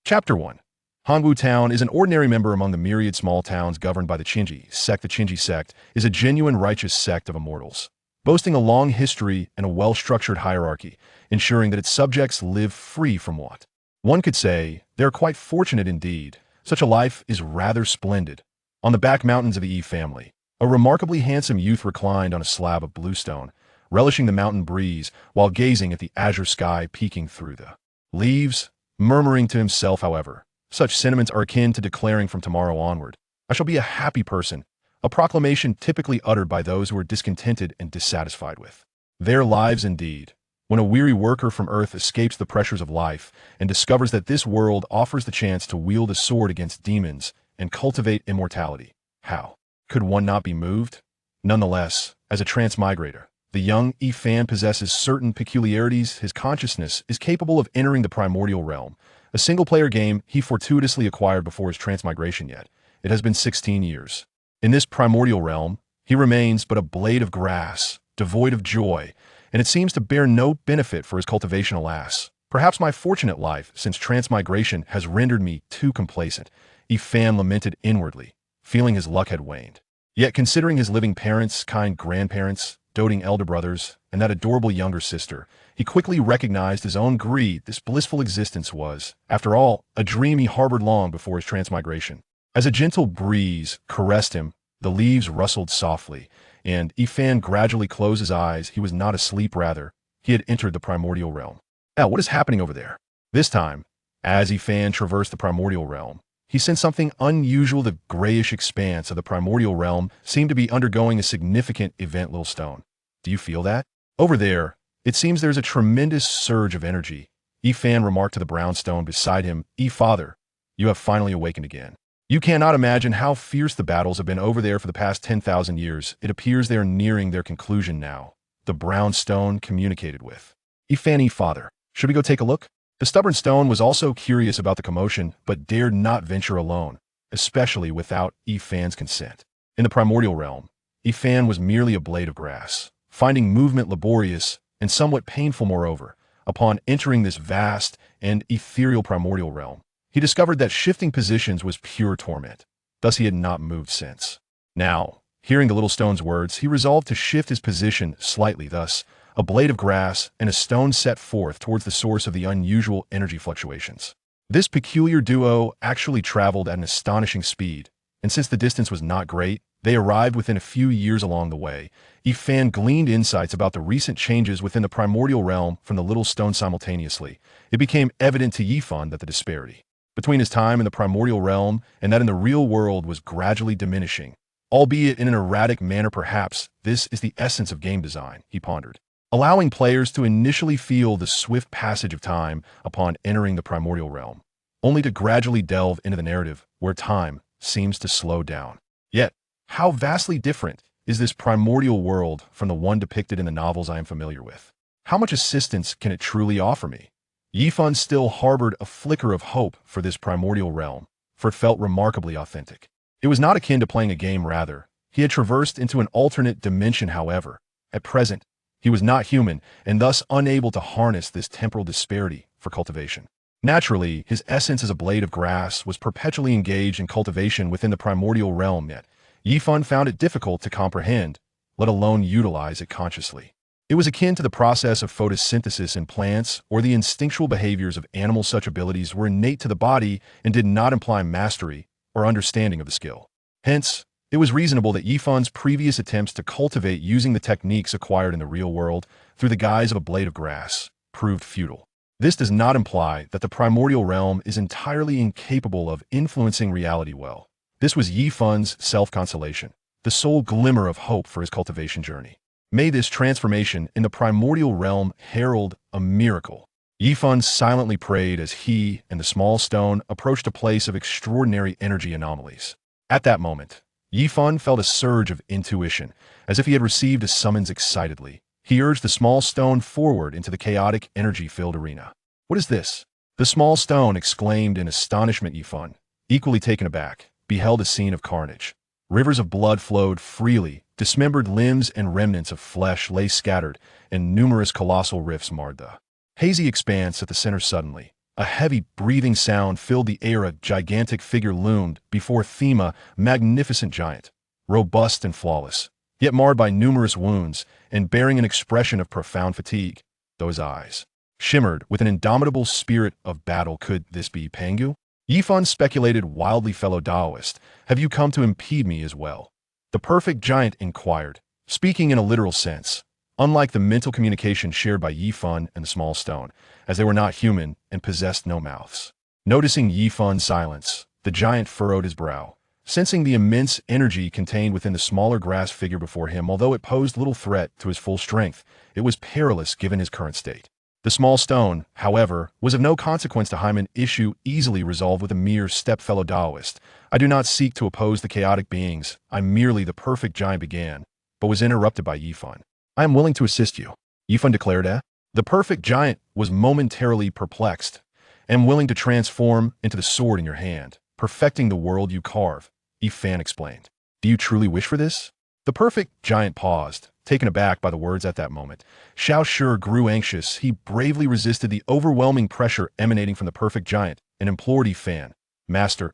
Chapter 1. Hanwu Town is an ordinary member among the myriad small towns governed by the Qingji sect. The Qingji sect is a genuine righteous sect of immortals, boasting a long history and a well-structured hierarchy, ensuring that its subjects live free from want. One could say they are quite fortunate indeed. Such a life is rather splendid. On the back mountains of the Yi family, a remarkably handsome youth reclined on a slab of bluestone, relishing the mountain breeze while gazing at the azure sky peeking through the leaves, murmuring to himself, however, such sentiments are akin to declaring from tomorrow onward, "I shall be a happy person," a proclamation typically uttered by those who are discontented and dissatisfied with their lives indeed. When a weary worker from Earth escapes the pressures of life and discovers that this world offers the chance to wield a sword against demons and cultivate immortality, how could one not be moved? Nonetheless, as a transmigrator, the young Yi fan possesses certain peculiarities. His consciousness is capable of entering the Primordial realm, a single-player game he fortuitously acquired before his transmigration. Yet it has been 16 years. In this Primordial realm, he remains but a blade of grass, devoid of joy, and it seems to bear no benefit for his cultivation. Alas, perhaps my fortunate life since transmigration has rendered me too complacent, Yi fan lamented inwardly, feeling his luck had waned. Yet considering his living parents, kind grandparents, doting elder brothers, and that adorable younger sister, he quickly recognized his own greed. This blissful existence was, after all, a dream he harbored long before his transmigration. As a gentle breeze caressed him, the leaves rustled softly, and Yi fan gradually closed his eyes. He was not asleep, rather, he had entered the Primordial realm. Now, what is happening over there? This time, as Yi fan traversed the Primordial realm, he sensed something unusual. The grayish expanse of the Primordial realm seemed to be undergoing a significant event. Little stone, do you feel that? Over there, it seems there's a tremendous surge of energy, Yi fan remarked to the brown stone beside him. Yi father, you have finally awakened again. You cannot imagine how fierce the battles have been over there for the past 10,000 years. It appears they are nearing their conclusion now, the brown stone communicated with Yi fan. Yi father, should we go take a look? The stubborn stone was also curious about the commotion, but dared not venture alone, especially without Yi fan's consent. In the Primordial realm, Yi fan was merely a blade of grass, finding movement laborious and somewhat painful. Moreover, upon entering this vast and ethereal Primordial realm, he discovered that shifting positions was pure torment. Thus he had not moved since. Now, hearing the little stone's words, he resolved to shift his position slightly. Thus, a blade of grass and a stone set forth towards the source of the unusual energy fluctuations. This peculiar duo actually traveled at an astonishing speed, and since the distance was not great, they arrived within a few years. Along the way, Yi fan gleaned insights about the recent changes within the Primordial realm from the little stone. Simultaneously, it became evident to Yi fan that the disparity between his time in the Primordial realm and that in the real world was gradually diminishing, albeit in an erratic manner. Perhaps this is the essence of game design, he pondered, allowing players to initially feel the swift passage of time upon entering the Primordial realm, only to gradually delve into the narrative where time seems to slow down. Yet, how vastly different is this Primordial world from the one depicted in the novels I am familiar with? How much assistance can it truly offer me? Yi fan still harbored a flicker of hope for this Primordial realm, for it felt remarkably authentic. It was not akin to playing a game, rather. He had traversed into an alternate dimension. However, at present, he was not human and thus unable to harness this temporal disparity for cultivation. Naturally, his essence as a blade of grass was perpetually engaged in cultivation within the Primordial realm. Yet Yi fan found it difficult to comprehend, let alone utilize it consciously. It was akin to the process of photosynthesis in plants or the instinctual behaviors of animals. Such abilities were innate to the body and did not imply mastery or understanding of the skill. Hence, it was reasonable that Yi fan's previous attempts to cultivate using the techniques acquired in the real world through the guise of a blade of grass proved futile. This does not imply that the Primordial realm is entirely incapable of influencing reality well. This was Yi fan's self-consolation, the sole glimmer of hope for his cultivation journey. May this transformation in the Primordial realm herald a miracle. Yi fan silently prayed as he and the small stone approached a place of extraordinary energy anomalies. At that moment, Yi fan felt a surge of intuition, as if he had received a summons. Excitedly, he urged the small stone forward into the chaotic, energy-filled arena. "What is this?" the small stone exclaimed in astonishment. Yi fan, equally taken aback, beheld a scene of carnage. Rivers of blood flowed freely, dismembered limbs and remnants of flesh lay scattered, and numerous colossal rifts marred the hazy expanse at the center. Suddenly, A heavy, breathing sound filled the air. A gigantic figure loomed before Thema, magnificent giant, robust and flawless, yet marred by numerous wounds and bearing an expression of profound fatigue. Those eyes shimmered with an indomitable spirit of battle. Could this be Pangu? Yifan speculated wildly. Fellow Taoist, have you come to impede me as well? The perfect giant inquired, speaking in a literal sense, unlike the mental communication shared by Yifan and the small stone, as they were not human and possessed no mouths. Noticing Yifan's silence, the giant furrowed his brow, sensing the immense energy contained within the smaller grass figure before him. Although it posed little threat to his full strength, it was perilous given his current state. The small stone, however, was of no consequence to him, an issue easily resolved with a mere step. Fellow Taoist, I do not seek to oppose the chaotic beings. I'm merely the perfect giant began, but was interrupted by Yifan. I am willing to assist you, Yifan declared. The perfect giant was momentarily perplexed. Am willing to transform into the sword in your hand, perfecting the world you carve, Yifan explained. Do you truly wish for this? The perfect giant paused, taken aback by the words at that moment. Xiao Shi grew anxious. He bravely resisted the overwhelming pressure emanating from the perfect giant and implored Yifan, Master,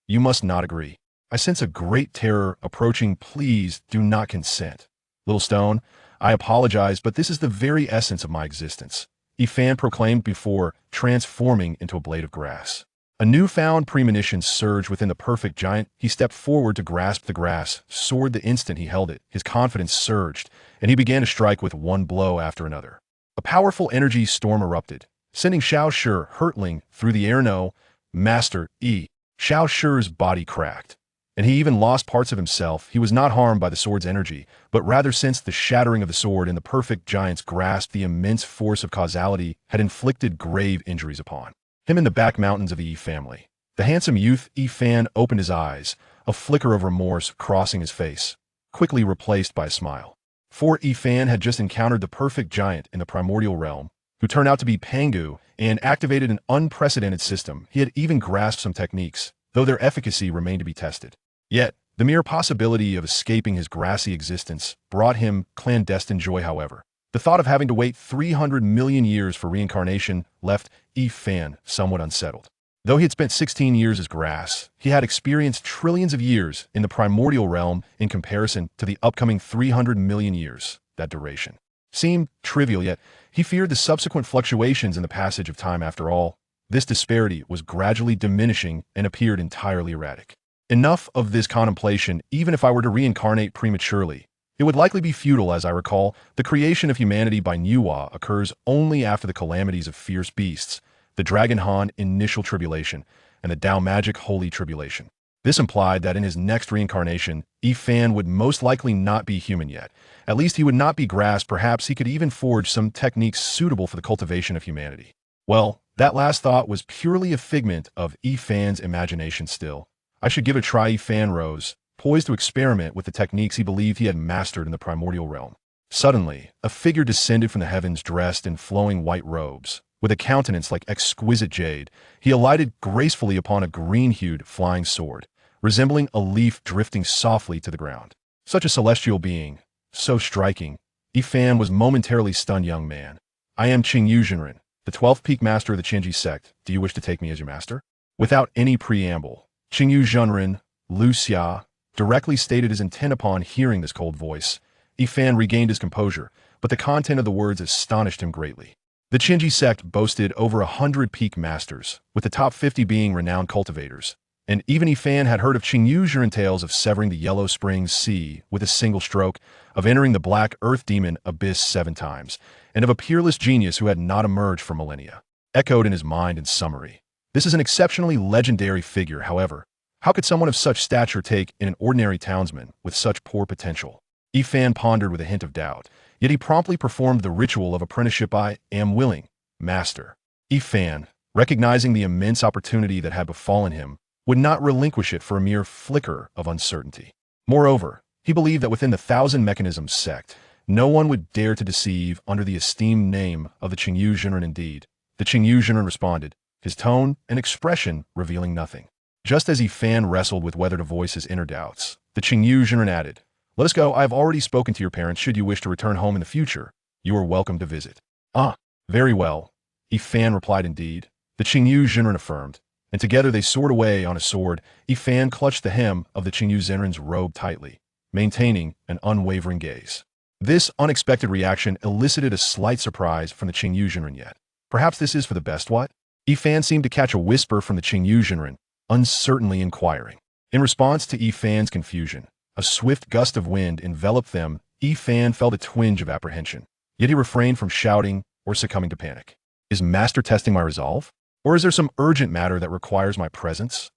you must not agree. I sense a great terror approaching. Please do not consent. Little stone, I apologize, but this is the very essence of my existence, Yifan proclaimed before transforming into a blade of grass. A newfound premonition surged within the perfect giant. He stepped forward to grasp the grass sword the instant he held it. His confidence surged, and he began to strike with one blow after another. A powerful energy storm erupted, sending Xiao Shi hurtling through the air. No, Master, Xiao Shi's body cracked, and he even lost parts of himself. He was not harmed by the sword's energy, but rather sensed the shattering of the sword in the perfect giant's grasp. The immense force of causality had inflicted grave injuries upon him in the back mountains of the Yi family. The handsome youth Yifan opened his eyes, a flicker of remorse crossing his face, quickly replaced by a smile. For Yifan had just encountered the perfect giant in the primordial realm, who turned out to be Pangu, and activated an unprecedented system. He had even grasped some techniques, though their efficacy remained to be tested. Yet, the mere possibility of escaping his grassy existence brought him clandestine joy. However, the thought of having to wait 300 million years for reincarnation left Yifan somewhat unsettled. Though he had spent 16 years as grass, he had experienced trillions of years in the primordial realm in comparison to the upcoming 300 million years. That duration seemed trivial, yet he feared the subsequent fluctuations in the passage of time. After all, this disparity was gradually diminishing and appeared entirely erratic. Enough of this contemplation. Even if I were to reincarnate prematurely, it would likely be futile. As I recall, the creation of humanity by Nuwa occurs only after the calamities of fierce beasts, the Dragon Han initial tribulation, and the Dao Magic Holy Tribulation. This implied that in his next reincarnation, Yifan would most likely not be human yet. At least he would not be grass. Perhaps he could even forge some techniques suitable for the cultivation of humanity. Well, that last thought was purely a figment of Yifan's imagination still. I should give it a try. Yifan rose, poised to experiment with the techniques he believed he had mastered in the primordial realm. Suddenly, a figure descended from the heavens dressed in flowing white robes. With a countenance like exquisite jade, he alighted gracefully upon a green-hued flying sword, resembling a leaf drifting softly to the ground. Such a celestial being, so striking, Yifan was momentarily stunned. Young man, I am Qingyu Zhenren, the 12th peak master of the Qingji sect. Do you wish to take me as your master? Without any preamble, Qingyu Zhenren, Lu Xia, directly stated his intent. Upon hearing this cold voice, Yifan regained his composure, but the content of the words astonished him greatly. The Qingji sect boasted over 100 peak masters, with the top 50 being renowned cultivators, and even Yifan had heard of Qingyu Zhenren tales of severing the Yellow Springs Sea with a single stroke, of entering the Black Earth Demon Abyss 7 times, and of a peerless genius who had not emerged for millennia. Echoed in his mind in summary. This is an exceptionally legendary figure. However, how could someone of such stature take in an ordinary townsman with such poor potential? Yifan pondered with a hint of doubt, yet he promptly performed the ritual of apprenticeship. I am willing, master. Yifan, recognizing the immense opportunity that had befallen him, would not relinquish it for a mere flicker of uncertainty. Moreover, he believed that within the Thousand Mechanisms sect, no one would dare to deceive under the esteemed name of the Qingyu Zhenren. Indeed, the Qingyu Zhenren responded, his tone and expression revealing nothing. Just as Yifan wrestled with whether to voice his inner doubts, the Qingyu Zhenren added, let us go. I have already spoken to your parents. Should you wish to return home in the future, you are welcome to visit. Ah, very well, Yifan replied. Indeed, the Qingyu Jinren affirmed, and together they soared away on a sword. Yi Fan clutched the hem of the Qingyu Jinren's robe tightly, maintaining an unwavering gaze. This unexpected reaction elicited a slight surprise from the Qingyu Jinren yet. Perhaps this is for the best what? Yi Fan seemed to catch a whisper from the Qingyu Jinren, uncertainly inquiring. In response to Yi Fan's confusion, a swift gust of wind enveloped them. Yi Fan felt a twinge of apprehension, yet he refrained from shouting or succumbing to panic. Is Master testing my resolve? Or is there some urgent matter that requires my presence?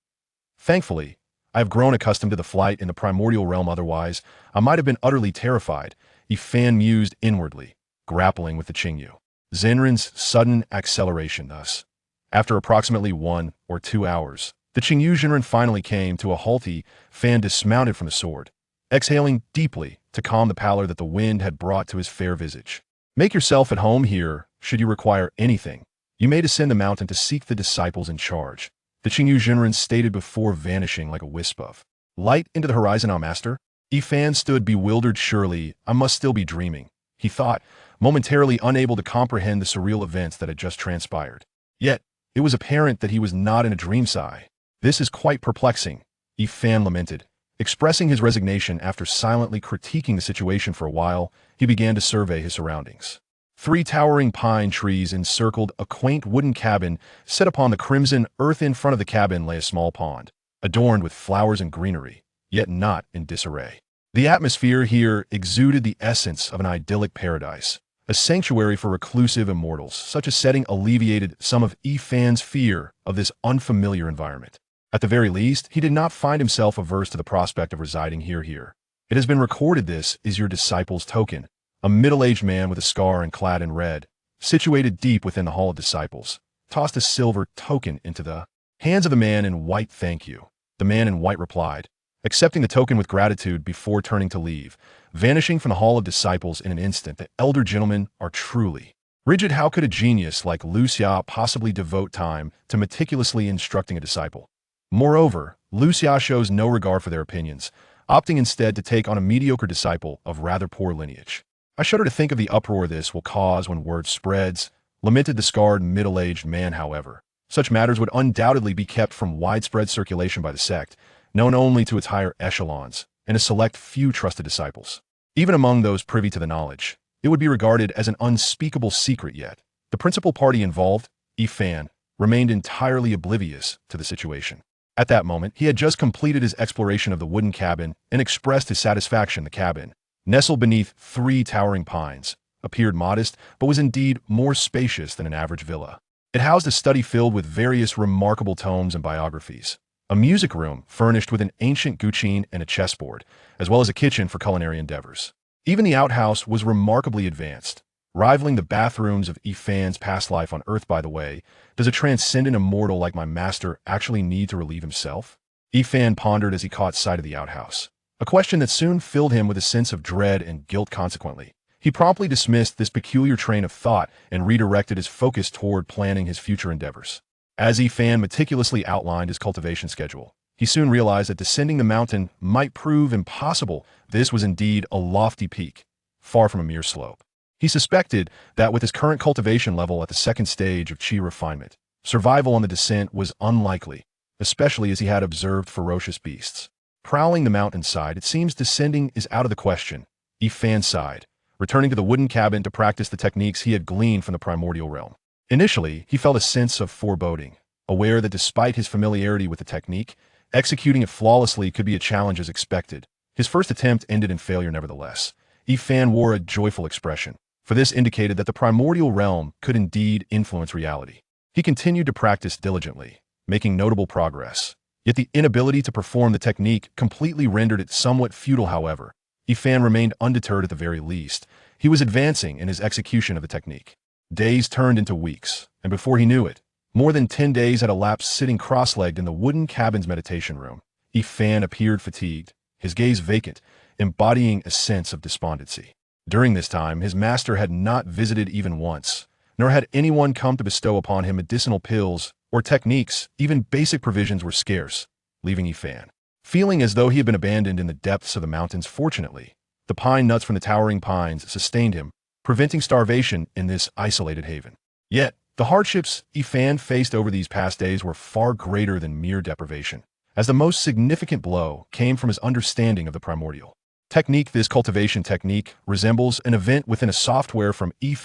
Thankfully, I have grown accustomed to the flight in the primordial realm, otherwise I might have been utterly terrified. Yi Fan mused inwardly, grappling with the Qingyu Jinren's sudden acceleration thus. After approximately 1 or 2 hours, the Qingyu Jinren finally came to a halt. Yi Fan dismounted from the sword, exhaling deeply to calm the pallor that the wind had brought to his fair visage. Make yourself at home here, should you require anything. You may descend the mountain to seek the disciples in charge, the Qingyu Jinren stated before vanishing like a wisp of light into the horizon. Our master? Yi Fan stood bewildered. Surely, I must still be dreaming, he thought, momentarily unable to comprehend the surreal events that had just transpired. Yet, it was apparent that he was not in a dream. Sigh. This is quite perplexing, Yi Fan lamented. Expressing his resignation after silently critiquing the situation for a while, he began to survey his surroundings. 3 towering pine trees encircled a quaint wooden cabin set upon the crimson earth. In front of the cabin lay a small pond, adorned with flowers and greenery, yet not in disarray. The atmosphere here exuded the essence of an idyllic paradise, a sanctuary for reclusive immortals. Such a setting alleviated some of Yi Fan's fear of this unfamiliar environment. At the very least, he did not find himself averse to the prospect of residing here. It has been recorded this is your disciple's token. A middle-aged man with a scar and clad in red, situated deep within the Hall of Disciples, tossed a silver token into the hands of the man in white. Thank you, the man in white replied, accepting the token with gratitude before turning to leave, vanishing from the Hall of Disciples in an instant. The elder gentlemen are truly rigid. How could a genius like Lu Xia possibly devote time to meticulously instructing a disciple? Moreover, Lu Xia shows no regard for their opinions, opting instead to take on a mediocre disciple of rather poor lineage. I shudder to think of the uproar this will cause when word spreads, lamented the scarred middle-aged man. However, such matters would undoubtedly be kept from widespread circulation by the sect, known only to its higher echelons and a select few trusted disciples. Even among those privy to the knowledge, it would be regarded as an unspeakable secret. Yet, the principal party involved, Yi Fan, remained entirely oblivious to the situation. At that moment, he had just completed his exploration of the wooden cabin and expressed his satisfaction. The cabin, nestled beneath 3 towering pines, appeared modest but was indeed more spacious than an average villa. It housed a study filled with various remarkable tomes and biographies, a music room furnished with an ancient guqin and a chessboard, as well as a kitchen for culinary endeavors. Even the outhouse was remarkably advanced, rivaling the bathrooms of Yi Fan's past life on Earth. By the way, does a transcendent immortal like my master actually need to relieve himself? Yi Fan pondered as he caught sight of the outhouse, a question that soon filled him with a sense of dread and guilt. Consequently, he promptly dismissed this peculiar train of thought and redirected his focus toward planning his future endeavors. As Yi Fan meticulously outlined his cultivation schedule, he soon realized that descending the mountain might prove impossible. This was indeed a lofty peak, far from a mere slope. He suspected that with his current cultivation level at the 2nd stage of Qi refinement, survival on the descent was unlikely, especially as he had observed ferocious beasts prowling the mountainside. It seems descending is out of the question, Yi Fan sighed, returning to the wooden cabin to practice the techniques he had gleaned from the primordial realm. Initially, he felt a sense of foreboding, aware that despite his familiarity with the technique, executing it flawlessly could be a challenge as expected. His first attempt ended in failure nevertheless. Yi Fan wore a joyful expression, for this indicated that the primordial realm could indeed influence reality. He continued to practice diligently, making notable progress. Yet the inability to perform the technique completely rendered it somewhat futile. However, Yi Fan remained undeterred. At the very least, he was advancing in his execution of the technique. Days turned into weeks, and before he knew it, more than 10 days had elapsed. Sitting cross-legged in the wooden cabin's meditation room, Yi Fan appeared fatigued, his gaze vacant, embodying a sense of despondency. During this time, his master had not visited even once, nor had anyone come to bestow upon him medicinal pills or techniques. Even basic provisions were scarce, leaving Yi Fan feeling as though he had been abandoned in the depths of the mountains. Fortunately, the pine nuts from the towering pines sustained him, preventing starvation in this isolated haven. Yet, The hardships He faced over these past days were far greater than mere deprivation, as the most significant blow came from his understanding of the primordial technique. This cultivation technique resembles an event within a software from He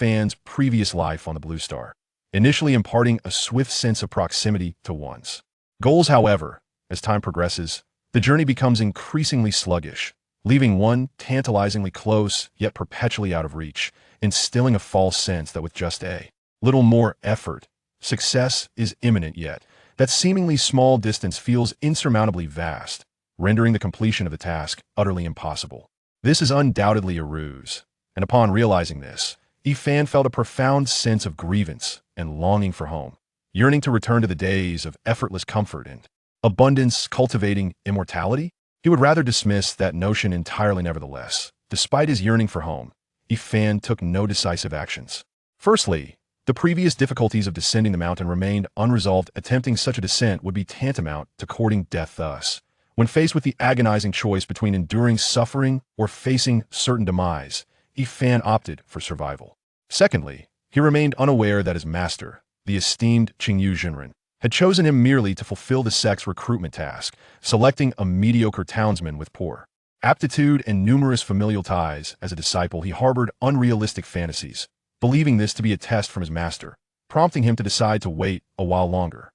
previous life on the Blue Star, initially imparting a swift sense of proximity to one's goals. However, as time progresses, the journey becomes increasingly sluggish, leaving one tantalizingly close yet perpetually out of reach, instilling a false sense that with just a little more effort, success is imminent. Yet that seemingly small distance feels insurmountably vast, rendering the completion of the task utterly impossible. This is undoubtedly a ruse, and upon realizing this, He felt a profound sense of grievance and longing for home, yearning to return to the days of effortless comfort and abundance. Cultivating immortality? He would rather dismiss that notion entirely. Nevertheless, despite his yearning for home, He took no decisive actions. Firstly, the previous difficulties of descending the mountain remained unresolved. Attempting such a descent would be tantamount to courting death. Thus, when faced with the agonizing choice between enduring suffering or facing certain demise, He opted for survival. Secondly, he remained unaware that his master, the esteemed Qingyu Jinren, had chosen him merely to fulfill the sect's recruitment task, selecting a mediocre townsman with poor aptitude and numerous familial ties as a disciple. He harbored unrealistic fantasies, believing this to be a test from his master, prompting him to decide to wait a while longer.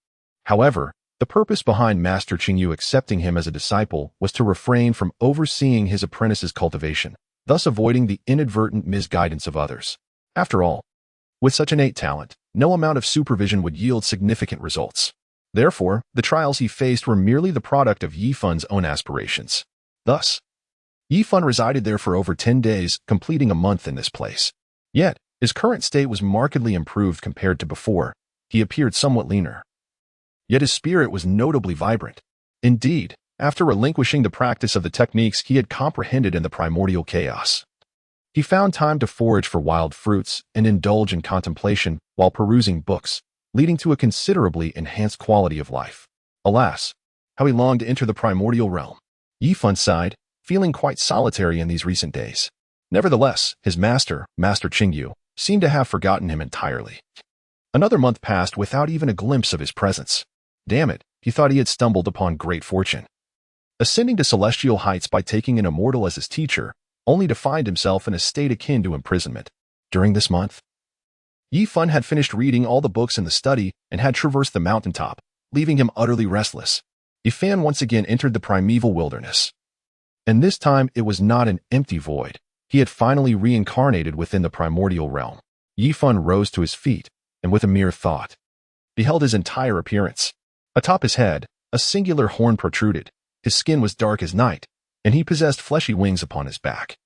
However, the purpose behind Master Qingyu accepting him as a disciple was to refrain from overseeing his apprentice's cultivation, thus avoiding the inadvertent misguidance of others. After all, with such innate talent, no amount of supervision would yield significant results. Therefore, the trials he faced were merely the product of Yifun's own aspirations. Thus, Yifun resided there for over 10 days, completing a month in this place. Yet, his current state was markedly improved compared to before. He appeared somewhat leaner. Yet his spirit was notably vibrant. Indeed, after relinquishing the practice of the techniques he had comprehended in the primordial chaos, he found time to forage for wild fruits and indulge in contemplation while perusing books, leading to a considerably enhanced quality of life. Alas, how he longed to enter the primordial realm. Yifun sighed, feeling quite solitary in these recent days. Nevertheless, his master, Master Qingyu, seemed to have forgotten him entirely. Another month passed without even a glimpse of his presence. Damn it, he thought he had stumbled upon great fortune, ascending to celestial heights by taking an immortal as his teacher, only to find himself in a state akin to imprisonment. During this month, Yifun had finished reading all the books in the study and had traversed the mountaintop, leaving him utterly restless. Yifan once again entered the primeval wilderness. And this time it was not an empty void. He had finally reincarnated within the primordial realm. Yifun rose to his feet, and with a mere thought, beheld his entire appearance. Atop his head, a singular horn protruded. His skin was dark as night, and he possessed fleshy wings upon his back,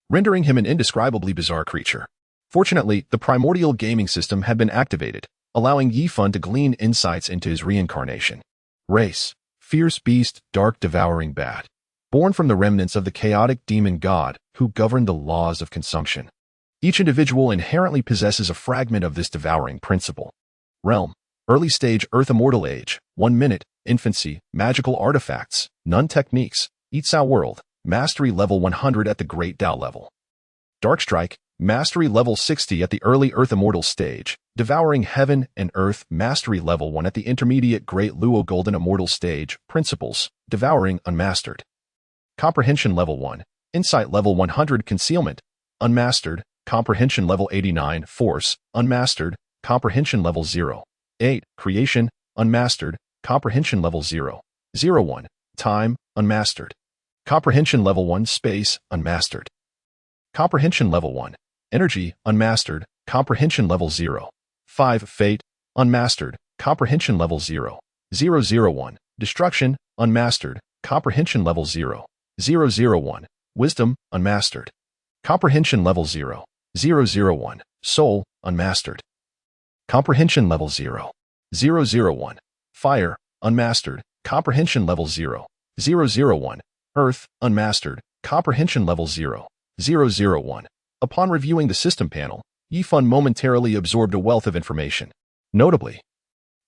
rendering him an indescribably bizarre creature. Fortunately, the primordial gaming system had been activated, allowing Yifun to glean insights into his reincarnation. Race: fierce beast, dark devouring bat. Born from the remnants of the chaotic demon god who governed the laws of consumption. Each individual inherently possesses a fragment of this devouring principle. Realm: early stage Earth Immortal age, 1 minute, infancy, magical artifacts, none techniques, Otherworld, mastery level 100 at the Great Tao level. Dark Strike, mastery level 60 at the early Earth Immortal stage, devouring heaven and earth, mastery level 1 at the intermediate Great Luo Golden Immortal stage, principles, devouring unmastered. Comprehension level 1, insight level 100, concealment, unmastered, comprehension level 89, force, unmastered, comprehension level 0. 8, creation, unmastered, comprehension level 0. 01, time, unmastered. Comprehension level 1, space, unmastered. Comprehension level 1, energy, unmastered, comprehension level 0. 5, fate, unmastered, comprehension level 0. 001, destruction, unmastered, comprehension level 0. 001, wisdom, unmastered. Comprehension level 0. 001, soul, unmastered. Comprehension level 0. 001, fire, unmastered, comprehension level 0. 001, earth, unmastered, comprehension level 0. 001. Upon reviewing the system panel, Yifun momentarily absorbed a wealth of information. Notably,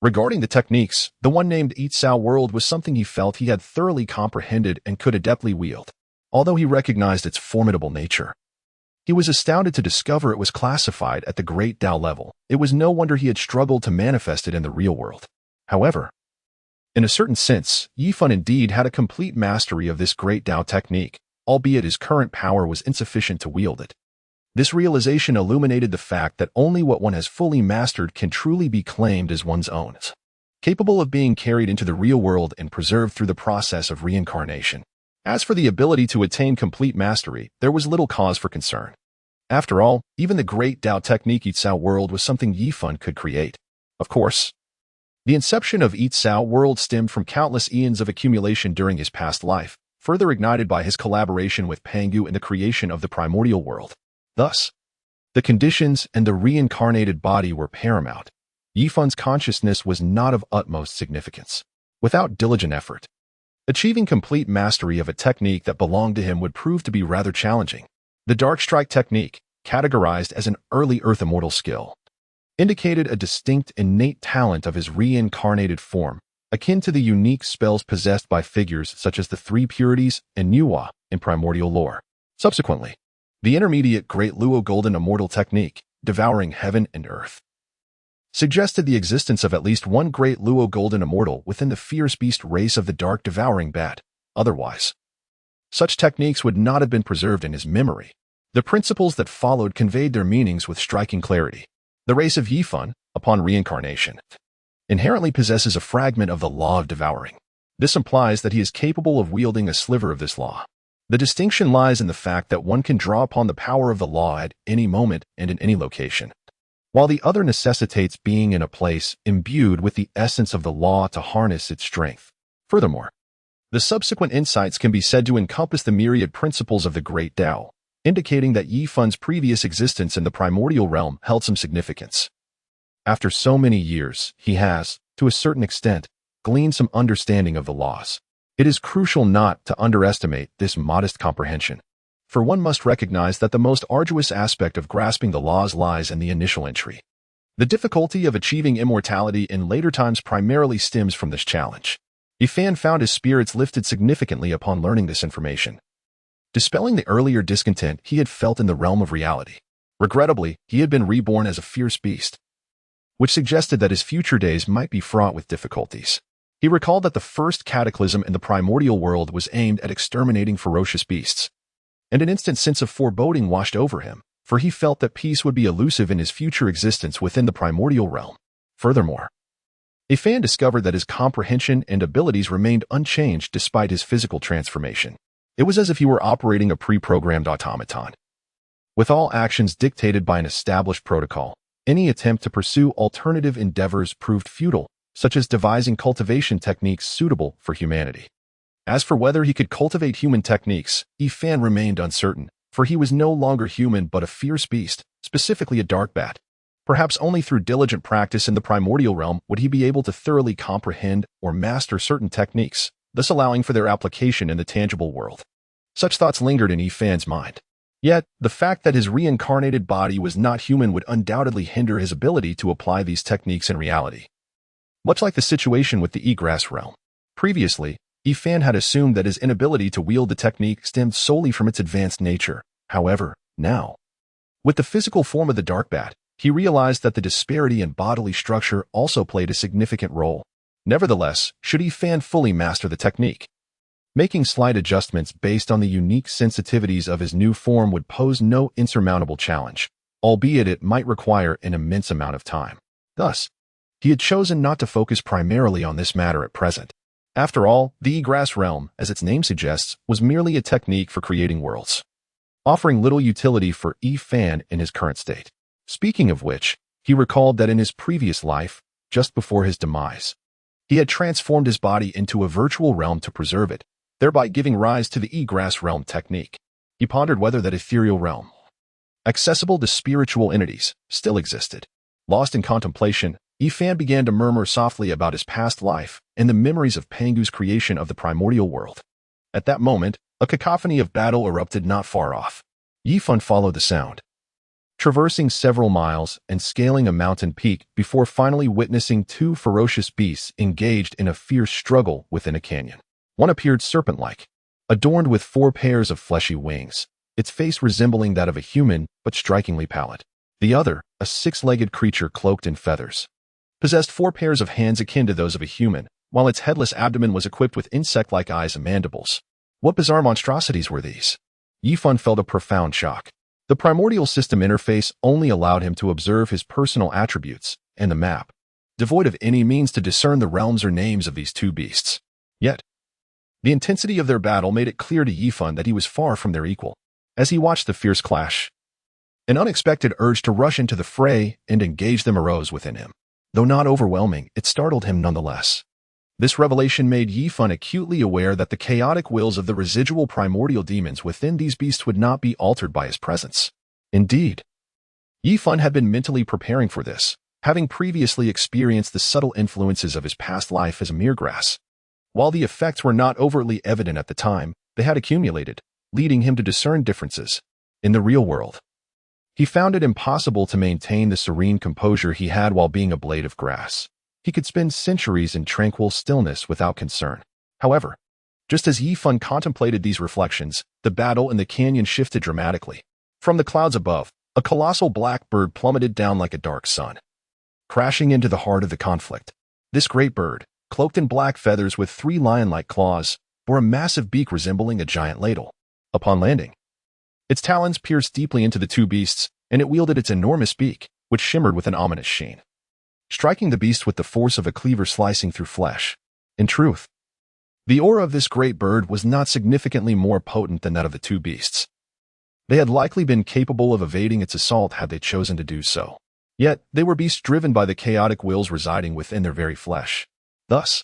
regarding the techniques, the one named Otherworld was something he felt he had thoroughly comprehended and could adeptly wield, although he recognized its formidable nature. He was astounded to discover it was classified at the Great Tao level. It was no wonder he had struggled to manifest it in the real world. However, in a certain sense, Yifan indeed had a complete mastery of this Great Tao technique, albeit his current power was insufficient to wield it. This realization illuminated the fact that only what one has fully mastered can truly be claimed as one's own, capable of being carried into the real world and preserved through the process of reincarnation. As for the ability to attain complete mastery, there was little cause for concern. After all, even the Great Tao technique Otherworld was something Yifan could create. Of course, the inception of Otherworld stemmed from countless eons of accumulation during his past life, further ignited by his collaboration with Pangu in the creation of the Primordial world. Thus, the conditions and the reincarnated body were paramount. Yifan's consciousness was not of utmost significance. Without diligent effort, achieving complete mastery of a technique that belonged to him would prove to be rather challenging. The Dark Strike technique, categorized as an early Earth Immortal skill, indicated a distinct innate talent of his reincarnated form, akin to the unique spells possessed by figures such as the Three Purities and Nuwa in primordial lore. Subsequently, the intermediate Great Luo Golden Immortal technique, devouring heaven and earth, suggested the existence of at least one Great Luo Golden Immortal within the fierce beast race of the Dark Devouring Bat. Otherwise, such techniques would not have been preserved in his memory. The principles that followed conveyed their meanings with striking clarity. The race of Yifan, upon reincarnation, inherently possesses a fragment of the law of devouring. This implies that he is capable of wielding a sliver of this law. The distinction lies in the fact that one can draw upon the power of the law at any moment and in any location, while the other necessitates being in a place imbued with the essence of the law to harness its strength. Furthermore, the subsequent insights can be said to encompass the myriad principles of the Great Tao, indicating that Yifan's previous existence in the primordial realm held some significance. After so many years, he has, to a certain extent, gleaned some understanding of the laws. It is crucial not to underestimate this modest comprehension, for one must recognize that the most arduous aspect of grasping the laws lies in the initial entry. The difficulty of achieving immortality in later times primarily stems from this challenge. Yifan found his spirits lifted significantly upon learning this information, dispelling the earlier discontent he had felt in the realm of reality. Regrettably, he had been reborn as a fierce beast, which suggested that his future days might be fraught with difficulties. He recalled that the first cataclysm in the primordial world was aimed at exterminating ferocious beasts, and an instant sense of foreboding washed over him, for he felt that peace would be elusive in his future existence within the primordial realm. Furthermore, Yifan discovered that his comprehension and abilities remained unchanged despite his physical transformation. It was as if he were operating a pre-programmed automaton, with all actions dictated by an established protocol. Any attempt to pursue alternative endeavors proved futile, such as devising cultivation techniques suitable for humanity. As for whether he could cultivate human techniques, Yifan remained uncertain, for he was no longer human but a fierce beast, specifically a dark bat. Perhaps only through diligent practice in the primordial realm would he be able to thoroughly comprehend or master certain techniques, thus allowing for their application in the tangible world. Such thoughts lingered in Yifan's mind. Yet, the fact that his reincarnated body was not human would undoubtedly hinder his ability to apply these techniques in reality. Much like the situation with the Egrass realm. Previously, Yifan had assumed that his inability to wield the technique stemmed solely from its advanced nature. However, now, with the physical form of the dark bat, he realized that the disparity in bodily structure also played a significant role. Nevertheless, should Yifan fully master the technique, making slight adjustments based on the unique sensitivities of his new form would pose no insurmountable challenge, albeit it might require an immense amount of time. Thus, he had chosen not to focus primarily on this matter at present. After all, the Egrass realm, as its name suggests, was merely a technique for creating worlds, offering little utility for Yifan in his current state. Speaking of which, he recalled that in his previous life, just before his demise, he had transformed his body into a virtual realm to preserve it, thereby giving rise to the Egrass realm technique. He pondered whether that ethereal realm, accessible to spiritual entities, still existed. Lost in contemplation, Yifan began to murmur softly about his past life and the memories of Pangu's creation of the primordial world. At that moment, a cacophony of battle erupted not far off. Yifan followed the sound, traversing several miles and scaling a mountain peak before finally witnessing two ferocious beasts engaged in a fierce struggle within a canyon. One appeared serpent-like, adorned with 4 pairs of fleshy wings, its face resembling that of a human, but strikingly pallid. The other, a six-legged creature cloaked in feathers, possessed 4 pairs of hands akin to those of a human, while its headless abdomen was equipped with insect-like eyes and mandibles. What bizarre monstrosities were these? Yifan felt a profound shock. The primordial system interface only allowed him to observe his personal attributes and the map, devoid of any means to discern the realms or names of these 2 beasts. Yet, the intensity of their battle made it clear to Yifan that he was far from their equal. As he watched the fierce clash, an unexpected urge to rush into the fray and engage them arose within him. Though not overwhelming, it startled him nonetheless. This revelation made Yifan acutely aware that the chaotic wills of the residual primordial demons within these beasts would not be altered by his presence. Indeed, Yifan had been mentally preparing for this, having previously experienced the subtle influences of his past life as a Mirgrass. While the effects were not overtly evident at the time, they had accumulated, leading him to discern differences. In the real world, he found it impossible to maintain the serene composure he had while being a blade of grass. He could spend centuries in tranquil stillness without concern. However, just as Yifan contemplated these reflections, the battle in the canyon shifted dramatically. From the clouds above, a colossal black bird plummeted down like a dark sun, crashing into the heart of the conflict. This great bird, cloaked in black feathers with 3 lion-like claws, bore a massive beak resembling a giant ladle. Upon landing, its talons pierced deeply into the 2 beasts, and it wielded its enormous beak, which shimmered with an ominous sheen, striking the beast with the force of a cleaver slicing through flesh. In truth, the aura of this great bird was not significantly more potent than that of the 2 beasts. They had likely been capable of evading its assault had they chosen to do so. Yet, they were beasts driven by the chaotic wills residing within their very flesh. Thus,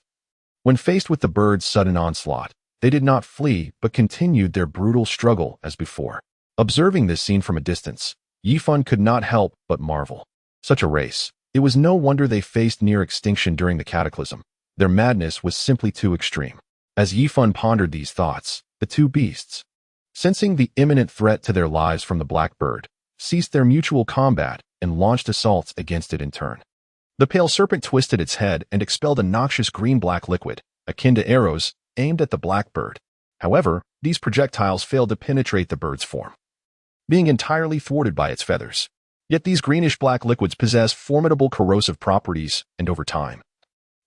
when faced with the bird's sudden onslaught, they did not flee but continued their brutal struggle as before. Observing this scene from a distance, Yifan could not help but marvel. Such a race. It was no wonder they faced near extinction during the cataclysm. Their madness was simply too extreme. As Yifan pondered these thoughts, the 2 beasts, sensing the imminent threat to their lives from the black bird, ceased their mutual combat and launched assaults against it in turn. The pale serpent twisted its head and expelled a noxious green-black liquid, akin to arrows, aimed at the black bird. However, these projectiles failed to penetrate the bird's form, being entirely thwarted by its feathers. Yet these greenish-black liquids possess formidable corrosive properties, and over time,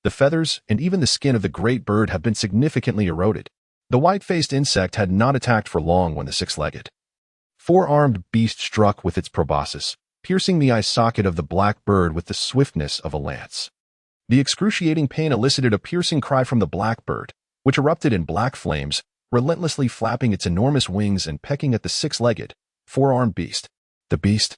the feathers and even the skin of the great bird have been significantly eroded. The white-faced insect had not attacked for long when the 6-legged, 4-armed beast struck with its proboscis, piercing the eye socket of the black bird with the swiftness of a lance. The excruciating pain elicited a piercing cry from the black bird, which erupted in black flames, relentlessly flapping its enormous wings and pecking at the 6-legged, 4-armed beast. The beast,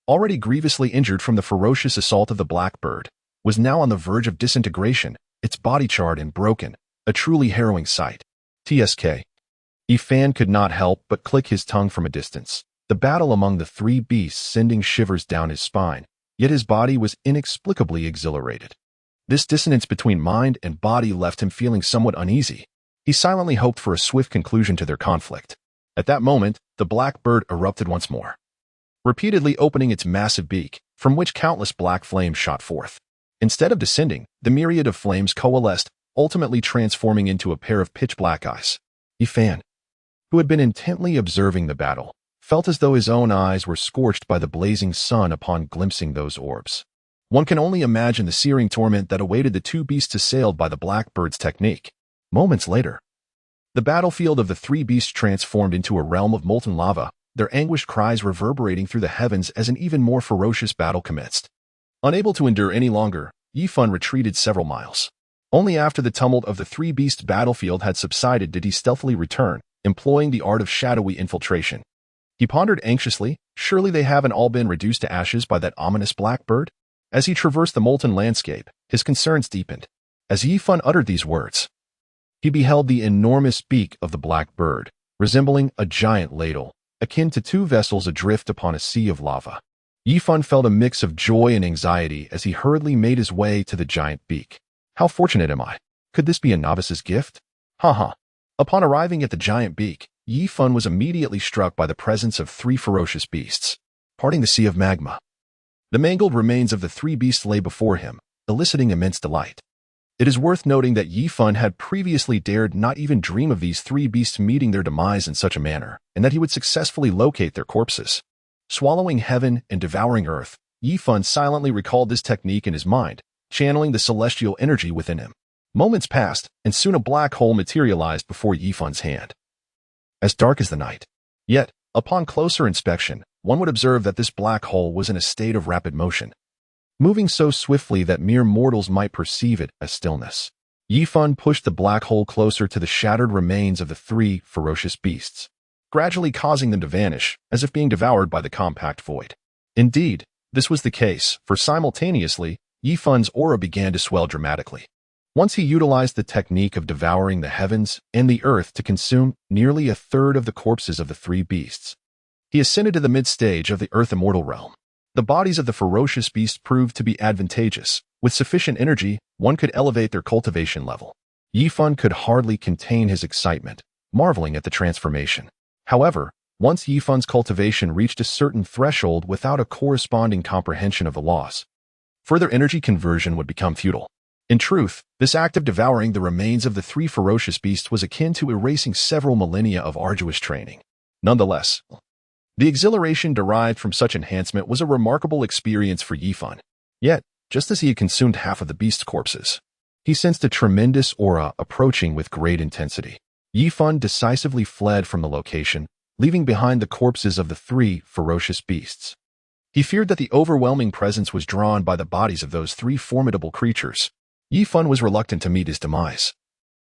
already grievously injured from the ferocious assault of the black bird, was now on the verge of disintegration, its body charred and broken, a truly harrowing sight. TSK. Yifan could not help but click his tongue from a distance, the battle among the 3 beasts sending shivers down his spine, yet his body was inexplicably exhilarated. This dissonance between mind and body left him feeling somewhat uneasy. He silently hoped for a swift conclusion to their conflict. At that moment, the black bird erupted once more, repeatedly opening its massive beak, from which countless black flames shot forth. Instead of descending, the myriad of flames coalesced, ultimately transforming into a pair of pitch-black eyes. Yifan, who had been intently observing the battle, felt as though his own eyes were scorched by the blazing sun upon glimpsing those orbs. One can only imagine the searing torment that awaited the 2 beasts assailed by the black bird's technique. Moments later, the battlefield of the 3 beasts transformed into a realm of molten lava, their anguished cries reverberating through the heavens as an even more ferocious battle commenced. Unable to endure any longer, Yifan retreated several miles. Only after the tumult of the 3 beasts battlefield had subsided did he stealthily return, employing the art of shadowy infiltration. He pondered anxiously, surely they haven't all been reduced to ashes by that ominous black bird? As he traversed the molten landscape, his concerns deepened. As Yifan uttered these words, he beheld the enormous beak of the black bird, resembling a giant ladle, akin to 2 vessels adrift upon a sea of lava. Yifan felt a mix of joy and anxiety as he hurriedly made his way to the giant beak. How fortunate am I? Could this be a novice's gift? Ha. Upon arriving at the giant beak, Yifan was immediately struck by the presence of 3 ferocious beasts, parting the sea of magma. The mangled remains of the 3 beasts lay before him, eliciting immense delight. It is worth noting that Yi Fun had previously dared not even dream of these three beasts meeting their demise in such a manner, and that he would successfully locate their corpses. Swallowing heaven and devouring earth, Yi Fun silently recalled this technique in his mind, channeling the celestial energy within him. Moments passed, and soon a black hole materialized before Yi Fun's hand. As dark as the night. Yet, upon closer inspection, one would observe that this black hole was in a state of rapid motion, moving so swiftly that mere mortals might perceive it as stillness. Yi Fun pushed the black hole closer to the shattered remains of the three ferocious beasts, gradually causing them to vanish, as if being devoured by the compact void. Indeed, this was the case, for simultaneously, Yi Fun's aura began to swell dramatically. Once he utilized the technique of devouring the heavens and the earth to consume nearly a third of the corpses of the three beasts. He ascended to the mid-stage of the Earth Immortal realm. The bodies of the ferocious beasts proved to be advantageous. With sufficient energy, one could elevate their cultivation level. Yi Fun could hardly contain his excitement, marveling at the transformation. However, once Yi Fun's cultivation reached a certain threshold without a corresponding comprehension of the loss, further energy conversion would become futile. In truth, this act of devouring the remains of the three ferocious beasts was akin to erasing several millennia of arduous training. Nonetheless, the exhilaration derived from such enhancement was a remarkable experience for Yi Fun. Yet, just as he had consumed half of the beast's corpses, he sensed a tremendous aura approaching with great intensity. Yi Fun decisively fled from the location, leaving behind the corpses of the three ferocious beasts. He feared that the overwhelming presence was drawn by the bodies of those three formidable creatures. Yi Fun was reluctant to meet his demise,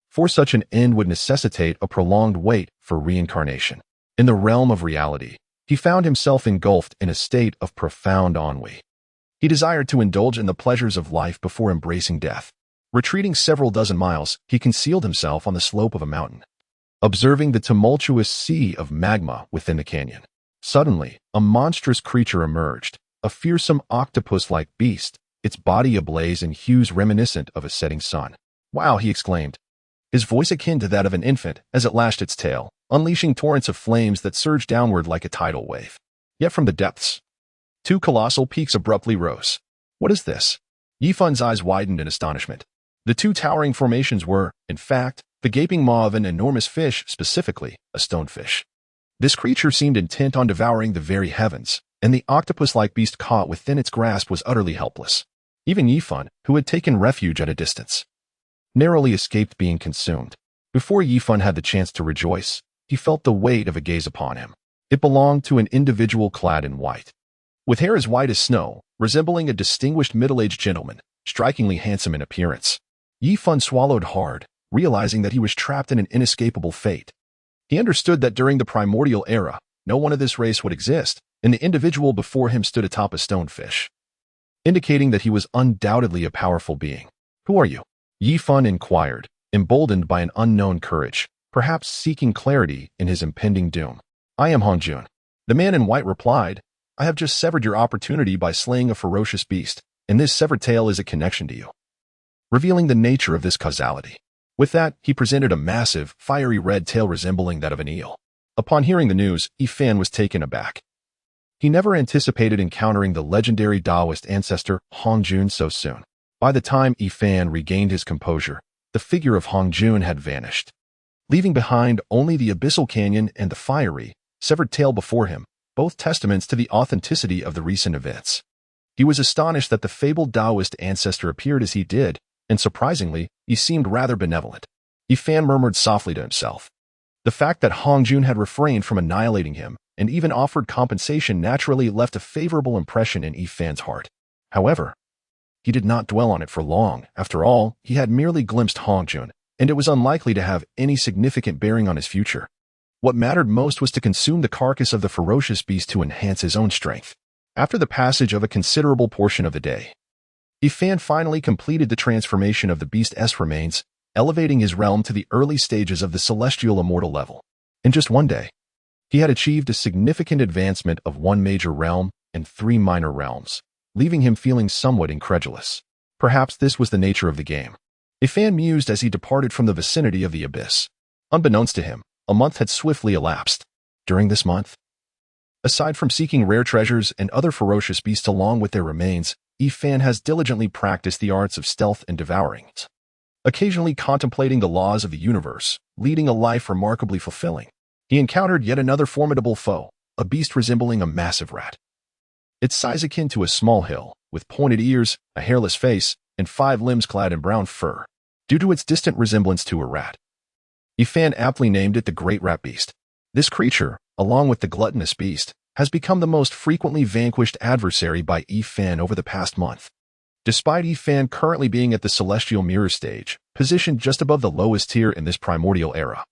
for such an end would necessitate a prolonged wait for reincarnation. In the realm of reality, he found himself engulfed in a state of profound ennui. He desired to indulge in the pleasures of life before embracing death. Retreating several dozen miles, he concealed himself on the slope of a mountain, observing the tumultuous sea of magma within the canyon. Suddenly, a monstrous creature emerged, a fearsome octopus-like beast, its body ablaze in hues reminiscent of a setting sun. "Wow," he exclaimed, his voice akin to that of an infant as it lashed its tail, unleashing torrents of flames that surged downward like a tidal wave. Yet from the depths, two colossal peaks abruptly rose. "What is this?" Yi Fun's eyes widened in astonishment. The two towering formations were, in fact, the gaping maw of an enormous fish, specifically, a stonefish. This creature seemed intent on devouring the very heavens, and the octopus-like beast caught within its grasp was utterly helpless. Even Yi Fun, who had taken refuge at a distance, narrowly escaped being consumed. Before Yi Fun had the chance to rejoice, he felt the weight of a gaze upon him. It belonged to an individual clad in white, with hair as white as snow, resembling a distinguished middle-aged gentleman, strikingly handsome in appearance. Yi Fun swallowed hard, realizing that he was trapped in an inescapable fate. He understood that during the Primordial era, no one of this race would exist, and the individual before him stood atop a stonefish, indicating that he was undoubtedly a powerful being. "Who are you?" Yi Fun inquired, emboldened by an unknown courage, perhaps seeking clarity in his impending doom. "I am Hongjun." The man in white replied, "I have just severed your opportunity by slaying a ferocious beast, and this severed tail is a connection to you," revealing the nature of this causality. With that, he presented a massive, fiery red tail resembling that of an eel. Upon hearing the news, Yi Fan was taken aback. He never anticipated encountering the legendary Taoist ancestor Hongjun so soon. By the time Yi Fan regained his composure, the figure of Hongjun had vanished, leaving behind only the abyssal canyon and the fiery, severed tail before him, both testaments to the authenticity of the recent events. He was astonished that the fabled Taoist ancestor appeared as he did, and surprisingly, he seemed rather benevolent. Yi Fan murmured softly to himself. The fact that Hongjun had refrained from annihilating him and even offered compensation naturally left a favorable impression in Yi Fan's heart. However, he did not dwell on it for long. After all, he had merely glimpsed Hongjun, and it was unlikely to have any significant bearing on his future. What mattered most was to consume the carcass of the ferocious beast to enhance his own strength. After the passage of a considerable portion of the day, Yi Fan finally completed the transformation of the beast's remains, elevating his realm to the early stages of the celestial immortal level. In just one day, he had achieved a significant advancement of one major realm and three minor realms, leaving him feeling somewhat incredulous. Perhaps this was the nature of the game. Yi Fan mused as he departed from the vicinity of the abyss. Unbeknownst to him, a month had swiftly elapsed. During this month, aside from seeking rare treasures and other ferocious beasts along with their remains, Yi Fan has diligently practiced the arts of stealth and devouring. occasionally contemplating the laws of the universe, leading a life remarkably fulfilling. He encountered yet another formidable foe, a beast resembling a massive rat. Its size akin to a small hill, with pointed ears, a hairless face, and 5 limbs clad in brown fur. Due to its distant resemblance to a rat, He aptly named it the Great Rat Beast. This creature, along with the gluttonous beast, has become the most frequently vanquished adversary by He over the past month. Despite He currently being at the Celestial Mirror stage, positioned just above the lowest tier in this primordial era,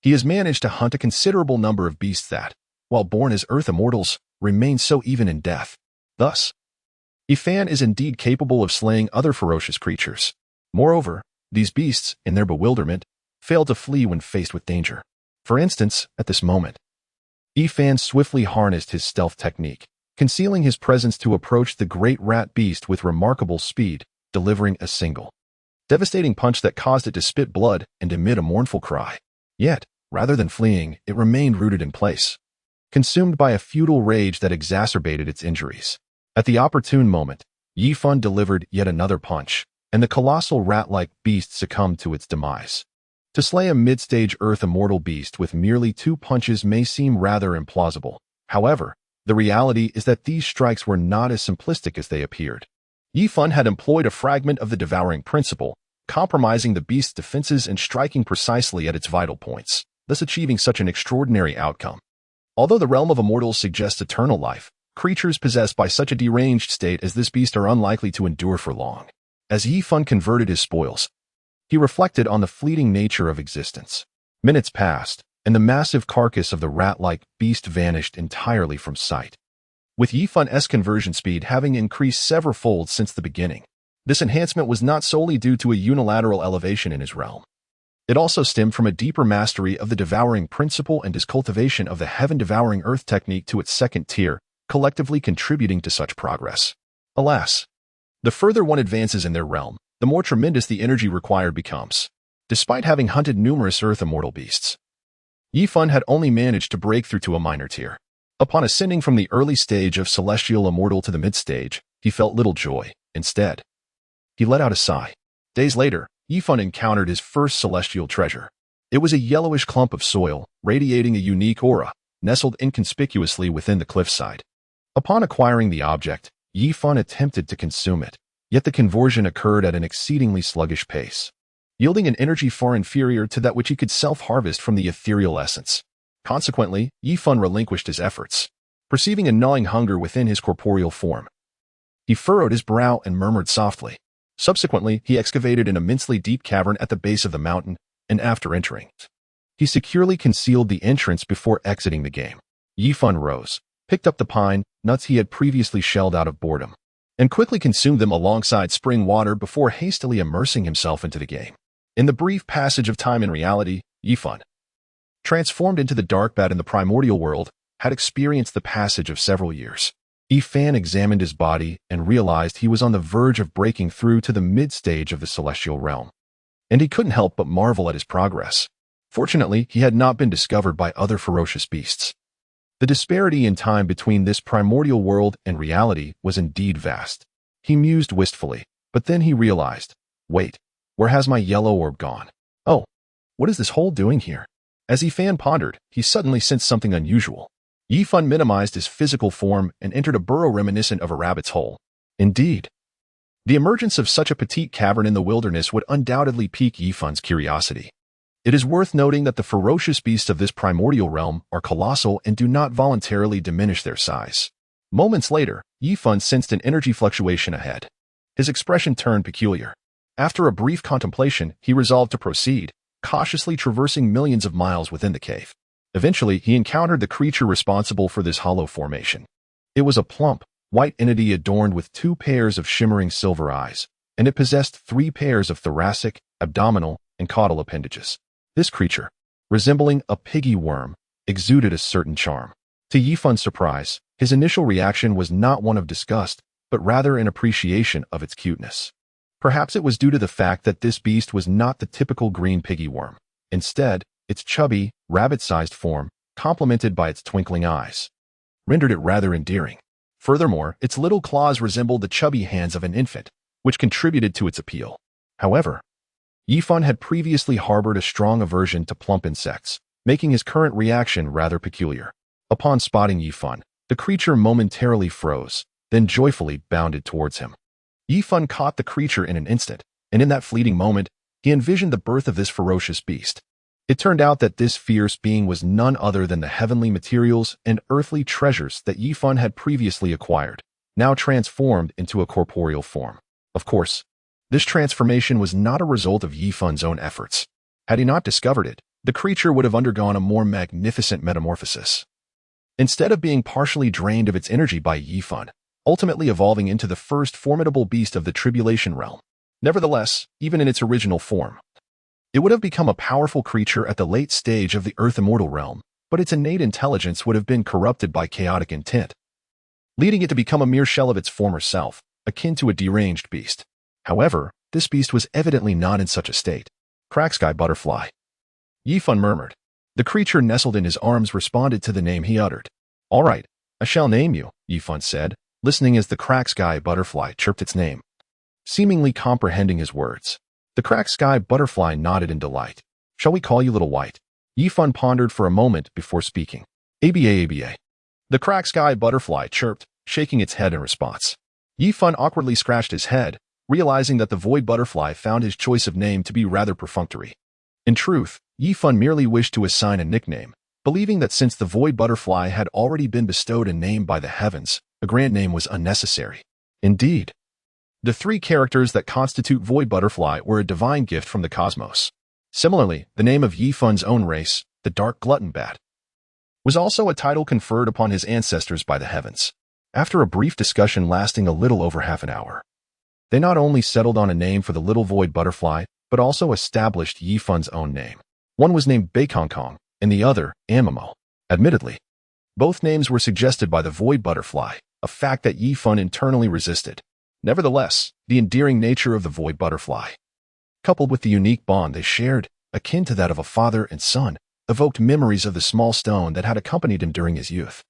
he has managed to hunt a considerable number of beasts that, while born as Earth Immortals, remain so even in death. Thus, He is indeed capable of slaying other ferocious creatures. Moreover, these beasts, in their bewilderment, fail to flee when faced with danger. For instance, at this moment, He swiftly harnessed his stealth technique, concealing his presence to approach the great rat beast with remarkable speed, delivering a single, devastating punch that caused it to spit blood and emit a mournful cry. Yet, rather than fleeing, it remained rooted in place, consumed by a futile rage that exacerbated its injuries. At the opportune moment, He delivered yet another punch, and the colossal rat-like beast succumbed to its demise. To slay a mid-stage Earth Immortal beast with merely 2 punches may seem rather implausible. However, the reality is that these strikes were not as simplistic as they appeared. He had employed a fragment of the devouring principle, compromising the beast's defenses and striking precisely at its vital points, thus achieving such an extraordinary outcome. Although the realm of immortals suggests eternal life, creatures possessed by such a deranged state as this beast are unlikely to endure for long. As He converted his spoils, he reflected on the fleeting nature of existence. Minutes passed, and the massive carcass of the rat-like beast vanished entirely from sight. With Yifun's conversion speed having increased several folds since the beginning, this enhancement was not solely due to a unilateral elevation in his realm. It also stemmed from a deeper mastery of the devouring principle and his cultivation of the heaven-devouring earth technique to its 2nd tier, collectively contributing to such progress. Alas, the further one advances in their realm, the more tremendous the energy required becomes. Despite having hunted numerous Earth Immortal beasts, He had only managed to break through to a minor tier. Upon ascending from the early stage of Celestial Immortal to the mid-stage, he felt little joy. Instead, he let out a sigh. Days later, He encountered his first celestial treasure. It was a yellowish clump of soil, radiating a unique aura, nestled inconspicuously within the cliffside. Upon acquiring the object, He attempted to consume it, yet the conversion occurred at an exceedingly sluggish pace, yielding an energy far inferior to that which he could self-harvest from the ethereal essence. Consequently, He relinquished his efforts. Perceiving a gnawing hunger within his corporeal form, he furrowed his brow and murmured softly. Subsequently, he excavated an immensely deep cavern at the base of the mountain, and after entering, he securely concealed the entrance before exiting the game. He rose, picked up the pine nuts he had previously shelled out of boredom, and quickly consumed them alongside spring water before hastily immersing himself into the game. In the brief passage of time in reality, He, transformed into the dark bat in the primordial world, had experienced the passage of several years. He examined his body and realized he was on the verge of breaking through to the mid-stage of the celestial realm, and he couldn't help but marvel at his progress. Fortunately, he had not been discovered by other ferocious beasts. The disparity in time between this primordial world and reality was indeed vast. He mused wistfully, but then he realized, wait, where has my yellow orb gone? Oh, what is this hole doing here? As He pondered, he suddenly sensed something unusual. He minimized his physical form and entered a burrow reminiscent of a rabbit's hole. Indeed, the emergence of such a petite cavern in the wilderness would undoubtedly pique Yifun's curiosity. It is worth noting that the ferocious beasts of this primordial realm are colossal and do not voluntarily diminish their size. Moments later, Yifun sensed an energy fluctuation ahead. His expression turned peculiar. After a brief contemplation, he resolved to proceed, cautiously traversing millions of miles within the cave. Eventually, he encountered the creature responsible for this hollow formation. It was a plump, white entity adorned with 2 pairs of shimmering silver eyes, and it possessed 3 pairs of thoracic, abdominal, and caudal appendages. This creature, resembling a piggy worm, exuded a certain charm. To Yifun's surprise, his initial reaction was not one of disgust, but rather an appreciation of its cuteness. Perhaps it was due to the fact that this beast was not the typical green piggy worm. Instead, its chubby, rabbit-sized form, complemented by its twinkling eyes, rendered it rather endearing. Furthermore, its little claws resembled the chubby hands of an infant, which contributed to its appeal. However, Yifan had previously harbored a strong aversion to plump insects, making his current reaction rather peculiar. Upon spotting Yifan, the creature momentarily froze, then joyfully bounded towards him. Yifan caught the creature in an instant, and in that fleeting moment, he envisioned the birth of this ferocious beast. It turned out that this fierce being was none other than the heavenly materials and earthly treasures that Yifan had previously acquired, now transformed into a corporeal form. Of course, this transformation was not a result of Yifan's own efforts. Had he not discovered it, the creature would have undergone a more magnificent metamorphosis. Instead of being partially drained of its energy by Yifan, ultimately evolving into the first formidable beast of the Tribulation realm. Nevertheless, even in its original form, it would have become a powerful creature at the late stage of the Earth Immortal realm, but its innate intelligence would have been corrupted by chaotic intent, leading it to become a mere shell of its former self, akin to a deranged beast. However, this beast was evidently not in such a state. Cracksky butterfly. Yifan murmured. The creature nestled in his arms responded to the name he uttered. All right, I shall name you, Yifan said, listening as the Cracksky butterfly chirped its name. Seemingly comprehending his words, the Cracksky butterfly nodded in delight. Shall we call you Little White? Yifan pondered for a moment before speaking. ABA. The Cracksky butterfly chirped, shaking its head in response. Yifan awkwardly scratched his head, realizing that the void butterfly found his choice of name to be rather perfunctory. In truth, Yifan merely wished to assign a nickname, believing that since the void butterfly had already been bestowed a name by the heavens, a grand name was unnecessary. Indeed, the three characters that constitute void butterfly were a divine gift from the cosmos. Similarly, the name of Yifan's own race, the Dark Glutton Bat, was also a title conferred upon his ancestors by the heavens. After a brief discussion lasting a little over half an hour, they not only settled on a name for the little void butterfly, but also established Yifan's own name. One was named Beikongkong, and the other, Amimo. Admittedly, both names were suggested by the void butterfly, a fact that Yifan internally resisted. Nevertheless, the endearing nature of the void butterfly, coupled with the unique bond they shared, akin to that of a father and son, evoked memories of the small stone that had accompanied him during his youth.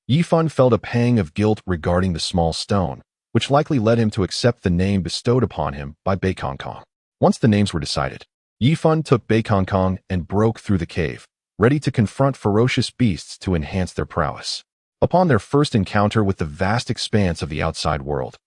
Yifan felt a pang of guilt regarding the small stone, which likely led him to accept the name bestowed upon him by Beikongkong. Once the names were decided, Yifan took Beikongkong and broke through the cave, ready to confront ferocious beasts to enhance their prowess. Upon their first encounter with the vast expanse of the outside world,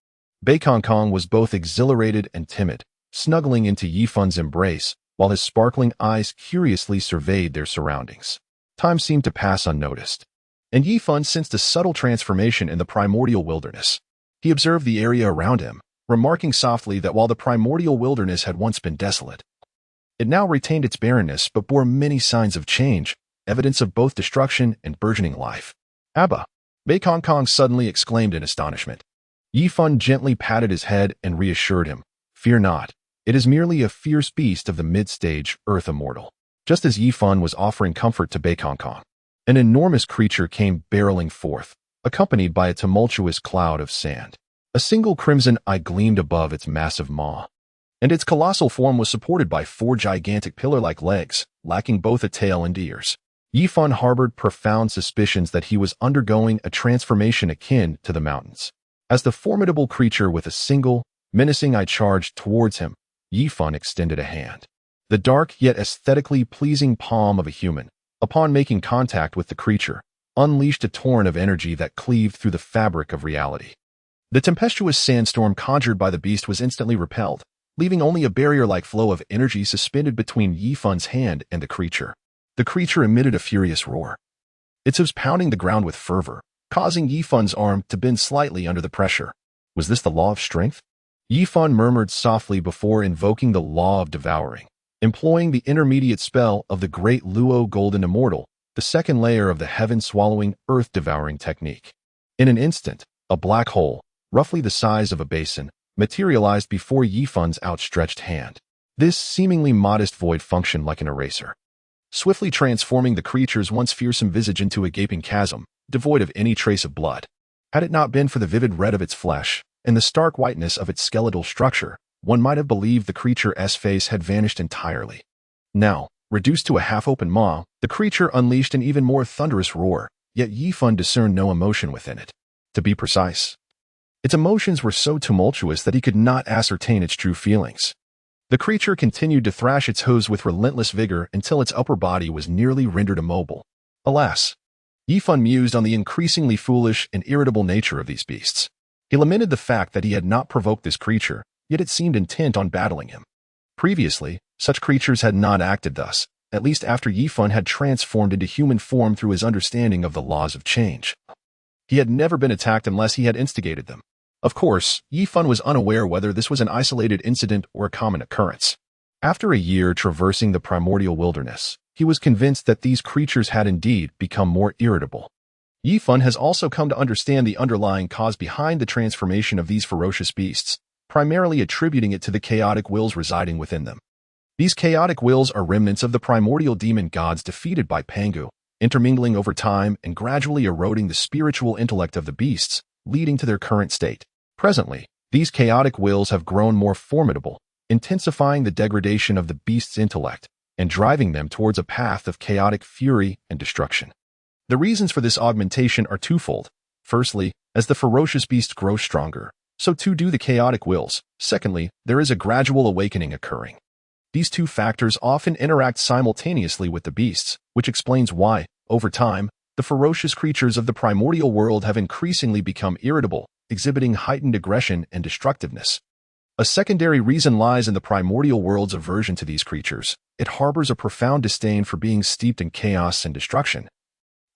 Beikongkong was both exhilarated and timid, snuggling into Yifan's embrace while his sparkling eyes curiously surveyed their surroundings. Time seemed to pass unnoticed, and Yifan sensed a subtle transformation in the primordial wilderness. He observed the area around him, remarking softly that while the primordial wilderness had once been desolate, it now retained its barrenness but bore many signs of change, evidence of both destruction and burgeoning life. Abba! Beikongkong suddenly exclaimed in astonishment. Yifan gently patted his head and reassured him. Fear not. It is merely a fierce beast of the mid-stage Earth Immortal. Just as Yifan was offering comfort to Beikongkong, an enormous creature came barreling forth, accompanied by a tumultuous cloud of sand. A single crimson eye gleamed above its massive maw, and its colossal form was supported by four gigantic pillar-like legs, lacking both a tail and ears. Yifan harbored profound suspicions that he was undergoing a transformation akin to the mountains. As the formidable creature with a single, menacing eye charged towards him, Yifan extended a hand. The dark yet aesthetically pleasing palm of a human, upon making contact with the creature, unleashed a torrent of energy that cleaved through the fabric of reality. The tempestuous sandstorm conjured by the beast was instantly repelled, leaving only a barrier-like flow of energy suspended between Yifan's hand and the creature. The creature emitted a furious roar, its hooves pounding the ground with fervor, causing Yifan's arm to bend slightly under the pressure. Was this the law of strength? Yifan murmured softly before invoking the law of devouring, employing the intermediate spell of the great Luo Golden Immortal, the second layer of the heaven-swallowing, earth-devouring technique. In an instant, a black hole, roughly the size of a basin, materialized before Yifan's outstretched hand. This seemingly modest void functioned like an eraser, swiftly transforming the creature's once fearsome visage into a gaping chasm, devoid of any trace of blood. Had it not been for the vivid red of its flesh and the stark whiteness of its skeletal structure, one might have believed the creature's face had vanished entirely. Now, reduced to a half-open maw, the creature unleashed an even more thunderous roar, yet Yifan discerned no emotion within it. To be precise, its emotions were so tumultuous that he could not ascertain its true feelings. The creature continued to thrash its hooves with relentless vigor until its upper body was nearly rendered immobile. Alas! Yifan mused on the increasingly foolish and irritable nature of these beasts. He lamented the fact that he had not provoked this creature, yet it seemed intent on battling him. Previously, such creatures had not acted thus, at least after Yifan had transformed into human form through his understanding of the laws of change. He had never been attacked unless he had instigated them. Of course, Yifan was unaware whether this was an isolated incident or a common occurrence. After a year traversing the primordial wilderness, he was convinced that these creatures had indeed become more irritable. Yifan has also come to understand the underlying cause behind the transformation of these ferocious beasts, primarily attributing it to the chaotic wills residing within them. These chaotic wills are remnants of the primordial demon gods defeated by Pangu, intermingling over time and gradually eroding the spiritual intellect of the beasts, leading to their current state. Presently, these chaotic wills have grown more formidable, intensifying the degradation of the beast's intellect and driving them towards a path of chaotic fury and destruction. The reasons for this augmentation are twofold. Firstly, as the ferocious beast grows stronger, so too do the chaotic wills. Secondly, there is a gradual awakening occurring. These two factors often interact simultaneously with the beasts, which explains why, over time, the ferocious creatures of the primordial world have increasingly become irritable, exhibiting heightened aggression and destructiveness. A secondary reason lies in the primordial world's aversion to these creatures. It harbors a profound disdain for being steeped in chaos and destruction,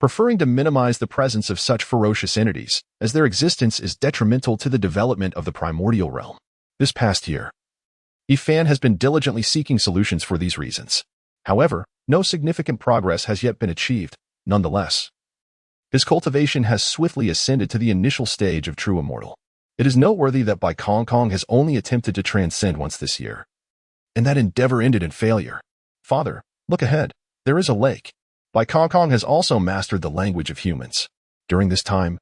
preferring to minimize the presence of such ferocious entities, as their existence is detrimental to the development of the primordial realm. This past year, Yifan has been diligently seeking solutions for these reasons. However, no significant progress has yet been achieved. Nonetheless, his cultivation has swiftly ascended to the initial stage of true immortal. It is noteworthy that Bai Kong has only attempted to transcend once this year, and that endeavor ended in failure. Father, look ahead. There is a lake. Bai Kong has also mastered the language of humans. During this time,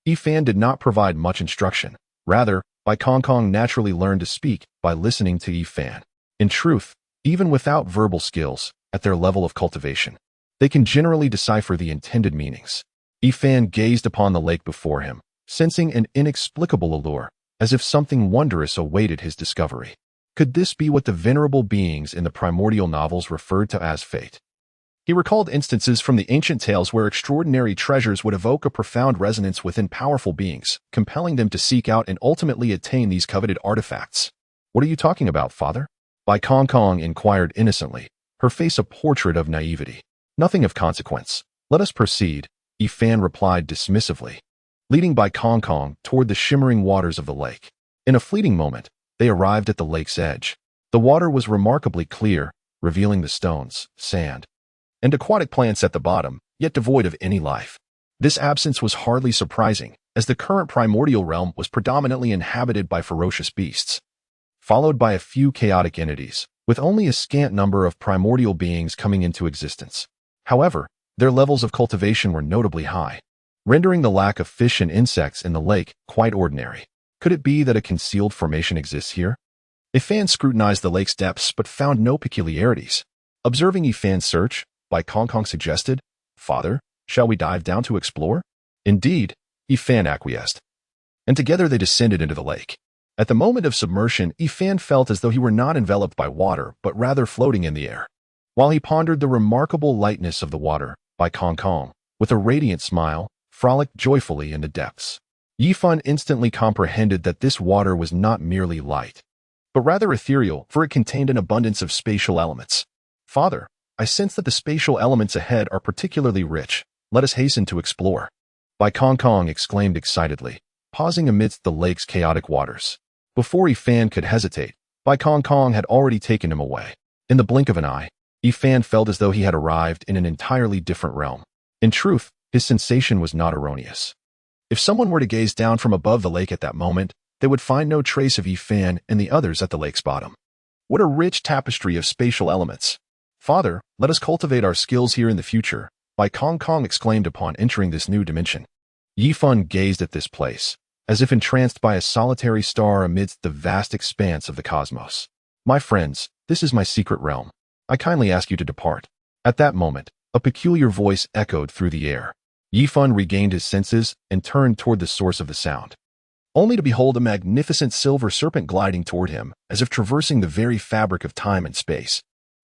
Yifan did not provide much instruction. Rather, Bai Kong naturally learned to speak by listening to Yifan. In truth, even without verbal skills, at their level of cultivation, they can generally decipher the intended meanings. Yifan gazed upon the lake before him, sensing an inexplicable allure, as if something wondrous awaited his discovery. Could this be what the venerable beings in the primordial novels referred to as fate? He recalled instances from the ancient tales where extraordinary treasures would evoke a profound resonance within powerful beings, compelling them to seek out and ultimately attain these coveted artifacts. What are you talking about, father? Bai Kong inquired innocently, her face a portrait of naivety. Nothing of consequence. Let us proceed, Yifan replied dismissively, leading Bai Kong toward the shimmering waters of the lake. In a fleeting moment, they arrived at the lake's edge. The water was remarkably clear, revealing the stones, sand, and aquatic plants at the bottom, yet devoid of any life. This absence was hardly surprising, as the current primordial realm was predominantly inhabited by ferocious beasts, followed by a few chaotic entities, with only a scant number of primordial beings coming into existence. However, their levels of cultivation were notably high, rendering the lack of fish and insects in the lake quite ordinary. Could it be that a concealed formation exists here? Yifan scrutinized the lake's depths but found no peculiarities. Observing Yifan's search, Bai Kong suggested, Father, shall we dive down to explore? Indeed, Yifan acquiesced, and together they descended into the lake. At the moment of submersion, Yifan felt as though he were not enveloped by water, but rather floating in the air. While he pondered the remarkable lightness of the water, Bai Kong, with a radiant smile, frolicked joyfully in the depths. Yifan instantly comprehended that this water was not merely light, but rather ethereal, for it contained an abundance of spatial elements. Father, I sense that the spatial elements ahead are particularly rich. Let us hasten to explore. Bai Kong exclaimed excitedly, pausing amidst the lake's chaotic waters. Before Yifan could hesitate, Bai Kong had already taken him away. In the blink of an eye, Yifan felt as though he had arrived in an entirely different realm. In truth, his sensation was not erroneous. If someone were to gaze down from above the lake at that moment, they would find no trace of Yifan and the others at the lake's bottom. What a rich tapestry of spatial elements. Father, let us cultivate our skills here in the future, Bai Kong exclaimed upon entering this new dimension. Yifan gazed at this place, as if entranced by a solitary star amidst the vast expanse of the cosmos. My friends, this is my secret realm. I kindly ask you to depart. At that moment, a peculiar voice echoed through the air. Yifan regained his senses and turned toward the source of the sound. only to behold a magnificent silver serpent gliding toward him, as if traversing the very fabric of time and space.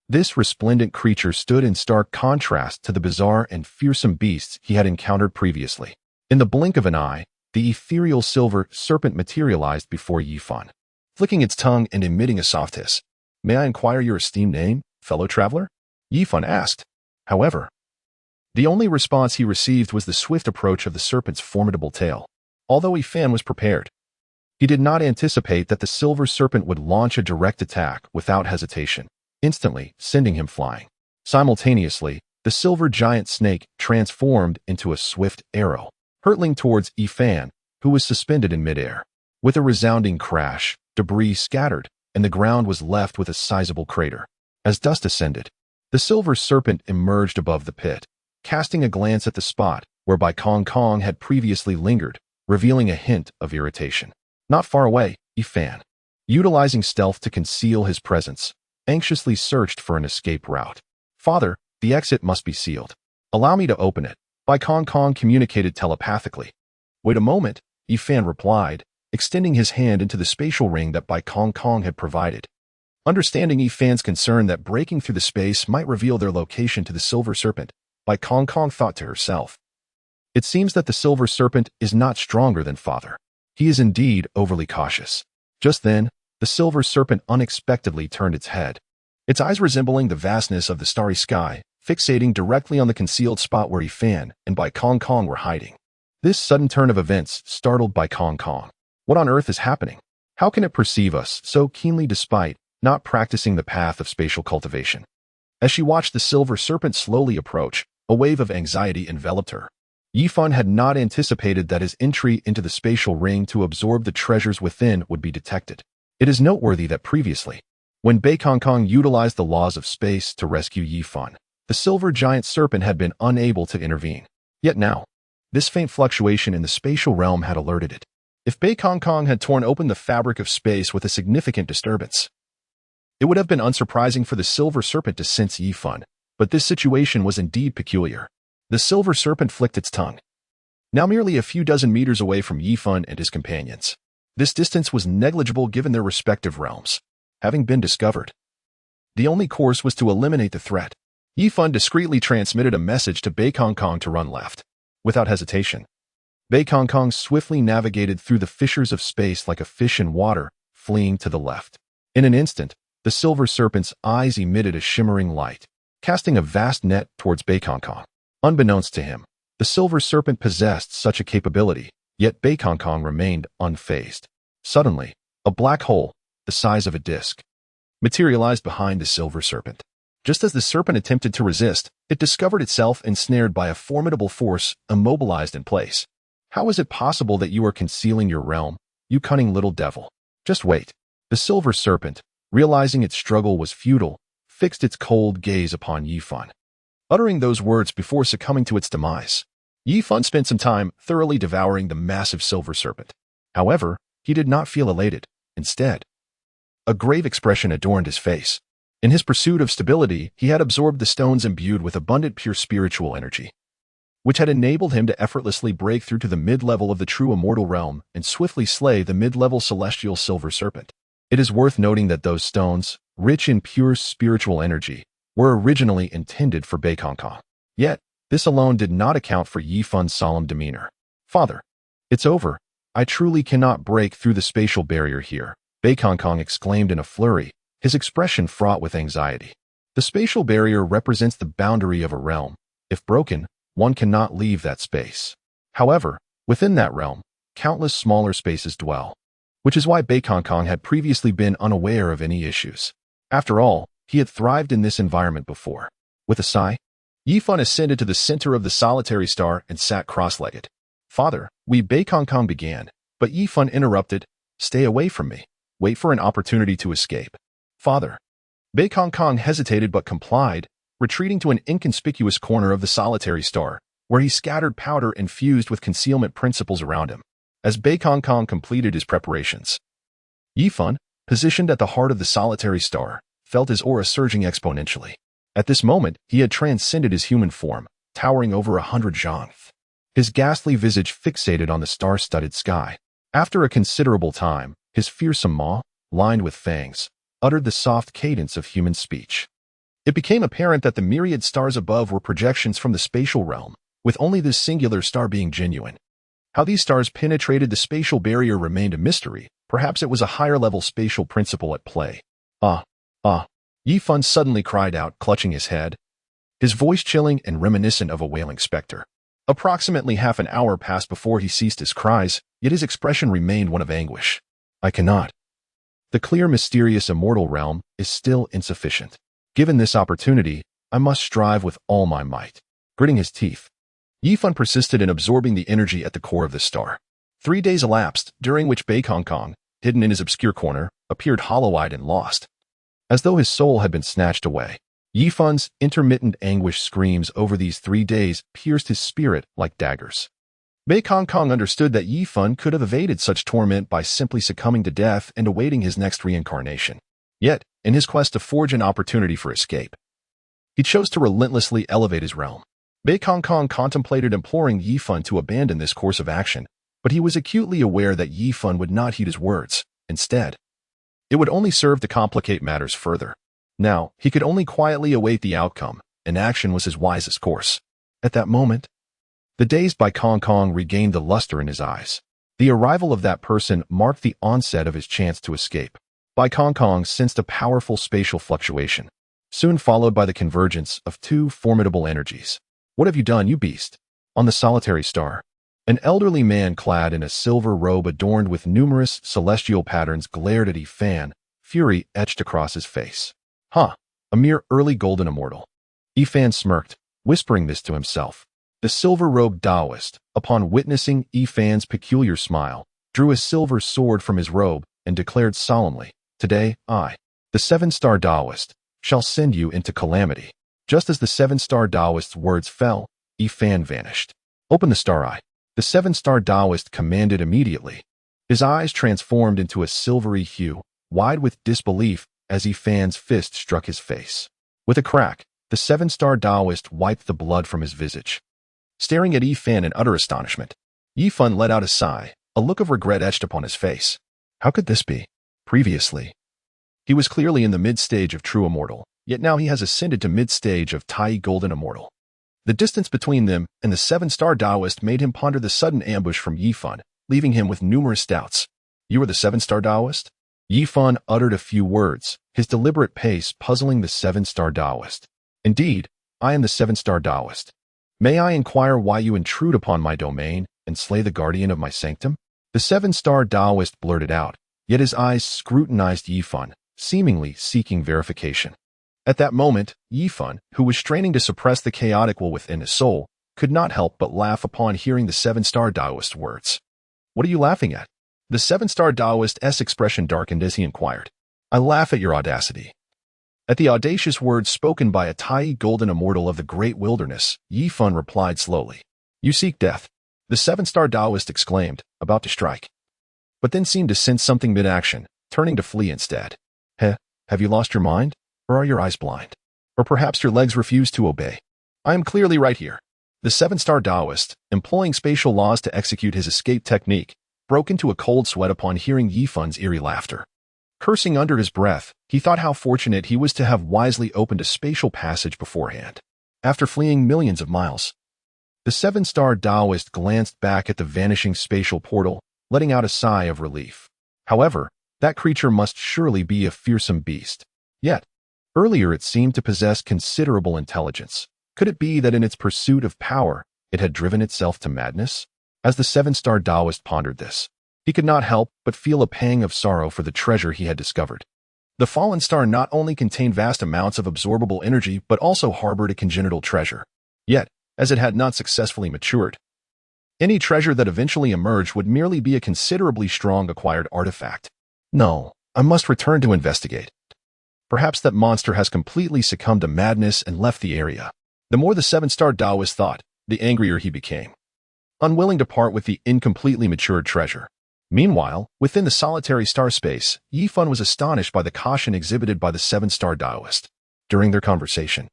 This resplendent creature stood in stark contrast to the bizarre and fearsome beasts he had encountered previously. In the blink of an eye, the ethereal silver serpent materialized before Yifan, flicking its tongue and emitting a soft hiss. "May I inquire your esteemed name, fellow traveler?" Yifan asked. However, the only response he received was the swift approach of the serpent's formidable tail. Although Yifan was prepared, he did not anticipate that the silver serpent would launch a direct attack without hesitation, instantly sending him flying. Simultaneously, the silver giant snake transformed into a swift arrow, hurtling towards Yifan, who was suspended in midair. With a resounding crash, debris scattered, and the ground was left with a sizable crater. As dust ascended, the silver serpent emerged above the pit, casting a glance at the spot where Bai Kong Kong had previously lingered, revealing a hint of irritation. Not far away, Yifan, utilizing stealth to conceal his presence, anxiously searched for an escape route. "Father, the exit must be sealed. Allow me to open it," Bai Kong Kong communicated telepathically. "Wait a moment," Yifan replied, extending his hand into the spatial ring that Bai Kong Kong had provided. Understanding Yifan's concern that breaking through the space might reveal their location to the silver serpent, Bai Kong Kong thought to herself, "It seems that the silver serpent is not stronger than father. He is indeed overly cautious." Just then, the silver serpent unexpectedly turned its head, its eyes resembling the vastness of the starry sky, fixating directly on the concealed spot where Yifan and Bai Kong Kong were hiding. This sudden turn of events startled Bai Kong Kong. What on earth is happening? How can it perceive us so keenly despite not practicing the path of spatial cultivation? As she watched the silver serpent slowly approach, a wave of anxiety enveloped her. Yifan had not anticipated that his entry into the spatial ring to absorb the treasures within would be detected. It is noteworthy that previously, when Bai Kong Kong utilized the laws of space to rescue Yifan, the silver giant serpent had been unable to intervene. Yet now, this faint fluctuation in the spatial realm had alerted it. If Bai Kong Kong had torn open the fabric of space with a significant disturbance, it would have been unsurprising for the silver serpent to sense Yifan, but this situation was indeed peculiar. The silver serpent flicked its tongue, now merely a few dozen meters away from Yifan and his companions. This distance was negligible given their respective realms. Having been discovered, the only course was to eliminate the threat. Yifan discreetly transmitted a message to Bai Kong Kong to run left. Without hesitation, Bai Kong Kong swiftly navigated through the fissures of space like a fish in water, fleeing to the left. In an instant, the silver serpent's eyes emitted a shimmering light, casting a vast net towards Bai Kong Kong. Unbeknownst to him, the silver serpent possessed such a capability, yet Bai Kong Kong remained unfazed. Suddenly, a black hole, the size of a disc, materialized behind the silver serpent. Just as the serpent attempted to resist, it discovered itself ensnared by a formidable force, immobilized in place. "How is it possible that you are concealing your realm, you cunning little devil? Just wait." The silver serpent, realizing its struggle was futile, fixed its cold gaze upon Yifan, uttering those words before succumbing to its demise. Yifan spent some time thoroughly devouring the massive silver serpent. However, he did not feel elated. Instead, a grave expression adorned his face. In his pursuit of stability, he had absorbed the stones imbued with abundant pure spiritual energy, which had enabled him to effortlessly break through to the mid-level of the true immortal realm and swiftly slay the mid-level celestial silver serpent. It is worth noting that those stones, rich in pure spiritual energy, were originally intended for Bai Kong Kong. Yet, this alone did not account for Yifan's solemn demeanor. "Father, it's over. I truly cannot break through the spatial barrier here," Bai Kong Kong exclaimed in a flurry, his expression fraught with anxiety. The spatial barrier represents the boundary of a realm. If broken, one cannot leave that space. However, within that realm, countless smaller spaces dwell, which is why Bai Kong Kong had previously been unaware of any issues. After all, he had thrived in this environment before. With a sigh, Yifan ascended to the center of the solitary star and sat cross-legged. "Father," Bai Kong Kong began, but Yifan interrupted. "Stay away from me. Wait for an opportunity to escape." "Father." Bai Kong Kong hesitated but complied, retreating to an inconspicuous corner of the solitary star, where he scattered powder infused with concealment principles around him. As Bai Kong Kong completed his preparations, Yifan, positioned at the heart of the solitary star, felt his aura surging exponentially. At this moment, he had transcended his human form, towering over 100 zhang. His ghastly visage fixated on the star-studded sky. After a considerable time, his fearsome maw, lined with fangs, uttered the soft cadence of human speech. It became apparent that the myriad stars above were projections from the spatial realm, with only this singular star being genuine. How these stars penetrated the spatial barrier remained a mystery. Perhaps it was a higher-level spatial principle at play. Yi Fun suddenly cried out, clutching his head, his voice chilling and reminiscent of a wailing specter. Approximately half an hour passed before he ceased his cries, yet his expression remained one of anguish. I cannot. The clear, mysterious immortal realm is still insufficient. Given this opportunity, I must strive with all my might. Gritting his teeth, Yi Fun persisted in absorbing the energy at the core of the star. 3 days elapsed, during which Bei Kong Kong, hidden in his obscure corner, appeared hollow-eyed and lost, as though his soul had been snatched away. Yi Fun's intermittent anguish screams over these 3 days pierced his spirit like daggers. Bei Kong Kong understood that Yi Fun could have evaded such torment by simply succumbing to death and awaiting his next reincarnation. Yet, in his quest to forge an opportunity for escape, he chose to relentlessly elevate his realm. Bei Kong Kong contemplated imploring Yi Fun to abandon this course of action, but he was acutely aware that Yi Fun would not heed his words. Instead, it would only serve to complicate matters further. Now, he could only quietly await the outcome, and action was his wisest course. At that moment, the dazed Bei Kong Kong regained the luster in his eyes. The arrival of that person marked the onset of his chance to escape. Bei Kong Kong sensed a powerful spatial fluctuation, soon followed by the convergence of 2 formidable energies. What have you done, you beast? On the solitary star, an elderly man clad in a silver robe adorned with numerous celestial patterns glared at Yi Fan, fury etched across his face. A mere early golden immortal. Yi Fan smirked, whispering this to himself. The silver-robed Taoist, upon witnessing Yi Fan's peculiar smile, drew a silver sword from his robe and declared solemnly, Today, I, the 7-star Taoist, shall send you into calamity. Just as the 7-star Taoist's words fell, Yi Fan vanished. Open the star eye. The 7-star Taoist commanded immediately. His eyes transformed into a silvery hue, wide with disbelief as Yi Fan's fist struck his face. With a crack, the 7-star Taoist wiped the blood from his visage. Staring at Yi Fan in utter astonishment, Yi Fun let out a sigh, a look of regret etched upon his face. How could this be? Previously, he was clearly in the mid-stage of true immortal, yet now he has ascended to mid-stage of Tai Golden Immortal. The distance between them and the 7-star Taoist made him ponder the sudden ambush from Yi Fun, leaving him with numerous doubts. You are the 7-star Taoist? Yi Fun uttered a few words, his deliberate pace puzzling the 7-star Taoist. Indeed, I am the 7-star Taoist. May I inquire why you intrude upon my domain and slay the guardian of my sanctum? The 7-star Taoist blurted out, yet his eyes scrutinized Yi Fun, seemingly seeking verification. At that moment, Yi Fun, who was straining to suppress the chaotic will within his soul, could not help but laugh upon hearing the 7-star Taoist's words. What are you laughing at? The 7-star Taoist's expression darkened as he inquired. I laugh at your audacity. At the audacious words spoken by a Tai Golden Immortal of the Great Wilderness, Yi Fun replied slowly. You seek death. The 7-star Taoist exclaimed, about to strike, but then seemed to sense something mid-action, turning to flee instead. Have you lost your mind? Or are your eyes blind? Or perhaps your legs refuse to obey? I am clearly right here. The 7-star Taoist, employing spatial laws to execute his escape technique, broke into a cold sweat upon hearing Yi Fun's eerie laughter. Cursing under his breath, he thought how fortunate he was to have wisely opened a spatial passage beforehand. After fleeing millions of miles, the 7-star Taoist glanced back at the vanishing spatial portal, letting out a sigh of relief. However, that creature must surely be a fearsome beast. Yet, earlier it seemed to possess considerable intelligence. Could it be that in its pursuit of power, it had driven itself to madness? As the 7-star Taoist pondered this, he could not help but feel a pang of sorrow for the treasure he had discovered. The fallen star not only contained vast amounts of absorbable energy but also harbored a congenital treasure. Yet, as it had not successfully matured, any treasure that eventually emerged would merely be a considerably strong acquired artifact. No, I must return to investigate. Perhaps that monster has completely succumbed to madness and left the area. The more the 7-star Taoist thought, the angrier he became, unwilling to part with the incompletely matured treasure. Meanwhile, within the solitary star space, Yi Fun was astonished by the caution exhibited by the 7-star Taoist. During their conversation,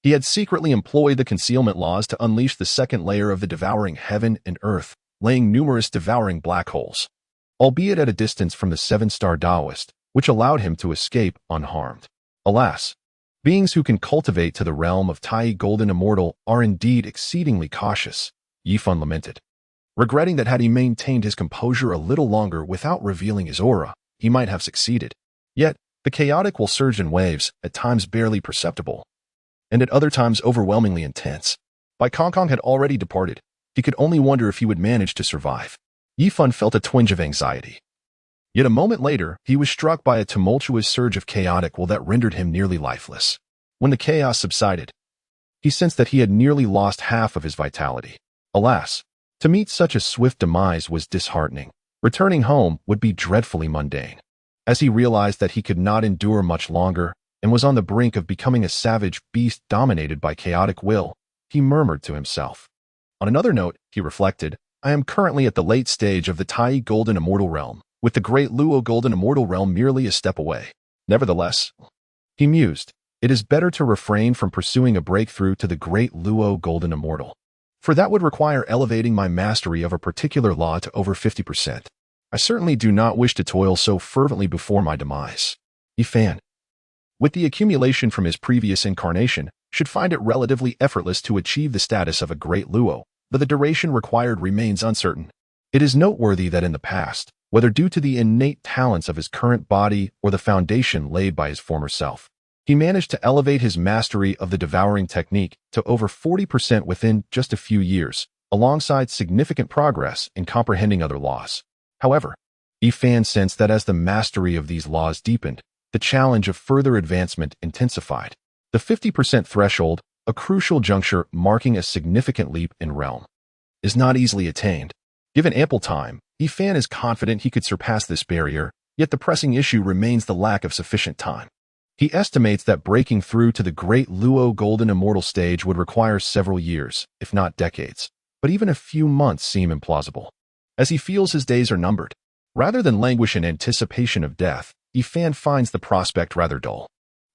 he had secretly employed the concealment laws to unleash the second layer of the devouring heaven and earth, laying numerous devouring black holes. albeit at a distance from the seven-star Taoist, which allowed him to escape unharmed. Alas, beings who can cultivate to the realm of Tai Golden Immortal are indeed exceedingly cautious, Yifan lamented, regretting that had he maintained his composure a little longer without revealing his aura, he might have succeeded. Yet, the chaotic will surge in waves, at times barely perceptible, and at other times overwhelmingly intense. Bai Kongkong had already departed. He could only wonder if he would manage to survive. Yifan felt a twinge of anxiety. Yet a moment later, he was struck by a tumultuous surge of chaotic will that rendered him nearly lifeless. When the chaos subsided, he sensed that he had nearly lost half of his vitality. Alas, to meet such a swift demise was disheartening. Returning home would be dreadfully mundane. As he realized that he could not endure much longer and was on the brink of becoming a savage beast dominated by chaotic will, he murmured to himself. On another note, he reflected, I am currently at the late stage of the Tai Golden Immortal Realm, with the great Luo Golden Immortal Realm merely a step away. Nevertheless, he mused, it is better to refrain from pursuing a breakthrough to the great Luo Golden Immortal, for that would require elevating my mastery of a particular law to over 50%. I certainly do not wish to toil so fervently before my demise. Yifan, with the accumulation from his previous incarnation, should find it relatively effortless to achieve the status of a great Luo, but the duration required remains uncertain. It is noteworthy that in the past, whether due to the innate talents of his current body or the foundation laid by his former self, he managed to elevate his mastery of the devouring technique to over 40% within just a few years, alongside significant progress in comprehending other laws. However, Yifan sensed that as the mastery of these laws deepened, the challenge of further advancement intensified. The 50% threshold, a crucial juncture marking a significant leap in realm, is not easily attained. Given ample time, Yifan is confident he could surpass this barrier, yet the pressing issue remains the lack of sufficient time. He estimates that breaking through to the great Luo Golden Immortal stage would require several years, if not decades, but even a few months seem implausible. As he feels his days are numbered, rather than languish in anticipation of death, Yifan finds the prospect rather dull.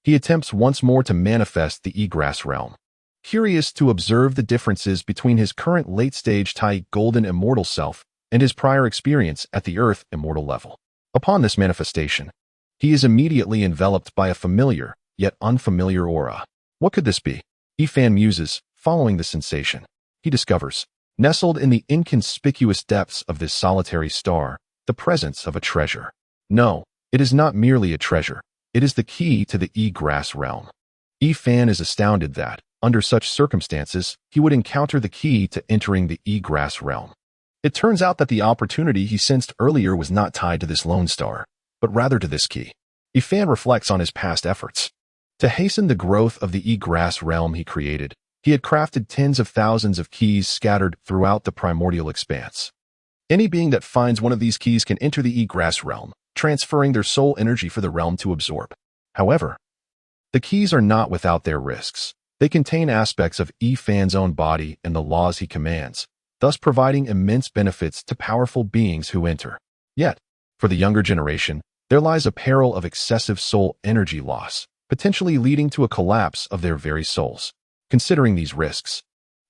He attempts once more to manifest the Egrass realm. Curious to observe the differences between his current late-stage Tai Golden Immortal self and his prior experience at the Earth Immortal level. Upon this manifestation, he is immediately enveloped by a familiar, yet unfamiliar aura. What could this be? Yifan muses, following the sensation. He discovers, nestled in the inconspicuous depths of this solitary star, the presence of a treasure. No, it is not merely a treasure. It is the key to the Egrass realm. Yifan is astounded that, under such circumstances, he would encounter the key to entering the Egrass realm. It turns out that the opportunity he sensed earlier was not tied to this lone star, but rather to this key. Yifan reflects on his past efforts. To hasten the growth of the Egrass realm he created, he had crafted tens of thousands of keys scattered throughout the primordial expanse. Any being that finds one of these keys can enter the Egrass realm, transferring their soul energy for the realm to absorb. However, the keys are not without their risks. They contain aspects of Yifan's own body and the laws he commands, thus providing immense benefits to powerful beings who enter. Yet, for the younger generation, there lies a peril of excessive soul energy loss, potentially leading to a collapse of their very souls. Considering these risks,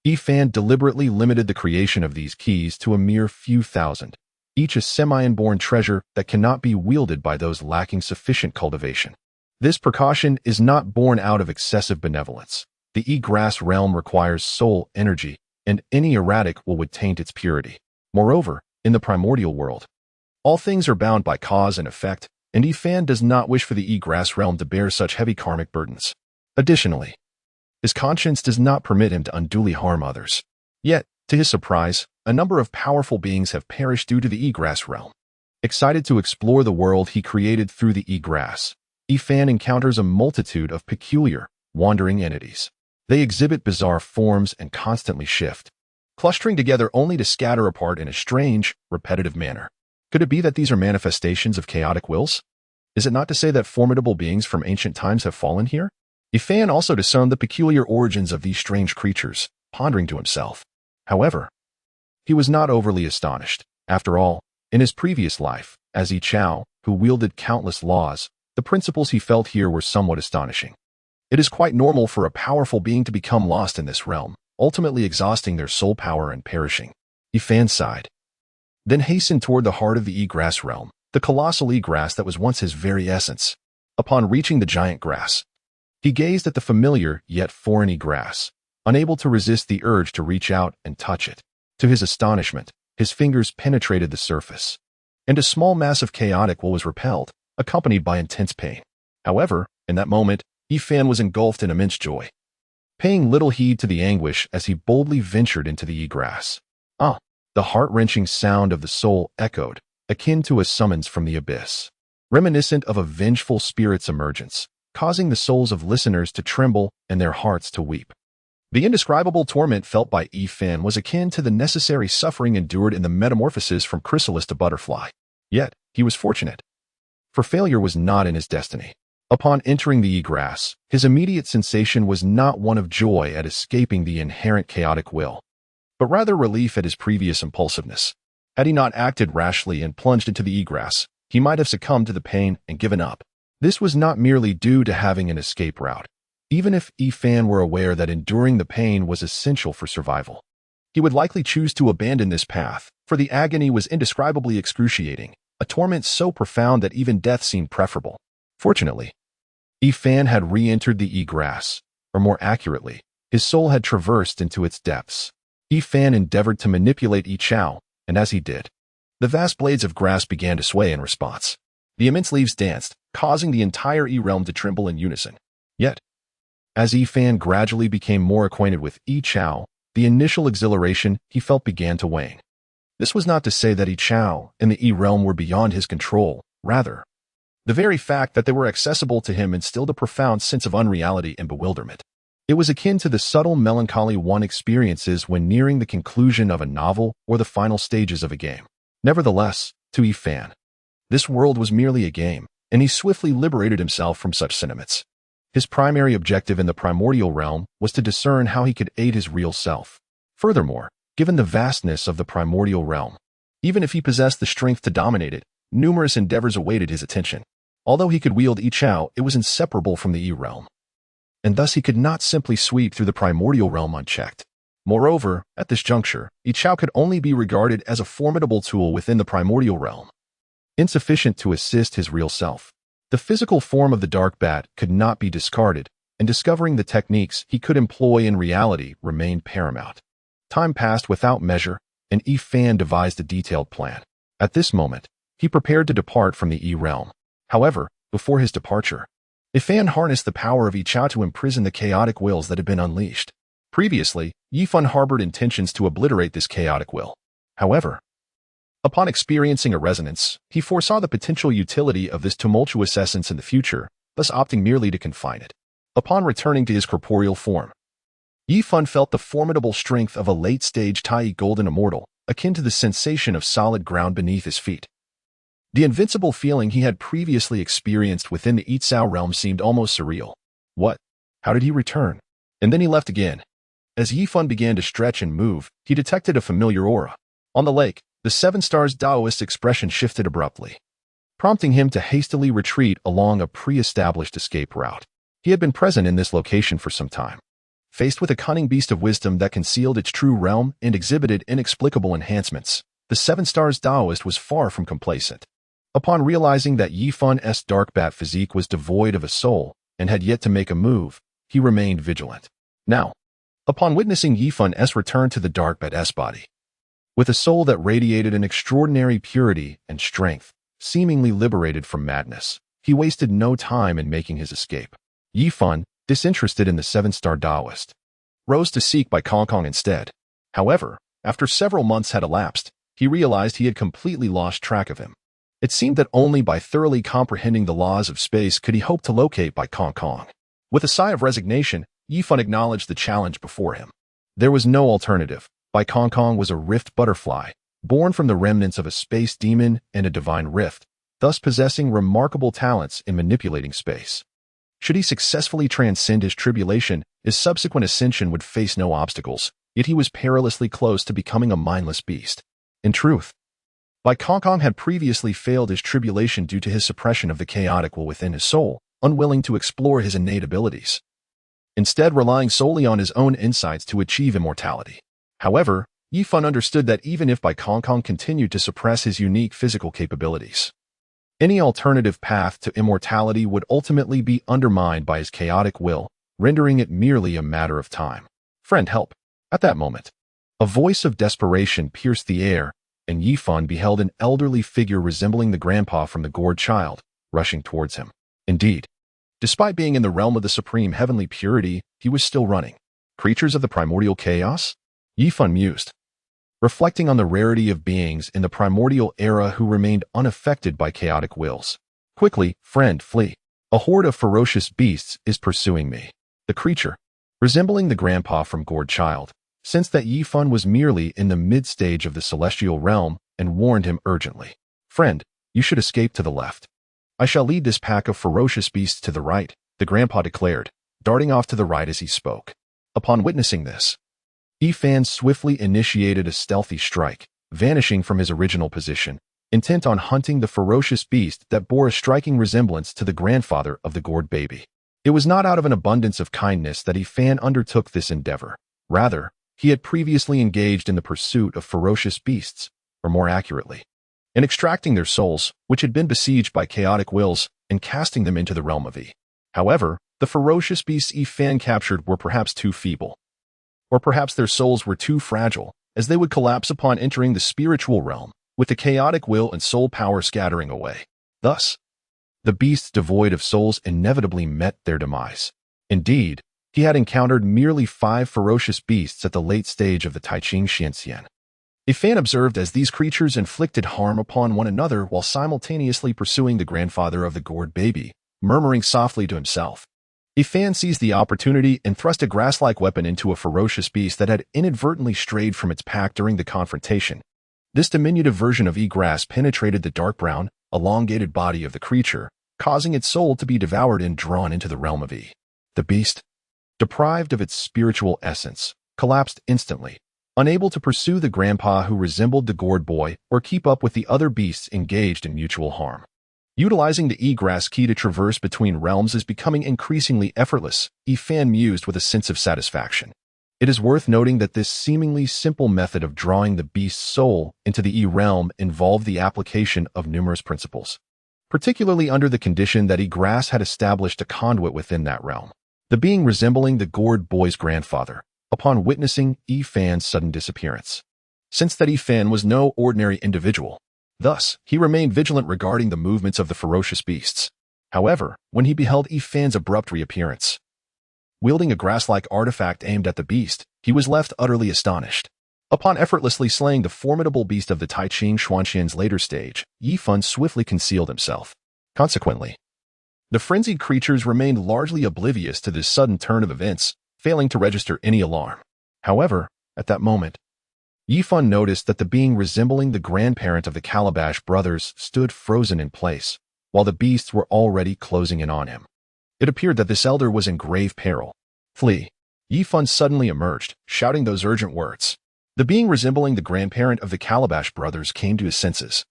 Yifan deliberately limited the creation of these keys to a mere few thousand, each a semi-inborn treasure that cannot be wielded by those lacking sufficient cultivation. This precaution is not born out of excessive benevolence. The Egrass realm requires soul energy, and any erratic will would taint its purity. Moreover, in the primordial world, all things are bound by cause and effect, and Yifan does not wish for the Egrass realm to bear such heavy karmic burdens. Additionally, his conscience does not permit him to unduly harm others. Yet, to his surprise, a number of powerful beings have perished due to the Egrass realm. Excited to explore the world he created through the Egrass, Yifan encounters a multitude of peculiar, wandering entities. They exhibit bizarre forms and constantly shift, clustering together only to scatter apart in a strange, repetitive manner. Could it be that these are manifestations of chaotic wills? Is it not to say that formidable beings from ancient times have fallen here? Yifan also discerned the peculiar origins of these strange creatures, pondering to himself. However, he was not overly astonished. After all, in his previous life, as Yi Chao, who wielded countless laws, the principles he felt here were somewhat astonishing. It is quite normal for a powerful being to become lost in this realm, ultimately exhausting their soul power and perishing. Yifan sighed. then hastened toward the heart of the E-grass realm, the colossal E-grass that was once his very essence. Upon reaching the giant grass, he gazed at the familiar yet foreign E-grass, unable to resist the urge to reach out and touch it. To his astonishment, his fingers penetrated the surface, and a small mass of chaotic will was repelled, accompanied by intense pain. However, in that moment, Yifan was engulfed in immense joy, paying little heed to the anguish as he boldly ventured into the E-grass. The heart-wrenching sound of the soul echoed, akin to a summons from the abyss, reminiscent of a vengeful spirit's emergence, causing the souls of listeners to tremble and their hearts to weep. The indescribable torment felt by Yifan was akin to the necessary suffering endured in the metamorphosis from chrysalis to butterfly. Yet, he was fortunate, for failure was not in his destiny. Upon entering the E-grass, his immediate sensation was not one of joy at escaping the inherent chaotic will, but rather relief at his previous impulsiveness. Had he not acted rashly and plunged into the E-grass, he might have succumbed to the pain and given up. This was not merely due to having an escape route. Even if Yifan were aware that enduring the pain was essential for survival, he would likely choose to abandon this path, for the agony was indescribably excruciating, a torment so profound that even death seemed preferable. Fortunately, Yifan had re-entered the E-grass, or more accurately, his soul had traversed into its depths. Yifan endeavored to manipulate Yi Chao, and as he did, the vast blades of grass began to sway in response. The immense leaves danced, causing the entire E-realm to tremble in unison. Yet, as Yifan gradually became more acquainted with Yi Chao, the initial exhilaration he felt began to wane. This was not to say that Yi Chao and the E-realm were beyond his control. Rather, the very fact that they were accessible to him instilled a profound sense of unreality and bewilderment. It was akin to the subtle melancholy one experiences when nearing the conclusion of a novel or the final stages of a game. Nevertheless, to Yifan, this world was merely a game, and he swiftly liberated himself from such sentiments. His primary objective in the primordial realm was to discern how he could aid his real self. Furthermore, given the vastness of the primordial realm, even if he possessed the strength to dominate it, numerous endeavors awaited his attention. Although he could wield Yi Chao, it was inseparable from the E-realm, and thus he could not simply sweep through the primordial realm unchecked. Moreover, at this juncture, Yi Chao could only be regarded as a formidable tool within the primordial realm, insufficient to assist his real self. The physical form of the dark bat could not be discarded, and discovering the techniques he could employ in reality remained paramount. Time passed without measure, and Yifan devised a detailed plan. At this moment, he prepared to depart from the E-realm. However, before his departure, Yifan harnessed the power of Yi Chao to imprison the chaotic wills that had been unleashed. Previously, Yifan harbored intentions to obliterate this chaotic will. However, upon experiencing a resonance, he foresaw the potential utility of this tumultuous essence in the future, thus opting merely to confine it. Upon returning to his corporeal form, Yifan felt the formidable strength of a late-stage Tai Golden Immortal, akin to the sensation of solid ground beneath his feet. The invincible feeling he had previously experienced within the Yitzhao realm seemed almost surreal. What? How did he return? And then he left again. As Yifan began to stretch and move, he detected a familiar aura. On the lake, the Seven Stars Daoist expression shifted abruptly, prompting him to hastily retreat along a pre-established escape route. He had been present in this location for some time. Faced with a cunning beast of wisdom that concealed its true realm and exhibited inexplicable enhancements, the Seven Stars Daoist was far from complacent. Upon realizing that Yifan's dark bat physique was devoid of a soul and had yet to make a move, he remained vigilant. Now, upon witnessing Yifan's return to the dark bat's body, with a soul that radiated an extraordinary purity and strength, seemingly liberated from madness, he wasted no time in making his escape. Yifan, disinterested in the Seven-Star Daoist, rose to seek by Kong Kong instead. However, after several months had elapsed, he realized he had completely lost track of him. It seemed that only by thoroughly comprehending the laws of space could he hope to locate Bai Kong Kong. With a sigh of resignation, Yifan acknowledged the challenge before him. There was no alternative. Bai Kong Kong was a rift butterfly, born from the remnants of a space demon and a divine rift, thus possessing remarkable talents in manipulating space. Should he successfully transcend his tribulation, his subsequent ascension would face no obstacles, yet he was perilously close to becoming a mindless beast. In truth, Bai Kong Kong had previously failed his tribulation due to his suppression of the chaotic will within his soul, unwilling to explore his innate abilities, instead relying solely on his own insights to achieve immortality. However, Yifan understood that even if Bai Kongkong continued to suppress his unique physical capabilities, any alternative path to immortality would ultimately be undermined by his chaotic will, rendering it merely a matter of time. Friend, help! At that moment, a voice of desperation pierced the air, and Yifan beheld an elderly figure resembling the grandpa from the gored child, rushing towards him. Indeed, despite being in the realm of the supreme heavenly purity, he was still running. Creatures of the primordial chaos? Yifan mused, reflecting on the rarity of beings in the primordial era who remained unaffected by chaotic wills. Quickly, friend, flee. A horde of ferocious beasts is pursuing me. The creature, resembling the grandpa from gored child, sensed that Yifan was merely in the mid-stage of the celestial realm and warned him urgently. Friend, you should escape to the left. I shall lead this pack of ferocious beasts to the right, the grandpa declared, darting off to the right as he spoke. Upon witnessing this, Yifan swiftly initiated a stealthy strike, vanishing from his original position, intent on hunting the ferocious beast that bore a striking resemblance to the grandfather of the gored baby. It was not out of an abundance of kindness that Yifan undertook this endeavor. Rather, he had previously engaged in the pursuit of ferocious beasts, or more accurately, in extracting their souls, which had been besieged by chaotic wills, and casting them into the realm of He. However, the ferocious beasts Yifan captured were perhaps too feeble, or perhaps their souls were too fragile, as they would collapse upon entering the spiritual realm, with the chaotic will and soul power scattering away. Thus, the beasts devoid of souls inevitably met their demise. Indeed, he had encountered merely 5 ferocious beasts at the late stage of the Taiqing Xianxian. Yifan observed as these creatures inflicted harm upon one another while simultaneously pursuing the grandfather of the gored baby, murmuring softly to himself. Yifan seized the opportunity and thrust a grass-like weapon into a ferocious beast that had inadvertently strayed from its pack during the confrontation. This diminutive version of grass penetrated the dark brown, elongated body of the creature, causing its soul to be devoured and drawn into the realm of He. The beast, deprived of its spiritual essence, collapsed instantly, unable to pursue the grandpa who resembled the gored boy or keep up with the other beasts engaged in mutual harm. Utilizing the E-grass key to traverse between realms is becoming increasingly effortless, Yifan mused with a sense of satisfaction. It is worth noting that this seemingly simple method of drawing the beast's soul into the E-realm involved the application of numerous principles, particularly under the condition that E-grass had established a conduit within that realm. The being resembling the gored boy's grandfather, upon witnessing Yifan's sudden disappearance, sensed that Yifan was no ordinary individual. Thus, he remained vigilant regarding the movements of the ferocious beasts. However, when he beheld Yifan's abrupt reappearance, wielding a grass-like artifact aimed at the beast, he was left utterly astonished. Upon effortlessly slaying the formidable beast of the Taiqing Xuanxian's later stage, Yifan swiftly concealed himself. Consequently, the frenzied creatures remained largely oblivious to this sudden turn of events, failing to register any alarm. However, at that moment, Yifan noticed that the being resembling the grandparent of the Calabash brothers stood frozen in place, while the beasts were already closing in on him. It appeared that this elder was in grave peril. Flee! Yifan suddenly emerged, shouting those urgent words. The being resembling the grandparent of the Calabash brothers came to his senses.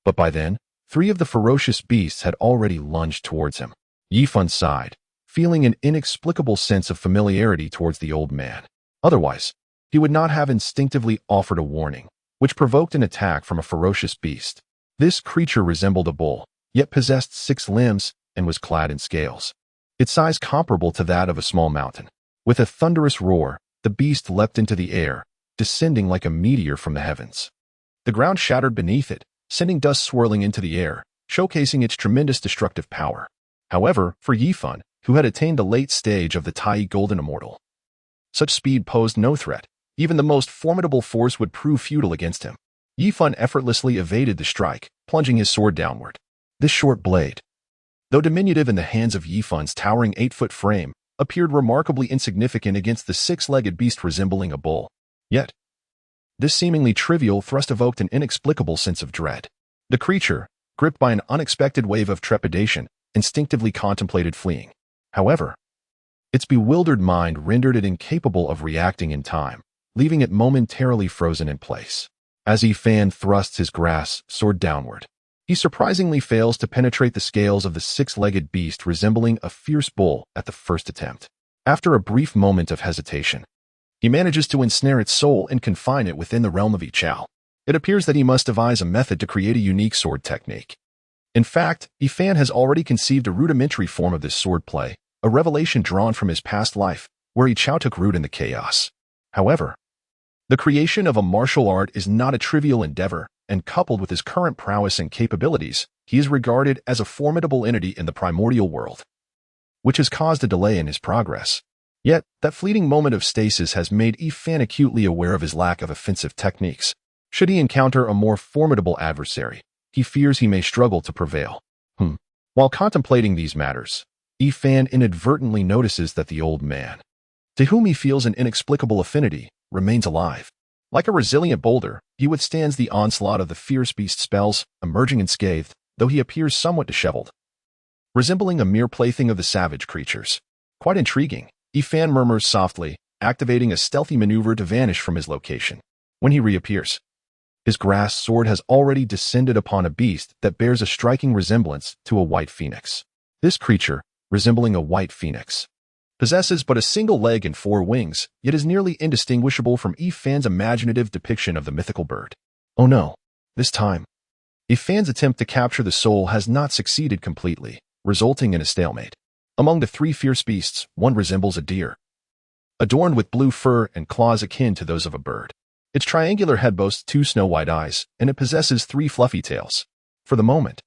But by then, 3 of the ferocious beasts had already lunged towards him. Yifan sighed, feeling an inexplicable sense of familiarity towards the old man. Otherwise, he would not have instinctively offered a warning, which provoked an attack from a ferocious beast. This creature resembled a bull, yet possessed 6 limbs and was clad in scales, its size comparable to that of a small mountain. With a thunderous roar, the beast leapt into the air, descending like a meteor from the heavens. The ground shattered beneath it, sending dust swirling into the air, showcasing its tremendous destructive power. However, for Yifan, who had attained the late stage of the Tai Golden Immortal, such speed posed no threat. Even the most formidable force would prove futile against him. Yifan effortlessly evaded the strike, plunging his sword downward. This short blade, though diminutive in the hands of Yifan's towering 8-foot frame, appeared remarkably insignificant against the 6-legged beast resembling a bull. Yet, this seemingly trivial thrust evoked an inexplicable sense of dread. The creature, gripped by an unexpected wave of trepidation, instinctively contemplated fleeing. However, its bewildered mind rendered it incapable of reacting in time, leaving it momentarily frozen in place. As Yifan thrusts his grass sword downward, he surprisingly fails to penetrate the scales of the 6-legged beast resembling a fierce bull at the first attempt. After a brief moment of hesitation, He manages to ensnare its soul and confine it within the realm of Yi Chao. It appears that he must devise a method to create a unique sword technique. In fact, Yi Fan has already conceived a rudimentary form of this sword play, a revelation drawn from his past life, where Yi Chao took root in the chaos. However, the creation of a martial art is not a trivial endeavor, and coupled with his current prowess and capabilities, he is regarded as a formidable entity in the primordial world, which has caused a delay in his progress. Yet, that fleeting moment of stasis has made Yi Fan acutely aware of his lack of offensive techniques. Should he encounter a more formidable adversary, he fears he may struggle to prevail. While contemplating these matters, Yi Fan inadvertently notices that the old man, to whom he feels an inexplicable affinity, remains alive. Like a resilient boulder, he withstands the onslaught of the fierce beast spells, emerging unscathed, though he appears somewhat disheveled, resembling a mere plaything of the savage creatures. Quite intriguing, Yi Fan murmurs softly, activating a stealthy maneuver to vanish from his location. When he reappears, his grasped sword has already descended upon a beast that bears a striking resemblance to a white phoenix. This creature, resembling a white phoenix, possesses but a single leg and 4 wings, yet is nearly indistinguishable from Yi Fan's imaginative depiction of the mythical bird. Oh no, this time, Yi Fan's attempt to capture the soul has not succeeded completely, resulting in a stalemate. Among the 3 fierce beasts, one resembles a deer, adorned with blue fur and claws akin to those of a bird. Its triangular head boasts 2 snow-white eyes, and it possesses 3 fluffy tails. For the moment,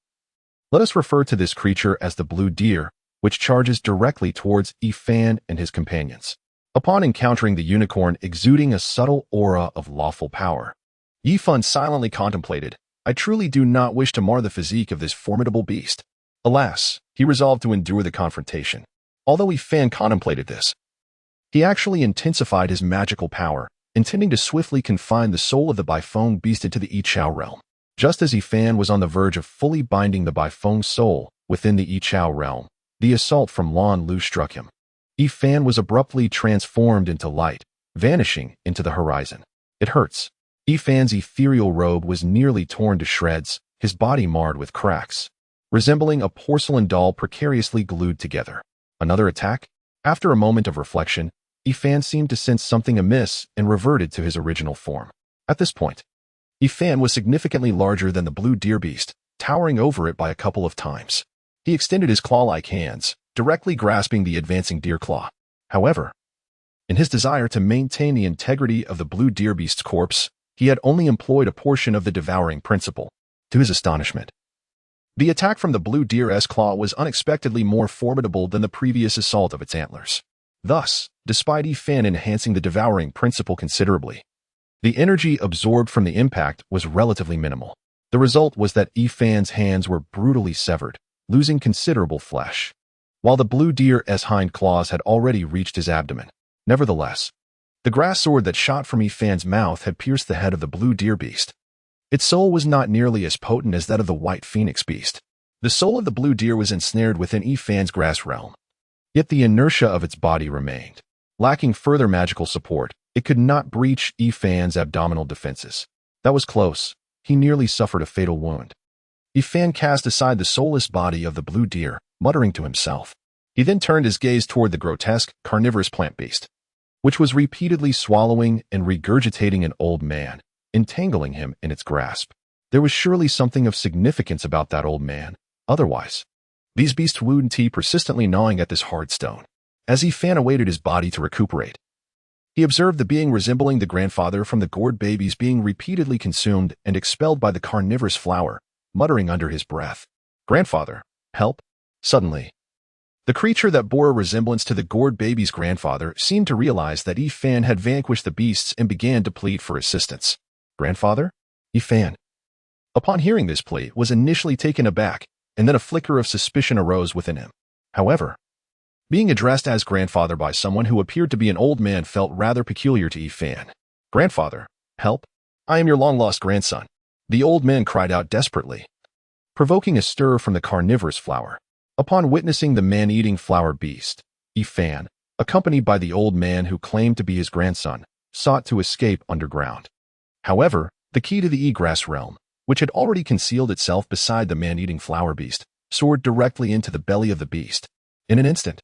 let us refer to this creature as the blue deer, which charges directly towards Yi Fan and his companions. Upon encountering the unicorn exuding a subtle aura of lawful power, Yi Fan silently contemplated, "I truly do not wish to mar the physique of this formidable beast." Alas, he resolved to endure the confrontation. Although Yi Fan contemplated this, he actually intensified his magical power, intending to swiftly confine the soul of the Baifeng beast into the Yi Chao realm. Just as Yi Fan was on the verge of fully binding the Baifeng soul within the Yi Chao realm, the assault from Lan Lu struck him. Yi Fan was abruptly transformed into light, vanishing into the horizon. It hurts. Yi Fan's ethereal robe was nearly torn to shreds, his body marred with cracks, resembling a porcelain doll precariously glued together. Another attack? After a moment of reflection, Yi Fan seemed to sense something amiss and reverted to his original form. At this point, Yi Fan was significantly larger than the blue deer beast, towering over it by a couple of times. He extended his claw-like hands, directly grasping the advancing deer claw. However, in his desire to maintain the integrity of the blue deer beast's corpse, he had only employed a portion of the devouring principle. To his astonishment, the attack from the blue deer's claw was unexpectedly more formidable than the previous assault of its antlers. Thus, despite Yi Fan enhancing the devouring principle considerably, the energy absorbed from the impact was relatively minimal. The result was that Yi Fan's hands were brutally severed, losing considerable flesh, while the blue deer's hind claws had already reached his abdomen. Nevertheless, the grass sword that shot from Yi Fan's mouth had pierced the head of the blue deer beast. Its soul was not nearly as potent as that of the white phoenix beast. The soul of the blue deer was ensnared within Yi Fan's grass realm, yet the inertia of its body remained. Lacking further magical support, it could not breach Yi Fan's abdominal defenses. That was close. He nearly suffered a fatal wound. Yi Fan cast aside the soulless body of the blue deer, muttering to himself. He then turned his gaze toward the grotesque, carnivorous plant beast, which was repeatedly swallowing and regurgitating an old man, entangling him in its grasp. There was surely something of significance about that old man. Otherwise, these beasts wouldn't be persistently gnawing at this hard stone. As Yi Fan awaited his body to recuperate, he observed the being resembling the grandfather from the gourd babies being repeatedly consumed and expelled by the carnivorous flower, muttering under his breath, "Grandfather, help!" Suddenly, the creature that bore a resemblance to the gourd baby's grandfather seemed to realize that Yi Fan had vanquished the beasts and began to plead for assistance. "Grandfather?" Yi Fan, upon hearing this plea, was initially taken aback, and then a flicker of suspicion arose within him. However, being addressed as grandfather by someone who appeared to be an old man felt rather peculiar to Yi Fan. "Grandfather, help! I am your long-lost grandson," the old man cried out desperately, provoking a stir from the carnivorous flower. Upon witnessing the man-eating flower beast, Yi Fan, accompanied by the old man who claimed to be his grandson, sought to escape underground. However, the key to the egress realm, which had already concealed itself beside the man-eating flower beast, soared directly into the belly of the beast. In an instant,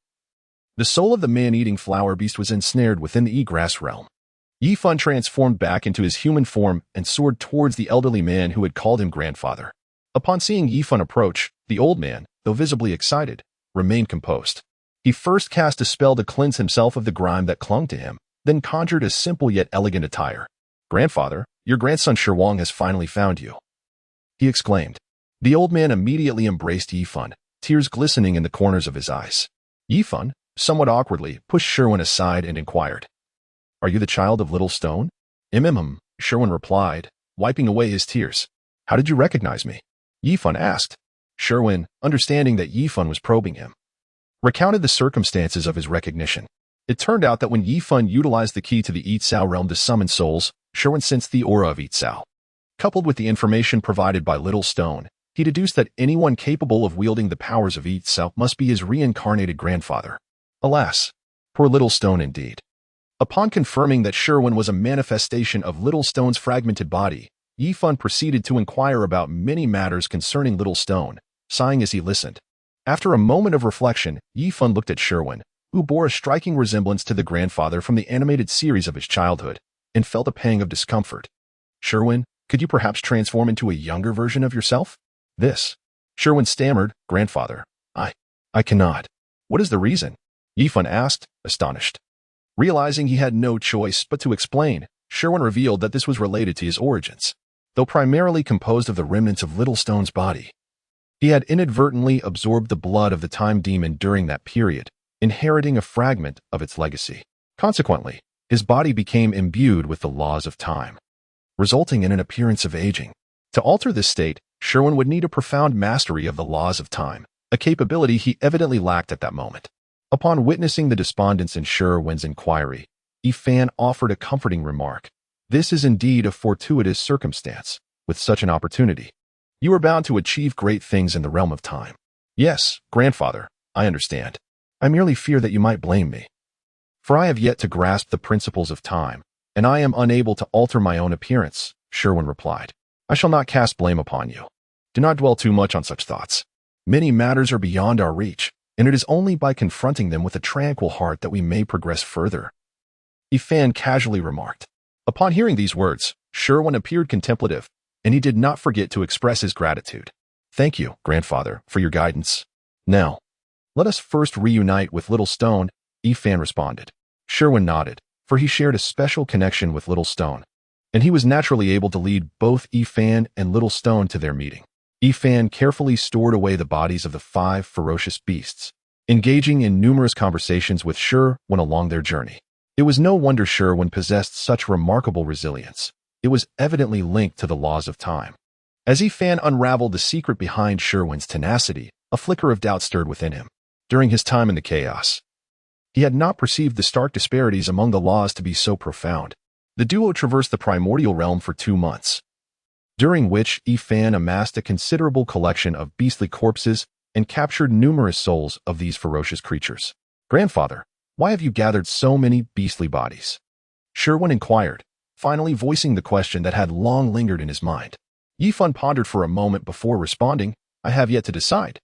the soul of the man-eating flower beast was ensnared within the egress realm. Yifan transformed back into his human form and soared towards the elderly man who had called him grandfather. Upon seeing Yifan approach, the old man, though visibly excited, remained composed. He first cast a spell to cleanse himself of the grime that clung to him, then conjured a simple yet elegant attire. "Grandfather, your grandson Shirwang has finally found you," he exclaimed. The old man immediately embraced Yifan, tears glistening in the corners of his eyes. Yifan, somewhat awkwardly, pushed Sherwin aside and inquired, "Are you the child of Little Stone?" Sherwin replied, wiping away his tears. "How did you recognize me?" Yifan asked. Sherwin, understanding that Yifan was probing him, recounted the circumstances of his recognition. It turned out that when Yifan utilized the key to the Yitzhao realm to summon souls, Sherwin sensed the aura of Yitzhao. Coupled with the information provided by Little Stone, he deduced that anyone capable of wielding the powers of Yitzhao must be his reincarnated grandfather. Alas, poor Little Stone indeed. Upon confirming that Sherwin was a manifestation of Little Stone's fragmented body, Yifan proceeded to inquire about many matters concerning Little Stone, sighing as he listened. After a moment of reflection, Yifan looked at Sherwin, who bore a striking resemblance to the grandfather from the animated series of his childhood, and felt a pang of discomfort. "Sherwin, could you perhaps transform into a younger version of yourself?" "This." Sherwin stammered, "Grandfather, I cannot." "What is the reason?" Yifan asked, astonished. Realizing he had no choice but to explain, Sherwin revealed that this was related to his origins. Though primarily composed of the remnants of Little Stone's body, he had inadvertently absorbed the blood of the time demon during that period, inheriting a fragment of its legacy. Consequently, his body became imbued with the laws of time, resulting in an appearance of aging. To alter this state, Sherwin would need a profound mastery of the laws of time, a capability he evidently lacked at that moment. Upon witnessing the despondence in Sherwin's inquiry, Yifan offered a comforting remark. "This is indeed a fortuitous circumstance. With such an opportunity, you are bound to achieve great things in the realm of time." "Yes, grandfather, I understand. I merely fear that you might blame me, for I have yet to grasp the principles of time, and I am unable to alter my own appearance," Sherwin replied. "I shall not cast blame upon you. Do not dwell too much on such thoughts. Many matters are beyond our reach, and it is only by confronting them with a tranquil heart that we may progress further," Yifan casually remarked. Upon hearing these words, Sherwin appeared contemplative, and he did not forget to express his gratitude. "Thank you, grandfather, for your guidance. Now, let us first reunite with Little Stone," Yifan responded. Sherwin nodded, for he shared a special connection with Little Stone, and he was naturally able to lead both Yifan and Little Stone to their meeting. Yifan carefully stored away the bodies of the 5 ferocious beasts, engaging in numerous conversations with Sherwin along their journey. It was no wonder Sherwin possessed such remarkable resilience. It was evidently linked to the laws of time. As Yifan unraveled the secret behind Sherwin's tenacity, a flicker of doubt stirred within him. During his time in the chaos, he had not perceived the stark disparities among the laws to be so profound. The duo traversed the Primordial realm for 2 months, during which Yifan amassed a considerable collection of beastly corpses and captured numerous souls of these ferocious creatures. "Grandfather, why have you gathered so many beastly bodies?" Sherwin inquired, finally voicing the question that had long lingered in his mind. Yifan pondered for a moment before responding, "I have yet to decide."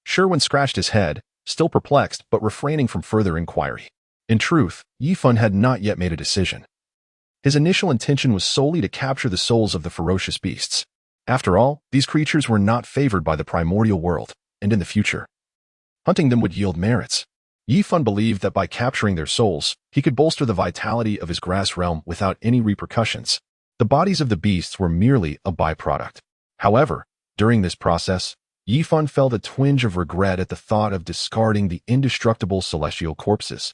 Sherwin scratched his head, still perplexed but refraining from further inquiry. In truth, Yifan had not yet made a decision. His initial intention was solely to capture the souls of the ferocious beasts. After all, these creatures were not favored by the primordial world, and in the future, hunting them would yield merits. Yifan believed that by capturing their souls, he could bolster the vitality of his grass realm without any repercussions. The bodies of the beasts were merely a byproduct. However, during this process, Yifan felt a twinge of regret at the thought of discarding the indestructible celestial corpses.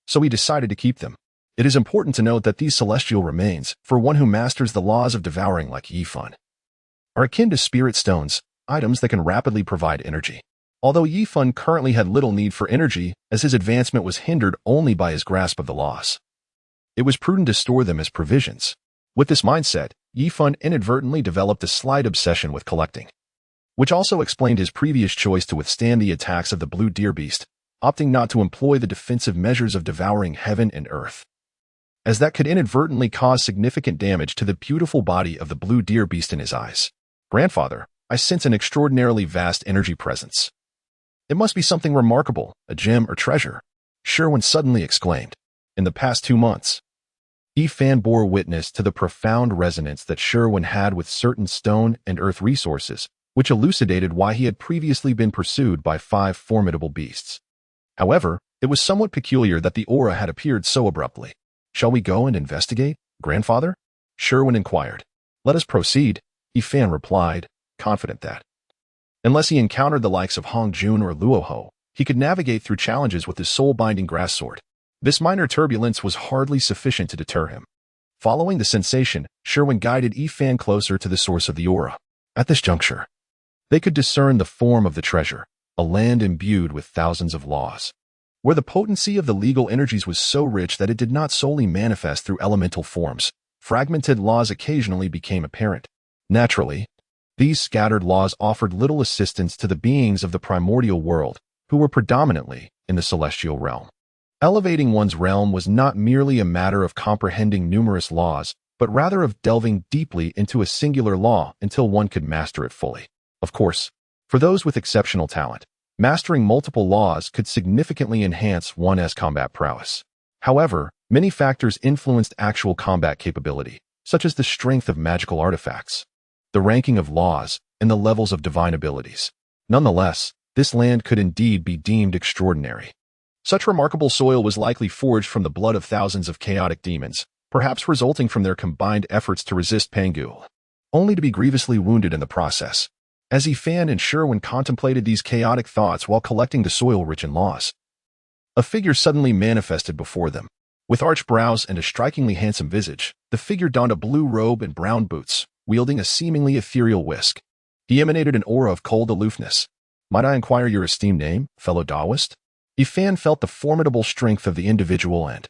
So he decided to keep them. It is important to note that these celestial remains, for one who masters the laws of devouring like Yifan, are akin to spirit stones, items that can rapidly provide energy. Although Yifan currently had little need for energy, as his advancement was hindered only by his grasp of the laws, it was prudent to store them as provisions. With this mindset, Yifan inadvertently developed a slight obsession with collecting, which also explained his previous choice to withstand the attacks of the blue deer beast, opting not to employ the defensive measures of devouring heaven and earth, as that could inadvertently cause significant damage to the beautiful body of the blue deer beast in his eyes. "Grandfather, I sense an extraordinarily vast energy presence. It must be something remarkable, a gem or treasure," Sherwin suddenly exclaimed. "In the past 2 months, Fan bore witness to the profound resonance that Sherwin had with certain stone and earth resources, which elucidated why he had previously been pursued by 5 formidable beasts. However, it was somewhat peculiar that the aura had appeared so abruptly. "Shall we go and investigate, grandfather?" Sherwin inquired. "Let us proceed," Fan replied, confident that, unless he encountered the likes of Hong Jun or Luo Ho, he could navigate through challenges with his soul-binding grass sword. This minor turbulence was hardly sufficient to deter him. Following the sensation, Sherwin guided Fan closer to the source of the aura. At this juncture, they could discern the form of the treasure, a land imbued with thousands of laws, where the potency of the legal energies was so rich that it did not solely manifest through elemental forms. Fragmented laws occasionally became apparent. Naturally, these scattered laws offered little assistance to the beings of the primordial world, who were predominantly in the celestial realm. Elevating one's realm was not merely a matter of comprehending numerous laws, but rather of delving deeply into a singular law until one could master it fully. Of course, for those with exceptional talent, mastering multiple laws could significantly enhance one's combat prowess. However, many factors influenced actual combat capability, such as the strength of magical artifacts, the ranking of laws, and the levels of divine abilities. Nonetheless, this land could indeed be deemed extraordinary. Such remarkable soil was likely forged from the blood of thousands of chaotic demons, perhaps resulting from their combined efforts to resist Pangul, only to be grievously wounded in the process. As Fan and Sherwin contemplated these chaotic thoughts while collecting the soil rich in laws, a figure suddenly manifested before them. With arched brows and a strikingly handsome visage, the figure donned a blue robe and brown boots, wielding a seemingly ethereal whisk. He emanated an aura of cold aloofness. "Might I inquire your esteemed name, fellow Taoist?" Fan felt the formidable strength of the individual and,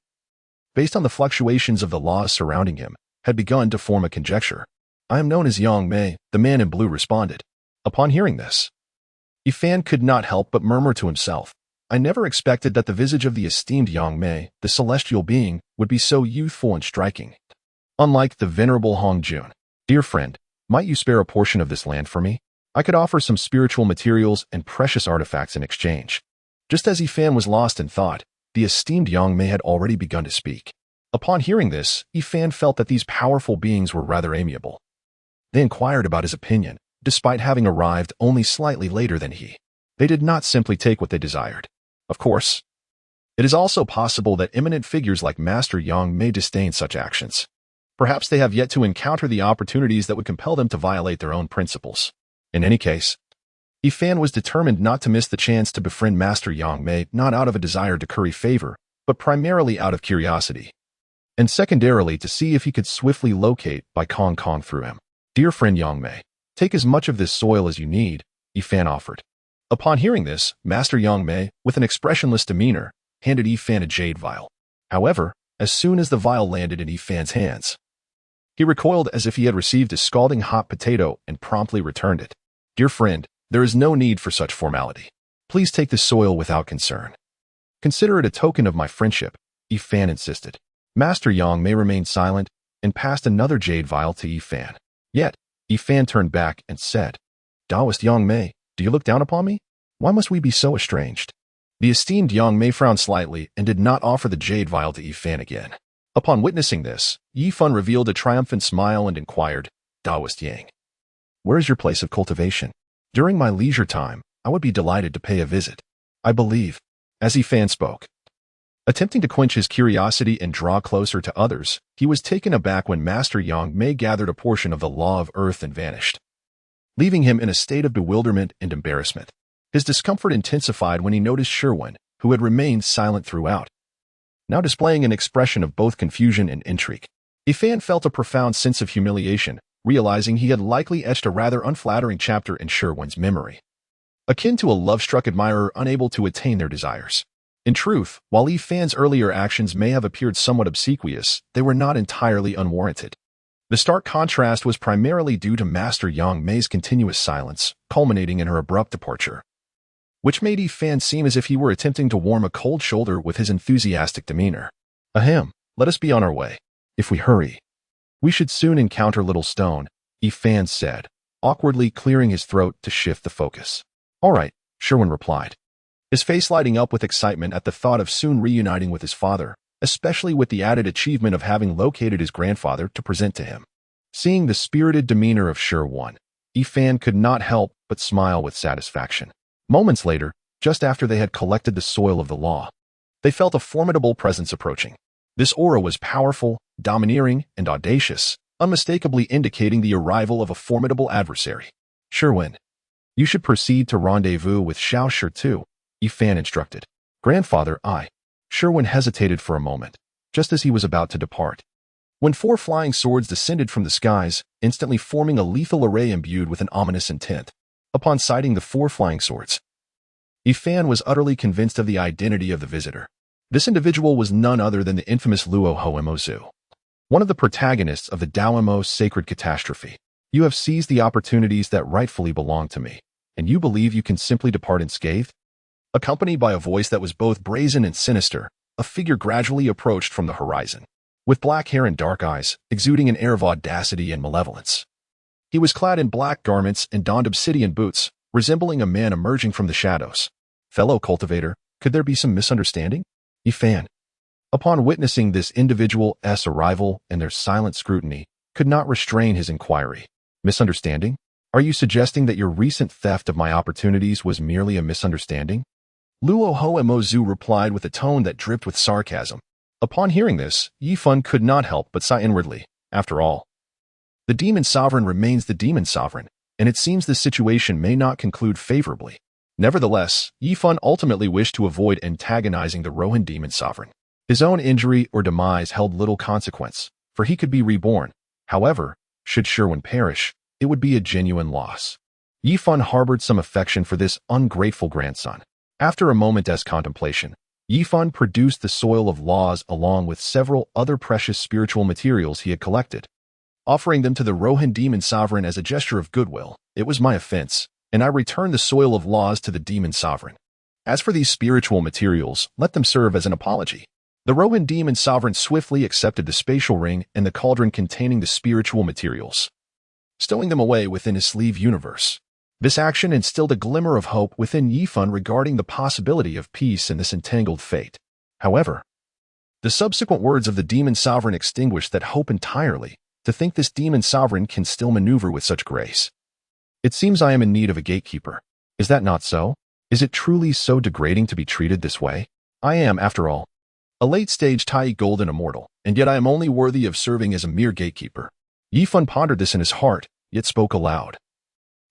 based on the fluctuations of the laws surrounding him, had begun to form a conjecture. "I am known as Yangmei," the man in blue responded. Upon hearing this, Fan could not help but murmur to himself, "I never expected that the visage of the esteemed Yangmei, the celestial being, would be so youthful and striking. Unlike the venerable Hong Jun. Dear friend, might you spare a portion of this land for me? I could offer some spiritual materials and precious artifacts in exchange." Just as Fan was lost in thought, the esteemed Yangmei had already begun to speak. Upon hearing this, Fan felt that these powerful beings were rather amiable. They inquired about his opinion, despite having arrived only slightly later than he. They did not simply take what they desired. Of course, it is also possible that eminent figures like Master Yang may disdain such actions. Perhaps they have yet to encounter the opportunities that would compel them to violate their own principles. In any case, Fan was determined not to miss the chance to befriend Master Yangmei, not out of a desire to curry favor, but primarily out of curiosity, and secondarily to see if he could swiftly locate by Kong through him. "Dear friend Yangmei, take as much of this soil as you need," Fan offered. Upon hearing this, Master Yangmei, with an expressionless demeanor, handed Fan a jade vial. However, as soon as the vial landed in Fan's hands, he recoiled as if he had received a scalding hot potato and promptly returned it. "Dear friend, there is no need for such formality. Please take this soil without concern. Consider it a token of my friendship," Fan insisted. Master Yangmei remained silent and passed another jade vial to Fan. Yet, Fan turned back and said, "Taoist Yangmei, do you look down upon me? Why must we be so estranged?" The esteemed Yangmei frowned slightly and did not offer the jade vial to Fan again. Upon witnessing this, Fan revealed a triumphant smile and inquired, "Taoist Yang, where is your place of cultivation? During my leisure time, I would be delighted to pay a visit." "I believe," as Fan spoke, attempting to quench his curiosity and draw closer to others, he was taken aback when Master Yangmei gathered a portion of the law of earth and vanished, leaving him in a state of bewilderment and embarrassment. His discomfort intensified when he noticed Sherwin, who had remained silent throughout, now displaying an expression of both confusion and intrigue. Fan felt a profound sense of humiliation, realizing he had likely etched a rather unflattering chapter in Sherwin's memory, akin to a love-struck admirer unable to attain their desires. In truth, while Fan's earlier actions may have appeared somewhat obsequious, they were not entirely unwarranted. The stark contrast was primarily due to Master Yangmei's continuous silence, culminating in her abrupt departure, which made Fan seem as if he were attempting to warm a cold shoulder with his enthusiastic demeanor. "Ahem, let us be on our way. If we hurry, we should soon encounter Little Stone," Fan said, awkwardly clearing his throat to shift the focus. "All right," Sherwin replied, his face lighting up with excitement at the thought of soon reuniting with his father, especially with the added achievement of having located his grandfather to present to him. Seeing the spirited demeanor of Shi, Yifan could not help but smile with satisfaction. Moments later, just after they had collected the soil of the law, they felt a formidable presence approaching. This aura was powerful, domineering, and audacious, unmistakably indicating the arrival of a formidable adversary. Sherwin, you should proceed to rendezvous with Xiao Shi too, Yifan instructed. Grandfather, Sherwin hesitated for a moment, just as he was about to depart, when 4 flying swords descended from the skies, instantly forming a lethal array imbued with an ominous intent. Upon sighting the 4 flying swords, Yifan was utterly convinced of the identity of the visitor. This individual was none other than the infamous Luo Hoimozu, one of the protagonists of the Daoimo sacred catastrophe. You have seized the opportunities that rightfully belong to me, and you believe you can simply depart unscathed? Accompanied by a voice that was both brazen and sinister, a figure gradually approached from the horizon, with black hair and dark eyes, exuding an air of audacity and malevolence. He was clad in black garments and donned obsidian boots, resembling a man emerging from the shadows. Fellow cultivator, could there be some misunderstanding? Yifan, upon witnessing this individual's arrival and their silent scrutiny, could not restrain his inquiry. Misunderstanding? Are you suggesting that your recent theft of my opportunities was merely a misunderstanding? Luo Hoimozu replied with a tone that dripped with sarcasm. Upon hearing this, Yifan could not help but sigh inwardly. After all, the demon sovereign remains the demon sovereign, and it seems this situation may not conclude favorably. Nevertheless, Yifan ultimately wished to avoid antagonizing the Rohan demon sovereign. His own injury or demise held little consequence, for he could be reborn. However, should Sherwin perish, it would be a genuine loss. Yifan harbored some affection for this ungrateful grandson. After a moment's contemplation, Yifan produced the soil of laws along with several other precious spiritual materials he had collected, offering them to the Rohan demon sovereign as a gesture of goodwill. It was my offense, and I returned the soil of laws to the demon sovereign. As for these spiritual materials, let them serve as an apology. The Rohan demon sovereign swiftly accepted the spatial ring and the cauldron containing the spiritual materials, stowing them away within his sleeve universe. This action instilled a glimmer of hope within Yifan regarding the possibility of peace in this entangled fate. However, the subsequent words of the demon sovereign extinguished that hope entirely. To think this demon sovereign can still maneuver with such grace. It seems I am in need of a gatekeeper. Is that not so? Is it truly so degrading to be treated this way? I am, after all, a late-stage Tai golden immortal, and yet I am only worthy of serving as a mere gatekeeper. Yifan pondered this in his heart, yet spoke aloud.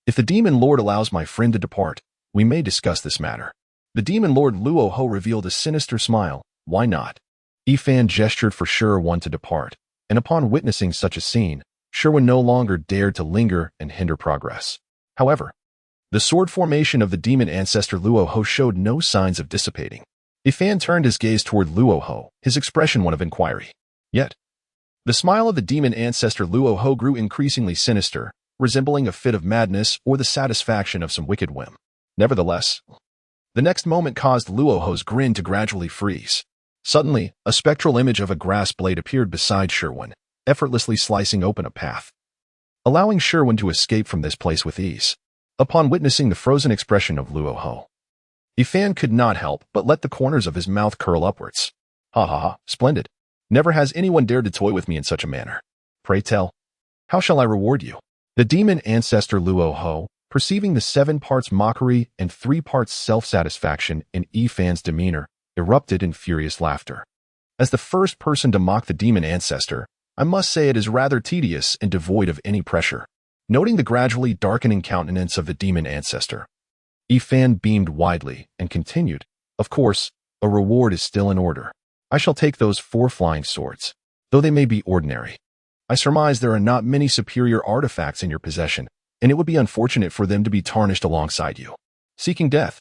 If the demon lord allows my friend to depart, we may discuss this matter. The demon lord Luo Ho revealed a sinister smile. Why not? Yifan gestured for Sherwin to depart, and upon witnessing such a scene, Sherwin no longer dared to linger and hinder progress. However, the sword formation of the demon ancestor Luo Ho showed no signs of dissipating. Yifan turned his gaze toward Luo Ho, his expression one of inquiry. Yet, the smile of the demon ancestor Luo Ho grew increasingly sinister, resembling a fit of madness or the satisfaction of some wicked whim. Nevertheless, the next moment caused Luo Ho's grin to gradually freeze. Suddenly, a spectral image of a grass blade appeared beside Sherwin, effortlessly slicing open a path, allowing Sherwin to escape from this place with ease. Upon witnessing the frozen expression of Luo Ho, Yifan could not help but let the corners of his mouth curl upwards. Ha ha ha, splendid. Never has anyone dared to toy with me in such a manner. Pray tell, how shall I reward you? The demon ancestor Luo Ho, perceiving the 7 parts mockery and 3 parts self-satisfaction in Yifan's demeanor, erupted in furious laughter. As the first person to mock the demon ancestor, I must say it is rather tedious and devoid of any pressure. Noting the gradually darkening countenance of the demon ancestor, Yifan beamed widely and continued, of course, a reward is still in order. I shall take those 4 flying swords, though they may be ordinary. I surmise there are not many superior artifacts in your possession, and it would be unfortunate for them to be tarnished alongside you. Seeking death,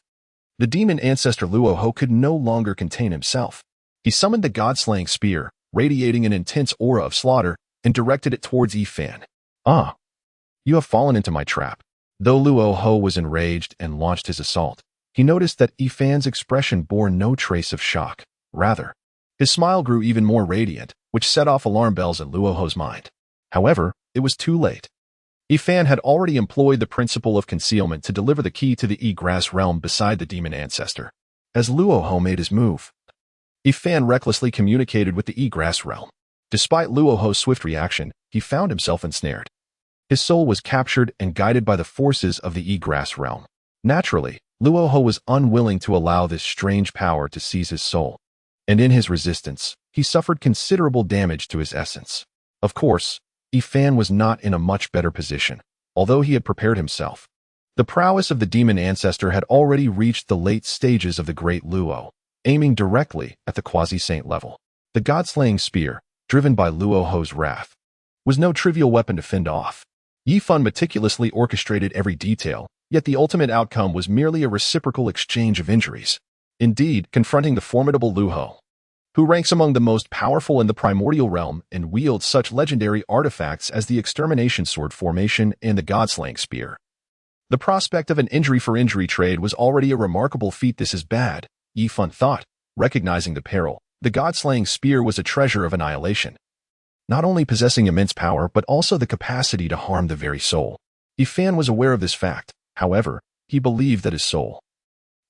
the demon ancestor Luo Ho could no longer contain himself. He summoned the god-slaying spear, radiating an intense aura of slaughter, and directed it towards Yifan. Ah, you have fallen into my trap. Though Luo Ho was enraged and launched his assault, he noticed that Yifan's expression bore no trace of shock. Rather, his smile grew even more radiant, which set off alarm bells in Luo Ho's mind. However, it was too late. Yifan had already employed the principle of concealment to deliver the key to the E-Grass realm beside the demon ancestor. As Luo Ho made his move, Fan recklessly communicated with the E-Grass realm. Despite Luoho's swift reaction, he found himself ensnared. His soul was captured and guided by the forces of the E-Grass realm. Naturally, Luoho was unwilling to allow this strange power to seize his soul, and in his resistance, he suffered considerable damage to his essence. Of course, Fan was not in a much better position, although he had prepared himself. The prowess of the demon ancestor had already reached the late stages of the great Luo, aiming directly at the quasi-saint level. The god-slaying spear, driven by Luoho's wrath, was no trivial weapon to fend off. Yifan meticulously orchestrated every detail, yet the ultimate outcome was merely a reciprocal exchange of injuries. Indeed, confronting the formidable Luo, who ranks among the most powerful in the primordial realm and wields such legendary artifacts as the extermination sword formation and the god-slaying spear. The prospect of an injury-for-injury trade was already a remarkable feat. This is bad, Yifan thought, recognizing the peril. The god-slaying spear was a treasure of annihilation, not only possessing immense power but also the capacity to harm the very soul. Fan was aware of this fact. However, he believed that his soul,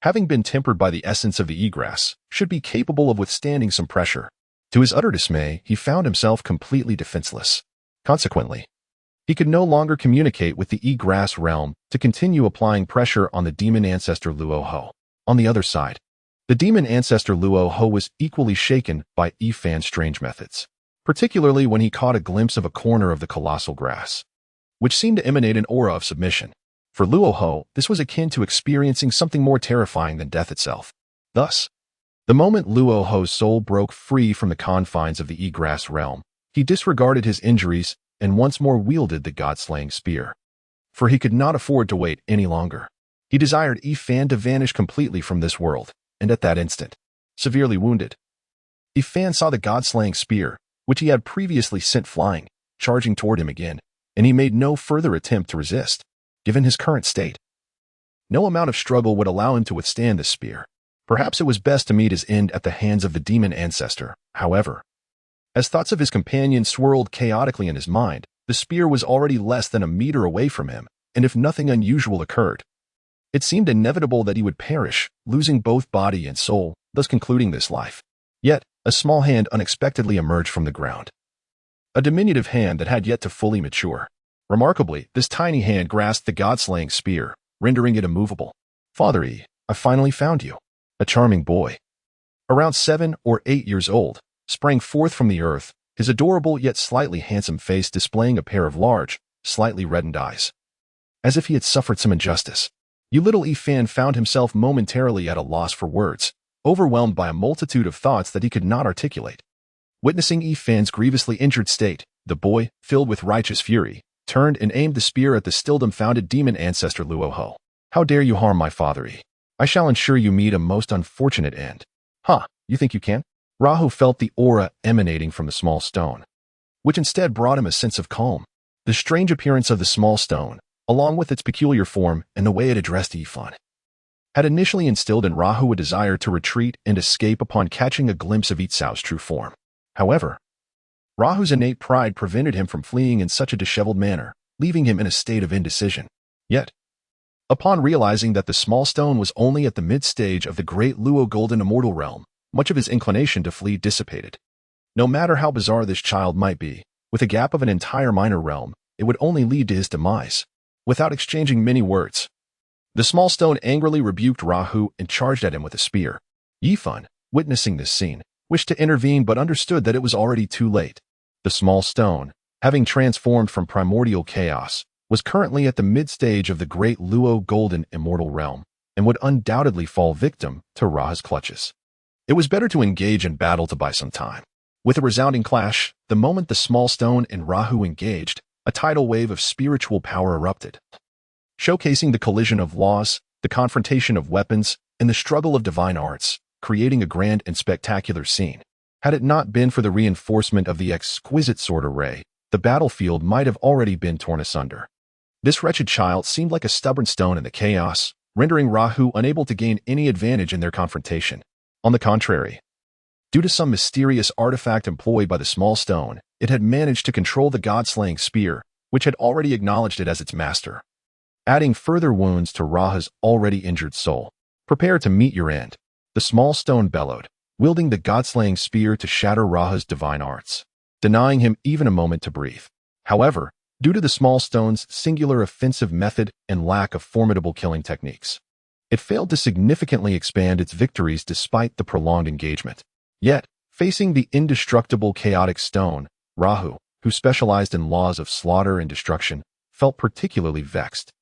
having been tempered by the essence of the E-Grass, should be capable of withstanding some pressure. To his utter dismay, he found himself completely defenseless. Consequently, he could no longer communicate with the E-Grass realm to continue applying pressure on the demon ancestor Luoho. On the other side, the demon ancestor Luoho was equally shaken by Fan's strange methods, particularly when he caught a glimpse of a corner of the colossal grass, which seemed to emanate an aura of submission. For Luoho, this was akin to experiencing something more terrifying than death itself. Thus, the moment Luoho's soul broke free from the confines of the E-Grass realm, he disregarded his injuries and once more wielded the god-slaying spear. For he could not afford to wait any longer. He desired Fan to vanish completely from this world, and at that instant, severely wounded, Fan saw the god-slaying spear, which he had previously sent flying, charging toward him again, and he made no further attempt to resist. Given his current state, no amount of struggle would allow him to withstand this spear. Perhaps it was best to meet his end at the hands of the demon ancestor. However, as thoughts of his companion swirled chaotically in his mind, the spear was already less than a meter away from him, and if nothing unusual occurred, it seemed inevitable that he would perish, losing both body and soul, thus concluding this life. Yet, a small hand unexpectedly emerged from the ground. A diminutive hand that had yet to fully mature. Remarkably, this tiny hand grasped the god-slaying spear, rendering it immovable. Father E, I finally found you. A charming boy, around 7 or 8 years old, sprang forth from the earth, his adorable yet slightly handsome face displaying a pair of large, slightly reddened eyes, as if he had suffered some injustice. Little Fan found himself momentarily at a loss for words, overwhelmed by a multitude of thoughts that he could not articulate. Witnessing Fan's grievously injured state, the boy, filled with righteous fury, turned and aimed the spear at the still dumbfounded demon ancestor Luoho. How dare you harm my father E? I shall ensure you meet a most unfortunate end. Huh, you think you can? Rahu felt the aura emanating from the small stone, which instead brought him a sense of calm. The strange appearance of the small stone, along with its peculiar form and the way it addressed Yifan, had initially instilled in Rahu a desire to retreat and escape upon catching a glimpse of Itsao's true form. However, Rahu's innate pride prevented him from fleeing in such a disheveled manner, leaving him in a state of indecision. Yet, upon realizing that the small stone was only at the mid-stage of the great Luo Golden Immortal realm, much of his inclination to flee dissipated. No matter how bizarre this child might be, with a gap of an entire minor realm, it would only lead to his demise. Without exchanging many words, the small stone angrily rebuked Rahu and charged at him with a spear. Yifan, witnessing this scene, wished to intervene but understood that it was already too late. The small stone, having transformed from primordial chaos, was currently at the mid-stage of the great Luo Golden Immortal realm, and would undoubtedly fall victim to Ra's clutches. It was better to engage in battle to buy some time. With a resounding clash, the moment the small stone and Rahu engaged, a tidal wave of spiritual power erupted, showcasing the collision of laws, the confrontation of weapons, and the struggle of divine arts, creating a grand and spectacular scene. Had it not been for the reinforcement of the exquisite sword array, the battlefield might have already been torn asunder. This wretched child seemed like a stubborn stone in the chaos, rendering Rahu unable to gain any advantage in their confrontation. On the contrary, due to some mysterious artifact employed by the small stone, it had managed to control the god-slaying spear, which had already acknowledged it as its master, adding further wounds to Raha's already injured soul. Prepare to meet your end, the small stone bellowed, wielding the god-slaying spear to shatter Rahu's divine arts, denying him even a moment to breathe. However, due to the small stone's singular offensive method and lack of formidable killing techniques, it failed to significantly expand its victories despite the prolonged engagement. Yet, facing the indestructible chaotic stone, Rahu, who specialized in laws of slaughter and destruction, felt particularly vexed,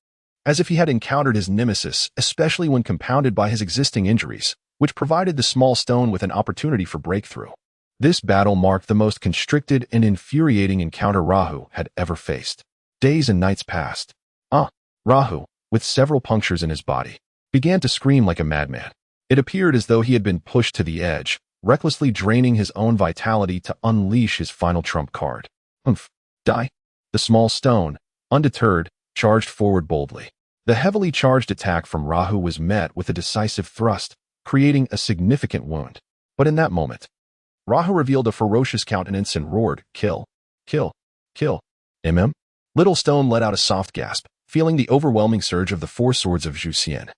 as if he had encountered his nemesis, especially when compounded by his existing injuries, which provided the small stone with an opportunity for breakthrough. This battle marked the most constricted and infuriating encounter Rahu had ever faced. Days and nights passed. Rahu, with several punctures in his body, began to scream like a madman. It appeared as though he had been pushed to the edge, recklessly draining his own vitality to unleash his final trump card. Die. The small stone, undeterred, charged forward boldly. The heavily charged attack from Rahu was met with a decisive thrust, creating a significant wound. But in that moment, Rahu revealed a ferocious countenance and roared, "Kill! Kill! Kill!" Little Stone let out a soft gasp, feeling the overwhelming surge of the four swords of Zhu Xian.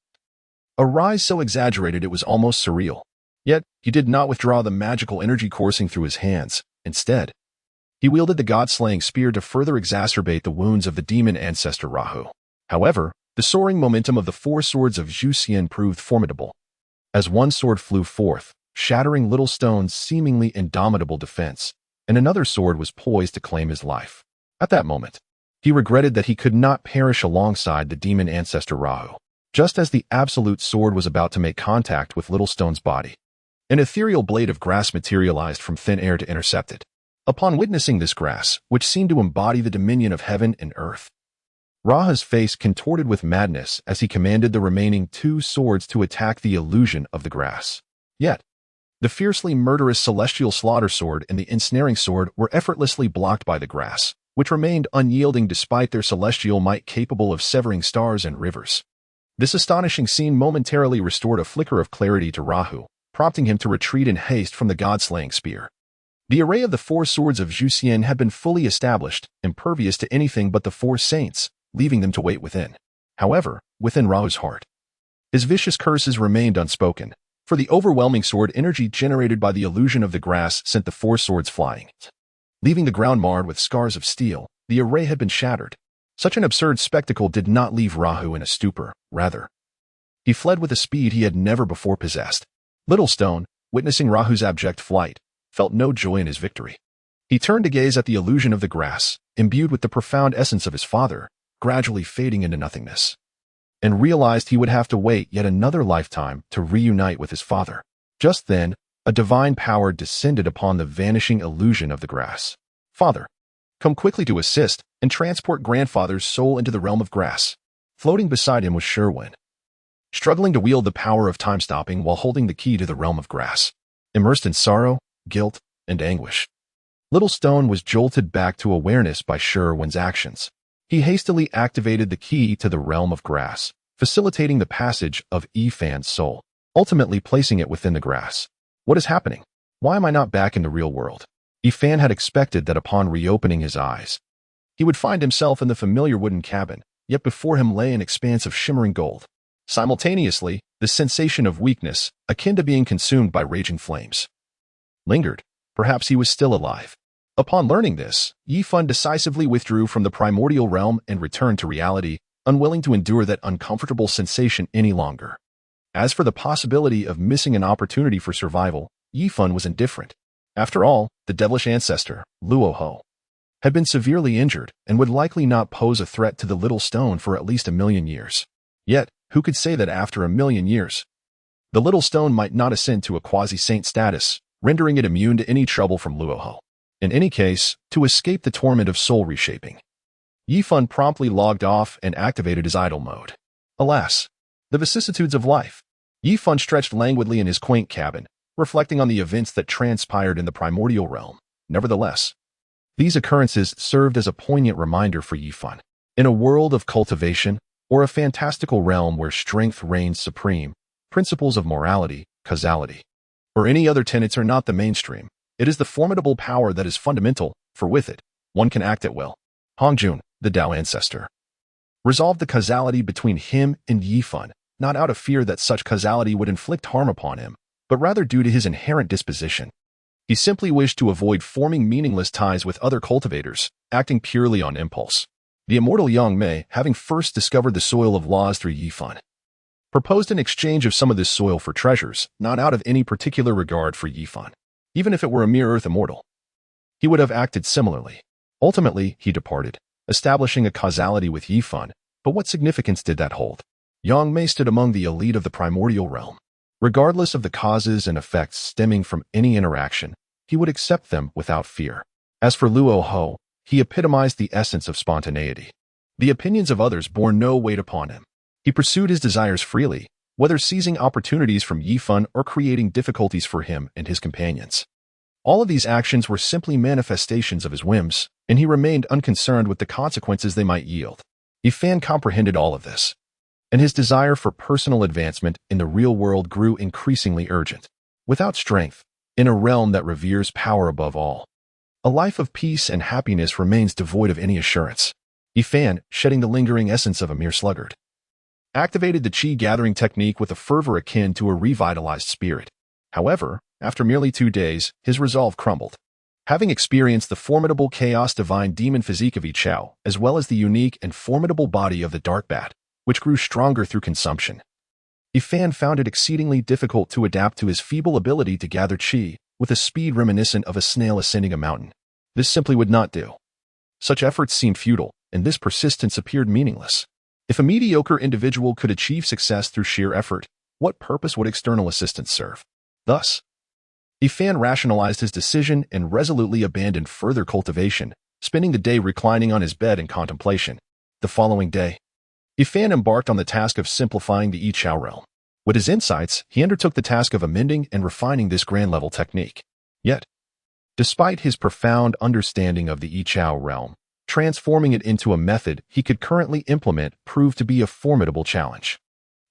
A rise so exaggerated it was almost surreal. Yet, he did not withdraw the magical energy coursing through his hands. Instead, he wielded the god-slaying spear to further exacerbate the wounds of the demon ancestor Rahu. However, the soaring momentum of the four swords of Zhu Xian proved formidable. As one sword flew forth, shattering Little Stone's seemingly indomitable defense, and another sword was poised to claim his life. At that moment, he regretted that he could not perish alongside the demon ancestor Rahu. Just as the absolute sword was about to make contact with Little Stone's body, an ethereal blade of grass materialized from thin air to intercept it. Upon witnessing this grass, which seemed to embody the dominion of heaven and earth, Rahu's face contorted with madness as he commanded the remaining two swords to attack the illusion of the grass. Yet, the fiercely murderous celestial slaughter sword and the ensnaring sword were effortlessly blocked by the grass, which remained unyielding despite their celestial might, capable of severing stars and rivers. This astonishing scene momentarily restored a flicker of clarity to Rahu, prompting him to retreat in haste from the god-slaying spear. The array of the four swords of Zhu Xian had been fully established, impervious to anything but the four saints, leaving them to wait within. However, within Rahu's heart, his vicious curses remained unspoken, for the overwhelming sword energy generated by the illusion of the grass sent the four swords flying. Leaving the ground marred with scars of steel, the array had been shattered. Such an absurd spectacle did not leave Rahu in a stupor. Rather, he fled with a speed he had never before possessed. Little Stone, witnessing Rahu's abject flight, felt no joy in his victory. He turned to gaze at the illusion of the grass, imbued with the profound essence of his father, gradually fading into nothingness, and realized he would have to wait yet another lifetime to reunite with his father. Just then, a divine power descended upon the vanishing illusion of the grass. "Father, come quickly to assist and transport grandfather's soul into the realm of grass." Floating beside him was Sherwin, struggling to wield the power of time-stopping while holding the key to the realm of grass. Immersed in sorrow, guilt, and anguish, Little Stone was jolted back to awareness by Sherwin's actions. He hastily activated the key to the realm of grass, facilitating the passage of Yifan's soul, ultimately placing it within the grass. What is happening? Why am I not back in the real world? Yifan had expected that upon reopening his eyes, he would find himself in the familiar wooden cabin, yet before him lay an expanse of shimmering gold. Simultaneously, the sensation of weakness, akin to being consumed by raging flames, lingered. Perhaps he was still alive. Upon learning this, Yifan decisively withdrew from the primordial realm and returned to reality, unwilling to endure that uncomfortable sensation any longer. As for the possibility of missing an opportunity for survival, Yifan was indifferent. After all, the devilish ancestor, Luoho, had been severely injured and would likely not pose a threat to the Little Stone for at least 1,000,000 years. Yet, who could say that after 1,000,000 years, the Little Stone might not ascend to a quasi-saint status, rendering it immune to any trouble from Luoho. In any case, to escape the torment of soul reshaping, Yifan promptly logged off and activated his idle mode. Alas, the vicissitudes of life. Yifan stretched languidly in his quaint cabin, reflecting on the events that transpired in the primordial realm. Nevertheless, these occurrences served as a poignant reminder for Yifan. In a world of cultivation, or a fantastical realm where strength reigns supreme, principles of morality, causality, or any other tenets are not the mainstream. It is the formidable power that is fundamental, for with it, one can act at will. Hongjun, the Tao ancestor, resolved the causality between him and Yifan, not out of fear that such causality would inflict harm upon him, but rather due to his inherent disposition. He simply wished to avoid forming meaningless ties with other cultivators, acting purely on impulse. The immortal Yangmei, having first discovered the soil of laws through Yifan, proposed an exchange of some of this soil for treasures, not out of any particular regard for Yifan. Even if it were a mere earth immortal, he would have acted similarly. Ultimately, he departed, establishing a causality with Yifan, but what significance did that hold? Yangmei stood among the elite of the primordial realm. Regardless of the causes and effects stemming from any interaction, he would accept them without fear. As for Luo Ho, he epitomized the essence of spontaneity. The opinions of others bore no weight upon him. He pursued his desires freely, whether seizing opportunities from Yifan or creating difficulties for him and his companions. All of these actions were simply manifestations of his whims, and he remained unconcerned with the consequences they might yield. Yifan comprehended all of this, and his desire for personal advancement in the real world grew increasingly urgent. Without strength, in a realm that reveres power above all, a life of peace and happiness remains devoid of any assurance. Yifan, shedding the lingering essence of a mere sluggard, activated the Qi gathering technique with a fervor akin to a revitalized spirit. However, after merely 2 days, his resolve crumbled. Having experienced the formidable chaos divine demon physique of Yi Chao, as well as the unique and formidable body of the dark bat, which grew stronger through consumption, Yifan found it exceedingly difficult to adapt to his feeble ability to gather qi with a speed reminiscent of a snail ascending a mountain. This simply would not do. Such efforts seemed futile, and this persistence appeared meaningless. If a mediocre individual could achieve success through sheer effort, what purpose would external assistance serve? Thus, Yifan rationalized his decision and resolutely abandoned further cultivation, spending the day reclining on his bed in contemplation. The following day, Yifan embarked on the task of simplifying the Yi Chao realm. With his insights, he undertook the task of amending and refining this grand-level technique. Yet, despite his profound understanding of the Yi Chao realm, transforming it into a method he could currently implement proved to be a formidable challenge.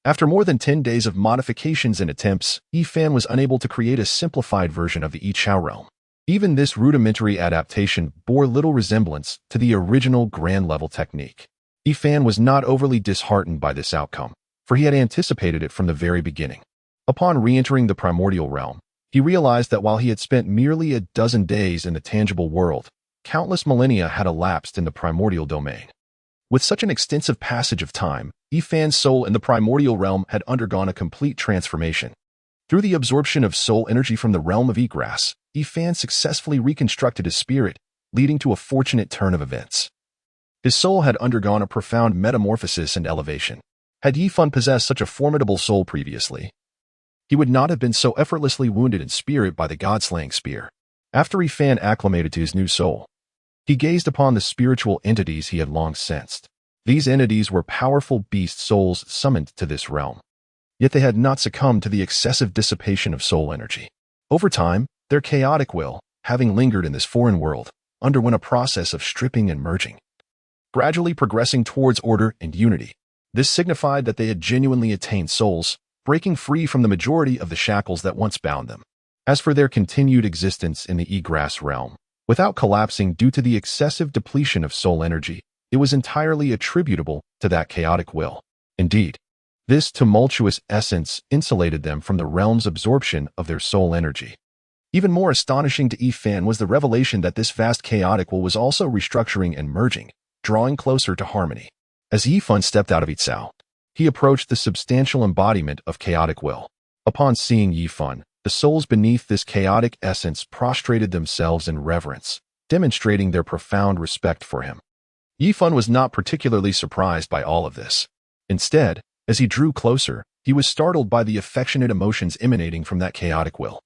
After more than 10 days of modifications and attempts, Yifan was unable to create a simplified version of the Yi Chao realm. Even this rudimentary adaptation bore little resemblance to the original grand-level technique. Yifan was not overly disheartened by this outcome, for he had anticipated it from the very beginning. Upon re-entering the primordial realm, he realized that while he had spent merely a dozen days in the tangible world, countless millennia had elapsed in the primordial domain. With such an extensive passage of time, Yifan's soul in the primordial realm had undergone a complete transformation. Through the absorption of soul energy from the realm of Ygrass, Yifan successfully reconstructed his spirit, leading to a fortunate turn of events. His soul had undergone a profound metamorphosis and elevation. Had Yifan possessed such a formidable soul previously, he would not have been so effortlessly wounded in spirit by the god-slaying spear. After Yifan acclimated to his new soul, he gazed upon the spiritual entities he had long sensed. These entities were powerful beast souls summoned to this realm, yet they had not succumbed to the excessive dissipation of soul energy. Over time, their chaotic will, having lingered in this foreign world, underwent a process of stripping and merging, gradually progressing towards order and unity. This signified that they had genuinely attained souls, breaking free from the majority of the shackles that once bound them. As for their continued existence in the Ygrass realm, without collapsing due to the excessive depletion of soul energy, it was entirely attributable to that chaotic will. Indeed, this tumultuous essence insulated them from the realm's absorption of their soul energy. Even more astonishing to Yifan was the revelation that this vast chaotic will was also restructuring and merging, drawing closer to harmony. As Yifan stepped out of Yichao, he approached the substantial embodiment of chaotic will. Upon seeing Yifan, the souls beneath this chaotic essence prostrated themselves in reverence, demonstrating their profound respect for him. Yifan was not particularly surprised by all of this. Instead, as he drew closer, he was startled by the affectionate emotions emanating from that chaotic will.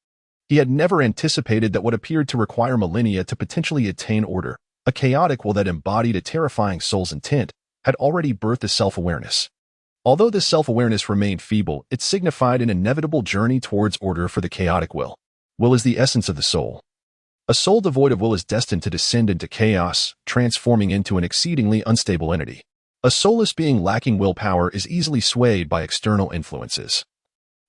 He had never anticipated that what appeared to require millennia to potentially attain order, a chaotic will that embodied a terrifying soul's intent, had already birthed a self-awareness. Although this self-awareness remained feeble, it signified an inevitable journey towards order for the chaotic will. Will is the essence of the soul. A soul devoid of will is destined to descend into chaos, transforming into an exceedingly unstable entity. A soulless being lacking willpower is easily swayed by external influences,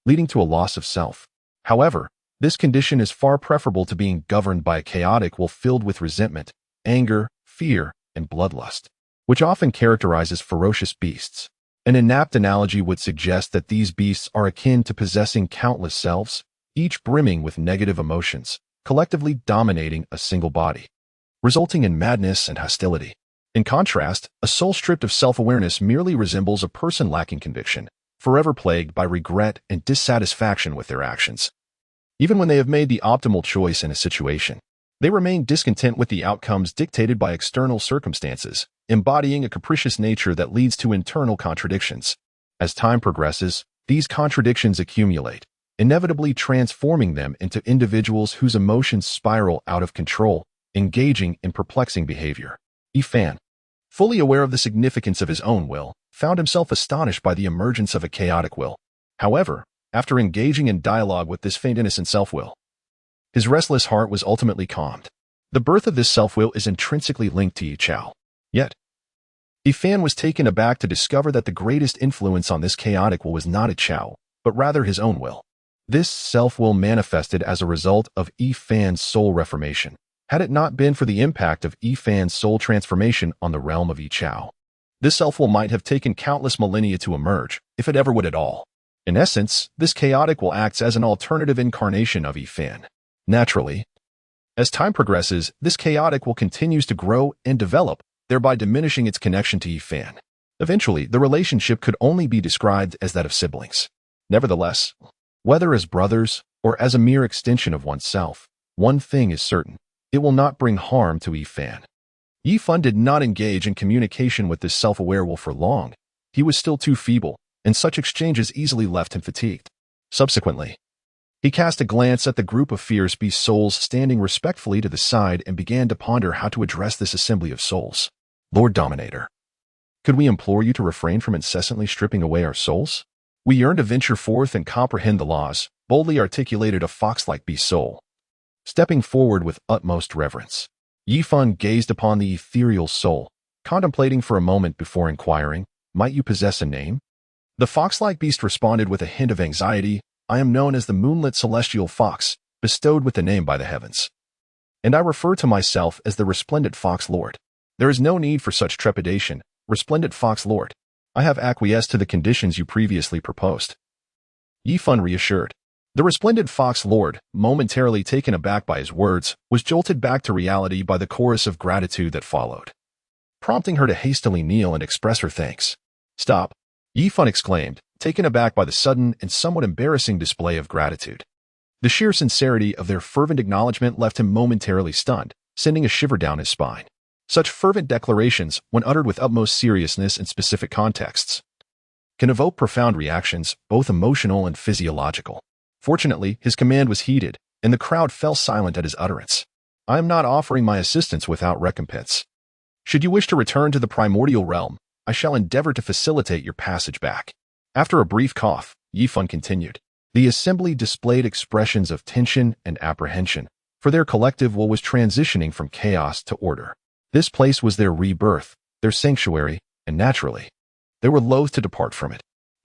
leading to a loss of self. However, this condition is far preferable to being governed by a chaotic will filled with resentment, anger, fear, and bloodlust, which often characterizes ferocious beasts. An inapt analogy would suggest that these beasts are akin to possessing countless selves, each brimming with negative emotions, collectively dominating a single body, resulting in madness and hostility. In contrast, a soul stripped of self-awareness merely resembles a person lacking conviction, forever plagued by regret and dissatisfaction with their actions. Even when they have made the optimal choice in a situation, they remain discontent with the outcomes dictated by external circumstances, embodying a capricious nature that leads to internal contradictions. As time progresses, these contradictions accumulate, inevitably transforming them into individuals whose emotions spiral out of control, engaging in perplexing behavior. Fan, fully aware of the significance of his own will, found himself astonished by the emergence of a chaotic will. However, after engaging in dialogue with this faint innocent self-will, his restless heart was ultimately calmed. The birth of this self-will is intrinsically linked to Yi Chao. Yet, Fan was taken aback to discover that the greatest influence on this chaotic will was not Yi Chao, but rather his own will. This self-will manifested as a result of Fan's soul reformation. Had it not been for the impact of Fan's soul transformation on the realm of Yi Chao, this self-will might have taken countless millennia to emerge, if it ever would at all. In essence, this chaotic will acts as an alternative incarnation of Fan. Naturally, as time progresses, this chaotic will continues to grow and develop, thereby diminishing its connection to Fan. Eventually, the relationship could only be described as that of siblings. Nevertheless, whether as brothers or as a mere extension of oneself, one thing is certain: it will not bring harm to Fan. Fan did not engage in communication with this self-aware will for long. He was still too feeble, and such exchanges easily left him fatigued. Subsequently, he cast a glance at the group of fierce beast souls standing respectfully to the side and began to ponder how to address this assembly of souls. Lord Dominator, could we implore you to refrain from incessantly stripping away our souls? We yearn to venture forth and comprehend the laws, boldly articulated a fox-like beast soul. Stepping forward with utmost reverence, Fan gazed upon the ethereal soul, contemplating for a moment before inquiring, "Might you possess a name?" The fox-like beast responded with a hint of anxiety, "I am known as the moonlit celestial fox, bestowed with the name by the heavens. And I refer to myself as the resplendent fox lord." "There is no need for such trepidation, resplendent fox lord. I have acquiesced to the conditions you previously proposed." Fan reassured. The resplendent fox lord, momentarily taken aback by his words, was jolted back to reality by the chorus of gratitude that followed, prompting her to hastily kneel and express her thanks. "Stop," Fan exclaimed, taken aback by the sudden and somewhat embarrassing display of gratitude. The sheer sincerity of their fervent acknowledgement left him momentarily stunned, sending a shiver down his spine. Such fervent declarations, when uttered with utmost seriousness in specific contexts, can evoke profound reactions, both emotional and physiological. Fortunately, his command was heeded, and the crowd fell silent at his utterance. "I am not offering my assistance without recompense. Should you wish to return to the primordial realm, I shall endeavor to facilitate your passage back." After a brief cough, Fan continued. The assembly displayed expressions of tension and apprehension, for their collective will was transitioning from chaos to order. This place was their rebirth, their sanctuary, and naturally, they were loath to depart from it.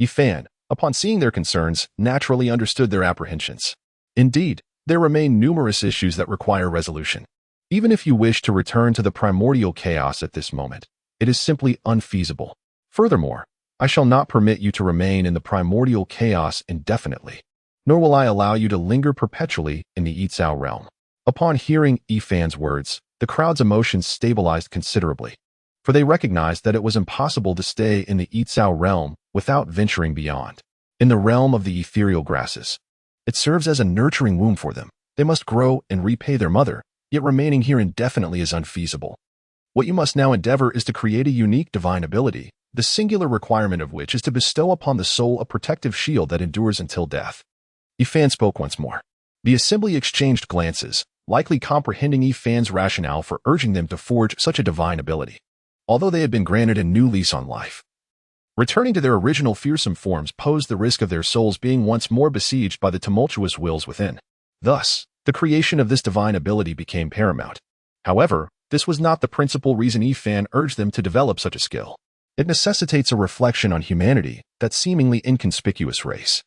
Fan, upon seeing their concerns, naturally understood their apprehensions. Indeed, there remain numerous issues that require resolution. Even if you wish to return to the primordial chaos at this moment, it is simply unfeasible. Furthermore, I shall not permit you to remain in the primordial chaos indefinitely, nor will I allow you to linger perpetually in the Yi Chao realm. Upon hearing Fan's words, the crowd's emotions stabilized considerably, for they recognized that it was impossible to stay in the Yi Chao realm without venturing beyond. In the realm of the ethereal grasses, it serves as a nurturing womb for them. They must grow and repay their mother, yet remaining here indefinitely is unfeasible. What you must now endeavor is to create a unique divine ability, the singular requirement of which is to bestow upon the soul a protective shield that endures until death. Fan spoke once more. The assembly exchanged glances, likely comprehending Fan's rationale for urging them to forge such a divine ability. Although they had been granted a new lease on life, returning to their original fearsome forms posed the risk of their souls being once more besieged by the tumultuous wills within. Thus, the creation of this divine ability became paramount. However, this was not the principal reason Fan urged them to develop such a skill. It necessitates a reflection on humanity, that seemingly inconspicuous race.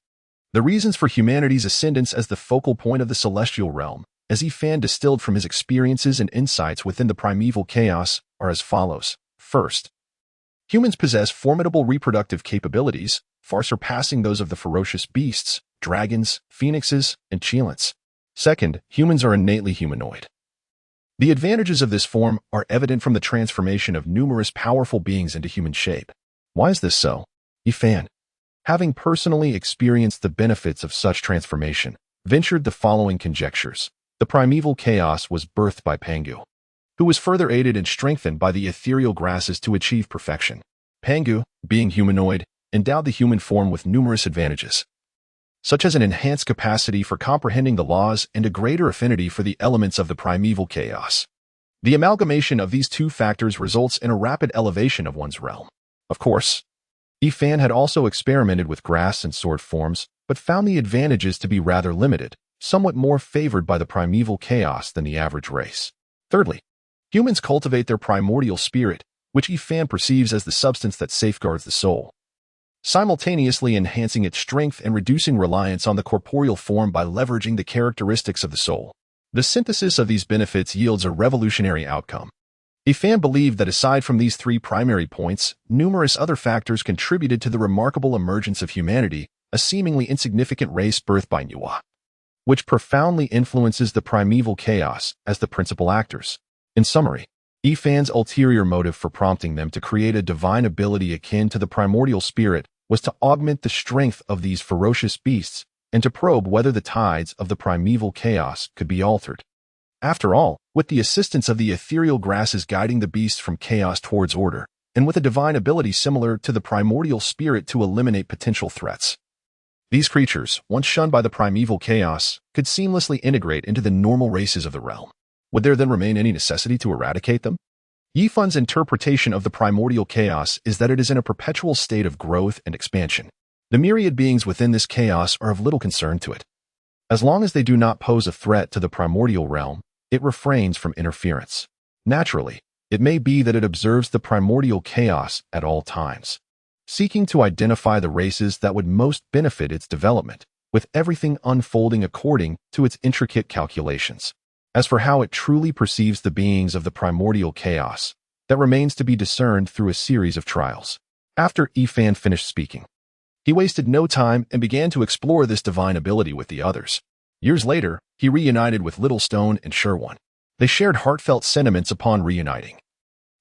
The reasons for humanity's ascendance as the focal point of the celestial realm, as Fan distilled from his experiences and insights within the primeval chaos, are as follows. First, humans possess formidable reproductive capabilities, far surpassing those of the ferocious beasts, dragons, phoenixes, and cheilants. Second, humans are innately humanoid. The advantages of this form are evident from the transformation of numerous powerful beings into human shape. Why is this so? He, having personally experienced the benefits of such transformation, ventured the following conjectures. The primeval chaos was birthed by Pangu, who was further aided and strengthened by the ethereal grasses to achieve perfection. Pangu, being humanoid, endowed the human form with numerous advantages, such as an enhanced capacity for comprehending the laws and a greater affinity for the elements of the primeval chaos. The amalgamation of these two factors results in a rapid elevation of one's realm. Of course, He had also experimented with grass and sword forms, but found the advantages to be rather limited, somewhat more favored by the primeval chaos than the average race. Thirdly, humans cultivate their primordial spirit, which He perceives as the substance that safeguards the soul, simultaneously enhancing its strength and reducing reliance on the corporeal form by leveraging the characteristics of the soul. The synthesis of these benefits yields a revolutionary outcome. He believed that aside from these three primary points, numerous other factors contributed to the remarkable emergence of humanity, a seemingly insignificant race birthed by Nuwa, which profoundly influences the primeval chaos as the principal actors. In summary, He ulterior motive for prompting them to create a divine ability akin to the primordial spirit was to augment the strength of these ferocious beasts and to probe whether the tides of the primeval chaos could be altered. After all, with the assistance of the ethereal grasses guiding the beasts from chaos towards order, and with a divine ability similar to the primordial spirit to eliminate potential threats, these creatures, once shunned by the primeval chaos, could seamlessly integrate into the normal races of the realm. Would there then remain any necessity to eradicate them? Yifun's interpretation of the primordial chaos is that it is in a perpetual state of growth and expansion. The myriad beings within this chaos are of little concern to it. As long as they do not pose a threat to the primordial realm, it refrains from interference. Naturally, it may be that it observes the primordial chaos at all times, seeking to identify the races that would most benefit its development, with everything unfolding according to its intricate calculations. As for how it truly perceives the beings of the primordial chaos, that remains to be discerned through a series of trials. After He finished speaking, he wasted no time and began to explore this divine ability with the others. Years later, he reunited with Little Stone and Sherwan. They shared heartfelt sentiments upon reuniting,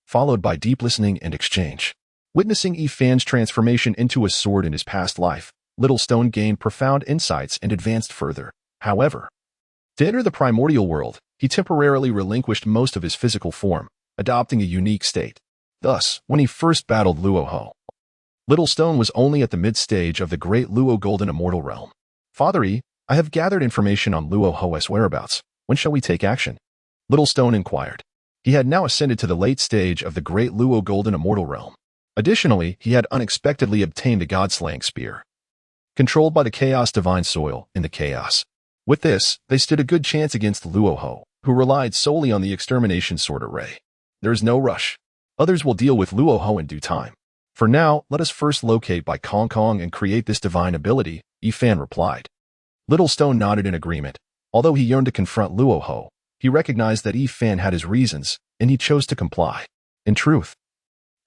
followed by deep listening and exchange. Witnessing Yifan's transformation into a sword in his past life, Little Stone gained profound insights and advanced further. However, to enter the primordial world, he temporarily relinquished most of his physical form, adopting a unique state. Thus, when he first battled Luoho, Little Stone was only at the mid-stage of the great Luo Golden Immortal realm. Father E, I have gathered information on Luoho's whereabouts. When shall we take action? Little Stone inquired. He had now ascended to the late stage of the great Luo Golden Immortal realm. Additionally, he had unexpectedly obtained the God-slaying spear, controlled by the Chaos Divine Soil in the Chaos. With this, they stood a good chance against Luoho, who relied solely on the extermination sword array. There is no rush. Others will deal with Luoho in due time. For now, let us first locate Bai Kong Kong and create this divine ability, Yifan replied. Little Stone nodded in agreement. Although he yearned to confront Luoho, he recognized that Yifan had his reasons, and he chose to comply. In truth,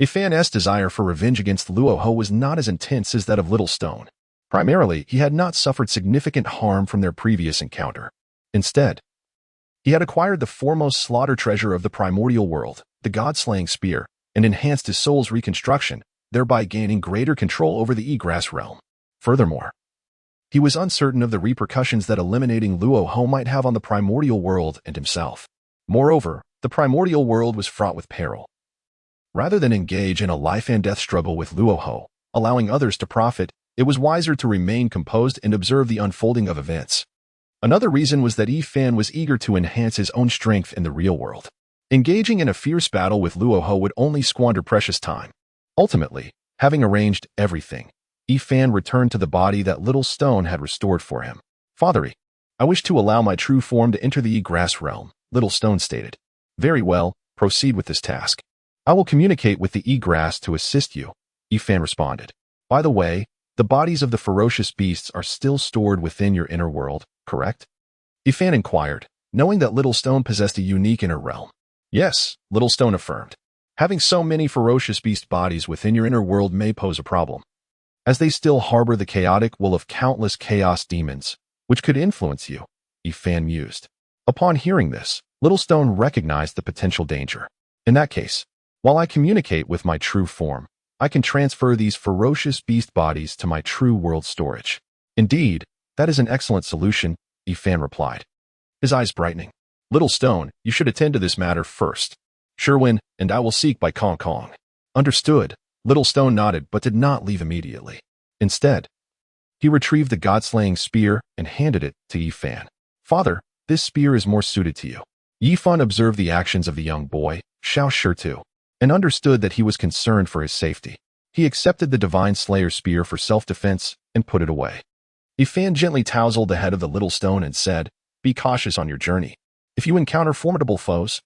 Yifan's desire for revenge against Luoho was not as intense as that of Little Stone. Primarily, he had not suffered significant harm from their previous encounter. Instead, he had acquired the foremost slaughter treasure of the primordial world, the God-slaying spear, and enhanced his soul's reconstruction, thereby gaining greater control over the Egrass realm. Furthermore, he was uncertain of the repercussions that eliminating Luoho might have on the primordial world and himself. Moreover, the primordial world was fraught with peril. Rather than engage in a life-and-death struggle with Luoho, allowing others to profit, it was wiser to remain composed and observe the unfolding of events. Another reason was that Yifan was eager to enhance his own strength in the real world. Engaging in a fierce battle with Luoho would only squander precious time. Ultimately, having arranged everything, Yifan returned to the body that Little Stone had restored for him. Father, I wish to allow my true form to enter the Egrass realm, Little Stone stated. Very well, proceed with this task. I will communicate with the Egrass to assist you, Yifan responded. By the way, the bodies of the ferocious beasts are still stored within your inner world, correct? Yifan inquired, knowing that Little Stone possessed a unique inner realm. Yes, Little Stone affirmed. Having so many ferocious beast bodies within your inner world may pose a problem. as they still harbor the chaotic will of countless chaos demons, which could influence you, Yifan mused. Upon hearing this, Little Stone recognized the potential danger. In that case, while I communicate with my true form, I can transfer these ferocious beast bodies to my true world storage. Indeed, that is an excellent solution, Yifan replied, his eyes brightening. Little Stone, you should attend to this matter first. Sherwin and I will seek by Kong Kong. Understood. Little Stone nodded but did not leave immediately. Instead, he retrieved the god-slaying spear and handed it to Yifan. Father, this spear is more suited to you. Yifan observed the actions of the young boy, Xiao Shitu, and understood that he was concerned for his safety. He accepted the Divine Slayer spear for self-defense and put it away. Yifan gently tousled the head of the Little Stone and said, be cautious on your journey. If you encounter formidable foes,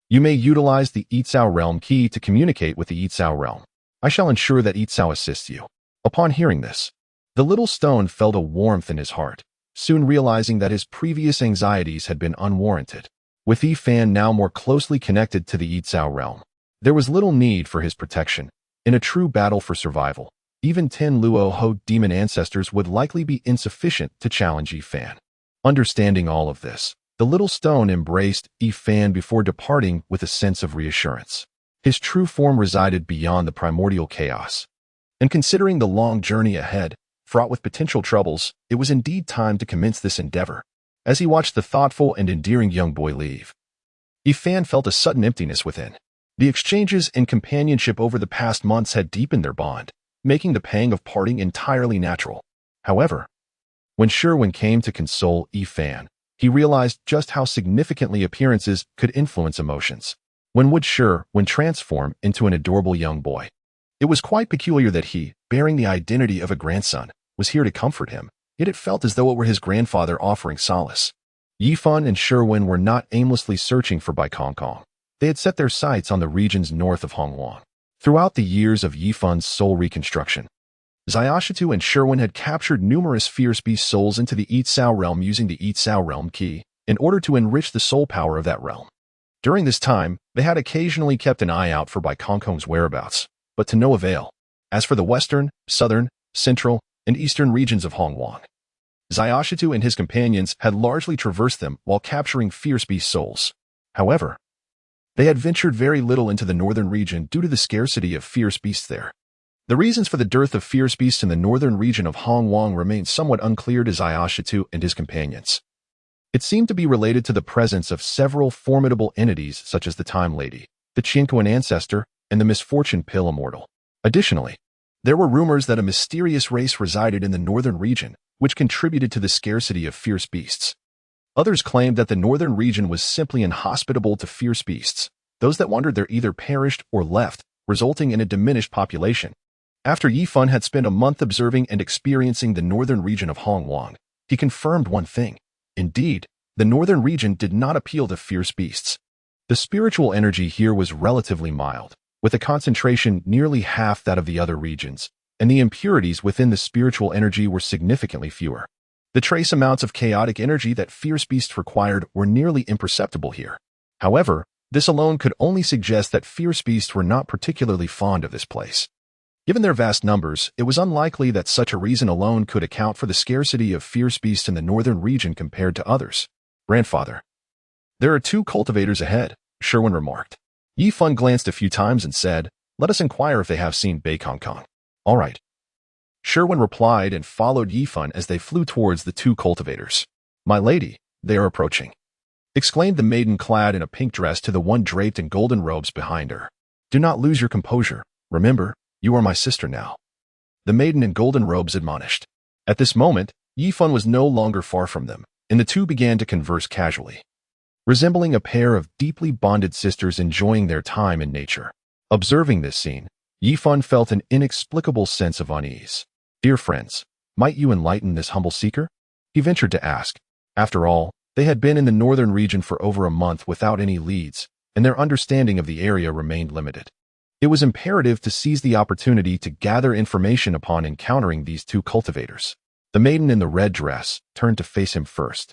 you may utilize the Yitzhao realm key to communicate with the Yitzhao realm. I shall ensure that Yitzhao assists you. Upon hearing this, the Little Stone felt a warmth in his heart, soon realizing that his previous anxieties had been unwarranted. With Yifan now more closely connected to the Yitzhao realm, there was little need for his protection. In a true battle for survival, even 10 Luo Ho demon ancestors would likely be insufficient to challenge Yifan. Understanding all of this, the Little Stone embraced Yifan before departing with a sense of reassurance. His true form resided beyond the primordial chaos. And considering the long journey ahead, fraught with potential troubles, it was indeed time to commence this endeavor. As he watched the thoughtful and endearing young boy leave, Yifan felt a sudden emptiness within. The exchanges and companionship over the past months had deepened their bond, making the pang of parting entirely natural. However, when Sherwin came to console Yifan, he realized just how significantly appearances could influence emotions. When would Sherwin transform into an adorable young boy? It was quite peculiar that he, bearing the identity of a grandson, was here to comfort him, yet it felt as though it were his grandfather offering solace. Yifan and Sherwin were not aimlessly searching for Bai Kong Kong. They had set their sights on the regions north of Hongwang. Throughout the years of Yifan's soul reconstruction, Xiaoshitu and Sherwin had captured numerous fierce beast souls into the Yitzhao realm using the Yitzhao realm key in order to enrich the soul power of that realm. During this time, they had occasionally kept an eye out for Bai Kong Kong's whereabouts, but to no avail. As for the western, southern, central, and eastern regions of Hongwang, Xiaoshitu and his companions had largely traversed them while capturing fierce beast souls. However, they had ventured very little into the northern region due to the scarcity of fierce beasts there. The reasons for the dearth of fierce beasts in the northern region of Hongwang remained somewhat unclear to Xiaoshitu and his companions. It seemed to be related to the presence of several formidable entities such as the Time Lady, the Qianquan Ancestor, and the Misfortune Pill Immortal. Additionally, there were rumors that a mysterious race resided in the northern region, which contributed to the scarcity of fierce beasts. Others claimed that the northern region was simply inhospitable to fierce beasts. Those that wandered there either perished or left, resulting in a diminished population. After Yifan had spent a month observing and experiencing the northern region of Hongwang, he confirmed one thing. Indeed, the northern region did not appeal to fierce beasts. The spiritual energy here was relatively mild, with a concentration nearly half that of the other regions, and the impurities within the spiritual energy were significantly fewer. The trace amounts of chaotic energy that fierce beasts required were nearly imperceptible here. However, this alone could only suggest that fierce beasts were not particularly fond of this place. Given their vast numbers, it was unlikely that such a reason alone could account for the scarcity of fierce beasts in the northern region compared to others. Grandfather, there are 2 cultivators ahead, Sherwin remarked. Yifan glanced a few times and said, let us inquire if they have seen Bai Kong Kong. All right. Sherwin replied and followed Yifan as they flew towards the 2 cultivators. My lady, they are approaching, exclaimed the maiden clad in a pink dress to the one draped in golden robes behind her. Do not lose your composure. Remember, you are my sister now. The maiden in golden robes admonished. At this moment, Yifan was no longer far from them, and the 2 began to converse casually, resembling a pair of deeply bonded sisters enjoying their time in nature. Observing this scene, Yifan felt an inexplicable sense of unease. Dear friends, might you enlighten this humble seeker? He ventured to ask. After all, they had been in the northern region for over a month without any leads, and their understanding of the area remained limited. It was imperative to seize the opportunity to gather information upon encountering these 2 cultivators. The maiden in the red dress turned to face him first.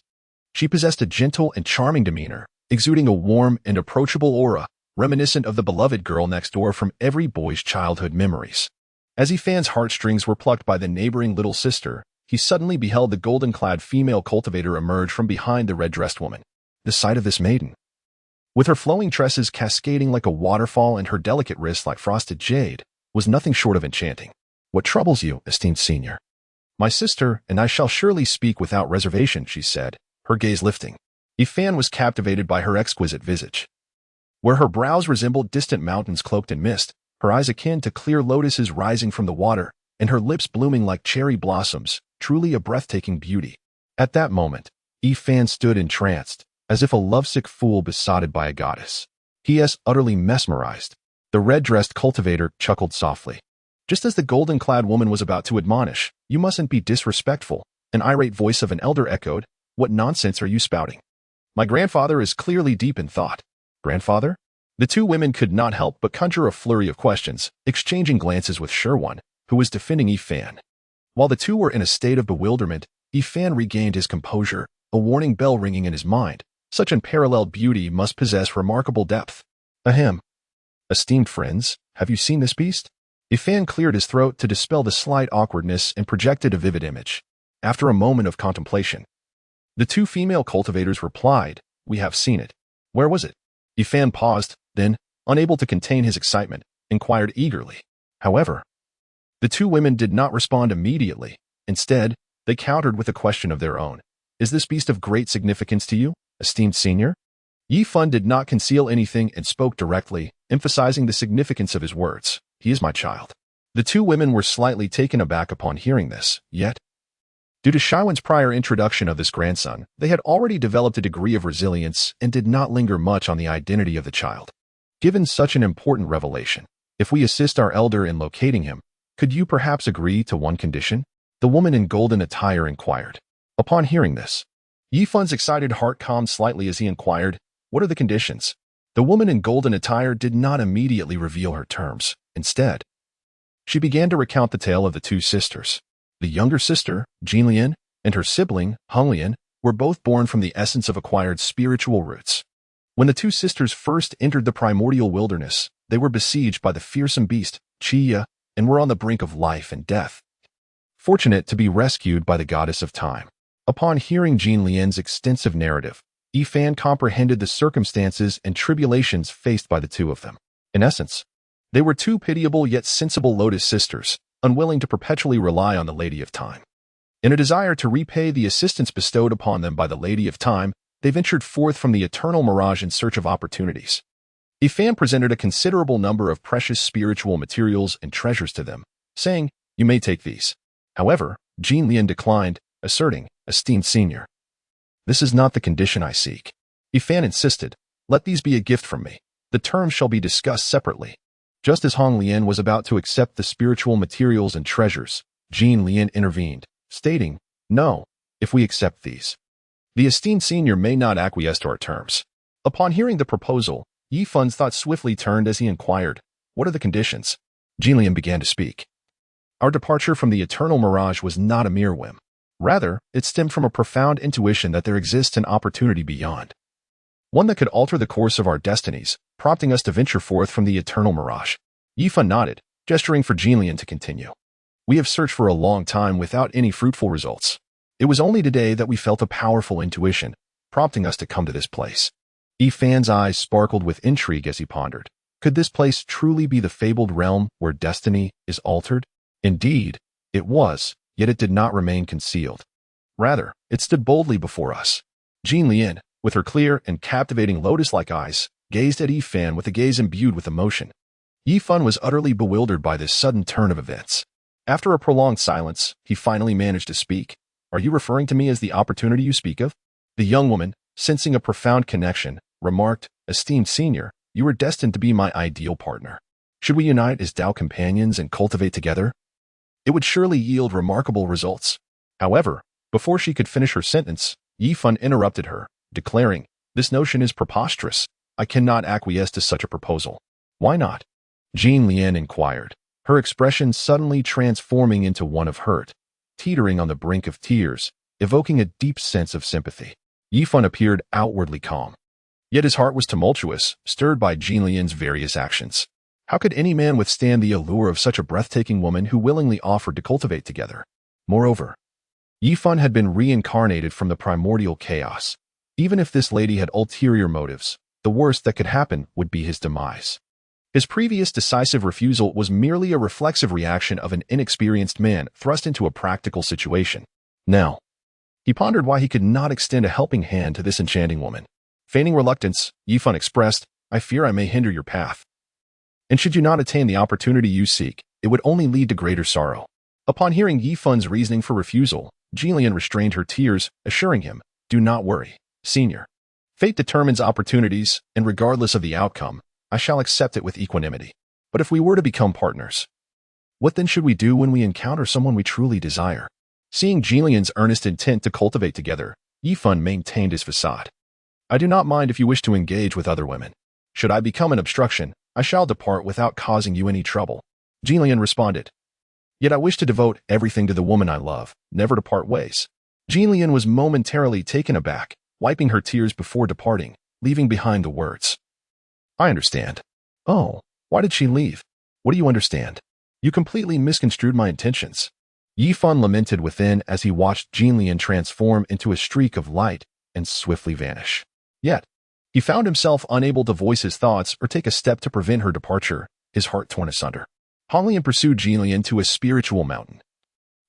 She possessed a gentle and charming demeanor, exuding a warm and approachable aura, reminiscent of the beloved girl next door from every boy's childhood memories. As Yifan's heartstrings were plucked by the neighboring little sister, he suddenly beheld the golden-clad female cultivator emerge from behind the red-dressed woman. The sight of this maiden, with her flowing tresses cascading like a waterfall and her delicate wrists like frosted jade, was nothing short of enchanting. "What troubles you, esteemed senior?" "My sister, and I shall surely speak without reservation," she said, her gaze lifting. Yifan was captivated by her exquisite visage. Where her brows resembled distant mountains cloaked in mist, her eyes akin to clear lotuses rising from the water, and her lips blooming like cherry blossoms, truly a breathtaking beauty. At that moment, Yifan stood entranced, as if a lovesick fool besotted by a goddess. P.S. utterly mesmerized. The red-dressed cultivator chuckled softly. Just as the golden-clad woman was about to admonish, "You mustn't be disrespectful," an irate voice of an elder echoed, "What nonsense are you spouting? My grandfather is clearly deep in thought." "Grandfather?" The two women could not help but conjure a flurry of questions, exchanging glances with Sherwan, who was defending Yifan. While the two were in a state of bewilderment, Yifan regained his composure, a warning bell ringing in his mind. Such unparalleled beauty must possess remarkable depth. Ahem. "Esteemed friends, have you seen this beast?" Yifan cleared his throat to dispel the slight awkwardness and projected a vivid image. After a moment of contemplation, the two female cultivators replied, "We have seen it." "Where was it?" Yifan paused, then, unable to contain his excitement, inquired eagerly. However, the two women did not respond immediately. Instead, they countered with a question of their own. "Is this beast of great significance to you, esteemed senior?" Yifan did not conceal anything and spoke directly, emphasizing the significance of his words. "He is my child." The two women were slightly taken aback upon hearing this, yet, due to Shaiwan's prior introduction of this grandson, they had already developed a degree of resilience and did not linger much on the identity of the child. "Given such an important revelation, if we assist our elder in locating him, could you perhaps agree to one condition?" the woman in golden attire inquired. Upon hearing this, Yifan's excited heart calmed slightly as he inquired, "What are the conditions?" The woman in golden attire did not immediately reveal her terms. Instead, she began to recount the tale of the two sisters. The younger sister, Jinlian, and her sibling, Honglian, were both born from the essence of acquired spiritual roots. When the two sisters first entered the primordial wilderness, they were besieged by the fearsome beast, Chiya, and were on the brink of life and death, fortunate to be rescued by the goddess of time. Upon hearing Jinlian's extensive narrative, Yifan comprehended the circumstances and tribulations faced by the two of them. In essence, they were two pitiable yet sensible lotus sisters, unwilling to perpetually rely on the Lady of Time. In a desire to repay the assistance bestowed upon them by the Lady of Time, they ventured forth from the eternal mirage in search of opportunities. Yifan presented a considerable number of precious spiritual materials and treasures to them, saying, "You may take these." However, Jinlian declined, asserting, "Esteemed senior, this is not the condition I seek." Yifan insisted, "Let these be a gift from me. The terms shall be discussed separately." Just as Honglian was about to accept the spiritual materials and treasures, Jinlian intervened, stating, "No, if we accept these, the esteemed senior may not acquiesce to our terms." Upon hearing the proposal, Yifan's thought swiftly turned as he inquired, "What are the conditions?" Jinlian began to speak. "Our departure from the eternal mirage was not a mere whim. Rather, it stemmed from a profound intuition that there exists an opportunity beyond, one that could alter the course of our destinies, prompting us to venture forth from the eternal mirage." Yifan nodded, gesturing for Jinlian to continue. "We have searched for a long time without any fruitful results. It was only today that we felt a powerful intuition, prompting us to come to this place." Yifan's eyes sparkled with intrigue as he pondered. Could this place truly be the fabled realm where destiny is altered? Indeed, it was, yet it did not remain concealed. Rather, it stood boldly before us. Jinlian, with her clear and captivating lotus-like eyes, gazed at Yifan with a gaze imbued with emotion. Yifan was utterly bewildered by this sudden turn of events. After a prolonged silence, he finally managed to speak. "Are you referring to me as the opportunity you speak of?" The young woman, sensing a profound connection, remarked, "Esteemed senior, you are destined to be my ideal partner. Should we unite as Tao companions and cultivate together, it would surely yield remarkable results." However, before she could finish her sentence, Yifan interrupted her, declaring, "This notion is preposterous. I cannot acquiesce to such a proposal." "Why not?" Jinlian inquired, her expression suddenly transforming into one of hurt, teetering on the brink of tears, evoking a deep sense of sympathy. Yifan appeared outwardly calm, yet his heart was tumultuous, stirred by Jinlian's various actions. How could any man withstand the allure of such a breathtaking woman who willingly offered to cultivate together? Moreover, Yifan had been reincarnated from the primordial chaos. Even if this lady had ulterior motives, the worst that could happen would be his demise. His previous decisive refusal was merely a reflexive reaction of an inexperienced man thrust into a practical situation. Now, he pondered why he could not extend a helping hand to this enchanting woman. Feigning reluctance, Yifan expressed, "I fear I may hinder your path. And should you not attain the opportunity you seek, it would only lead to greater sorrow." Upon hearing Yifan's reasoning for refusal, Jillian restrained her tears, assuring him, "Do not worry, senior. Fate determines opportunities, and regardless of the outcome, I shall accept it with equanimity. But if we were to become partners, what then should we do when we encounter someone we truly desire?" Seeing Jillian's earnest intent to cultivate together, Yifan maintained his facade. "I do not mind if you wish to engage with other women. Should I become an obstruction, I shall depart without causing you any trouble." Jillian responded, "Yet I wish to devote everything to the woman I love, never to part ways." Jillian was momentarily taken aback, wiping her tears before departing, leaving behind the words, "I understand." "Oh, why did she leave? What do you understand? You completely misconstrued my intentions." Yifan lamented within as he watched Jillian transform into a streak of light and swiftly vanish. Yet, he found himself unable to voice his thoughts or take a step to prevent her departure, his heart torn asunder. Honglian pursued Jillian to a spiritual mountain.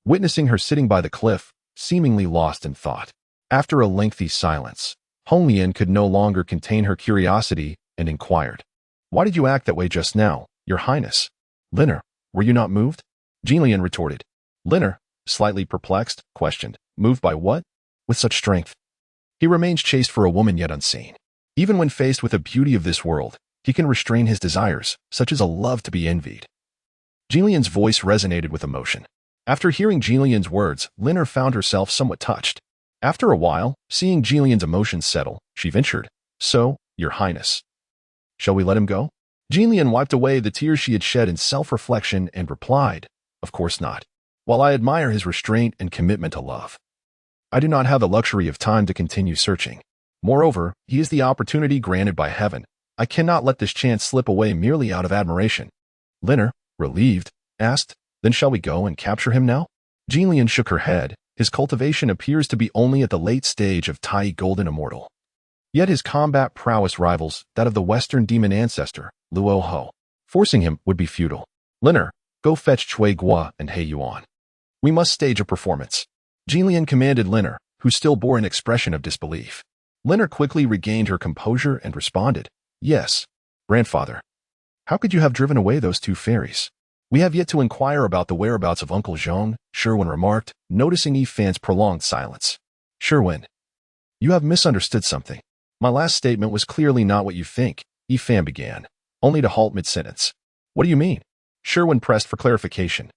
Witnessing her sitting by the cliff, seemingly lost in thought. After a lengthy silence, Honglian could no longer contain her curiosity and inquired, "Why did you act that way just now, Your Highness?" "Linner, were you not moved?" Jillian retorted. Linner, slightly perplexed, questioned, "Moved by what? With such strength?" He remains chaste for a woman yet unseen. Even when faced with the beauty of this world, he can restrain his desires, such as a love to be envied. Jillian's voice resonated with emotion. After hearing Jillian's words, Linner found herself somewhat touched. After a while, seeing Jillian's emotions settle, she ventured, "So, Your Highness, shall we let him go?" Jillian wiped away the tears she had shed in self-reflection and replied, "Of course not. While I admire his restraint and commitment to love, I do not have the luxury of time to continue searching. Moreover, he is the opportunity granted by heaven. I cannot let this chance slip away merely out of admiration." Linner, relieved, asked, "Then shall we go and capture him now?" Jillian shook her head. His cultivation appears to be only at the late stage of Tai Golden Immortal. Yet his combat prowess rivals that of the Western demon ancestor, Luo Ho. Forcing him would be futile. "Linner, go fetch Cui Gua and He Yuan. We must stage a performance." Jillian commanded Linner, who still bore an expression of disbelief. Linner quickly regained her composure and responded, "Yes, grandfather. How could you have driven away those two fairies?" "We have yet to inquire about the whereabouts of Uncle Zhong," Sherwin remarked, noticing Yifan's prolonged silence. "Sherwin, you have misunderstood something. My last statement was clearly not what you think," Yifan began, only to halt mid-sentence. "What do you mean?" Sherwin pressed for clarification.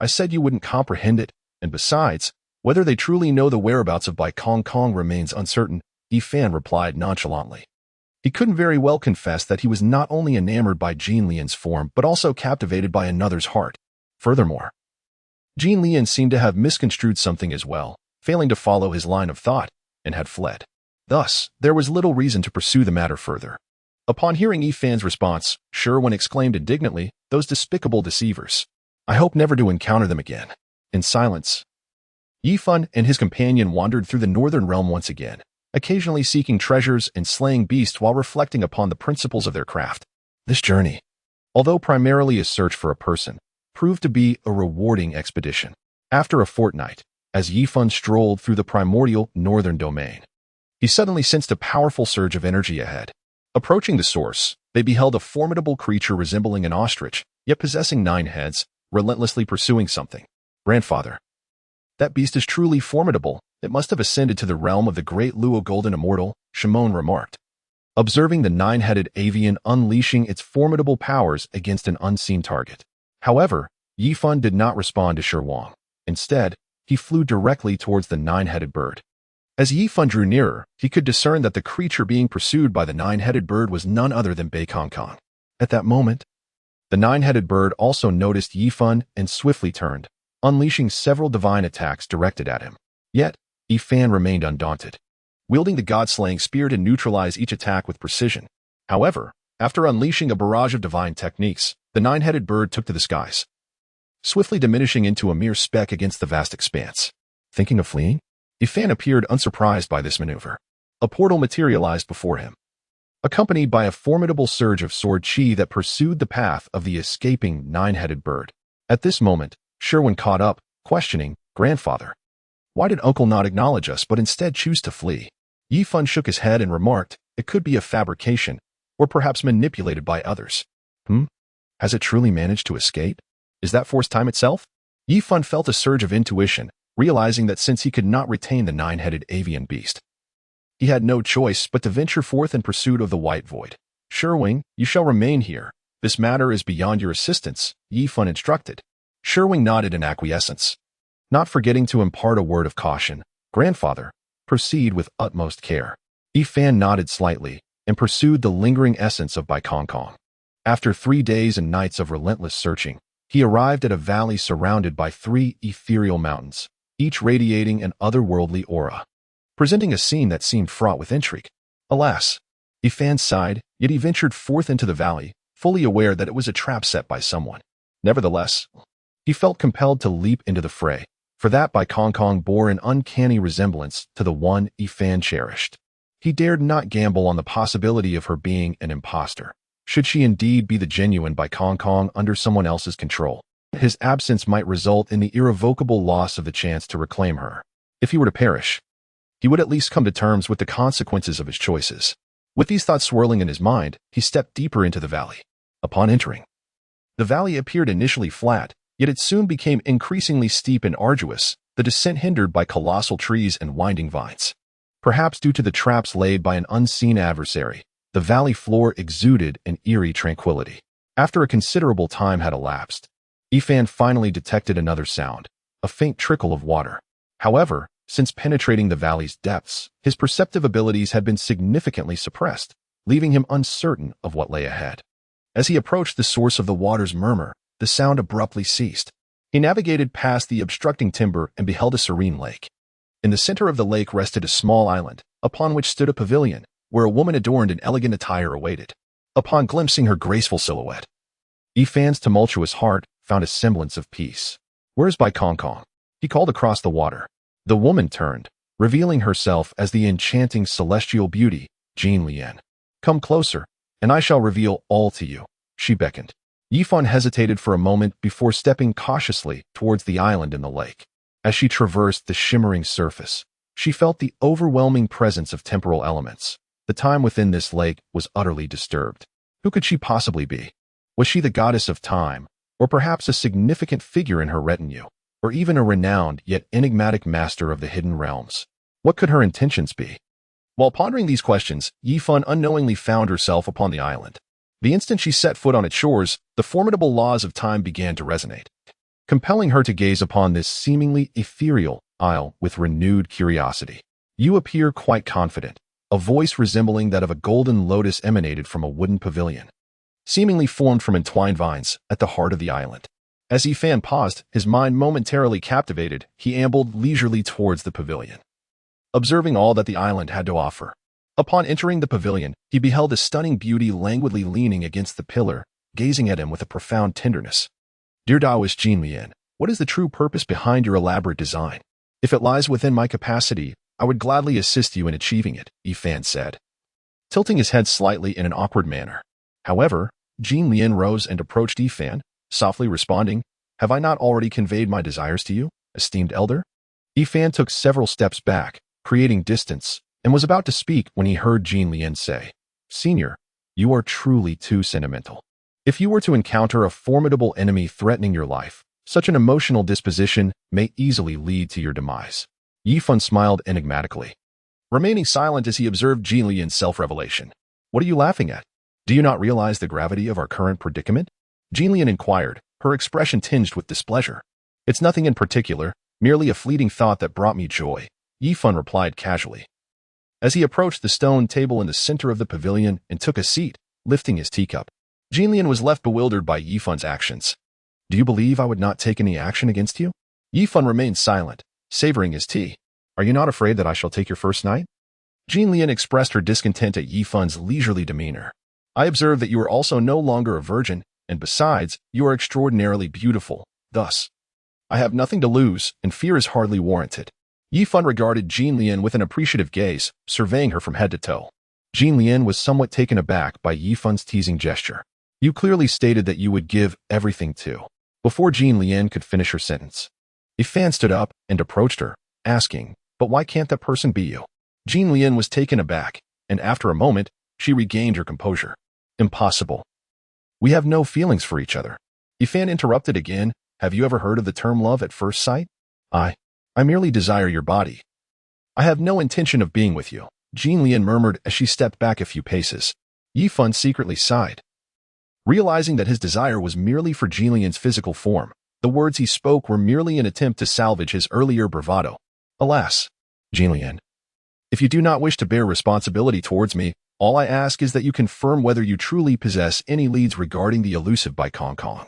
"I said you wouldn't comprehend it, and besides, whether they truly know the whereabouts of Bai Kong Kong remains uncertain," Yifan replied nonchalantly. He couldn't very well confess that he was not only enamored by Jean Lian's form, but also captivated by another's heart. Furthermore, Jean Lian seemed to have misconstrued something as well, failing to follow his line of thought, and had fled. Thus, there was little reason to pursue the matter further. Upon hearing Yifan's response, Sherwin exclaimed indignantly, "Those despicable deceivers! I hope never to encounter them again." In silence, Yifan and his companion wandered through the northern realm once again, occasionally seeking treasures and slaying beasts while reflecting upon the principles of their craft. This journey, although primarily a search for a person, proved to be a rewarding expedition. After a fortnight, as Yifan strolled through the primordial northern domain, he suddenly sensed a powerful surge of energy ahead. Approaching the source, they beheld a formidable creature resembling an ostrich, yet possessing 9 heads, relentlessly pursuing something. "Grandfather, that beast is truly formidable. It must have ascended to the realm of the great Luo Golden Immortal," Shimon remarked, observing the 9-headed avian unleashing its formidable powers against an unseen target. However, Yifan did not respond to Sherwang. Instead, he flew directly towards the 9-headed bird. As Yifan drew nearer, he could discern that the creature being pursued by the 9-headed bird was none other than Bai Kong Kong. At that moment, the 9-headed bird also noticed Yifan and swiftly turned, unleashing several divine attacks directed at him. Yet, Yifan remained undaunted, wielding the god-slaying spear to neutralize each attack with precision. However, after unleashing a barrage of divine techniques, The nine-headed bird took to the skies, swiftly diminishing into a mere speck against the vast expanse. Thinking of fleeing? Ifan appeared unsurprised by this maneuver. A portal materialized before him, accompanied by a formidable surge of sword chi that pursued the path of the escaping nine-headed bird. At this moment, Sherwin caught up, questioning, "Grandfather, why did Uncle not acknowledge us but instead choose to flee?" Yifan shook his head and remarked, "It could be a fabrication, or perhaps manipulated by others." Has it truly managed to escape? Is that force time itself? Yifan felt a surge of intuition, realizing that since he could not retain the nine-headed avian beast, he had no choice but to venture forth in pursuit of the white void. "Sherwing, you shall remain here. This matter is beyond your assistance," Yifan instructed. Sherwing nodded in acquiescence, not forgetting to impart a word of caution. "Grandfather, proceed with utmost care." Yifan nodded slightly and pursued the lingering essence of Bai Kong Kong. After 3 days and nights of relentless searching, he arrived at a valley surrounded by 3 ethereal mountains, each radiating an otherworldly aura, presenting a scene that seemed fraught with intrigue. Alas, Yifan sighed, yet he ventured forth into the valley, fully aware that it was a trap set by someone. Nevertheless, he felt compelled to leap into the fray, for that Bai Kong Kong bore an uncanny resemblance to the one Yifan cherished. He dared not gamble on the possibility of her being an imposter. Should she indeed be the genuine Bai Kong Kong under someone else's control, his absence might result in the irrevocable loss of the chance to reclaim her. If he were to perish, he would at least come to terms with the consequences of his choices. With these thoughts swirling in his mind, he stepped deeper into the valley. Upon entering, the valley appeared initially flat, yet it soon became increasingly steep and arduous, the descent hindered by colossal trees and winding vines. Perhaps due to the traps laid by an unseen adversary, the valley floor exuded an eerie tranquility. After a considerable time had elapsed, Yifan finally detected another sound, a faint trickle of water. However, since penetrating the valley's depths, his perceptive abilities had been significantly suppressed, leaving him uncertain of what lay ahead. As he approached the source of the water's murmur, the sound abruptly ceased. He navigated past the obstructing timber and beheld a serene lake. In the center of the lake rested a small island, upon which stood a pavilion, where a woman adorned in elegant attire awaited. Upon glimpsing her graceful silhouette, Yifan's tumultuous heart found a semblance of peace. "Where's Bai Kong Kong?" he called across the water. The woman turned, revealing herself as the enchanting celestial beauty, Jean Lien. "Come closer, and I shall reveal all to you," she beckoned. Yifan hesitated for a moment before stepping cautiously towards the island in the lake. As she traversed the shimmering surface, she felt the overwhelming presence of temporal elements. The time within this lake was utterly disturbed. Who could she possibly be? Was she the goddess of time, or perhaps a significant figure in her retinue, or even a renowned yet enigmatic master of the hidden realms? What could her intentions be? While pondering these questions, Yifan unknowingly found herself upon the island. The instant she set foot on its shores, the formidable laws of time began to resonate, compelling her to gaze upon this seemingly ethereal isle with renewed curiosity. "You appear quite confident." A voice resembling that of a golden lotus emanated from a wooden pavilion, seemingly formed from entwined vines, at the heart of the island. As Yifan paused, his mind momentarily captivated, he ambled leisurely towards the pavilion, observing all that the island had to offer. Upon entering the pavilion, he beheld a stunning beauty languidly leaning against the pillar, gazing at him with a profound tenderness. "Dear Taoist Jean Lien, what is the true purpose behind your elaborate design? If it lies within my capacity, I would gladly assist you in achieving it," Yifan said, tilting his head slightly in an awkward manner. However, Jean Lien rose and approached Yifan, softly responding, "Have I not already conveyed my desires to you, esteemed elder?" Yifan took several steps back, creating distance, and was about to speak when he heard Jean Lien say, "Senior, you are truly too sentimental. If you were to encounter a formidable enemy threatening your life, such an emotional disposition may easily lead to your demise." Yifan smiled enigmatically, remaining silent as he observed Jean Lien's self-revelation. "What are you laughing at? Do you not realize the gravity of our current predicament?" Jean Lien inquired, her expression tinged with displeasure. "It's nothing in particular, merely a fleeting thought that brought me joy," Yifan replied casually, as he approached the stone table in the center of the pavilion and took a seat, lifting his teacup. Jean Lien was left bewildered by Yifan's actions. "Do you believe I would not take any action against you?" Yifan remained silent, savoring his tea. "Are you not afraid that I shall take your first night?" Jean Lien expressed her discontent at Yifan's leisurely demeanor. "I observe that you are also no longer a virgin, and besides, you are extraordinarily beautiful. Thus, I have nothing to lose, and fear is hardly warranted. Yi Fun regarded Jin Lian with an appreciative gaze, surveying her from head to toe. Jin Lian was somewhat taken aback by Yi Fun's teasing gesture. You clearly stated that you would give everything to. Before Jin Lian could finish her sentence, a fan stood up and approached her, asking, but why can't that person be you? Jin Lian was taken aback, and after a moment, she regained her composure. Impossible. We have no feelings for each other. Ifan interrupted again. Have you ever heard of the term love at first sight? I merely desire your body. I have no intention of being with you, Jin Lian murmured as she stepped back a few paces. Yi Fun secretly sighed. Realizing that his desire was merely for Jin Lian's physical form, the words he spoke were merely an attempt to salvage his earlier bravado. Alas, Jin Lian, if you do not wish to bear responsibility towards me, all I ask is that you confirm whether you truly possess any leads regarding the elusive Bai Kong Kong.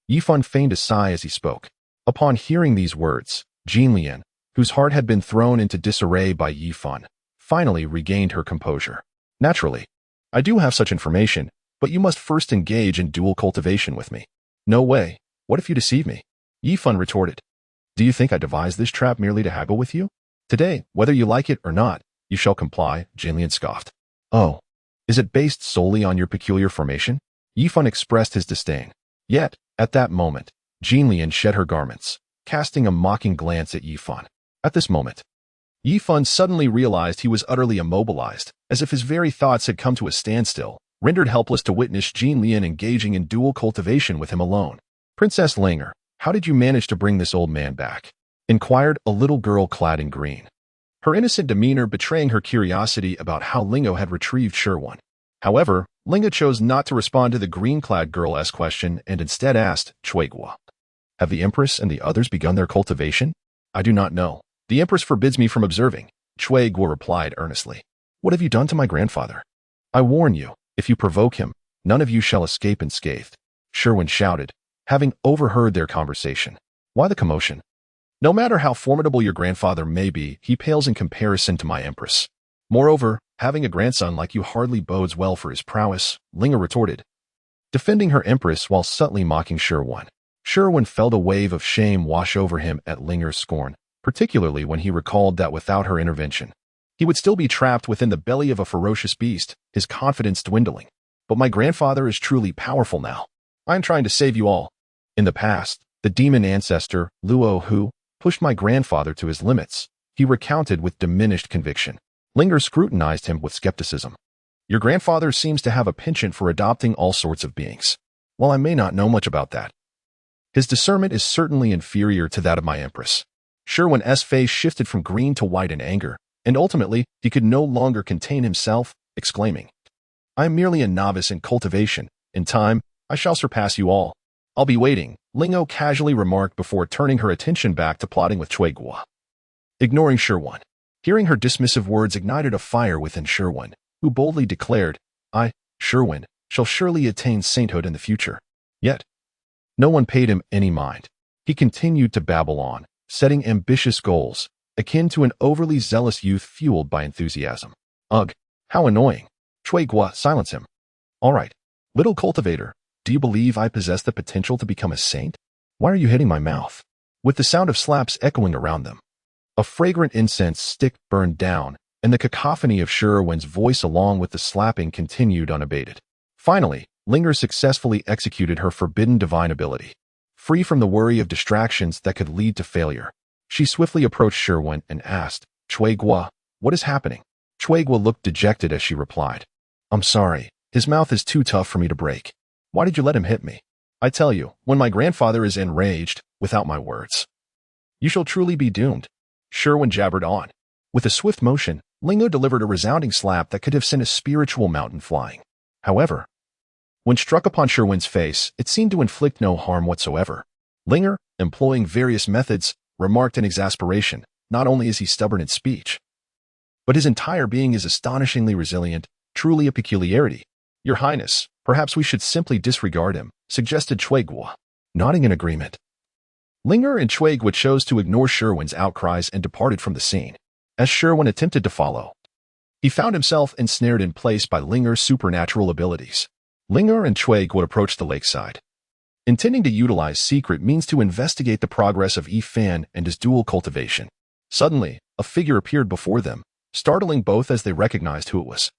Yi Fun feigned a sigh as he spoke. Upon hearing these words, Jin Lian, whose heart had been thrown into disarray by Yi Fun, finally regained her composure. Naturally, I do have such information, but you must first engage in dual cultivation with me. No way. What if you deceive me? Yi Fun retorted. Do you think I devised this trap merely to haggle with you? Today, whether you like it or not, you shall comply, Jin Lian scoffed. Oh, is it based solely on your peculiar formation? Yi Fun expressed his disdain. Yet, at that moment, Jin Lian shed her garments, casting a mocking glance at Yi Fun. At this moment, Yi Fun suddenly realized he was utterly immobilized, as if his very thoughts had come to a standstill, rendered helpless to witness Jin Lian engaging in dual cultivation with him alone. Princess Linger, how did you manage to bring this old man back? Inquired a little girl clad in green, her innocent demeanor betraying her curiosity about how Lingo had retrieved Sherwin. However, Lingo chose not to respond to the green-clad girl's question and instead asked, Chuegua, have the Empress and the others begun their cultivation? I do not know. The Empress forbids me from observing, Chuegua replied earnestly. What have you done to my grandfather? I warn you, if you provoke him, none of you shall escape unscathed, Sherwin shouted, having overheard their conversation. Why the commotion? No matter how formidable your grandfather may be, he pales in comparison to my Empress. Moreover, having a grandson like you hardly bodes well for his prowess, Linga retorted, defending her Empress while subtly mocking Sherwin. Sherwin felt a wave of shame wash over him at Linger's scorn, particularly when he recalled that without her intervention, he would still be trapped within the belly of a ferocious beast, his confidence dwindling. But my grandfather is truly powerful now. I am trying to save you all. In the past, the demon ancestor, Luo Hu, pushed my grandfather to his limits, he recounted with diminished conviction. Linger scrutinized him with skepticism. Your grandfather seems to have a penchant for adopting all sorts of beings. While I may not know much about that, his discernment is certainly inferior to that of my Empress. Sherwin's face shifted from green to white in anger, and ultimately, he could no longer contain himself, exclaiming, I am merely a novice in cultivation. In time, I shall surpass you all. I'll be waiting, Lingo casually remarked before turning her attention back to plotting with Chuegua. Ignoring Sherwin. Hearing her dismissive words ignited a fire within Sherwin, who boldly declared, I, Sherwin, shall surely attain sainthood in the future. Yet, no one paid him any mind. He continued to babble on, setting ambitious goals, akin to an overly zealous youth fueled by enthusiasm. Ugh, how annoying. Chuegua, silence him. All right, little cultivator, do you believe I possess the potential to become a saint? Why are you hitting my mouth? With the sound of slaps echoing around them, a fragrant incense stick burned down, and the cacophony of Sherwin's voice along with the slapping continued unabated. Finally, Linger successfully executed her forbidden divine ability. Free from the worry of distractions that could lead to failure, she swiftly approached Sherwin and asked, Chuegua, what is happening? Chuegua looked dejected as she replied, I'm sorry, his mouth is too tough for me to break. Why did you let him hit me? I tell you, when my grandfather is enraged, without my words, you shall truly be doomed. Sherwin jabbered on. With a swift motion, Lingo delivered a resounding slap that could have sent a spiritual mountain flying. However, when struck upon Sherwin's face, it seemed to inflict no harm whatsoever. Linger, employing various methods, remarked in exasperation, not only is he stubborn in speech, but his entire being is astonishingly resilient, truly a peculiarity. Your Highness, perhaps we should simply disregard him, suggested Chuegua, nodding in agreement. Linger and Chuegua chose to ignore Sherwin's outcries and departed from the scene. As Sherwin attempted to follow, he found himself ensnared in place by Linger's supernatural abilities. Linger and Chuegua approached the lakeside, intending to utilize secret means to investigate the progress of Fan and his dual cultivation. Suddenly, a figure appeared before them, startling both as they recognized who it was.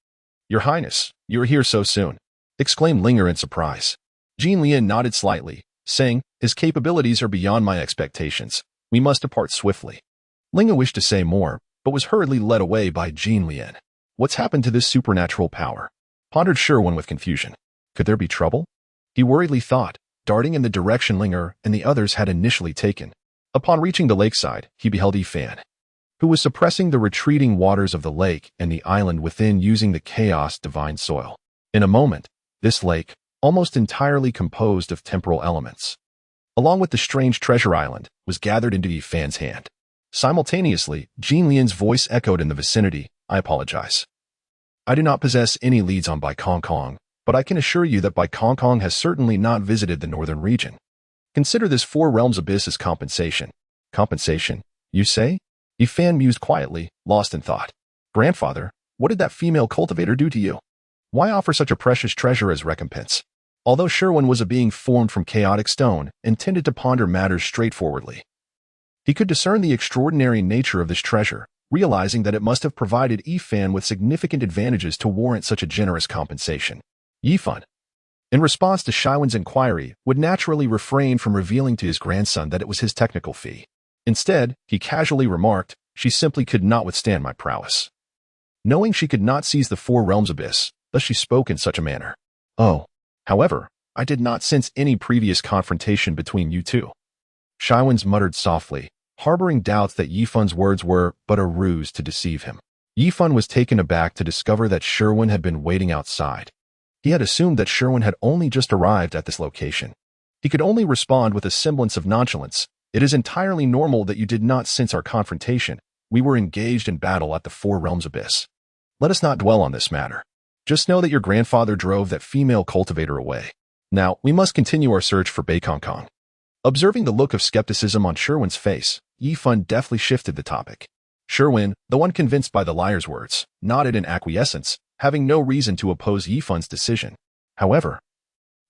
"Your Highness, you are here so soon," exclaimed Linger in surprise. Jin Lian nodded slightly, saying, "His capabilities are beyond my expectations. We must depart swiftly." Linger wished to say more, but was hurriedly led away by Jin Lian. What's happened to this supernatural power? Pondered Sherwin with confusion. Could there be trouble? He worriedly thought, darting in the direction Linger and the others had initially taken. Upon reaching the lakeside, he beheld Fan, who was suppressing the retreating waters of the lake and the island within using the chaos divine soil. In a moment, this lake, almost entirely composed of temporal elements, along with the strange treasure island, was gathered into Fan's hand. Simultaneously, Jin Lian's voice echoed in the vicinity, "I apologize. I do not possess any leads on Bai Kong Kong, but I can assure you that Bai Kong Kong has certainly not visited the northern region. Consider this Four Realms abyss as compensation." "Compensation, you say?" Fan mused quietly, lost in thought. "Grandfather, what did that female cultivator do to you? Why offer such a precious treasure as recompense?" Although Sherwin was a being formed from chaotic stone and tended to ponder matters straightforwardly, he could discern the extraordinary nature of this treasure, realizing that it must have provided Fan with significant advantages to warrant such a generous compensation. Fan, in response to Shaiwen's inquiry, would naturally refrain from revealing to his grandson that it was his technical fee. Instead, he casually remarked, "She simply could not withstand my prowess." Knowing she could not seize the Four Realms abyss, thus she spoke in such a manner. "Oh, however, I did not sense any previous confrontation between you two." Shaiwen's muttered softly, harboring doubts that Yifun's words were but a ruse to deceive him. Yifun was taken aback to discover that Sherwin had been waiting outside. He had assumed that Sherwin had only just arrived at this location. He could only respond with a semblance of nonchalance. "It is entirely normal that you did not sense our confrontation. We were engaged in battle at the Four Realms abyss. Let us not dwell on this matter. Just know that your grandfather drove that female cultivator away. Now, we must continue our search for Bai Kong Kong." Observing the look of skepticism on Sherwin's face, Yifun deftly shifted the topic. Sherwin, though unconvinced by the liar's words, nodded in acquiescence, having no reason to oppose Yifun's decision. However,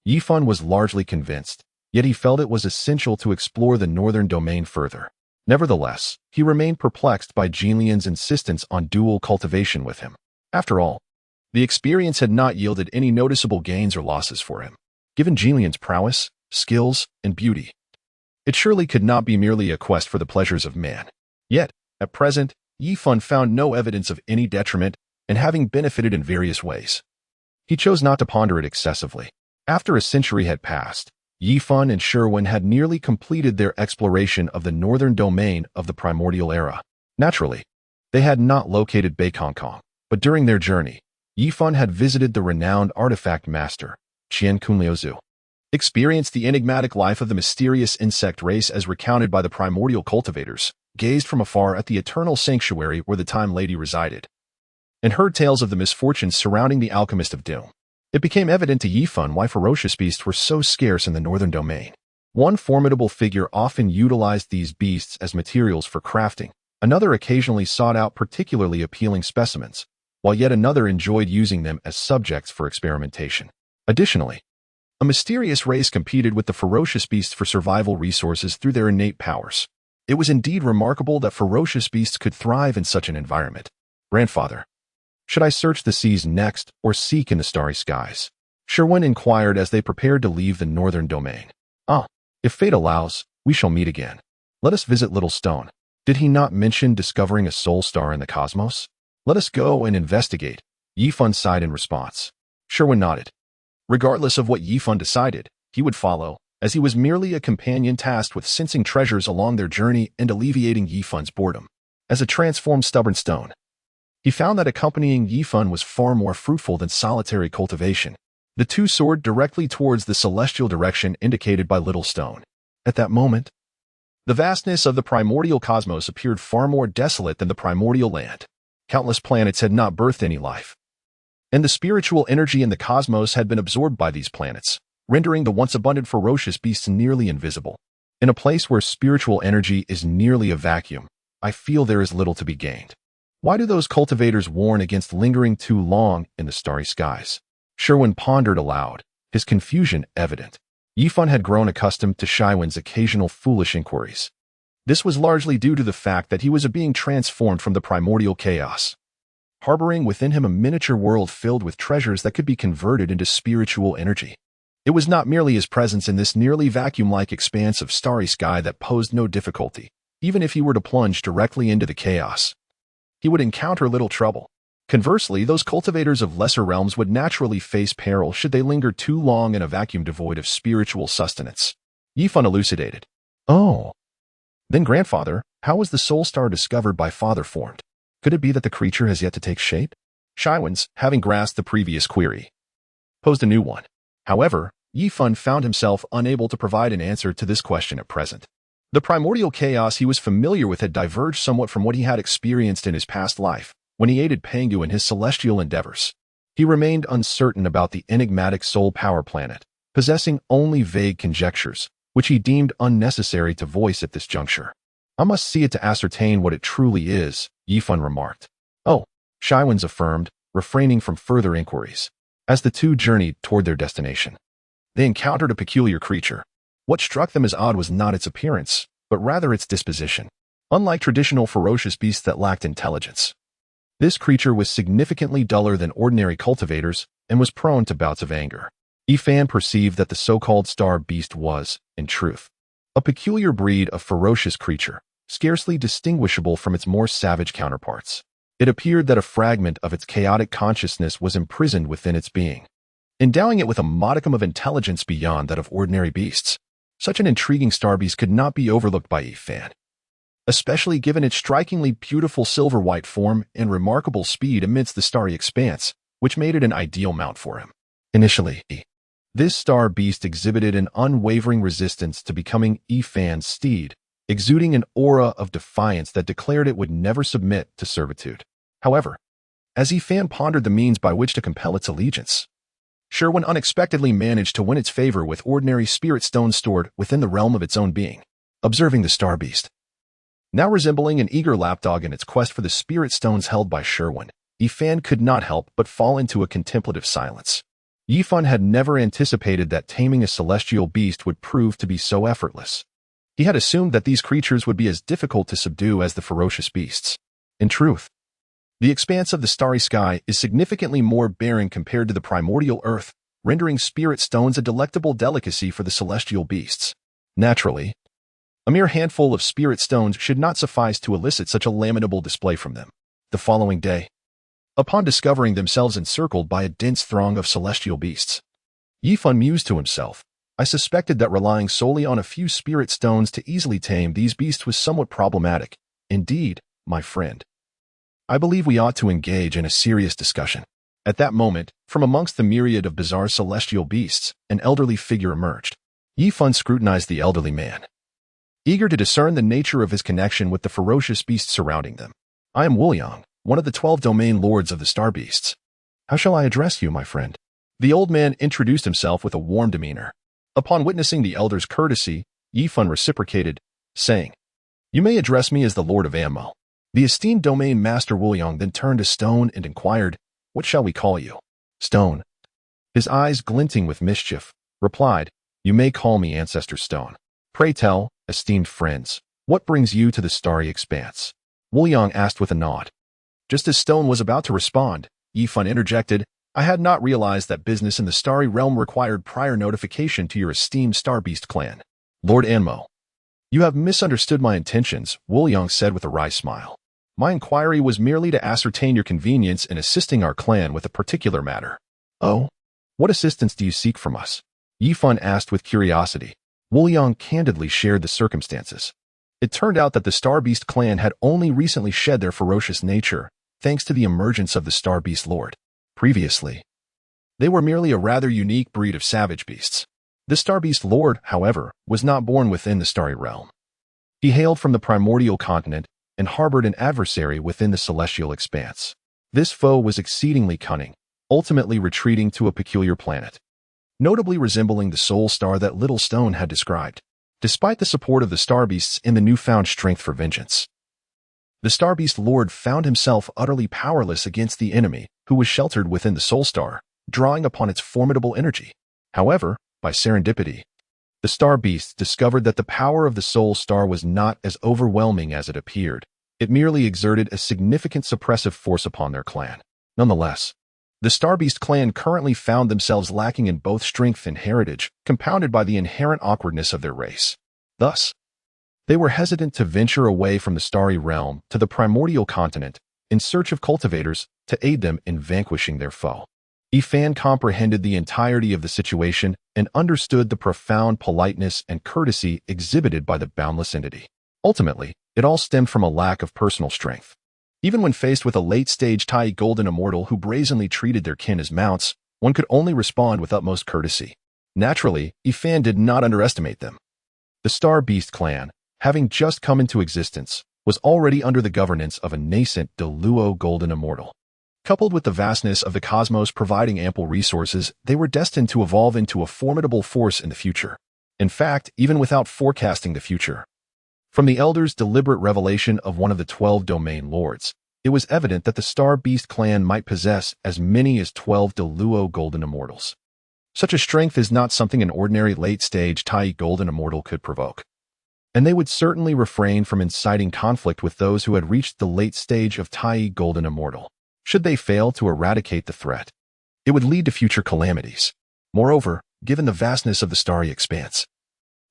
Yifun was largely convinced, yet he felt it was essential to explore the northern domain further. Nevertheless, he remained perplexed by Jin Lian's insistence on dual cultivation with him. After all, the experience had not yielded any noticeable gains or losses for him. Given Jin Lian's prowess, skills, and beauty, it surely could not be merely a quest for the pleasures of man. Yet, at present, Yifun found no evidence of any detriment and having benefited in various ways. He chose not to ponder it excessively. After a century had passed, Yifun and Sherwin had nearly completed their exploration of the northern domain of the Primordial era. Naturally, they had not located Bai Kong Kong, but during their journey, Yifun had visited the renowned artifact master, Qian Kunliuzu, experienced the enigmatic life of the mysterious insect race as recounted by the primordial cultivators, gazed from afar at the eternal sanctuary where the Time Lady resided, and heard tales of the misfortunes surrounding the alchemist of doom. It became evident to Yifun why ferocious beasts were so scarce in the northern domain. One formidable figure often utilized these beasts as materials for crafting, another occasionally sought out particularly appealing specimens, while yet another enjoyed using them as subjects for experimentation. Additionally, a mysterious race competed with the ferocious beasts for survival resources through their innate powers. It was indeed remarkable that ferocious beasts could thrive in such an environment. "Grandfather, should I search the seas next or seek in the starry skies?" Sherwin inquired as they prepared to leave the northern domain. If fate allows, we shall meet again. Let us visit Little Stone. Did he not mention discovering a soul star in the cosmos? Let us go and investigate." Yifun sighed in response. Sherwin nodded. Regardless of what Yifun decided, he would follow, as he was merely a companion tasked with sensing treasures along their journey and alleviating Yifun's boredom. As a transformed stubborn stone, he found that accompanying Yifun was far more fruitful than solitary cultivation. The two soared directly towards the celestial direction indicated by Little Stone. At that moment, the vastness of the primordial cosmos appeared far more desolate than the primordial land. Countless planets had not birthed any life, and the spiritual energy in the cosmos had been absorbed by these planets, rendering the once abundant ferocious beasts nearly invisible. In a place where spiritual energy is nearly a vacuum, I feel there is little to be gained. Why do those cultivators warn against lingering too long in the starry skies? Sherwin pondered aloud, his confusion evident. Yifan had grown accustomed to Shaiwen's occasional foolish inquiries. This was largely due to the fact that he was a being transformed from the primordial chaos, harboring within him a miniature world filled with treasures that could be converted into spiritual energy. It was not merely his presence in this nearly vacuum-like expanse of starry sky that posed no difficulty. Even if he were to plunge directly into the chaos, he would encounter little trouble. Conversely, those cultivators of lesser realms would naturally face peril should they linger too long in a vacuum devoid of spiritual sustenance. Yifan elucidated. Oh. Then, grandfather, how was the soul star discovered by father formed? Could it be that the creature has yet to take shape? Shaiwen's, having grasped the previous query, posed a new one. However, Yifan found himself unable to provide an answer to this question at present. The primordial chaos he was familiar with had diverged somewhat from what he had experienced in his past life, when he aided Pangu in his celestial endeavors. He remained uncertain about the enigmatic soul power planet, possessing only vague conjectures, which he deemed unnecessary to voice at this juncture. I must see it to ascertain what it truly is, Yifan remarked. Oh, Shaiwen's affirmed, refraining from further inquiries. As the two journeyed toward their destination, they encountered a peculiar creature. What struck them as odd was not its appearance, but rather its disposition. Unlike traditional ferocious beasts that lacked intelligence, this creature was significantly duller than ordinary cultivators and was prone to bouts of anger. Yifan perceived that the so-called star beast was, in truth, a peculiar breed of ferocious creature, scarcely distinguishable from its more savage counterparts. It appeared that a fragment of its chaotic consciousness was imprisoned within its being, endowing it with a modicum of intelligence beyond that of ordinary beasts. Such an intriguing star beast could not be overlooked by Yifan, especially given its strikingly beautiful silver-white form and remarkable speed amidst the starry expanse, which made it an ideal mount for him. Initially, this star beast exhibited an unwavering resistance to becoming Yifan's steed, exuding an aura of defiance that declared it would never submit to servitude. However, as Yifan pondered the means by which to compel its allegiance, Sherwin unexpectedly managed to win its favor with ordinary spirit stones stored within the realm of its own being. Observing the star beast, now resembling an eager lapdog in its quest for the spirit stones held by Sherwin, Yifan could not help but fall into a contemplative silence. Yifan had never anticipated that taming a celestial beast would prove to be so effortless. He had assumed that these creatures would be as difficult to subdue as the ferocious beasts. In truth, the expanse of the starry sky is significantly more barren compared to the primordial earth, rendering spirit stones a delectable delicacy for the celestial beasts. Naturally, a mere handful of spirit stones should not suffice to elicit such a lamentable display from them. The following day, upon discovering themselves encircled by a dense throng of celestial beasts, Yifan mused to himself, I suspected that relying solely on a few spirit stones to easily tame these beasts was somewhat problematic. Indeed, my friend, I believe we ought to engage in a serious discussion. At that moment, from amongst the myriad of bizarre celestial beasts, an elderly figure emerged. Yifan scrutinized the elderly man, eager to discern the nature of his connection with the ferocious beasts surrounding them. I am Wuliang, one of the 12 domain lords of the star beasts. How shall I address you, my friend? The old man introduced himself with a warm demeanor. Upon witnessing the elder's courtesy, Yifan reciprocated, saying, You may address me as the Lord of Ammo. The esteemed domain master Wuliang then turned to Stone and inquired, What shall we call you? Stone, his eyes glinting with mischief, replied, You may call me Ancestor Stone. Pray tell, esteemed friends, what brings you to the starry expanse? Wuliang asked with a nod. Just as Stone was about to respond, Yifan interjected, I had not realized that business in the starry realm required prior notification to your esteemed Star Beast clan. Lord Anmo, you have misunderstood my intentions, Wuliang said with a wry smile. My inquiry was merely to ascertain your convenience in assisting our clan with a particular matter. Oh? What assistance do you seek from us? Yifan asked with curiosity. Wuliang candidly shared the circumstances. It turned out that the Star Beast clan had only recently shed their ferocious nature, thanks to the emergence of the Star Beast Lord. Previously, they were merely a rather unique breed of savage beasts. The Star Beast Lord, however, was not born within the starry realm. He hailed from the primordial continent and harbored an adversary within the celestial expanse. This foe was exceedingly cunning, ultimately retreating to a peculiar planet, notably resembling the soul star that Little Stone had described. Despite the support of the Star Beasts and the newfound strength for vengeance, the Star Beast Lord found himself utterly powerless against the enemy, who was sheltered within the Soul Star, drawing upon its formidable energy. However, by serendipity, The star beasts discovered that the power of the soul star was not as overwhelming as it appeared. It merely exerted a significant suppressive force upon their clan. Nonetheless, the Star Beast clan currently found themselves lacking in both strength and heritage, compounded by the inherent awkwardness of their race. Thus, they were hesitant to venture away from the starry realm to the primordial continent in search of cultivators to aid them in vanquishing their foe. Ifan comprehended the entirety of the situation and understood the profound politeness and courtesy exhibited by the boundless entity. Ultimately, it all stemmed from a lack of personal strength. Even when faced with a late-stage Tai Golden Immortal who brazenly treated their kin as mounts, one could only respond with utmost courtesy. Naturally, Ifan did not underestimate them. The Star Beast clan, having just come into existence, was already under the governance of a nascent Deluo Golden Immortal. Coupled with the vastness of the cosmos providing ample resources, they were destined to evolve into a formidable force in the future. In fact, even without forecasting the future, from the Elder's deliberate revelation of one of the 12 domain lords, it was evident that the Star Beast clan might possess as many as 12 Deluo Golden Immortals. Such a strength is not something an ordinary late-stage Tai Golden Immortal could provoke. And they would certainly refrain from inciting conflict with those who had reached the late stage of Tai Golden Immortal. Should they fail to eradicate the threat, it would lead to future calamities. Moreover, given the vastness of the starry expanse,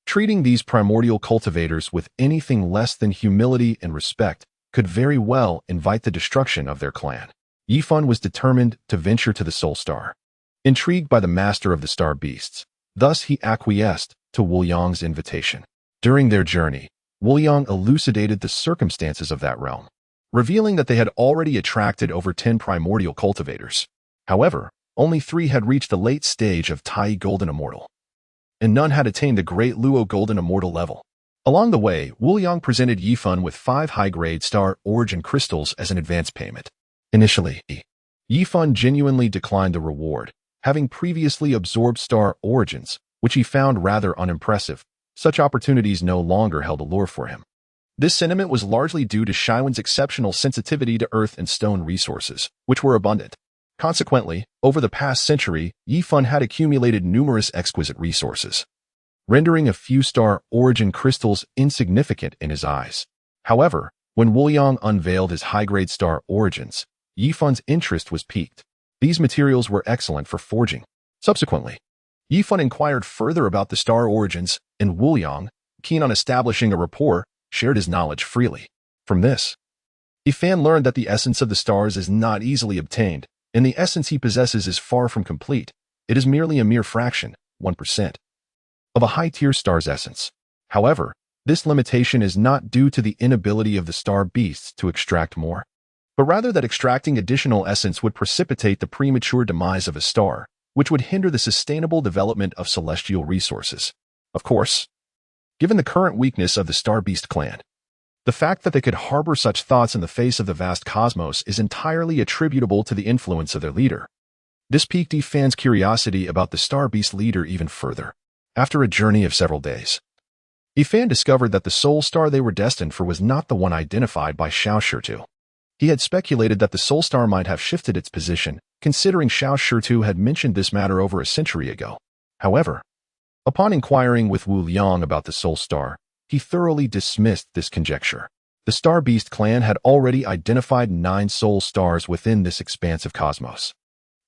treating these primordial cultivators with anything less than humility and respect could very well invite the destruction of their clan. Yifan was determined to venture to the Soul Star. Intrigued by the master of the Star Beasts, thus he acquiesced to Wuliang's invitation. During their journey, Wuliang elucidated the circumstances of that realm, revealing that they had already attracted over 10 primordial cultivators. However, only 3 had reached the late stage of Tai Golden Immortal, and none had attained the Great Luo Golden Immortal level. Along the way, Wuliang presented Yifan with 5 high-grade star origin crystals as an advance payment. Initially, Yifan genuinely declined the reward, having previously absorbed star origins, which he found rather unimpressive. Such opportunities no longer held allure for him. This sentiment was largely due to Shaiwen's exceptional sensitivity to earth and stone resources, which were abundant. Consequently, over the past century, Yifan had accumulated numerous exquisite resources, rendering a few star origin crystals insignificant in his eyes. However, when Wuliang unveiled his high-grade star origins, Yifan's interest was piqued. These materials were excellent for forging. Subsequently, Yifan inquired further about the star origins, and Wuliang, keen on establishing a rapport, shared his knowledge freely. From this, Yifan learned that the essence of the stars is not easily obtained, and the essence he possesses is far from complete. It is merely a mere fraction, 1%, of a high-tier star's essence. However, this limitation is not due to the inability of the star beasts to extract more, but rather that extracting additional essence would precipitate the premature demise of a star, which would hinder the sustainable development of celestial resources. Of course, given the current weakness of the Star Beast clan, the fact that they could harbor such thoughts in the face of the vast cosmos is entirely attributable to the influence of their leader. This piqued Yifan's curiosity about the Star Beast leader even further. After a journey of several days, Yifan discovered that the soul star they were destined for was not the one identified by Xiao Shirtu. He had speculated that the soul star might have shifted its position, considering Xiao Shirtu had mentioned this matter over a century ago. However, upon inquiring with Wu Liang about the soul star, he thoroughly dismissed this conjecture. The Star Beast clan had already identified 9 soul stars within this expansive cosmos,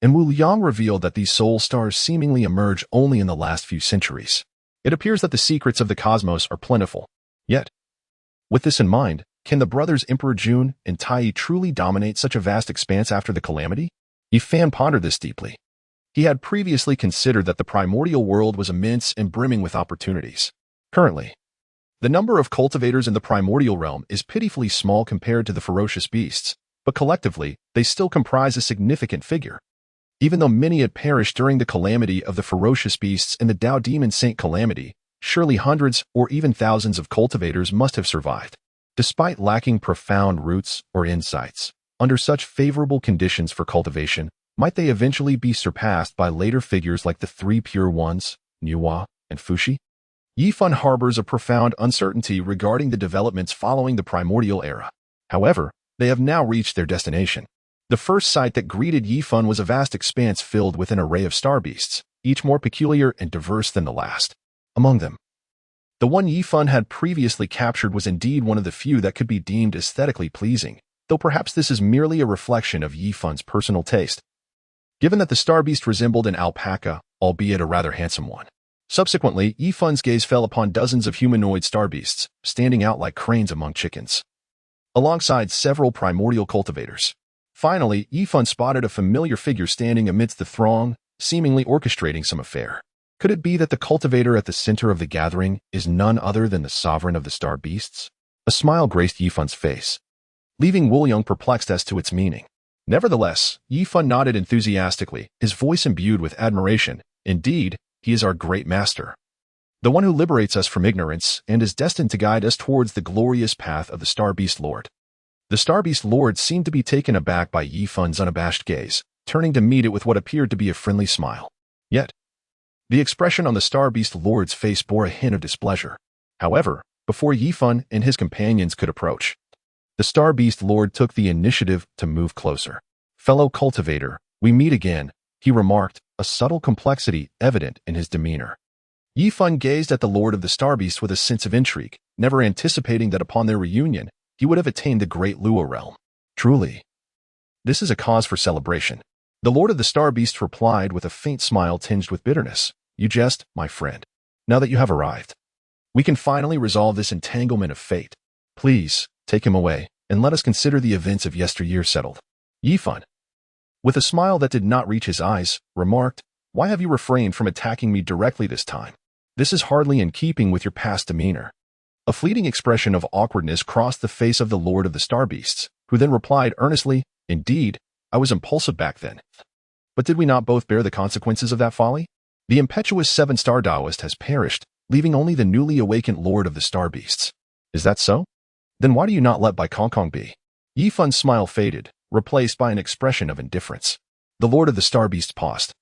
and Wu Liang revealed that these soul stars seemingly emerge only in the last few centuries. It appears that the secrets of the cosmos are plentiful. Yet, with this in mind, can the brothers Emperor Jun and Tai truly dominate such a vast expanse after the calamity? Yifan pondered this deeply. He had previously considered that the primordial world was immense and brimming with opportunities. Currently, the number of cultivators in the primordial realm is pitifully small compared to the ferocious beasts, but collectively, they still comprise a significant figure. Even though many had perished during the calamity of the ferocious beasts and the Dao Demon Saint calamity, surely hundreds or even thousands of cultivators must have survived. Despite lacking profound roots or insights, under such favorable conditions for cultivation, might they eventually be surpassed by later figures like the 3 Pure Ones, Nuwa, and Fushi? Yifan harbors a profound uncertainty regarding the developments following the primordial era. However, they have now reached their destination. The first sight that greeted Yifan was a vast expanse filled with an array of star beasts, each more peculiar and diverse than the last. Among them, the one Yifan had previously captured was indeed one of the few that could be deemed aesthetically pleasing, though perhaps this is merely a reflection of Yifan's personal taste, given that the star beast resembled an alpaca, albeit a rather handsome one. Subsequently, Yifan's gaze fell upon dozens of humanoid star beasts, standing out like cranes among chickens, alongside several primordial cultivators. Finally, Yifan spotted a familiar figure standing amidst the throng, seemingly orchestrating some affair. Could it be that the cultivator at the center of the gathering is none other than the sovereign of the star beasts? A smile graced Yifan's face, leaving Wuliang perplexed as to its meaning. Nevertheless, Yifan nodded enthusiastically, his voice imbued with admiration. Indeed, he is our great master, the one who liberates us from ignorance and is destined to guide us towards the glorious path of the Star Beast Lord. The Star Beast Lord seemed to be taken aback by Yifan's unabashed gaze, turning to meet it with what appeared to be a friendly smile. Yet, the expression on the Star Beast Lord's face bore a hint of displeasure. However, before Yifan and his companions could approach, the Star Beast Lord took the initiative to move closer. "Fellow cultivator, we meet again," he remarked, a subtle complexity evident in his demeanor. Yifan gazed at the Lord of the Star Beast with a sense of intrigue, never anticipating that upon their reunion, he would have attained the great Luo realm. "Truly, this is a cause for celebration." The Lord of the Star Beast replied with a faint smile tinged with bitterness. "You jest, my friend. Now that you have arrived, we can finally resolve this entanglement of fate. Please, take him away, and let us consider the events of yesteryear settled." Yifan, with a smile that did not reach his eyes, remarked, "Why have you refrained from attacking me directly this time? This is hardly in keeping with your past demeanor." A fleeting expression of awkwardness crossed the face of the Lord of the Star Beasts, who then replied earnestly, "Indeed, I was impulsive back then. But did we not both bear the consequences of that folly? The impetuous seven-star Taoist has perished, leaving only the newly awakened Lord of the Star Beasts. Is that so? Then why do you not let Bai Kong be?" Yifan's smile faded, replaced by an expression of indifference. The Lord of the Star Beast paused,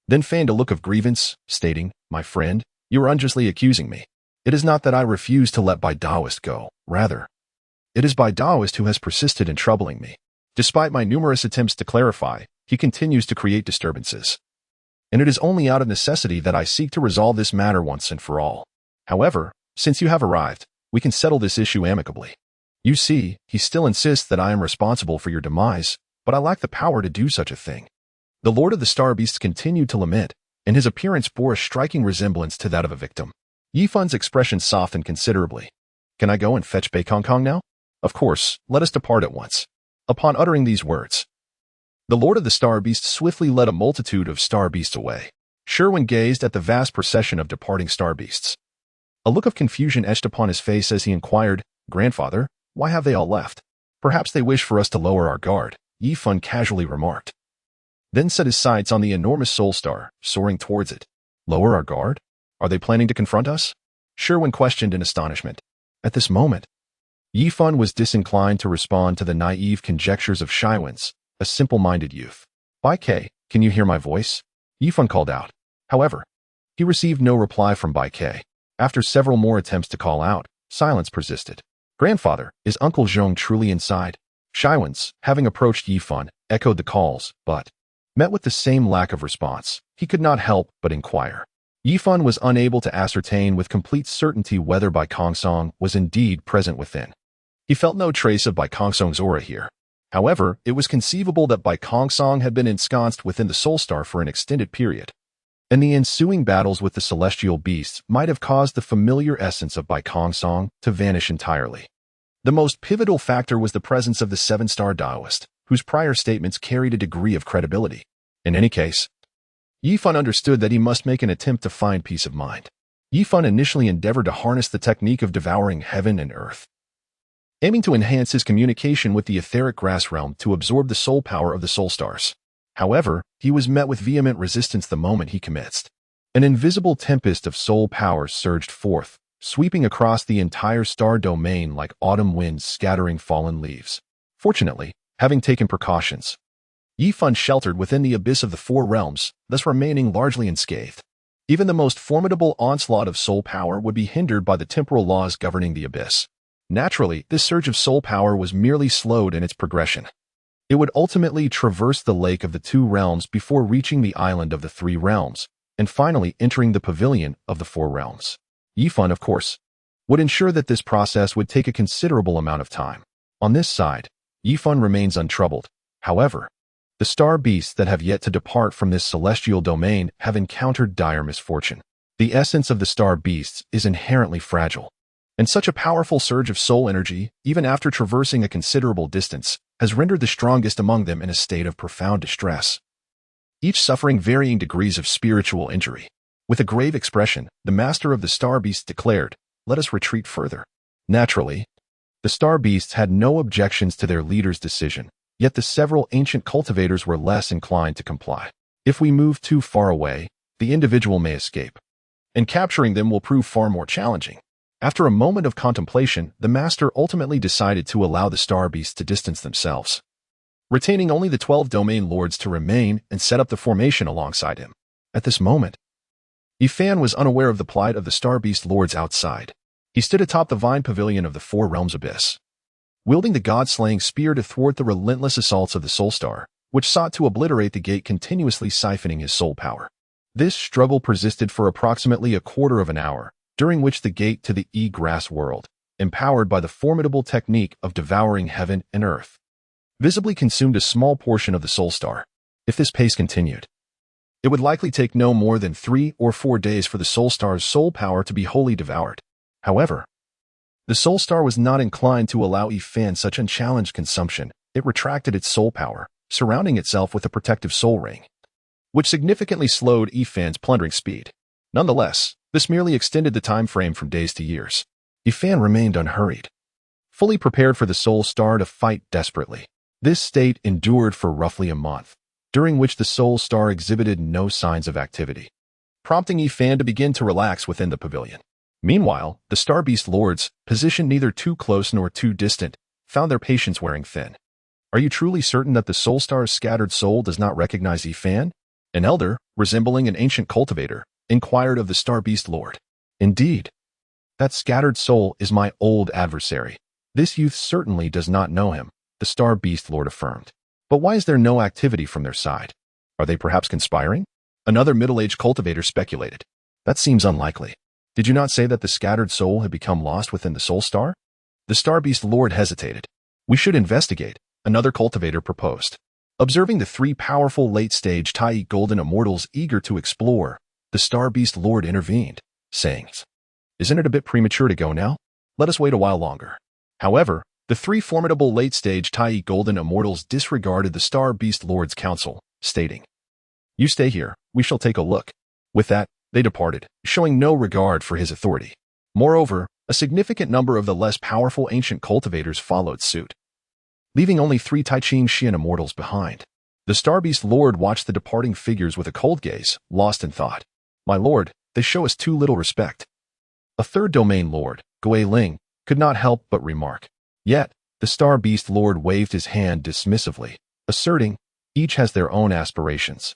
then feigned a look of grievance, stating, "My friend, you are unjustly accusing me. It is not that I refuse to let Bai Daoist go. Rather, it is Bai Daoist who has persisted in troubling me. Despite my numerous attempts to clarify, he continues to create disturbances. And it is only out of necessity that I seek to resolve this matter once and for all. However, since you have arrived, we can settle this issue amicably. You see, he still insists that I am responsible for your demise, but I lack the power to do such a thing." The Lord of the Star Beasts continued to lament, and his appearance bore a striking resemblance to that of a victim. Yifan's expression softened considerably. "Can I go and fetch Bai Kong now?" "Of course, let us depart at once." Upon uttering these words, the Lord of the Star Beasts swiftly led a multitude of star beasts away. Sherwin gazed at the vast procession of departing star beasts. A look of confusion etched upon his face as he inquired, "Grandfather, why have they all left?" "Perhaps they wish for us to lower our guard," Yifan casually remarked, then set his sights on the enormous soul star, soaring towards it. "Lower our guard? Are they planning to confront us?" Sherwin questioned in astonishment. At this moment, Yifan was disinclined to respond to the naive conjectures of Shaiwen's, a simple-minded youth. "Bai Ke, can you hear my voice?" Yifan called out. However, he received no reply from Bai Ke. After several more attempts to call out, silence persisted. "Grandfather, is Uncle Zhong truly inside?" Shaiwen's, having approached Yifan, echoed the calls, but met with the same lack of response. He could not help but inquire. Yifan was unable to ascertain with complete certainty whether Bai Kongsong was indeed present within. He felt no trace of Bai Kongsong's aura here. However, it was conceivable that Bai Kongsong had been ensconced within the Soul Star for an extended period, and the ensuing battles with the celestial beasts might have caused the familiar essence of Bai Kongsong to vanish entirely. The most pivotal factor was the presence of the seven-star Taoist, whose prior statements carried a degree of credibility. In any case, Yifan understood that he must make an attempt to find peace of mind. Yifan initially endeavored to harness the technique of devouring heaven and earth, aiming to enhance his communication with the etheric grass realm to absorb the soul power of the soul stars. However, he was met with vehement resistance the moment he commenced. An invisible tempest of soul power surged forth, sweeping across the entire star domain like autumn winds scattering fallen leaves. Fortunately, having taken precautions, Yifan sheltered within the abyss of the four realms, thus remaining largely unscathed. Even the most formidable onslaught of soul power would be hindered by the temporal laws governing the abyss. Naturally, this surge of soul power was merely slowed in its progression. It would ultimately traverse the lake of the two realms before reaching the island of the three realms, and finally entering the pavilion of the Four Realms. Yifan, of course, would ensure that this process would take a considerable amount of time. On this side, Yifan remains untroubled. However, the star beasts that have yet to depart from this celestial domain have encountered dire misfortune. The essence of the star beasts is inherently fragile, and such a powerful surge of soul energy, even after traversing a considerable distance, has rendered the strongest among them in a state of profound distress, each suffering varying degrees of spiritual injury. With a grave expression, the master of the star beasts declared, "Let us retreat further." Naturally, the star beasts had no objections to their leader's decision, yet the several ancient cultivators were less inclined to comply. If we move too far away, the individual may escape, and capturing them will prove far more challenging. After a moment of contemplation, the master ultimately decided to allow the star beasts to distance themselves, retaining only the 12 domain lords to remain and set up the formation alongside him. At this moment, Yifan was unaware of the plight of the star beast lords outside. He stood atop the vine pavilion of the Four Realms abyss, wielding the god-slaying spear to thwart the relentless assaults of the soul star, which sought to obliterate the gate, continuously siphoning his soul power. This struggle persisted for approximately a quarter of an hour, during which the gate to the E-Grass world, empowered by the formidable technique of devouring heaven and earth, visibly consumed a small portion of the soul star. If this pace continued, it would likely take no more than 3 or 4 days for the soul star's soul power to be wholly devoured. However, the soul star was not inclined to allow Yifan such unchallenged consumption. It retracted its soul power, surrounding itself with a protective soul ring, which significantly slowed Yifan's plundering speed. Nonetheless, this merely extended the time frame from days to years. Yifan remained unhurried, fully prepared for the soul star to fight desperately. This state endured for roughly a month, during which the soul star exhibited no signs of activity, prompting Yifan to begin to relax within the pavilion. Meanwhile, the star beast lords, positioned neither too close nor too distant, found their patience wearing thin. "Are you truly certain that the soul star's scattered soul does not recognize Yifan?" An elder, resembling an ancient cultivator, inquired of the star beast lord. "Indeed, that scattered soul is my old adversary. This youth certainly does not know him," the star beast lord affirmed. "But why is there no activity from their side? Are they perhaps conspiring?" Another middle-aged cultivator speculated. "That seems unlikely. Did you not say that the scattered soul had become lost within the soul star?" The star beast lord hesitated. "We should investigate," another cultivator proposed. Observing the 3 powerful late-stage Tai golden immortals eager to explore, the star beast lord intervened, saying, "Isn't it a bit premature to go now? Let us wait a while longer." However, the 3 formidable late-stage Tai golden immortals disregarded the star beast lord's counsel, stating, "You stay here, we shall take a look." With that, they departed, showing no regard for his authority. Moreover, a significant number of the less powerful ancient cultivators followed suit, leaving only 3 Tai-Ching Xian immortals behind. The star beast lord watched the departing figures with a cold gaze, lost in thought. "My lord, they show us too little respect." A third domain lord, Gui Ling, could not help but remark. Yet, the star beast lord waved his hand dismissively, asserting, "Each has their own aspirations.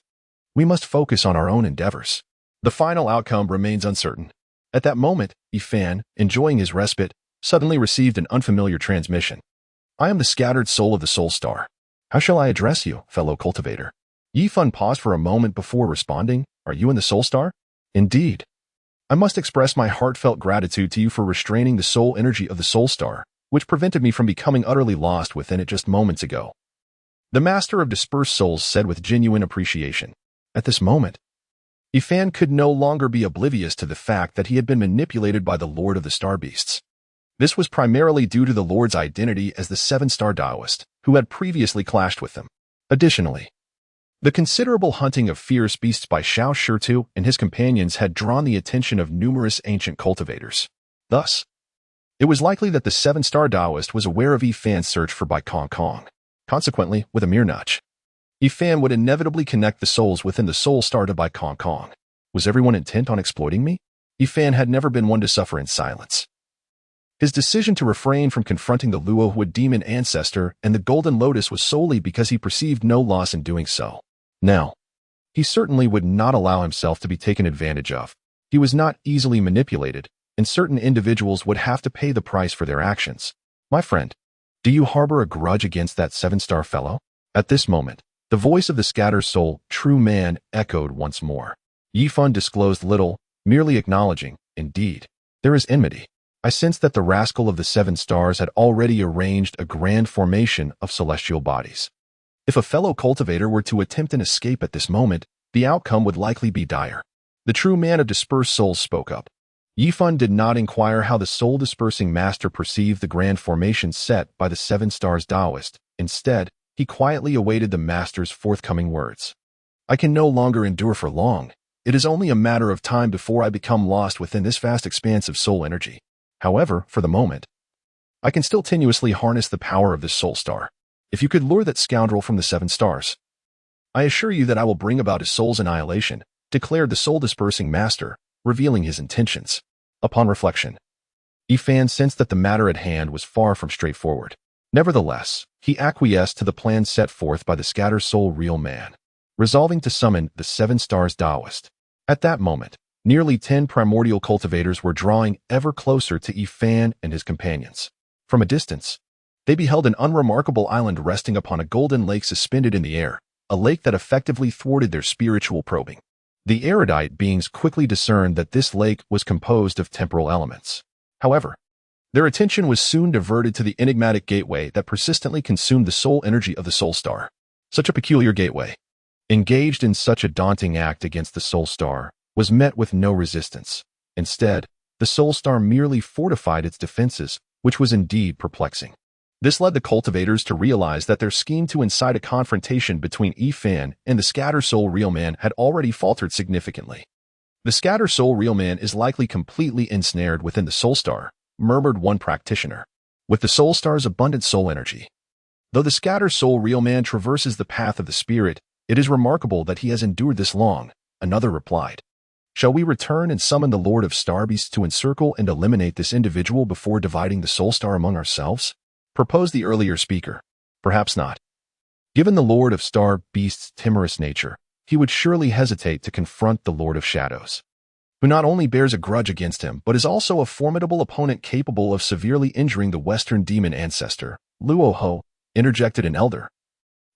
We must focus on our own endeavors." The final outcome remains uncertain. At that moment, Yifan, enjoying his respite, suddenly received an unfamiliar transmission. "I am the scattered soul of the soul star. How shall I address you, fellow cultivator?" Yifan paused for a moment before responding, "Are you in the soul star?" "Indeed. I must express my heartfelt gratitude to you for restraining the soul energy of the soul star, which prevented me from becoming utterly lost within it just moments ago," the master of dispersed souls said with genuine appreciation. At this moment, Yifan could no longer be oblivious to the fact that he had been manipulated by the Lord of the Star Beasts. This was primarily due to the Lord's identity as the 7-star Taoist, who had previously clashed with them. Additionally, the considerable hunting of fierce beasts by Xiao Shitu and his companions had drawn the attention of numerous ancient cultivators. Thus, it was likely that the 7-star Taoist was aware of Yifan's search for Bai Kong Kong. Consequently, with a mere nudge, Yifan would inevitably connect the souls within the soul star to Bai Kong Kong. Was everyone intent on exploiting me? Yifan had never been one to suffer in silence. His decision to refrain from confronting the Luohua demon ancestor and the Golden Lotus was solely because he perceived no loss in doing so. Now, he certainly would not allow himself to be taken advantage of. He was not easily manipulated, and certain individuals would have to pay the price for their actions. "My friend, do you harbor a grudge against that 7-star fellow?" At this moment, the voice of the scattered soul, true man, echoed once more. Yifan disclosed little, merely acknowledging, indeed, there is enmity. I sensed that the rascal of the 7 stars had already arranged a grand formation of celestial bodies. If a fellow cultivator were to attempt an escape at this moment, the outcome would likely be dire. The true man of dispersed souls spoke up. Yifan did not inquire how the soul-dispersing master perceived the grand formation set by the 7 stars Taoist. Instead, he quietly awaited the master's forthcoming words. I can no longer endure for long. It is only a matter of time before I become lost within this vast expanse of soul energy. However, for the moment, I can still tenuously harness the power of this soul star. If you could lure that scoundrel from the 7 stars, I assure you that I will bring about his soul's annihilation, declared the soul-dispersing master, revealing his intentions. Upon reflection, Yifan sensed that the matter at hand was far from straightforward. Nevertheless, he acquiesced to the plan set forth by the scatter soul real man, resolving to summon the 7 stars Taoist. At that moment, nearly 10 primordial cultivators were drawing ever closer to Yifan and his companions. From a distance, they beheld an unremarkable island resting upon a golden lake suspended in the air, a lake that effectively thwarted their spiritual probing. The erudite beings quickly discerned that this lake was composed of temporal elements. However, their attention was soon diverted to the enigmatic gateway that persistently consumed the soul energy of the soul star. Such a peculiar gateway, engaged in such a daunting act against the soul star, was met with no resistance. Instead, the soul star merely fortified its defenses, which was indeed perplexing. This led the cultivators to realize that their scheme to incite a confrontation between Yifan and the scatter soul real man had already faltered significantly. The scatter soul real man is likely completely ensnared within the soul star, murmured one practitioner, with the soul star's abundant soul energy. Though the scatter soul real man traverses the path of the spirit, it is remarkable that he has endured this long, another replied. Shall we return and summon the Lord of Star Beasts to encircle and eliminate this individual before dividing the soul star among ourselves? Proposed the earlier speaker. Perhaps not. Given the Lord of Star Beasts' timorous nature, he would surely hesitate to confront the Lord of Shadows, who not only bears a grudge against him but is also a formidable opponent capable of severely injuring the Western demon ancestor. Luoho interjected an elder,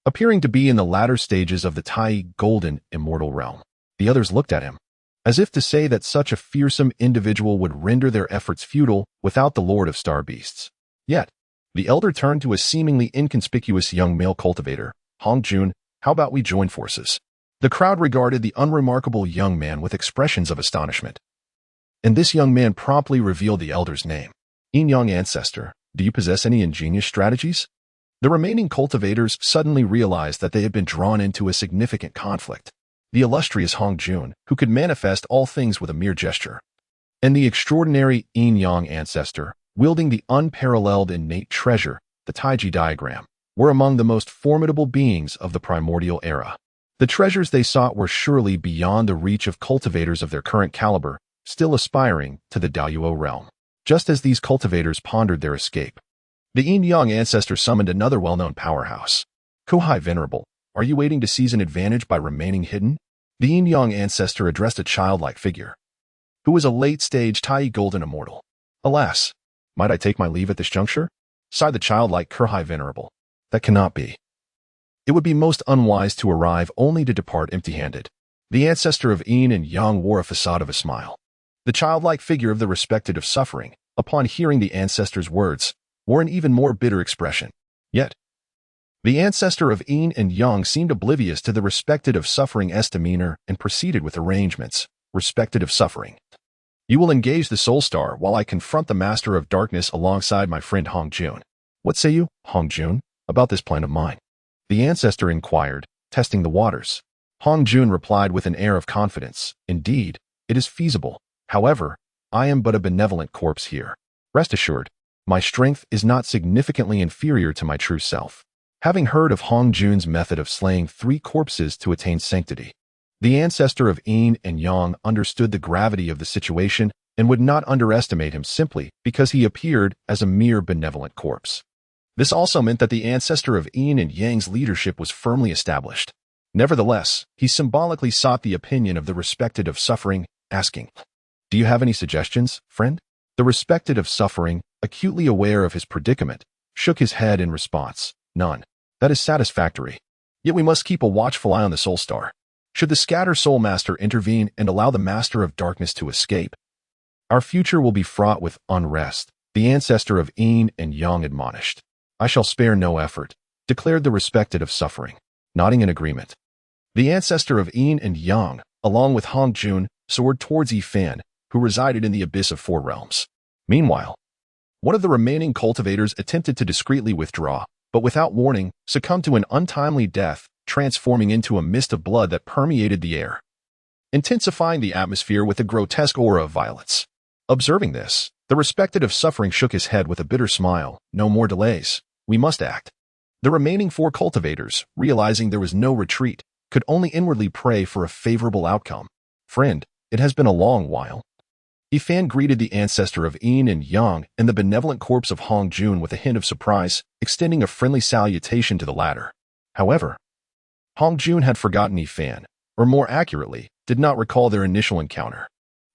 appearing to be in the latter stages of the Tai Golden Immortal realm. The others looked at him, as if to say that such a fearsome individual would render their efforts futile without the Lord of Star Beasts. Yet, the elder turned to a seemingly inconspicuous young male cultivator. Hong Jun, how about we join forces? The crowd regarded the unremarkable young man with expressions of astonishment. And this young man promptly revealed the elder's name. Yin Yang Ancestor, do you possess any ingenious strategies? The remaining cultivators suddenly realized that they had been drawn into a significant conflict. The illustrious Hong Jun, who could manifest all things with a mere gesture, and the extraordinary Yin Yang Ancestor, wielding the unparalleled innate treasure, the Taiji diagram, were among the most formidable beings of the primordial era. The treasures they sought were surely beyond the reach of cultivators of their current caliber, still aspiring to the Daoyuo realm. Just as these cultivators pondered their escape, the Yin Yang Ancestor summoned another well-known powerhouse. Kohai Venerable, are you waiting to seize an advantage by remaining hidden? The Yin Yang Ancestor addressed a childlike figure, who was a late-stage Tai Golden Immortal. Alas, might I take my leave at this juncture? Sighed the childlike Kohai Venerable. That cannot be. It would be most unwise to arrive only to depart empty-handed. The ancestor of Yin and Yang wore a facade of a smile. The childlike figure of the respected of suffering, upon hearing the ancestor's words, wore an even more bitter expression. Yet, the ancestor of Yin and Yang seemed oblivious to the respected of suffering's demeanor and proceeded with arrangements. Respected of suffering, you will engage the soul star while I confront the master of darkness alongside my friend Hong Jun. What say you, Hong Jun, about this plan of mine? The ancestor inquired, testing the waters. Hong Jun replied with an air of confidence. Indeed, it is feasible. However, I am but a benevolent corpse here. Rest assured, my strength is not significantly inferior to my true self. Having heard of Hong Jun's method of slaying 3 corpses to attain sanctity, the ancestor of Yin and Yang understood the gravity of the situation and would not underestimate him simply because he appeared as a mere benevolent corpse. This also meant that the ancestor of Yin and Yang's leadership was firmly established. Nevertheless, he symbolically sought the opinion of the respected of suffering, asking, "Do you have any suggestions, friend?" The respected of suffering, acutely aware of his predicament, shook his head in response. None. That is satisfactory. Yet we must keep a watchful eye on the soul star. Should the Scatter Soul Master intervene and allow the Master of Darkness to escape, our future will be fraught with unrest, the ancestor of Yin and Yang admonished. I shall spare no effort, declared the respected of suffering, nodding in agreement. The ancestor of Yin and Yang, along with Hong Jun, soared towards Yi Fan, who resided in the abyss of 4 realms. Meanwhile, one of the remaining cultivators attempted to discreetly withdraw, but without warning, succumbed to an untimely death, transforming into a mist of blood that permeated the air, intensifying the atmosphere with a grotesque aura of violence. Observing this, the respected of suffering shook his head with a bitter smile. No more delays. We must act. The remaining 4 cultivators, realizing there was no retreat, could only inwardly pray for a favorable outcome. Friend, it has been a long while. Yi Fan greeted the ancestor of Yin and Yang and the benevolent corpse of Hong Jun with a hint of surprise, extending a friendly salutation to the latter. However, Hong Jun had forgotten Yi Fan, or more accurately, did not recall their initial encounter.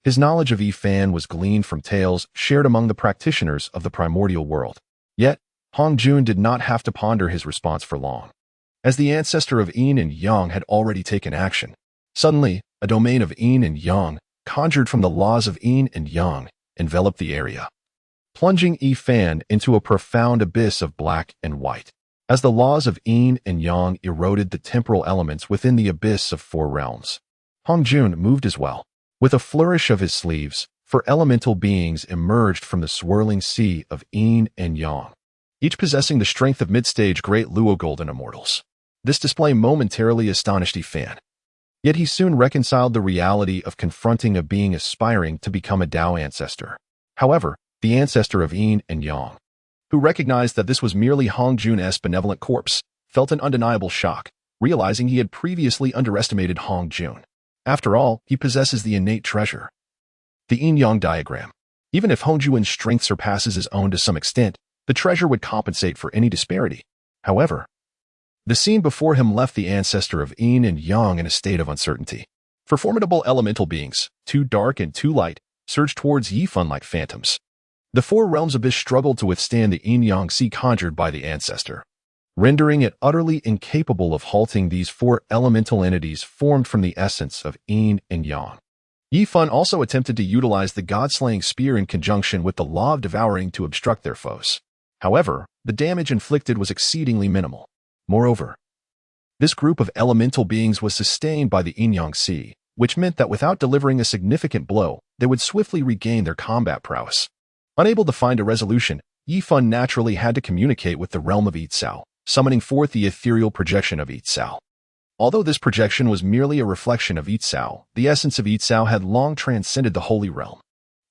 His knowledge of Yi Fan was gleaned from tales shared among the practitioners of the primordial world. Yet, Hong Jun did not have to ponder his response for long. As the ancestor of Yin and Yang had already taken action, suddenly, a domain of Yin and Yang, conjured from the laws of Yin and Yang, enveloped the area, plunging Yi Fan into a profound abyss of black and white. As the laws of Yin and Yang eroded the temporal elements within the abyss of 4 realms, Hong Jun moved as well. With a flourish of his sleeves, 4 elemental beings emerged from the swirling sea of Yin and Yang, each possessing the strength of mid-stage great Luo Golden Immortals. This display momentarily astonished Yi Fan. Yet he soon reconciled the reality of confronting a being aspiring to become a Dao ancestor. However, the ancestor of Yin and Yang, who recognized that this was merely Hong Jun's benevolent corpse, felt an undeniable shock, realizing he had previously underestimated Hong Jun. After all, he possesses the innate treasure, the yin-yang diagram. Even if Hong Jun's strength surpasses his own to some extent, the treasure would compensate for any disparity. However, the scene before him left the ancestor of Yin and Yang in a state of uncertainty. For formidable elemental beings, too dark and too light, surged towards Yi Fan like phantoms. The 4 realms abyss struggled to withstand the yin-yang sea conjured by the ancestor, rendering it utterly incapable of halting these 4 elemental entities formed from the essence of Yin and Yang. Yi Fan also attempted to utilize the god-slaying spear in conjunction with the law of devouring to obstruct their foes. However, the damage inflicted was exceedingly minimal. Moreover, this group of elemental beings was sustained by the yin-yang sea, which meant that without delivering a significant blow, they would swiftly regain their combat prowess. Unable to find a resolution, Yi Fan naturally had to communicate with the realm of Yitzhao, summoning forth the ethereal projection of Yitzhao. Although this projection was merely a reflection of Yitzhao, the essence of Yitzhao had long transcended the holy realm.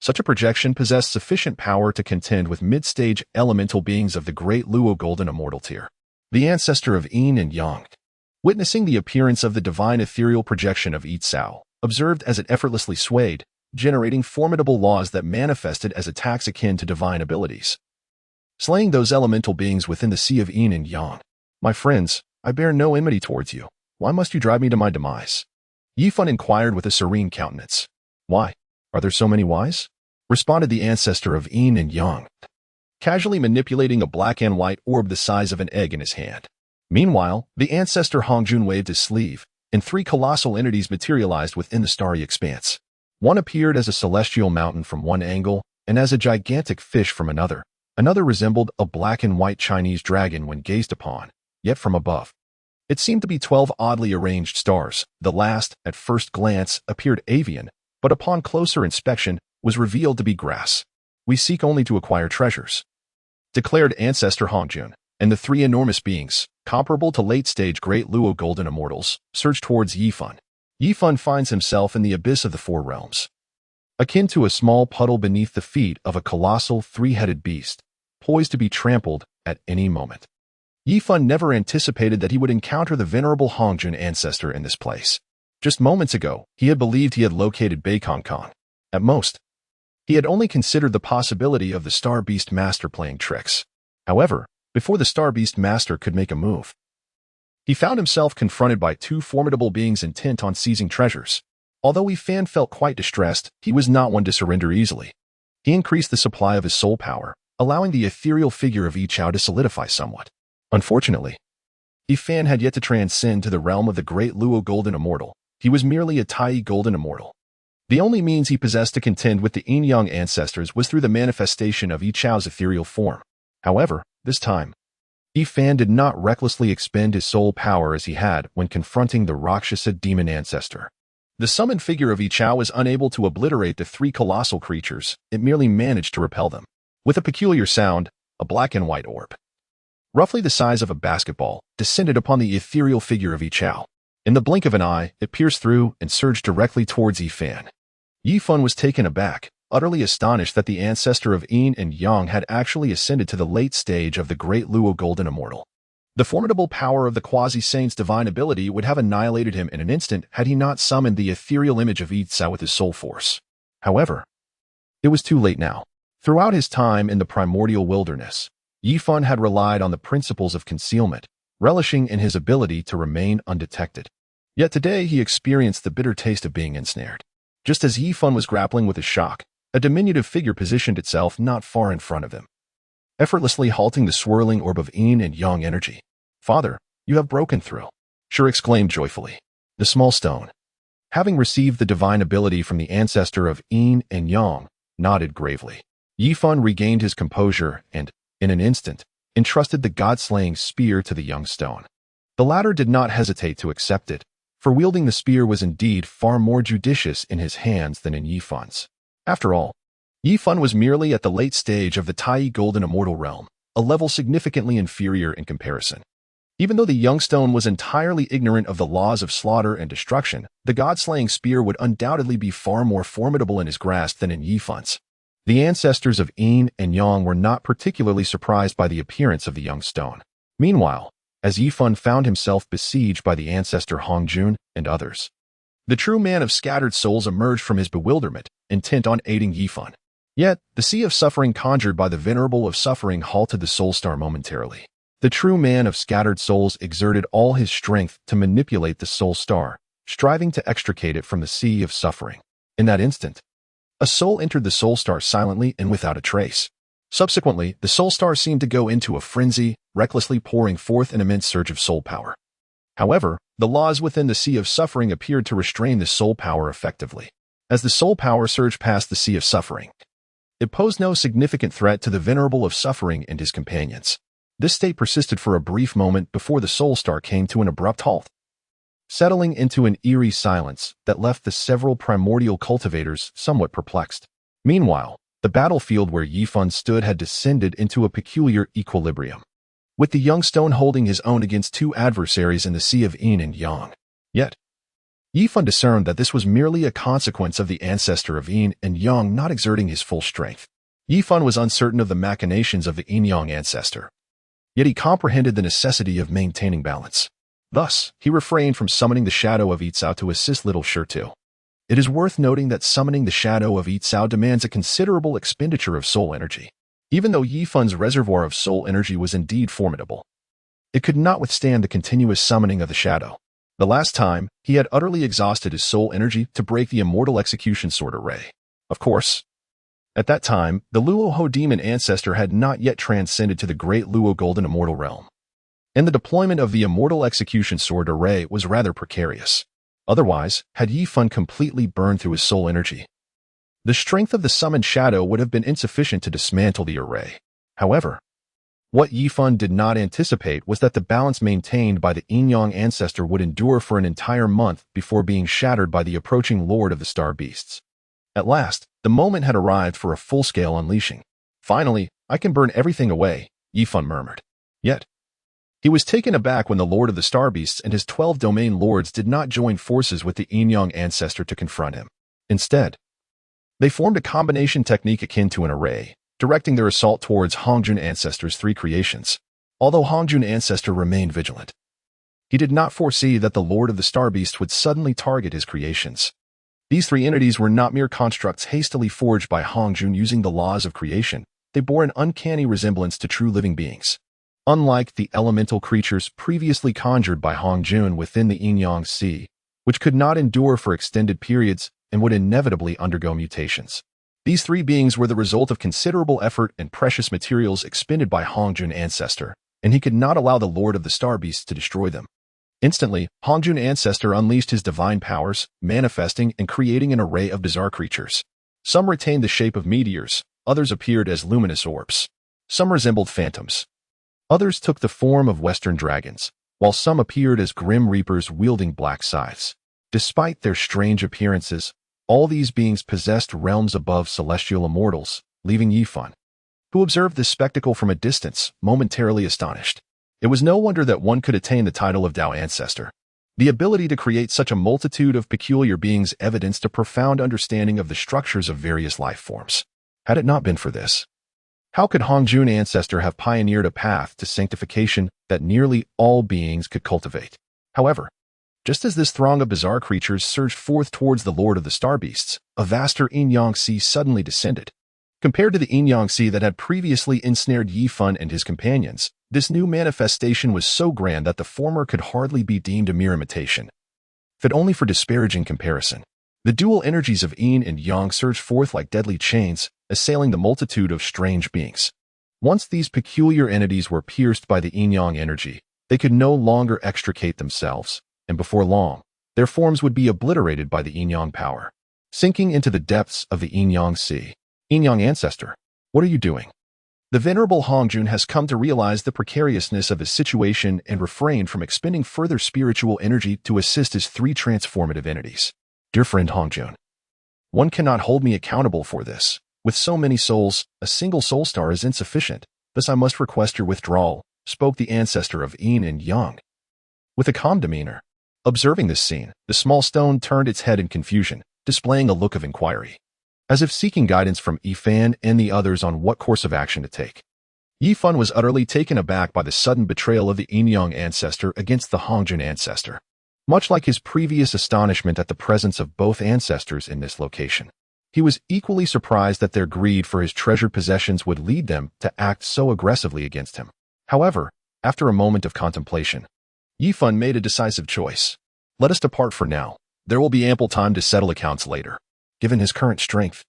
Such a projection possessed sufficient power to contend with mid-stage elemental beings of the great Luo Golden Immortal tier. The ancestor of Yin and Yang, witnessing the appearance of the divine ethereal projection of Yitzhao, observed as it effortlessly swayed, generating formidable laws that manifested as attacks akin to divine abilities, slaying those elemental beings within the sea of Yin and Yang. My friends, I bear no enmity towards you. Why must you drive me to my demise? Yi Fan inquired with a serene countenance. Why? Are there so many whys? Responded the ancestor of Yin and Yang, casually manipulating a black and white orb the size of an egg in his hand. Meanwhile, the ancestor Hong Jun waved his sleeve, and 3 colossal entities materialized within the starry expanse. One appeared as a celestial mountain from one angle, and as a gigantic fish from another. Another resembled a black and white Chinese dragon when gazed upon, yet from above. It seemed to be 12 oddly arranged stars. The last, at first glance, appeared avian, but upon closer inspection, was revealed to be grass. We seek only to acquire treasures, declared ancestor Hong Jun, and the 3 enormous beings, comparable to late-stage great Luo Golden Immortals, surged towards Yi Fan. Yi Fan finds himself in the abyss of the 4 realms, akin to a small puddle beneath the feet of a colossal 3-headed beast, poised to be trampled at any moment. Yi Fan never anticipated that he would encounter the venerable Hong Jun ancestor in this place. Just moments ago, he had believed he had located Beikong Kong. At most, he had only considered the possibility of the Star Beast Master playing tricks. However, before the Star Beast Master could make a move, he found himself confronted by 2 formidable beings intent on seizing treasures. Although Yi Fan felt quite distressed, he was not one to surrender easily. He increased the supply of his soul power, allowing the ethereal figure of Yichao to solidify somewhat. Unfortunately, Yi Fan had yet to transcend to the realm of the great Luo Golden Immortal, he was merely a tiny golden immortal. The only means he possessed to contend with the yin-yang ancestors was through the manifestation of Yi Chao's ethereal form. However, this time, Yi Fan did not recklessly expend his soul power as he had when confronting the Rakshasa demon ancestor. The summoned figure of Yi Chao was unable to obliterate the three colossal creatures, it merely managed to repel them. With a peculiar sound, a black and white orb, roughly the size of a basketball, descended upon the ethereal figure of Yi Chao. In the blink of an eye, it pierced through and surged directly towards Yi Fan. Yi Fan was taken aback, utterly astonished that the ancestor of Yin and Yang had actually ascended to the late stage of the Great Luo Golden Immortal. The formidable power of the quasi-saint's divine ability would have annihilated him in an instant had he not summoned the ethereal image of Yi Cao with his soul force. However, it was too late now. Throughout his time in the primordial wilderness, Yi Fan had relied on the principles of concealment, relishing in his ability to remain undetected. Yet today he experienced the bitter taste of being ensnared. Just as Yi Fan was grappling with his shock, a diminutive figure positioned itself not far in front of him, effortlessly halting the swirling orb of yin and yang energy. "Father, you have broken through," Sure exclaimed joyfully. The small stone, having received the divine ability from the ancestor of yin and yang, nodded gravely. Yi Fan regained his composure and, in an instant, entrusted the god-slaying spear to the young stone. The latter did not hesitate to accept it, for wielding the spear was indeed far more judicious in his hands than in Yi Fan's. After all, Yi Fan was merely at the late stage of the Tai Golden Immortal realm, a level significantly inferior in comparison. Even though the young stone was entirely ignorant of the laws of slaughter and destruction, the god-slaying spear would undoubtedly be far more formidable in his grasp than in Yi Fan's. The ancestors of Yin and Yang were not particularly surprised by the appearance of the young stone. Meanwhile, as Yi Fan found himself besieged by the ancestor Hongjun and others, the true man of scattered souls emerged from his bewilderment, intent on aiding Yi Fan. Yet, the sea of suffering conjured by the Venerable of Suffering halted the soul star momentarily. The true man of scattered souls exerted all his strength to manipulate the soul star, striving to extricate it from the sea of suffering. In that instant, a soul entered the soul star silently and without a trace. Subsequently, the soul star seemed to go into a frenzy, recklessly pouring forth an immense surge of soul power. However, the laws within the sea of suffering appeared to restrain the soul power effectively. As the soul power surged past the sea of suffering, it posed no significant threat to the Venerable of Suffering and his companions. This state persisted for a brief moment before the soul star came to an abrupt halt, settling into an eerie silence that left the several primordial cultivators somewhat perplexed. Meanwhile, the battlefield where Yi Fan stood had descended into a peculiar equilibrium, with the young stone holding his own against two adversaries in the sea of yin and yang. Yet, Yi Fan discerned that this was merely a consequence of the ancestor of yin and yang not exerting his full strength. Yi Fan was uncertain of the machinations of the yin-yang ancestor, yet he comprehended the necessity of maintaining balance. Thus, he refrained from summoning the shadow of Yi Cao to assist little Shirtu. It is worth noting that summoning the shadow of Yi Cao demands a considerable expenditure of soul energy. Even though Yi Fan's reservoir of soul energy was indeed formidable, it could not withstand the continuous summoning of the shadow. The last time, he had utterly exhausted his soul energy to break the immortal execution sword array. Of course, at that time, the Luo Ho demon ancestor had not yet transcended to the great Luo Golden Immortal realm, and the deployment of the immortal execution sword array was rather precarious. Otherwise, had Yi Fan completely burned through his soul energy, the strength of the summoned shadow would have been insufficient to dismantle the array. However, what Yi Fan did not anticipate was that the balance maintained by the yin-yang ancestor would endure for an entire month before being shattered by the approaching Lord of the Star Beasts. At last, the moment had arrived for a full-scale unleashing. "Finally, I can burn everything away," Yi Fan murmured. Yet, he was taken aback when the Lord of the Star Beasts and his 12 domain lords did not join forces with the yin-yang ancestor to confront him. Instead, they formed a combination technique akin to an array, directing their assault towards Hongjun Ancestor's three creations. Although Hongjun Ancestor remained vigilant, he did not foresee that the Lord of the Star Beasts would suddenly target his creations. These three entities were not mere constructs hastily forged by Hongjun using the laws of creation. They bore an uncanny resemblance to true living beings. Unlike the elemental creatures previously conjured by Hongjun within the yin-yang sea, which could not endure for extended periods and would inevitably undergo mutations, these three beings were the result of considerable effort and precious materials expended by Hongjun Ancestor, and he could not allow the Lord of the Star Beasts to destroy them. Instantly, Hongjun Ancestor unleashed his divine powers, manifesting and creating an array of bizarre creatures. Some retained the shape of meteors, others appeared as luminous orbs. Some resembled phantoms. Others took the form of western dragons, while some appeared as grim reapers wielding black scythes. Despite their strange appearances, all these beings possessed realms above celestial immortals, leaving Yifan, who observed this spectacle from a distance, momentarily astonished. It was no wonder that one could attain the title of Tao Ancestor. The ability to create such a multitude of peculiar beings evidenced a profound understanding of the structures of various life forms. Had it not been for this, how could Hongjun Ancestor have pioneered a path to sanctification that nearly all beings could cultivate? However, just as this throng of bizarre creatures surged forth towards the Lord of the Star Beasts, a vaster yin-yang sea suddenly descended. Compared to the yin-yang sea that had previously ensnared Yifan and his companions, this new manifestation was so grand that the former could hardly be deemed a mere imitation, fit only for disparaging comparison. The dual energies of yin and yang surged forth like deadly chains, assailing the multitude of strange beings. Once these peculiar entities were pierced by the yin-yang energy, they could no longer extricate themselves, and before long, their forms would be obliterated by the yin-yang power, sinking into the depths of the yin-yang sea. Yin-yang Ancestor, what are you doing? The venerable Hongjun has come to realize the precariousness of his situation and refrained from expending further spiritual energy to assist his three transformative entities. Dear friend Hongjun, one cannot hold me accountable for this. With so many souls, a single soul star is insufficient, thus I must request your withdrawal, spoke the ancestor of yin and yang. With a calm demeanor, observing this scene, the small stone turned its head in confusion, displaying a look of inquiry, as if seeking guidance from Yifan and the others on what course of action to take. Yifan was utterly taken aback by the sudden betrayal of the yin-yang ancestor against the Hongjun ancestor, much like his previous astonishment at the presence of both ancestors in this location. He was equally surprised that their greed for his treasured possessions would lead them to act so aggressively against him. However, after a moment of contemplation, Yifan made a decisive choice. Let us depart for now. There will be ample time to settle accounts later. Given his current strength,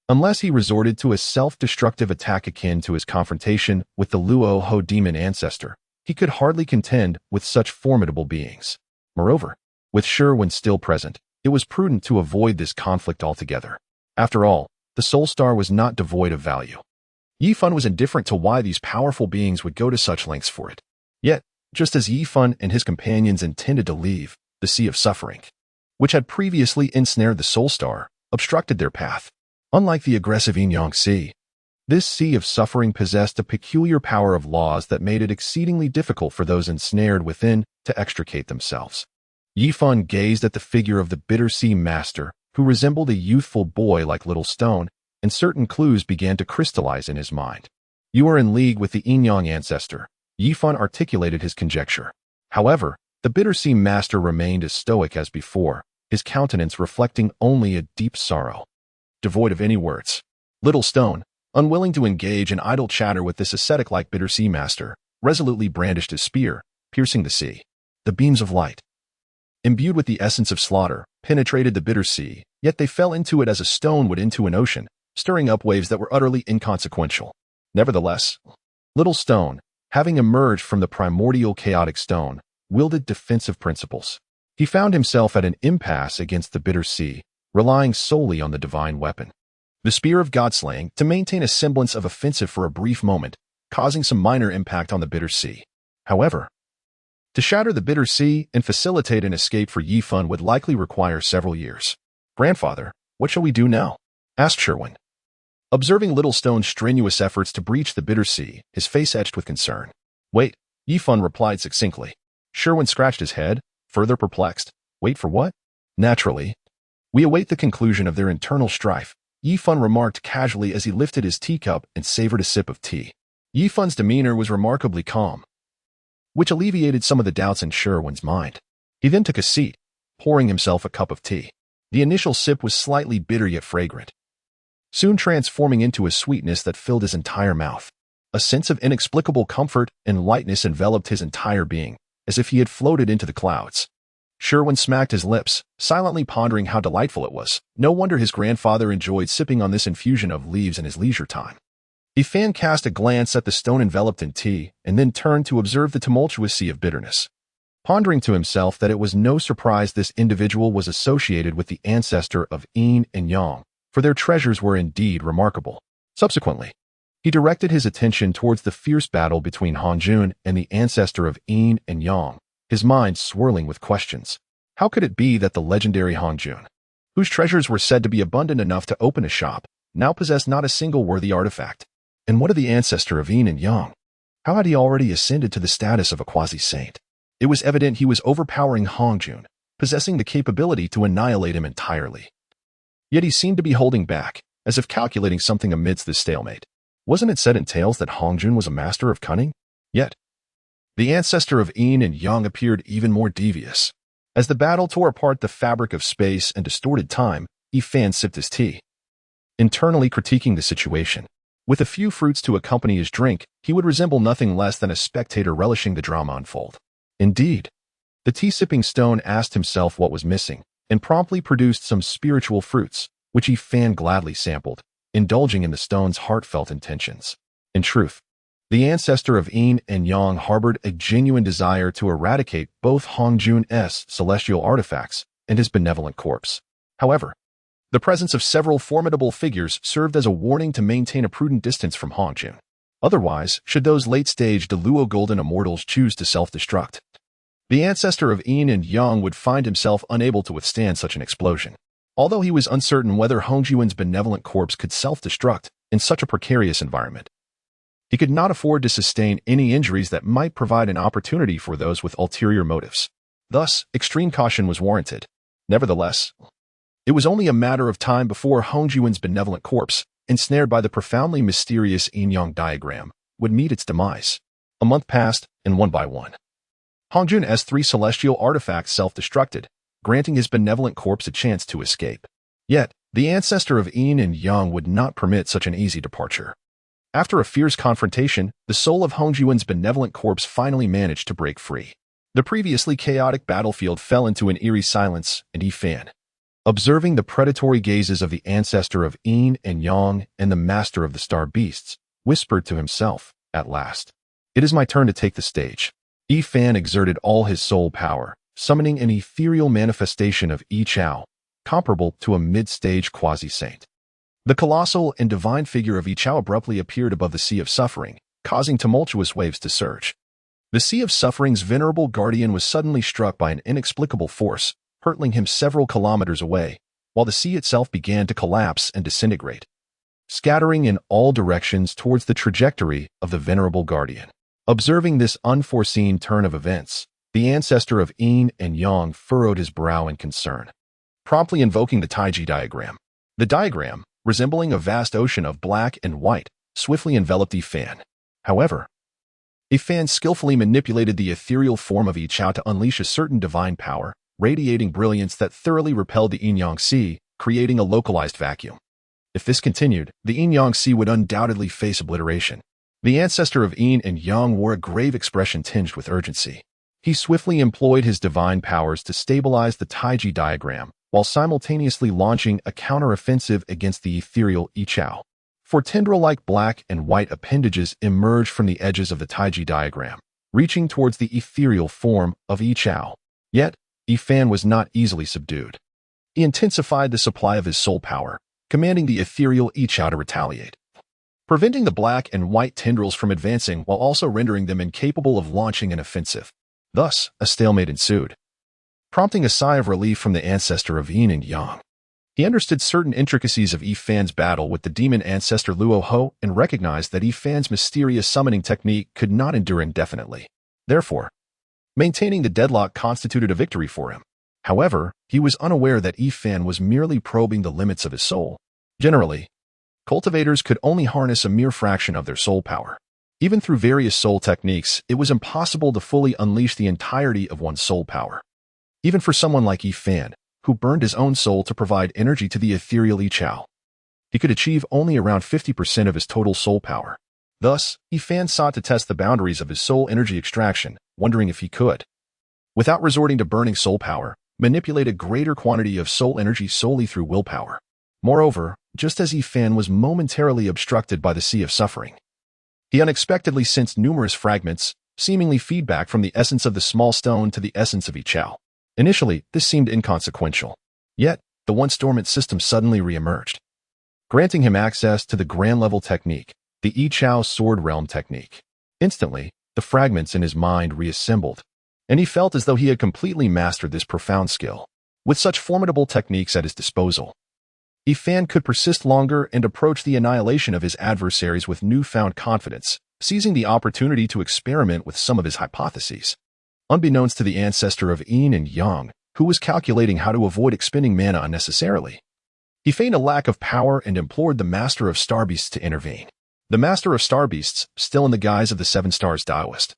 unless he resorted to a self-destructive attack akin to his confrontation with the Luo Ho demon ancestor, he could hardly contend with such formidable beings. Moreover, with Sherwin still present, it was prudent to avoid this conflict altogether. After all, the Soul Star was not devoid of value. Yifan was indifferent to why these powerful beings would go to such lengths for it. Yet, just as Yifan and his companions intended to leave, the Sea of Suffering, which had previously ensnared the Soul Star, obstructed their path. Unlike the aggressive yin-yang sea, this Sea of Suffering possessed a peculiar power of laws that made it exceedingly difficult for those ensnared within to extricate themselves. Yifan gazed at the figure of the Bitter Sea Master, who resembled a youthful boy like Little Stone, and certain clues began to crystallize in his mind. You are in league with the yin-yang ancestor, Yifan articulated his conjecture. However, the Bitter Sea Master remained as stoic as before, his countenance reflecting only a deep sorrow. Devoid of any words, Little Stone, unwilling to engage in idle chatter with this ascetic like Bitter Sea Master, resolutely brandished his spear, piercing the sea. The beams of light, imbued with the essence of slaughter, penetrated the bitter sea, yet they fell into it as a stone would into an ocean, stirring up waves that were utterly inconsequential. Nevertheless, Little Stone, having emerged from the primordial chaotic stone, wielded defensive principles. He found himself at an impasse against the bitter sea, relying solely on the divine weapon, the Spear of Godslaying, to maintain a semblance of offensive for a brief moment, causing some minor impact on the bitter sea. However, to shatter the bitter sea and facilitate an escape for Yifan would likely require several years. Grandfather, what shall we do now? Asked Sherwin. Observing Little Stone's strenuous efforts to breach the bitter sea, his face etched with concern. Wait, Yifan replied succinctly. Sherwin scratched his head, further perplexed. Wait for what? Naturally. We await the conclusion of their internal strife, Yifan remarked casually as he lifted his teacup and savored a sip of tea. Yifan's demeanor was remarkably calm, which alleviated some of the doubts in Sherwin's mind. He then took a seat, pouring himself a cup of tea. The initial sip was slightly bitter yet fragrant, soon transforming into a sweetness that filled his entire mouth. A sense of inexplicable comfort and lightness enveloped his entire being, as if he had floated into the clouds. Sherwin smacked his lips, silently pondering how delightful it was. No wonder his grandfather enjoyed sipping on this infusion of leaves in his leisure time. Yifan cast a glance at the stone enveloped in tea, and then turned to observe the tumultuous sea of bitterness. pondering to himself that it was no surprise this individual was associated with the ancestor of Yin and Yang, for their treasures were indeed remarkable. Subsequently, he directed his attention towards the fierce battle between Hangjun and the ancestor of Yin and Yang, his mind swirling with questions. How could it be that the legendary Hangjun, whose treasures were said to be abundant enough to open a shop, now possessed not a single worthy artifact? And what of the ancestor of Yin and Yang? How had he already ascended to the status of a quasi-saint? It was evident he was overpowering Hangjun, possessing the capability to annihilate him entirely. Yet he seemed to be holding back, as if calculating something amidst this stalemate. Wasn't it said in tales that Hangjun was a master of cunning? Yet, the ancestor of Yin and Yang appeared even more devious. As the battle tore apart the fabric of space and distorted time, He Fan sipped his tea, internally critiquing the situation. With a few fruits to accompany his drink, he would resemble nothing less than a spectator relishing the drama unfold. Indeed, the tea-sipping stone asked himself what was missing, and promptly produced some spiritual fruits, which He Fan gladly sampled, indulging in the stone's heartfelt intentions. In truth, the ancestor of Yin and Yang harbored a genuine desire to eradicate both Hangjun's celestial artifacts and his benevolent corpse. However, the presence of several formidable figures served as a warning to maintain a prudent distance from Hangjun. Otherwise, should those late-stage Deluo Golden Immortals choose to self-destruct, the ancestor of Yin and Yang would find himself unable to withstand such an explosion. Although he was uncertain whether Hangjun's benevolent corpse could self-destruct in such a precarious environment, he could not afford to sustain any injuries that might provide an opportunity for those with ulterior motives. Thus, extreme caution was warranted. Nevertheless, it was only a matter of time before Hangjun's benevolent corpse, ensnared by the profoundly mysterious yin-yang diagram, would meet its demise. A month passed, and one by one, Hangjun's 3 celestial artifacts self-destructed, granting his benevolent corpse a chance to escape. Yet, the ancestor of Yin and Yang would not permit such an easy departure. After a fierce confrontation, the soul of Hangjun's benevolent corpse finally managed to break free. The previously chaotic battlefield fell into an eerie silence, and He Fan, observing the predatory gazes of the ancestor of Yin and Yang and the master of the star beasts, whispered to himself, at last, "It is my turn to take the stage." He Fan exerted all his soul power, summoning an ethereal manifestation of Yi Chao, comparable to a mid-stage quasi-saint. The colossal and divine figure of Yi Chao abruptly appeared above the Sea of Suffering, causing tumultuous waves to surge. The Sea of Suffering's venerable guardian was suddenly struck by an inexplicable force, hurtling him several kilometers away, while the sea itself began to collapse and disintegrate, scattering in all directions towards the trajectory of the venerable guardian. Observing this unforeseen turn of events, the ancestor of Yin and Yang furrowed his brow in concern, promptly invoking the Taiji diagram. The diagram, resembling a vast ocean of black and white, swiftly enveloped Yi Fan. However, Yi Fan skillfully manipulated the ethereal form of Yi Chao to unleash a certain divine power, radiating brilliance that thoroughly repelled the yin-yang sea, creating a localized vacuum. If this continued, the yin-yang sea would undoubtedly face obliteration. The ancestor of Yin and Yang wore a grave expression tinged with urgency. He swiftly employed his divine powers to stabilize the Taiji diagram, while simultaneously launching a counter-offensive against the ethereal Yi Chao. For tendril-like black and white appendages emerged from the edges of the Taiji diagram, reaching towards the ethereal form of Yi Chao. Yet, Yi Fan was not easily subdued. He intensified the supply of his soul power, commanding the ethereal Yi Chao to retaliate, preventing the black and white tendrils from advancing while also rendering them incapable of launching an offensive. Thus, a stalemate ensued, prompting a sigh of relief from the ancestor of Yin and Yang. He understood certain intricacies of Yi Fan's battle with the demon ancestor Luo Ho and recognized that Yi Fan's mysterious summoning technique could not endure indefinitely. Therefore, maintaining the deadlock constituted a victory for him. However, he was unaware that Yi Fan was merely probing the limits of his soul. Generally, cultivators could only harness a mere fraction of their soul power. Even through various soul techniques, it was impossible to fully unleash the entirety of one's soul power. Even for someone like Yi Fan, who burned his own soul to provide energy to the ethereal Yi Chao, he could achieve only around 50% of his total soul power. Thus, Yi Fan sought to test the boundaries of his soul energy extraction, wondering if he could, without resorting to burning soul power, manipulate a greater quantity of soul energy solely through willpower. Moreover, just as Yi Fan was momentarily obstructed by the Sea of Suffering, he unexpectedly sensed numerous fragments, seemingly feedback from the essence of the small stone to the essence of Yichao. Initially, this seemed inconsequential. Yet, the once dormant system suddenly re-emerged, granting him access to the grand-level technique, the Yichao Sword Realm technique. Instantly, the fragments in his mind reassembled, and he felt as though he had completely mastered this profound skill. With such formidable techniques at his disposal, He could persist longer and approach the annihilation of his adversaries with newfound confidence, seizing the opportunity to experiment with some of his hypotheses. Unbeknownst to the ancestor of Yin and Yang, who was calculating how to avoid expending mana unnecessarily, he feigned a lack of power and implored the Master of Starbeasts to intervene. The Master of Starbeasts, still in the guise of the Seven Stars Taoist,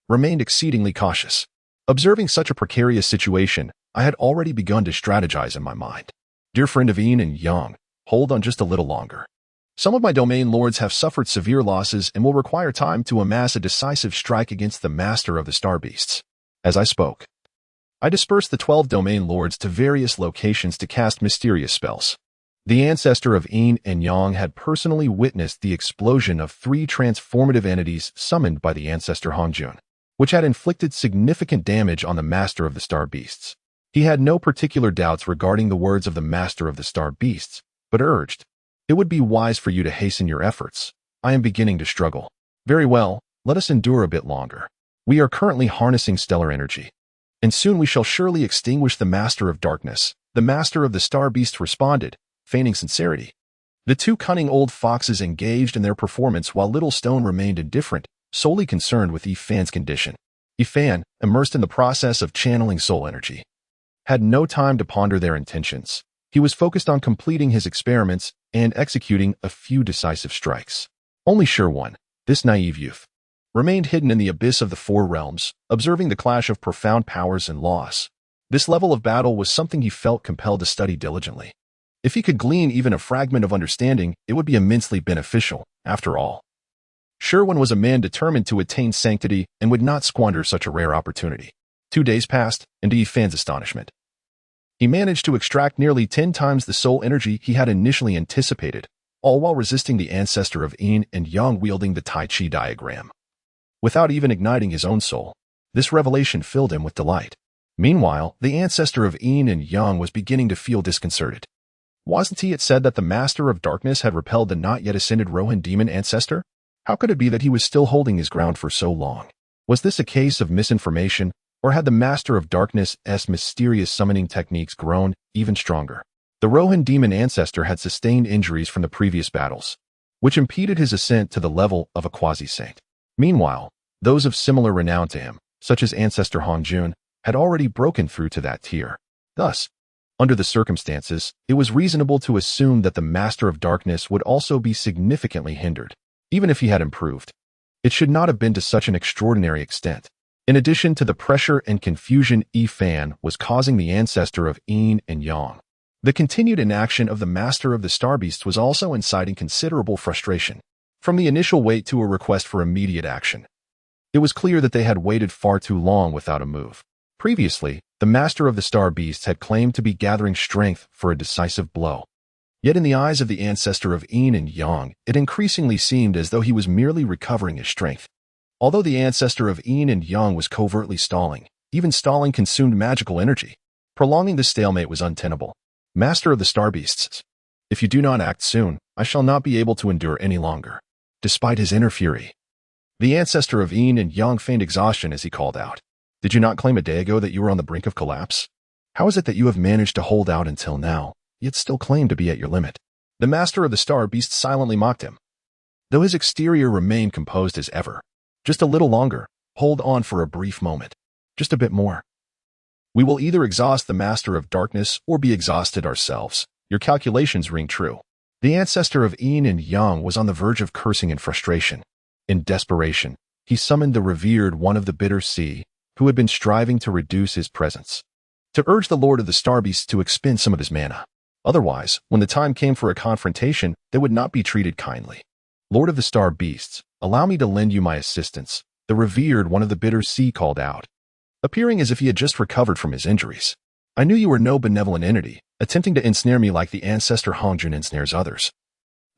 remained exceedingly cautious. Observing such a precarious situation, I had already begun to strategize in my mind. Dear friend of Yin and Yang, hold on just a little longer. Some of my domain lords have suffered severe losses and will require time to amass a decisive strike against the Master of the Starbeasts. As I spoke, I dispersed the 12 domain lords to various locations to cast mysterious spells. The ancestor of Yin and Yang had personally witnessed the explosion of 3 transformative entities summoned by the ancestor Hongjun, which had inflicted significant damage on the Master of the Star Beasts. He had no particular doubts regarding the words of the Master of the Star Beasts, but urged, "It would be wise for you to hasten your efforts. I am beginning to struggle." "Very well, let us endure a bit longer. We are currently harnessing stellar energy, and soon we shall surely extinguish the Master of Darkness." The Master of the Star Beasts responded, feigning sincerity. The 2 cunning old foxes engaged in their performance while Little Stone remained indifferent, solely concerned with Yifan's condition. Yifan, immersed in the process of channeling soul energy, had no time to ponder their intentions. He was focused on completing his experiments and executing a few decisive strikes. Only Sure One, this naive youth, remained hidden in the abyss of the 4 realms, observing the clash of profound powers and loss. This level of battle was something he felt compelled to study diligently. If he could glean even a fragment of understanding, it would be immensely beneficial, after all. Sure One was a man determined to attain sanctity and would not squander such a rare opportunity. 2 days passed, and to Yifan's astonishment, he managed to extract nearly 10 times the soul energy he had initially anticipated, all while resisting the ancestor of Yin and Yang wielding the Tai Chi diagram. Without even igniting his own soul, this revelation filled him with delight. Meanwhile, the ancestor of Yin and Yang was beginning to feel disconcerted. Wasn't it said that the Master of Darkness had repelled the not yet ascended Rohan demon ancestor? How could it be that he was still holding his ground for so long? Was this a case of misinformation, or had the Master of Darkness's mysterious summoning techniques grown even stronger? The Rohan demon ancestor had sustained injuries from the previous battles, which impeded his ascent to the level of a quasi-saint. Meanwhile, those of similar renown to him, such as ancestor Hongjun, had already broken through to that tier. Thus, under the circumstances, it was reasonable to assume that the Master of Darkness would also be significantly hindered. Even if he had improved, it should not have been to such an extraordinary extent. In addition to the pressure and confusion Yifan was causing the ancestor of Yin and Yang, the continued inaction of the Master of the Starbeasts was also inciting considerable frustration. From the initial wait to a request for immediate action, it was clear that they had waited far too long without a move. Previously, the Master of the Star Beasts had claimed to be gathering strength for a decisive blow. Yet in the eyes of the ancestor of Yin and Yang, it increasingly seemed as though he was merely recovering his strength. Although the ancestor of Yin and Yang was covertly stalling, even stalling consumed magical energy. Prolonging the stalemate was untenable. Master of the Star Beasts, if you do not act soon, I shall not be able to endure any longer. Despite his inner fury, the ancestor of Yin and Yang feigned exhaustion as he called out. Did you not claim a day ago that you were on the brink of collapse? How is it that you have managed to hold out until now, yet still claim to be at your limit? The Master of the Star Beasts silently mocked him, though his exterior remained composed as ever. Just a little longer. Hold on for a brief moment. Just a bit more. We will either exhaust the Master of Darkness or be exhausted ourselves. Your calculations ring true. The ancestor of Yin and Yang was on the verge of cursing in frustration. In desperation, he summoned the revered One of the Bitter Sea, who had been striving to reduce his presence, to urge the Lord of the Starbeasts to expend some of his mana. Otherwise, when the time came for a confrontation, they would not be treated kindly. Lord of the Star Beasts, allow me to lend you my assistance, the revered One of the Bitter Sea called out, appearing as if he had just recovered from his injuries. I knew you were no benevolent entity, attempting to ensnare me like the ancestor Hongjun ensnares others.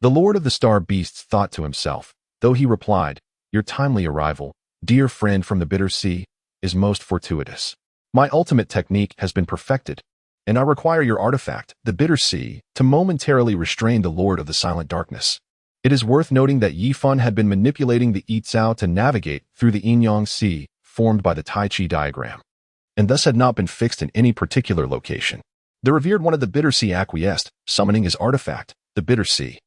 The Lord of the Star Beasts thought to himself, though he replied, Your timely arrival, Dear friend from the bitter sea, is most fortuitous. My ultimate technique has been perfected, and I require your artifact, the bitter sea, to momentarily restrain the Lord of the Silent Darkness. It is worth noting that Yi Fun had been manipulating the Yi Cao to navigate through the Yin-Yang Sea formed by the Tai Chi diagram, and thus had not been fixed in any particular location. The revered one of the bitter sea acquiesced, summoning his artifact, the bitter sea.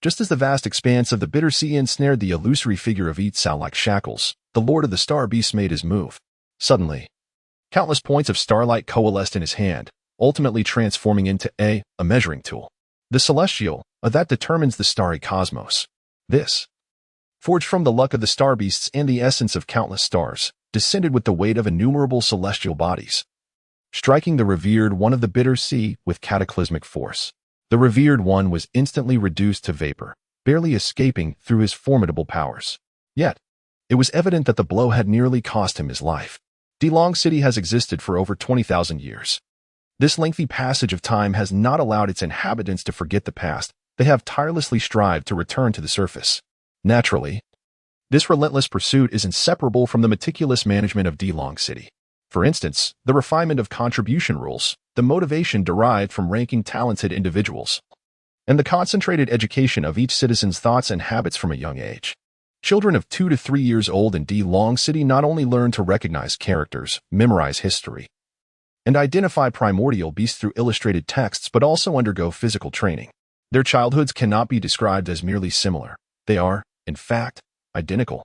Just as the vast expanse of the bitter sea ensnared the illusory figure of Yi Cao like shackles, the Lord of the Star Beast made his move. Suddenly, countless points of starlight coalesced in his hand, ultimately transforming into a measuring tool. The celestial, that determines the starry cosmos. This, forged from the luck of the star beasts and the essence of countless stars, descended with the weight of innumerable celestial bodies, striking the revered one of the bitter sea with cataclysmic force. The revered one was instantly reduced to vapor, barely escaping through his formidable powers. Yet, it was evident that the blow had nearly cost him his life. Delong City has existed for over 20,000 years. This lengthy passage of time has not allowed its inhabitants to forget the past. They have tirelessly strived to return to the surface. Naturally, this relentless pursuit is inseparable from the meticulous management of Delong City. For instance, the refinement of contribution rules, the motivation derived from ranking talented individuals, and the concentrated education of each citizen's thoughts and habits from a young age. Children of 2 to 3 years old in Delong City not only learn to recognize characters, memorize history, and identify primordial beasts through illustrated texts, but also undergo physical training. Their childhoods cannot be described as merely similar. They are, in fact, identical.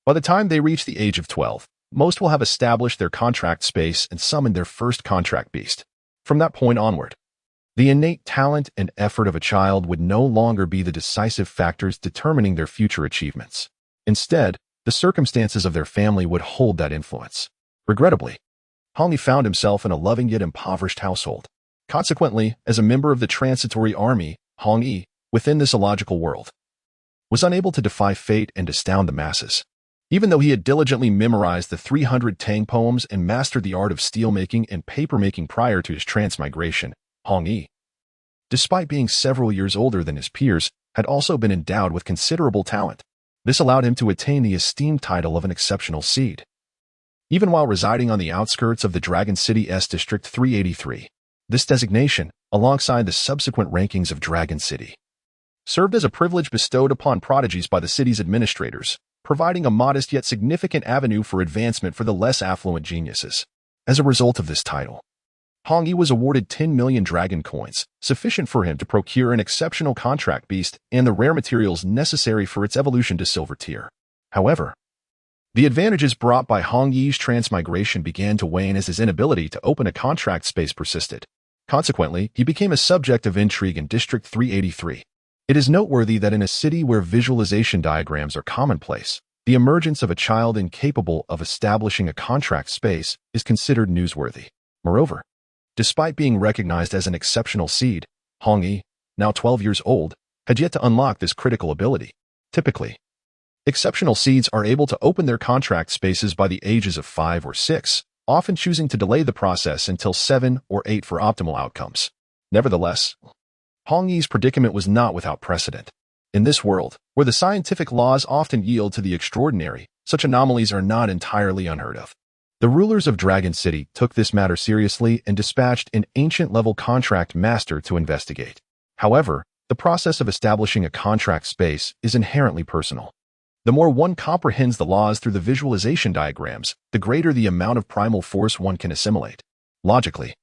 By the time they reach the age of 12, most will have established their contract space and summoned their first contract beast. From that point onward, the innate talent and effort of a child would no longer be the decisive factors determining their future achievements. Instead, the circumstances of their family would hold that influence. Regrettably, Hongyi found himself in a loving yet impoverished household. Consequently, as a member of the transitory army, Hongyi, within this illogical world, was unable to defy fate and astound the masses. Even though he had diligently memorized the 300 Tang poems and mastered the art of steelmaking and papermaking prior to his transmigration, Hongyi, despite being several years older than his peers, had also been endowed with considerable talent. This allowed him to attain the esteemed title of an exceptional seed. Even while residing on the outskirts of the Dragon City S District 383, this designation, alongside the subsequent rankings of Dragon City, served as a privilege bestowed upon prodigies by the city's administrators, providing a modest yet significant avenue for advancement for the less affluent geniuses. As a result of this title, Hongyi was awarded 10 million dragon coins, sufficient for him to procure an exceptional contract beast and the rare materials necessary for its evolution to silver tier. However, the advantages brought by Hongyi's transmigration began to wane as his inability to open a contract space persisted. Consequently, he became a subject of intrigue in District 383. It is noteworthy that in a city where visualization diagrams are commonplace, the emergence of a child incapable of establishing a contract space is considered newsworthy. Moreover, despite being recognized as an exceptional seed, Hongyi, now 12 years old, had yet to unlock this critical ability. Typically, exceptional seeds are able to open their contract spaces by the ages of 5 or 6, often choosing to delay the process until 7 or 8 for optimal outcomes. Nevertheless, Hongyi's predicament was not without precedent. In this world, where the scientific laws often yield to the extraordinary, such anomalies are not entirely unheard of. The rulers of Dragon City took this matter seriously and dispatched an ancient-level contract master to investigate. However, the process of establishing a contract space is inherently personal. The more one comprehends the laws through the visualization diagrams, the greater the amount of primal force one can assimilate. Logically,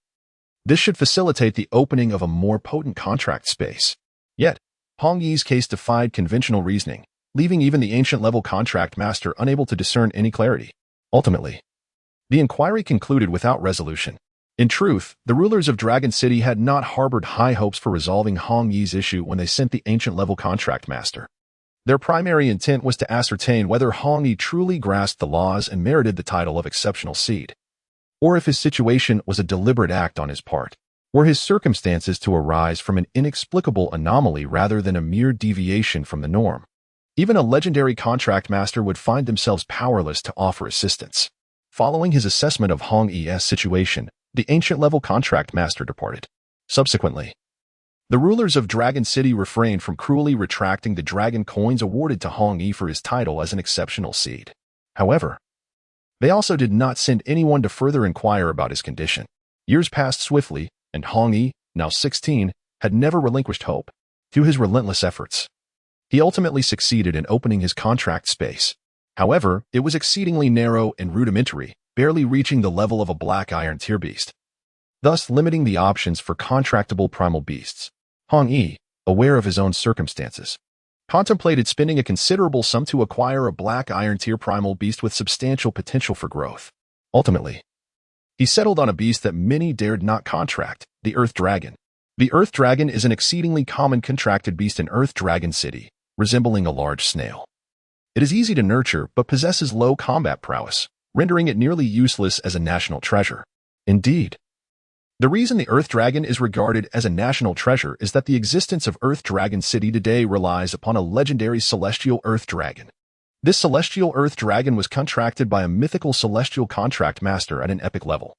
this should facilitate the opening of a more potent contract space. Yet, Hongyi's case defied conventional reasoning, leaving even the ancient-level contract master unable to discern any clarity. Ultimately, the inquiry concluded without resolution. In truth, the rulers of Dragon City had not harbored high hopes for resolving Hongyi's issue when they sent the ancient-level contract master. Their primary intent was to ascertain whether Hongyi truly grasped the laws and merited the title of exceptional seed, or if his situation was a deliberate act on his part. Were his circumstances to arise from an inexplicable anomaly rather than a mere deviation from the norm, even a legendary contract master would find themselves powerless to offer assistance. Following his assessment of Hongyi's situation, the ancient-level contract master departed. Subsequently, the rulers of Dragon City refrained from cruelly retracting the dragon coins awarded to Hongyi for his title as an exceptional seed. However, they also did not send anyone to further inquire about his condition. Years passed swiftly, and Hong Yi, now 16, had never relinquished hope. Through his relentless efforts, he ultimately succeeded in opening his contract space. However, it was exceedingly narrow and rudimentary, barely reaching the level of a black iron tier beast, thus limiting the options for contractable primal beasts. Hong Yi, aware of his own circumstances, contemplated spending a considerable sum to acquire a black iron tier primal beast with substantial potential for growth. Ultimately, he settled on a beast that many dared not contract, the Earth Dragon. The Earth Dragon is an exceedingly common contracted beast in Earth Dragon City, resembling a large snail. It is easy to nurture but possesses low combat prowess, rendering it nearly useless as a national treasure. Indeed, the reason the Earth Dragon is regarded as a national treasure is that the existence of Earth Dragon City today relies upon a legendary celestial Earth Dragon. This celestial Earth Dragon was contracted by a mythical celestial contract master at an epic level,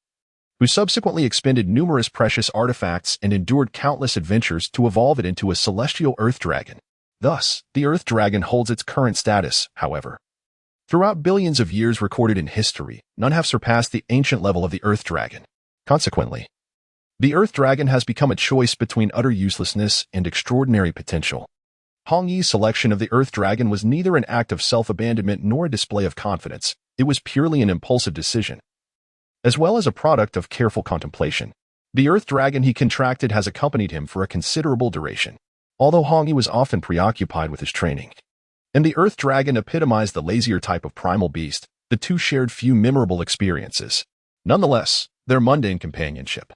who subsequently expended numerous precious artifacts and endured countless adventures to evolve it into a celestial Earth Dragon. Thus, the Earth Dragon holds its current status, however. Throughout billions of years recorded in history, none have surpassed the ancient level of the Earth Dragon. Consequently, the Earth Dragon has become a choice between utter uselessness and extraordinary potential. Hong Yi's selection of the Earth Dragon was neither an act of self-abandonment nor a display of confidence. It was purely an impulsive decision, as well as a product of careful contemplation. The Earth Dragon he contracted has accompanied him for a considerable duration, although Hong Yi was often preoccupied with his training, and the Earth Dragon epitomized the lazier type of primal beast. The two shared few memorable experiences. Nonetheless, their mundane companionship,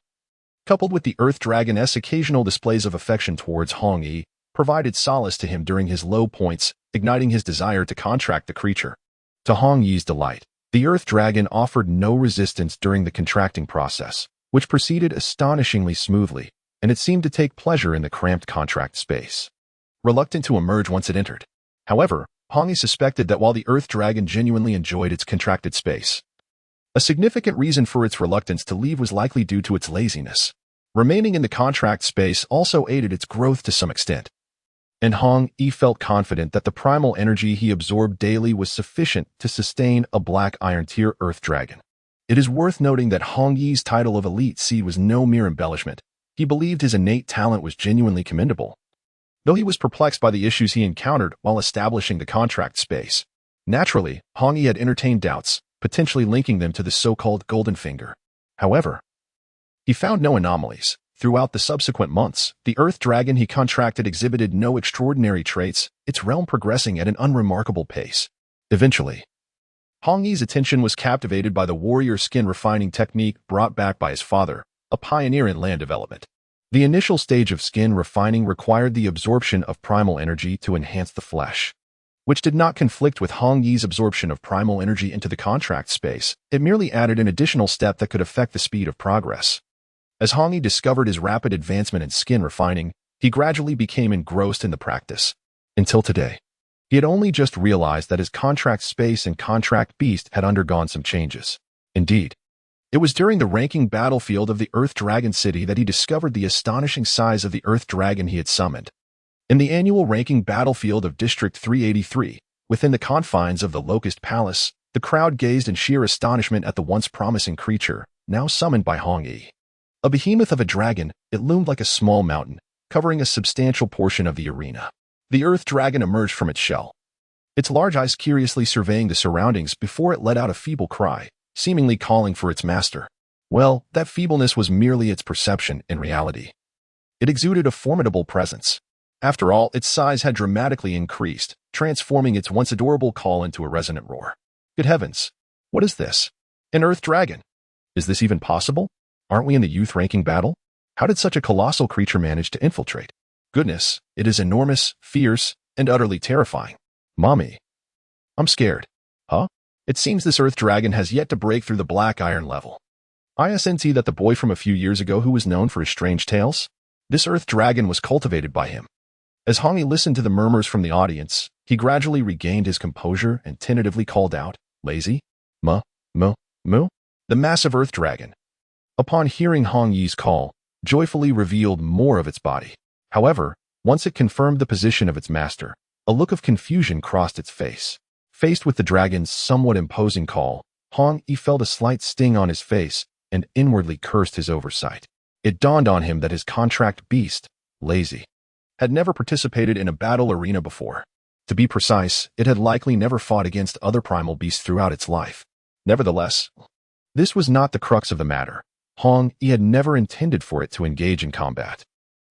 coupled with the Earth Dragon's occasional displays of affection towards Hong Yi, provided solace to him during his low points, igniting his desire to contract the creature. To Hong Yi's delight, the Earth Dragon offered no resistance during the contracting process, which proceeded astonishingly smoothly, and it seemed to take pleasure in the cramped contract space, reluctant to emerge once it entered. However, Hong Yi suspected that while the Earth Dragon genuinely enjoyed its contracted space, a significant reason for its reluctance to leave was likely due to its laziness. Remaining in the contract space also aided its growth to some extent, and Hong Yi felt confident that the primal energy he absorbed daily was sufficient to sustain a black iron tier Earth Dragon. It is worth noting that Hong Yi's title of Elite Seed was no mere embellishment. He believed his innate talent was genuinely commendable, though he was perplexed by the issues he encountered while establishing the contract space. Naturally, Hong Yi had entertained doubts, potentially linking them to the so-called Golden Finger. However, he found no anomalies. Throughout the subsequent months, the Earth Dragon he contracted exhibited no extraordinary traits, its realm progressing at an unremarkable pace. Eventually, Hong Yi's attention was captivated by the warrior skin refining technique brought back by his father, a pioneer in land development. The initial stage of skin refining required the absorption of primal energy to enhance the flesh, which did not conflict with Hong Yi's absorption of primal energy into the contract space. It merely added an additional step that could affect the speed of progress. As Hong Yi discovered his rapid advancement in skin refining, he gradually became engrossed in the practice. Until today, he had only just realized that his contract space and contract beast had undergone some changes. Indeed, it was during the ranking battlefield of the Earth Dragon City that he discovered the astonishing size of the Earth Dragon he had summoned. In the annual ranking battlefield of District 383, within the confines of the Locust Palace, the crowd gazed in sheer astonishment at the once promising creature, now summoned by Hong Yi. A behemoth of a dragon, it loomed like a small mountain, covering a substantial portion of the arena. The Earth Dragon emerged from its shell, its large eyes curiously surveying the surroundings before it let out a feeble cry, seemingly calling for its master. Well, that feebleness was merely its perception. In reality, it exuded a formidable presence. After all, its size had dramatically increased, transforming its once adorable call into a resonant roar. Good heavens! What is this? An Earth Dragon? Is this even possible? Aren't we in the youth ranking battle? How did such a colossal creature manage to infiltrate? Goodness, it is enormous, fierce, and utterly terrifying. Mommy, I'm scared. Huh? It seems this Earth Dragon has yet to break through the black iron level. Isn't that the boy from a few years ago who was known for his strange tales? This Earth Dragon was cultivated by him. As Hong Yi listened to the murmurs from the audience, he gradually regained his composure and tentatively called out, "Lazy? Moo? The massive Earth Dragon, upon hearing Hong Yi's call, joyfully revealed more of its body. However, once it confirmed the position of its master, a look of confusion crossed its face. Faced with the dragon's somewhat imposing call, Hong Yi felt a slight sting on his face and inwardly cursed his oversight. It dawned on him that his contract beast, Lazy, had never participated in a battle arena before. To be precise, it had likely never fought against other primal beasts throughout its life. Nevertheless, this was not the crux of the matter. Hong Yi had never intended for it to engage in combat.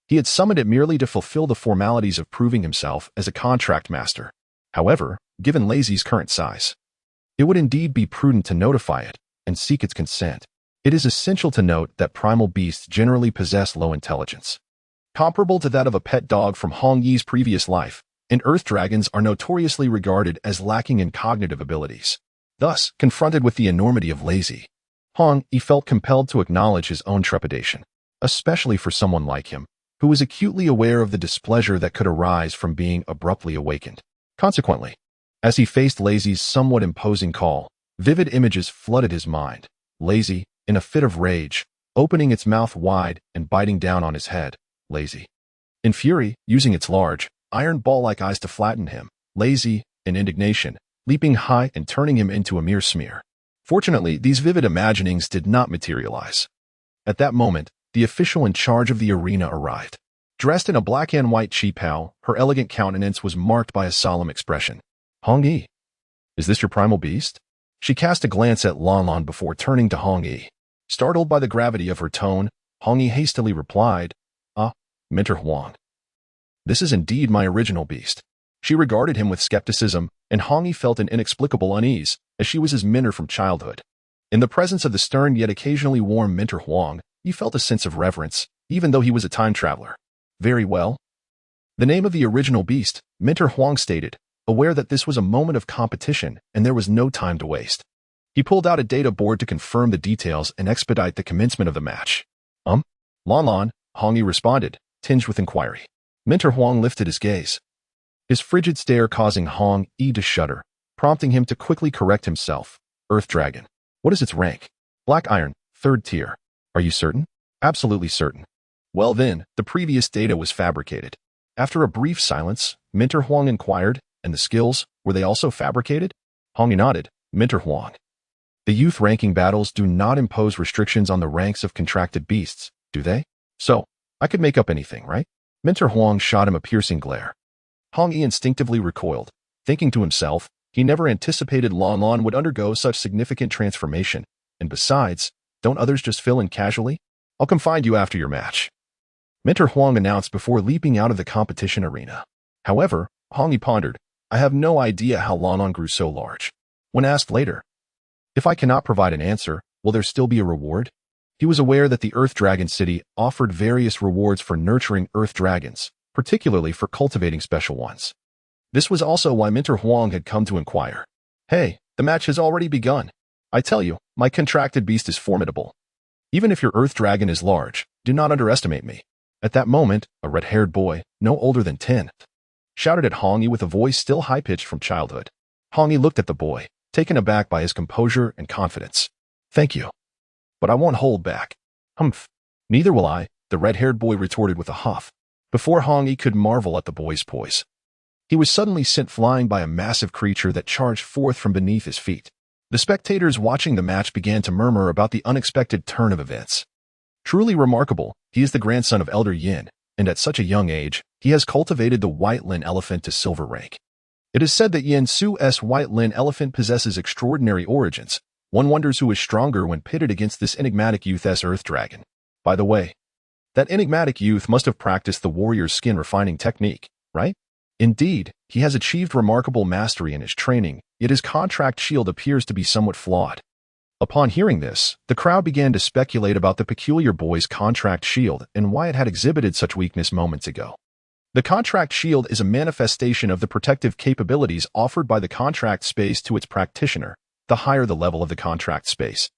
He had summoned it merely to fulfill the formalities of proving himself as a contract master. However, given Lazy's current size, it would indeed be prudent to notify it and seek its consent. It is essential to note that primal beasts generally possess low intelligence, comparable to that of a pet dog from Hong Yi's previous life, and earth dragons are notoriously regarded as lacking in cognitive abilities. Thus, confronted with the enormity of Lazy, Hong Yi felt compelled to acknowledge his own trepidation, especially for someone like him, who was acutely aware of the displeasure that could arise from being abruptly awakened. Consequently, as he faced Lazy's somewhat imposing call, vivid images flooded his mind. Lazy, in a fit of rage, opening its mouth wide and biting down on his head. Lazy, in fury, using its large, iron ball-like eyes to flatten him. Lazy, in indignation, leaping high and turning him into a mere smear. Fortunately, these vivid imaginings did not materialize. At that moment, the official in charge of the arena arrived. Dressed in a black and white qipao, her elegant countenance was marked by a solemn expression. Hong Yi, is this your primal beast? She cast a glance at Lan before turning to Hong Yi. Startled by the gravity of her tone, Hong Yi hastily replied, Mentor Huang. This is indeed my original beast. She regarded him with skepticism, and Hong Yi felt an inexplicable unease, as she was his mentor from childhood. In the presence of the stern yet occasionally warm Mentor Huang, he felt a sense of reverence, even though he was a time traveler. Very well. The name of the original beast, Mentor Huang stated, aware that this was a moment of competition and there was no time to waste. He pulled out a data board to confirm the details and expedite the commencement of the match. Lan, Hong Yi responded, tinged with inquiry. Mentor Huang lifted his gaze, his frigid stare causing Hong Yi to shudder, prompting him to quickly correct himself. Earth Dragon. What is its rank? Black Iron, 3rd tier. Are you certain? Absolutely certain. Well then, the previous data was fabricated. After a brief silence, Mentor Huang inquired, and the skills, were they also fabricated? Hong Yi nodded. Mentor Huang. The youth ranking battles do not impose restrictions on the ranks of contracted beasts, do they? So, I could make up anything, right? Mentor Huang shot him a piercing glare. Hong Yi instinctively recoiled, thinking to himself, he never anticipated Lan would undergo such significant transformation, and besides, don't others just fill in casually? I'll come find you after your match. Mentor Huang announced before leaping out of the competition arena. However, Hong Yi pondered, I have no idea how Lan grew so large. When asked later, if I cannot provide an answer, will there still be a reward? He was aware that the Earth Dragon City offered various rewards for nurturing Earth Dragons, particularly for cultivating special ones. This was also why Mentor Huang had come to inquire. Hey, the match has already begun. I tell you, my contracted beast is formidable. Even if your Earth Dragon is large, do not underestimate me. At that moment, a red-haired boy, no older than 10, shouted at Hong Yi with a voice still high-pitched from childhood. Hong Yi looked at the boy, taken aback by his composure and confidence. Thank you. But I won't hold back. Humph. Neither will I, the red-haired boy retorted with a huff. Before Hong Yi could marvel at the boy's poise, he was suddenly sent flying by a massive creature that charged forth from beneath his feet. The spectators watching the match began to murmur about the unexpected turn of events. Truly remarkable, he is the grandson of Elder Yin, and at such a young age, he has cultivated the white Lin elephant to silver rank. It is said that Yin Su's white Lin elephant possesses extraordinary origins. One wonders who is stronger when pitted against this enigmatic youth's Earth Dragon. By the way, that enigmatic youth must have practiced the warrior's skin refining technique, right? Indeed, he has achieved remarkable mastery in his training, yet his contract shield appears to be somewhat flawed. Upon hearing this, the crowd began to speculate about the peculiar boy's contract shield and why it had exhibited such weakness moments ago. The contract shield is a manifestation of the protective capabilities offered by the contract space to its practitioner. The higher the level of the contract space,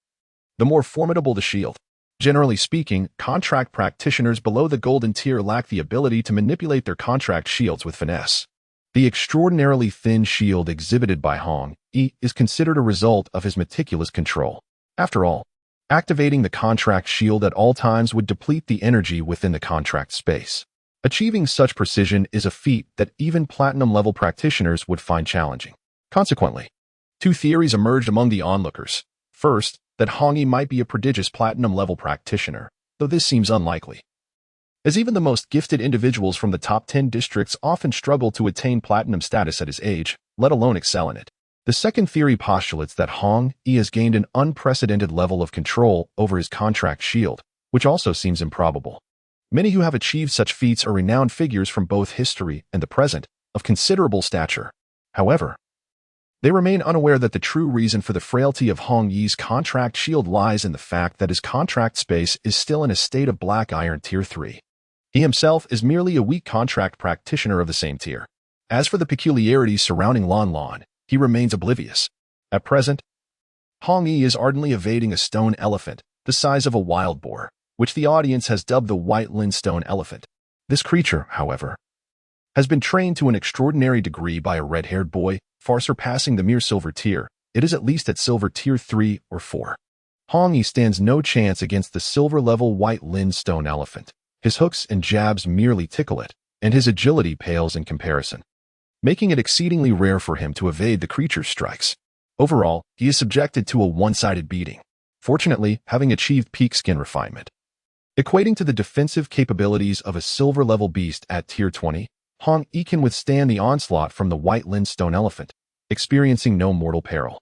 the more formidable the shield. Generally speaking, contract practitioners below the golden tier lack the ability to manipulate their contract shields with finesse. The extraordinarily thin shield exhibited by Hong Yi is considered a result of his meticulous control. After all, activating the contract shield at all times would deplete the energy within the contract space. Achieving such precision is a feat that even platinum-level practitioners would find challenging. Consequently, two theories emerged among the onlookers. First, that He might be a prodigious platinum-level practitioner, though this seems unlikely, as even the most gifted individuals from the top 10 districts often struggle to attain platinum status at his age, let alone excel in it. The second theory postulates that He has gained an unprecedented level of control over his contract shield, which also seems improbable. Many who have achieved such feats are renowned figures from both history and the present, of considerable stature. However, they remain unaware that the true reason for the frailty of Ye's contract shield lies in the fact that his contract space is still in a state of black iron tier 3. He himself is merely a weak contract practitioner of the same tier. As for the peculiarities surrounding Lan, he remains oblivious. At present, He is ardently evading a stone elephant, the size of a wild boar, which the audience has dubbed the White Lin Stone Elephant. This creature, however, has been trained to an extraordinary degree by a red-haired boy, far surpassing the mere silver tier. It is at least at silver tier 3 or 4. He stands no chance against the silver-level White Lin Stone Elephant. His hooks and jabs merely tickle it, and his agility pales in comparison, making it exceedingly rare for him to evade the creature's strikes. Overall, he is subjected to a one-sided beating, fortunately having achieved peak skin refinement. Equating to the defensive capabilities of a silver-level beast at tier 20, He can withstand the onslaught from the White Lin Stone Elephant, experiencing no mortal peril,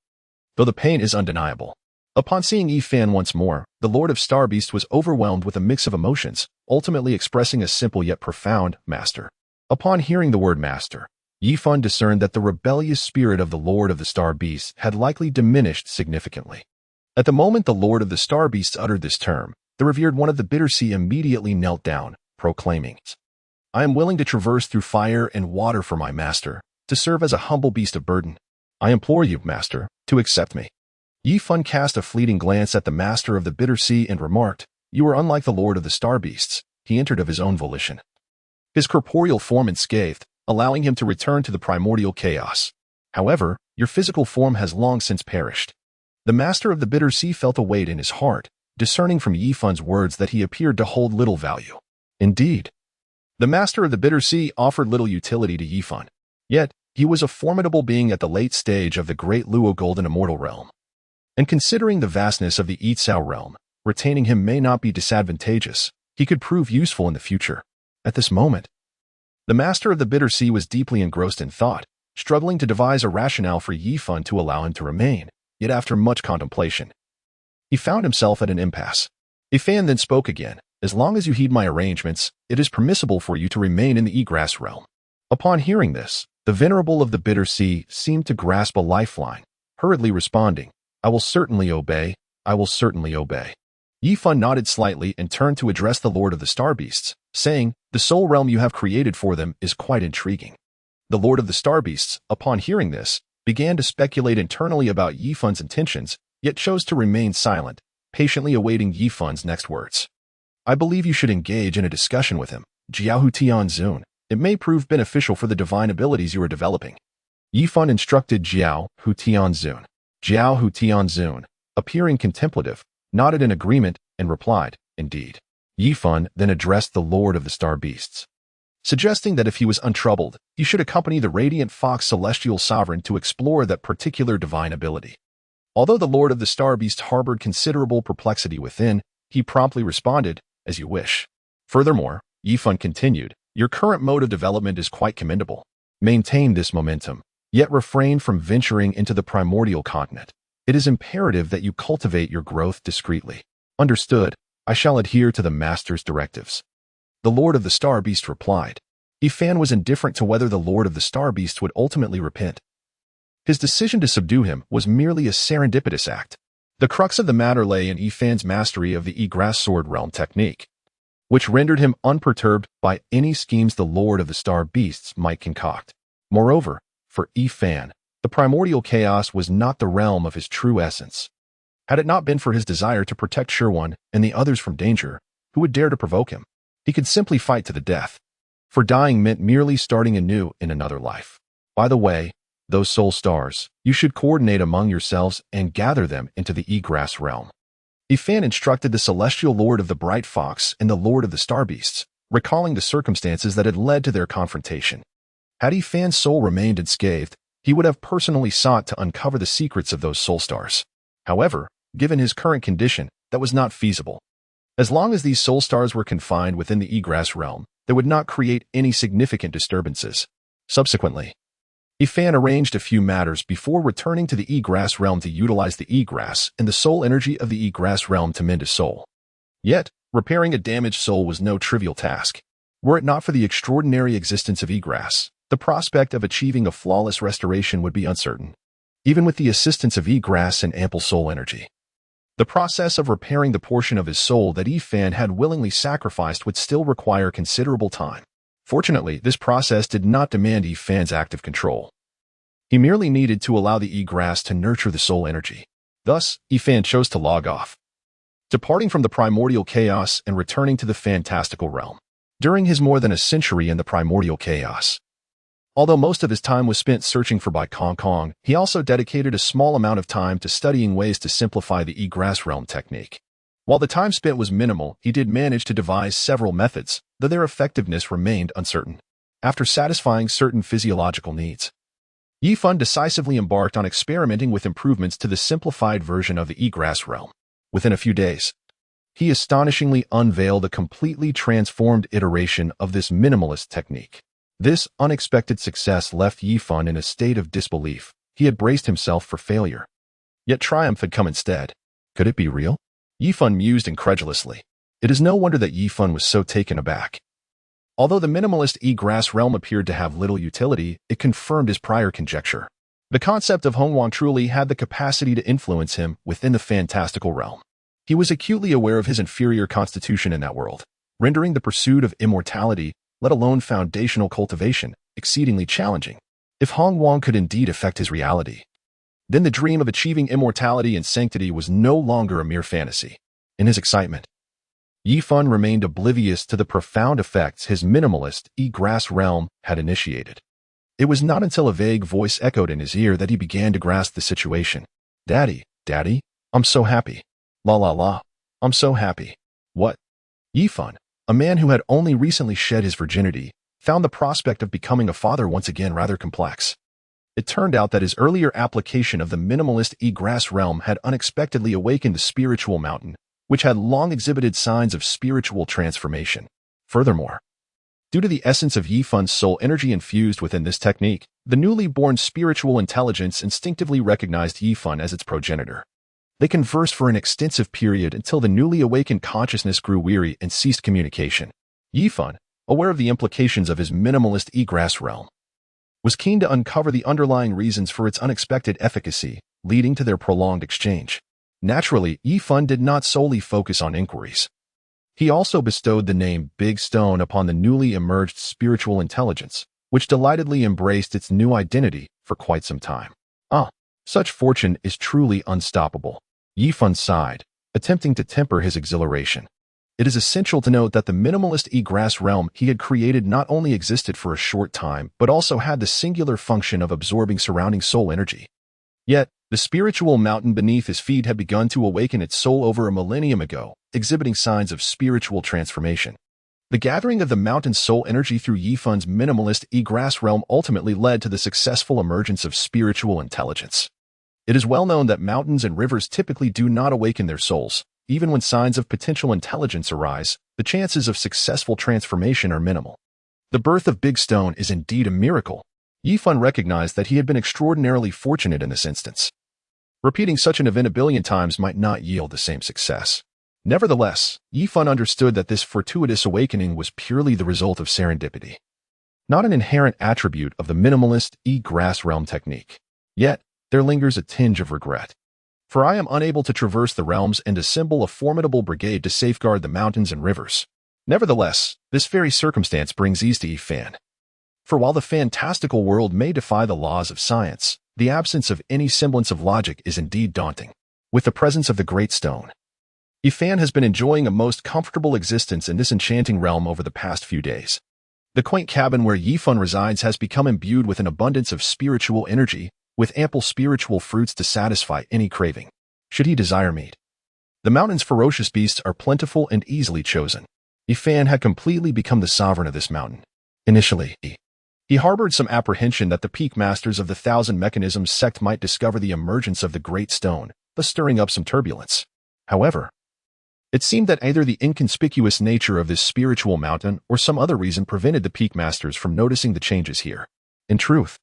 though the pain is undeniable. Upon seeing Yifan once more, the Lord of Star Beast was overwhelmed with a mix of emotions, ultimately expressing a simple yet profound master. Upon hearing the word master, Yifan discerned that the rebellious spirit of the Lord of the Star Beasts had likely diminished significantly. At the moment the Lord of the Star Beasts uttered this term, the revered one of the Bitter Sea immediately knelt down, proclaiming, "I am willing to traverse through fire and water for my master, to serve as a humble beast of burden. I implore you, master, to accept me." Yifan cast a fleeting glance at the master of the Bitter Sea and remarked, "You are unlike the Lord of the Star Beasts." He entered of his own volition, his corporeal form unscathed, allowing him to return to the primordial chaos. However, your physical form has long since perished. The master of the Bitter Sea felt a weight in his heart, discerning from Yifan's words that he appeared to hold little value. Indeed, the master of the Bitter Sea offered little utility to Yifan. Yet, he was a formidable being at the late stage of the great Luo Golden Immortal realm. And considering the vastness of the Yitzhao realm, retaining him may not be disadvantageous. He could prove useful in the future. At this moment, the master of the Bitter Sea was deeply engrossed in thought, struggling to devise a rationale for Yifan to allow him to remain. Yet after much contemplation, he found himself at an impasse. Yifan then spoke again. "As long as you heed my arrangements, it is permissible for you to remain in the Egrass realm." Upon hearing this, the venerable of the Bitter Sea seemed to grasp a lifeline, hurriedly responding, "I will certainly obey. I will certainly obey." Yifan nodded slightly and turned to address the Lord of the Star Beasts, saying, "The soul realm you have created for them is quite intriguing." The Lord of the Star Beasts, upon hearing this, began to speculate internally about Yifan's intentions, yet chose to remain silent, patiently awaiting Yifan's next words. "I believe you should engage in a discussion with him, Jiaohu Tianzun. It may prove beneficial for the divine abilities you are developing." Yifan instructed Jiaohu Tianzun. Jiaohu Tianzun, appearing contemplative, nodded in agreement and replied, "Indeed." Yifan then addressed the Lord of the Star Beasts, suggesting that if he was untroubled, he should accompany the Radiant Fox Celestial Sovereign to explore that particular divine ability. Although the Lord of the Star Beast harbored considerable perplexity within, he promptly responded, "As you wish." Furthermore, Yifan continued, "Your current mode of development is quite commendable. Maintain this momentum, yet refrain from venturing into the primordial continent. It is imperative that you cultivate your growth discreetly." "Understood. I shall adhere to the Master's directives." The Lord of the Star Beast replied. Yifan was indifferent to whether the Lord of the Star Beast would ultimately repent. His decision to subdue him was merely a serendipitous act. The crux of the matter lay in Yifan's mastery of the Egrass Sword Realm technique, which rendered him unperturbed by any schemes the Lord of the Star Beasts might concoct. Moreover, for Yifan, the primordial chaos was not the realm of his true essence. Had it not been for his desire to protect Shirwan and the others from danger, who would dare to provoke him? He could simply fight to the death. For dying meant merely starting anew in another life. By the way, those soul stars, you should coordinate among yourselves and gather them into the Egrass realm. Yifan instructed the Celestial Lord of the Bright Fox and the Lord of the Star Beasts, recalling the circumstances that had led to their confrontation. Had Yifan's soul remained unscathed, he would have personally sought to uncover the secrets of those soul stars. However, given his current condition, that was not feasible. As long as these soul stars were confined within the egress realm, they would not create any significant disturbances. Subsequently, He arranged a few matters before returning to the egress realm to utilize the egress and the soul energy of the egress realm to mend his soul. Yet, repairing a damaged soul was no trivial task. Were it not for the extraordinary existence of egress, the prospect of achieving a flawless restoration would be uncertain, even with the assistance of egress and ample soul energy. The process of repairing the portion of his soul that He had willingly sacrificed would still require considerable time. Fortunately, this process did not demand He's active control. He merely needed to allow the egress to nurture the soul energy. Thus, He chose to log off, departing from the primordial chaos and returning to the fantastical realm. During his more than a century in the primordial chaos, although most of his time was spent searching for Bai Kong Kong, he also dedicated a small amount of time to studying ways to simplify the egress realm technique. While the time spent was minimal, he did manage to devise several methods, though their effectiveness remained uncertain. After satisfying certain physiological needs, He decisively embarked on experimenting with improvements to the simplified version of the egress realm. Within a few days, he astonishingly unveiled a completely transformed iteration of this minimalist technique. This unexpected success left Yi Fun in a state of disbelief. He had braced himself for failure. Yet triumph had come instead. Could it be real? Yi Fun mused incredulously. It is no wonder that Yi Fun was so taken aback. Although the minimalist egress realm appeared to have little utility, it confirmed his prior conjecture. The concept of Hongwang truly had the capacity to influence him within the fantastical realm. He was acutely aware of his inferior constitution in that world, rendering the pursuit of immortality, let alone foundational cultivation, exceedingly challenging. If Hongwang could indeed affect his reality, then the dream of achieving immortality and sanctity was no longer a mere fantasy. In his excitement, Yi Fun remained oblivious to the profound effects his minimalist egress realm had initiated. It was not until a vague voice echoed in his ear that he began to grasp the situation. Daddy, I'm so happy. La la la, I'm so happy. What? Yi Fun, a man who had only recently shed his virginity, found the prospect of becoming a father once again rather complex. It turned out that his earlier application of the minimalist egress realm had unexpectedly awakened the spiritual mountain, which had long exhibited signs of spiritual transformation. Furthermore, due to the essence of Yi Fun's soul energy infused within this technique, the newly born spiritual intelligence instinctively recognized Yi Fun as its progenitor. They conversed for an extensive period until the newly awakened consciousness grew weary and ceased communication. Yi Fun, aware of the implications of his minimalist egress realm, was keen to uncover the underlying reasons for its unexpected efficacy, leading to their prolonged exchange. Naturally, Yi Fun did not solely focus on inquiries. He also bestowed the name Big Stone upon the newly emerged spiritual intelligence, which delightedly embraced its new identity for quite some time. Such fortune is truly unstoppable. Yi Fun sighed, attempting to temper his exhilaration. It is essential to note that the minimalist egress realm he had created not only existed for a short time, but also had the singular function of absorbing surrounding soul energy. Yet, the spiritual mountain beneath his feet had begun to awaken its soul over a millennium ago, exhibiting signs of spiritual transformation. The gathering of the mountain's soul energy through Yi Fun's minimalist egress realm ultimately led to the successful emergence of spiritual intelligence. It is well known that mountains and rivers typically do not awaken their souls. Even when signs of potential intelligence arise, the chances of successful transformation are minimal. The birth of Big Stone is indeed a miracle. Yi Fun recognized that he had been extraordinarily fortunate in this instance. Repeating such an event a billion times might not yield the same success. Nevertheless, Yi Fun understood that this fortuitous awakening was purely the result of serendipity, not an inherent attribute of the minimalist egress realm technique. Yet, there lingers a tinge of regret. For I am unable to traverse the realms and assemble a formidable brigade to safeguard the mountains and rivers. Nevertheless, this very circumstance brings ease to Yi Fan. For while the fantastical world may defy the laws of science, the absence of any semblance of logic is indeed daunting. With the presence of the Great Stone, Yi Fan has been enjoying a most comfortable existence in this enchanting realm over the past few days. The quaint cabin where Yi Fun resides has become imbued with an abundance of spiritual energy, with ample spiritual fruits to satisfy any craving, should he desire meat. The mountain's ferocious beasts are plentiful and easily chosen. Yi Fan had completely become the sovereign of this mountain. Initially, he He harbored some apprehension that the peak masters of the Thousand Mechanisms sect might discover the emergence of the Great Stone, thus stirring up some turbulence. However, it seemed that either the inconspicuous nature of this spiritual mountain or some other reason prevented the peak masters from noticing the changes here. In truth,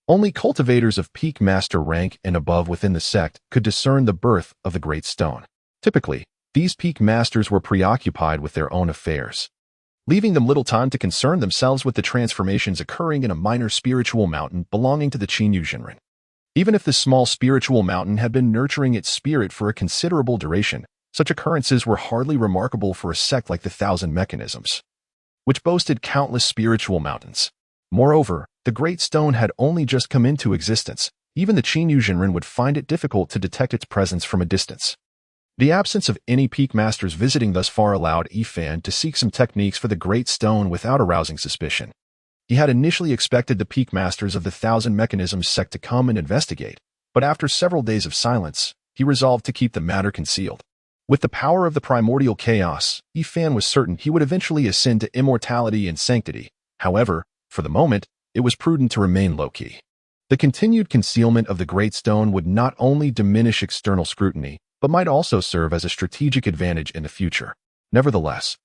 only cultivators of peak master rank and above within the sect could discern the birth of the Great Stone. Typically, these peak masters were preoccupied with their own affairs, leaving them little time to concern themselves with the transformations occurring in a minor spiritual mountain belonging to the Qinyu Jinren. Even if this small spiritual mountain had been nurturing its spirit for a considerable duration, such occurrences were hardly remarkable for a sect like the Thousand Mechanisms, which boasted countless spiritual mountains. Moreover, the Great Stone had only just come into existence. Even the Qinyu Jinren would find it difficult to detect its presence from a distance. The absence of any peak masters visiting thus far allowed Yi Fan to seek some techniques for the Great Stone without arousing suspicion. He had initially expected the peak masters of the Thousand Mechanisms sect to come and investigate, but after several days of silence, he resolved to keep the matter concealed. With the power of the primordial chaos, Yi Fan was certain he would eventually ascend to immortality and sanctity. However, for the moment, it was prudent to remain low-key. The continued concealment of the Great Stone would not only diminish external scrutiny, but might also serve as a strategic advantage in the future. Nevertheless,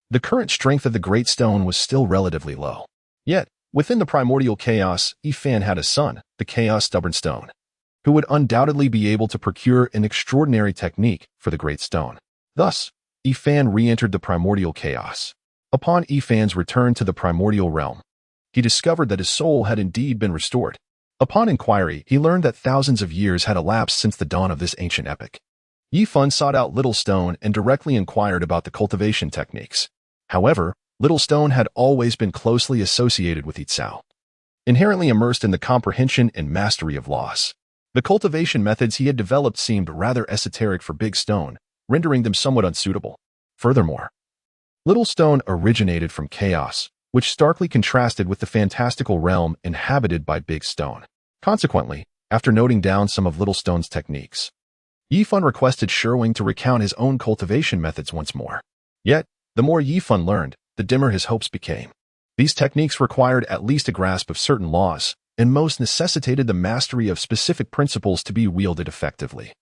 the current strength of the Great Stone was still relatively low. Yet, within the primordial chaos, Yi Fan had a son, the Chaos Stubborn Stone, who would undoubtedly be able to procure an extraordinary technique for the Great Stone. Thus, Yi Fan re-entered the primordial chaos. Upon Yi Fan's return to the primordial realm, he discovered that his soul had indeed been restored. Upon inquiry, he learned that thousands of years had elapsed since the dawn of this ancient epic. Yi Fan sought out Little Stone and directly inquired about the cultivation techniques. However, Little Stone had always been closely associated with Yi Cao, inherently immersed in the comprehension and mastery of laws. The cultivation methods he had developed seemed rather esoteric for Big Stone, rendering them somewhat unsuitable. Furthermore, Little Stone originated from chaos, which starkly contrasted with the fantastical realm inhabited by Big Stone. Consequently, after noting down some of Little Stone's techniques, Yi Fan requested Sherwing to recount his own cultivation methods once more. Yet, the more Yi Fan learned, the dimmer his hopes became. These techniques required at least a grasp of certain laws, and most necessitated the mastery of specific principles to be wielded effectively.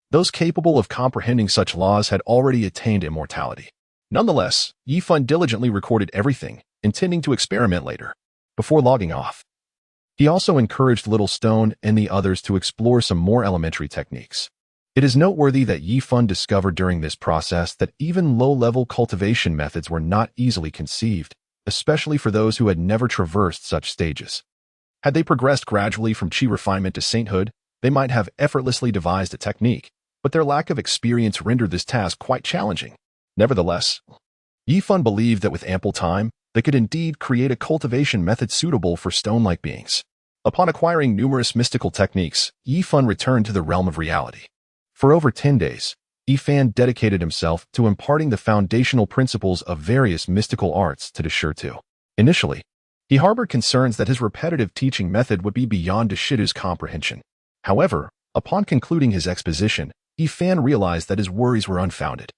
Those capable of comprehending such laws had already attained immortality. Nonetheless, Yi Fan diligently recorded everything, intending to experiment later, before logging off. He also encouraged Little Stone and the others to explore some more elementary techniques. It is noteworthy that Yi Fan discovered during this process that even low-level cultivation methods were not easily conceived, especially for those who had never traversed such stages. Had they progressed gradually from Qi refinement to sainthood, they might have effortlessly devised a technique, but their lack of experience rendered this task quite challenging. Nevertheless, Yi Fan believed that with ample time, they could indeed create a cultivation method suitable for stone-like beings. Upon acquiring numerous mystical techniques, Yi Fan returned to the realm of reality. For over 10 days, Yi Fan dedicated himself to imparting the foundational principles of various mystical arts to Desolate. Initially, he harbored concerns that his repetitive teaching method would be beyond Deshidu's comprehension. However, upon concluding his exposition, Yi Fan realized that his worries were unfounded.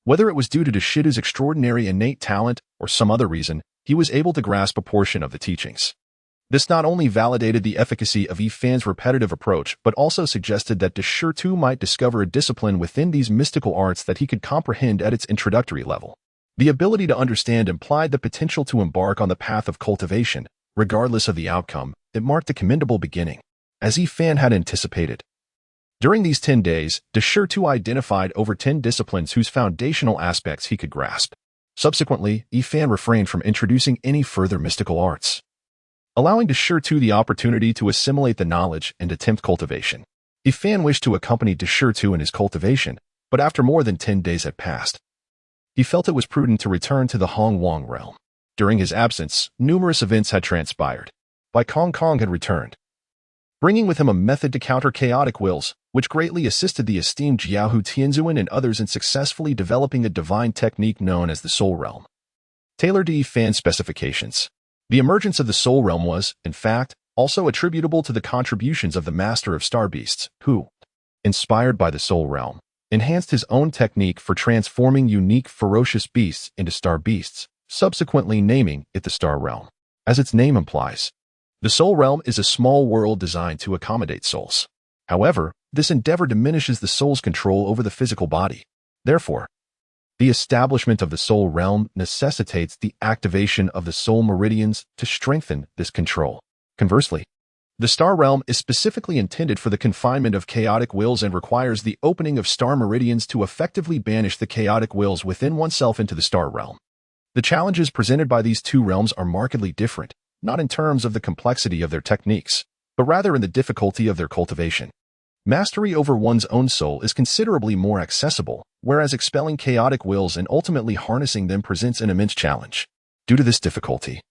Whether it was due to Deshidu's extraordinary innate talent or some other reason, he was able to grasp a portion of the teachings. This not only validated the efficacy of Yi Fan's repetitive approach, but also suggested that Desolate might discover a discipline within these mystical arts that he could comprehend at its introductory level. The ability to understand implied the potential to embark on the path of cultivation, regardless of the outcome. It marked a commendable beginning, as Yi Fan had anticipated. During these 10 days, Desolate identified over 10 disciplines whose foundational aspects he could grasp. Subsequently, Yi Fan refrained from introducing any further mystical arts, allowing Desolate the opportunity to assimilate the knowledge and attempt cultivation. Yi Fan wished to accompany Desolate in his cultivation, but after more than 10 days had passed, he felt it was prudent to return to the Hongwang realm. During his absence, numerous events had transpired. Bai Kong Kong had returned, bringing with him a method to counter chaotic wills, which greatly assisted the esteemed Jiaohu Tianzuan and others in successfully developing a divine technique known as the Soul Realm. Tailored to Yi Fan's specifications, the emergence of the Soul Realm was, in fact, also attributable to the contributions of the Master of Star Beasts, who, inspired by the Soul Realm, enhanced his own technique for transforming unique ferocious beasts into star beasts, subsequently naming it the Star Realm. As its name implies, the soul realm is a small world designed to accommodate souls. However, this endeavor diminishes the soul's control over the physical body. Therefore, the establishment of the soul realm necessitates the activation of the soul meridians to strengthen this control. Conversely, the star realm is specifically intended for the confinement of chaotic wills and requires the opening of star meridians to effectively banish the chaotic wills within oneself into the star realm. The challenges presented by these two realms are markedly different, not in terms of the complexity of their techniques, but rather in the difficulty of their cultivation. Mastery over one's own soul is considerably more accessible, whereas expelling chaotic wills and ultimately harnessing them presents an immense challenge. Due to this difficulty,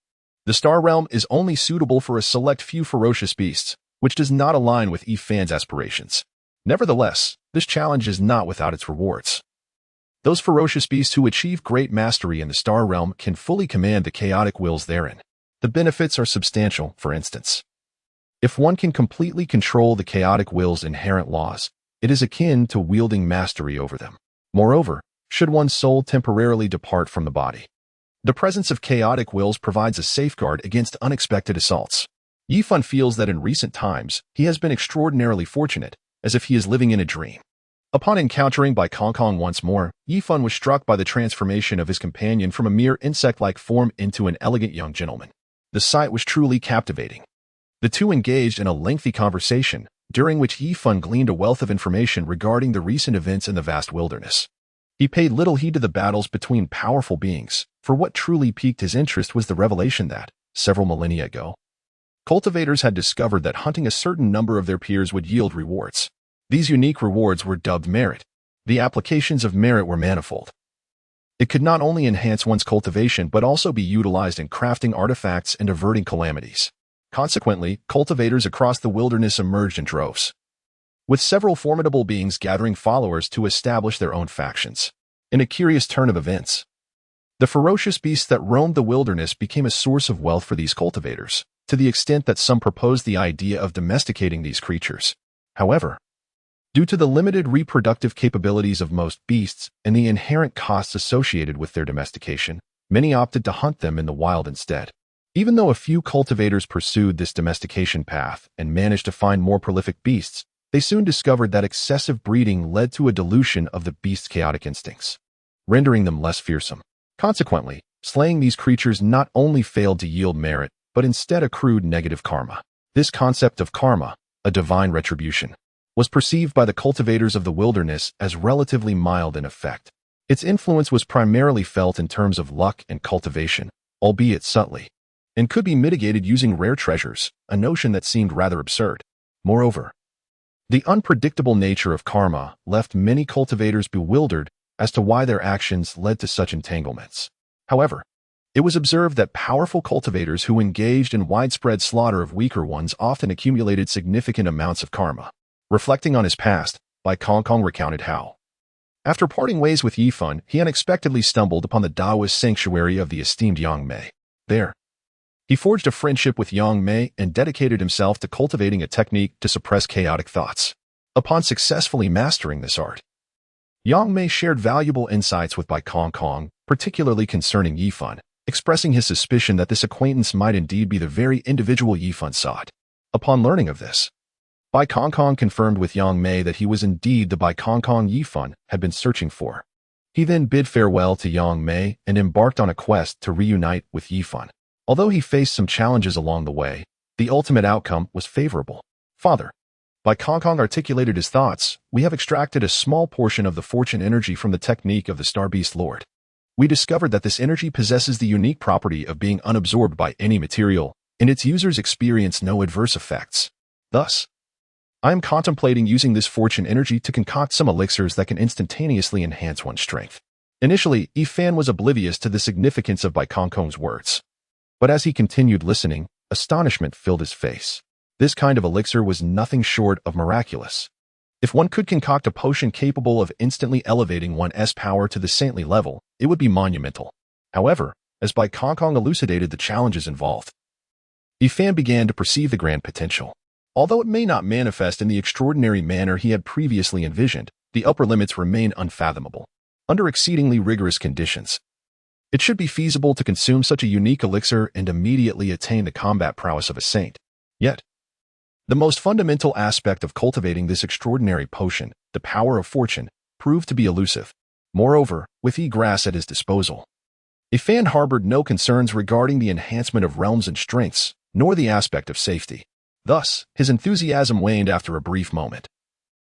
the star realm is only suitable for a select few ferocious beasts, which does not align with He Fan's aspirations. Nevertheless, this challenge is not without its rewards. Those ferocious beasts who achieve great mastery in the star realm can fully command the chaotic wills therein. The benefits are substantial, for instance. If one can completely control the chaotic will's inherent laws, it is akin to wielding mastery over them. Moreover, should one's soul temporarily depart from the body, the presence of chaotic wills provides a safeguard against unexpected assaults. He Fan feels that in recent times, he has been extraordinarily fortunate, as if he is living in a dream. Upon encountering Bai Kong once more, He Fan was struck by the transformation of his companion from a mere insect-like form into an elegant young gentleman. The sight was truly captivating. The two engaged in a lengthy conversation, during which He Fan gleaned a wealth of information regarding the recent events in the vast wilderness. He paid little heed to the battles between powerful beings, for what truly piqued his interest was the revelation that, several millennia ago, cultivators had discovered that hunting a certain number of their peers would yield rewards. These unique rewards were dubbed merit. The applications of merit were manifold. It could not only enhance one's cultivation but also be utilized in crafting artifacts and averting calamities. Consequently, cultivators across the wilderness emerged in droves, with several formidable beings gathering followers to establish their own factions. In a curious turn of events, the ferocious beasts that roamed the wilderness became a source of wealth for these cultivators, to the extent that some proposed the idea of domesticating these creatures. However, due to the limited reproductive capabilities of most beasts and the inherent costs associated with their domestication, many opted to hunt them in the wild instead. Even though a few cultivators pursued this domestication path and managed to find more prolific beasts, they soon discovered that excessive breeding led to a dilution of the beast's chaotic instincts, rendering them less fearsome. Consequently, slaying these creatures not only failed to yield merit, but instead accrued negative karma. This concept of karma, a divine retribution, was perceived by the cultivators of the wilderness as relatively mild in effect. Its influence was primarily felt in terms of luck and cultivation, albeit subtly, and could be mitigated using rare treasures, a notion that seemed rather absurd. Moreover, the unpredictable nature of karma left many cultivators bewildered as to why their actions led to such entanglements. However, it was observed that powerful cultivators who engaged in widespread slaughter of weaker ones often accumulated significant amounts of karma. Reflecting on his past, Bai Kong recounted how, after parting ways with He Fan, he unexpectedly stumbled upon the Taoist sanctuary of the esteemed Yangmei. There, he forged a friendship with Yangmei and dedicated himself to cultivating a technique to suppress chaotic thoughts. Upon successfully mastering this art, Yangmei shared valuable insights with Bai Kong, particularly concerning He Fan, expressing his suspicion that this acquaintance might indeed be the very individual He Fan sought. Upon learning of this, Bai Kong confirmed with Yangmei that he was indeed the Bai Kong He Fan had been searching for. He then bid farewell to Yangmei and embarked on a quest to reunite with He Fan. Although he faced some challenges along the way, the ultimate outcome was favorable. Father, Bai Kong articulated his thoughts. We have extracted a small portion of the fortune energy from the technique of the Star Beast Lord. We discovered that this energy possesses the unique property of being unabsorbed by any material, and its users experience no adverse effects. Thus, I am contemplating using this fortune energy to concoct some elixirs that can instantaneously enhance one's strength. Initially, He Fan was oblivious to the significance of Bai Kong's words. But as he continued listening, astonishment filled his face. This kind of elixir was nothing short of miraculous. If one could concoct a potion capable of instantly elevating one's power to the saintly level, it would be monumental. However, as Bai Kong elucidated the challenges involved, He Fan began to perceive the grand potential. Although it may not manifest in the extraordinary manner he had previously envisioned, the upper limits remain unfathomable. Under exceedingly rigorous conditions, It should be feasible to consume such a unique elixir and immediately attain the combat prowess of a saint. Yet, the most fundamental aspect of cultivating this extraordinary potion, the power of fortune, proved to be elusive. Moreover, with grass at his disposal, Yifan harbored no concerns regarding the enhancement of realms and strengths, nor the aspect of safety. Thus, his enthusiasm waned after a brief moment,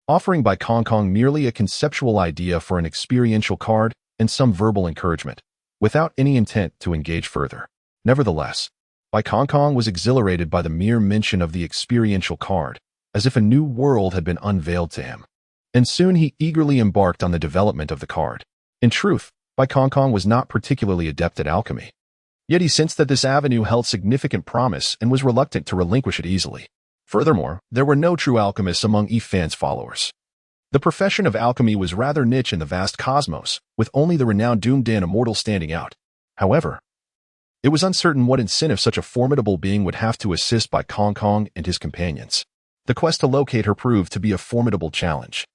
offering Bai Kong merely a conceptual idea for an experiential card and some verbal encouragement, without any intent to engage further. Nevertheless, Bai Kong was exhilarated by the mere mention of the experiential card, as if a new world had been unveiled to him. And soon he eagerly embarked on the development of the card. In truth, Bai Kong was not particularly adept at alchemy. Yet he sensed that this avenue held significant promise and was reluctant to relinquish it easily. Furthermore, there were no true alchemists among Yifan's followers. The profession of alchemy was rather niche in the vast cosmos, with only the renowned Yangmei Immortal standing out. However, it was uncertain what incentive such a formidable being would have to assist Bai Kong and his companions. The quest to locate her proved to be a formidable challenge.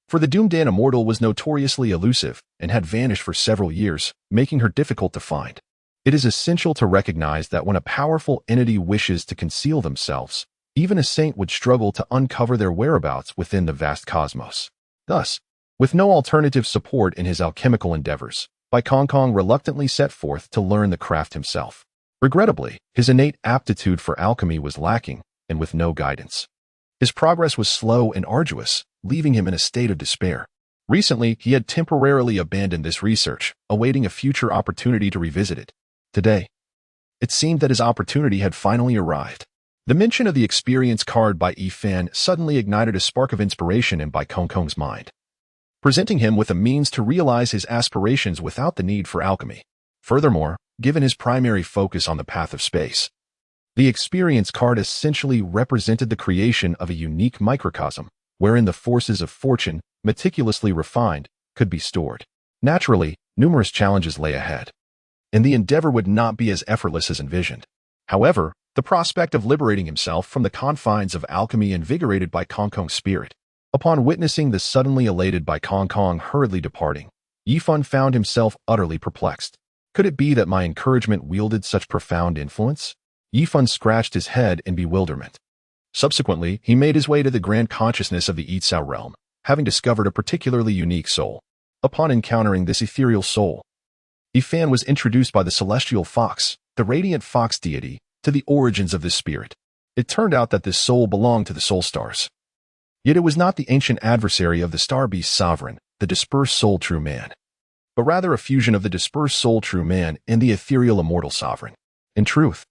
For the Yangmei Immortal was notoriously elusive and had vanished for several years, making her difficult to find. It is essential to recognize that when a powerful entity wishes to conceal themselves, even a saint would struggle to uncover their whereabouts within the vast cosmos. Thus, with no alternative support in his alchemical endeavors, Bai Kong reluctantly set forth to learn the craft himself. Regrettably, his innate aptitude for alchemy was lacking, and with no guidance, his progress was slow and arduous, leaving him in a state of despair. Recently, he had temporarily abandoned this research, awaiting a future opportunity to revisit it. Today, it seemed that his opportunity had finally arrived. The mention of the experience card by Yifan suddenly ignited a spark of inspiration in Bai Kong's mind, presenting him with a means to realize his aspirations without the need for alchemy. Furthermore, given his primary focus on the path of space, the experience card essentially represented the creation of a unique microcosm, wherein the forces of fortune, meticulously refined, could be stored. Naturally, numerous challenges lay ahead, and the endeavor would not be as effortless as envisioned. However, the prospect of liberating himself from the confines of alchemy invigorated Bai Kong's spirit. Upon witnessing the suddenly elated Bai Kong hurriedly departing, Yifan found himself utterly perplexed. Could it be that my encouragement wielded such profound influence? Yifan scratched his head in bewilderment. Subsequently, he made his way to the grand consciousness of the Yitzhao realm, having discovered a particularly unique soul. Upon encountering this ethereal soul, Yifan was introduced by the celestial fox, the radiant fox deity, to the origins of this spirit. It turned out that this soul belonged to the soul stars. Yet it was not the ancient adversary of the star beast sovereign, the dispersed soul true man, but rather a fusion of the dispersed soul true man and the ethereal immortal sovereign. In truth,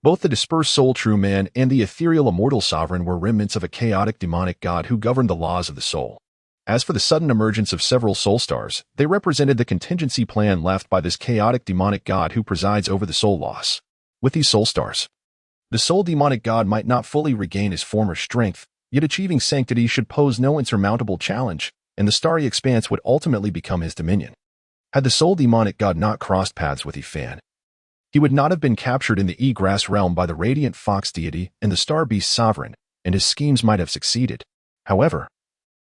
both the dispersed soul true man and the ethereal immortal sovereign were remnants of a chaotic demonic god who governed the laws of the soul. As for the sudden emergence of several soul stars, they represented the contingency plan left by this chaotic demonic god who presides over the soul loss. With these soul stars, the soul demonic god might not fully regain his former strength, yet achieving sanctity should pose no insurmountable challenge, and the starry expanse would ultimately become his dominion. Had the soul demonic god not crossed paths with Yifan, he would not have been captured in the grass realm by the radiant fox deity and the star beast sovereign, and his schemes might have succeeded. However,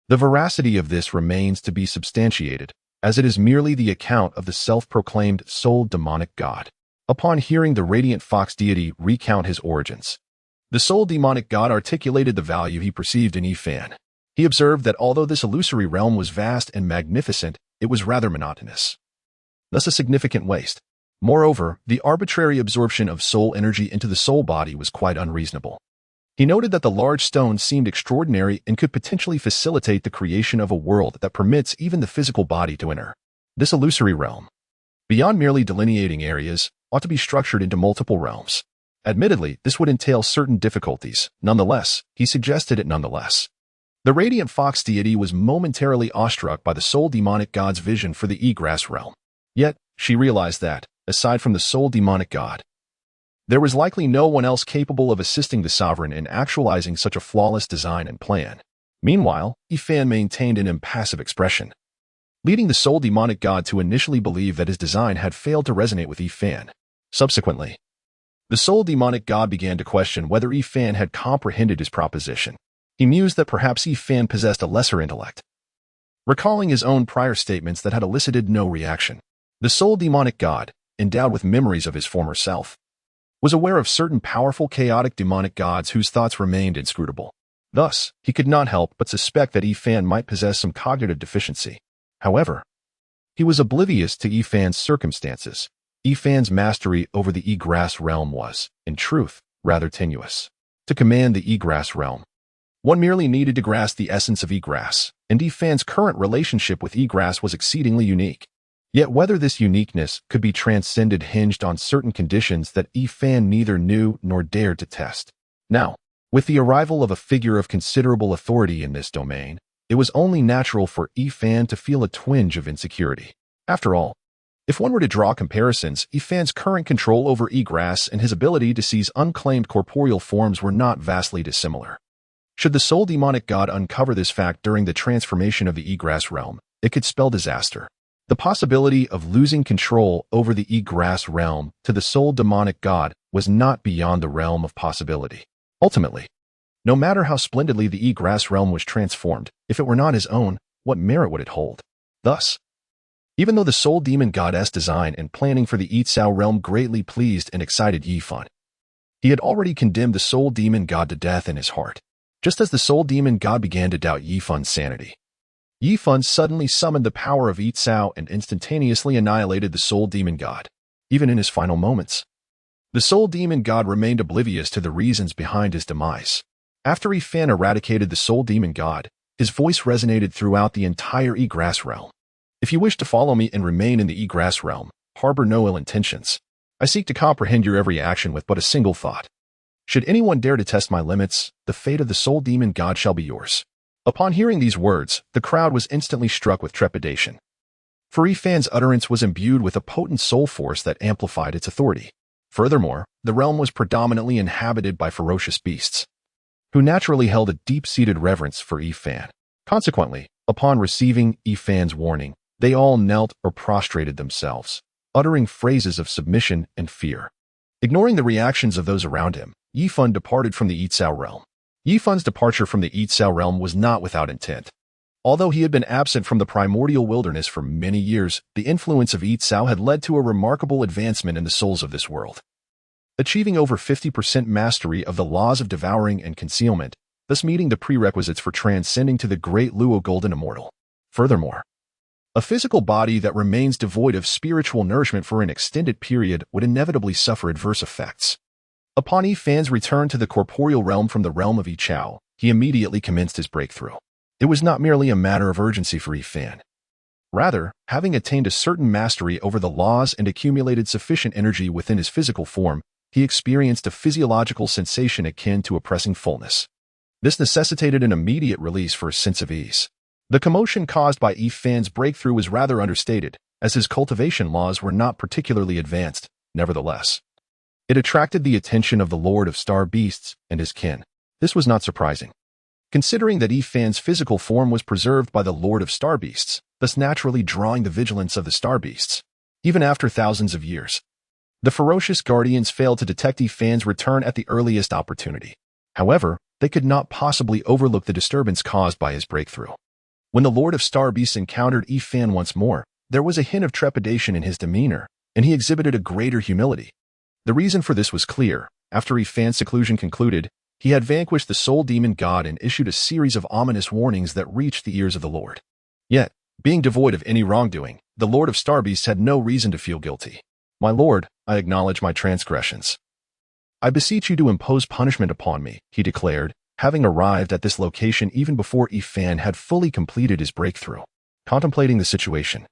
the veracity of this remains to be substantiated, as it is merely the account of the self-proclaimed soul demonic god. Upon hearing the radiant fox deity recount his origins, the soul demonic god articulated the value he perceived in Yifan. He observed that although this illusory realm was vast and magnificent, it was rather monotonous, thus a significant waste. Moreover, the arbitrary absorption of soul energy into the soul body was quite unreasonable. He noted that the large stone seemed extraordinary and could potentially facilitate the creation of a world that permits even the physical body to enter. This illusory realm, beyond merely delineating areas, ought to be structured into multiple realms. Admittedly, this would entail certain difficulties. Nonetheless, he suggested it nonetheless. The radiant fox deity was momentarily awestruck by the soul demonic god's vision for the grass realm. Yet, she realized that, aside from the soul demonic god, there was likely no one else capable of assisting the sovereign in actualizing such a flawless design and plan. Meanwhile, Yifan maintained an impassive expression, leading the soul demonic god to initially believe that his design had failed to resonate with Yifan. Subsequently, the soul demonic god began to question whether Yifan had comprehended his proposition. He mused that perhaps Yifan possessed a lesser intellect, recalling his own prior statements that had elicited no reaction. The sole demonic god, endowed with memories of his former self, was aware of certain powerful chaotic demonic gods whose thoughts remained inscrutable. Thus, he could not help but suspect that Yifan might possess some cognitive deficiency. However, he was oblivious to Yifan's circumstances. Yifan's mastery over the E-Grass realm was, in truth, rather tenuous. To command the E-Grass realm, one merely needed to grasp the essence of E-Grass, and Yifan's current relationship with E-Grass was exceedingly unique. Yet whether this uniqueness could be transcended hinged on certain conditions that Yifan neither knew nor dared to test. Now, with the arrival of a figure of considerable authority in this domain, it was only natural for Yifan to feel a twinge of insecurity. After all, if one were to draw comparisons, Yifan's current control over E-Grass and his ability to seize unclaimed corporeal forms were not vastly dissimilar. Should the sole demonic god uncover this fact during the transformation of the E-Grass realm, it could spell disaster. The possibility of losing control over the E-Grass realm to the sole demonic god was not beyond the realm of possibility. Ultimately, no matter how splendidly the E-Grass realm was transformed, if it were not his own, what merit would it hold? Thus, even though the sole demon goddess design and planning for the Yitzhao realm greatly pleased and excited Yifan, he had already condemned the sole demon god to death in his heart. Just as the sole demon god began to doubt Yifan's sanity, Yifan suddenly summoned the power of Yitzhao and instantaneously annihilated the sole demon god. Even in his final moments, the sole demon god remained oblivious to the reasons behind his demise. After Yifan eradicated the sole demon god, his voice resonated throughout the entire E-Grass realm. If you wish to follow me and remain in the E-Grass realm, harbor no ill intentions. I seek to comprehend your every action with but a single thought. Should anyone dare to test my limits, the fate of the sole demon god shall be yours. Upon hearing these words, the crowd was instantly struck with trepidation. For Yifan's utterance was imbued with a potent soul force that amplified its authority. Furthermore, the realm was predominantly inhabited by ferocious beasts, who naturally held a deep-seated reverence for Yifan. Consequently, upon receiving Yifan's warning, they all knelt or prostrated themselves, uttering phrases of submission and fear. Ignoring the reactions of those around him, Yifan departed from the Yitzhao realm. Yifan's departure from the Yitzhao realm was not without intent. Although he had been absent from the primordial wilderness for many years, the influence of Yitzhao had led to a remarkable advancement in the souls of this world. Achieving over 50% mastery of the laws of devouring and concealment, thus meeting the prerequisites for transcending to the great Luo Golden Immortal. Furthermore, a physical body that remains devoid of spiritual nourishment for an extended period would inevitably suffer adverse effects. Upon Yifan's return to the corporeal realm from the realm of Yichao, he immediately commenced his breakthrough. It was not merely a matter of urgency for Yifan. Rather, having attained a certain mastery over the laws and accumulated sufficient energy within his physical form, he experienced a physiological sensation akin to a pressing fullness. This necessitated an immediate release for a sense of ease. The commotion caused by Yifan's breakthrough was rather understated, as his cultivation laws were not particularly advanced. Nevertheless, it attracted the attention of the Lord of Star Beasts and his kin. This was not surprising, considering that Yifan's physical form was preserved by the Lord of Star Beasts, thus naturally drawing the vigilance of the Star Beasts. Even after thousands of years, the ferocious guardians failed to detect Yifan's return at the earliest opportunity. However, they could not possibly overlook the disturbance caused by his breakthrough. When the Lord of Star Beasts encountered Yifan once more, there was a hint of trepidation in his demeanor, and he exhibited a greater humility. The reason for this was clear. After Yifan's seclusion concluded, he had vanquished the sole demon god and issued a series of ominous warnings that reached the ears of the Lord. Yet, being devoid of any wrongdoing, the Lord of Star Beasts had no reason to feel guilty. My lord, I acknowledge my transgressions. I beseech you to impose punishment upon me, he declared, having arrived at this location even before Yifan had fully completed his breakthrough. Contemplating the situation,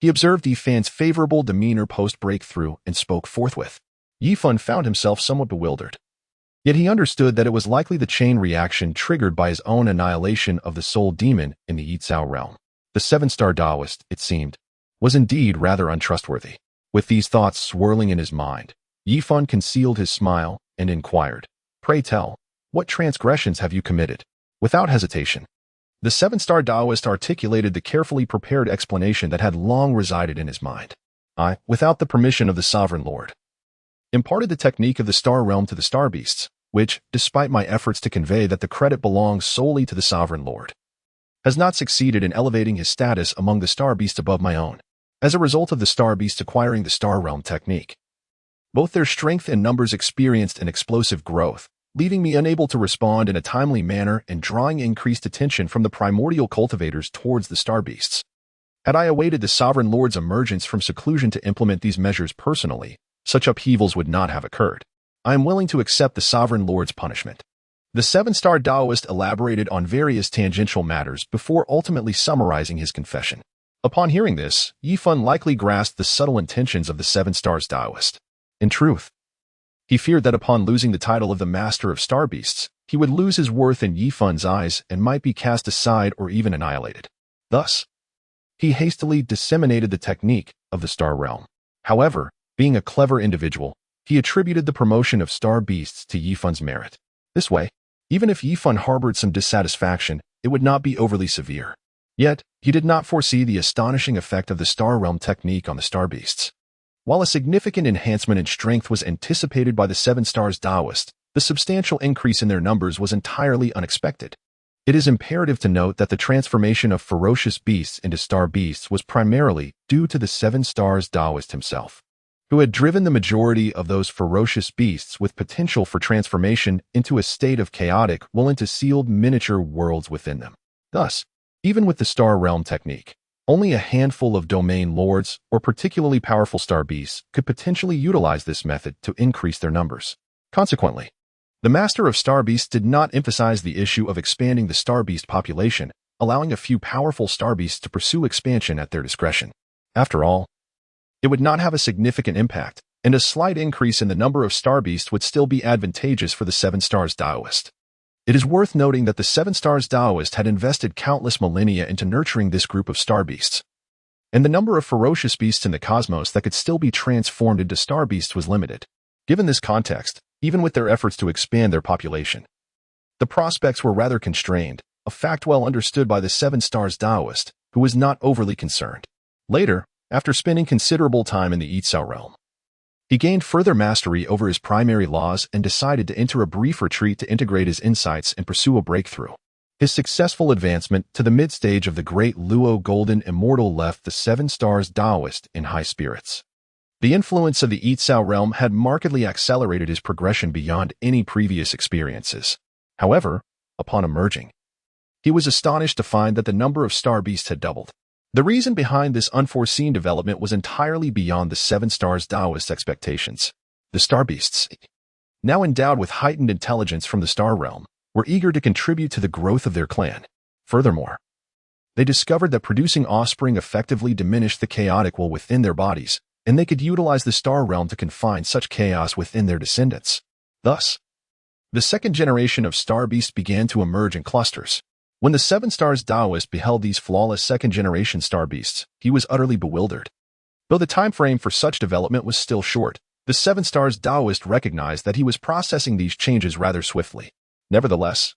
he observed Yifan's favorable demeanor post-breakthrough and spoke forthwith. Yifan found himself somewhat bewildered. Yet he understood that it was likely the chain reaction triggered by his own annihilation of the sole demon in the Yitzhao realm. The seven-star Taoist, it seemed, was indeed rather untrustworthy. With these thoughts swirling in his mind, Yifan concealed his smile and inquired, "Pray tell, what transgressions have you committed?" Without hesitation, the seven-star Taoist articulated the carefully prepared explanation that had long resided in his mind. I, without the permission of the Sovereign Lord, imparted the technique of the Star Realm to the Star Beasts, which, despite my efforts to convey that the credit belongs solely to the Sovereign Lord, has not succeeded in elevating his status among the Star Beasts above my own. as a result of the star beasts acquiring the star realm technique. Both their strength and numbers experienced an explosive growth, leaving me unable to respond in a timely manner and drawing increased attention from the primordial cultivators towards the star beasts. Had I awaited the Sovereign Lord's emergence from seclusion to implement these measures personally, such upheavals would not have occurred. I am willing to accept the Sovereign Lord's punishment. The seven-star Taoist elaborated on various tangential matters before ultimately summarizing his confession. Upon hearing this, Yifan likely grasped the subtle intentions of the seven stars Taoist. In truth, he feared that upon losing the title of the Master of Star Beasts, he would lose his worth in Yifan's eyes and might be cast aside or even annihilated. Thus, he hastily disseminated the technique of the star realm. However, being a clever individual, he attributed the promotion of star beasts to Yifan's merit. This way, even if Yifan harbored some dissatisfaction, it would not be overly severe. Yet, he did not foresee the astonishing effect of the star realm technique on the star beasts. While a significant enhancement in strength was anticipated by the seven stars Taoist, the substantial increase in their numbers was entirely unexpected. It is imperative to note that the transformation of ferocious beasts into star beasts was primarily due to the seven stars Taoist himself, who had driven the majority of those ferocious beasts with potential for transformation into a state of chaotic will into sealed miniature worlds within them. Thus, even with the star realm technique, only a handful of domain lords or particularly powerful star beasts could potentially utilize this method to increase their numbers. Consequently, the Master of Star Beasts did not emphasize the issue of expanding the star beast population, allowing a few powerful star beasts to pursue expansion at their discretion. After all, it would not have a significant impact, and a slight increase in the number of star beasts would still be advantageous for the seven stars Taoist. It is worth noting that the seven stars Taoist had invested countless millennia into nurturing this group of star beasts, and the number of ferocious beasts in the cosmos that could still be transformed into star beasts was limited. Given this context, even with their efforts to expand their population, the prospects were rather constrained, a fact well understood by the seven stars Taoist, who was not overly concerned. Later, after spending considerable time in the Yitzhao realm, he gained further mastery over his primary laws and decided to enter a brief retreat to integrate his insights and pursue a breakthrough. His successful advancement to the mid-stage of the Great Luo Golden Immortal left the seven stars Taoist in high spirits. The influence of the Yitzhao realm had markedly accelerated his progression beyond any previous experiences. However, upon emerging, he was astonished to find that the number of star beasts had doubled. The reason behind this unforeseen development was entirely beyond the seven stars Taoist expectations. The star beasts, now endowed with heightened intelligence from the star realm, were eager to contribute to the growth of their clan. Furthermore, they discovered that producing offspring effectively diminished the chaotic will within their bodies, and they could utilize the star realm to confine such chaos within their descendants. Thus, the second generation of star beasts began to emerge in clusters. When the seven stars Taoist beheld these flawless second-generation star beasts, he was utterly bewildered. Though the time frame for such development was still short, the seven stars Taoist recognized that he was processing these changes rather swiftly. Nevertheless,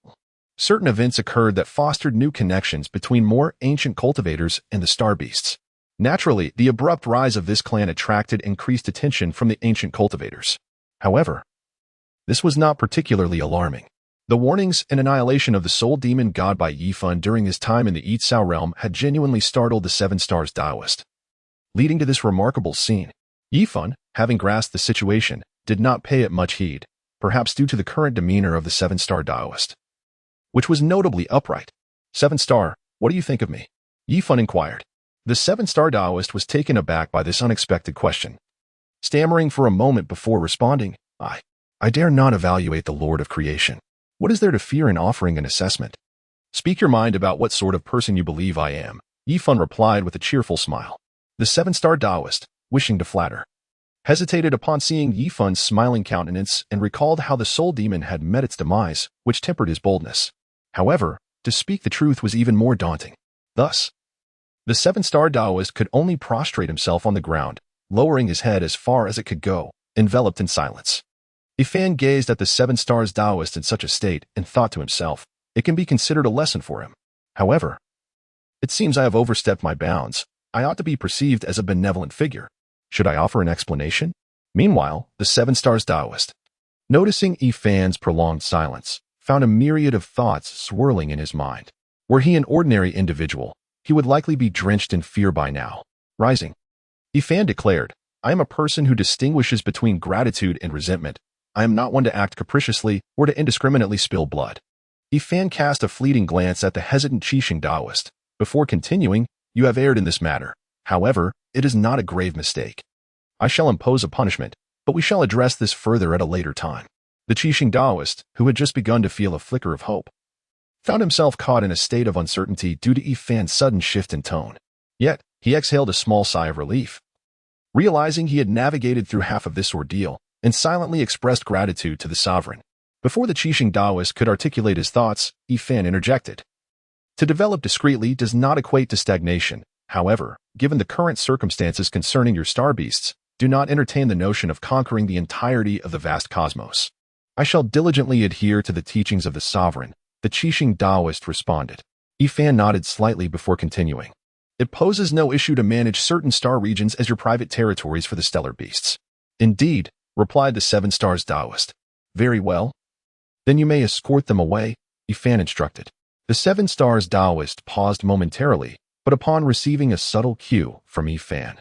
certain events occurred that fostered new connections between more ancient cultivators and the star beasts. Naturally, the abrupt rise of this clan attracted increased attention from the ancient cultivators. However, this was not particularly alarming. The warnings and annihilation of the soul demon god by Yifan during his time in the Yitzhao realm had genuinely startled the seven stars Taoist. Leading to this remarkable scene, Yifan, having grasped the situation, did not pay it much heed, perhaps due to the current demeanor of the seven-star Taoist, which was notably upright. "Seven star, what do you think of me?" Yifan inquired. The seven-star Taoist was taken aback by this unexpected question, stammering for a moment before responding, I dare not evaluate the Lord of Creation. What is there to fear in offering an assessment? Speak your mind about what sort of person you believe I am, Yifan replied with a cheerful smile. The seven-star Taoist, wishing to flatter, hesitated upon seeing Yifan's smiling countenance and recalled how the soul demon had met its demise, which tempered his boldness. However, to speak the truth was even more daunting. Thus, the seven-star Taoist could only prostrate himself on the ground, lowering his head as far as it could go, enveloped in silence. Yifan gazed at the seven stars Taoist in such a state and thought to himself, it can be considered a lesson for him. However, it seems I have overstepped my bounds. I ought to be perceived as a benevolent figure. Should I offer an explanation? Meanwhile, the seven stars Taoist, noticing Yifan's prolonged silence, found a myriad of thoughts swirling in his mind. Were he an ordinary individual, he would likely be drenched in fear by now. Rising, Fan declared, "I am a person who distinguishes between gratitude and resentment. I am not one to act capriciously or to indiscriminately spill blood." Fan cast a fleeting glance at the hesitant Qixing Taoist. Before continuing, "You have erred in this matter. However, it is not a grave mistake. I shall impose a punishment, but we shall address this further at a later time." The Qixing Taoist, who had just begun to feel a flicker of hope, found himself caught in a state of uncertainty due to Fan's sudden shift in tone. Yet, he exhaled a small sigh of relief, realizing he had navigated through half of this ordeal, and silently expressed gratitude to the sovereign. Before the Qixing Taoist could articulate his thoughts, Fan interjected. To develop discreetly does not equate to stagnation. However, given the current circumstances concerning your star beasts, do not entertain the notion of conquering the entirety of the vast cosmos. I shall diligently adhere to the teachings of the sovereign, the Qixing Taoist responded. Fan nodded slightly before continuing. It poses no issue to manage certain star regions as your private territories for the stellar beasts. Indeed, replied the Seven Stars Taoist. Very well. Then you may escort them away, Fan instructed. The Seven Stars Taoist paused momentarily, but upon receiving a subtle cue from Fan,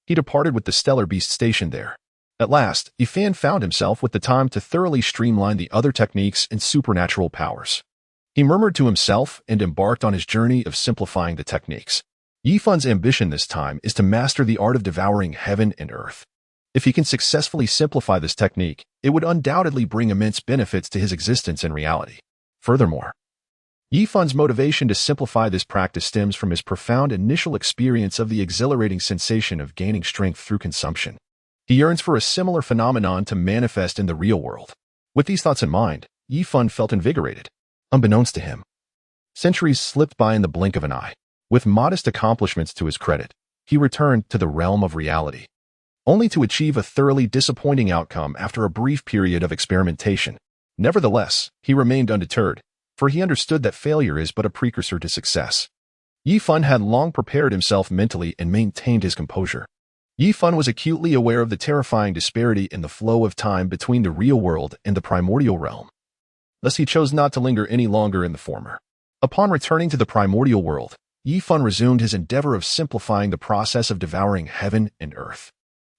he departed with the stellar beast stationed there. At last, Fan found himself with the time to thoroughly streamline the other techniques and supernatural powers. He murmured to himself and embarked on his journey of simplifying the techniques. Fan's ambition this time is to master the art of devouring heaven and earth. If he can successfully simplify this technique, it would undoubtedly bring immense benefits to his existence and reality. Furthermore, Fan's motivation to simplify this practice stems from his profound initial experience of the exhilarating sensation of gaining strength through consumption. He yearns for a similar phenomenon to manifest in the real world. With these thoughts in mind, Fan felt invigorated. Unbeknownst to him, centuries slipped by in the blink of an eye. With modest accomplishments to his credit, he returned to the realm of reality, only to achieve a thoroughly disappointing outcome after a brief period of experimentation. Nevertheless, he remained undeterred, for he understood that failure is but a precursor to success. Fan had long prepared himself mentally and maintained his composure. Fan was acutely aware of the terrifying disparity in the flow of time between the real world and the primordial realm. Thus he chose not to linger any longer in the former. Upon returning to the primordial world, Fan resumed his endeavor of simplifying the process of devouring heaven and earth.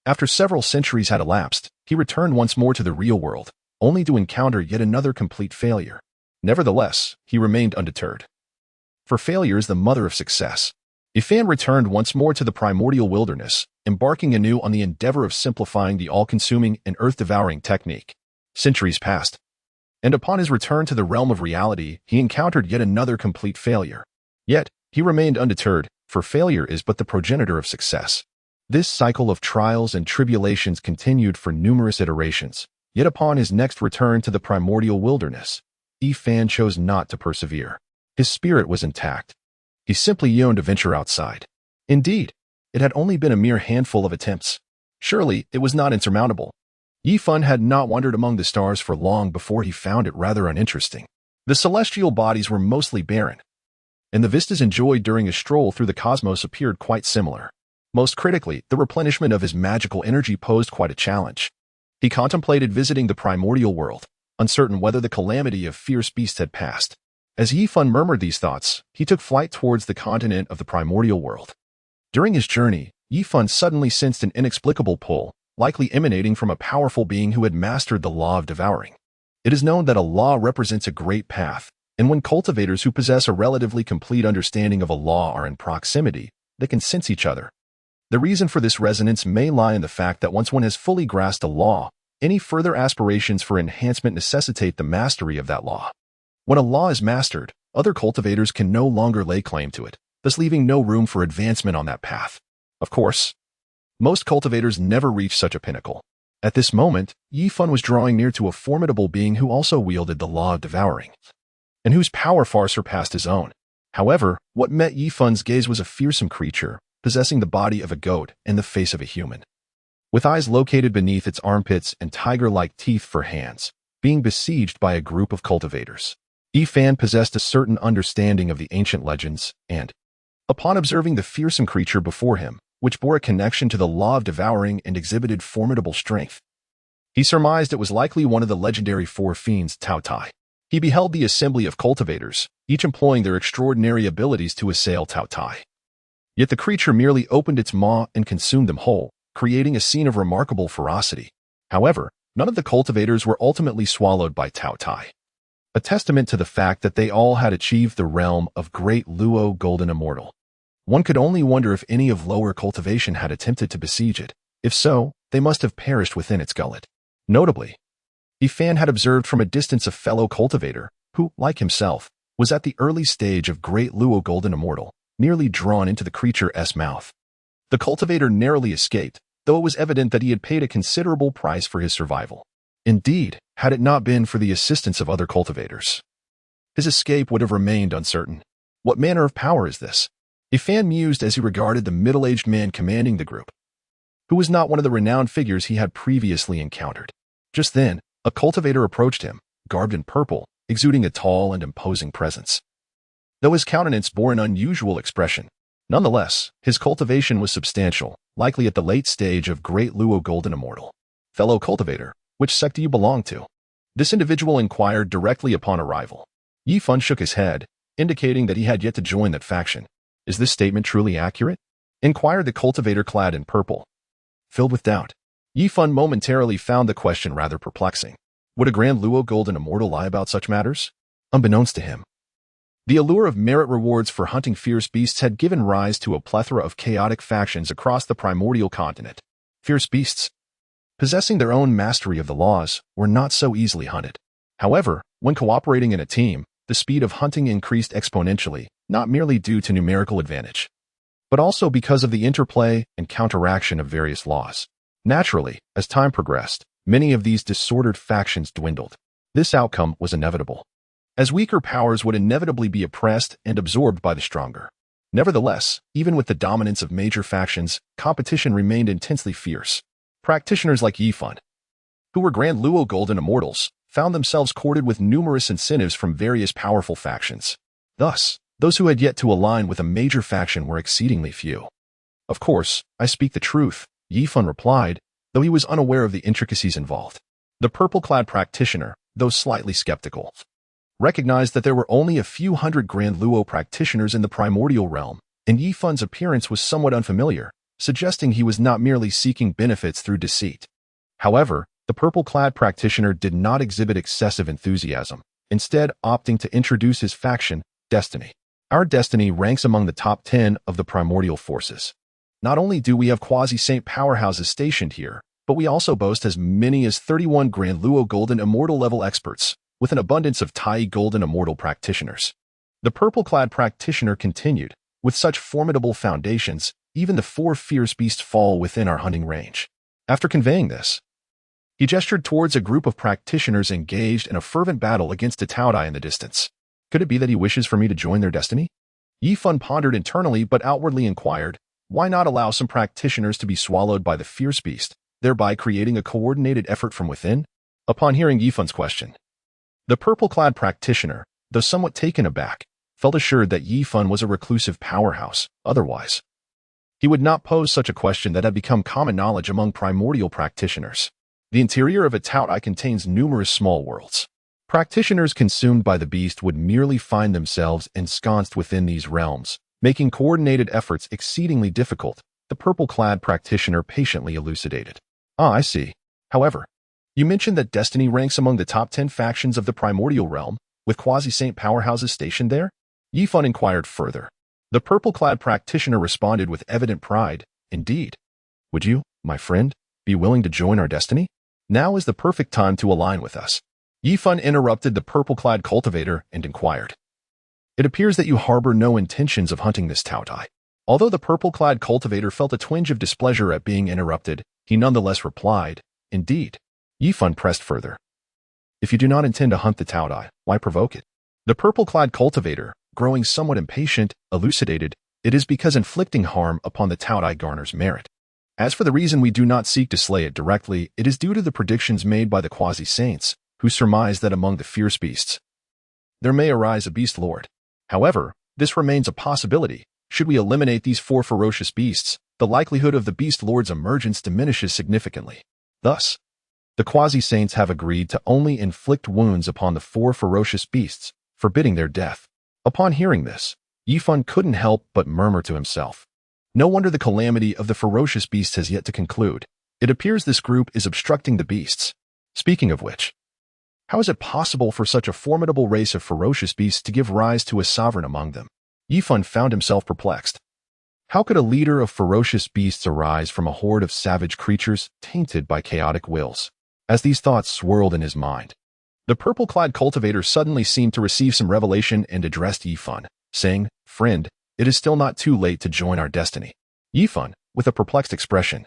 After several centuries had elapsed, he returned once more to the real world, only to encounter yet another complete failure. Nevertheless, he remained undeterred. For failure is the mother of success. Fan returned once more to the primordial wilderness, embarking anew on the endeavor of simplifying the all-consuming and earth-devouring technique. Centuries passed, and upon his return to the realm of reality, he encountered yet another complete failure. Yet, he remained undeterred, for failure is but the progenitor of success. This cycle of trials and tribulations continued for numerous iterations, yet upon his next return to the primordial wilderness, Fan chose not to persevere. His spirit was intact. He simply yearned to venture outside. Indeed, it had only been a mere handful of attempts. Surely, it was not insurmountable. Fan had not wandered among the stars for long before he found it rather uninteresting. The celestial bodies were mostly barren, and the vistas enjoyed during a stroll through the cosmos appeared quite similar. Most critically, the replenishment of his magical energy posed quite a challenge. He contemplated visiting the primordial world, uncertain whether the calamity of fierce beasts had passed. As Fan murmured these thoughts, he took flight towards the continent of the primordial world. During his journey, Fan suddenly sensed an inexplicable pull, likely emanating from a powerful being who had mastered the law of devouring. It is known that a law represents a great path, and when cultivators who possess a relatively complete understanding of a law are in proximity, they can sense each other. The reason for this resonance may lie in the fact that once one has fully grasped a law, any further aspirations for enhancement necessitate the mastery of that law. When a law is mastered, other cultivators can no longer lay claim to it, thus leaving no room for advancement on that path. Of course, most cultivators never reach such a pinnacle. At this moment, Fan was drawing near to a formidable being who also wielded the law of devouring, and whose power far surpassed his own. However, what met Fan's gaze was a fearsome creature, possessing the body of a goat and the face of a human, with eyes located beneath its armpits and tiger-like teeth for hands, being besieged by a group of cultivators. Fan possessed a certain understanding of the ancient legends, and, upon observing the fearsome creature before him, which bore a connection to the law of devouring and exhibited formidable strength, he surmised it was likely one of the legendary four fiends Tao Tai. He beheld the assembly of cultivators, each employing their extraordinary abilities to assail Tao Tai. Yet the creature merely opened its maw and consumed them whole, creating a scene of remarkable ferocity. However, none of the cultivators were ultimately swallowed by Tao Tai, a testament to the fact that they all had achieved the realm of Great Luo Golden Immortal. One could only wonder if any of lower cultivation had attempted to besiege it. If so, they must have perished within its gullet. Notably, Fan had observed from a distance a fellow cultivator who, like himself, was at the early stage of Great Luo Golden Immortal, nearly drawn into the creature's mouth. The cultivator narrowly escaped, though it was evident that he had paid a considerable price for his survival. Indeed, had it not been for the assistance of other cultivators, his escape would have remained uncertain. What manner of power is this? Fan mused as he regarded the middle-aged man commanding the group, who was not one of the renowned figures he had previously encountered. Just then, a cultivator approached him, garbed in purple, exuding a tall and imposing presence. Though his countenance bore an unusual expression, nonetheless, his cultivation was substantial, likely at the late stage of Great Luo Golden Immortal. Fellow cultivator, which sect do you belong to? This individual inquired directly upon arrival. Fan shook his head, indicating that he had yet to join that faction. Is this statement truly accurate? Inquired the cultivator clad in purple. Filled with doubt, Fan momentarily found the question rather perplexing. Would a Grand Luo Golden Immortal lie about such matters? Unbeknownst to him, the allure of merit rewards for hunting fierce beasts had given rise to a plethora of chaotic factions across the primordial continent. Fierce beasts, possessing their own mastery of the laws, were not so easily hunted. However, when cooperating in a team, the speed of hunting increased exponentially, not merely due to numerical advantage, but also because of the interplay and counteraction of various laws. Naturally, as time progressed, many of these disordered factions dwindled. This outcome was inevitable, as weaker powers would inevitably be oppressed and absorbed by the stronger. Nevertheless, even with the dominance of major factions, competition remained intensely fierce. Practitioners like Fan, who were Grand Luo Golden Immortals, found themselves courted with numerous incentives from various powerful factions. Thus, those who had yet to align with a major faction were exceedingly few. Of course, I speak the truth, Fan replied, though he was unaware of the intricacies involved. The purple-clad practitioner, though slightly skeptical, recognized that there were only a few hundred Grand Luo practitioners in the primordial realm, and Fan's appearance was somewhat unfamiliar, suggesting he was not merely seeking benefits through deceit. However, the purple-clad practitioner did not exhibit excessive enthusiasm, instead opting to introduce his faction, Destiny. Our Destiny ranks among the top 10 of the primordial forces. Not only do we have quasi-saint powerhouses stationed here, but we also boast as many as 31 Grand Luo Golden Immortal level experts, with an abundance of Tai Golden Immortal practitioners. The purple-clad practitioner continued, with such formidable foundations, even the 4 fierce beasts fall within our hunting range. After conveying this, he gestured towards a group of practitioners engaged in a fervent battle against a Tao Tai in the distance. Could it be that he wishes for me to join their destiny? Fan pondered internally but outwardly inquired, why not allow some practitioners to be swallowed by the fierce beast, thereby creating a coordinated effort from within? Upon hearing Fan's question, the purple-clad practitioner, though somewhat taken aback, felt assured that Fan was a reclusive powerhouse. Otherwise, he would not pose such a question that had become common knowledge among primordial practitioners. The interior of a Tao Tai contains numerous small worlds. Practitioners consumed by the beast would merely find themselves ensconced within these realms, making coordinated efforts exceedingly difficult, the purple-clad practitioner patiently elucidated. I see. However, you mentioned that Destiny ranks among the top 10 factions of the primordial realm, with quasi-saint powerhouses stationed there? Fan inquired further. The purple-clad practitioner responded with evident pride. Indeed. Would you, my friend, be willing to join our Destiny? Now is the perfect time to align with us. Fan interrupted the purple-clad cultivator and inquired. It appears that you harbor no intentions of hunting this Tao Tai. Although the purple-clad cultivator felt a twinge of displeasure at being interrupted, he nonetheless replied, Indeed. Fan pressed further. If you do not intend to hunt the Tao Tai, why provoke it? The purple-clad cultivator, growing somewhat impatient, elucidated, It is because inflicting harm upon the Tao Tai garners merit. As for the reason we do not seek to slay it directly, it is due to the predictions made by the quasi-saints, who surmise that among the fierce beasts, there may arise a beast lord. However, this remains a possibility. Should we eliminate these 4 ferocious beasts, the likelihood of the beast lord's emergence diminishes significantly. Thus, the quasi-saints have agreed to only inflict wounds upon the 4 ferocious beasts, forbidding their death. Upon hearing this, Fan couldn't help but murmur to himself, No wonder the calamity of the ferocious beasts has yet to conclude. It appears this group is obstructing the beasts. Speaking of which, how is it possible for such a formidable race of ferocious beasts to give rise to a sovereign among them? Yifan found himself perplexed. How could a leader of ferocious beasts arise from a horde of savage creatures tainted by chaotic wills? As these thoughts swirled in his mind, the purple-clad cultivator suddenly seemed to receive some revelation and addressed Yifan, saying, "Friend, it is still not too late to join our destiny." Yifan, with a perplexed expression,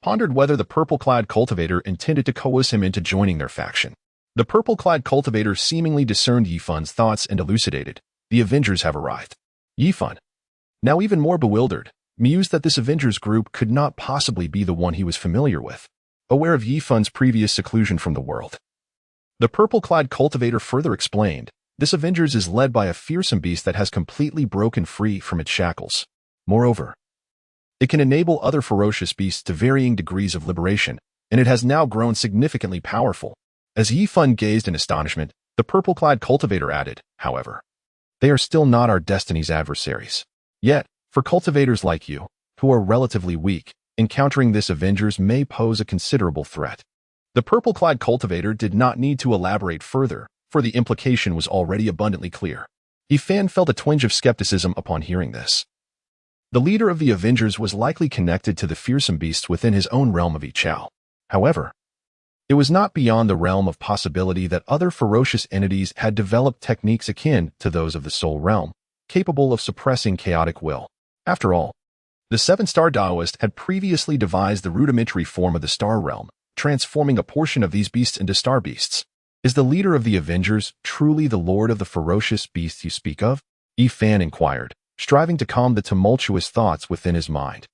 pondered whether the purple-clad cultivator intended to coerce him into joining their faction. The purple-clad cultivator seemingly discerned Yifan's thoughts and elucidated, "The Avengers have arrived." Yifan, now even more bewildered, mused that this Avengers group could not possibly be the one he was familiar with, aware of Yifan's previous seclusion from the world. The purple-clad cultivator further explained, "This Avengers is led by a fearsome beast that has completely broken free from its shackles. Moreover, it can enable other ferocious beasts to varying degrees of liberation, and it has now grown significantly powerful." As Yifan gazed in astonishment, the purple-clad cultivator added, "However, they are still not our destiny's adversaries. Yet, for cultivators like you, who are relatively weak, encountering this Avengers may pose a considerable threat." The purple-clad cultivator did not need to elaborate further, for the implication was already abundantly clear. Yifan felt a twinge of skepticism upon hearing this. The leader of the Avengers was likely connected to the fearsome beasts within his own realm of Yichao. However, it was not beyond the realm of possibility that other ferocious entities had developed techniques akin to those of the Soul Realm, capable of suppressing chaotic will. After all, the seven-star Taoist had previously devised the rudimentary form of the Star Realm, transforming a portion of these beasts into star beasts. Is the leader of the Avengers truly the lord of the ferocious beasts you speak of? Yifan inquired, striving to calm the tumultuous thoughts within his mind.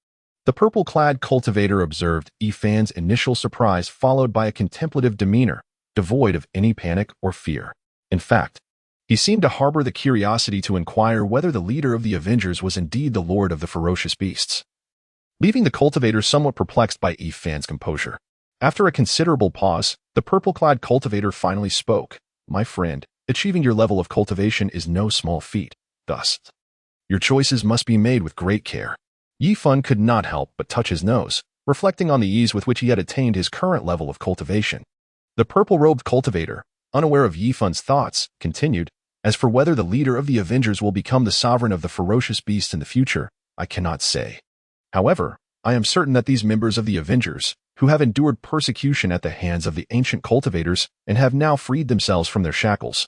The purple-clad cultivator observed Yifan's initial surprise followed by a contemplative demeanor, devoid of any panic or fear. In fact, he seemed to harbor the curiosity to inquire whether the leader of the Avengers was indeed the lord of the ferocious beasts, leaving the cultivator somewhat perplexed by Yifan's composure. After a considerable pause, the purple-clad cultivator finally spoke. "My friend, achieving your level of cultivation is no small feat. Thus, your choices must be made with great care." Yifan could not help but touch his nose, reflecting on the ease with which he had attained his current level of cultivation. The purple-robed cultivator, unaware of Yifan's thoughts, continued, "As for whether the leader of the Avengers will become the sovereign of the ferocious beasts in the future, I cannot say. However, I am certain that these members of the Avengers, who have endured persecution at the hands of the ancient cultivators and have now freed themselves from their shackles,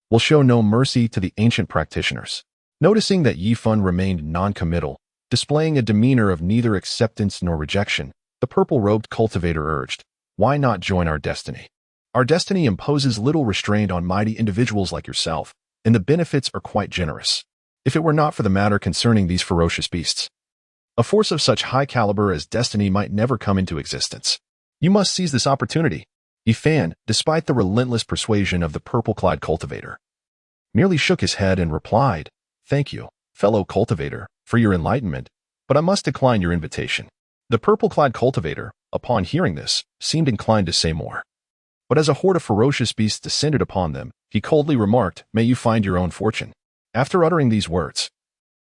will show no mercy to the ancient practitioners." Noticing that Yifan remained non-committal, displaying a demeanor of neither acceptance nor rejection, the purple-robed cultivator urged, "Why not join our destiny? Our destiny imposes little restraint on mighty individuals like yourself, and the benefits are quite generous. If it were not for the matter concerning these ferocious beasts, a force of such high caliber as destiny might never come into existence. You must seize this opportunity." Yifan, despite the relentless persuasion of the purple-clad cultivator, merely shook his head and replied, "Thank you, fellow cultivator, for your enlightenment, but I must decline your invitation." The purple-clad cultivator, upon hearing this, seemed inclined to say more. But as a horde of ferocious beasts descended upon them, he coldly remarked, "May you find your own fortune." After uttering these words,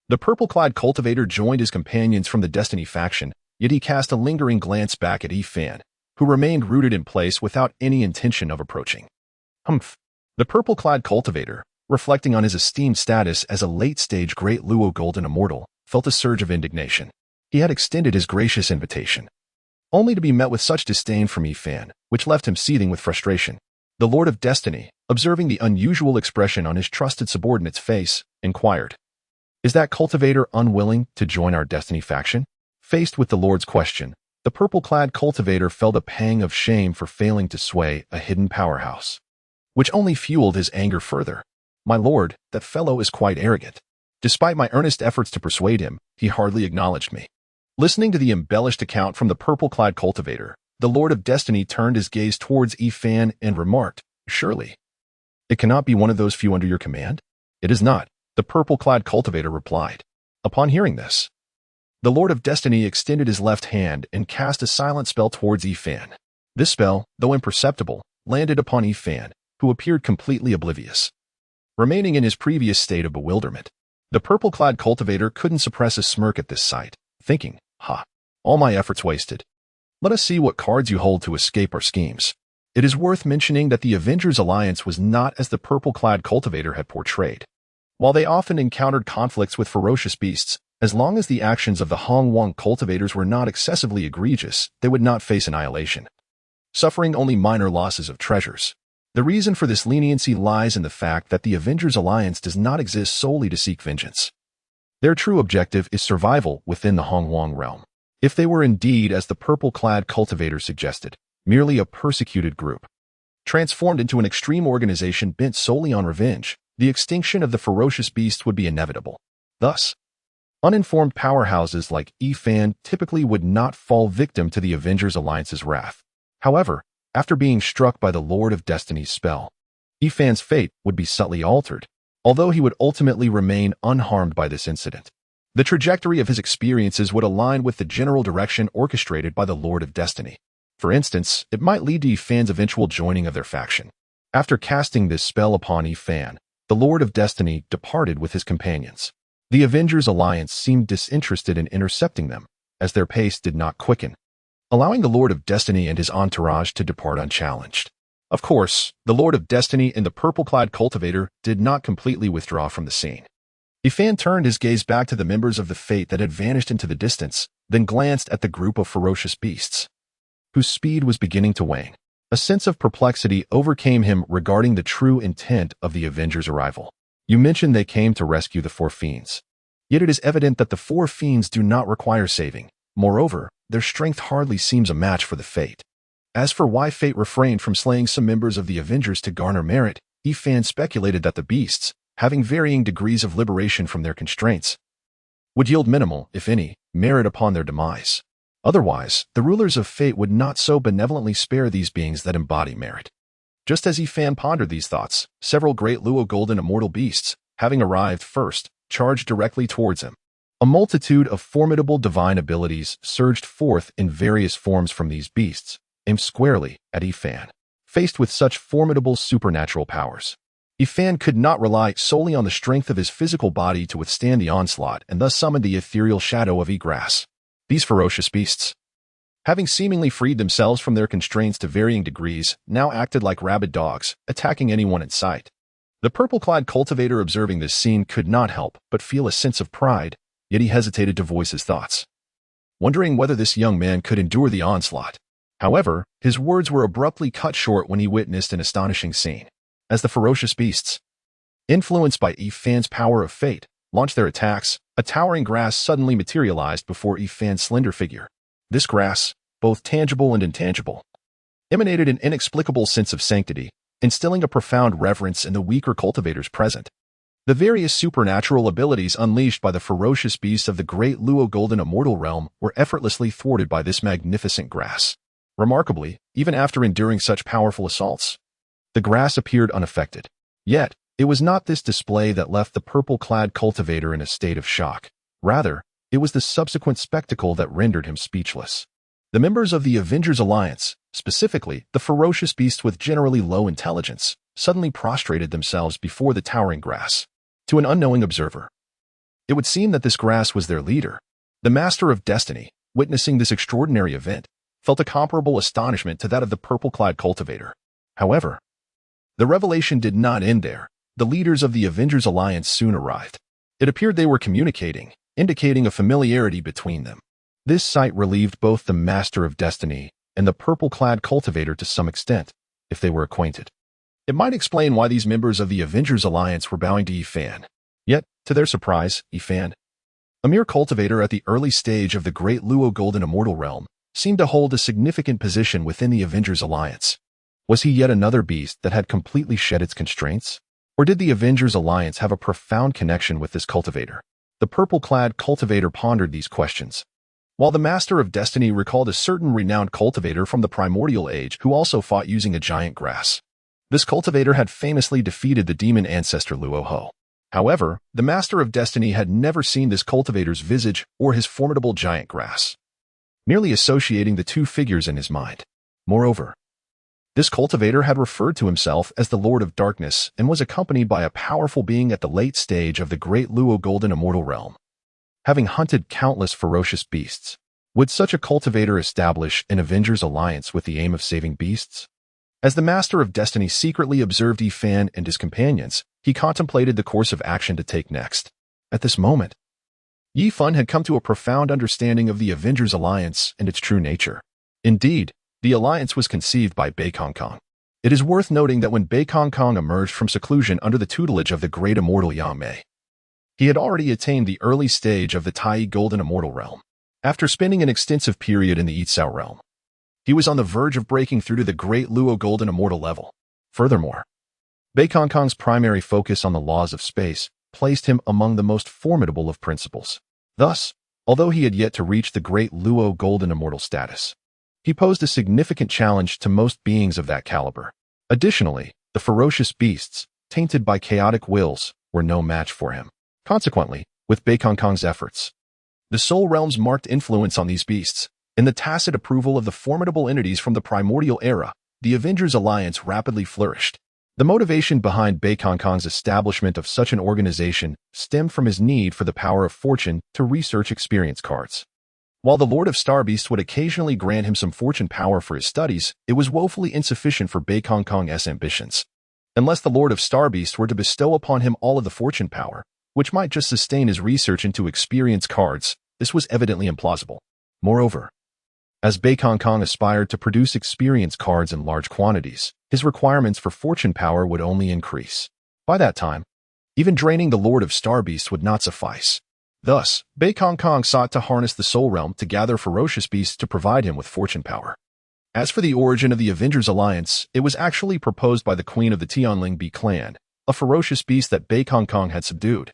the purple-clad cultivator joined his companions from the Destiny faction, yet he cast a lingering glance back at Yifan, who remained rooted in place without any intention of approaching. Humph. The purple-clad cultivator, reflecting on his esteemed status as a late-stage Great Luo Golden Immortal, felt a surge of indignation. He had extended his gracious invitation, only to be met with such disdain from Yifan, which left him seething with frustration. The Lord of Destiny, observing the unusual expression on his trusted subordinate's face, inquired, "Is that cultivator unwilling to join our Destiny faction?" Faced with the Lord's question, the purple-clad cultivator felt a pang of shame for failing to sway a hidden powerhouse, which only fueled his anger further. "My lord, that fellow is quite arrogant. Despite my earnest efforts to persuade him, he hardly acknowledged me." Listening to the embellished account from the purple-clad cultivator, the Lord of Destiny turned his gaze towards Yifan and remarked, "Surely, it cannot be one of those few under your command?" "It is not," the purple-clad cultivator replied. Upon hearing this, the Lord of Destiny extended his left hand and cast a silent spell towards Yifan. This spell, though imperceptible, landed upon Yifan, who appeared completely oblivious, remaining in his previous state of bewilderment. The purple-clad cultivator couldn't suppress a smirk at this sight, thinking, all my efforts wasted. Let us see what cards you hold to escape our schemes. It is worth mentioning that the Avengers Alliance was not as the purple-clad cultivator had portrayed. While they often encountered conflicts with ferocious beasts, as long as the actions of the Hongwang cultivators were not excessively egregious, they would not face annihilation, suffering only minor losses of treasures. The reason for this leniency lies in the fact that the Avengers Alliance does not exist solely to seek vengeance. Their true objective is survival within the Hongwang realm. If they were indeed, as the purple-clad cultivator suggested, merely a persecuted group, transformed into an extreme organization bent solely on revenge, the extinction of the ferocious beast would be inevitable. Thus, uninformed powerhouses like He typically would not fall victim to the Avengers Alliance's wrath. However, after being struck by the Lord of Destiny's spell, He's fate would be subtly altered, although he would ultimately remain unharmed by this incident. The trajectory of his experiences would align with the general direction orchestrated by the Lord of Destiny. For instance, it might lead to He's eventual joining of their faction. After casting this spell upon He, the Lord of Destiny departed with his companions. The Avengers Alliance seemed disinterested in intercepting them, as their pace did not quicken, allowing the Lord of Destiny and his entourage to depart unchallenged. Of course, the Lord of Destiny and the purple-clad cultivator did not completely withdraw from the scene. He turned his gaze back to the members of the Fate that had vanished into the distance, then glanced at the group of ferocious beasts, whose speed was beginning to wane. A sense of perplexity overcame him regarding the true intent of the Avengers' arrival. You mentioned they came to rescue the four fiends. Yet it is evident that the four fiends do not require saving. Moreover, their strength hardly seems a match for the Fate. As for why Fate refrained from slaying some members of the Avengers to garner merit, He speculated that the beasts, having varying degrees of liberation from their constraints, would yield minimal, if any, merit upon their demise. Otherwise, the rulers of Fate would not so benevolently spare these beings that embody merit. Just as He pondered these thoughts, several great Luo golden immortal beasts, having arrived first, charged directly towards him. A multitude of formidable divine abilities surged forth in various forms from these beasts, aimed squarely at He. Faced with such formidable supernatural powers, He could not rely solely on the strength of his physical body to withstand the onslaught and thus summoned the ethereal shadow of Yggdrasil. These ferocious beasts, having seemingly freed themselves from their constraints to varying degrees, now acted like rabid dogs, attacking anyone in sight. The purple-clad cultivator observing this scene could not help but feel a sense of pride, yet he hesitated to voice his thoughts, wondering whether this young man could endure the onslaught. However, his words were abruptly cut short when he witnessed an astonishing scene. As the ferocious beasts, influenced by He's power of fate, launched their attacks, a towering grass suddenly materialized before He's slender figure. This grass, both tangible and intangible, emanated an inexplicable sense of sanctity, instilling a profound reverence in the weaker cultivators present. The various supernatural abilities unleashed by the ferocious beasts of the great Luo golden immortal realm were effortlessly thwarted by this magnificent grass. Remarkably, even after enduring such powerful assaults, the grass appeared unaffected. Yet, it was not this display that left the purple-clad cultivator in a state of shock. Rather, it was the subsequent spectacle that rendered him speechless. The members of the Avengers Alliance, specifically the ferocious beasts with generally low intelligence, suddenly prostrated themselves before the towering grass. To an unknowing observer, it would seem that this grass was their leader. The Master of Destiny, witnessing this extraordinary event, felt a comparable astonishment to that of the purple-clad cultivator. However, the revelation did not end there. The leaders of the Avengers Alliance soon arrived. It appeared they were communicating, indicating a familiarity between them. This sight relieved both the Master of Destiny and the purple-clad cultivator to some extent, if they were acquainted. It might explain why these members of the Avengers Alliance were bowing to He. Yet, to their surprise, He, a mere cultivator at the early stage of the great Luo golden immortal realm, seemed to hold a significant position within the Avengers Alliance. Was he yet another beast that had completely shed its constraints? Or did the Avengers Alliance have a profound connection with this cultivator? The purple-clad cultivator pondered these questions, while the Master of Destiny recalled a certain renowned cultivator from the Primordial Age who also fought using a giant grass. This cultivator had famously defeated the demon ancestor Luo. However, the Master of Destiny had never seen this cultivator's visage or his formidable giant grass, merely associating the two figures in his mind. Moreover, This cultivator had referred to himself as the Lord of Darkness and was accompanied by a powerful being at the late stage of the Great Luo Golden Immortal realm. Having hunted countless ferocious beasts, would such a cultivator establish an Avengers alliance with the aim of saving beasts? As the Master of Destiny secretly observed Yi Fan and his companions, he contemplated the course of action to take next. At this moment, Yi Fan had come to a profound understanding of the Avengers alliance and its true nature. Indeed, the alliance was conceived by Bei Kong. It is worth noting that when Bei Kong emerged from seclusion under the tutelage of the great immortal Yangmei, he had already attained the early stage of the Tai Golden Immortal realm. After spending an extensive period in the Yitzhao realm, he was on the verge of breaking through to the Great Luo Golden Immortal level. Furthermore, Bei Kong's primary focus on the laws of space placed him among the most formidable of principals. Thus, although he had yet to reach the Great Luo Golden Immortal status, he posed a significant challenge to most beings of that caliber. Additionally, the ferocious beasts, tainted by chaotic wills, were no match for him. Consequently, with Bei Kong's efforts, the Soul Realm's marked influence on these beasts, and the tacit approval of the formidable entities from the Primordial era, the Avengers Alliance rapidly flourished. The motivation behind Bei Kong's establishment of such an organization stemmed from his need for the power of fortune to research experience cards. While the Lord of Starbeasts would occasionally grant him some fortune power for his studies, it was woefully insufficient for Bei Kong's ambitions. Unless the Lord of Starbeasts were to bestow upon him all of the fortune power, which might just sustain his research into experience cards, this was evidently implausible. Moreover, as Bei Kong aspired to produce experience cards in large quantities, his requirements for fortune power would only increase. By that time, even draining the Lord of Starbeasts would not suffice. Thus, Bei Kong sought to harness the Soul Realm to gather ferocious beasts to provide him with fortune power. As for the origin of the Avengers Alliance, it was actually proposed by the Queen of the Tianling Bi clan, a ferocious beast that Bei Kong had subdued,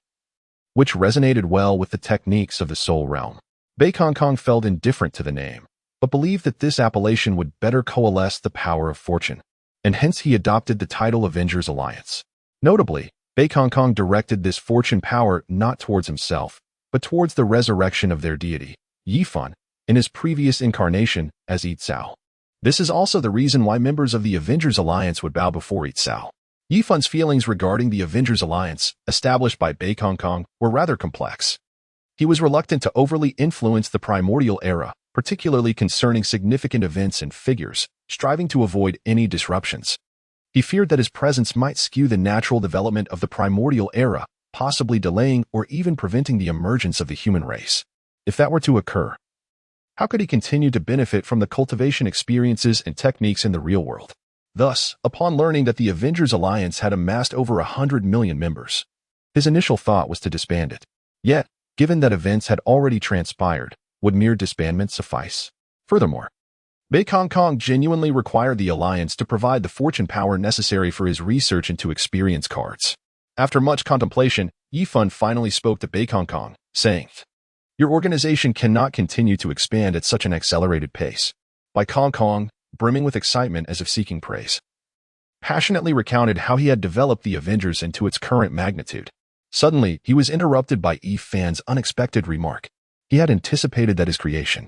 which resonated well with the techniques of the Soul Realm. Bei Kong felt indifferent to the name, but believed that this appellation would better coalesce the power of fortune, and hence he adopted the title Avengers Alliance. Notably, Bei Kong directed this fortune power not towards himself, but towards the resurrection of their deity, Yi Fan, in his previous incarnation as Yitzhao. This is also the reason why members of the Avengers Alliance would bow before Yitzhao. Yi Fan's feelings regarding the Avengers Alliance, established by Bei Kong, were rather complex. He was reluctant to overly influence the Primordial era, particularly concerning significant events and figures, striving to avoid any disruptions. He feared that his presence might skew the natural development of the Primordial era, possibly delaying or even preventing the emergence of the human race. If that were to occur, how could he continue to benefit from the cultivation experiences and techniques in the real world? Thus, upon learning that the Avengers Alliance had amassed over 100 million members, his initial thought was to disband it. Yet, given that events had already transpired, would mere disbandment suffice? Furthermore, Bei Kong genuinely required the alliance to provide the fortune power necessary for his research into experience cards. After much contemplation, Yi Fan finally spoke to Bei Kong, saying, "Your organization cannot continue to expand at such an accelerated pace." Bei Kong, brimming with excitement as if seeking praise, passionately recounted how he had developed the Avengers into its current magnitude. Suddenly, he was interrupted by Yi Fan's unexpected remark. He had anticipated that his creation,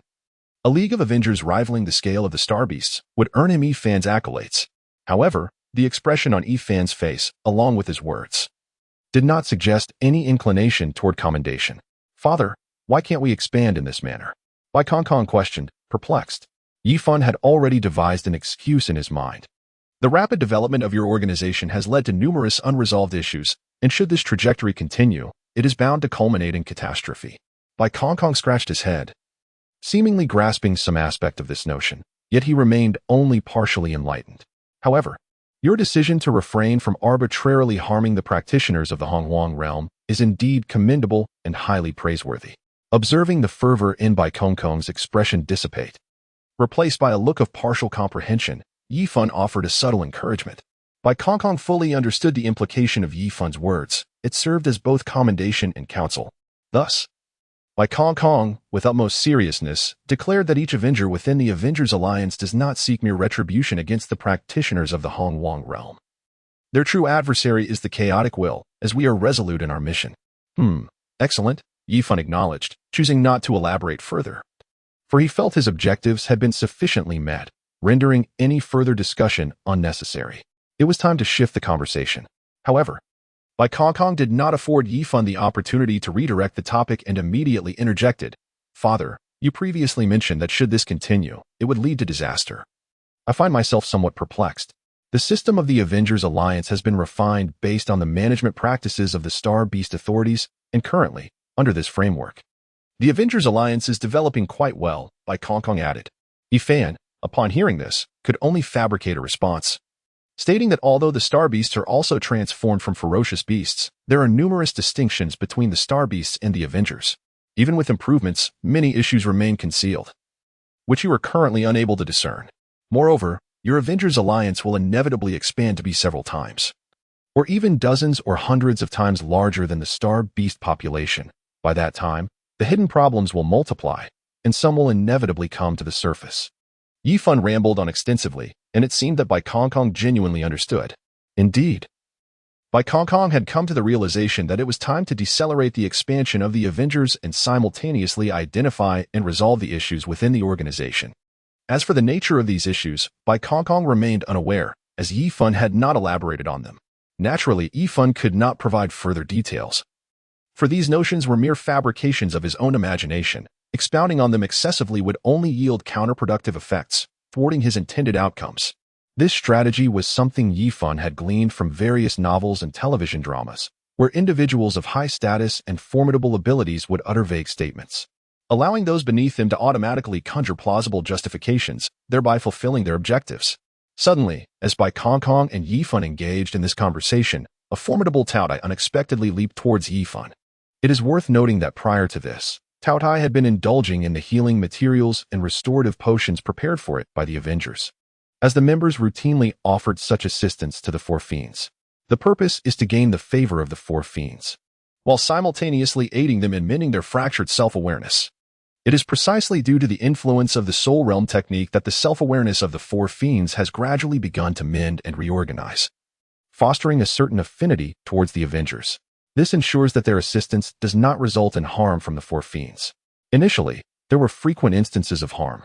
a league of Avengers rivaling the scale of the Starbeasts, would earn him Yi Fan's accolades. However, the expression on Yi Fan's face, along with his words, did not suggest any inclination toward commendation. "Father, why can't we expand in this manner?" Bei Kong questioned, perplexed. Yi Fan had already devised an excuse in his mind. "The rapid development of your organization has led to numerous unresolved issues, and should this trajectory continue, it is bound to culminate in catastrophe." Bei Kong scratched his head, seemingly grasping some aspect of this notion, yet he remained only partially enlightened. "However, your decision to refrain from arbitrarily harming the practitioners of the Hongwang realm is indeed commendable and highly praiseworthy." Observing the fervor in Bei Kong's expression dissipate, replaced by a look of partial comprehension, Yi Fan offered a subtle encouragement. Bei Kong fully understood the implication of Yi Fan's words. It served as both commendation and counsel. Thus, Bei Kong, with utmost seriousness, declared that each Avenger within the Avengers Alliance does not seek mere retribution against the practitioners of the Hongwang realm. Their true adversary is the chaotic will, as we are resolute in our mission. Excellent, Yi Fan acknowledged, choosing not to elaborate further, for he felt his objectives had been sufficiently met. rendering any further discussion unnecessary. It was time to shift the conversation. However, Bai Kongkong did not afford Yifan the opportunity to redirect the topic and immediately interjected. Father, you previously mentioned that should this continue, it would lead to disaster. I find myself somewhat perplexed. The system of the Avengers Alliance has been refined based on the management practices of the Star Beast authorities, and currently, under this framework, the Avengers Alliance is developing quite well, Bai Kongkong added. Yifan, upon hearing this, could only fabricate a response, stating that although the Star Beasts are also transformed from ferocious beasts, there are numerous distinctions between the Star Beasts and the Avengers. Even with improvements, many issues remain concealed, which you are currently unable to discern. Moreover, your Avengers Alliance will inevitably expand to be several times, or even dozens or hundreds of times larger than the Star Beast population. By that time, the hidden problems will multiply, and some will inevitably come to the surface. Yifan rambled on extensively, and it seemed that Bai Kongkong genuinely understood. Indeed, Bai Kongkong had come to the realization that it was time to decelerate the expansion of the Avengers and simultaneously identify and resolve the issues within the organization. As for the nature of these issues, Bai Kongkong remained unaware, as Yifan had not elaborated on them. Naturally, Yifan could not provide further details, for these notions were mere fabrications of his own imagination. Expounding on them excessively would only yield counterproductive effects, thwarting his intended outcomes. This strategy was something Yifan had gleaned from various novels and television dramas, where individuals of high status and formidable abilities would utter vague statements, allowing those beneath them to automatically conjure plausible justifications, thereby fulfilling their objectives. Suddenly, as Bai Kongkong and Yifan engaged in this conversation, a formidable Taotai unexpectedly leaped towards Yifan. It is worth noting that prior to this, Taotai had been indulging in the healing materials and restorative potions prepared for it by the Avengers, as the members routinely offered such assistance to the Four Fiends. The purpose is to gain the favor of the Four Fiends, while simultaneously aiding them in mending their fractured self-awareness. It is precisely due to the influence of the Soul Realm technique that the self-awareness of the Four Fiends has gradually begun to mend and reorganize, fostering a certain affinity towards the Avengers. This ensures that their assistance does not result in harm from the Four Fiends. Initially, there were frequent instances of harm,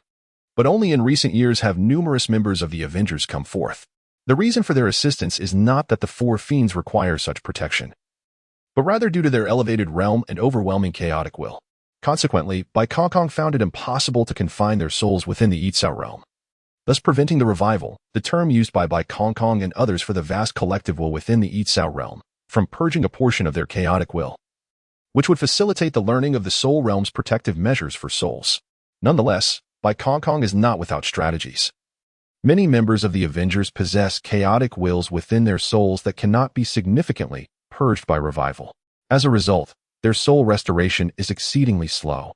but only in recent years have numerous members of the Avengers come forth. The reason for their assistance is not that the Four Fiends require such protection, but rather due to their elevated realm and overwhelming chaotic will. Consequently, Bai Kongkong found it impossible to confine their souls within the Yitzhao realm, thus preventing the revival, the term used by Bai Kongkong and others for the vast collective will within the Yitzhao realm, from purging a portion of their chaotic will, which would facilitate the learning of the Soul Realm's protective measures for souls. Nonetheless, Bai Kongkong is not without strategies. Many members of the Avengers possess chaotic wills within their souls that cannot be significantly purged by revival. As a result, their soul restoration is exceedingly slow,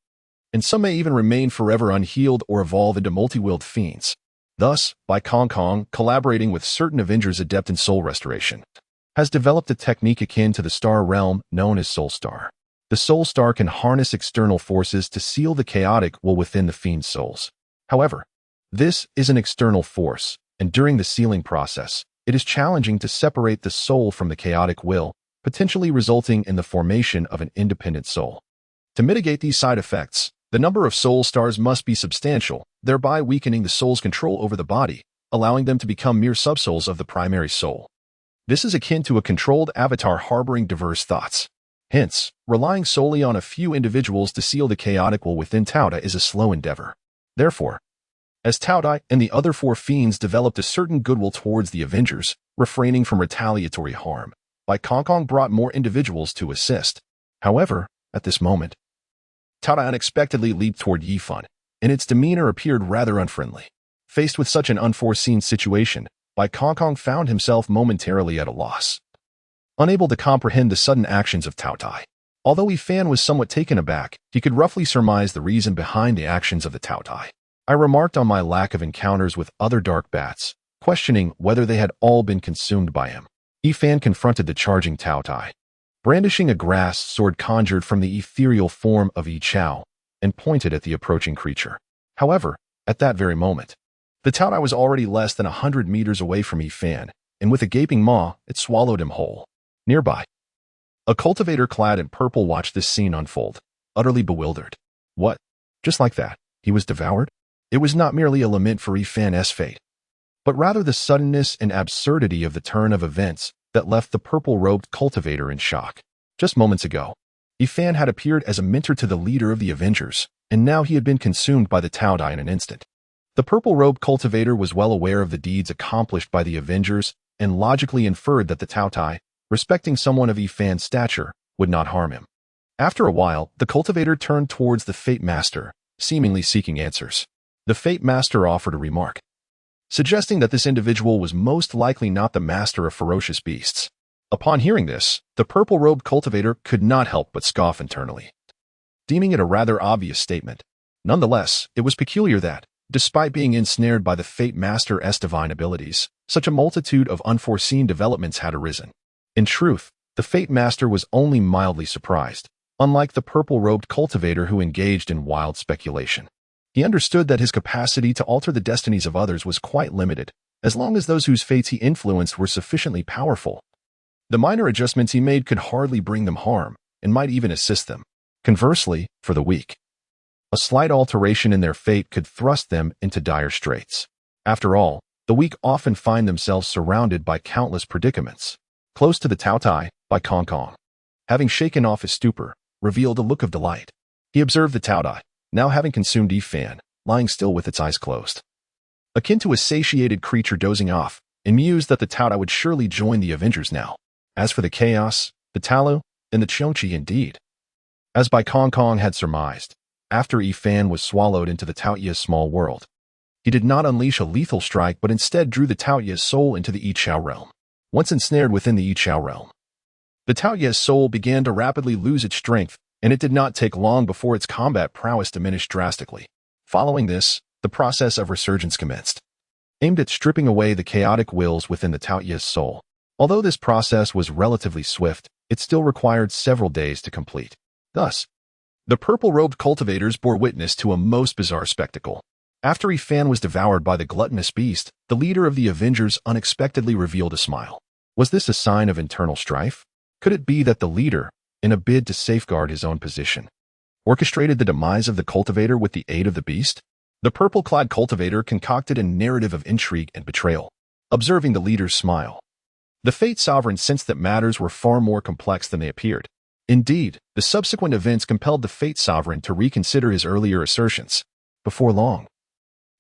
and some may even remain forever unhealed or evolve into multi-willed fiends. Thus, Bai Kongkong, collaborating with certain Avengers adept in soul restoration, has developed a technique akin to the Star Realm known as Soul Star. The Soul Star can harness external forces to seal the chaotic will within the fiend's souls. However, this is an external force, and during the sealing process, it is challenging to separate the soul from the chaotic will, potentially resulting in the formation of an independent soul. To mitigate these side effects, the number of Soul Stars must be substantial, thereby weakening the soul's control over the body, allowing them to become mere subsouls of the primary soul. This is akin to a controlled avatar harboring diverse thoughts. Hence, relying solely on a few individuals to seal the chaotic will within Taotai is a slow endeavor. Therefore, as Taotai and the other Four Fiends developed a certain goodwill towards the Avengers, refraining from retaliatory harm, Bai Kongkong brought more individuals to assist. However, at this moment, Taotai unexpectedly leaped toward Yifan, and its demeanor appeared rather unfriendly. Faced with such an unforeseen situation, Bai Kongkong found himself momentarily at a loss, unable to comprehend the sudden actions of Taotai. Although Yifan was somewhat taken aback, he could roughly surmise the reason behind the actions of the Taotai. I remarked on my lack of encounters with other dark bats, questioning whether they had all been consumed by him. Yifan confronted the charging Taotai, brandishing a grass sword conjured from the ethereal form of Yi Chao, and pointed at the approaching creature. However, at that very moment, the Taotai was already less than 100 meters away from Yifan, and with a gaping maw, it swallowed him whole. Nearby, a cultivator clad in purple watched this scene unfold, utterly bewildered. What? Just like that, he was devoured? It was not merely a lament for Yifan's fate, but rather the suddenness and absurdity of the turn of events that left the purple-robed cultivator in shock. Just moments ago, Yifan had appeared as a mentor to the leader of the Avengers, and now he had been consumed by the Taodai in an instant. The purple-robed cultivator was well aware of the deeds accomplished by the Avengers and logically inferred that the Taodai, respecting someone of Yifan's stature, would not harm him. After a while, the cultivator turned towards the Fate Master, seemingly seeking answers. The Fate Master offered a remark, suggesting that this individual was most likely not the master of ferocious beasts. Upon hearing this, the purple-robed cultivator could not help but scoff internally, deeming it a rather obvious statement. Nonetheless, it was peculiar that, despite being ensnared by the Fate Master's divine abilities, such a multitude of unforeseen developments had arisen. In truth, the Fate Master was only mildly surprised, unlike the purple-robed cultivator who engaged in wild speculation. He understood that his capacity to alter the destinies of others was quite limited, as long as those whose fates he influenced were sufficiently powerful. The minor adjustments he made could hardly bring them harm, and might even assist them. Conversely, for the weak, a slight alteration in their fate could thrust them into dire straits. After all, the weak often find themselves surrounded by countless predicaments. Close to the Taodai, by Kong Kong, having shaken off his stupor, revealed a look of delight. He observed the Taodai, now having consumed Yifan, lying still with its eyes closed, akin to a satiated creature dozing off, and mused that the Taodai would surely join the Avengers now. As for the Chaos, the Talu, and the Chonchi indeed, as Bai Kong Kong had surmised, after Yifan was swallowed into the Taoya's small world, he did not unleash a lethal strike but instead drew the Taoya's soul into the Yichao realm. Once ensnared within the Yichao realm, the Taoya's soul began to rapidly lose its strength, and it did not take long before its combat prowess diminished drastically. Following this, the process of resurgence commenced, aimed at stripping away the chaotic wills within the Taoya's soul. Although this process was relatively swift, it still required several days to complete. Thus, the purple-robed cultivators bore witness to a most bizarre spectacle. After Yifan was devoured by the gluttonous beast, the leader of the Avengers unexpectedly revealed a smile. Was this a sign of internal strife? Could it be that the leader, in a bid to safeguard his own position, orchestrated the demise of the cultivator with the aid of the beast? The purple-clad cultivator concocted a narrative of intrigue and betrayal. Observing the leader's smile, the Fate Sovereign sensed that matters were far more complex than they appeared. Indeed, the subsequent events compelled the Fate Sovereign to reconsider his earlier assertions. Before long,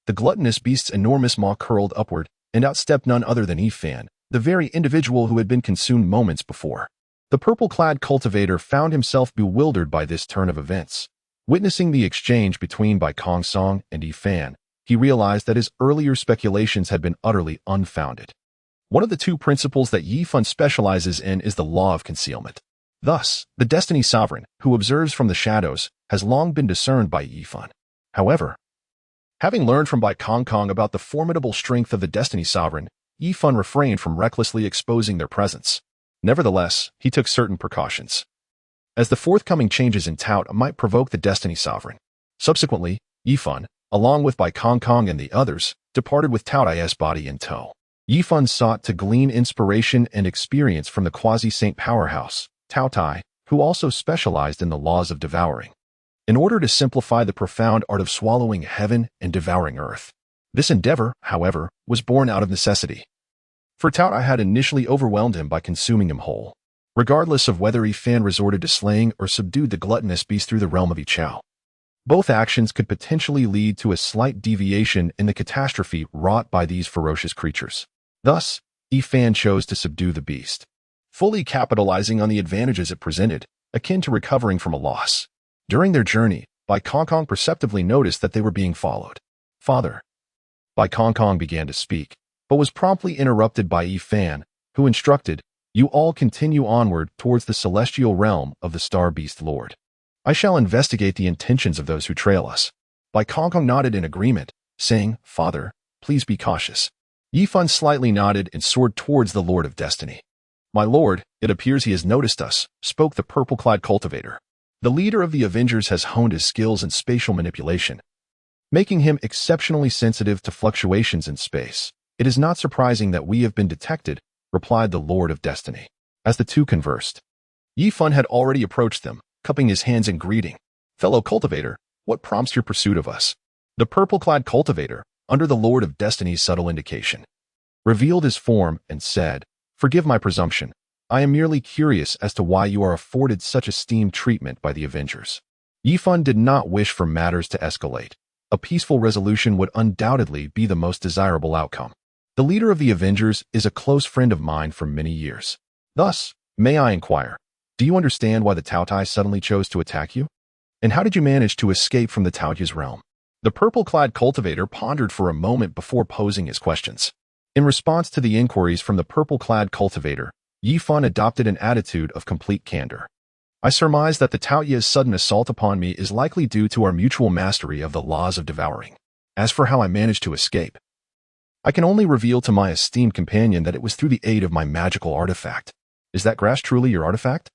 the gluttonous beast's enormous maw curled upward and outstepped none other than Yifan, the very individual who had been consumed moments before. The purple-clad cultivator found himself bewildered by this turn of events. Witnessing the exchange between Bai Kong Song and Yifan, he realized that his earlier speculations had been utterly unfounded. One of the two principles that Yifan specializes in is the law of concealment. Thus, the Destiny Sovereign, who observes from the shadows, has long been discerned by Yifan. However, having learned from Bai Kong Kong about the formidable strength of the Destiny Sovereign, Yifan refrained from recklessly exposing their presence. Nevertheless, he took certain precautions, as the forthcoming changes in Tout might provoke the Destiny Sovereign. Subsequently, Yifan, along with Bai Kong Kong and the others, departed with Taodai's body in tow. Yifan sought to glean inspiration and experience from the quasi-saint powerhouse, Taotai, who also specialized in the laws of devouring, in order to simplify the profound art of swallowing heaven and devouring earth. This endeavor, however, was born out of necessity, for Taotai had initially overwhelmed him by consuming him whole, regardless of whether Yifan resorted to slaying or subdued the gluttonous beast through the realm of Yichao. Both actions could potentially lead to a slight deviation in the catastrophe wrought by these ferocious creatures. Thus, Yifan chose to subdue the beast, fully capitalizing on the advantages it presented, akin to recovering from a loss. During their journey, Bai Kong Kong perceptively noticed that they were being followed. "Father." Bai Kong Kong began to speak, but was promptly interrupted by Yifan, who instructed, "You all continue onward towards the celestial realm of the Star Beast Lord. I shall investigate the intentions of those who trail us." Bai Kong Kong nodded in agreement, saying, "Father, please be cautious." Yifan slightly nodded and soared towards the Lord of Destiny. "My lord, it appears he has noticed us," spoke the purple-clad cultivator. "The leader of the Avengers has honed his skills in spatial manipulation, making him exceptionally sensitive to fluctuations in space. It is not surprising that we have been detected," replied the Lord of Destiny. As the two conversed, Yifan had already approached them, cupping his hands in greeting. "Fellow cultivator, what prompts your pursuit of us?" The purple-clad cultivator, under the Lord of Destiny's subtle indication, revealed his form and said, "Forgive my presumption. I am merely curious as to why you are afforded such esteemed treatment by the Avengers." Yifan did not wish for matters to escalate. A peaceful resolution would undoubtedly be the most desirable outcome. The leader of the Avengers is a close friend of mine for many years. Thus, may I inquire, do you understand why the Taotai suddenly chose to attack you? And how did you manage to escape from the Taoyu's realm? The purple-clad cultivator pondered for a moment before posing his questions. In response to the inquiries from the purple-clad cultivator, Yifan adopted an attitude of complete candor. "I surmise that the Taoyu's sudden assault upon me is likely due to our mutual mastery of the laws of devouring. As for how I managed to escape, I can only reveal to my esteemed companion that it was through the aid of my magical artifact. Is that grass truly your artifact?"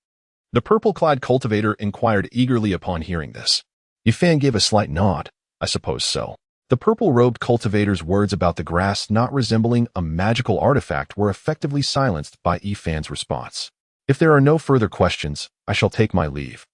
The purple-clad cultivator inquired eagerly upon hearing this. Yifan gave a slight nod. "I suppose so." The purple-robed cultivator's words about the grass not resembling a magical artifact were effectively silenced by Yifan's response. "If there are no further questions, I shall take my leave,"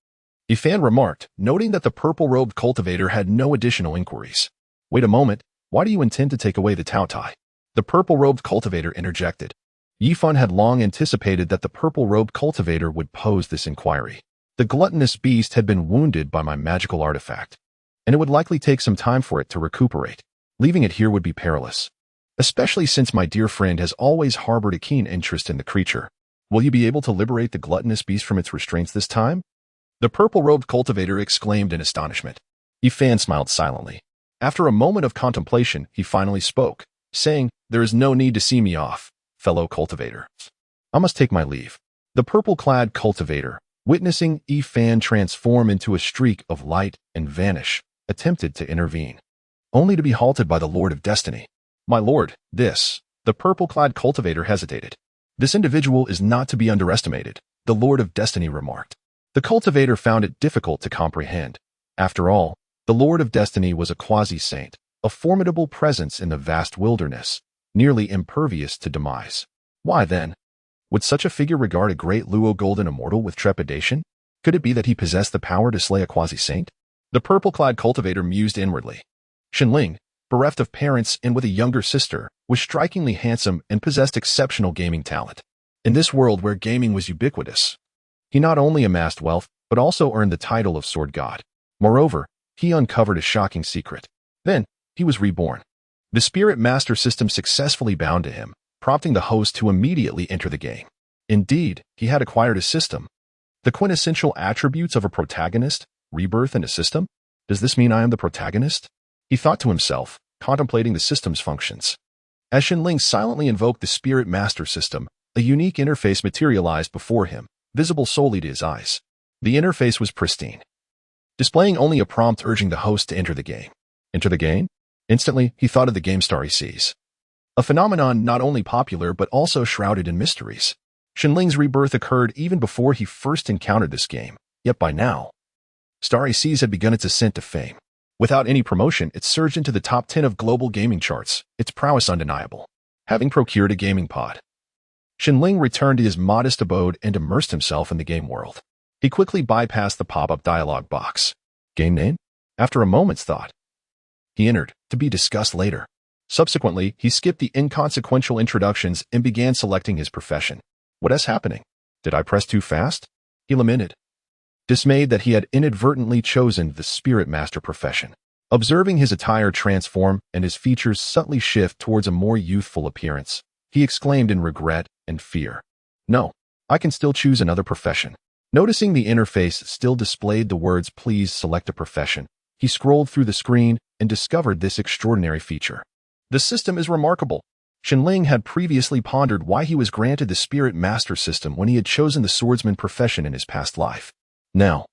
Yifan remarked, noting that the purple-robed cultivator had no additional inquiries. "Wait a moment, why do you intend to take away the Taotai?" The purple-robed cultivator interjected. Yifan had long anticipated that the purple-robed cultivator would pose this inquiry. The gluttonous beast had been wounded by my magical artifact, and it would likely take some time for it to recuperate. Leaving it here would be perilous, especially since my dear friend has always harbored a keen interest in the creature. Will you be able to liberate the gluttonous beast from its restraints this time?" The purple-robed cultivator exclaimed in astonishment. Yifan smiled silently. After a moment of contemplation, he finally spoke, saying, "There is no need to see me off, fellow cultivator. I must take my leave." The purple-clad cultivator, witnessing Yifan transform into a streak of light and vanish, attempted to intervene, only to be halted by the Lord of Destiny. "My lord, the purple-clad cultivator hesitated. "This individual is not to be underestimated," the Lord of Destiny remarked. The cultivator found it difficult to comprehend. After all, the Lord of Destiny was a quasi-saint, a formidable presence in the vast wilderness, nearly impervious to demise. Why then would such a figure regard a great Luo golden immortal with trepidation? Could it be that he possessed the power to slay a quasi-saint? The purple-clad cultivator mused inwardly. Shenling, bereft of parents and with a younger sister, was strikingly handsome and possessed exceptional gaming talent. In this world where gaming was ubiquitous, he not only amassed wealth, but also earned the title of Sword God. Moreover, he uncovered a shocking secret. Then, he was reborn. The Spirit Master system successfully bound to him, prompting the host to immediately enter the game. Indeed, he had acquired a system. The quintessential attributes of a protagonist, rebirth, and a system? Does this mean I am the protagonist? He thought to himself, contemplating the system's functions. As Shenling silently invoked the Spirit Master system, a unique interface materialized before him, visible solely to his eyes. The interface was pristine, displaying only a prompt urging the host to enter the game. Enter the game? Instantly, he thought of the game He, a phenomenon not only popular but also shrouded in mysteries. Shenling's rebirth occurred even before he first encountered this game, yet by now, He had begun its ascent to fame. Without any promotion, it surged into the top 10 of global gaming charts, its prowess undeniable. Having procured a gaming pod, Shenling returned to his modest abode and immersed himself in the game world. He quickly bypassed the pop-up dialog box. Game name? After a moment's thought, he entered, to be discussed later. Subsequently, he skipped the inconsequential introductions and began selecting his profession. What is happening? Did I press too fast? He lamented, dismayed that he had inadvertently chosen the Spirit Master profession. Observing his attire transform and his features subtly shift towards a more youthful appearance, he exclaimed in regret and fear. No, I can still choose another profession. Noticing the interface still displayed the words "Please select a profession," he scrolled through the screen and discovered this extraordinary feature. The system is remarkable. Shenling had previously pondered why he was granted the Spirit Master system when he had chosen the swordsman profession in his past life. Now,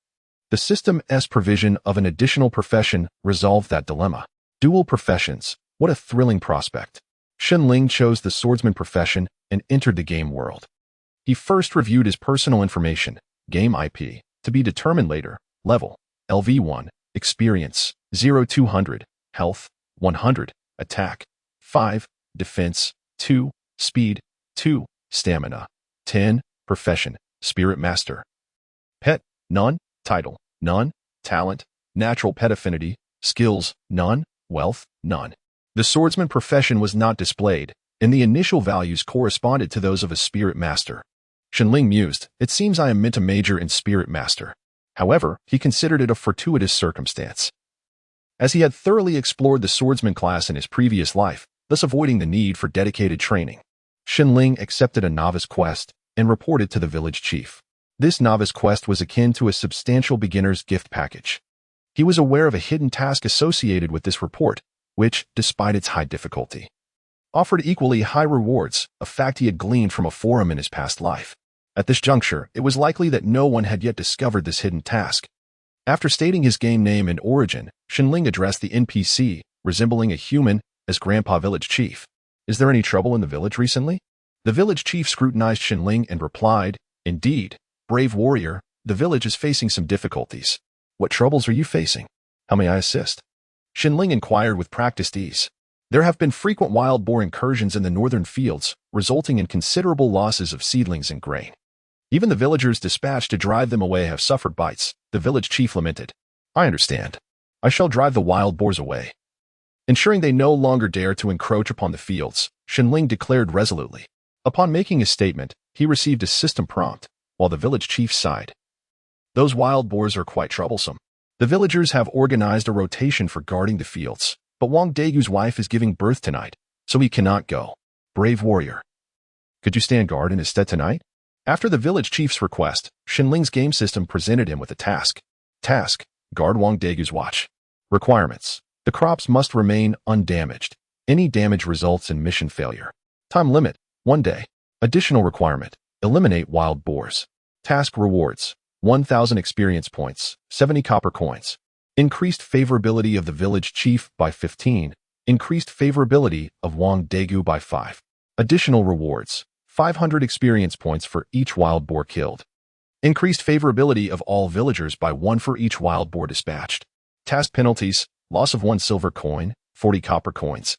the system's provision of an additional profession resolved that dilemma. Dual professions, what a thrilling prospect. Shenling chose the swordsman profession and entered the game world. He first reviewed his personal information, game IP, to be determined later, level, LV1, experience, 0-200, health, 100, attack, 5, defense, 2, speed, 2, stamina, 10, profession, Spirit Master. Pet, none, title, none, talent, natural pet affinity, skills, none, wealth, none. The swordsman profession was not displayed, and the initial values corresponded to those of a spirit master. Shenling mused, "It seems I am meant to major in spirit master." However, he considered it a fortuitous circumstance, as he had thoroughly explored the swordsman class in his previous life, thus avoiding the need for dedicated training. Shenling accepted a novice quest and reported to the village chief. This novice quest was akin to a substantial beginner's gift package. He was aware of a hidden task associated with this report, which, despite its high difficulty, offered equally high rewards, a fact he had gleaned from a forum in his past life. At this juncture, it was likely that no one had yet discovered this hidden task. After stating his game name and origin, Shenling addressed the NPC, resembling a human, as Grandpa Village Chief. "Is there any trouble in the village recently?" The village chief scrutinized Shenling and replied, "Indeed, brave warrior, the village is facing some difficulties." "What troubles are you facing? How may I assist?" Shenling inquired with practiced ease. "There have been frequent wild boar incursions in the northern fields, resulting in considerable losses of seedlings and grain. Even the villagers dispatched to drive them away have suffered bites," the village chief lamented. "I understand. I shall drive the wild boars away." Ensuring they no longer dare to encroach upon the fields, Shenling declared resolutely. Upon making his statement, he received a system prompt, while the village chief sighed. "Those wild boars are quite troublesome. The villagers have organized a rotation for guarding the fields, but Wang Dagu's wife is giving birth tonight, so he cannot go. Brave warrior, could you stand guard in his stead tonight?" After the village chief's request, Shenling's game system presented him with a task. Task: guard Wang Dagu's watch. Requirements: the crops must remain undamaged. Any damage results in mission failure. Time limit: 1 day. Additional requirement: eliminate wild boars. Task rewards: 1,000 experience points, 70 copper coins. Increased favorability of the village chief by 15. Increased favorability of Wang Dagu by 5. Additional rewards: 500 experience points for each wild boar killed. Increased favorability of all villagers by 1 for each wild boar dispatched. Task penalties: loss of 1 silver coin, 40 copper coins,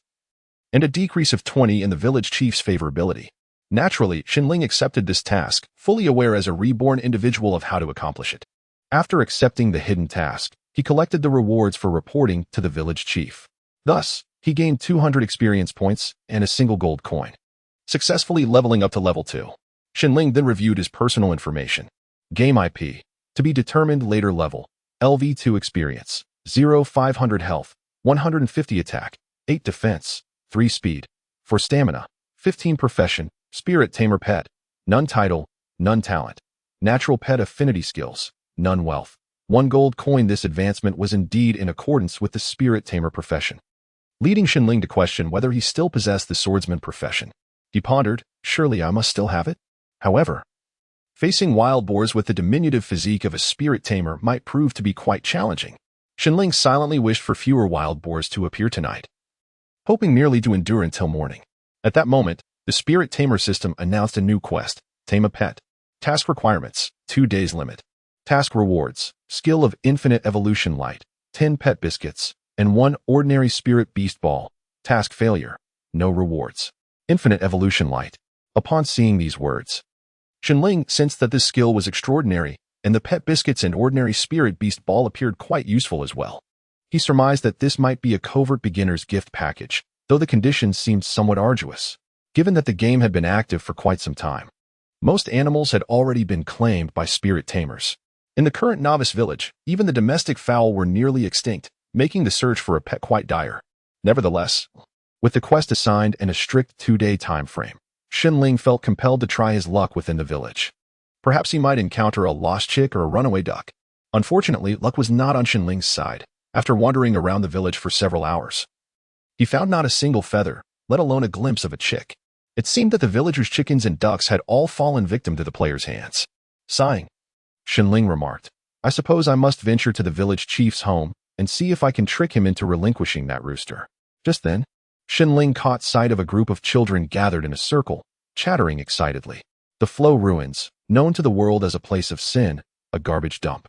and a decrease of 20 in the village chief's favorability. Naturally, Shenling accepted this task, fully aware as a reborn individual of how to accomplish it. After accepting the hidden task, he collected the rewards for reporting to the village chief. Thus, he gained 200 experience points and a single gold coin, successfully leveling up to level 2. Shenling then reviewed his personal information. Game IP: to be determined later level. LV2 experience, 500 health, 150 attack, 8 defense, 3 speed. For stamina, 15 profession, spirit tamer pet, none title, none talent. Natural pet affinity skills, none wealth. 1 gold coin. This advancement was indeed in accordance with the spirit tamer profession, leading Shenling to question whether he still possessed the swordsman profession. He pondered, surely I must still have it? However, facing wild boars with the diminutive physique of a spirit tamer might prove to be quite challenging. Shenling silently wished for fewer wild boars to appear tonight, hoping merely to endure until morning. At that moment, the spirit tamer system announced a new quest: tame a pet. Task requirements: 2 days limit. Task rewards: skill of infinite evolution light, 10 pet biscuits, and 1 ordinary spirit beast ball. Task failure: no rewards. Infinite evolution light. Upon seeing these words, Shenling sensed that this skill was extraordinary, and the pet biscuits and ordinary spirit beast ball appeared quite useful as well. He surmised that this might be a covert beginner's gift package, though the conditions seemed somewhat arduous, given that the game had been active for quite some time. Most animals had already been claimed by spirit tamers. In the current novice village, even the domestic fowl were nearly extinct, making the search for a pet quite dire. Nevertheless, with the quest assigned and a strict 2-day time frame, Shenling felt compelled to try his luck within the village. Perhaps he might encounter a lost chick or a runaway duck. Unfortunately, luck was not on Shenling's side. After wandering around the village for several hours, he found not a single feather, let alone a glimpse of a chick. It seemed that the villagers' chickens and ducks had all fallen victim to the player's hands. Sighing, Shenling remarked, "I suppose I must venture to the village chief's home and see if I can trick him into relinquishing that rooster." Just then, Shenling caught sight of a group of children gathered in a circle, chattering excitedly. The Flow Ruins, known to the world as a place of sin, a garbage dump,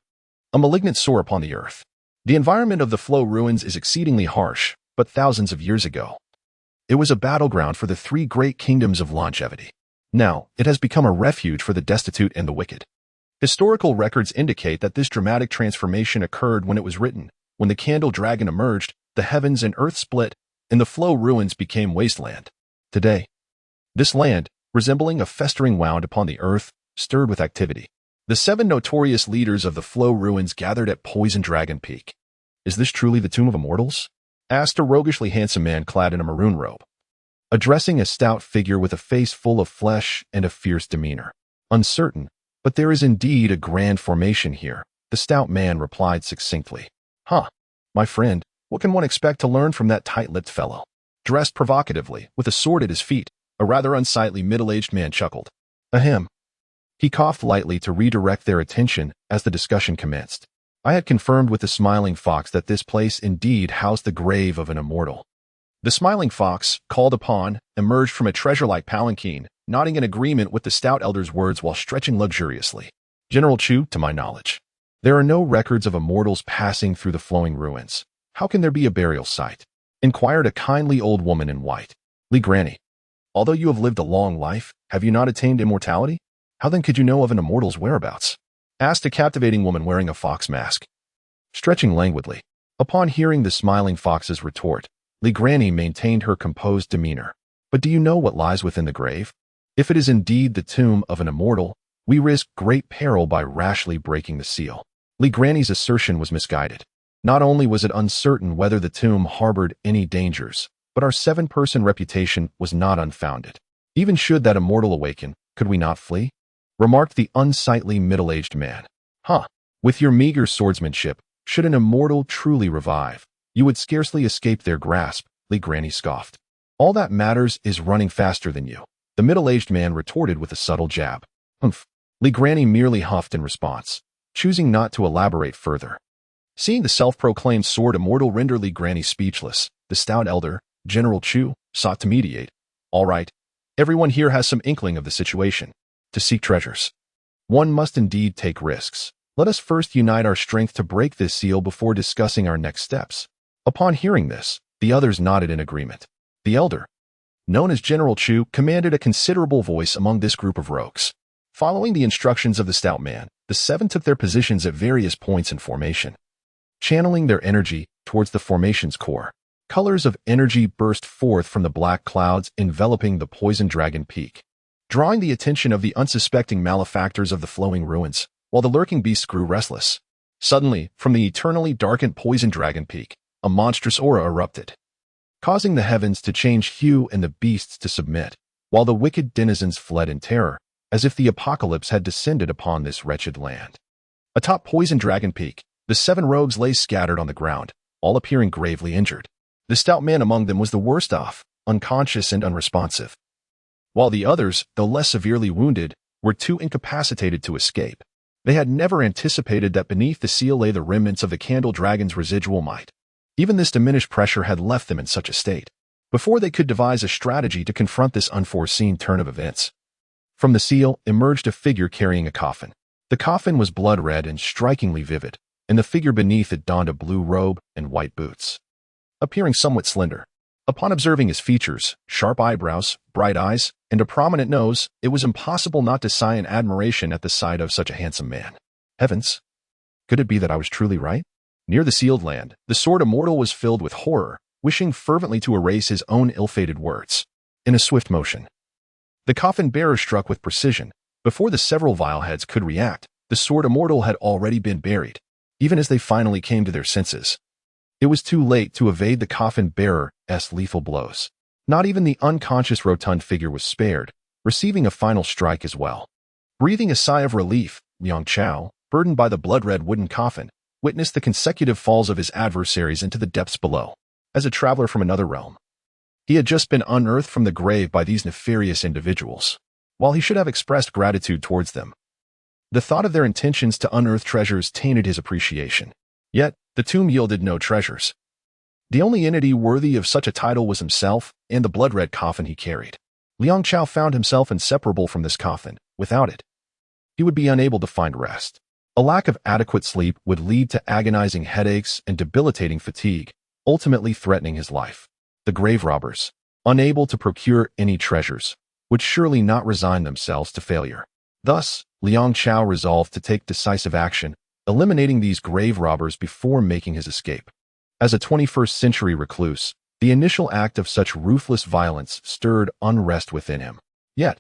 a malignant sore upon the earth. The environment of the Flow Ruins is exceedingly harsh, but thousands of years ago, it was a battleground for the 3 great kingdoms of longevity. Now, it has become a refuge for the destitute and the wicked. Historical records indicate that this dramatic transformation occurred when it was written. When the candle dragon emerged, the heavens and earth split, and the flow ruins became wasteland. Today, this land, resembling a festering wound upon the earth, stirred with activity. The 7 notorious leaders of the flow ruins gathered at Poison Dragon Peak. "Is this truly the tomb of immortals?" asked a roguishly handsome man clad in a maroon robe, addressing a stout figure with a face full of flesh and a fierce demeanor. "Uncertain, but there is indeed a grand formation here," the stout man replied succinctly. "Huh, my friend, what can one expect to learn from that tight-lipped fellow?" Dressed provocatively, with a sword at his feet, a rather unsightly middle-aged man chuckled. "Ahem." He coughed lightly to redirect their attention as the discussion commenced. I had confirmed with the Smiling Fox that this place indeed housed the grave of an immortal. The Smiling Fox, called upon, emerged from a treasure-like palanquin, nodding in agreement with the stout elder's words while stretching luxuriously. "General Chu, to my knowledge, there are no records of immortals passing through the flowing ruins. How can there be a burial site?" inquired a kindly old woman in white. "Lee Granny, although you have lived a long life, have you not attained immortality? How then could you know of an immortal's whereabouts?" asked a captivating woman wearing a fox mask. Stretching languidly, upon hearing the Smiling Fox's retort, Lee Granny maintained her composed demeanor. "But do you know what lies within the grave? If it is indeed the tomb of an immortal, we risk great peril by rashly breaking the seal." Lee Granny's assertion was misguided. Not only was it uncertain whether the tomb harbored any dangers, but our 7-person reputation was not unfounded. "Even should that immortal awaken, could we not flee?" remarked the unsightly middle-aged man. "Huh, with your meager swordsmanship, should an immortal truly revive, you would scarcely escape their grasp," Lee Granny scoffed. "All that matters is running faster than you," the middle-aged man retorted with a subtle jab. "Humph." Lee Granny merely huffed in response, choosing not to elaborate further. Seeing the self-proclaimed sword immortal render Lee Granny speechless, the stout elder, General Chu, sought to mediate. "All right, everyone here has some inkling of the situation. To seek treasures, one must indeed take risks. Let us first unite our strength to break this seal before discussing our next steps." Upon hearing this, the others nodded in agreement. The elder, known as General Chu, commanded a considerable voice among this group of rogues. Following the instructions of the stout man, the 7 took their positions at various points in formation, channeling their energy towards the formation's core. Colors of energy burst forth from the black clouds enveloping the Poison Dragon Peak, drawing the attention of the unsuspecting malefactors of the flowing ruins, while the lurking beasts grew restless. Suddenly, from the eternally darkened Poison Dragon Peak, a monstrous aura erupted, causing the heavens to change hue and the beasts to submit, while the wicked denizens fled in terror, as if the apocalypse had descended upon this wretched land. Atop Poison Dragon Peak, the 7 rogues lay scattered on the ground, all appearing gravely injured. The stout man among them was the worst off, unconscious and unresponsive, while the others, though less severely wounded, were too incapacitated to escape. They had never anticipated that beneath the seal lay the remnants of the Candle Dragon's residual might. Even this diminished pressure had left them in such a state, before they could devise a strategy to confront this unforeseen turn of events. From the seal emerged a figure carrying a coffin. The coffin was blood-red and strikingly vivid, and the figure beneath it donned a blue robe and white boots, appearing somewhat slender. Upon observing his features, sharp eyebrows, bright eyes, and a prominent nose, it was impossible not to sigh in admiration at the sight of such a handsome man. Heavens! Could it be that I was truly right? Near the sealed land, the sword immortal was filled with horror, wishing fervently to erase his own ill-fated words. In a swift motion, the coffin bearer struck with precision. Before the several vile heads could react, the sword immortal had already been buried. Even as they finally came to their senses, it was too late to evade the coffin bearer's lethal blows. Not even the unconscious rotund figure was spared, receiving a final strike as well. Breathing a sigh of relief, Liang Chao, burdened by the blood-red wooden coffin, witnessed the consecutive falls of his adversaries into the depths below. As a traveler from another realm, he had just been unearthed from the grave by these nefarious individuals. While he should have expressed gratitude towards them, the thought of their intentions to unearth treasures tainted his appreciation. Yet, the tomb yielded no treasures. The only entity worthy of such a title was himself and the blood-red coffin he carried. Liang Chao found himself inseparable from this coffin. Without it, he would be unable to find rest. A lack of adequate sleep would lead to agonizing headaches and debilitating fatigue, ultimately threatening his life. The grave robbers, unable to procure any treasures, would surely not resign themselves to failure. Thus, Liang Chao resolved to take decisive action, eliminating these grave robbers before making his escape. As a 21st-century recluse, the initial act of such ruthless violence stirred unrest within him. Yet,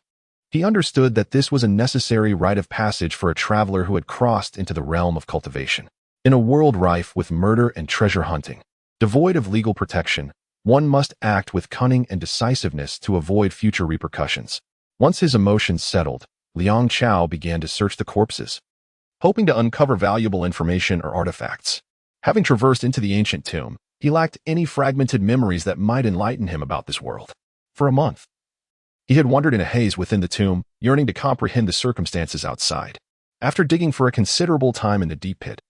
he understood that this was a necessary rite of passage for a traveler who had crossed into the realm of cultivation. In a world rife with murder and treasure hunting, devoid of legal protection, one must act with cunning and decisiveness to avoid future repercussions. Once his emotions settled, Liang Chao began to search the corpses, hoping to uncover valuable information or artifacts. Having traversed into the ancient tomb, he lacked any fragmented memories that might enlighten him about this world. For a month, he had wandered in a haze within the tomb, yearning to comprehend the circumstances outside. After digging for a considerable time in the deep pit,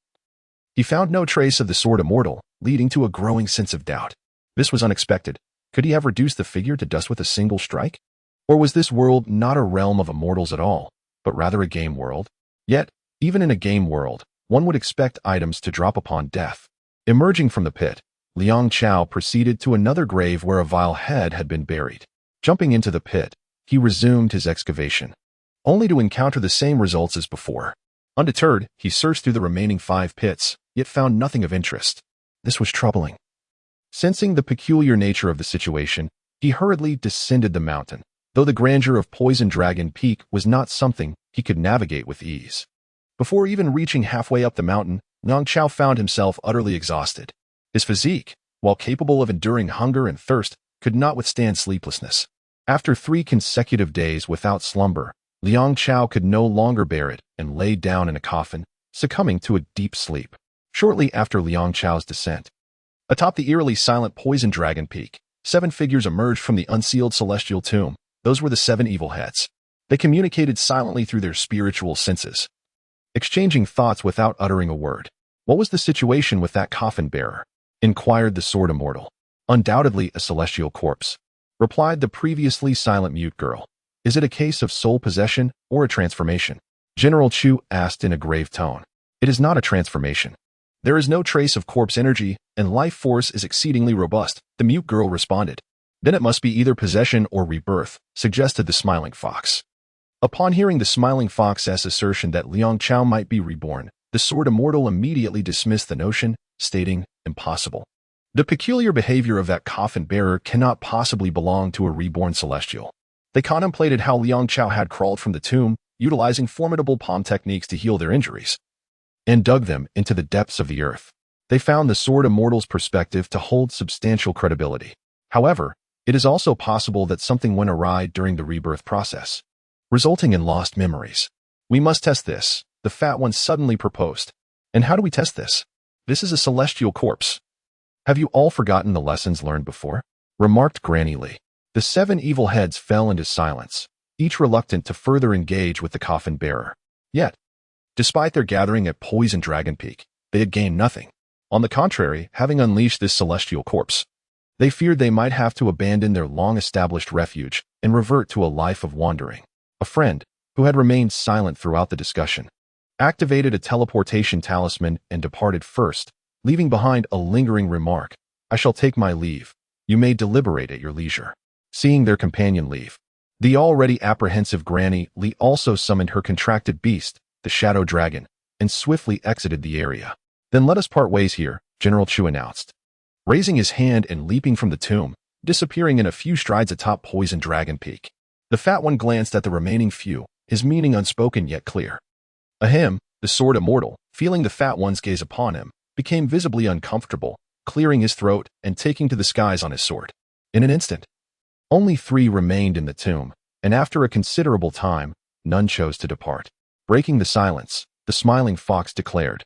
he found no trace of the sword immortal, leading to a growing sense of doubt. This was unexpected. Could he have reduced the figure to dust with a single strike? Or was this world not a realm of immortals at all, but rather a game world? Yet, even in a game world, one would expect items to drop upon death. Emerging from the pit, Liang Chao proceeded to another grave where a vile head had been buried. Jumping into the pit, he resumed his excavation, only to encounter the same results as before. Undeterred, he searched through the remaining 5 pits, yet found nothing of interest. This was troubling. Sensing the peculiar nature of the situation, he hurriedly descended the mountain, though the grandeur of Poison Dragon Peak was not something he could navigate with ease. Before even reaching halfway up the mountain, Liang Chao found himself utterly exhausted. His physique, while capable of enduring hunger and thirst, could not withstand sleeplessness. After 3 consecutive days without slumber, Liang Chao could no longer bear it and lay down in a coffin, succumbing to a deep sleep. Shortly after Liang Chao's descent, atop the eerily silent Poison Dragon Peak, 7 figures emerged from the unsealed celestial tomb. Those were the 7 evil heads. They communicated silently through their spiritual senses, exchanging thoughts without uttering a word. What was the situation with that coffin bearer? Inquired the sword immortal. Undoubtedly a celestial corpse, replied the previously silent mute girl. Is it a case of soul possession or a transformation? General Chu asked in a grave tone. It is not a transformation. There is no trace of corpse energy, and life force is exceedingly robust, the mute girl responded. Then it must be either possession or rebirth, suggested the smiling fox. Upon hearing the smiling fox's assertion that Liang Chao might be reborn, the sword immortal immediately dismissed the notion, stating, impossible. The peculiar behavior of that coffin bearer cannot possibly belong to a reborn celestial. They contemplated how Liang Chao had crawled from the tomb, utilizing formidable palm techniques to heal their injuries, and dug them into the depths of the earth. They found the sword immortal's perspective to hold substantial credibility. However, it is also possible that something went awry during the rebirth process, resulting in lost memories. We must test this, the fat one suddenly proposed. And how do we test this? This is a celestial corpse. Have you all forgotten the lessons learned before? Remarked Granny Lee. The 7 evil heads fell into silence, each reluctant to further engage with the coffin bearer. Yet, despite their gathering at Poison Dragon Peak, they had gained nothing. On the contrary, having unleashed this celestial corpse, they feared they might have to abandon their long-established refuge and revert to a life of wandering. A friend, who had remained silent throughout the discussion, activated a teleportation talisman and departed first, leaving behind a lingering remark. I shall take my leave. You may deliberate at your leisure. Seeing their companion leave, the already apprehensive Granny Lee also summoned her contracted beast, the Shadow Dragon, and swiftly exited the area. Then let us part ways here, General Chu announced, raising his hand and leaping from the tomb, disappearing in a few strides atop Poison Dragon Peak. The fat one glanced at the remaining few, his meaning unspoken yet clear. Ahem, the sword immortal, feeling the fat one's gaze upon him, became visibly uncomfortable, clearing his throat and taking to the skies on his sword. In an instant, only 3 remained in the tomb, and after a considerable time, none chose to depart. Breaking the silence, the smiling fox declared,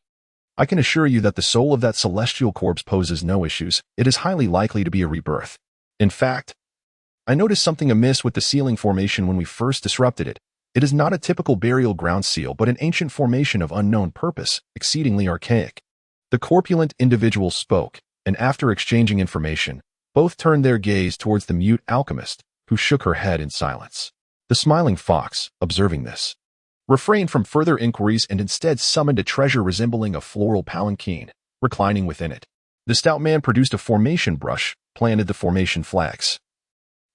I can assure you that the soul of that celestial corpse poses no issues. It is highly likely to be a rebirth. In fact, I noticed something amiss with the sealing formation when we first disrupted it. It is not a typical burial ground seal, but an ancient formation of unknown purpose, exceedingly archaic. The corpulent individual spoke, and after exchanging information, both turned their gaze towards the mute alchemist, who shook her head in silence. The smiling fox, observing this, refrained from further inquiries and instead summoned a treasure resembling a floral palanquin, reclining within it. The stout man produced a formation brush, planted the formation flags,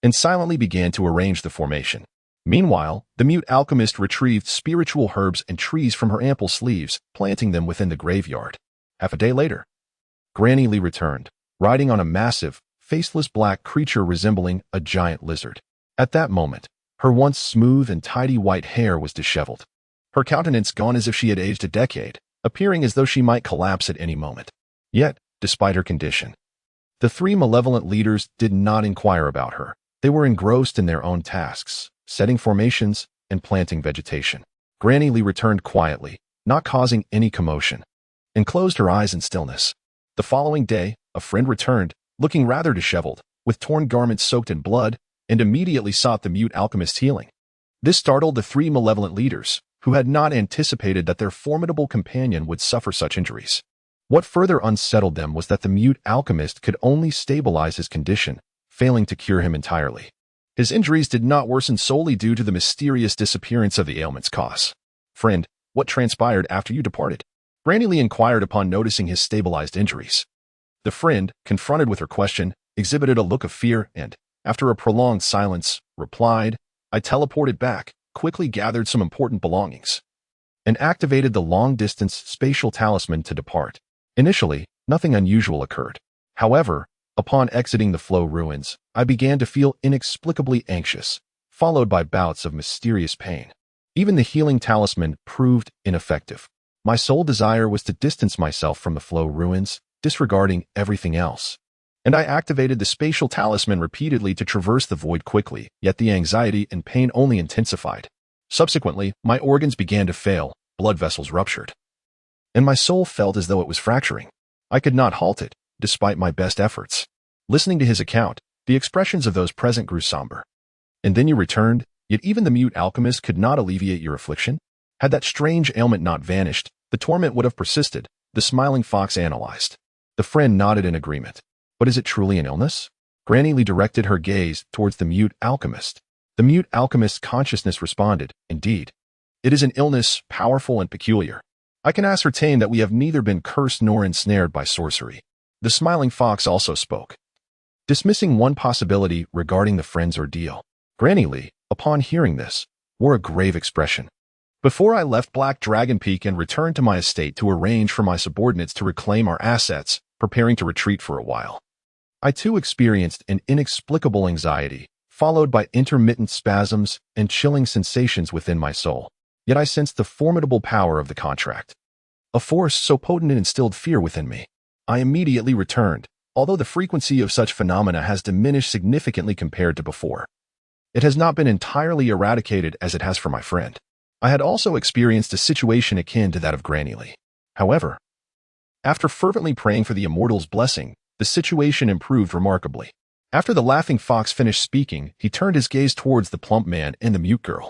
and silently began to arrange the formation. Meanwhile, the mute alchemist retrieved spiritual herbs and trees from her ample sleeves, planting them within the graveyard. Half a day later, Granny Li returned, riding on a massive, faceless black creature resembling a giant lizard. At that moment, her once smooth and tidy white hair was disheveled. Her countenance gone as if she had aged a decade, appearing as though she might collapse at any moment. Yet, despite her condition, the three malevolent leaders did not inquire about her. They were engrossed in their own tasks, setting formations and planting vegetation. Granny Li returned quietly, not causing any commotion, and closed her eyes in stillness. The following day, a friend returned, looking rather disheveled, with torn garments soaked in blood, and immediately sought the mute alchemist's healing. This startled the three malevolent leaders, who had not anticipated that their formidable companion would suffer such injuries. What further unsettled them was that the mute alchemist could only stabilize his condition, failing to cure him entirely. His injuries did not worsen solely due to the mysterious disappearance of the ailment's cause. "Friend, what transpired after you departed?" Granny Li inquired upon noticing his stabilized injuries. The friend, confronted with her question, exhibited a look of fear and, after a prolonged silence, replied, "I teleported back, quickly gathered some important belongings, and activated the long-distance spatial talisman to depart. Initially, nothing unusual occurred. However, upon exiting the Flow ruins, I began to feel inexplicably anxious, followed by bouts of mysterious pain. Even the healing talisman proved ineffective. My sole desire was to distance myself from the Flow ruins, disregarding everything else. And I activated the spatial talisman repeatedly to traverse the void quickly, yet the anxiety and pain only intensified. Subsequently, my organs began to fail, blood vessels ruptured, and my soul felt as though it was fracturing. I could not halt it, despite my best efforts." Listening to his account, the expressions of those present grew somber. "And then you returned, yet even the mute alchemist could not alleviate your affliction? Had that strange ailment not vanished, the torment would have persisted," the smiling fox analyzed. The friend nodded in agreement. "But is it truly an illness?" Granny Li directed her gaze towards the mute alchemist. The mute alchemist's consciousness responded, "Indeed, it is an illness powerful and peculiar. I can ascertain that we have neither been cursed nor ensnared by sorcery." The smiling fox also spoke, dismissing one possibility regarding the friend's ordeal. Granny Li, upon hearing this, wore a grave expression. "Before I left Black Dragon Peak and returned to my estate to arrange for my subordinates to reclaim our assets, preparing to retreat for a while, I too experienced an inexplicable anxiety, followed by intermittent spasms and chilling sensations within my soul. Yet I sensed the formidable power of the contract. A force so potent it instilled fear within me. I immediately returned, although the frequency of such phenomena has diminished significantly compared to before. It has not been entirely eradicated as it has for my friend. I had also experienced a situation akin to that of Granny Li. However, after fervently praying for the Immortal's blessing, the situation improved remarkably." After the laughing fox finished speaking, he turned his gaze towards the plump man and the mute girl.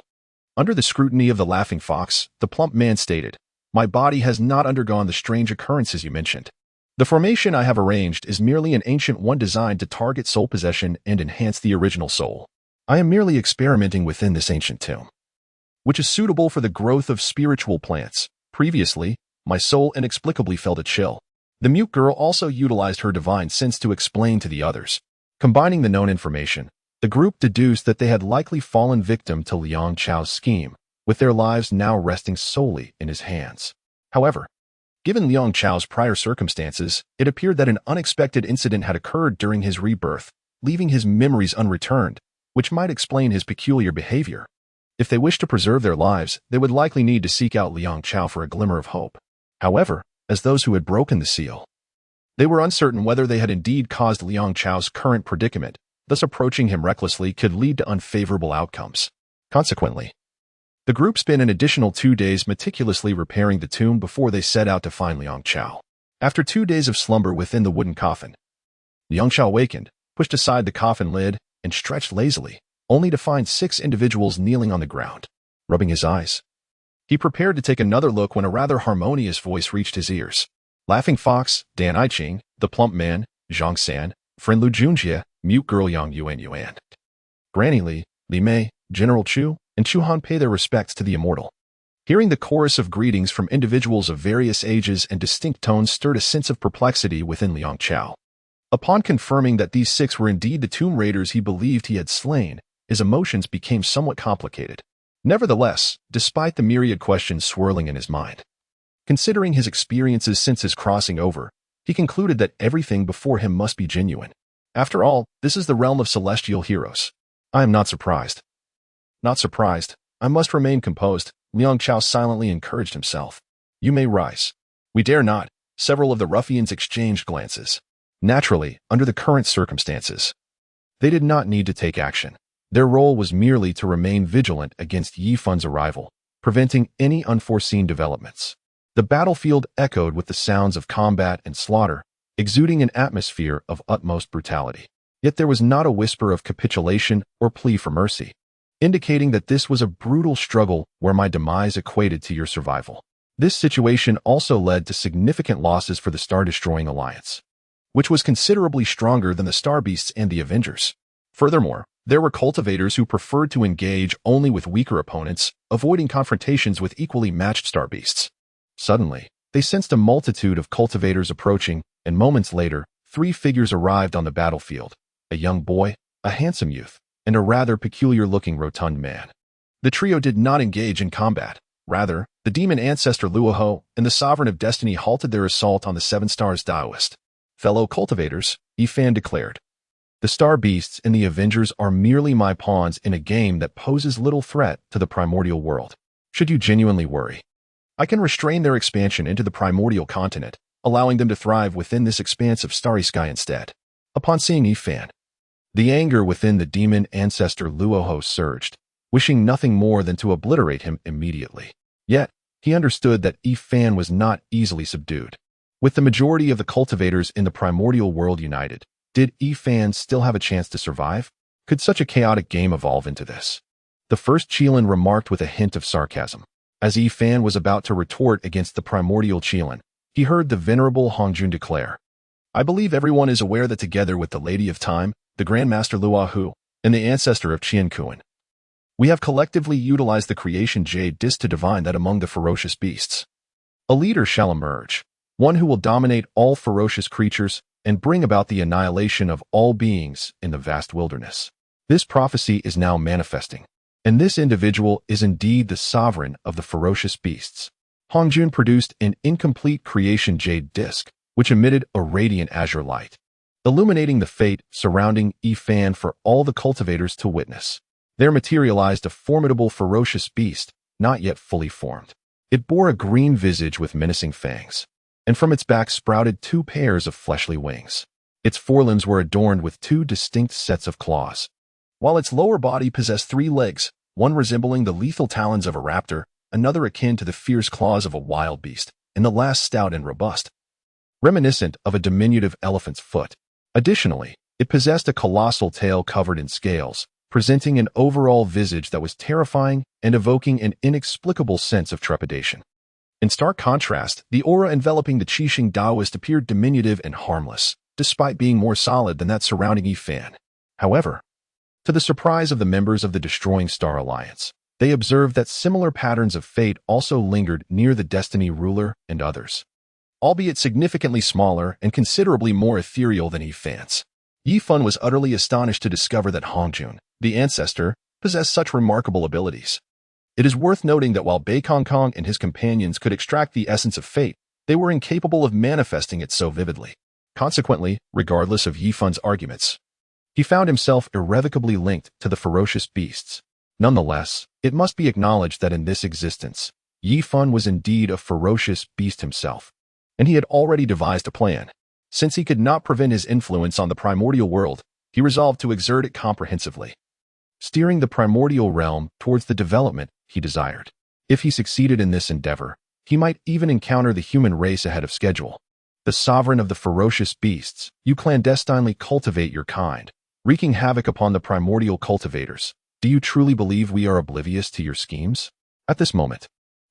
Under the scrutiny of the laughing fox, the plump man stated, "My body has not undergone the strange occurrences you mentioned. The formation I have arranged is merely an ancient one designed to target soul possession and enhance the original soul. I am merely experimenting within this ancient tomb, which is suitable for the growth of spiritual plants. Previously, my soul inexplicably felt a chill." The mute girl also utilized her divine sense to explain to the others. Combining the known information, the group deduced that they had likely fallen victim to Liang Chao's scheme, with their lives now resting solely in his hands. However, given Liang Chao's prior circumstances, it appeared that an unexpected incident had occurred during his rebirth, leaving his memories unreturned, which might explain his peculiar behavior. If they wished to preserve their lives, they would likely need to seek out Liang Chao for a glimmer of hope. However, as those who had broken the seal, they were uncertain whether they had indeed caused Liang Chao's current predicament, thus approaching him recklessly could lead to unfavorable outcomes. Consequently, the group spent an additional 2 days meticulously repairing the tomb before they set out to find Liang Chao. After 2 days of slumber within the wooden coffin, Liang Chao awakened, pushed aside the coffin lid, and stretched lazily, only to find 6 individuals kneeling on the ground. Rubbing his eyes, he prepared to take another look when a rather harmonious voice reached his ears. Laughing Fox, Dan Iching, the plump man, Zhang San, friend Lu Junjie, mute girl Yang Yuan, Granny Li, Li Mei, General Chu, and Chu Han pay their respects to the Immortal. Hearing the chorus of greetings from individuals of various ages and distinct tones stirred a sense of perplexity within Liang Chao. Upon confirming that these 6 were indeed the tomb raiders he believed he had slain, his emotions became somewhat complicated. Nevertheless, despite the myriad questions swirling in his mind, considering his experiences since his crossing over, He concluded that everything before him must be genuine. After all, this is the realm of celestial heroes. I am not surprised. Not surprised. I must remain composed, Liang Chao silently encouraged himself. You may rise. We dare not. Several of the ruffians exchanged glances. Naturally, under the current circumstances, they did not need to take action. Their role was merely to remain vigilant against Yi Fan's arrival, preventing any unforeseen developments. The battlefield echoed with the sounds of combat and slaughter, exuding an atmosphere of utmost brutality. Yet there was not a whisper of capitulation or plea for mercy, indicating that this was a brutal struggle where my demise equated to your survival. This situation also led to significant losses for the Star-Destroying Alliance, which was considerably stronger than the Star Beasts and the Avengers. Furthermore, there were cultivators who preferred to engage only with weaker opponents, avoiding confrontations with equally matched Star Beasts. Suddenly, they sensed a multitude of cultivators approaching, and moments later, 3 figures arrived on the battlefield: a young boy, a handsome youth, and a rather peculiar-looking rotund man. The trio did not engage in combat. Rather, the demon ancestor Luoho and the Sovereign of Destiny halted their assault on the 7 Stars Daoist. Fellow cultivators, He Fan declared, the Star Beasts and the Avengers are merely my pawns in a game that poses little threat to the primordial world. Should you genuinely worry, I can restrain their expansion into the primordial continent, allowing them to thrive within this expanse of starry sky instead. Upon seeing He Fan, the anger within the demon ancestor Luoho surged, wishing nothing more than to obliterate him immediately. Yet, he understood that He Fan was not easily subdued. With the majority of the cultivators in the primordial world united, did He Fan still have a chance to survive? Could such a chaotic game evolve into this? The first Qilin remarked with a hint of sarcasm. As He Fan was about to retort against the primordial Qilin, he heard the venerable Hongjun declare, I believe everyone is aware that together with the Lady of Time, the Grandmaster Luohu, and the ancestor of Qian Kuan, we have collectively utilized the creation Jade Disc to divine that among the ferocious beasts, a leader shall emerge, one who will dominate all ferocious creatures and bring about the annihilation of all beings in the vast wilderness. This prophecy is now manifesting, and this individual is indeed the sovereign of the ferocious beasts. Hongjun produced an incomplete creation Jade Disc, which emitted a radiant azure light, illuminating the fate surrounding He Fan for all the cultivators to witness. There materialized a formidable ferocious beast, not yet fully formed. It bore a green visage with menacing fangs, and from its back sprouted 2 pairs of fleshly wings. Its forelimbs were adorned with 2 distinct sets of claws, while its lower body possessed 3 legs, one resembling the lethal talons of a raptor, another akin to the fierce claws of a wild beast, and the last stout and robust, reminiscent of a diminutive elephant's foot. Additionally, it possessed a colossal tail covered in scales, presenting an overall visage that was terrifying and evoking an inexplicable sense of trepidation. In stark contrast, the aura enveloping the Qixing Daoist appeared diminutive and harmless, despite being more solid than that surrounding He Fan. However, to the surprise of the members of the Destroying Star Alliance, they observed that similar patterns of fate also lingered near the Destiny Ruler and others, albeit significantly smaller and considerably more ethereal than He Fan's. Yi Fan was utterly astonished to discover that Hongjun, the ancestor, possessed such remarkable abilities. It is worth noting that while Bei Kong Kong and his companions could extract the essence of fate, they were incapable of manifesting it so vividly. Consequently, regardless of Yi Fan's arguments, he found himself irrevocably linked to the ferocious beasts. Nonetheless, it must be acknowledged that in this existence, Yi Fan was indeed a ferocious beast himself, and he had already devised a plan. Since he could not prevent his influence on the primordial world, he resolved to exert it comprehensively, steering the primordial realm towards the development he desired. If he succeeded in this endeavor, he might even encounter the human race ahead of schedule. The sovereign of the ferocious beasts, you clandestinely cultivate your kind, wreaking havoc upon the primordial cultivators. Do you truly believe we are oblivious to your schemes? At this moment,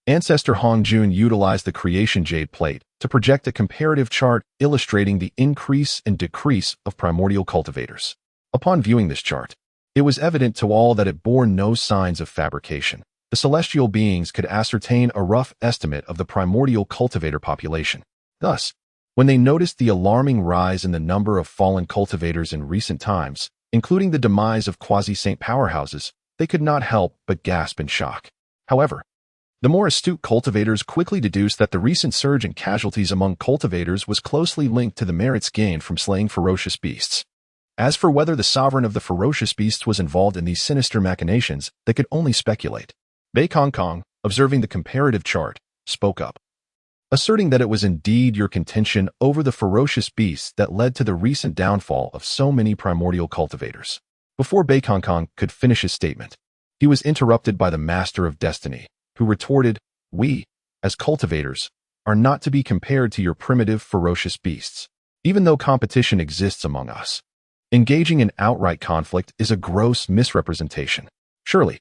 Ancestor Hongjun utilized the creation jade plate to project a comparative chart illustrating the increase and decrease of primordial cultivators. Upon viewing this chart, it was evident to all that it bore no signs of fabrication. The celestial beings could ascertain a rough estimate of the primordial cultivator population. Thus, when they noticed the alarming rise in the number of fallen cultivators in recent times, including the demise of quasi-saint powerhouses, they could not help but gasp in shock. However, The more astute cultivators quickly deduced that the recent surge in casualties among cultivators was closely linked to the merits gained from slaying ferocious beasts. As for whether the sovereign of the ferocious beasts was involved in these sinister machinations, they could only speculate. Bei Kong, observing the comparative chart, spoke up, asserting that it was indeed your contention over the ferocious beasts that led to the recent downfall of so many primordial cultivators. Before Bei Kong could finish his statement, he was interrupted by the Master of Destiny, who retorted, "We, as cultivators, are not to be compared to your primitive ferocious beasts, even though competition exists among us. Engaging in outright conflict is a gross misrepresentation. Surely,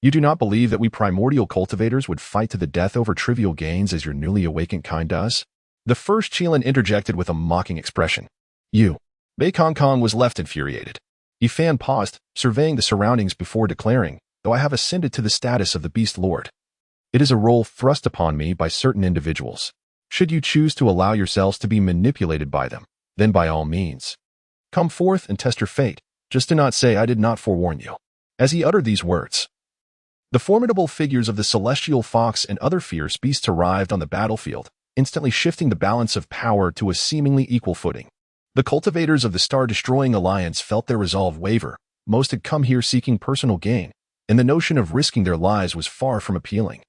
you do not believe that we primordial cultivators would fight to the death over trivial gains as your newly awakened kind does?" The first Qilin interjected with a mocking expression. "You." Bei Kong was left infuriated. He paused, surveying the surroundings before declaring, "Though I have ascended to the status of the Beast Lord, it is a role thrust upon me by certain individuals. Should you choose to allow yourselves to be manipulated by them, then by all means, come forth and test your fate. Just do not say I did not forewarn you." As he uttered these words, the formidable figures of the celestial fox and other fierce beasts arrived on the battlefield, instantly shifting the balance of power to a seemingly equal footing. The cultivators of the Star-Destroying Alliance felt their resolve waver. Most had come here seeking personal gain, and the notion of risking their lives was far from appealing.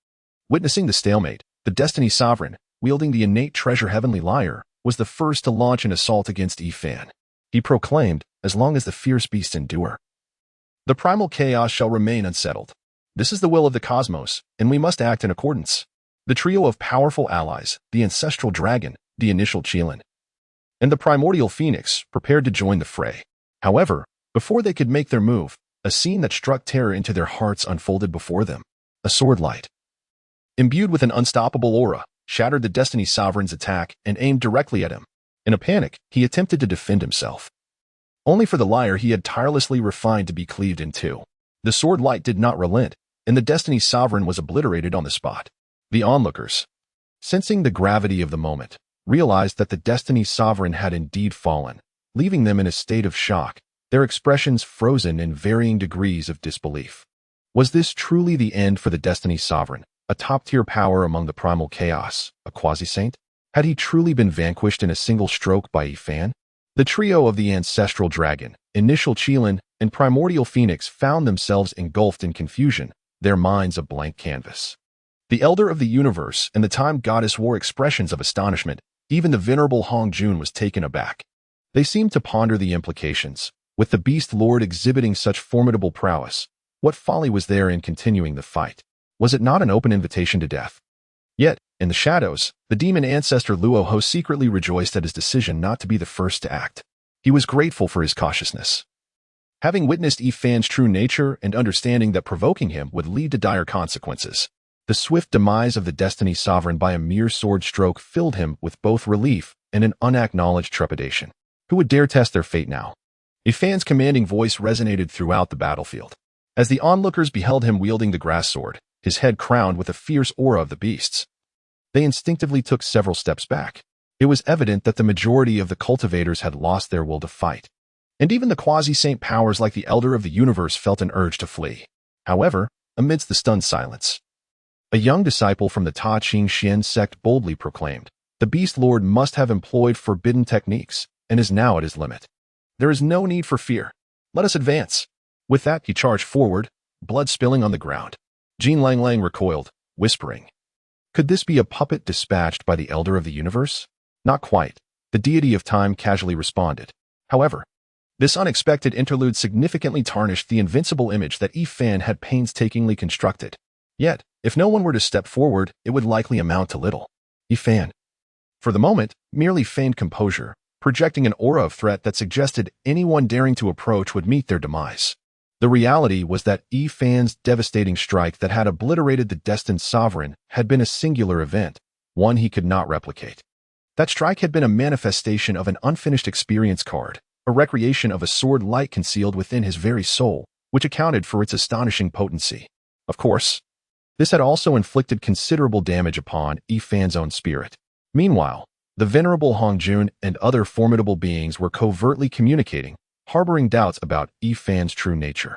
Witnessing the stalemate, the Destiny Sovereign, wielding the innate treasure Heavenly Lyre, was the first to launch an assault against Ifan. He proclaimed, "As long as the fierce beasts endure, the primal chaos shall remain unsettled. This is the will of the cosmos, and we must act in accordance." The trio of powerful allies, the ancestral dragon, the initial Qilin, and the primordial phoenix, prepared to join the fray. However, before they could make their move, a scene that struck terror into their hearts unfolded before them. A sword light, imbued with an unstoppable aura, shattered the Destiny Sovereign's attack and aimed directly at him. In a panic, he attempted to defend himself. Only for the lyre he had tirelessly refined to be cleaved in two. The sword light did not relent, and the Destiny Sovereign was obliterated on the spot. The onlookers, sensing the gravity of the moment, realized that the Destiny Sovereign had indeed fallen, leaving them in a state of shock, their expressions frozen in varying degrees of disbelief. Was this truly the end for the Destiny Sovereign, a top-tier power among the primal chaos, a quasi-saint? Had he truly been vanquished in a single stroke by Ifan? The trio of the ancestral dragon, initial Qilin, and primordial phoenix found themselves engulfed in confusion, their minds a blank canvas. The Elder of the Universe and the Time Goddess wore expressions of astonishment. Even the venerable Hong Jun was taken aback. They seemed to ponder the implications. With the Beast Lord exhibiting such formidable prowess, what folly was there in continuing the fight? Was it not an open invitation to death? Yet, in the shadows, the demon ancestor Luoho secretly rejoiced at his decision not to be the first to act. He was grateful for his cautiousness. Having witnessed Ifan's true nature and understanding that provoking him would lead to dire consequences, the swift demise of the Destiny Sovereign by a mere sword stroke filled him with both relief and an unacknowledged trepidation. Who would dare test their fate now? Ifan's commanding voice resonated throughout the battlefield. As the onlookers beheld him wielding the grass sword, his head crowned with the fierce aura of the beasts, they instinctively took several steps back. It was evident that the majority of the cultivators had lost their will to fight, and even the quasi-saint powers like the Elder of the Universe felt an urge to flee. However, amidst the stunned silence, a young disciple from the Ta Ching Xian sect boldly proclaimed, "The Beast Lord must have employed forbidden techniques, and is now at his limit. There is no need for fear. Let us advance." With that, he charged forward, blood spilling on the ground. Jean Lang recoiled, whispering, "Could this be a puppet dispatched by the Elder of the Universe?" "Not quite," the deity of time casually responded. However, this unexpected interlude significantly tarnished the invincible image that Ifan had painstakingly constructed. Yet, if no one were to step forward, it would likely amount to little. Ifan, for the moment, merely feigned composure, projecting an aura of threat that suggested anyone daring to approach would meet their demise. The reality was that Ifan's devastating strike that had obliterated the destined sovereign had been a singular event, one he could not replicate. That strike had been a manifestation of an unfinished experience card, a recreation of a sword light concealed within his very soul, which accounted for its astonishing potency. Of course, this had also inflicted considerable damage upon Ifan's own spirit. Meanwhile, the venerable Hong Jun and other formidable beings were covertly communicating, harboring doubts about Ifan's true nature.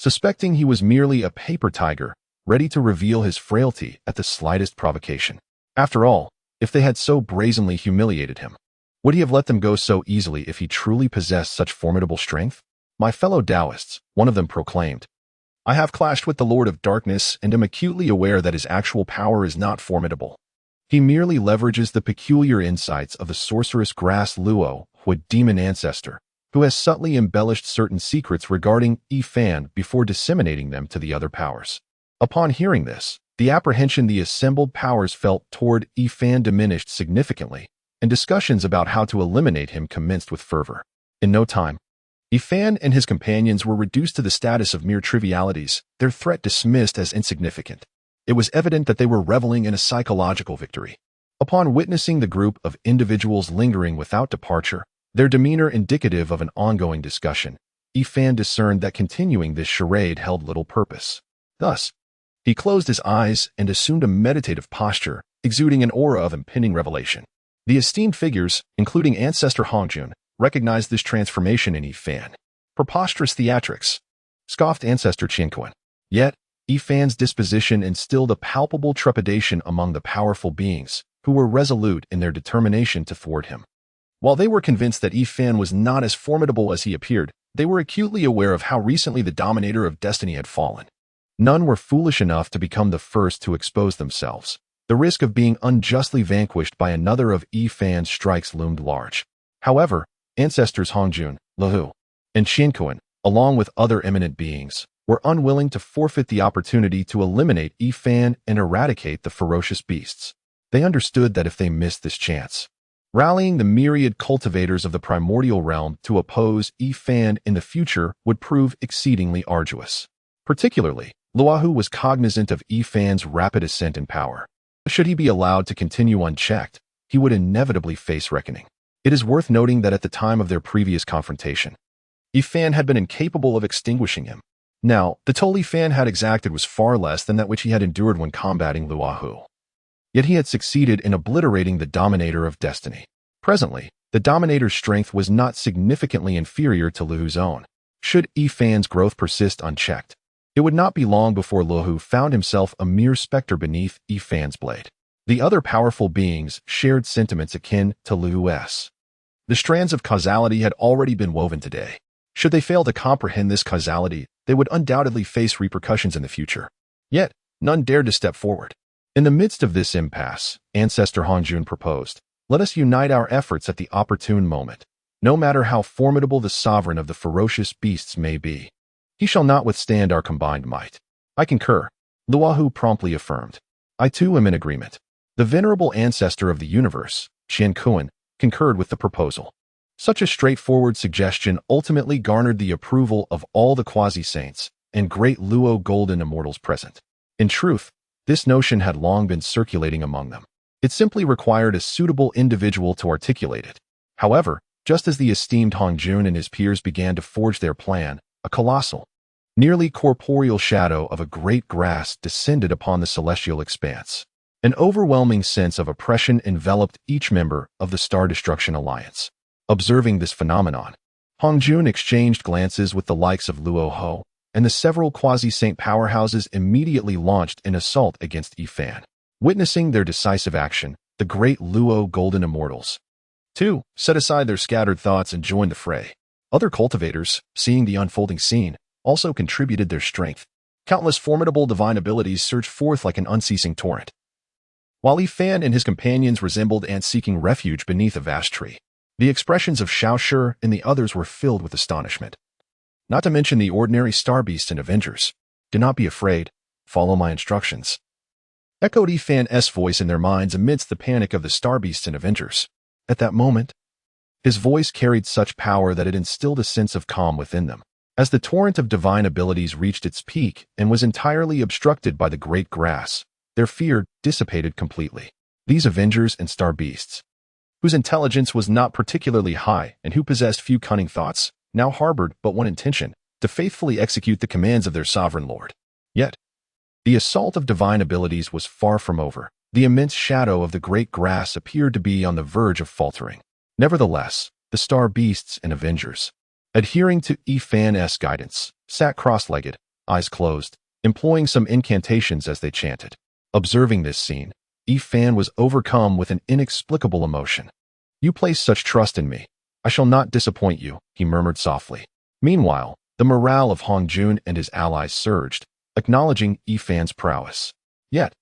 Suspecting he was merely a paper tiger, ready to reveal his frailty at the slightest provocation. After all, if they had so brazenly humiliated him, would he have let them go so easily if he truly possessed such formidable strength? My fellow Taoists, one of them proclaimed, I have clashed with the Lord of Darkness and am acutely aware that his actual power is not formidable. He merely leverages the peculiar insights of the sorceress Grass Luo, a demon ancestor, who has subtly embellished certain secrets regarding He Fan before disseminating them to the other powers. Upon hearing this, the apprehension the assembled powers felt toward He Fan diminished significantly, and discussions about how to eliminate him commenced with fervor. In no time, He Fan and his companions were reduced to the status of mere trivialities, their threat dismissed as insignificant. It was evident that they were reveling in a psychological victory. Upon witnessing the group of individuals lingering without departure, their demeanor indicative of an ongoing discussion, He Fan discerned that continuing this charade held little purpose. Thus, he closed his eyes and assumed a meditative posture, exuding an aura of impending revelation. The esteemed figures, including Ancestor Hongjun, recognized this transformation in He Fan. Preposterous theatrics, scoffed Ancestor Qianquan. Yet, He Fan's disposition instilled a palpable trepidation among the powerful beings, who were resolute in their determination to thwart him. While they were convinced that He Fan was not as formidable as he appeared, they were acutely aware of how recently the Dominator of Destiny had fallen. None were foolish enough to become the first to expose themselves. The risk of being unjustly vanquished by another of He Fan's strikes loomed large. However, Ancestors Hongjun, Lehu, and Qianquan, along with other eminent beings, were unwilling to forfeit the opportunity to eliminate He Fan and eradicate the ferocious beasts. They understood that if they missed this chance, rallying the myriad cultivators of the primordial realm to oppose He Fan in the future would prove exceedingly arduous. Particularly, Luohu was cognizant of He Fan's rapid ascent in power. Should he be allowed to continue unchecked, he would inevitably face reckoning. It is worth noting that at the time of their previous confrontation, He Fan had been incapable of extinguishing him. Now, the toll He Fan had exacted was far less than that which he had endured when combating Luohu. Yet he had succeeded in obliterating the Dominator of Destiny. Presently, the Dominator's strength was not significantly inferior to Luohu's own. Should He Fan's growth persist unchecked, it would not be long before Luohu found himself a mere specter beneath He Fan's blade. The other powerful beings shared sentiments akin to Luohu's. The strands of causality had already been woven today. Should they fail to comprehend this causality, they would undoubtedly face repercussions in the future. Yet, none dared to step forward. In the midst of this impasse, Ancestor Hongjun proposed, let us unite our efforts at the opportune moment. No matter how formidable the sovereign of the ferocious beasts may be, he shall not withstand our combined might. I concur, Luohu promptly affirmed. I too am in agreement. The venerable ancestor of the universe, Qianquan, concurred with the proposal. Such a straightforward suggestion ultimately garnered the approval of all the quasi-saints and great Luo golden immortals present. In truth, this notion had long been circulating among them. It simply required a suitable individual to articulate it. However, just as the esteemed Hongjun and his peers began to forge their plan, a colossal, nearly corporeal shadow of a great grass descended upon the celestial expanse. An overwhelming sense of oppression enveloped each member of the Star Destruction Alliance. Observing this phenomenon, Hongjun exchanged glances with the likes of Luohu, and the several quasi-saint powerhouses immediately launched an assault against He Fan. Witnessing their decisive action, the great Luo golden immortals, too, set aside their scattered thoughts and joined the fray. Other cultivators, seeing the unfolding scene, also contributed their strength. Countless formidable divine abilities surged forth like an unceasing torrent, while He Fan and his companions resembled ants seeking refuge beneath a vast tree. The expressions of Shao Shi and the others were filled with astonishment. Not to mention the ordinary star beasts and avengers. Do not be afraid. Follow my instructions, echoed He Fan's voice in their minds amidst the panic of the star beasts and avengers. At that moment, his voice carried such power that it instilled a sense of calm within them. As the torrent of divine abilities reached its peak and was entirely obstructed by the great grass, their fear dissipated completely. These avengers and star beasts, whose intelligence was not particularly high and who possessed few cunning thoughts, now harbored but one intention, to faithfully execute the commands of their sovereign lord. Yet, the assault of divine abilities was far from over. The immense shadow of the great grass appeared to be on the verge of faltering. Nevertheless, the star beasts and avengers, adhering to He Fan's guidance, sat cross-legged, eyes closed, employing some incantations as they chanted. Observing this scene, Yi Fan was overcome with an inexplicable emotion. "You place such trust in me. I shall not disappoint you," he murmured softly. Meanwhile, the morale of Hong Jun and his allies surged, acknowledging Yi Fan's prowess. Yet,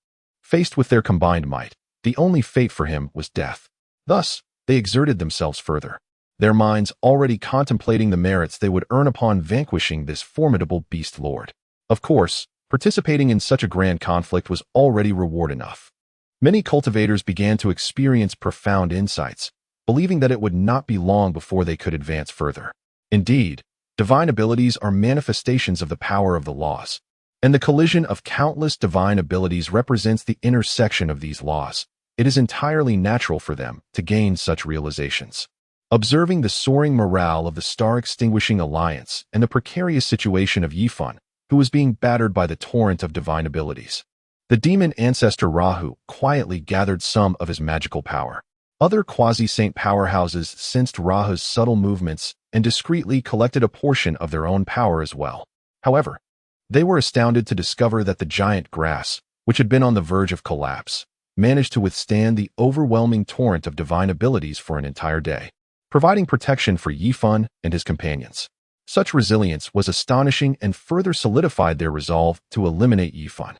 faced with their combined might, the only fate for him was death. Thus, they exerted themselves further, their minds already contemplating the merits they would earn upon vanquishing this formidable beast lord. Of course, participating in such a grand conflict was already reward enough. Many cultivators began to experience profound insights, believing that it would not be long before they could advance further. Indeed, divine abilities are manifestations of the power of the laws, and the collision of countless divine abilities represents the intersection of these laws. It is entirely natural for them to gain such realizations. Observing the soaring morale of the Star-Extinguishing Alliance and the precarious situation of Yi Fan, who was being battered by the torrent of divine abilities, the demon ancestor Rahu quietly gathered some of his magical power. Other quasi-saint powerhouses sensed Rahu's subtle movements and discreetly collected a portion of their own power as well. However, they were astounded to discover that the giant grass, which had been on the verge of collapse, managed to withstand the overwhelming torrent of divine abilities for an entire day, providing protection for Yi Fan and his companions. Such resilience was astonishing and further solidified their resolve to eliminate Yi Fan.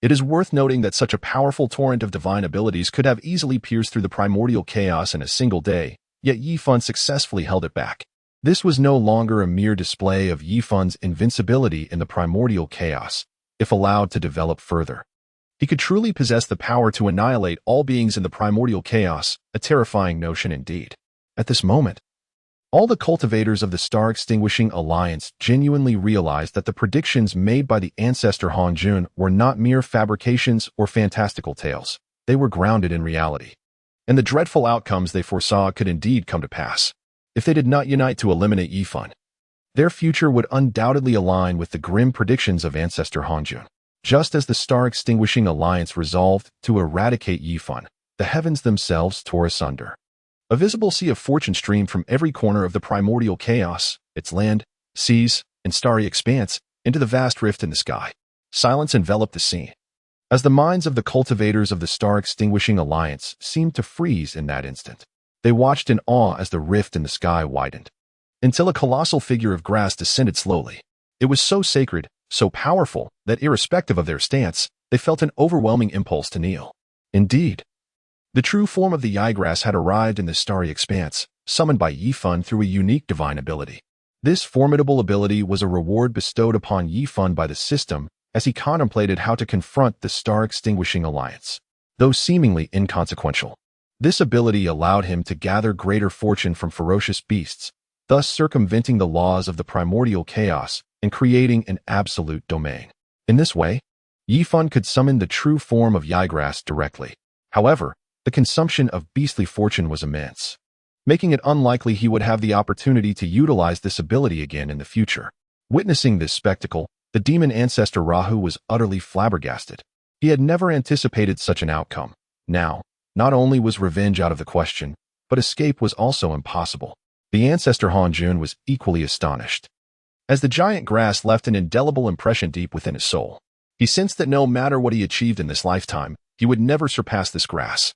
It is worth noting that such a powerful torrent of divine abilities could have easily pierced through the primordial chaos in a single day, yet Yi Fan successfully held it back. This was no longer a mere display of Yi Fan's invincibility in the primordial chaos, if allowed to develop further. He could truly possess the power to annihilate all beings in the primordial chaos, a terrifying notion indeed. At this moment, all the cultivators of the Star-Extinguishing Alliance genuinely realized that the predictions made by the ancestor Hong Jun were not mere fabrications or fantastical tales. They were grounded in reality, and the dreadful outcomes they foresaw could indeed come to pass. If they did not unite to eliminate Yi Fan, their future would undoubtedly align with the grim predictions of ancestor Hong Jun. Just as the Star-Extinguishing Alliance resolved to eradicate Yi Fan, the heavens themselves tore asunder. A visible sea of fortune streamed from every corner of the primordial chaos, its land, seas, and starry expanse, into the vast rift in the sky. Silence enveloped the scene, as the minds of the cultivators of the Star-Extinguishing Alliance seemed to freeze in that instant. They watched in awe as the rift in the sky widened, until a colossal figure of grass descended slowly. It was so sacred, so powerful, that irrespective of their stance, they felt an overwhelming impulse to kneel. Indeed, the true form of the Yigrass had arrived in the starry expanse, summoned by Yi Fan through a unique divine ability. This formidable ability was a reward bestowed upon Yi Fan by the system as he contemplated how to confront the Star-Extinguishing Alliance. Though seemingly inconsequential, this ability allowed him to gather greater fortune from ferocious beasts, thus circumventing the laws of the primordial chaos and creating an absolute domain. In this way, Yi Fan could summon the true form of Yigrass directly. However, the consumption of beastly fortune was immense, making it unlikely he would have the opportunity to utilize this ability again in the future. Witnessing this spectacle, the demon ancestor Rahu was utterly flabbergasted. He had never anticipated such an outcome. Now, not only was revenge out of the question, but escape was also impossible. The ancestor Hong Jun was equally astonished, as the giant grass left an indelible impression deep within his soul. He sensed that no matter what he achieved in this lifetime, he would never surpass this grass.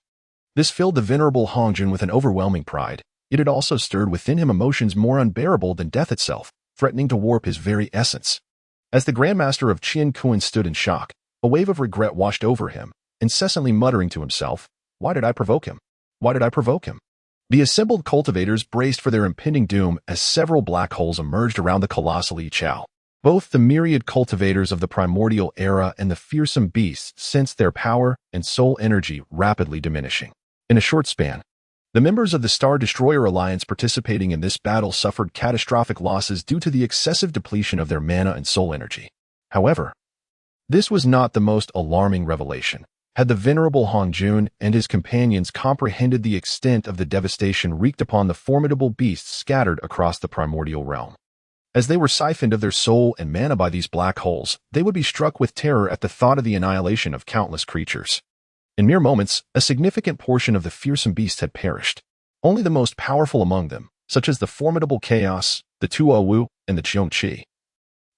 This filled the venerable Hong Jun with an overwhelming pride, yet it also stirred within him emotions more unbearable than death itself, threatening to warp his very essence. As the Grandmaster of Qian Kuan stood in shock, a wave of regret washed over him, incessantly muttering to himself, "Why did I provoke him? Why did I provoke him?" The assembled cultivators braced for their impending doom as several black holes emerged around the colossal Yi Chao. Both the myriad cultivators of the primordial era and the fearsome beasts sensed their power and soul energy rapidly diminishing. In a short span, the members of the Star Destroyer Alliance participating in this battle suffered catastrophic losses due to the excessive depletion of their mana and soul energy. However, this was not the most alarming revelation. Had the venerable Hong Jun and his companions comprehended the extent of the devastation wreaked upon the formidable beasts scattered across the primordial realm. As they were siphoned of their soul and mana by these black holes, they would be struck with terror at the thought of the annihilation of countless creatures. In mere moments, a significant portion of the fearsome beasts had perished. Only the most powerful among them, such as the formidable Chaos, the Tuo Wu, and the Qiongqi,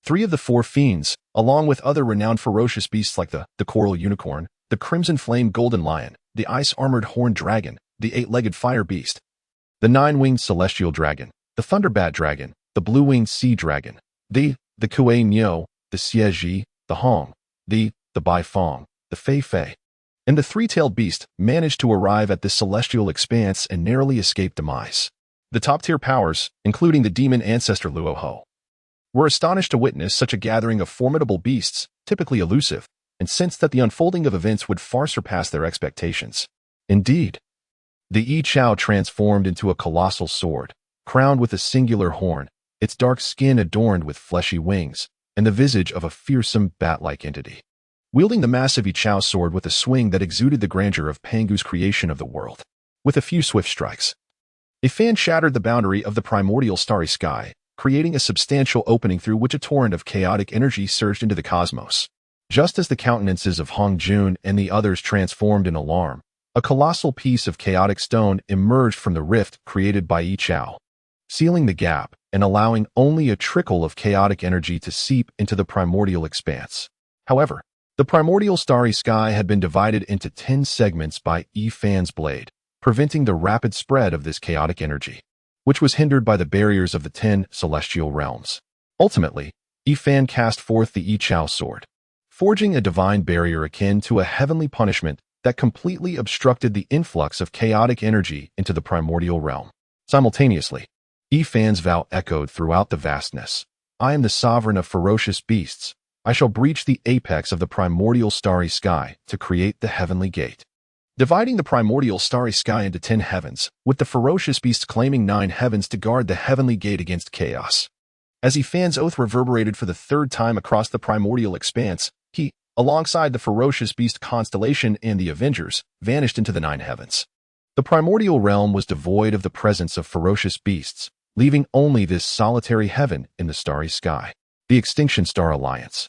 3 of the 4 fiends, along with other renowned ferocious beasts like the coral unicorn, the crimson flame golden lion, the ice-armored horned dragon, the 8-legged fire beast, the 9-winged celestial dragon, the thunderbat dragon, the blue-winged sea dragon, the Kuei Nyo, the Xie, the Hong, the Bai Fong, the Fei Fei, and the 3-tailed beast managed to arrive at this celestial expanse and narrowly escape demise. The top-tier powers, including the demon ancestor Luo Ho, were astonished to witness such a gathering of formidable beasts, typically elusive, and sensed that the unfolding of events would far surpass their expectations. Indeed, the Yi Chao transformed into a colossal sword, crowned with a singular horn, its dark skin adorned with fleshy wings, and the visage of a fearsome bat-like entity. Wielding the massive Yi Chao sword with a swing that exuded the grandeur of Pangu's creation of the world. With a few swift strikes, a fan shattered the boundary of the primordial starry sky, creating a substantial opening through which a torrent of chaotic energy surged into the cosmos. Just as the countenances of Hong Jun and the others transformed in alarm, a colossal piece of chaotic stone emerged from the rift created by Yi Chao, sealing the gap and allowing only a trickle of chaotic energy to seep into the primordial expanse. However, the primordial starry sky had been divided into 10 segments by Yi Fan's blade, preventing the rapid spread of this chaotic energy, which was hindered by the barriers of the 10 celestial realms. Ultimately, Yi Fan cast forth the Yi Chao sword, forging a divine barrier akin to a heavenly punishment that completely obstructed the influx of chaotic energy into the primordial realm. Simultaneously, Yi Fan's vow echoed throughout the vastness. I am the sovereign of ferocious beasts. I shall breach the apex of the primordial starry sky to create the heavenly gate. Dividing the primordial starry sky into 10 heavens, with the ferocious beast claiming 9 heavens to guard the heavenly gate against chaos. As Yi Fan's oath reverberated for the 3rd time across the primordial expanse, he, alongside the ferocious beast constellation and the Avengers, vanished into the 9 heavens. The primordial realm was devoid of the presence of ferocious beasts, leaving only this solitary heaven in the starry sky, the Extinction Star Alliance.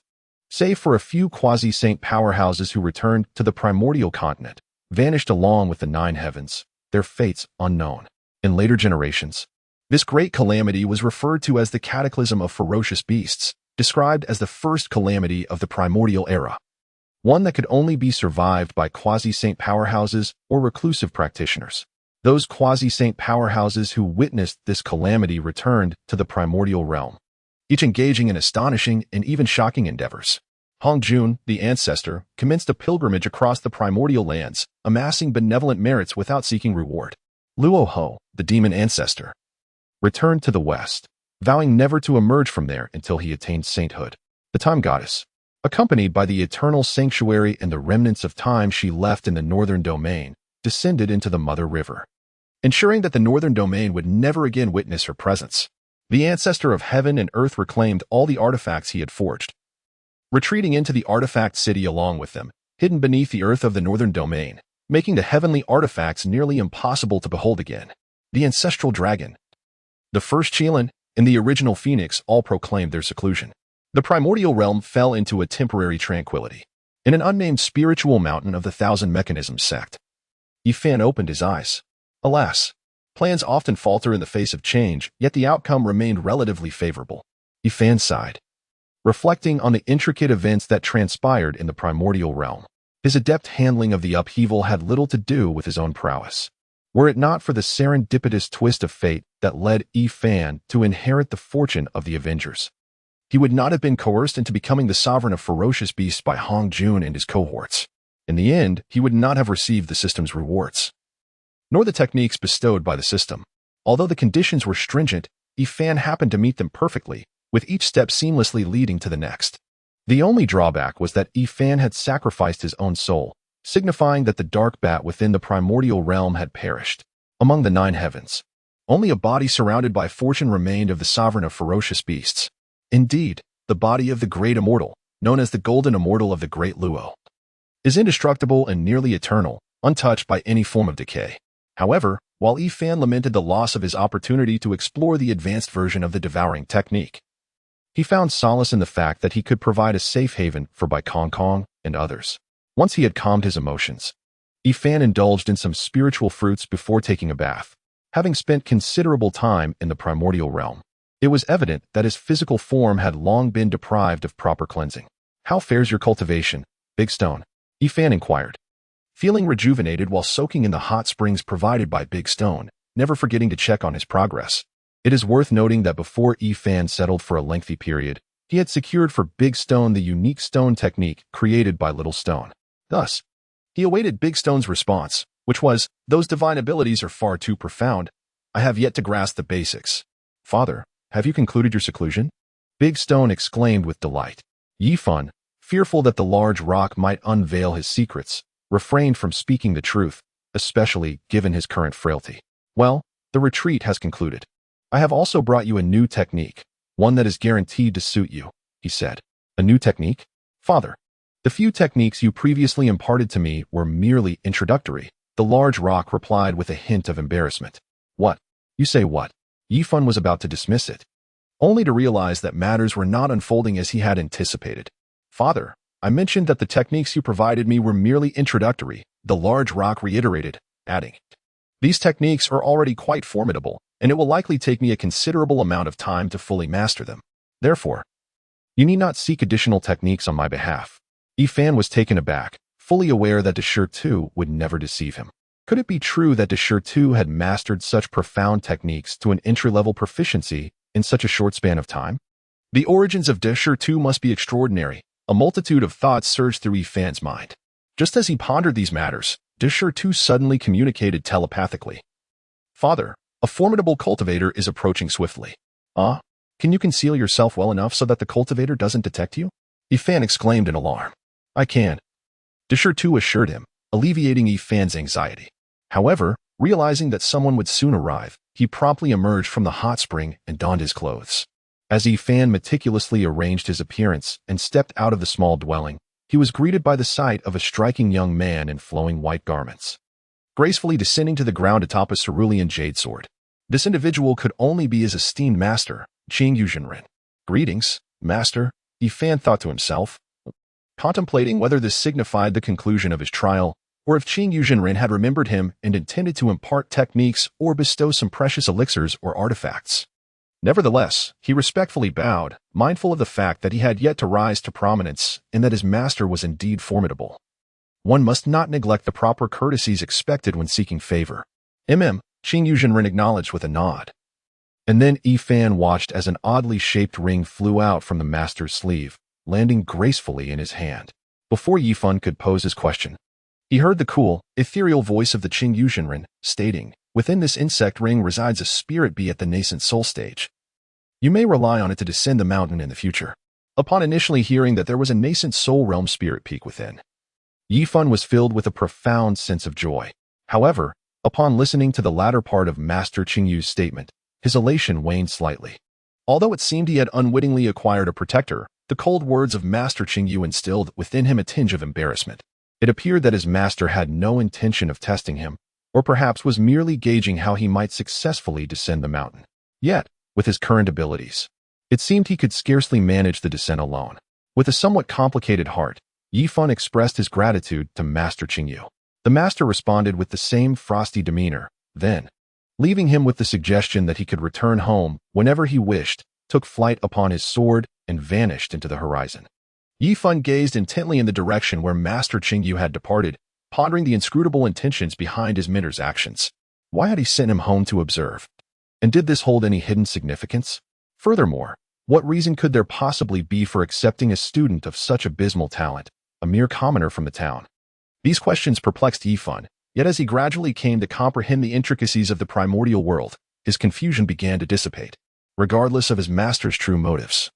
Save for a few quasi-saint powerhouses who returned to the primordial continent, vanished along with the 9 heavens, their fates unknown. In later generations, this great calamity was referred to as the Cataclysm of Ferocious Beasts, described as the first calamity of the primordial era, one that could only be survived by quasi-saint powerhouses or reclusive practitioners. Those quasi-saint powerhouses who witnessed this calamity returned to the primordial realm, each engaging in astonishing and even shocking endeavors. Hong Jun, the ancestor, commenced a pilgrimage across the primordial lands, amassing benevolent merits without seeking reward. Luo Ho, the demon ancestor, returned to the west, vowing never to emerge from there until he attained sainthood. The time goddess, accompanied by the eternal sanctuary and the remnants of time she left in the northern domain, descended into the Mother River, ensuring that the northern domain would never again witness her presence. The ancestor of heaven and earth reclaimed all the artifacts he had forged, retreating into the artifact city along with them, hidden beneath the earth of the northern domain, making the heavenly artifacts nearly impossible to behold again. The ancestral dragon, the first Qilin, and the original Phoenix all proclaimed their seclusion. The primordial realm fell into a temporary tranquility. In an unnamed spiritual mountain of the Thousand Mechanisms sect, Yi Fan opened his eyes. Alas, plans often falter in the face of change, yet the outcome remained relatively favorable. Yi Fan sighed, reflecting on the intricate events that transpired in the primordial realm. His adept handling of the upheaval had little to do with his own prowess. Were it not for the serendipitous twist of fate that led Yi Fan to inherit the fortune of the Avengers, he would not have been coerced into becoming the sovereign of ferocious beasts by Hong Jun and his cohorts. In the end, he would not have received the system's rewards, nor the techniques bestowed by the system. Although the conditions were stringent, Yi Fan happened to meet them perfectly, with each step seamlessly leading to the next. The only drawback was that Yi Fan had sacrificed his own soul, signifying that the dark bat within the primordial realm had perished. Among the 9 heavens, only a body surrounded by fortune remained of the sovereign of ferocious beasts. Indeed, the body of the great immortal, known as the golden immortal of the great Luo, is indestructible and nearly eternal, untouched by any form of decay. However, while Yi Fan lamented the loss of his opportunity to explore the advanced version of the devouring technique, he found solace in the fact that he could provide a safe haven for Bai Kong Kong and others. Once he had calmed his emotions, Yi Fan indulged in some spiritual fruits before taking a bath. Having spent considerable time in the primordial realm, It was evident that his physical form had long been deprived of proper cleansing. "How fares your cultivation, Big Stone?" Ifan inquired. Feeling rejuvenated while soaking in the hot springs provided by Big Stone, never forgetting to check on his progress. It is worth noting that before Ifan settled for a lengthy period, he had secured for Big Stone the unique stone technique created by Little Stone. Thus, he awaited Big Stone's response, which was, "Those divine abilities are far too profound. I have yet to grasp the basics." "Father, have you concluded your seclusion?" Big Stone exclaimed with delight. Yifan, fearful that the large rock might unveil his secrets, refrained from speaking the truth, especially given his current frailty. "Well, the retreat has concluded. I have also brought you a new technique, one that is guaranteed to suit you," he said. "A new technique? Father, the few techniques you previously imparted to me were merely introductory," the large rock replied with a hint of embarrassment. "What? You say what?" Yifan was about to dismiss it, only to realize that matters were not unfolding as he had anticipated. "Father, I mentioned that the techniques you provided me were merely introductory," the large rock reiterated, adding, "These techniques are already quite formidable, and it will likely take me a considerable amount of time to fully master them. Therefore, you need not seek additional techniques on my behalf." Ifan was taken aback, fully aware that Desolate would never deceive him. Could it be true that Desolate had mastered such profound techniques to an entry-level proficiency in such a short span of time? The origins of Desolate must be extraordinary. A multitude of thoughts surged through Ifan's mind. Just as he pondered these matters, Desolate suddenly communicated telepathically. "Father, a formidable cultivator is approaching swiftly." "Ah? Can you conceal yourself well enough so that the cultivator doesn't detect you?" Ifan exclaimed in alarm. "I can," Desolate assured him, alleviating Ifan's anxiety. However, realizing that someone would soon arrive, he promptly emerged from the hot spring and donned his clothes. As Ifan meticulously arranged his appearance and stepped out of the small dwelling, he was greeted by the sight of a striking young man in flowing white garments, gracefully descending to the ground atop a cerulean jade sword. This individual could only be his esteemed master, Qingyu Jinren. "Greetings, master," Ifan thought to himself, contemplating whether this signified the conclusion of his trial, or if Qingyu Jinren had remembered him and intended to impart techniques or bestow some precious elixirs or artifacts. Nevertheless, he respectfully bowed, mindful of the fact that he had yet to rise to prominence and that his master was indeed formidable. One must not neglect the proper courtesies expected when seeking favor. Qingyu Jinren acknowledged with a nod. And then Ifan watched as an oddly shaped ring flew out from the master's sleeve, landing gracefully in his hand. Before Yifan could pose his question, he heard the cool, ethereal voice of the Qingyu Jinren, stating, "Within this insect ring resides a spirit bee at the nascent soul stage. You may rely on it to descend the mountain in the future." Upon initially hearing that there was a nascent soul realm spirit peak within, Yifan was filled with a profound sense of joy. However, upon listening to the latter part of Master Qingyu's statement, his elation waned slightly. Although it seemed he had unwittingly acquired a protector, the cold words of Master Qingyu instilled within him a tinge of embarrassment. It appeared that his master had no intention of testing him, or perhaps was merely gauging how he might successfully descend the mountain. Yet, with his current abilities, it seemed he could scarcely manage the descent alone. With a somewhat complicated heart, Yifan expressed his gratitude to Master Qingyu. The master responded with the same frosty demeanor, then, leaving him with the suggestion that he could return home whenever he wished, took flight upon his sword and vanished into the horizon. Yifan gazed intently in the direction where Master Qingyu had departed, pondering the inscrutable intentions behind his mentor's actions. Why had he sent him home to observe? And did this hold any hidden significance? Furthermore, what reason could there possibly be for accepting a student of such abysmal talent, a mere commoner from the town? These questions perplexed Yifan, yet as he gradually came to comprehend the intricacies of the primordial world, his confusion began to dissipate. Regardless of his master's true motives,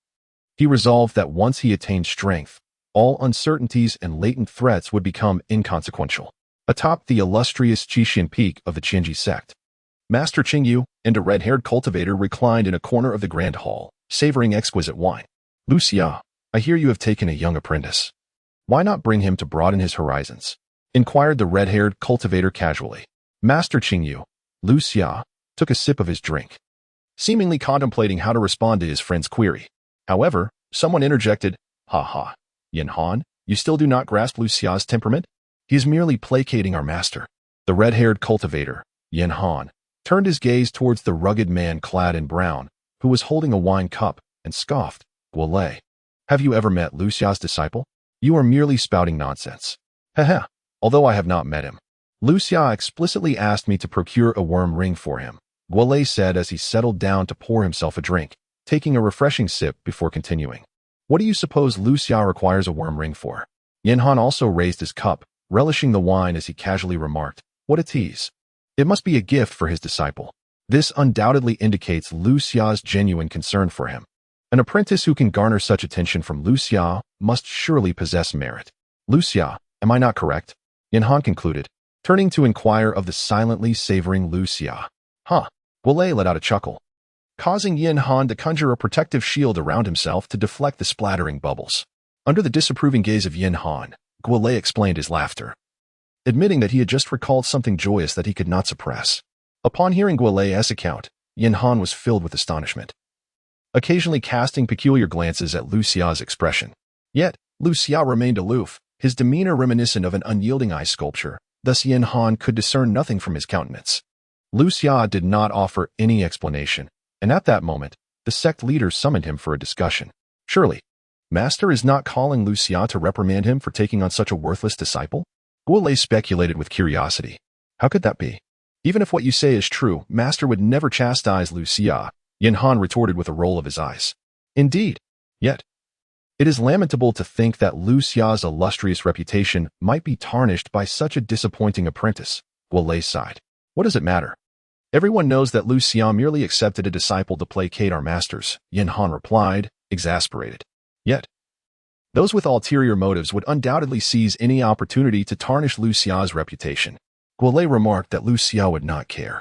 he resolved that once he attained strength, all uncertainties and latent threats would become inconsequential. Atop the illustrious Qixin peak of the Qianji sect, Master Qingyu and a red-haired cultivator reclined in a corner of the grand hall, savoring exquisite wine. "Lucia, I hear you have taken a young apprentice. Why not bring him to broaden his horizons?" inquired the red-haired cultivator casually. Master Qingyu, Lucia, took a sip of his drink, seemingly contemplating how to respond to his friend's query. However, someone interjected, "Ha ha, Yin Han, you still do not grasp Lucia's temperament? He is merely placating our master." The red-haired cultivator, Yin Han, turned his gaze towards the rugged man clad in brown, who was holding a wine cup, and scoffed, "Guolei, have you ever met Lu Xia's disciple? You are merely spouting nonsense." Heh. Although I have not met him. Lu Xia explicitly asked me to procure a worm ring for him, Guolei said as he settled down to pour himself a drink, taking a refreshing sip before continuing. What do you suppose Lu Xia requires a worm ring for? Yin Han also raised his cup, relishing the wine as he casually remarked, "What a tease. It must be a gift for his disciple." This undoubtedly indicates Lu Xia's genuine concern for him. An apprentice who can garner such attention from Lu Xia must surely possess merit. "Lu Xia, am I not correct?" Yin Han concluded, turning to inquire of the silently savoring Lu Xia. "Huh." Guolei let out a chuckle, causing Yin Han to conjure a protective shield around himself to deflect the splattering bubbles. Under the disapproving gaze of Yin Han, Guolei explained his laughter, admitting that he had just recalled something joyous that he could not suppress. Upon hearing Guolei's account, Yin Han was filled with astonishment, occasionally casting peculiar glances at Lu Xia's expression. Yet, Lu Xia remained aloof, his demeanor reminiscent of an unyielding ice sculpture, thus Yin Han could discern nothing from his countenance. Lu Xia did not offer any explanation, and at that moment, the sect leader summoned him for a discussion. Surely, Master is not calling Lu Xia to reprimand him for taking on such a worthless disciple? Guolei speculated with curiosity. How could that be? Even if what you say is true, Master would never chastise Lu Xia, Yin Han retorted with a roll of his eyes. Indeed. Yet, it is lamentable to think that Lu Xia's illustrious reputation might be tarnished by such a disappointing apprentice, Guolei sighed. What does it matter? Everyone knows that Lu Xia merely accepted a disciple to placate our masters, Yin Han replied, exasperated. Yet, those with ulterior motives would undoubtedly seize any opportunity to tarnish Lu Xia's reputation. Guolei remarked that Lu Xia would not care.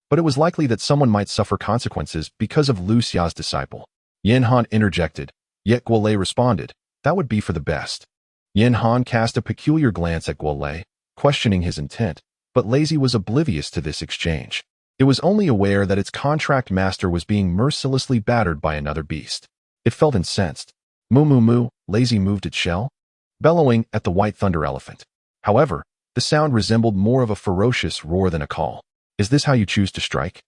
But it was likely that someone might suffer consequences because of Lu Xia's disciple. Yin Han interjected, yet Guolei responded, that would be for the best. Yin Han cast a peculiar glance at Guolei, questioning his intent, but Lazy was oblivious to this exchange. It was only aware that its contract master was being mercilessly battered by another beast. It felt incensed. Moo moo moo, Lazy moved its shell, bellowing at the white thunder elephant. However, the sound resembled more of a ferocious roar than a call. Is this how you choose to strike?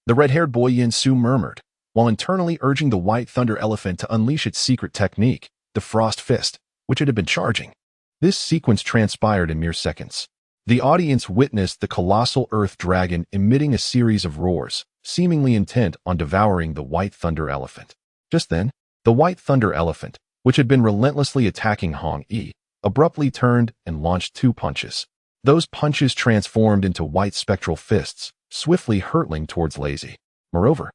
The red-haired boy Yin Su murmured, while internally urging the white thunder elephant to unleash its secret technique, the frost fist, which it had been charging. This sequence transpired in mere seconds. The audience witnessed the colossal earth dragon emitting a series of roars, seemingly intent on devouring the white thunder elephant. Just then, the white thunder elephant, which had been relentlessly attacking Hong Yi, abruptly turned and launched 2 punches. Those punches transformed into white spectral fists, swiftly hurtling towards Lazy. Moreover,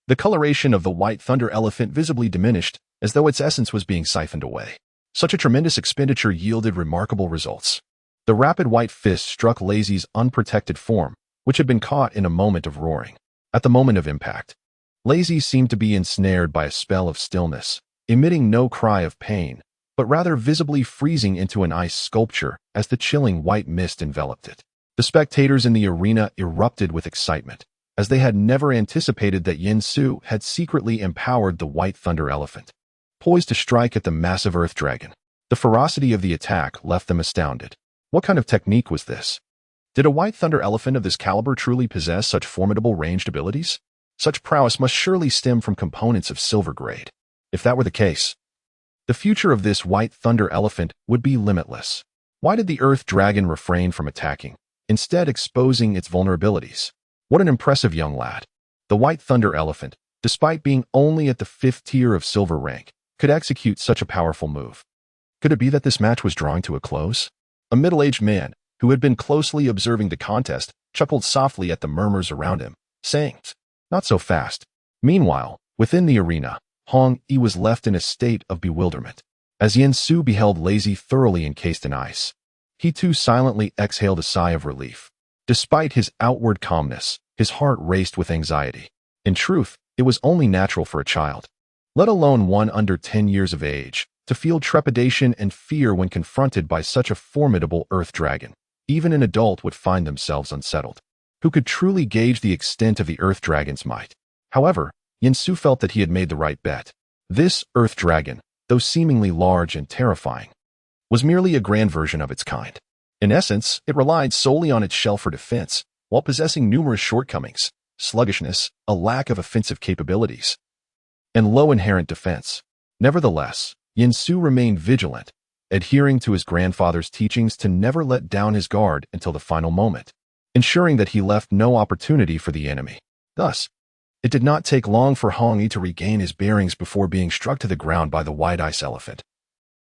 the coloration of the white thunder elephant visibly diminished, as though its essence was being siphoned away. Such a tremendous expenditure yielded remarkable results. The rapid white fist struck Lazy's unprotected form, which had been caught in a moment of roaring. At the moment of impact, Lazy seemed to be ensnared by a spell of stillness, emitting no cry of pain, but rather visibly freezing into an ice sculpture as the chilling white mist enveloped it. The spectators in the arena erupted with excitement, as they had never anticipated that Yin Su had secretly empowered the white thunder elephant, poised to strike at the massive earth dragon. The ferocity of the attack left them astounded. What kind of technique was this? Did a white thunder elephant of this caliber truly possess such formidable ranged abilities? Such prowess must surely stem from components of silver grade. If that were the case, the future of this white thunder elephant would be limitless. Why did the earth dragon refrain from attacking, instead exposing its vulnerabilities? What an impressive young lad. The white thunder elephant, despite being only at the 5th tier of silver rank, could execute such a powerful move. Could it be that this match was drawing to a close? A middle-aged man, who had been closely observing the contest, chuckled softly at the murmurs around him, saying, "Not so fast." Meanwhile, within the arena, Hong Yi was left in a state of bewilderment. As Yin Su beheld Lazy thoroughly encased in ice, he too silently exhaled a sigh of relief. Despite his outward calmness, his heart raced with anxiety. In truth, it was only natural for a child, let alone one under 10 years of age, to feel trepidation and fear when confronted by such a formidable earth dragon. Even an adult would find themselves unsettled. Who could truly gauge the extent of the earth dragon's might? However, Yin Su felt that he had made the right bet. This earth dragon, though seemingly large and terrifying, was merely a grand version of its kind. In essence, it relied solely on its shell for defense, while possessing numerous shortcomings, sluggishness, a lack of offensive capabilities, and low inherent defense. Nevertheless, Yin-Su remained vigilant, adhering to his grandfather's teachings to never let down his guard until the final moment, ensuring that he left no opportunity for the enemy. Thus, it did not take long for Hong Yi to regain his bearings before being struck to the ground by the white ice elephant,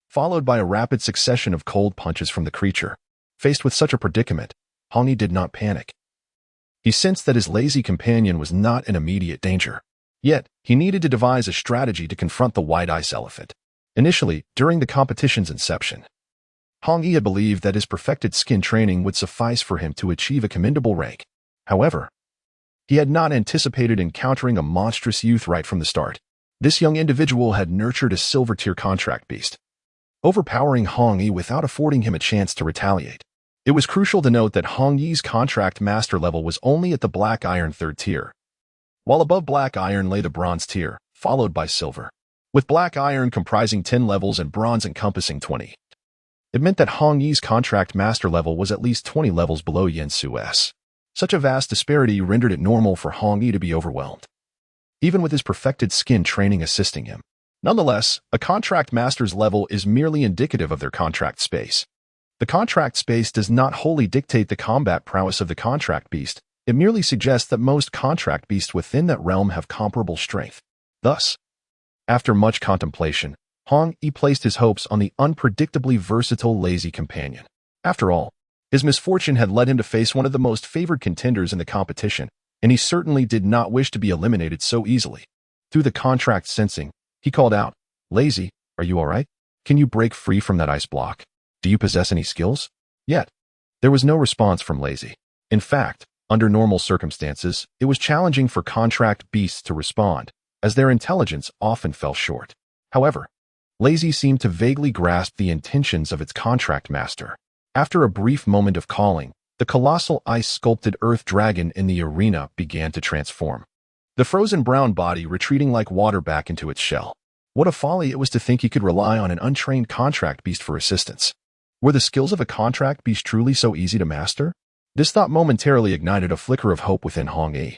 followed by a rapid succession of cold punches from the creature. Faced with such a predicament, Hong Yi did not panic. He sensed that his lazy companion was not in immediate danger. Yet, he needed to devise a strategy to confront the white ice elephant. Initially, during the competition's inception, Hong Yi had believed that his perfected skin training would suffice for him to achieve a commendable rank. However, he had not anticipated encountering a monstrous youth right from the start. This young individual had nurtured a silver-tier contract beast, overpowering Hong Yi without affording him a chance to retaliate. It was crucial to note that Hong Yi's contract master level was only at the Black Iron 3rd tier, while above Black Iron lay the Bronze tier, followed by Silver, with Black Iron comprising 10 levels and Bronze encompassing 20. It meant that Hong Yi's contract master level was at least 20 levels below Yin-Su's. Such a vast disparity rendered it normal for Hong Yi to be overwhelmed, even with his perfected skin training assisting him. Nonetheless, a contract master's level is merely indicative of their contract space. The contract space does not wholly dictate the combat prowess of the contract beast. It merely suggests that most contract beasts within that realm have comparable strength. Thus, after much contemplation, Hong Yi placed his hopes on the unpredictably versatile lazy companion. After all, his misfortune had led him to face one of the most favored contenders in the competition, and he certainly did not wish to be eliminated so easily. Through the contract sensing, he called out, "Lazy, are you all right? Can you break free from that ice block? Do you possess any skills?" Yet, there was no response from Lazy. In fact, under normal circumstances, it was challenging for contract beasts to respond, as their intelligence often fell short. However, Lazy seemed to vaguely grasp the intentions of its contract master. After a brief moment of calling, the colossal ice-sculpted earth dragon in the arena began to transform, the frozen brown body retreating like water back into its shell. What a folly it was to think he could rely on an untrained contract beast for assistance. Were the skills of a contract beast truly so easy to master? This thought momentarily ignited a flicker of hope within Hong Yi,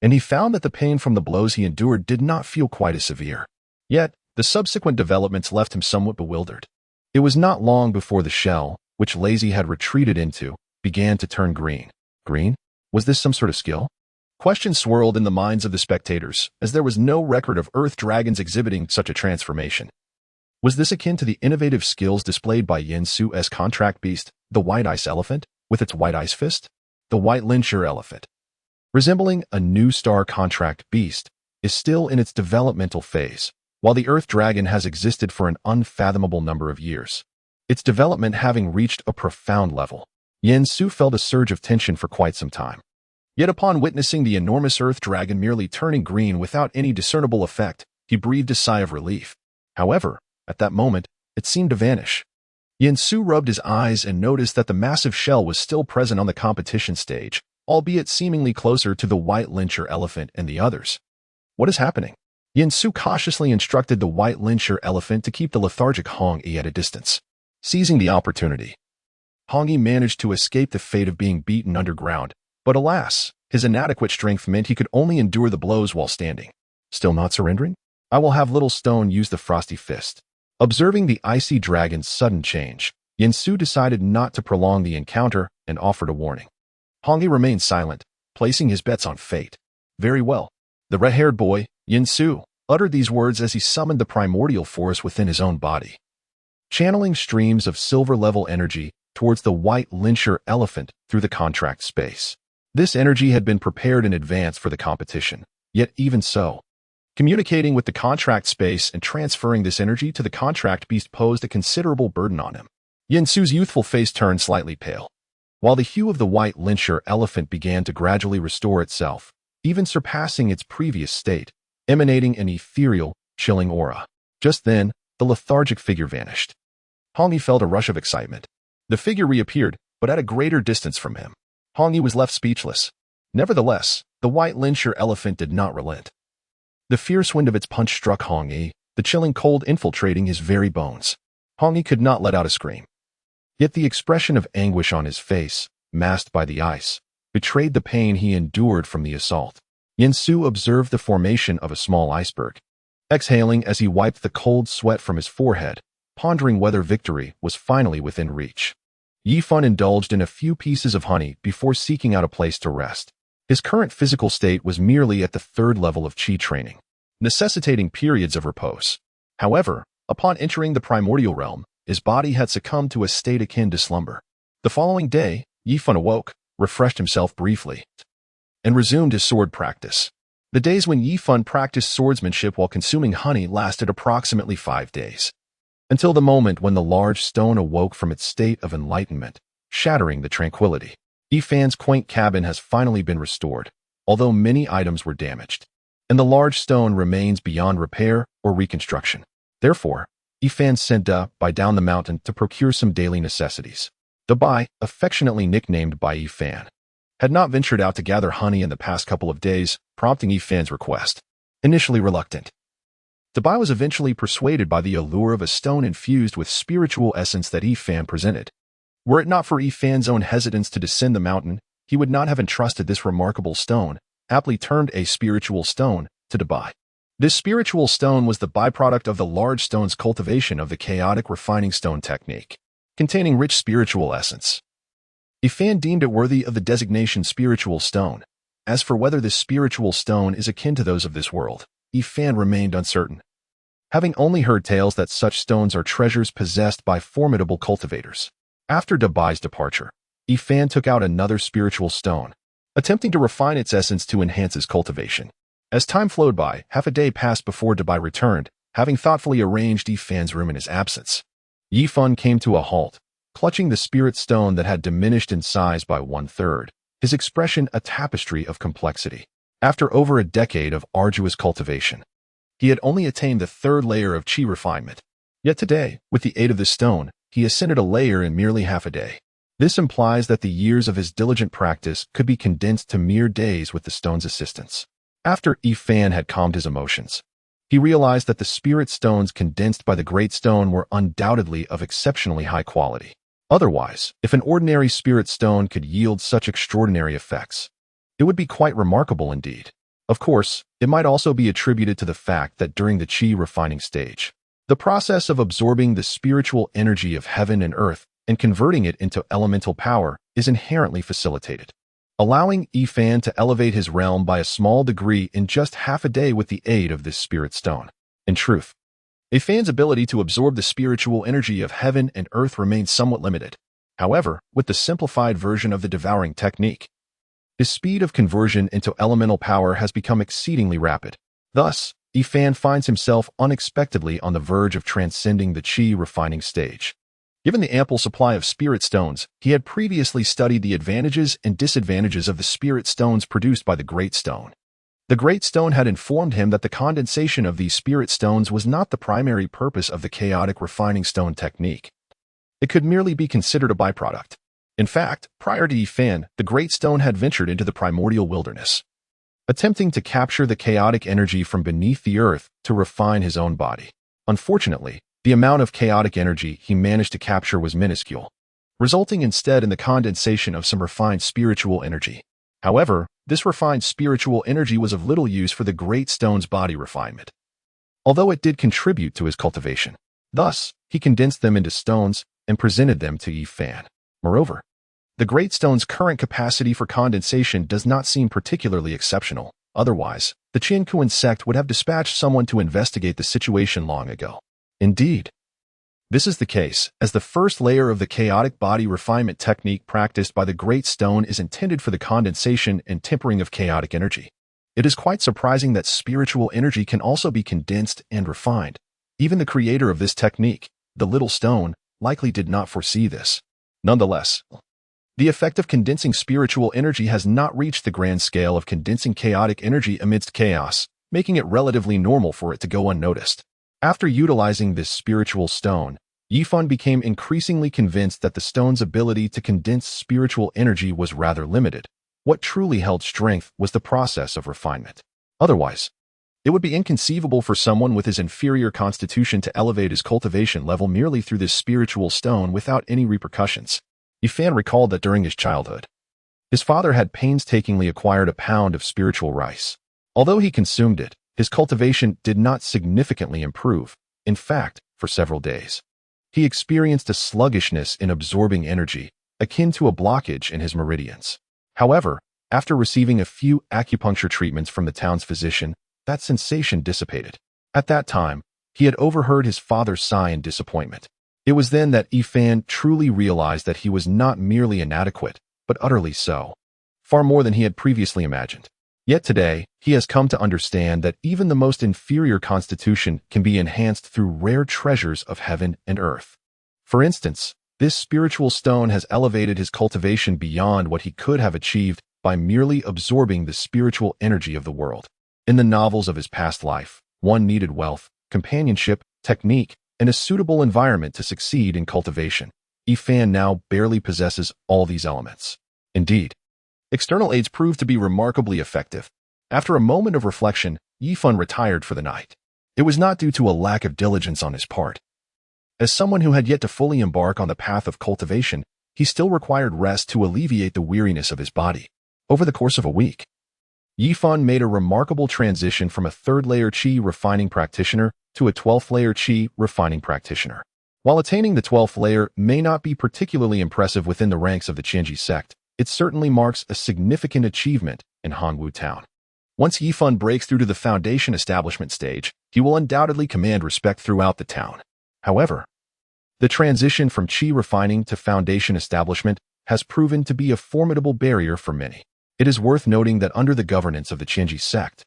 and he found that the pain from the blows he endured did not feel quite as severe. Yet, the subsequent developments left him somewhat bewildered. It was not long before the shell, which Lazy had retreated into, began to turn green. Green? Was this some sort of skill? Questions swirled in the minds of the spectators, as there was no record of earth dragons exhibiting such a transformation. Was this akin to the innovative skills displayed by Yin-Su's contract beast, the white ice elephant, with its white ice fist? The white lyncher elephant, resembling a new star contract beast, is still in its developmental phase, while the earth dragon has existed for an unfathomable number of years, its development having reached a profound level. Yin-Su felt a surge of tension for quite some time. Yet upon witnessing the enormous earth dragon merely turning green without any discernible effect, he breathed a sigh of relief. However, at that moment, it seemed to vanish. Yin-Su rubbed his eyes and noticed that the massive shell was still present on the competition stage, albeit seemingly closer to the white lyncher elephant and the others. What is happening? Yin-Su cautiously instructed the white lyncher elephant to keep the lethargic Hong Yi at a distance. Seizing the opportunity, Hong Yi managed to escape the fate of being beaten underground, but alas, his inadequate strength meant he could only endure the blows while standing. Still not surrendering? I will have Little Stone use the frosty fist. Observing the icy dragon's sudden change, Yin-Su decided not to prolong the encounter and offered a warning. Hong Yi remained silent, placing his bets on fate. Very well. The red-haired boy, Yin-Su, uttered these words as he summoned the primordial force within his own body, channeling streams of silver-level energy towards the white lyncher elephant through the contract space. This energy had been prepared in advance for the competition, yet even so, communicating with the contract space and transferring this energy to the contract beast posed a considerable burden on him. Yin-Su's youthful face turned slightly pale, while the hue of the white lyncher elephant began to gradually restore itself, even surpassing its previous state, emanating an ethereal, chilling aura. Just then, the lethargic figure vanished. Hong Yi felt a rush of excitement. The figure reappeared, but at a greater distance from him. Hong Yi was left speechless. Nevertheless, the white lyncher elephant did not relent. The fierce wind of its punch struck Hong Yi, the chilling cold infiltrating his very bones. Hong Yi could not let out a scream. Yet the expression of anguish on his face, masked by the ice, betrayed the pain he endured from the assault. Yansu observed the formation of a small iceberg, exhaling as he wiped the cold sweat from his forehead, pondering whether victory was finally within reach. Yifan indulged in a few pieces of honey before seeking out a place to rest. His current physical state was merely at the third level of Qi training, necessitating periods of repose. However, upon entering the primordial realm, his body had succumbed to a state akin to slumber. The following day, Yifan awoke, refreshed himself briefly, and resumed his sword practice. The days when Yifan practiced swordsmanship while consuming honey lasted approximately 5 days, until the moment when the large stone awoke from its state of enlightenment, shattering the tranquility. Yifan's quaint cabin has finally been restored, although many items were damaged, and the large stone remains beyond repair or reconstruction. Therefore, Yifan sent Bai down the mountain to procure some daily necessities. Bai, affectionately nicknamed by Yifan, had not ventured out to gather honey in the past couple of days, prompting Yifan's request. Initially reluctant, Bai was eventually persuaded by the allure of a stone infused with spiritual essence that Yifan presented. Were it not for Yifan's own hesitance to descend the mountain, he would not have entrusted this remarkable stone, aptly termed a spiritual stone, to Bai. This spiritual stone was the byproduct of the large stone's cultivation of the chaotic refining stone technique, containing rich spiritual essence. Yifan deemed it worthy of the designation spiritual stone. As for whether this spiritual stone is akin to those of this world, Yifan remained uncertain, having only heard tales that such stones are treasures possessed by formidable cultivators. After Bai's departure, Yifan took out another spiritual stone, attempting to refine its essence to enhance his cultivation. As time flowed by, half a day passed before Bai returned, having thoughtfully arranged Yifan's room in his absence. Yifan came to a halt, clutching the spirit stone that had diminished in size by 1/3, his expression a tapestry of complexity. After over a decade of arduous cultivation, he had only attained the 3rd layer of Qi refinement. Yet today, with the aid of this stone, he ascended a layer in merely half a day. This implies that the years of his diligent practice could be condensed to mere days with the stone's assistance. After Yifan had calmed his emotions, he realized that the spirit stones condensed by the Great Stone were undoubtedly of exceptionally high quality. Otherwise, if an ordinary spirit stone could yield such extraordinary effects, it would be quite remarkable indeed. Of course, it might also be attributed to the fact that during the Qi refining stage, the process of absorbing the spiritual energy of heaven and earth and converting it into elemental power is inherently facilitated, allowing Yifan to elevate his realm by a small degree in just half a day with the aid of this spirit stone. In truth, Yifan's ability to absorb the spiritual energy of heaven and earth remains somewhat limited. However, with the simplified version of the devouring technique, his speed of conversion into elemental power has become exceedingly rapid. Thus, Yifan finds himself unexpectedly on the verge of transcending the Qi refining stage. Given the ample supply of spirit stones, he had previously studied the advantages and disadvantages of the spirit stones produced by the Great Stone. The Great Stone had informed him that the condensation of these spirit stones was not the primary purpose of the chaotic refining stone technique. It could merely be considered a byproduct. In fact, prior to Yifan, the Great Stone had ventured into the primordial wilderness, attempting to capture the chaotic energy from beneath the earth to refine his own body. Unfortunately, the amount of chaotic energy he managed to capture was minuscule, resulting instead in the condensation of some refined spiritual energy. However, this refined spiritual energy was of little use for the Great Stone's body refinement, although it did contribute to his cultivation. Thus, he condensed them into stones and presented them to Yifan. Moreover, the Great Stone's current capacity for condensation does not seem particularly exceptional. Otherwise, the Qiankuan sect would have dispatched someone to investigate the situation long ago. Indeed, this is the case, as the first layer of the chaotic body refinement technique practiced by the Great Stone is intended for the condensation and tempering of chaotic energy. It is quite surprising that spiritual energy can also be condensed and refined. Even the creator of this technique, the Little Stone, likely did not foresee this. Nonetheless, the effect of condensing spiritual energy has not reached the grand scale of condensing chaotic energy amidst chaos, making it relatively normal for it to go unnoticed. After utilizing this spiritual stone, Yifan became increasingly convinced that the stone's ability to condense spiritual energy was rather limited. What truly held strength was the process of refinement. Otherwise, it would be inconceivable for someone with his inferior constitution to elevate his cultivation level merely through this spiritual stone without any repercussions. Yifan recalled that during his childhood, His father had painstakingly acquired a pound of spiritual rice. Although he consumed it, his cultivation did not significantly improve. In fact, for several days, he experienced a sluggishness in absorbing energy, akin to a blockage in his meridians. However, after receiving a few acupuncture treatments from the town's physician, that sensation dissipated. At that time, he had overheard his father's sigh in disappointment. It was then that Yifan truly realized that he was not merely inadequate, but utterly so. Far more than he had previously imagined. Yet today, he has come to understand that even the most inferior constitution can be enhanced through rare treasures of heaven and earth. For instance, this spiritual stone has elevated his cultivation beyond what he could have achieved by merely absorbing the spiritual energy of the world. In the novels of his past life, one needed wealth, companionship, technique, and a suitable environment to succeed in cultivation. Yifan now barely possesses all these elements. Indeed, external aids proved to be remarkably effective. After a moment of reflection, Yifan retired for the night. It was not due to a lack of diligence on his part. As someone who had yet to fully embark on the path of cultivation, he still required rest to alleviate the weariness of his body. Over the course of a week, Yifan made a remarkable transition from a third-layer Qi refining practitioner to a 12th-layer Qi refining practitioner. While attaining the 12th layer may not be particularly impressive within the ranks of the Qianji sect, it certainly marks a significant achievement in Hanwu Town. Once Yifan breaks through to the foundation establishment stage, he will undoubtedly command respect throughout the town. However, the transition from Qi refining to foundation establishment has proven to be a formidable barrier for many. It is worth noting that under the governance of the Qianji sect,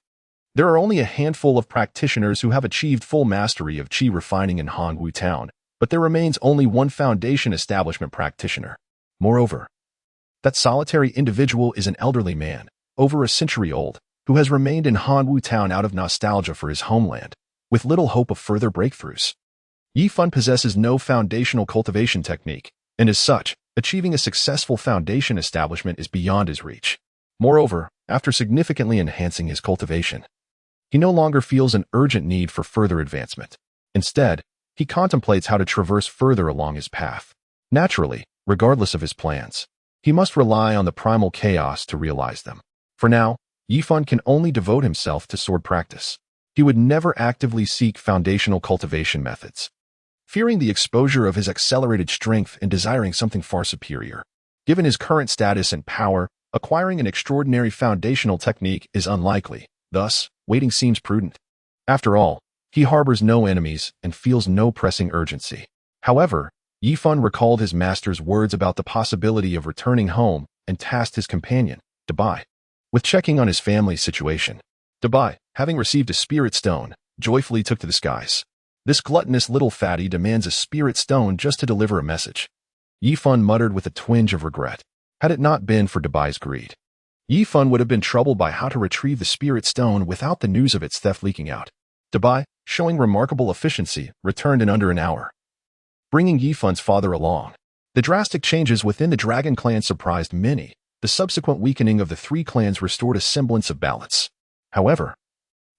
there are only a handful of practitioners who have achieved full mastery of Qi refining in Hanwu Town, but there remains only one foundation establishment practitioner. Moreover, that solitary individual is an elderly man, over a century old, who has remained in Hanwu Town out of nostalgia for his homeland, with little hope of further breakthroughs. Yifan possesses no foundational cultivation technique, and as such, achieving a successful foundation establishment is beyond his reach. Moreover, after significantly enhancing his cultivation, he no longer feels an urgent need for further advancement. Instead, he contemplates how to traverse further along his path. Naturally, regardless of his plans, he must rely on the primal chaos to realize them. For now, Yifan can only devote himself to sword practice. He would never actively seek foundational cultivation methods, fearing the exposure of his accelerated strength and desiring something far superior. Given his current status and power, acquiring an extraordinary foundational technique is unlikely. Thus, waiting seems prudent. After all, he harbors no enemies and feels no pressing urgency. However, Yifan recalled his master's words about the possibility of returning home and tasked his companion, Debai, with checking on his family's situation. Debai, having received a spirit stone, joyfully took to the skies. This gluttonous little fatty demands a spirit stone just to deliver a message. Yifan muttered with a twinge of regret. Had it not been for Debai's greed, Yifan would have been troubled by how to retrieve the spirit stone without the news of its theft leaking out. Debai, showing remarkable efficiency, returned in under an hour, bringing Yifan's father along. The drastic changes within the dragon clan surprised many. The subsequent weakening of the three clans restored a semblance of balance. However,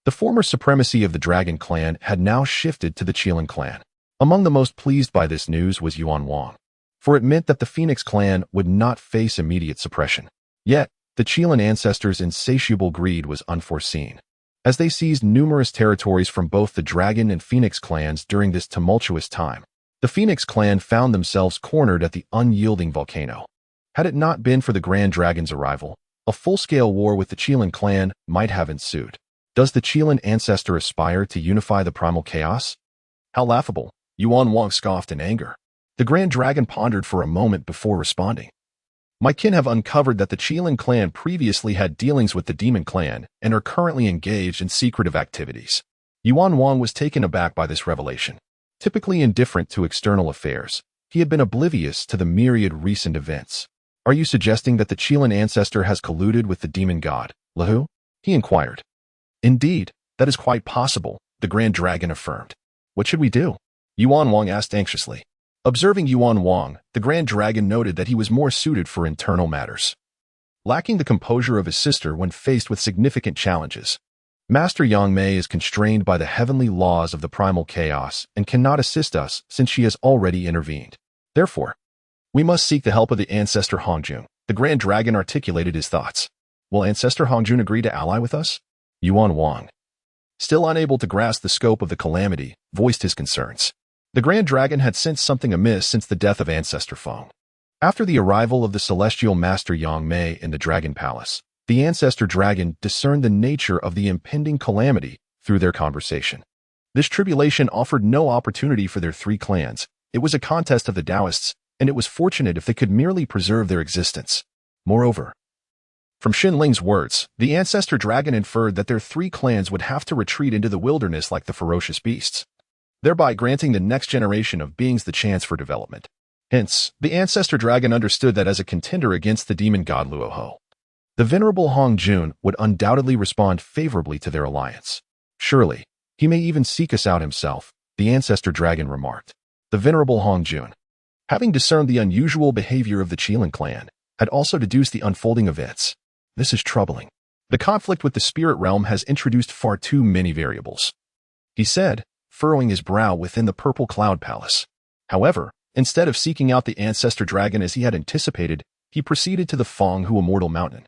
the former supremacy of the dragon clan had now shifted to the Qilin clan. Among the most pleased by this news was Yuan Wang, for it meant that the Phoenix clan would not face immediate suppression. Yet, the Qilin ancestors' insatiable greed was unforeseen, as they seized numerous territories from both the Dragon and Phoenix clans during this tumultuous time. The Phoenix clan found themselves cornered at the unyielding volcano. Had it not been for the Grand Dragon's arrival, a full-scale war with the Qilin clan might have ensued. Does the Qilin ancestor aspire to unify the primal chaos? How laughable! Yuan Wang scoffed in anger. The Grand Dragon pondered for a moment before responding. My kin have uncovered that the Qilin clan previously had dealings with the Demon clan and are currently engaged in secretive activities. Yuan Wang was taken aback by this revelation. Typically indifferent to external affairs, he had been oblivious to the myriad recent events. Are you suggesting that the Qilin ancestor has colluded with the demon god, Lahu? He inquired. Indeed, that is quite possible, the Grand Dragon affirmed. What should we do? Yuan Wang asked anxiously. Observing Yuan Wang, the Grand Dragon noted that he was more suited for internal matters, lacking the composure of his sister when faced with significant challenges. Master Yangmei is constrained by the heavenly laws of the primal chaos and cannot assist us since she has already intervened. Therefore, we must seek the help of the ancestor Hongjun. The Grand Dragon articulated his thoughts. Will Ancestor Hongjun agree to ally with us? Yuan Wang, still unable to grasp the scope of the calamity, voiced his concerns. The Grand Dragon had sensed something amiss since the death of Ancestor Feng. After the arrival of the Celestial Master Yangmei in the Dragon Palace, the Ancestor Dragon discerned the nature of the impending calamity through their conversation. This tribulation offered no opportunity for their three clans. It was a contest of the Taoists, and it was fortunate if they could merely preserve their existence. Moreover, from Xinling's words, the Ancestor Dragon inferred that their three clans would have to retreat into the wilderness like the ferocious beasts, thereby granting the next generation of beings the chance for development. Hence, the Ancestor Dragon understood that as a contender against the demon god Luoho, the venerable Hongjun would undoubtedly respond favorably to their alliance. Surely, he may even seek us out himself, the Ancestor Dragon remarked. The venerable Hongjun, having discerned the unusual behavior of the Qilin clan, had also deduced the unfolding events. This is troubling. The conflict with the spirit realm has introduced far too many variables, he said, furrowing his brow within the purple cloud palace. However, instead of seeking out the Ancestor Dragon as he had anticipated, he proceeded to the Fenghu Immortal Mountain.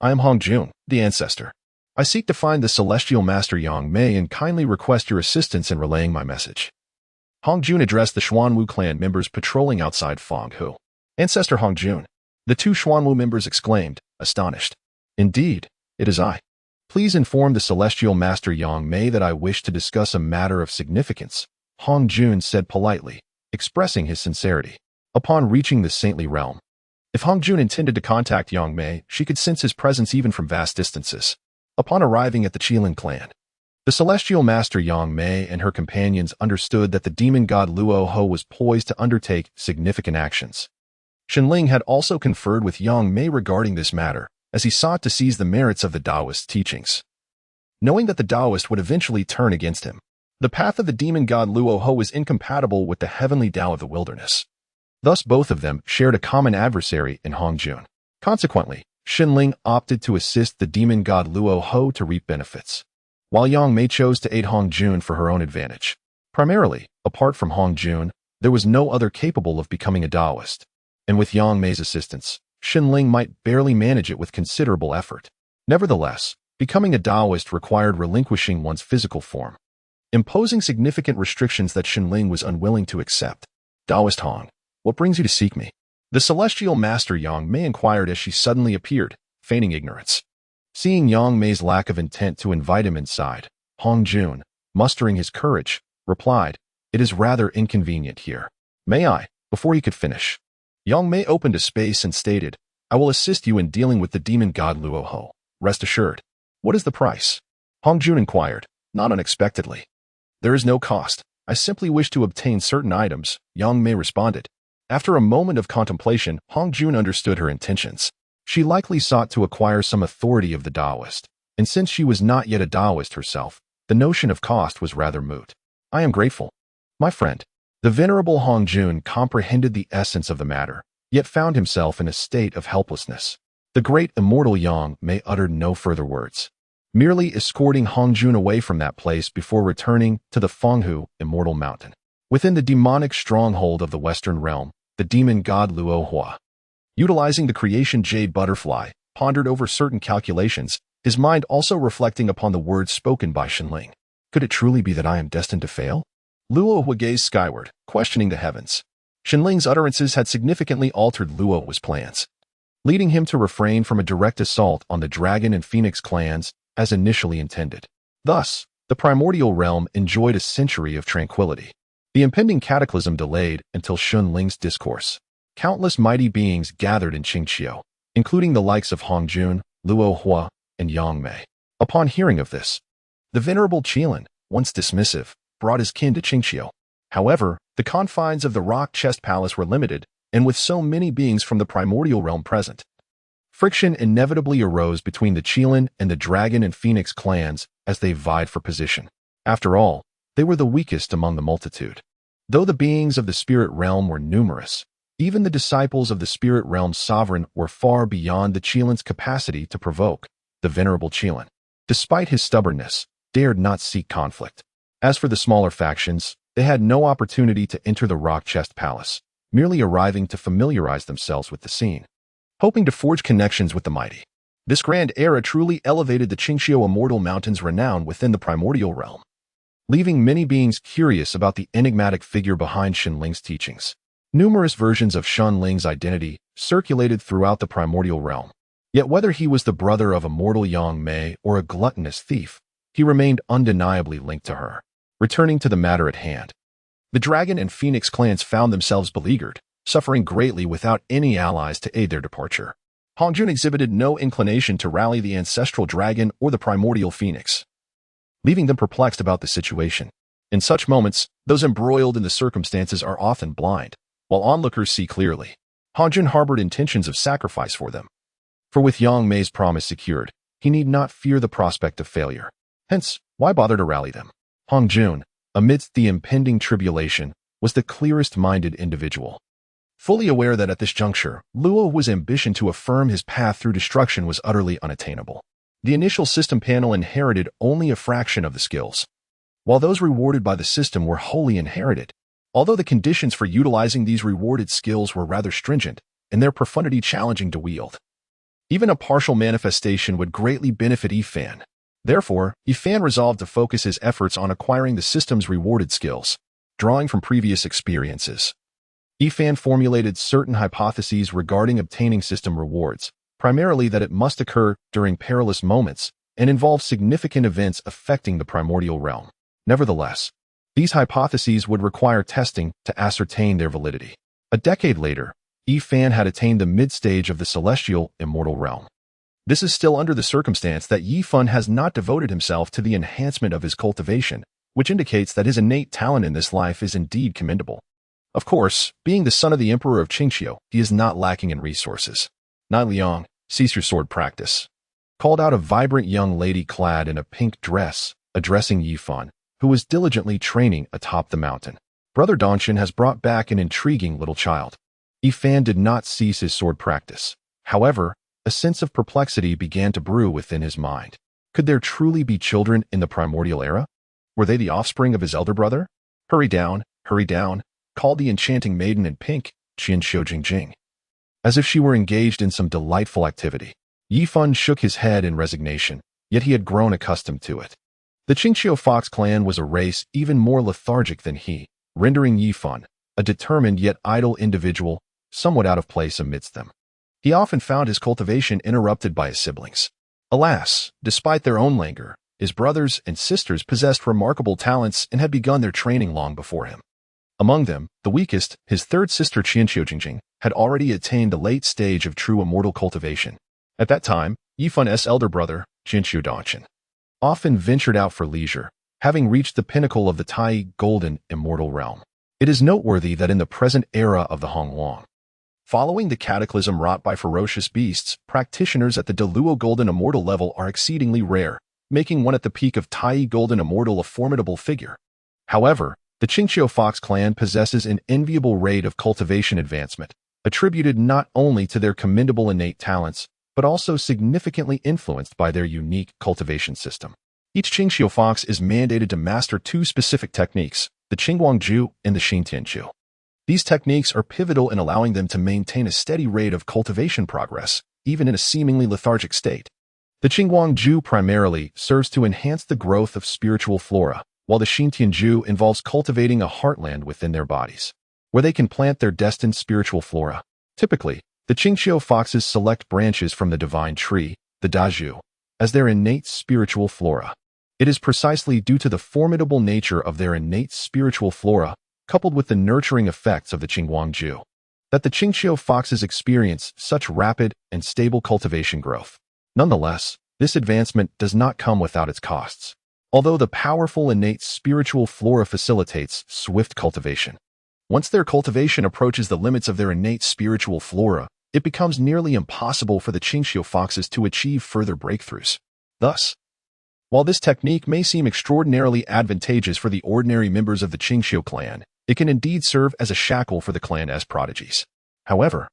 I am Hongjun, the Ancestor. I seek to find the Celestial Master Yangmei and kindly request your assistance in relaying my message. Hongjun addressed the Xuanwu clan members patrolling outside Fenghu. Ancestor Hongjun. The two Xuanwu members exclaimed, astonished. Indeed, it is I. Please inform the Celestial Master Yangmei that I wish to discuss a matter of significance, Hongjun said politely, expressing his sincerity. Upon reaching the saintly realm, if Hongjun intended to contact Yangmei, she could sense his presence even from vast distances. Upon arriving at the Qilin clan, the Celestial Master Yangmei and her companions understood that the demon god Luoho was poised to undertake significant actions. Xinling had also conferred with Yangmei regarding this matter, as he sought to seize the merits of the Taoist teachings. Knowing that the Taoist would eventually turn against him, the path of the demon god Luoho was incompatible with the heavenly Tao of the wilderness. Thus both of them shared a common adversary in Hongjun. Consequently, Xinling opted to assist the demon god Luoho to reap benefits, while Yangmei chose to aid Hongjun for her own advantage. Primarily, apart from Hongjun, there was no other capable of becoming a Taoist, and with Yangmei's assistance, Xinling might barely manage it with considerable effort. Nevertheless, becoming a Taoist required relinquishing one's physical form, imposing significant restrictions that Xinling was unwilling to accept. Taoist Hong, what brings you to seek me? The Celestial Master Yangmei inquired as she suddenly appeared, feigning ignorance. Seeing Yangmei's lack of intent to invite him inside, Hongjun, mustering his courage, replied, It is rather inconvenient here. May I? Before he could finish, Yangmei opened a space and stated, I will assist you in dealing with the demon god Luoho. Rest assured. What is the price? Hongjun inquired, not unexpectedly. There is no cost. I simply wish to obtain certain items, Yangmei responded. After a moment of contemplation, Hongjun understood her intentions. She likely sought to acquire some authority of the Taoist, and since she was not yet a Taoist herself, the notion of cost was rather moot. I am grateful. My friend. The venerable Hongjun comprehended the essence of the matter, yet found himself in a state of helplessness. The great immortal Yangmei uttered no further words, merely escorting Hongjun away from that place before returning to the Fenghu Immortal Mountain. Within the demonic stronghold of the Western realm, the demon god Luohua, utilizing the creation jade butterfly, pondered over certain calculations, his mind also reflecting upon the words spoken by Xinling. Could it truly be that I am destined to fail? Luohua gazed skyward, questioning the heavens. Xinling's utterances had significantly altered Luohua's plans, leading him to refrain from a direct assault on the Dragon and Phoenix clans as initially intended. Thus, the primordial realm enjoyed a century of tranquility. The impending cataclysm delayed until Xinling's discourse. Countless mighty beings gathered in Qingqiu, including the likes of Hongjun, Luohua, and Yangmei. Upon hearing of this, the venerable Qilin, once dismissive, brought his kin to Qingqiu. However, the confines of the rock chest palace were limited, and with so many beings from the primordial realm present, friction inevitably arose between the Qilin and the Dragon and Phoenix clans as they vied for position. After all, they were the weakest among the multitude. Though the beings of the spirit realm were numerous, even the disciples of the spirit realm's sovereign were far beyond the Qilin's capacity to provoke. The venerable Qilin, despite his stubbornness, dared not seek conflict. As for the smaller factions, they had no opportunity to enter the rock chest palace, merely arriving to familiarize themselves with the scene. hoping to forge connections with the mighty. This grand era truly elevated the Qingxiu Immortal Mountain's renown within the primordial realm, leaving many beings curious about the enigmatic figure behind Xunling's teachings. Numerous versions of Xunling's identity circulated throughout the primordial realm. Yet whether he was the brother of immortal Yangmei or a gluttonous thief, he remained undeniably linked to her. Returning to the matter at hand, the Dragon and Phoenix clans found themselves beleaguered, suffering greatly without any allies to aid their departure. Hongjun exhibited no inclination to rally the ancestral dragon or the primordial phoenix, leaving them perplexed about the situation. In such moments, those embroiled in the circumstances are often blind, while onlookers see clearly. Hongjun harbored intentions of sacrifice for them. For with Yangmei's promise secured, he need not fear the prospect of failure. Hence, why bother to rally them? Hongjun, amidst the impending tribulation, was the clearest-minded individual. Fully aware that at this juncture, Luo's ambition to affirm his path through destruction was utterly unattainable. The initial system panel inherited only a fraction of the skills, while those rewarded by the system were wholly inherited. Although the conditions for utilizing these rewarded skills were rather stringent, and their profundity challenging to wield, even a partial manifestation would greatly benefit Yifan. Therefore, Yifan resolved to focus his efforts on acquiring the system's rewarded skills, drawing from previous experiences. Yifan formulated certain hypotheses regarding obtaining system rewards, primarily that it must occur during perilous moments and involve significant events affecting the primordial realm. Nevertheless, these hypotheses would require testing to ascertain their validity. A decade later, Yifan had attained the mid-stage of the celestial immortal realm. This is still under the circumstance that Yifan has not devoted himself to the enhancement of his cultivation, which indicates that his innate talent in this life is indeed commendable. Of course, being the son of the Emperor of Qingxiu, he is not lacking in resources. Nai Liang, cease your sword practice, called out a vibrant young lady clad in a pink dress, addressing Yifan, who was diligently training atop the mountain. Brother Dongxin has brought back an intriguing little child. Yifan did not cease his sword practice. However, a sense of perplexity began to brew within his mind. Could there truly be children in the primordial era? Were they the offspring of his elder brother? Hurry down, called the enchanting maiden in pink, Qian Xiujingjing. As if she were engaged in some delightful activity. Yifan shook his head in resignation, yet he had grown accustomed to it. The Qingxiu Fox clan was a race even more lethargic than he, rendering Yifan, a determined yet idle individual, somewhat out of place amidst them. He often found his cultivation interrupted by his siblings. Alas, despite their own languor, his brothers and sisters possessed remarkable talents and had begun their training long before him. Among them, the weakest, his third sister Qian Xiujingjing, had already attained the late stage of true immortal cultivation. At that time, Yifan's elder brother, Jinshu Dongxin, often ventured out for leisure, having reached the pinnacle of the Tai Golden Immortal Realm. It is noteworthy that in the present era of the Hongwang, following the cataclysm wrought by ferocious beasts, practitioners at the Deluo Golden Immortal level are exceedingly rare, making one at the peak of Tai Golden Immortal a formidable figure. However, the Qingxiu Fox clan possesses an enviable rate of cultivation advancement, attributed not only to their commendable innate talents, but also significantly influenced by their unique cultivation system. Each Qingxiu Fox is mandated to master two specific techniques, the Qingguangju and the Xingtianju. These techniques are pivotal in allowing them to maintain a steady rate of cultivation progress, even in a seemingly lethargic state. The Qingguangju primarily serves to enhance the growth of spiritual flora, while the Xingtianju involves cultivating a heartland within their bodies, where they can plant their destined spiritual flora. Typically, the Qingxiu Foxes select branches from the divine tree, the Dazhu, as their innate spiritual flora. It is precisely due to the formidable nature of their innate spiritual flora, coupled with the nurturing effects of the Qingguangju, that the Qingxiu Foxes experience such rapid and stable cultivation growth. Nonetheless, this advancement does not come without its costs. Although the powerful innate spiritual flora facilitates swift cultivation, once their cultivation approaches the limits of their innate spiritual flora, it becomes nearly impossible for the Qingxiu Foxes to achieve further breakthroughs. Thus, while this technique may seem extraordinarily advantageous for the ordinary members of the Qingxiu clan, it can indeed serve as a shackle for the clan as prodigies. However,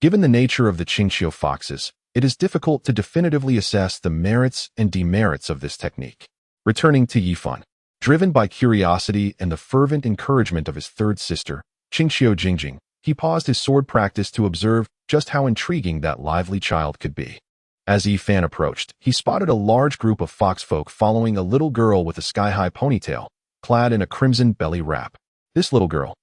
given the nature of the Qingxiu Foxes, it is difficult to definitively assess the merits and demerits of this technique. Returning to Yifan, driven by curiosity and the fervent encouragement of his third sister, Qingxiu Jingjing, He paused his sword practice to observe just how intriguing that lively child could be. As Yifan approached, he spotted a large group of foxfolk following a little girl with a sky-high ponytail, clad in a crimson belly wrap. This little girl,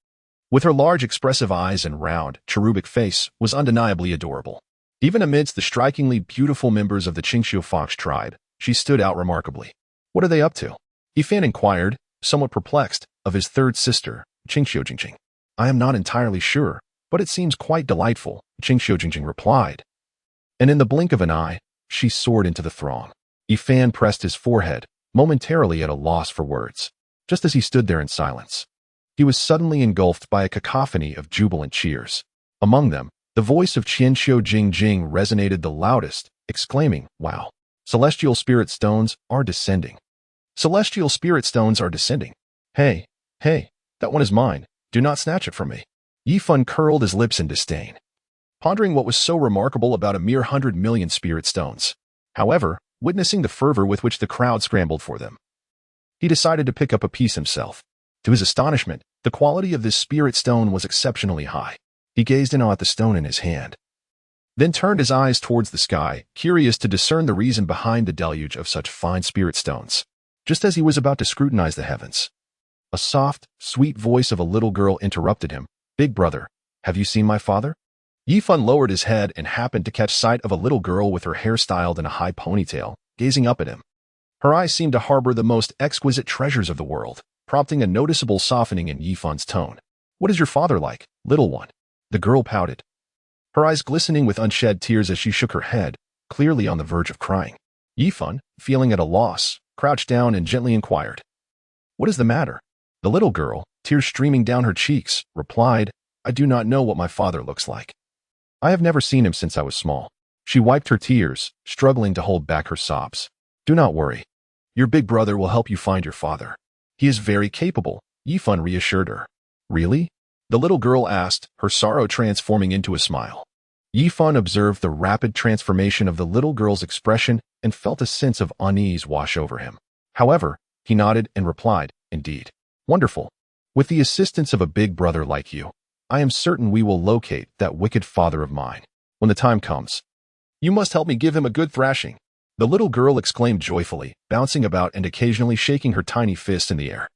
with her large expressive eyes and round, cherubic face, was undeniably adorable. Even amidst the strikingly beautiful members of the Qingxiu fox tribe, she stood out remarkably. What are they up to? Yifan inquired, somewhat perplexed, of his third sister, Qingxiu Jingjing. I am not entirely sure, but it seems quite delightful, Qingxiu Jingjing replied. And in the blink of an eye, she soared into the throng. Yifan pressed his forehead, momentarily at a loss for words. Just as he stood there in silence, he was suddenly engulfed by a cacophony of jubilant cheers. Among them, the voice of Qianxiu Jingjing resonated the loudest, exclaiming, "Wow! Celestial spirit stones are descending. Celestial spirit stones are descending. Hey, that one is mine. Do not snatch it from me." Yifan curled his lips in disdain, pondering what was so remarkable about a mere 100 million spirit stones. However, witnessing the fervor with which the crowd scrambled for them, he decided to pick up a piece himself. To his astonishment, the quality of this spirit stone was exceptionally high. He gazed in awe at the stone in his hand, then turned his eyes towards the sky, curious to discern the reason behind the deluge of such fine spirit stones. Just as he was about to scrutinize the heavens, a soft, sweet voice of a little girl interrupted him. "Big brother, have you seen my father?" Yifan lowered his head and happened to catch sight of a little girl with her hair styled in a high ponytail, gazing up at him. Her eyes seemed to harbor the most exquisite treasures of the world, prompting a noticeable softening in Yifan's tone. "What is your father like, little one?" The girl pouted, her eyes glistening with unshed tears as she shook her head, clearly on the verge of crying. Yifan, feeling at a loss, crouched down and gently inquired, "What is the matter?" The little girl, tears streaming down her cheeks, replied, "I do not know what my father looks like. I have never seen him since I was small." She wiped her tears, struggling to hold back her sobs. "Do not worry. Your big brother will help you find your father. He is very capable," Yifan reassured her. "Really?" the little girl asked, her sorrow transforming into a smile. Yifan observed the rapid transformation of the little girl's expression and felt a sense of unease wash over him. However, he nodded and replied, "Indeed. Wonderful. With the assistance of a big brother like you, I am certain we will locate that wicked father of mine. When the time comes, you must help me give him a good thrashing." The little girl exclaimed joyfully, bouncing about and occasionally shaking her tiny fist in the air.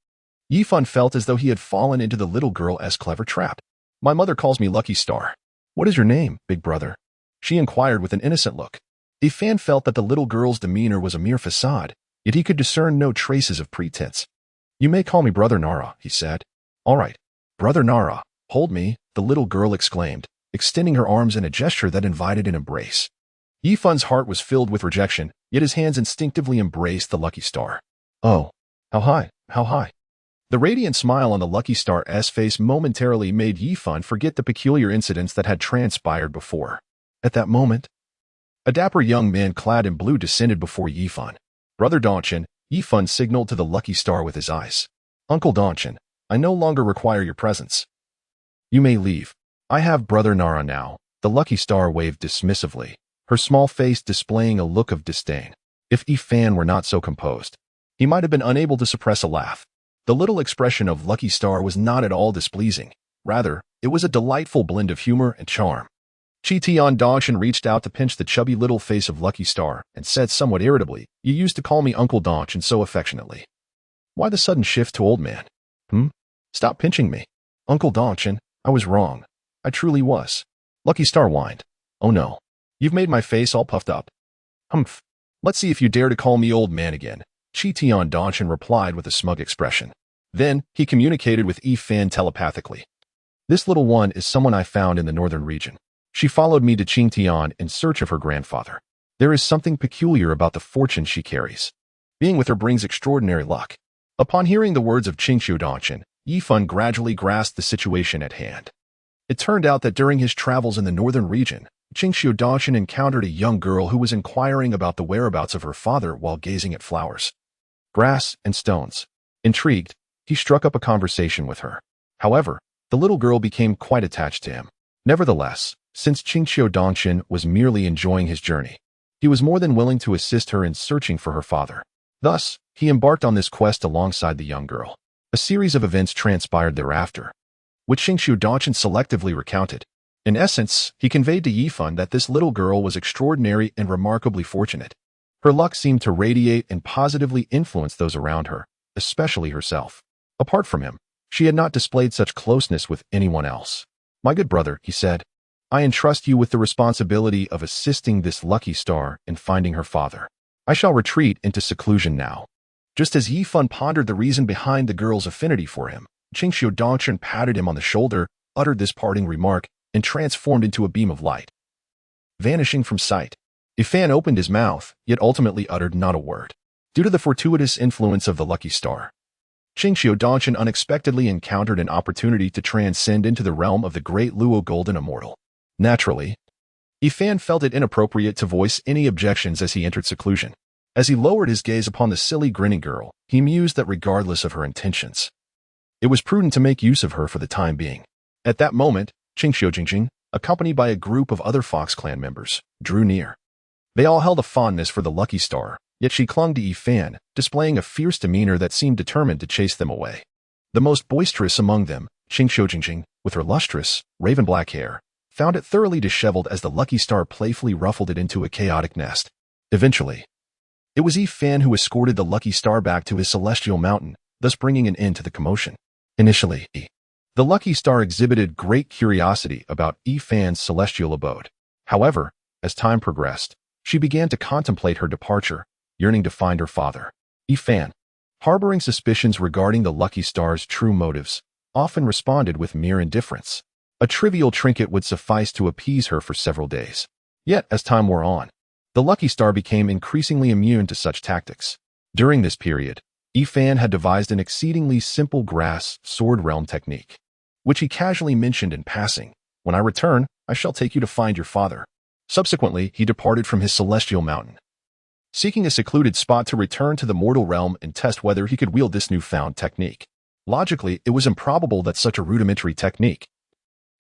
Yifan felt as though he had fallen into the little girl's clever trap. "My mother calls me Lucky Star." "What is your name, big brother?" she inquired with an innocent look. Yifan felt that the little girl's demeanor was a mere facade, yet he could discern no traces of pretense. "You may call me Brother Nara," he said. "All right, Brother Nara, hold me," the little girl exclaimed, extending her arms in a gesture that invited an embrace. Yifan's heart was filled with rejection, yet his hands instinctively embraced the Lucky Star. "Oh, how high, how high." The radiant smile on the Lucky Star's face momentarily made Yifan forget the peculiar incidents that had transpired before. At that moment, a dapper young man clad in blue descended before Yifan. "Brother Donchen," Yifan signaled to the Lucky Star with his eyes. "Uncle Donchen, I no longer require your presence. You may leave. I have Brother Nara now." The Lucky Star waved dismissively, her small face displaying a look of disdain. If Yifan were not so composed, he might have been unable to suppress a laugh. The little expression of Lucky Star was not at all displeasing. Rather, it was a delightful blend of humor and charm. Tian Donchen reached out to pinch the chubby little face of Lucky Star and said somewhat irritably, "You used to call me Uncle Donchen so affectionately. Why the sudden shift to old man? Stop pinching me. Uncle Donchen, I was wrong. I truly was." Lucky Star whined. "Oh no. You've made my face all puffed up." "Humph. Let's see if you dare to call me old man again," Tian Donchen replied with a smug expression. Then, he communicated with Yifan telepathically. "This little one is someone I found in the northern region. She followed me to Qingtian in search of her grandfather. There is something peculiar about the fortune she carries. Being with her brings extraordinary luck." Upon hearing the words of Qingxiu Donchen, Yifan gradually grasped the situation at hand. It turned out that during his travels in the northern region, Qingxiu Donchen encountered a young girl who was inquiring about the whereabouts of her father while gazing at flowers, grass, and stones. Intrigued, he struck up a conversation with her. However, the little girl became quite attached to him. Nevertheless, since Qingxiu Donchen was merely enjoying his journey, he was more than willing to assist her in searching for her father. Thus, he embarked on this quest alongside the young girl. A series of events transpired thereafter, which Xingqiu Dongchen selectively recounted. In essence, he conveyed to Yifan that this little girl was extraordinary and remarkably fortunate. Her luck seemed to radiate and positively influence those around her, especially herself. Apart from him, she had not displayed such closeness with anyone else. "My good brother," he said, "I entrust you with the responsibility of assisting this lucky star in finding her father. I shall retreat into seclusion now." Just as Yifan pondered the reason behind the girl's affinity for him, Xingqiu Dongchen patted him on the shoulder, uttered this parting remark, and transformed into a beam of light, vanishing from sight. Yifan opened his mouth, yet ultimately uttered not a word. Due to the fortuitous influence of the lucky star, Xingqiu Dongchen unexpectedly encountered an opportunity to transcend into the realm of the great Luo Golden Immortal. Naturally, Yifan felt it inappropriate to voice any objections as he entered seclusion. As he lowered his gaze upon the silly grinning girl, he mused that regardless of her intentions, it was prudent to make use of her for the time being. At that moment, Xingqiu Jingjing, accompanied by a group of other Fox clan members, drew near. They all held a fondness for the lucky star, yet she clung to Yifan, displaying a fierce demeanor that seemed determined to chase them away. The most boisterous among them, Xingqiu Jingjing, with her lustrous, raven-black hair, found it thoroughly disheveled as the lucky star playfully ruffled it into a chaotic nest. Eventually, it was Yifan who escorted the lucky star back to his celestial mountain, thus bringing an end to the commotion. Initially, the lucky star exhibited great curiosity about Yifan's celestial abode. However, as time progressed, she began to contemplate her departure, yearning to find her father. Yifan, harboring suspicions regarding the lucky star's true motives, often responded with mere indifference. A trivial trinket would suffice to appease her for several days. Yet, as time wore on, the lucky star became increasingly immune to such tactics. During this period, Yifan had devised an exceedingly simple grass sword realm technique, which he casually mentioned in passing. "When I return, I shall take you to find your father." Subsequently, he departed from his celestial mountain, seeking a secluded spot to return to the mortal realm and test whether he could wield this newfound technique. Logically, it was improbable that such a rudimentary technique,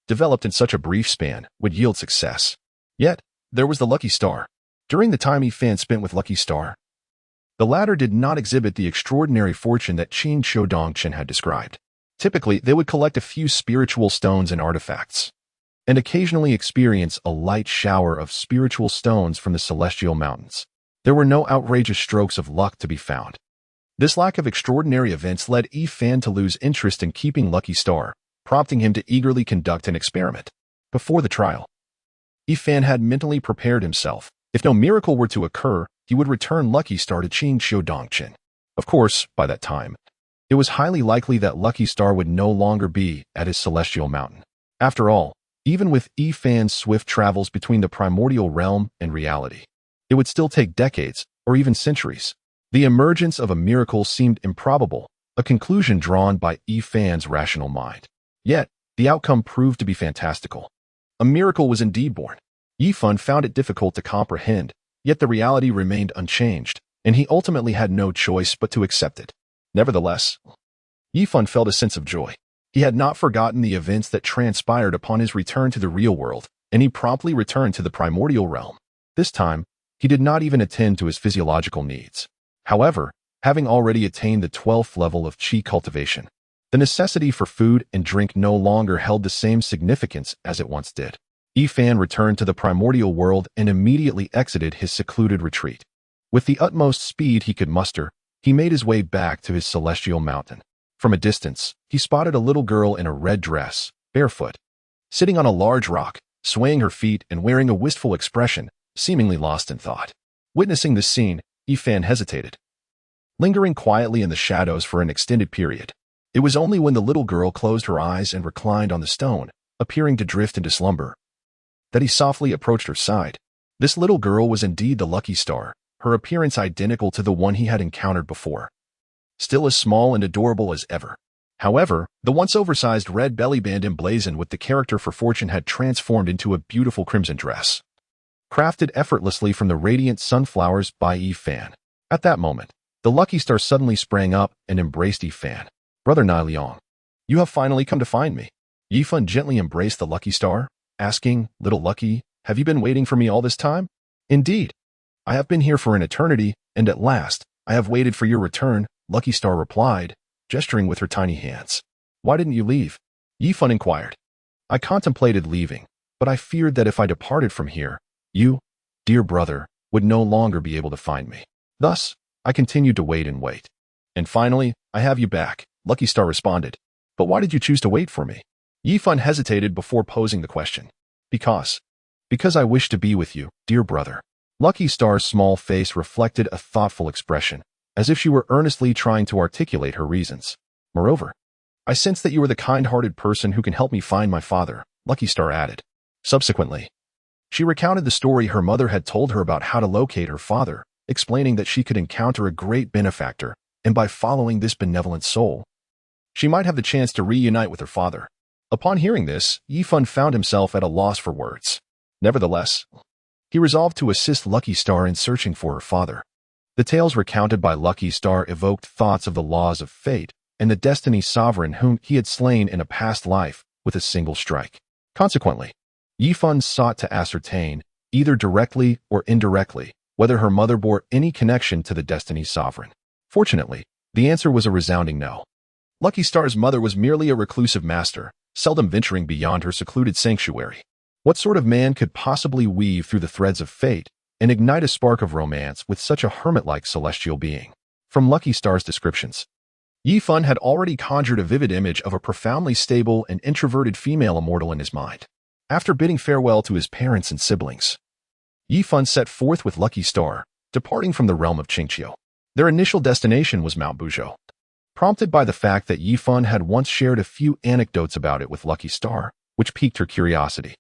developed in such a brief span, would yield success. Yet, there was the lucky star. During the time Yifan spent with Lucky Star, the latter did not exhibit the extraordinary fortune that Xingqiu Dongchen had described. Typically, they would collect a few spiritual stones and artifacts, and occasionally experience a light shower of spiritual stones from the celestial mountains. There were no outrageous strokes of luck to be found. This lack of extraordinary events led Yifan to lose interest in keeping Lucky Star, prompting him to eagerly conduct an experiment. Before the trial, Yifan had mentally prepared himself. If no miracle were to occur, he would return Lucky Star to Xingqiu Dongchen. Of course, by that time, it was highly likely that Lucky Star would no longer be at his celestial mountain. After all, even with Yifan's swift travels between the primordial realm and reality, it would still take decades, or even centuries. The emergence of a miracle seemed improbable, a conclusion drawn by Yifan's rational mind. Yet, the outcome proved to be fantastical. A miracle was indeed born. Yifan found it difficult to comprehend, yet the reality remained unchanged, and he ultimately had no choice but to accept it. Nevertheless, Yifan felt a sense of joy. He had not forgotten the events that transpired upon his return to the real world, and he promptly returned to the primordial realm. This time, he did not even attend to his physiological needs. However, having already attained the 12th level of Qi cultivation, the necessity for food and drink no longer held the same significance as it once did. Yifan returned to the primordial world and immediately exited his secluded retreat. With the utmost speed he could muster, he made his way back to his celestial mountain. From a distance, he spotted a little girl in a red dress, barefoot, sitting on a large rock, swaying her feet and wearing a wistful expression, seemingly lost in thought. Witnessing this scene, Yifan hesitated, lingering quietly in the shadows for an extended period. It was only when the little girl closed her eyes and reclined on the stone, appearing to drift into slumber, that he softly approached her side. This little girl was indeed the Lucky Star, her appearance identical to the one he had encountered before, still as small and adorable as ever. However, the once oversized red belly band emblazoned with the character for fortune had transformed into a beautiful crimson dress, crafted effortlessly from the radiant sunflowers by Yifan. At that moment, the Lucky Star suddenly sprang up and embraced Yifan. "Brother Nai Liang, you have finally come to find me." Yifan gently embraced the Lucky Star, asking, "Little Lucky, have you been waiting for me all this time?" "Indeed, I have been here for an eternity, and at last, I have waited for your return," Lucky Star replied, gesturing with her tiny hands. "Why didn't you leave?" Yifun inquired. I contemplated leaving, but I feared that if I departed from here, you, dear brother, would no longer be able to find me. Thus, I continued to wait and wait. And finally, I have you back, Lucky Star responded. But why did you choose to wait for me? Yifun hesitated before posing the question. Because I wish to be with you, dear brother. Lucky Star's small face reflected a thoughtful expression, as if she were earnestly trying to articulate her reasons. Moreover, I sense that you are the kind-hearted person who can help me find my father, Lucky Star added. Subsequently, she recounted the story her mother had told her about how to locate her father, explaining that she could encounter a great benefactor, and by following this benevolent soul, she might have the chance to reunite with her father. Upon hearing this, Yifun found himself at a loss for words. Nevertheless, he resolved to assist Lucky Star in searching for her father. The tales recounted by Lucky Star evoked thoughts of the laws of fate and the destiny sovereign whom he had slain in a past life with a single strike. Consequently, Yifun sought to ascertain, either directly or indirectly, whether her mother bore any connection to the destiny sovereign. Fortunately, the answer was a resounding no. Lucky Star's mother was merely a reclusive master, seldom venturing beyond her secluded sanctuary. What sort of man could possibly weave through the threads of fate and ignite a spark of romance with such a hermit-like celestial being? From Lucky Star's descriptions, Yifun had already conjured a vivid image of a profoundly stable and introverted female immortal in his mind. After bidding farewell to his parents and siblings, Yifun set forth with Lucky Star, departing from the realm of Qingqiu. Their initial destination was Mount Buzhou. Prompted by the fact that Yifun had once shared a few anecdotes about it with Lucky Star, which piqued her curiosity.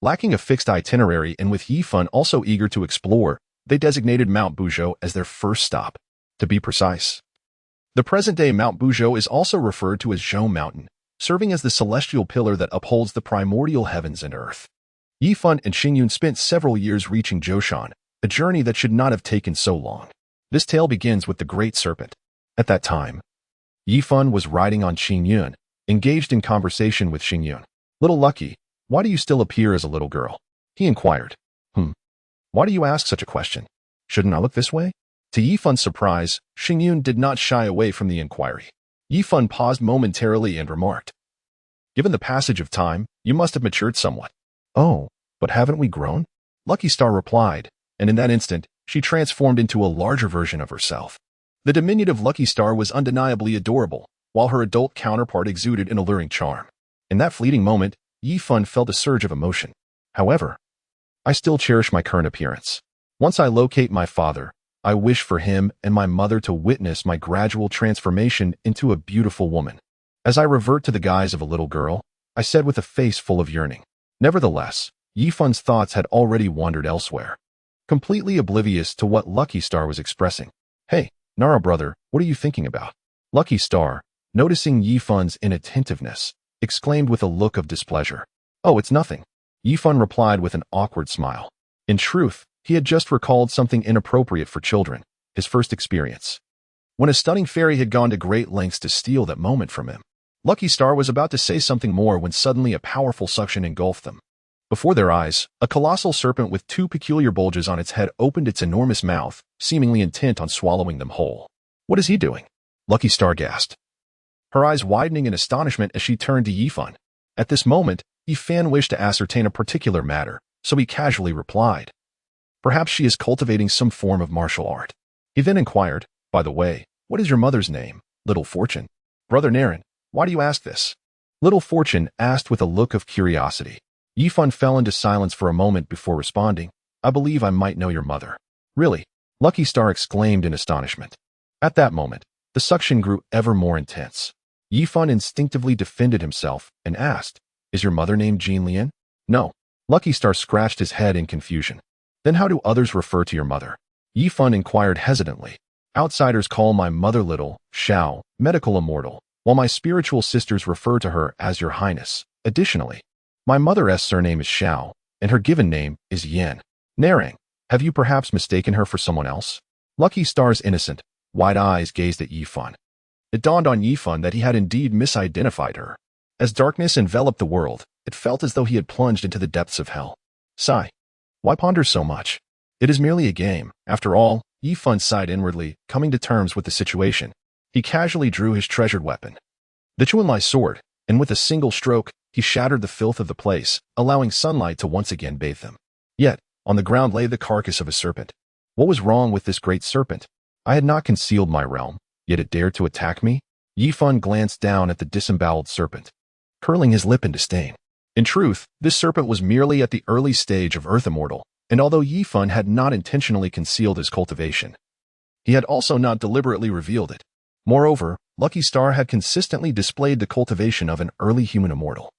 Lacking a fixed itinerary and with Yifun also eager to explore, they designated Mount Buzhou as their first stop. To be precise, the present-day Mount Buzhou is also referred to as Zhou Mountain, serving as the celestial pillar that upholds the primordial heavens and earth. Yifun and Xingyun spent several years reaching Zhoushan, a journey that should not have taken so long. This tale begins with the Great Serpent. At that time, Yifun was riding on Xingyun, engaged in conversation with Xingyun. Little Lucky, why do you still appear as a little girl? He inquired. Why do you ask such a question? Shouldn't I look this way? To Yifun's surprise, Xingyun did not shy away from the inquiry. Yifun paused momentarily and remarked, given the passage of time, you must have matured somewhat. Oh, but haven't we grown? Lucky Star replied, and in that instant, she transformed into a larger version of herself. The diminutive Lucky Star was undeniably adorable, while her adult counterpart exuded an alluring charm. In that fleeting moment, Yifun felt a surge of emotion. However, I still cherish my current appearance. Once I locate my father, I wish for him and my mother to witness my gradual transformation into a beautiful woman. As I revert to the guise of a little girl, I said with a face full of yearning. Nevertheless, Yifun's thoughts had already wandered elsewhere, completely oblivious to what Lucky Star was expressing. Hey, Nara brother, what are you thinking about? Lucky Star, noticing Yifun's inattentiveness, exclaimed with a look of displeasure. Oh, it's nothing. Yifun replied with an awkward smile. In truth, he had just recalled something inappropriate for children, his first experience, when a stunning fairy had gone to great lengths to steal that moment from him. Lucky Star was about to say something more when suddenly a powerful suction engulfed them. Before their eyes, a colossal serpent with two peculiar bulges on its head opened its enormous mouth, seemingly intent on swallowing them whole. What is he doing? Lucky Star gasped, her eyes widening in astonishment as she turned to Yifun. At this moment, Yifan wished to ascertain a particular matter, so he casually replied, perhaps she is cultivating some form of martial art. He then inquired, by the way, what is your mother's name, Little Fortune? Brother Naren, why do you ask this? Little Fortune asked with a look of curiosity. Yifun fell into silence for a moment before responding, I believe I might know your mother. Really? Lucky Star exclaimed in astonishment. At that moment, the suction grew ever more intense. Yifun instinctively defended himself and asked, is your mother named Jean Lian? No. Lucky Star scratched his head in confusion. Then how do others refer to your mother? Yifun inquired hesitantly. Outsiders call my mother Little Xiao, medical immortal, while my spiritual sisters refer to her as Your Highness. Additionally, my mother's surname is Xiao, and her given name is Yen. Narang, have you perhaps mistaken her for someone else? Lucky Star's innocent, wide eyes gazed at Yifun. It dawned on Yifun that he had indeed misidentified her. As darkness enveloped the world, it felt as though he had plunged into the depths of hell. Sigh. Why ponder so much? It is merely a game. After all, Yifun sighed inwardly, coming to terms with the situation. He casually drew his treasured weapon, the Chuanlai sword, and with a single stroke, he shattered the filth of the place, allowing sunlight to once again bathe them. Yet, on the ground lay the carcass of a serpent. What was wrong with this great serpent? I had not concealed my realm, yet it dared to attack me? Yifan glanced down at the disemboweled serpent, curling his lip in disdain. In truth, this serpent was merely at the early stage of Earth Immortal, and although Yifan had not intentionally concealed his cultivation, he had also not deliberately revealed it. Moreover, Lucky Star had consistently displayed the cultivation of an early human immortal,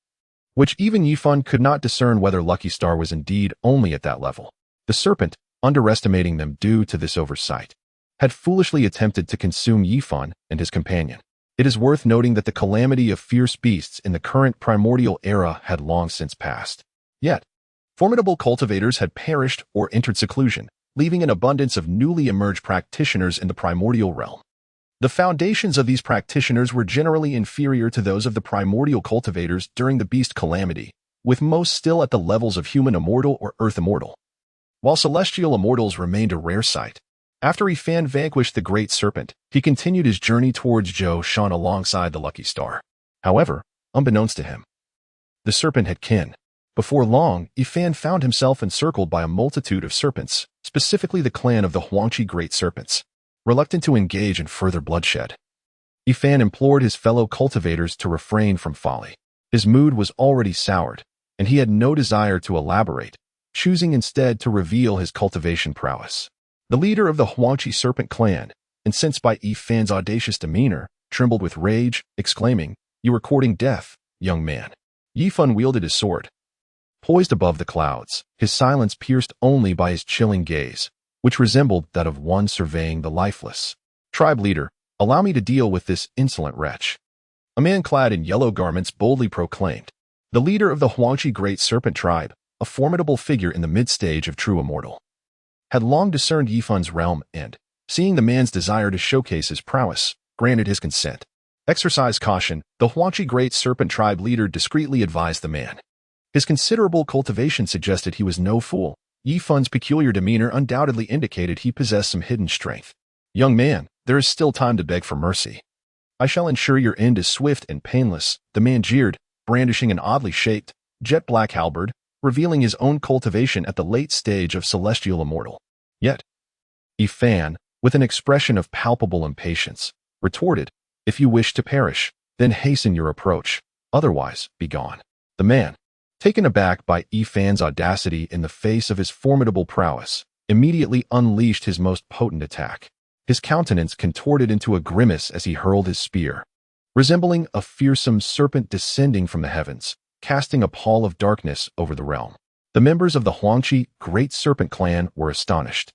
which even Yifan could not discern whether Lucky Star was indeed only at that level. The serpent, underestimating them due to this oversight, had foolishly attempted to consume Yifan and his companion. It is worth noting that the calamity of fierce beasts in the current primordial era had long since passed. Yet, formidable cultivators had perished or entered seclusion, leaving an abundance of newly emerged practitioners in the primordial realm. The foundations of these practitioners were generally inferior to those of the primordial cultivators during the beast calamity, with most still at the levels of human immortal or earth immortal, while celestial immortals remained a rare sight. After Yifan vanquished the great serpent, he continued his journey towards Zhou Shan alongside the Lucky Star. However, unbeknownst to him, the serpent had kin. Before long, Yifan found himself encircled by a multitude of serpents, specifically the clan of the Huangqi Great Serpents. Reluctant to engage in further bloodshed, Yifan implored his fellow cultivators to refrain from folly. His mood was already soured, and he had no desire to elaborate, choosing instead to reveal his cultivation prowess. The leader of the Huangqi Serpent clan, incensed by Yifan's audacious demeanor, trembled with rage, exclaiming, "You are courting death, young man." Yifan wielded his sword, poised above the clouds, his silence pierced only by his chilling gaze, which resembled that of one surveying the lifeless. "Tribe leader, allow me to deal with this insolent wretch," a man clad in yellow garments boldly proclaimed. The leader of the Huangqi Great Serpent tribe, a formidable figure in the mid-stage of true immortal, had long discerned Yifan's realm and, seeing the man's desire to showcase his prowess, granted his consent. "Exercise caution," the Huangqi Great Serpent tribe leader discreetly advised the man. His considerable cultivation suggested he was no fool. Yifan's peculiar demeanor undoubtedly indicated he possessed some hidden strength. "Young man, there is still time to beg for mercy. I shall ensure your end is swift and painless," the man jeered, brandishing an oddly shaped, jet-black halberd, revealing his own cultivation at the late stage of celestial immortal. Yet, Yifan, with an expression of palpable impatience, retorted, "If you wish to perish, then hasten your approach, otherwise, be gone." The man, taken aback by Yifan's audacity in the face of his formidable prowess, immediately unleashed his most potent attack. His countenance contorted into a grimace as he hurled his spear, resembling a fearsome serpent descending from the heavens, casting a pall of darkness over the realm. The members of the Huangqi Great Serpent clan were astonished,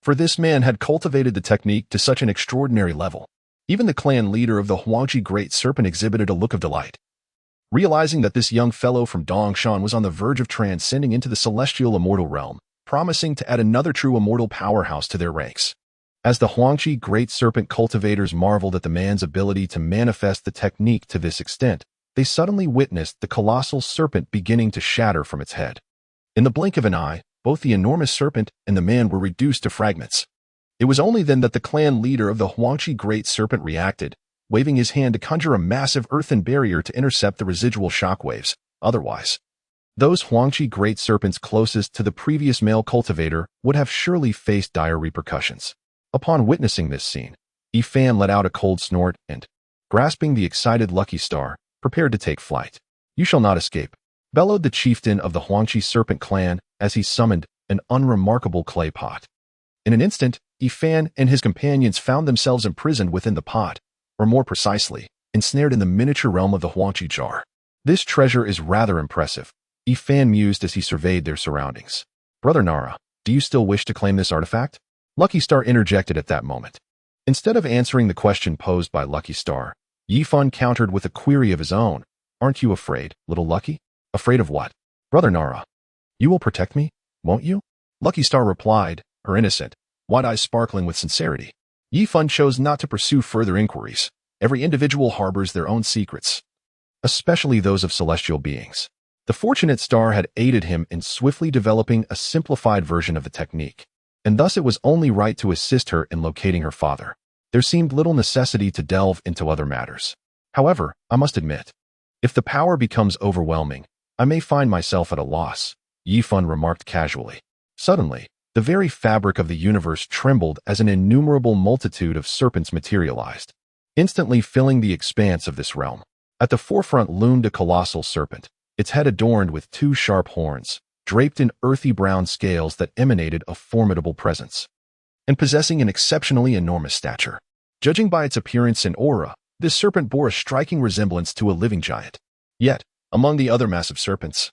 for this man had cultivated the technique to such an extraordinary level. Even the clan leader of the Huangqi Great Serpent exhibited a look of delight, realizing that this young fellow from Dongshan was on the verge of transcending into the celestial immortal realm, promising to add another true immortal powerhouse to their ranks. As the Huangqi Great Serpent cultivators marveled at the man's ability to manifest the technique to this extent, they suddenly witnessed the colossal serpent beginning to shatter from its head. In the blink of an eye, both the enormous serpent and the man were reduced to fragments. It was only then that the clan leader of the Huangqi Great Serpent reacted, waving his hand to conjure a massive earthen barrier to intercept the residual shockwaves. Otherwise, those Huangqi Great Serpents closest to the previous male cultivator would have surely faced dire repercussions. Upon witnessing this scene, Yifan let out a cold snort and, grasping the excited Lucky Star, prepared to take flight. "You shall not escape," bellowed the chieftain of the Huangqi Serpent clan as he summoned an unremarkable clay pot. In an instant, Yifan and his companions found themselves imprisoned within the pot, or more precisely, ensnared in the miniature realm of the Huangqi jar. "This treasure is rather impressive," Yifan mused as he surveyed their surroundings. "Brother Nara, do you still wish to claim this artifact?" Lucky Star interjected at that moment. Instead of answering the question posed by Lucky Star, Yifan countered with a query of his own. "Aren't you afraid, little Lucky?" "Afraid of what?" "Brother Nara, you will protect me, won't you?" Lucky Star replied, her innocent, wide eyes sparkling with sincerity. Yifan chose not to pursue further inquiries. Every individual harbors their own secrets, especially those of celestial beings. The fortunate star had aided him in swiftly developing a simplified version of the technique, and thus it was only right to assist her in locating her father. There seemed little necessity to delve into other matters. However, I must admit, If the power becomes overwhelming, I may find myself at a loss, Yifan remarked casually. Suddenly, the very fabric of the universe trembled as an innumerable multitude of serpents materialized, instantly filling the expanse of this realm. At the forefront loomed a colossal serpent, its head adorned with two sharp horns, draped in earthy brown scales that emanated a formidable presence, and possessing an exceptionally enormous stature. Judging by its appearance and aura, this serpent bore a striking resemblance to a living giant. Yet, among the other massive serpents,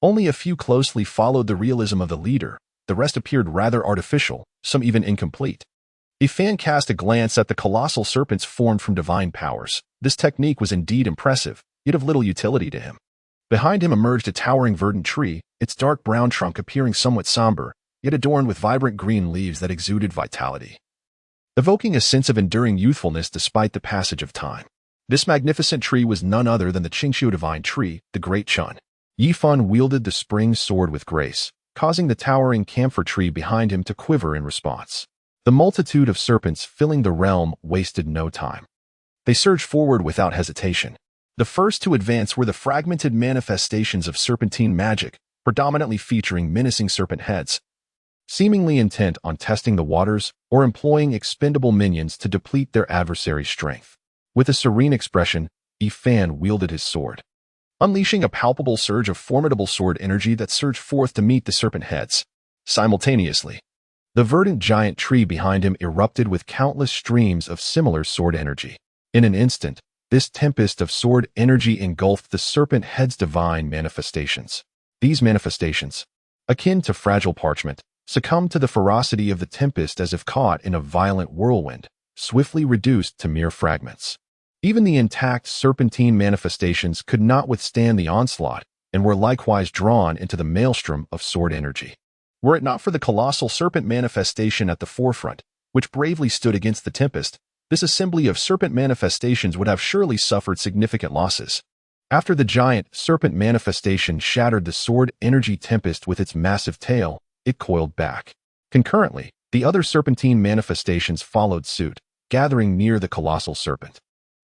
only a few closely followed the realism of the leader. The rest appeared rather artificial, some even incomplete. Fan cast a glance at the colossal serpents formed from divine powers. This technique was indeed impressive, yet of little utility to him. Behind him emerged a towering verdant tree, its dark brown trunk appearing somewhat somber, yet adorned with vibrant green leaves that exuded vitality, evoking a sense of enduring youthfulness despite the passage of time. This magnificent tree was none other than the Qingxiu divine tree, the Great Chun. Yifan wielded the spring sword with grace, causing the towering camphor tree behind him to quiver in response. The multitude of serpents filling the realm wasted no time. They surged forward without hesitation. The first to advance were the fragmented manifestations of serpentine magic, predominantly featuring menacing serpent heads, seemingly intent on testing the waters or employing expendable minions to deplete their adversary's strength. With a serene expression, Fan wielded his sword, unleashing a palpable surge of formidable sword energy that surged forth to meet the serpent heads. Simultaneously, the verdant giant tree behind him erupted with countless streams of similar sword energy. In an instant, this tempest of sword energy engulfed the serpent head's divine manifestations. These manifestations, akin to fragile parchment, succumbed to the ferocity of the tempest as if caught in a violent whirlwind, swiftly reduced to mere fragments. Even the intact serpentine manifestations could not withstand the onslaught and were likewise drawn into the maelstrom of sword energy. Were it not for the colossal serpent manifestation at the forefront, which bravely stood against the tempest, this assembly of serpent manifestations would have surely suffered significant losses. After the giant serpent manifestation shattered the sword energy tempest with its massive tail, it coiled back. Concurrently, the other serpentine manifestations followed suit, gathering near the colossal serpent.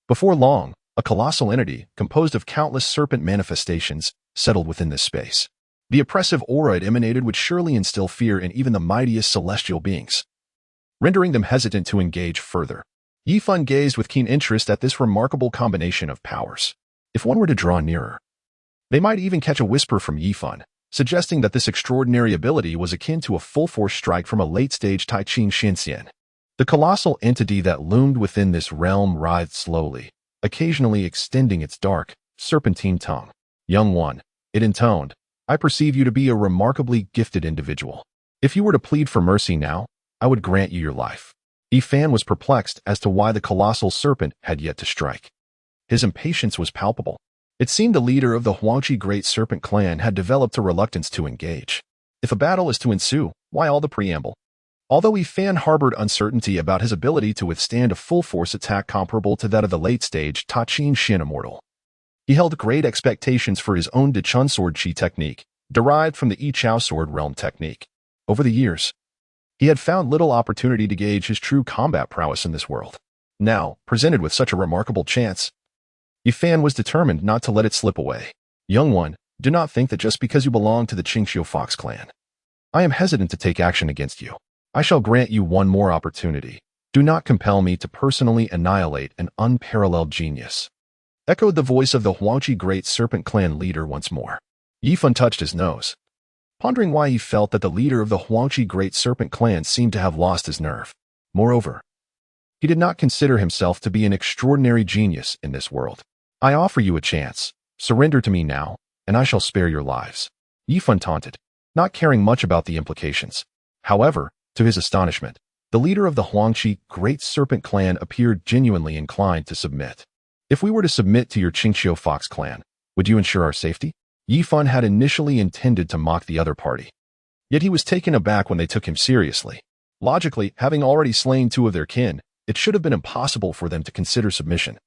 Before long, a colossal entity, composed of countless serpent manifestations, settled within this space. The oppressive aura it emanated would surely instill fear in even the mightiest celestial beings, rendering them hesitant to engage further. Yifan gazed with keen interest at this remarkable combination of powers. If one were to draw nearer, they might even catch a whisper from Yifan, suggesting that this extraordinary ability was akin to a full-force strike from a late-stage Tai Ching Shenxian. The colossal entity that loomed within this realm writhed slowly, occasionally extending its dark, serpentine tongue. "Young one," it intoned, "I perceive you to be a remarkably gifted individual. If you were to plead for mercy now, I would grant you your life." Fan was perplexed as to why the colossal serpent had yet to strike. His impatience was palpable. It seemed the leader of the Huangqi Great Serpent clan had developed a reluctance to engage. If a battle is to ensue, why all the preamble? Although Fan harbored uncertainty about his ability to withstand a full-force attack comparable to that of the late-stage Ta Qin Xin Immortal, he held great expectations for his own De Chun Sword Chi technique, derived from the Yi Chao Sword Realm technique. Over the years, he had found little opportunity to gauge his true combat prowess in this world. Now, presented with such a remarkable chance, Fan was determined not to let it slip away. "Young one, do not think that just because you belong to the Qingxiu Fox clan, I am hesitant to take action against you. I shall grant you one more opportunity. Do not compel me to personally annihilate an unparalleled genius," echoed the voice of the Huangqi Great Serpent clan leader once more. Yifan touched his nose, pondering why he felt that the leader of the Huangqi Great Serpent clan seemed to have lost his nerve. Moreover, he did not consider himself to be an extraordinary genius in this world. "I offer you a chance. Surrender to me now, and I shall spare your lives," Yifan taunted, not caring much about the implications. However, to his astonishment, the leader of the Huangqi Great Serpent clan appeared genuinely inclined to submit. "If we were to submit to your Qingxiu Fox clan, would you ensure our safety?" Yifan had initially intended to mock the other party, yet he was taken aback when they took him seriously. Logically, having already slain two of their kin, it should have been impossible for them to consider submission,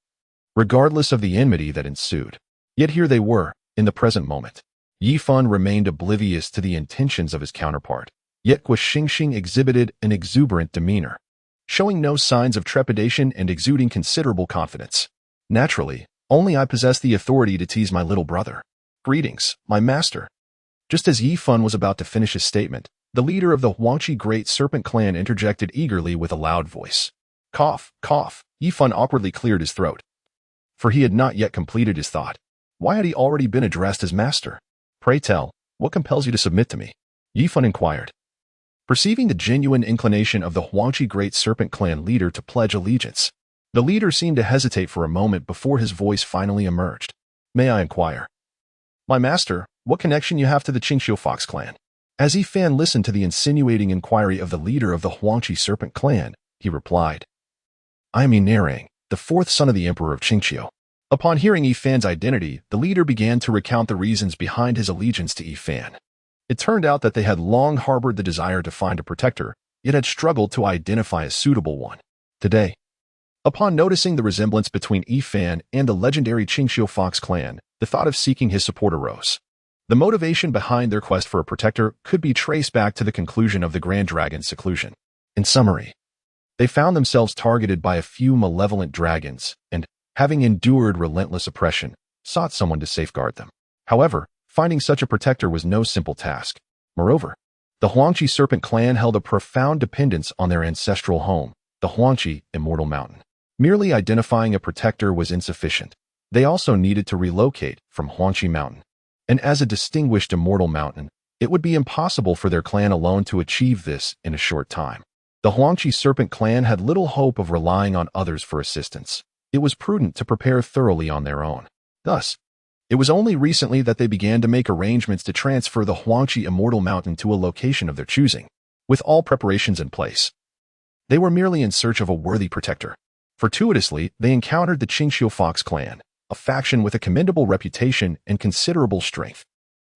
regardless of the enmity that ensued. Yet here they were, in the present moment. Yifan remained oblivious to the intentions of his counterpart, yet Gua Xingxing exhibited an exuberant demeanor, showing no signs of trepidation and exuding considerable confidence. Naturally, Only I possess the authority to tease my little brother. Greetings, my master. Just as Yifan was about to finish his statement, the leader of the Huangqi Great Serpent Clan interjected eagerly with a loud voice. Cough, cough. Yifan awkwardly cleared his throat, for he had not yet completed his thought. Why had he already been addressed as master? Pray tell, what compels you to submit to me? Yifan inquired. Perceiving the genuine inclination of the Huangqi Great Serpent Clan leader to pledge allegiance, the leader seemed to hesitate for a moment before his voice finally emerged. May I inquire? My master, what connection you have to the Qingxiu Fox clan? As Yifan listened to the insinuating inquiry of the leader of the Huangqi Serpent Clan, he replied, I am Nerang, the fourth son of the Emperor of Qingxiu. Upon hearing Yifan's identity, the leader began to recount the reasons behind his allegiance to Yifan. It turned out that they had long harbored the desire to find a protector, yet had struggled to identify a suitable one. Today, upon noticing the resemblance between Yifan and the legendary Qingxiu Fox clan, the thought of seeking his support arose. The motivation behind their quest for a protector could be traced back to the conclusion of the Grand Dragon's seclusion. In summary, they found themselves targeted by a few malevolent dragons and, having endured relentless oppression, sought someone to safeguard them. However, finding such a protector was no simple task. Moreover, the Huangqi Serpent Clan held a profound dependence on their ancestral home, the Yangmei Immortal Mountain. Merely identifying a protector was insufficient. They also needed to relocate from Huangqi Mountain. And as a distinguished immortal mountain, it would be impossible for their clan alone to achieve this in a short time. The Huangqi Serpent Clan had little hope of relying on others for assistance. It was prudent to prepare thoroughly on their own. Thus, it was only recently that they began to make arrangements to transfer the Huangqi Immortal Mountain to a location of their choosing. With all preparations in place, they were merely in search of a worthy protector. Fortuitously, they encountered the Qingxiu Fox clan, a faction with a commendable reputation and considerable strength.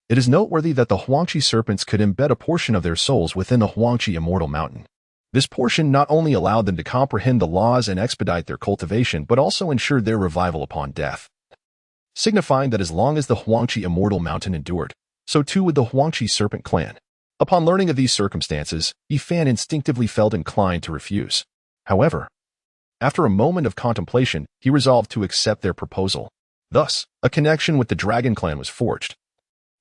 It is noteworthy that the Huangqi serpents could embed a portion of their souls within the Huangqi Immortal Mountain. This portion not only allowed them to comprehend the laws and expedite their cultivation, but also ensured their revival upon death, signifying that as long as the Huangqi Immortal Mountain endured, so too would the Huangqi Serpent Clan. Upon learning of these circumstances, Yifan instinctively felt inclined to refuse. However, after a moment of contemplation, he resolved to accept their proposal. Thus, a connection with the Dragon Clan was forged,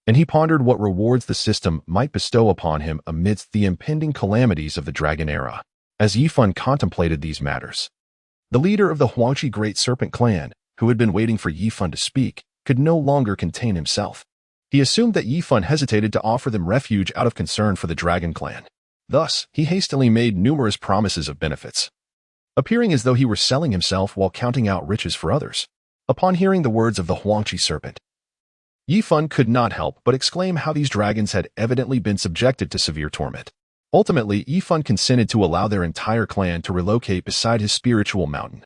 and he pondered what rewards the system might bestow upon him amidst the impending calamities of the Dragon Era. As Yifan contemplated these matters, the leader of the Huangqi Great Serpent Clan, who had been waiting for Yifan to speak, could no longer contain himself. He assumed that Yifan hesitated to offer them refuge out of concern for the Dragon Clan. Thus, he hastily made numerous promises of benefits, appearing as though he were selling himself while counting out riches for others. Upon hearing the words of the Huangqi serpent, Yifan could not help but exclaim how these dragons had evidently been subjected to severe torment. Ultimately, Yifan consented to allow their entire clan to relocate beside his spiritual mountain,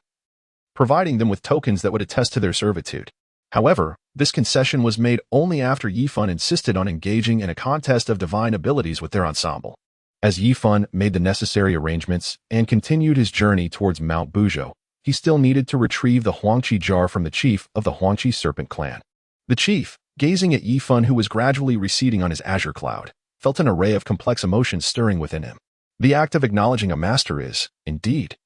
providing them with tokens that would attest to their servitude. However, this concession was made only after Yifan insisted on engaging in a contest of divine abilities with their ensemble. As Yifan made the necessary arrangements and continued his journey towards Mount Buzhou, he still needed to retrieve the Huangqi jar from the chief of the Huangqi Serpent Clan. The chief, gazing at Yifan who was gradually receding on his azure cloud, felt an array of complex emotions stirring within him. The act of acknowledging a master is, indeed,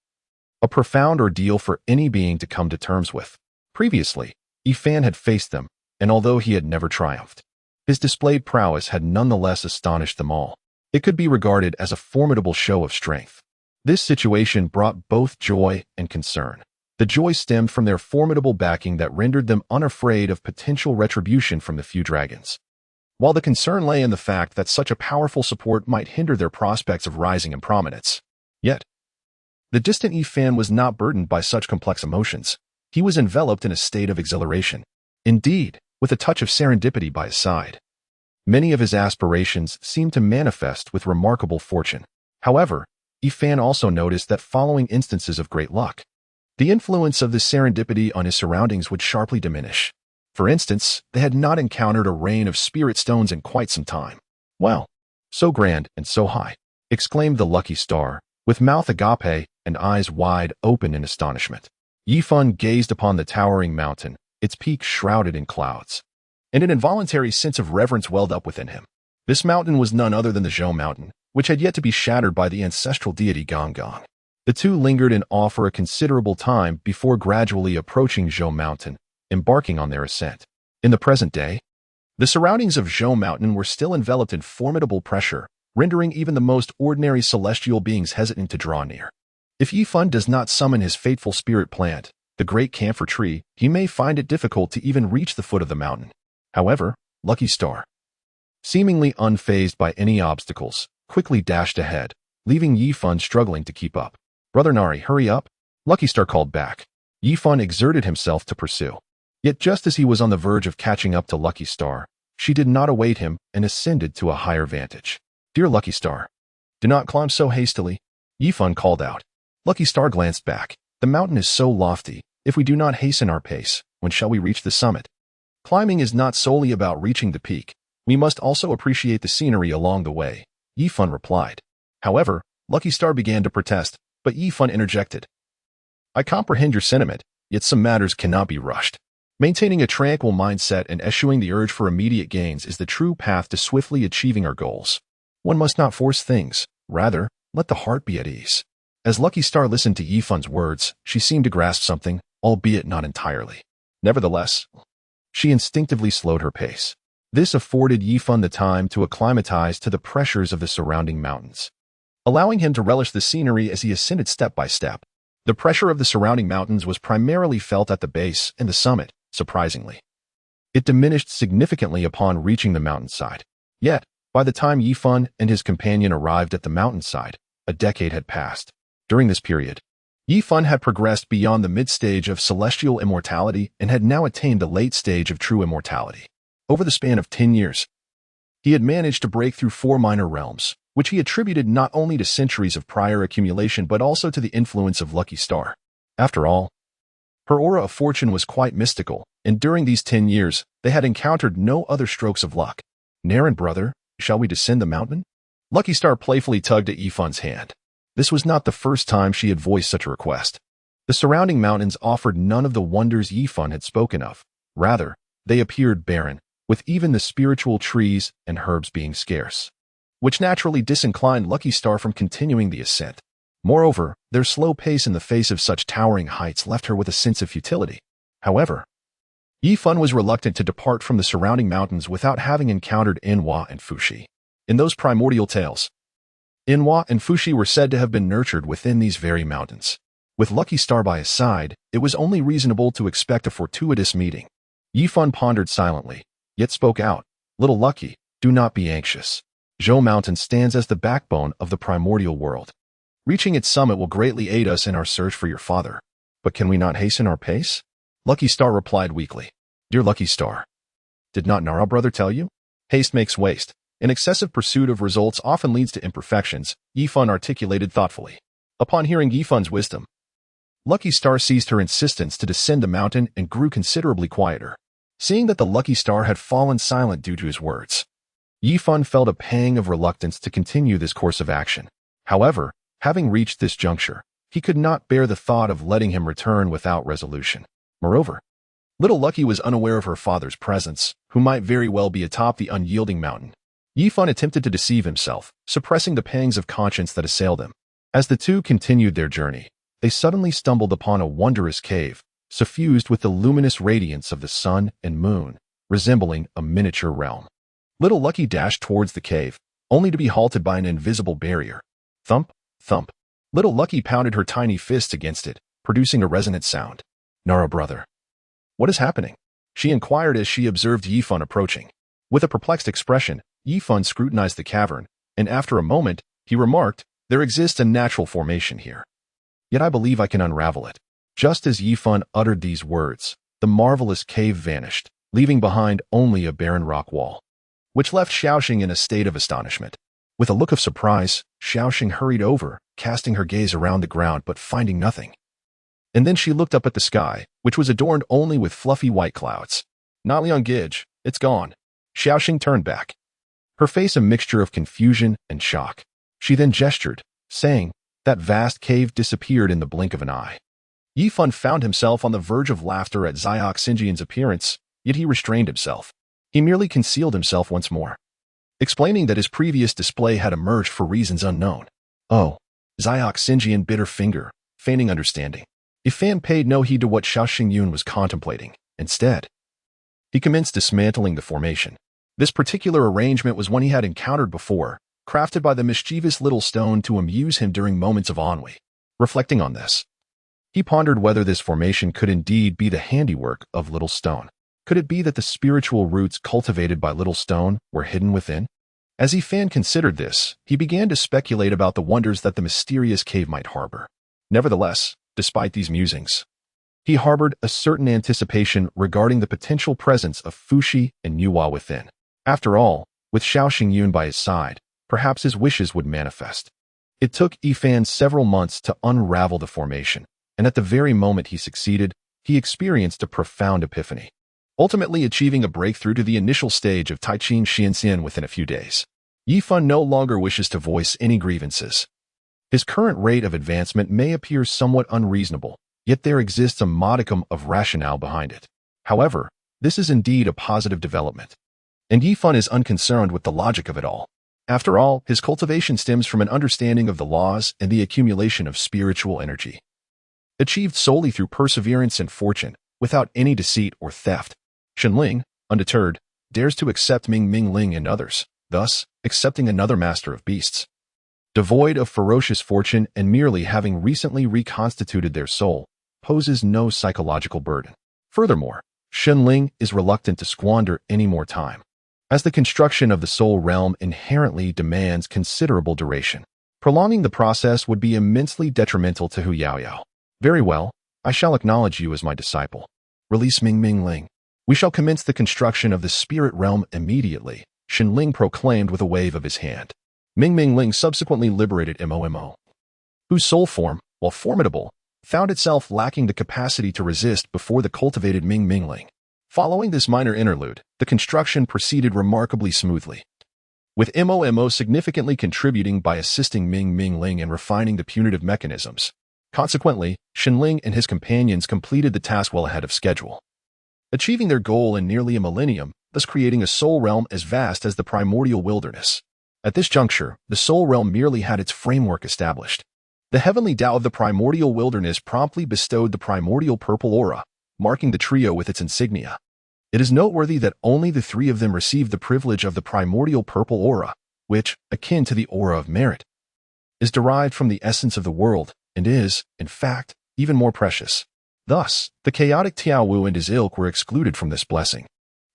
a profound ordeal for any being to come to terms with. Previously, Yifan had faced them, and although he had never triumphed, his displayed prowess had nonetheless astonished them all. It could be regarded as a formidable show of strength. This situation brought both joy and concern. The joy stemmed from their formidable backing that rendered them unafraid of potential retribution from the few dragons, while the concern lay in the fact that such a powerful support might hinder their prospects of rising in prominence. Yet, the distant Yifan was not burdened by such complex emotions. He was enveloped in a state of exhilaration. Indeed, with a touch of serendipity by his side, many of his aspirations seemed to manifest with remarkable fortune. However, Yifan also noticed that following instances of great luck, the influence of this serendipity on his surroundings would sharply diminish. For instance, they had not encountered a rain of spirit stones in quite some time. Wow, so grand and so high, exclaimed the lucky star, with mouth agape and eyes wide open in astonishment. Yifan gazed upon the towering mountain, its peak shrouded in clouds, and an involuntary sense of reverence welled up within him. This mountain was none other than the Zhou Mountain, which had yet to be shattered by the ancestral deity Gong. The two lingered in awe for a considerable time before gradually approaching Zhou Mountain, embarking on their ascent. In the present day, the surroundings of Zhou Mountain were still enveloped in formidable pressure, rendering even the most ordinary celestial beings hesitant to draw near. If Yifan does not summon his fateful spirit plant, the great camphor tree, he may find it difficult to even reach the foot of the mountain. However, Lucky Star, seemingly unfazed by any obstacles, quickly dashed ahead, leaving Yifan struggling to keep up. "Brother Nari, hurry up," Lucky Star called back. Yifan exerted himself to pursue. Yet just as he was on the verge of catching up to Lucky Star, she did not await him and ascended to a higher vantage. "Dear Lucky Star, do not climb so hastily," Yifan called out. Lucky Star glanced back. "The mountain is so lofty. If we do not hasten our pace, when shall we reach the summit? Climbing is not solely about reaching the peak. We must also appreciate the scenery along the way," Yifan replied. However, Lucky Star began to protest, but Yifan interjected. "I comprehend your sentiment, yet some matters cannot be rushed. Maintaining a tranquil mindset and eschewing the urge for immediate gains is the true path to swiftly achieving our goals. One must not force things, rather, let the heart be at ease." As Lucky Star listened to Yifan's words, she seemed to grasp something, albeit not entirely. Nevertheless, she instinctively slowed her pace. This afforded Yifan the time to acclimatize to the pressures of the surrounding mountains, allowing him to relish the scenery as he ascended step by step. The pressure of the surrounding mountains was primarily felt at the base and the summit, surprisingly. It diminished significantly upon reaching the mountainside. Yet, by the time Yifan and his companion arrived at the mountainside, a decade had passed. During this period, Yifan had progressed beyond the mid-stage of celestial immortality and had now attained the late stage of true immortality. Over the span of 10 years, he had managed to break through 4 minor realms, which he attributed not only to centuries of prior accumulation but also to the influence of Lucky Star. After all, her aura of fortune was quite mystical, and during these 10 years, they had encountered no other strokes of luck. "Naren, brother, shall we descend the mountain?" Lucky Star playfully tugged at Yifan's hand. This was not the first time she had voiced such a request. The surrounding mountains offered none of the wonders Yifan had spoken of. Rather, they appeared barren, with even the spiritual trees and herbs being scarce, which naturally disinclined Lucky Star from continuing the ascent. Moreover, their slow pace in the face of such towering heights left her with a sense of futility. However, Yifan was reluctant to depart from the surrounding mountains without having encountered Enhua and Fushi. In those primordial tales, Enhua and Fushi were said to have been nurtured within these very mountains. With Lucky Star by his side, it was only reasonable to expect a fortuitous meeting. Yifan pondered silently, yet spoke out. "Little Lucky, do not be anxious. Zhou Mountain stands as the backbone of the primordial world. Reaching its summit will greatly aid us in our search for your father. But can we not hasten our pace?" Lucky Star replied weakly. "Dear Lucky Star, did not Nara brother tell you? Haste makes waste. An excessive pursuit of results often leads to imperfections," Yifan articulated thoughtfully. Upon hearing Yifan's wisdom, Lucky Star ceased her insistence to descend the mountain and grew considerably quieter. Seeing that the Lucky Star had fallen silent due to his words, Yifan felt a pang of reluctance to continue this course of action. However, having reached this juncture, he could not bear the thought of letting him return without resolution. Moreover, little Lucky was unaware of her father's presence, who might very well be atop the unyielding mountain. Yifan attempted to deceive himself, suppressing the pangs of conscience that assailed him. As the two continued their journey, they suddenly stumbled upon a wondrous cave, suffused with the luminous radiance of the sun and moon, resembling a miniature realm. Little Lucky dashed towards the cave, only to be halted by an invisible barrier. Thump, thump. Little Lucky pounded her tiny fist against it, producing a resonant sound. "Nara brother, what is happening?" she inquired as she observed Yifan approaching. With a perplexed expression, Yifan scrutinized the cavern, and after a moment, he remarked, "There exists a natural formation here. Yet I believe I can unravel it." Just as Yifan uttered these words, the marvelous cave vanished, leaving behind only a barren rock wall, which left Xiaoxing in a state of astonishment. With a look of surprise, Xiaoxing hurried over, casting her gaze around the ground but finding nothing. And then she looked up at the sky, which was adorned only with fluffy white clouds. "Not Liang Gij, it's gone." Xiaoxing turned back, her face a mixture of confusion and shock. She then gestured, saying, "That vast cave disappeared in the blink of an eye." Yifan found himself on the verge of laughter at Xiao Xinjian's appearance, yet he restrained himself. He merely concealed himself once more, explaining that his previous display had emerged for reasons unknown. "Oh," Xiao Xinjian bit her finger, feigning understanding. Ifan paid no heed to what Xiao Xingyun was contemplating, Instead, he commenced dismantling the formation. This particular arrangement was one he had encountered before, crafted by the mischievous little stone to amuse him during moments of ennui. Reflecting on this, he pondered whether this formation could indeed be the handiwork of Little Stone. Could it be that the spiritual roots cultivated by Little Stone were hidden within? As He considered this, he began to speculate about the wonders that the mysterious cave might harbor. Nevertheless, despite these musings, he harbored a certain anticipation regarding the potential presence of Fushi and Yuhua within. After all, with Xiao Xingyun by his side, perhaps his wishes would manifest. It took Yifan several months to unravel the formation, and at the very moment he succeeded, he experienced a profound epiphany, ultimately achieving a breakthrough to the initial stage of Taichin Xianxian within a few days. Yifan no longer wishes to voice any grievances. His current rate of advancement may appear somewhat unreasonable, yet there exists a modicum of rationale behind it. However, this is indeed a positive development, and Yifan is unconcerned with the logic of it all. After all, his cultivation stems from an understanding of the laws and the accumulation of spiritual energy, achieved solely through perseverance and fortune, without any deceit or theft. Shenling, undeterred, dares to accept Ming and others, thus accepting another master of beasts. Devoid of ferocious fortune and merely having recently reconstituted their soul, poses no psychological burden. Furthermore, Shenling is reluctant to squander any more time, as the construction of the soul realm inherently demands considerable duration. Prolonging the process would be immensely detrimental to Hu Yaoyao. Very well, I shall acknowledge you as my disciple. Release Ming. We shall commence the construction of the spirit realm immediately, Shenling proclaimed with a wave of his hand. Ming subsequently liberated Mo, whose soul form, while formidable, found itself lacking the capacity to resist before the cultivated Ming. Following this minor interlude, the construction proceeded remarkably smoothly, with Mo significantly contributing by assisting Ming in refining the punitive mechanisms. Consequently, Shenling and his companions completed the task well ahead of schedule, achieving their goal in nearly a millennium, thus creating a soul realm as vast as the primordial wilderness. At this juncture, the soul realm merely had its framework established. The heavenly Tao of the primordial wilderness promptly bestowed the primordial purple aura, marking the trio with its insignia. It is noteworthy that only the three of them received the privilege of the primordial purple aura, which, akin to the aura of merit, is derived from the essence of the world and is, in fact, even more precious. Thus, the chaotic Tiao Wu and his ilk were excluded from this blessing.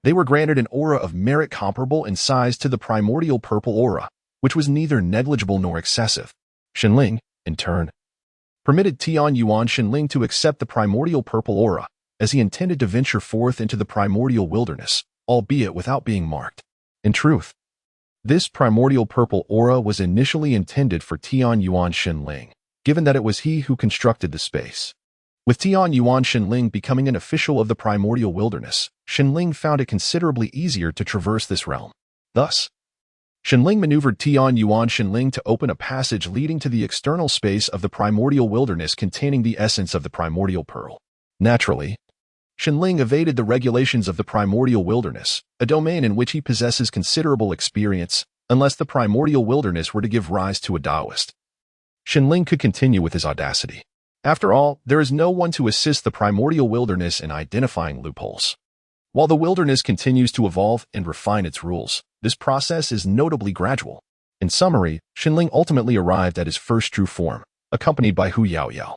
They were granted an aura of merit comparable in size to the primordial purple aura, which was neither negligible nor excessive. Shenling, in turn, permitted Tian Yuan Shenling to accept the primordial purple aura, as he intended to venture forth into the primordial wilderness, albeit without being marked. In truth, this primordial purple aura was initially intended for Tian Yuan Shenling, given that it was he who constructed the space. With Tian Yuan Shenling becoming an official of the primordial wilderness, Shenling found it considerably easier to traverse this realm. Thus, Shenling maneuvered Tian Yuan Shenling to open a passage leading to the external space of the primordial wilderness containing the essence of the primordial pearl. Naturally, Shenling evaded the regulations of the primordial wilderness, a domain in which he possesses considerable experience, unless the primordial wilderness were to give rise to a Taoist. Shenling could continue with his audacity. After all, there is no one to assist the primordial wilderness in identifying loopholes. While the wilderness continues to evolve and refine its rules, this process is notably gradual. In summary, Shenling ultimately arrived at his first true form, accompanied by Hu Yaoyao.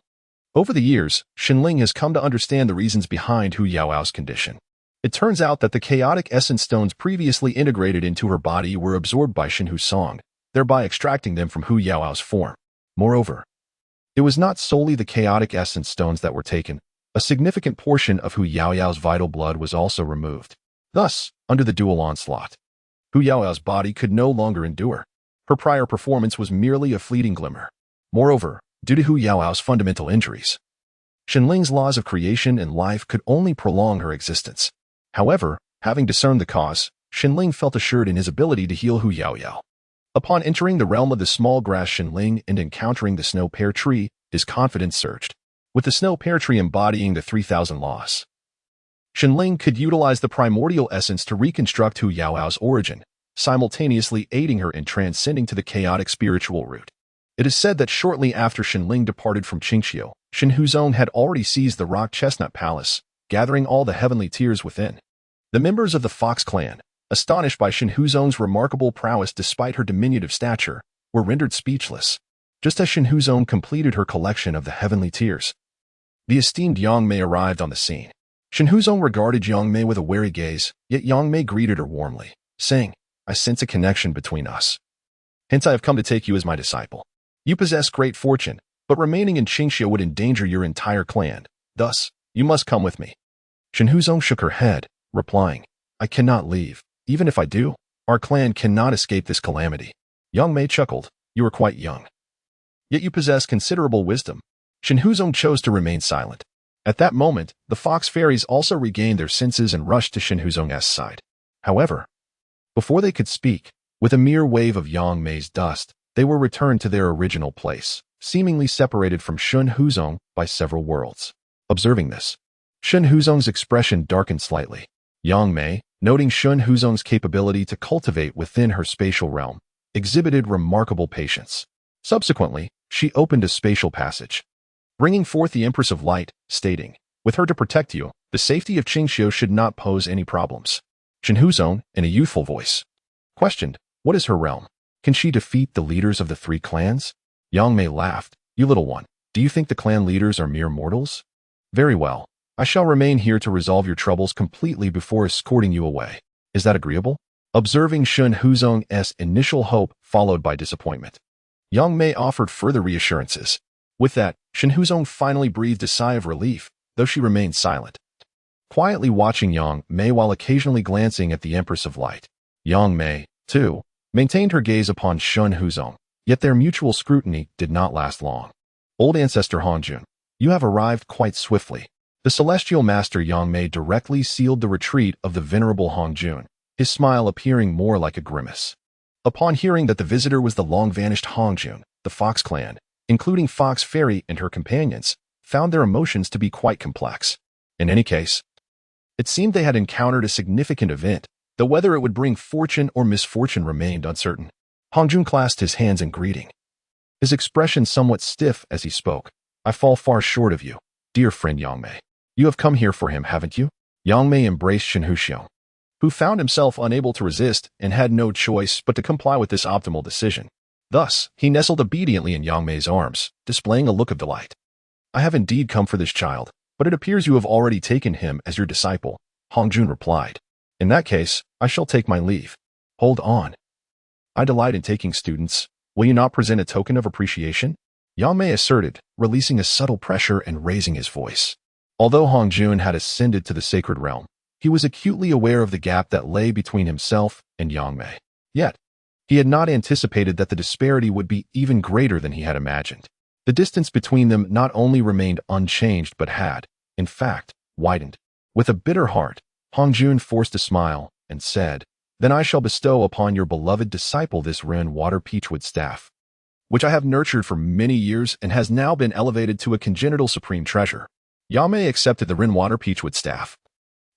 Over the years, Shenling has come to understand the reasons behind Hu Yaoyao's condition. It turns out that the chaotic essence stones previously integrated into her body were absorbed by Shenhu's song, thereby extracting them from Hu Yaoyao's form. Moreover, it was not solely the chaotic essence stones that were taken. A significant portion of Hu Yaoyao's vital blood was also removed. Thus, under the dual onslaught, Hu Yaoyao's body could no longer endure. Her prior performance was merely a fleeting glimmer. Moreover, due to Hu Yaoyao's fundamental injuries, Shenling's laws of creation and life could only prolong her existence. However, having discerned the cause, Shenling felt assured in his ability to heal Hu Yaoyao. Upon entering the realm of the small grass Shenling and encountering the snow pear tree, his confidence surged. With the snow pear tree embodying the 3,000 laws, Shenling could utilize the primordial essence to reconstruct Hu Yaoyao's origin, simultaneously aiding her in transcending to the chaotic spiritual root. It is said that shortly after Shenling departed from Qingxiu, Shenhuzong had already seized the rock chestnut palace, gathering all the heavenly tears within. The members of the Fox clan, astonished by Shin Huzong's remarkable prowess despite her diminutive stature, were rendered speechless. Just as Shin Huzong completed her collection of the heavenly tears, the esteemed Yangmei arrived on the scene. Shin Huzong regarded Yangmei with a wary gaze, yet Yangmei greeted her warmly, saying, "I sense a connection between us. Hence I have come to take you as my disciple. You possess great fortune, but remaining in Qingxia would endanger your entire clan. Thus, you must come with me." Shin Huzong shook her head, replying, "I cannot leave. Even if I do, our clan cannot escape this calamity." Yangmei chuckled, "You are quite young. Yet you possess considerable wisdom." Shin Huzong chose to remain silent. At that moment, the fox fairies also regained their senses and rushed to Shin Huzong's side. However, before they could speak, with a mere wave of Yangmei's dust, they were returned to their original place, seemingly separated from Shin Huzong by several worlds. Observing this, Shin Huzong's expression darkened slightly. Yangmei, noting Shin Huzong's capability to cultivate within her spatial realm, exhibited remarkable patience. Subsequently, she opened a spatial passage, bringing forth the Empress of Light, stating, "With her to protect you, the safety of Qingxia should not pose any problems." Shin Huzong, in a youthful voice, questioned, "What is her realm? Can she defeat the leaders of the 3 clans?" Yangmei laughed, "You little one, do you think the clan leaders are mere mortals? Very well. I shall remain here to resolve your troubles completely before escorting you away. Is that agreeable?" Observing Shin Huzong's initial hope followed by disappointment, Yangmei offered further reassurances. With that, Shin Huzong finally breathed a sigh of relief, though she remained silent, quietly watching Yangmei while occasionally glancing at the Empress of Light. Yangmei, too, maintained her gaze upon Shin Huzong, yet their mutual scrutiny did not last long. "Old Ancestor Hongjun, you have arrived quite swiftly." The celestial master Yangmei directly sealed the retreat of the venerable Hongjun, his smile appearing more like a grimace. Upon hearing that the visitor was the long-vanished Hongjun, the Fox clan, including Fox Fairy and her companions, found their emotions to be quite complex. In any case, it seemed they had encountered a significant event, though whether it would bring fortune or misfortune remained uncertain. Hongjun clasped his hands in greeting, his expression somewhat stiff as he spoke. "I fall far short of you, dear friend Yangmei. You have come here for him, haven't you?" Yangmei embraced Shin Huzong, who found himself unable to resist and had no choice but to comply with this optimal decision. Thus, he nestled obediently in Yangmei's arms, displaying a look of delight. "I have indeed come for this child, but it appears you have already taken him as your disciple," Hongjun replied. "In that case, I shall take my leave." "Hold on. I delight in taking students. Will you not present a token of appreciation?" Yangmei asserted, releasing a subtle pressure and raising his voice. Although Hongjun had ascended to the sacred realm, he was acutely aware of the gap that lay between himself and Yangmei. Yet, he had not anticipated that the disparity would be even greater than he had imagined. The distance between them not only remained unchanged but had, in fact, widened. With a bitter heart, Hongjun forced a smile and said, "Then I shall bestow upon your beloved disciple this Ren Water Peachwood staff, which I have nurtured for many years and has now been elevated to a congenital supreme treasure." Yangmei accepted the Ren Water Peachwood staff,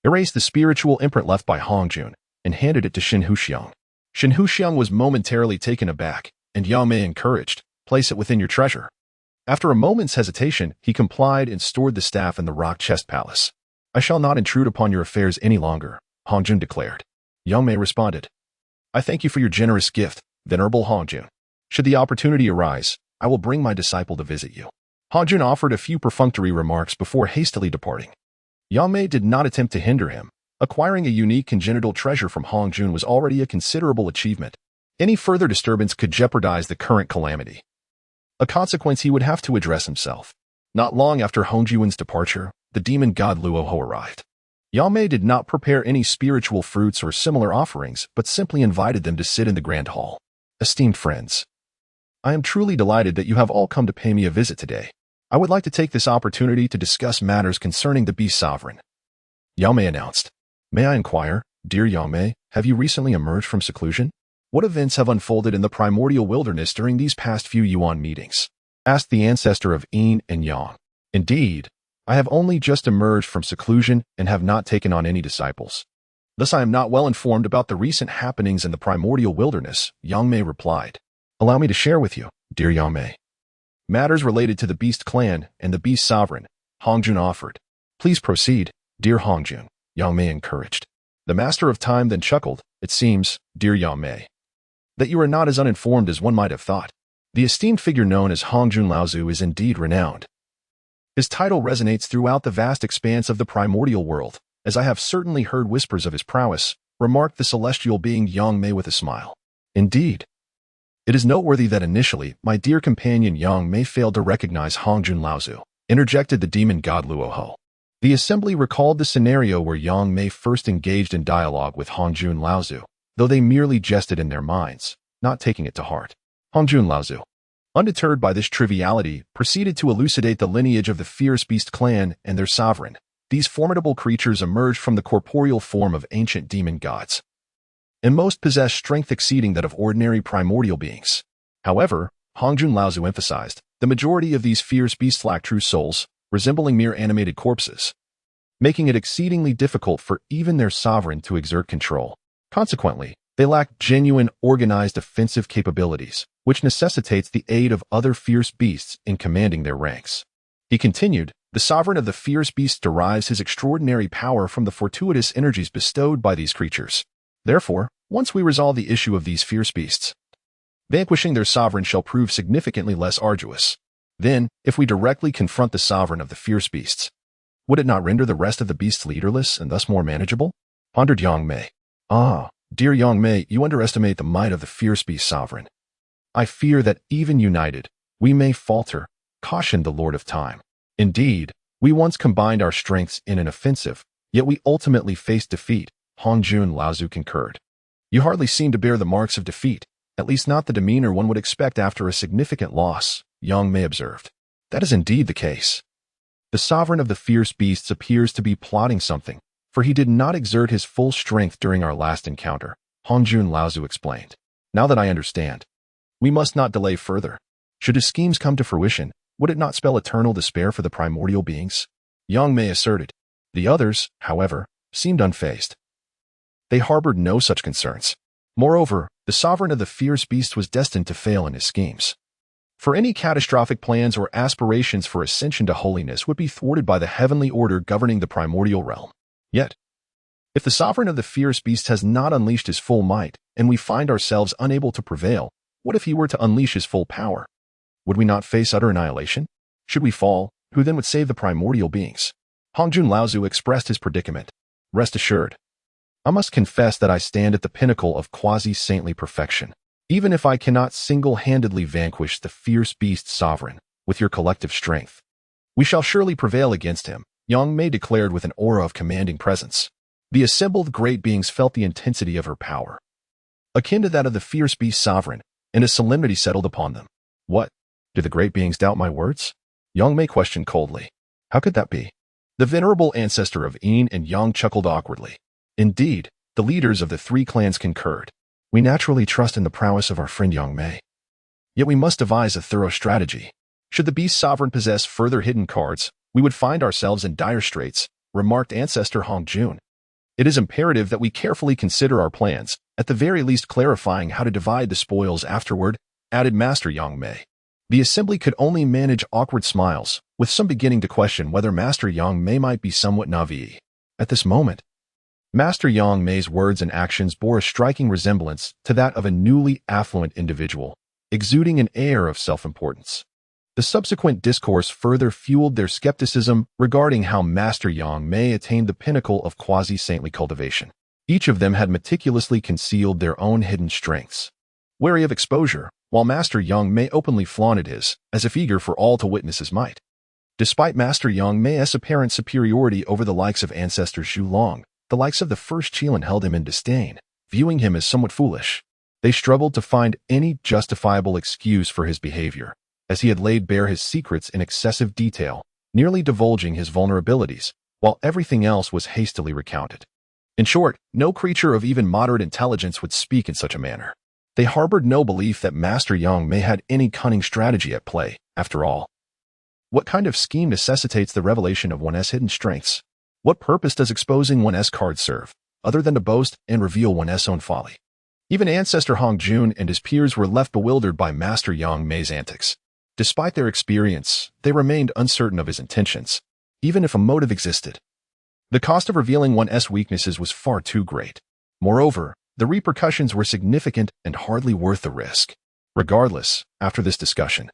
erased the spiritual imprint left by Hongjun, and handed it to Shin Huzong. Shin Huzong was momentarily taken aback, and Yangmei encouraged, "Place it within your treasure." After a moment's hesitation, he complied and stored the staff in the rock chest palace. "I shall not intrude upon your affairs any longer," Hongjun declared. Yangmei responded, "I thank you for your generous gift, Venerable Hongjun. Should the opportunity arise, I will bring my disciple to visit you." Hongjun offered a few perfunctory remarks before hastily departing. Yangmei did not attempt to hinder him. Acquiring a unique congenital treasure from Hongjun was already a considerable achievement. Any further disturbance could jeopardize the current calamity, a consequence he would have to address himself. Not long after Hongjun's departure, the demon god Luoho arrived. Yangmei did not prepare any spiritual fruits or similar offerings, but simply invited them to sit in the grand hall. "Esteemed friends, I am truly delighted that you have all come to pay me a visit today. I would like to take this opportunity to discuss matters concerning the Beast Sovereign," Yangmei announced. "May I inquire, dear Yangmei, have you recently emerged from seclusion? What events have unfolded in the primordial wilderness during these past few Yuan meetings?" asked the ancestor of Yin and Yang. "Indeed, I have only just emerged from seclusion and have not taken on any disciples. Thus I am not well informed about the recent happenings in the primordial wilderness," Yangmei replied. "Allow me to share with you, dear Yangmei, matters related to the Beast Clan and the Beast Sovereign," Hongjun offered. "Please proceed, Dear Hongjun, Yangmei encouraged. The master of time then chuckled. It seems, dear Yangmei, that you are not as uninformed as one might have thought. The esteemed figure known as Hongjun Laozu is indeed renowned. His title resonates throughout the vast expanse of the primordial world, as I have certainly heard whispers of his prowess, remarked the celestial being Yangmei with a smile. Indeed. It is noteworthy that initially, my dear companion Yangmei failed to recognize Hongjun Laozu, interjected the demon god Luoho. The assembly recalled the scenario where Yangmei first engaged in dialogue with Hongjun Laozu, though they merely jested in their minds, not taking it to heart. Hongjun Laozu, undeterred by this triviality, proceeded to elucidate the lineage of the Fierce Beast clan and their sovereign. These formidable creatures emerged from the corporeal form of ancient demon gods, and most possess strength exceeding that of ordinary primordial beings. However, Hongjun Laozu emphasized, the majority of these fierce beasts lack true souls, resembling mere animated corpses, making it exceedingly difficult for even their sovereign to exert control. Consequently, they lack genuine, organized offensive capabilities, which necessitates the aid of other fierce beasts in commanding their ranks. He continued, the sovereign of the fierce beasts derives his extraordinary power from the fortuitous energies bestowed by these creatures. Therefore, once we resolve the issue of these fierce beasts, vanquishing their sovereign shall prove significantly less arduous. Then, if we directly confront the sovereign of the fierce beasts, would it not render the rest of the beasts leaderless and thus more manageable? Pondered Yangmei. Ah, dear Yangmei, you underestimate the might of the fierce beast sovereign. I fear that even united, we may falter, cautioned the Lord of Time. Indeed, we once combined our strengths in an offensive, yet we ultimately faced defeat. Hongjun Laozu concurred. You hardly seem to bear the marks of defeat, at least not the demeanor one would expect after a significant loss, Yangmei observed. That is indeed the case. The sovereign of the fierce beasts appears to be plotting something, for he did not exert his full strength during our last encounter, Hongjun Laozu explained. Now that I understand, we must not delay further. Should his schemes come to fruition, would it not spell eternal despair for the primordial beings? Yangmei asserted. The others, however, seemed unfazed. They harbored no such concerns. Moreover, the sovereign of the fierce beast was destined to fail in his schemes. For any catastrophic plans or aspirations for ascension to holiness would be thwarted by the heavenly order governing the primordial realm. Yet, if the sovereign of the fierce beast has not unleashed his full might, and we find ourselves unable to prevail, what if he were to unleash his full power? Would we not face utter annihilation? Should we fall, who then would save the primordial beings? Hongjun Laozu expressed his predicament. Rest assured, I must confess that I stand at the pinnacle of quasi-saintly perfection. Even if I cannot single-handedly vanquish the fierce beast sovereign, with your collective strength, we shall surely prevail against him, Yangmei declared with an aura of commanding presence. The assembled great beings felt the intensity of her power, akin to that of the fierce beast sovereign, and a solemnity settled upon them. What? Do the great beings doubt my words? Yangmei questioned coldly. How could that be? The venerable ancestor of Yin and Yang chuckled awkwardly. Indeed, the leaders of the three clans concurred. We naturally trust in the prowess of our friend Yangmei. Yet we must devise a thorough strategy. Should the beast sovereign possess further hidden cards, we would find ourselves in dire straits, remarked Ancestor Hongjun. It is imperative that we carefully consider our plans, at the very least clarifying how to divide the spoils afterward, added Master Yangmei. The assembly could only manage awkward smiles, with some beginning to question whether Master Yangmei might be somewhat naive. At this moment, Master Yangmei's words and actions bore a striking resemblance to that of a newly affluent individual, exuding an air of self-importance. The subsequent discourse further fueled their skepticism regarding how Master Yangmei attained the pinnacle of quasi-saintly cultivation. Each of them had meticulously concealed their own hidden strengths, wary of exposure, while Master Yangmei openly flaunted his, as if eager for all to witness his might. Despite Master Yangmei's apparent superiority over the likes of Ancestor Zhulong, the likes of the first Qilin held him in disdain, viewing him as somewhat foolish. They struggled to find any justifiable excuse for his behavior, as he had laid bare his secrets in excessive detail, nearly divulging his vulnerabilities, while everything else was hastily recounted. In short, no creature of even moderate intelligence would speak in such a manner. They harbored no belief that Master Yangmei had any cunning strategy at play, after all. What kind of scheme necessitates the revelation of one's hidden strengths? What purpose does exposing one's cards serve, other than to boast and reveal one's own folly? Even Ancestor Hongjun and his peers were left bewildered by Master Yangmei's antics. Despite their experience, they remained uncertain of his intentions, even if a motive existed. The cost of revealing one's weaknesses was far too great. Moreover, the repercussions were significant and hardly worth the risk. Regardless, after this discussion,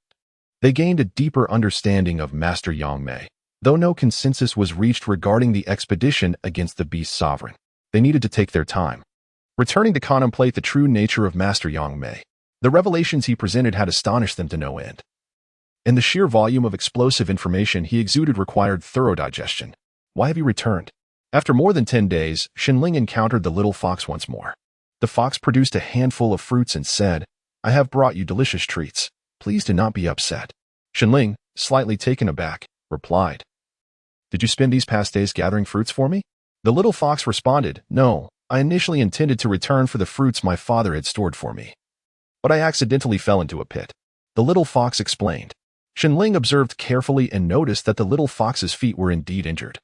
they gained a deeper understanding of Master Yangmei. Though no consensus was reached regarding the expedition against the Beast Sovereign, they needed to take their time, returning to contemplate the true nature of Master Yangmei. The revelations he presented had astonished them to no end, and the sheer volume of explosive information he exuded required thorough digestion. Why have you returned? After more than 10 days, Shenling encountered the little fox once more. The fox produced a handful of fruits and said, "I have brought you delicious treats. Please do not be upset." Shenling, slightly taken aback, replied, "Did you spend these past days gathering fruits for me?" The little fox responded, "No, I initially intended to return for the fruits my father had stored for me, but I accidentally fell into a pit." The little fox explained. Shenling observed carefully and noticed that the little fox's feet were indeed injured,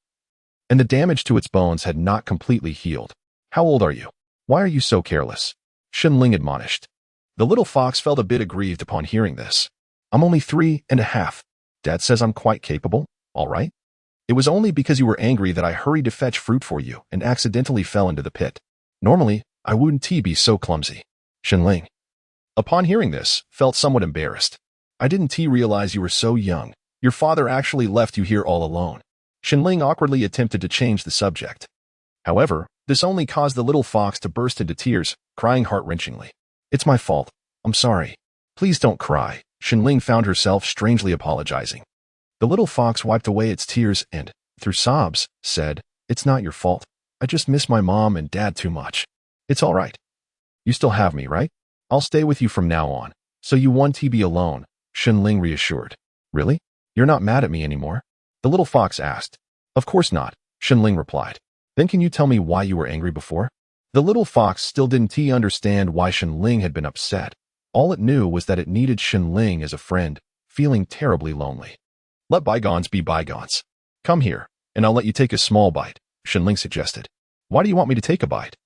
and the damage to its bones had not completely healed. "How old are you? Why are you so careless?" Shenling admonished. The little fox felt a bit aggrieved upon hearing this. "I'm only 3.5. Dad says I'm quite capable, all right? It was only because you were angry that I hurried to fetch fruit for you and accidentally fell into the pit. Normally, I wouldn't be so clumsy." Shenling, upon hearing this, felt somewhat embarrassed. "I didn't realize you were so young. Your father actually left you here all alone." Shenling awkwardly attempted to change the subject. However, this only caused the little fox to burst into tears, crying heart-wrenchingly, "It's my fault. I'm sorry." "Please don't cry." Shenling found herself strangely apologizing. The little fox wiped away its tears and, through sobs, said, "It's not your fault. I just miss my mom and dad too much. It's all right. You still have me, right? I'll stay with you from now on. So you won't be alone," Shenling reassured. "Really? You're not mad at me anymore?" the little fox asked. "Of course not," Shenling replied. "Then can you tell me why you were angry before?" The little fox still didn't understand why Shenling had been upset. All it knew was that it needed Shenling as a friend, feeling terribly lonely. "Let bygones be bygones. Come here, and I'll let you take a small bite," Shenling suggested. "Why do you want me to take a bite?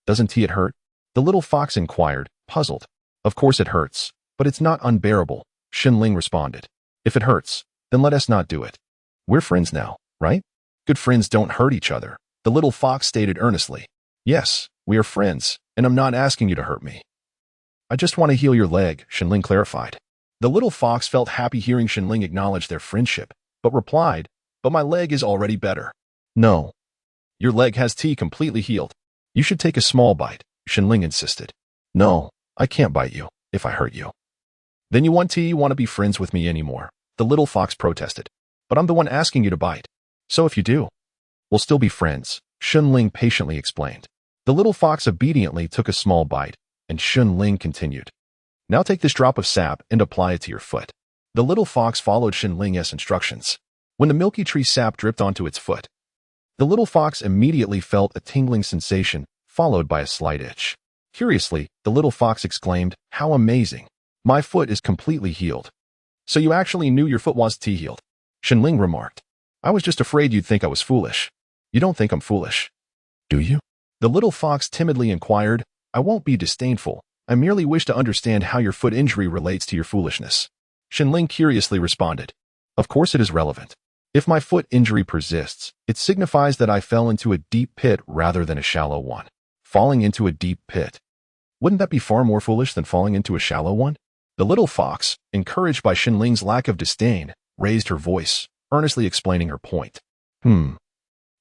Doesn't it hurt?" the little fox inquired, puzzled. "Of course it hurts, but it's not unbearable," Shenling responded. "If it hurts, then let us not do it. We're friends now, right? Good friends don't hurt each other," the little fox stated earnestly. "Yes, we are friends, and I'm not asking you to hurt me. I just want to heal your leg," Shenling clarified. The little fox felt happy hearing Shenling acknowledge their friendship, but replied, "But my leg is already better." "No. Your leg has completely healed. You should take a small bite," Shenling insisted. "No, I can't bite you if I hurt you." "Then you want to be friends with me anymore," the little fox protested. "But I'm the one asking you to bite. So if you do, we'll still be friends," Shenling patiently explained. The little fox obediently took a small bite, and Shenling continued. "Now take this drop of sap and apply it to your foot." The little fox followed Shenling's instructions. When the milky tree sap dripped onto its foot, the little fox immediately felt a tingling sensation, followed by a slight itch. Curiously, the little fox exclaimed, "How amazing! My foot is completely healed." "So you actually knew your foot was healed," Shenling remarked. "I was just afraid you'd think I was foolish." "You don't think I'm foolish, do you?" the little fox timidly inquired. "I won't be disdainful. I merely wish to understand how your foot injury relates to your foolishness." Shenling curiously responded. "Of course it is relevant. If my foot injury persists, it signifies that I fell into a deep pit rather than a shallow one." "Falling into a deep pit. Wouldn't that be far more foolish than falling into a shallow one?" The little fox, encouraged by Shenling's lack of disdain, raised her voice, earnestly explaining her point.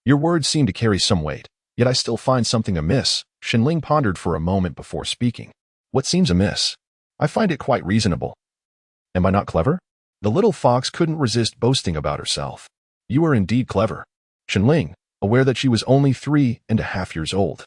Your words seem to carry some weight, yet I still find something amiss." Shenling pondered for a moment before speaking. "What seems amiss? I find it quite reasonable. Am I not clever?" The little fox couldn't resist boasting about herself. "You are indeed clever." Shenling, aware that she was only 3.5 years old,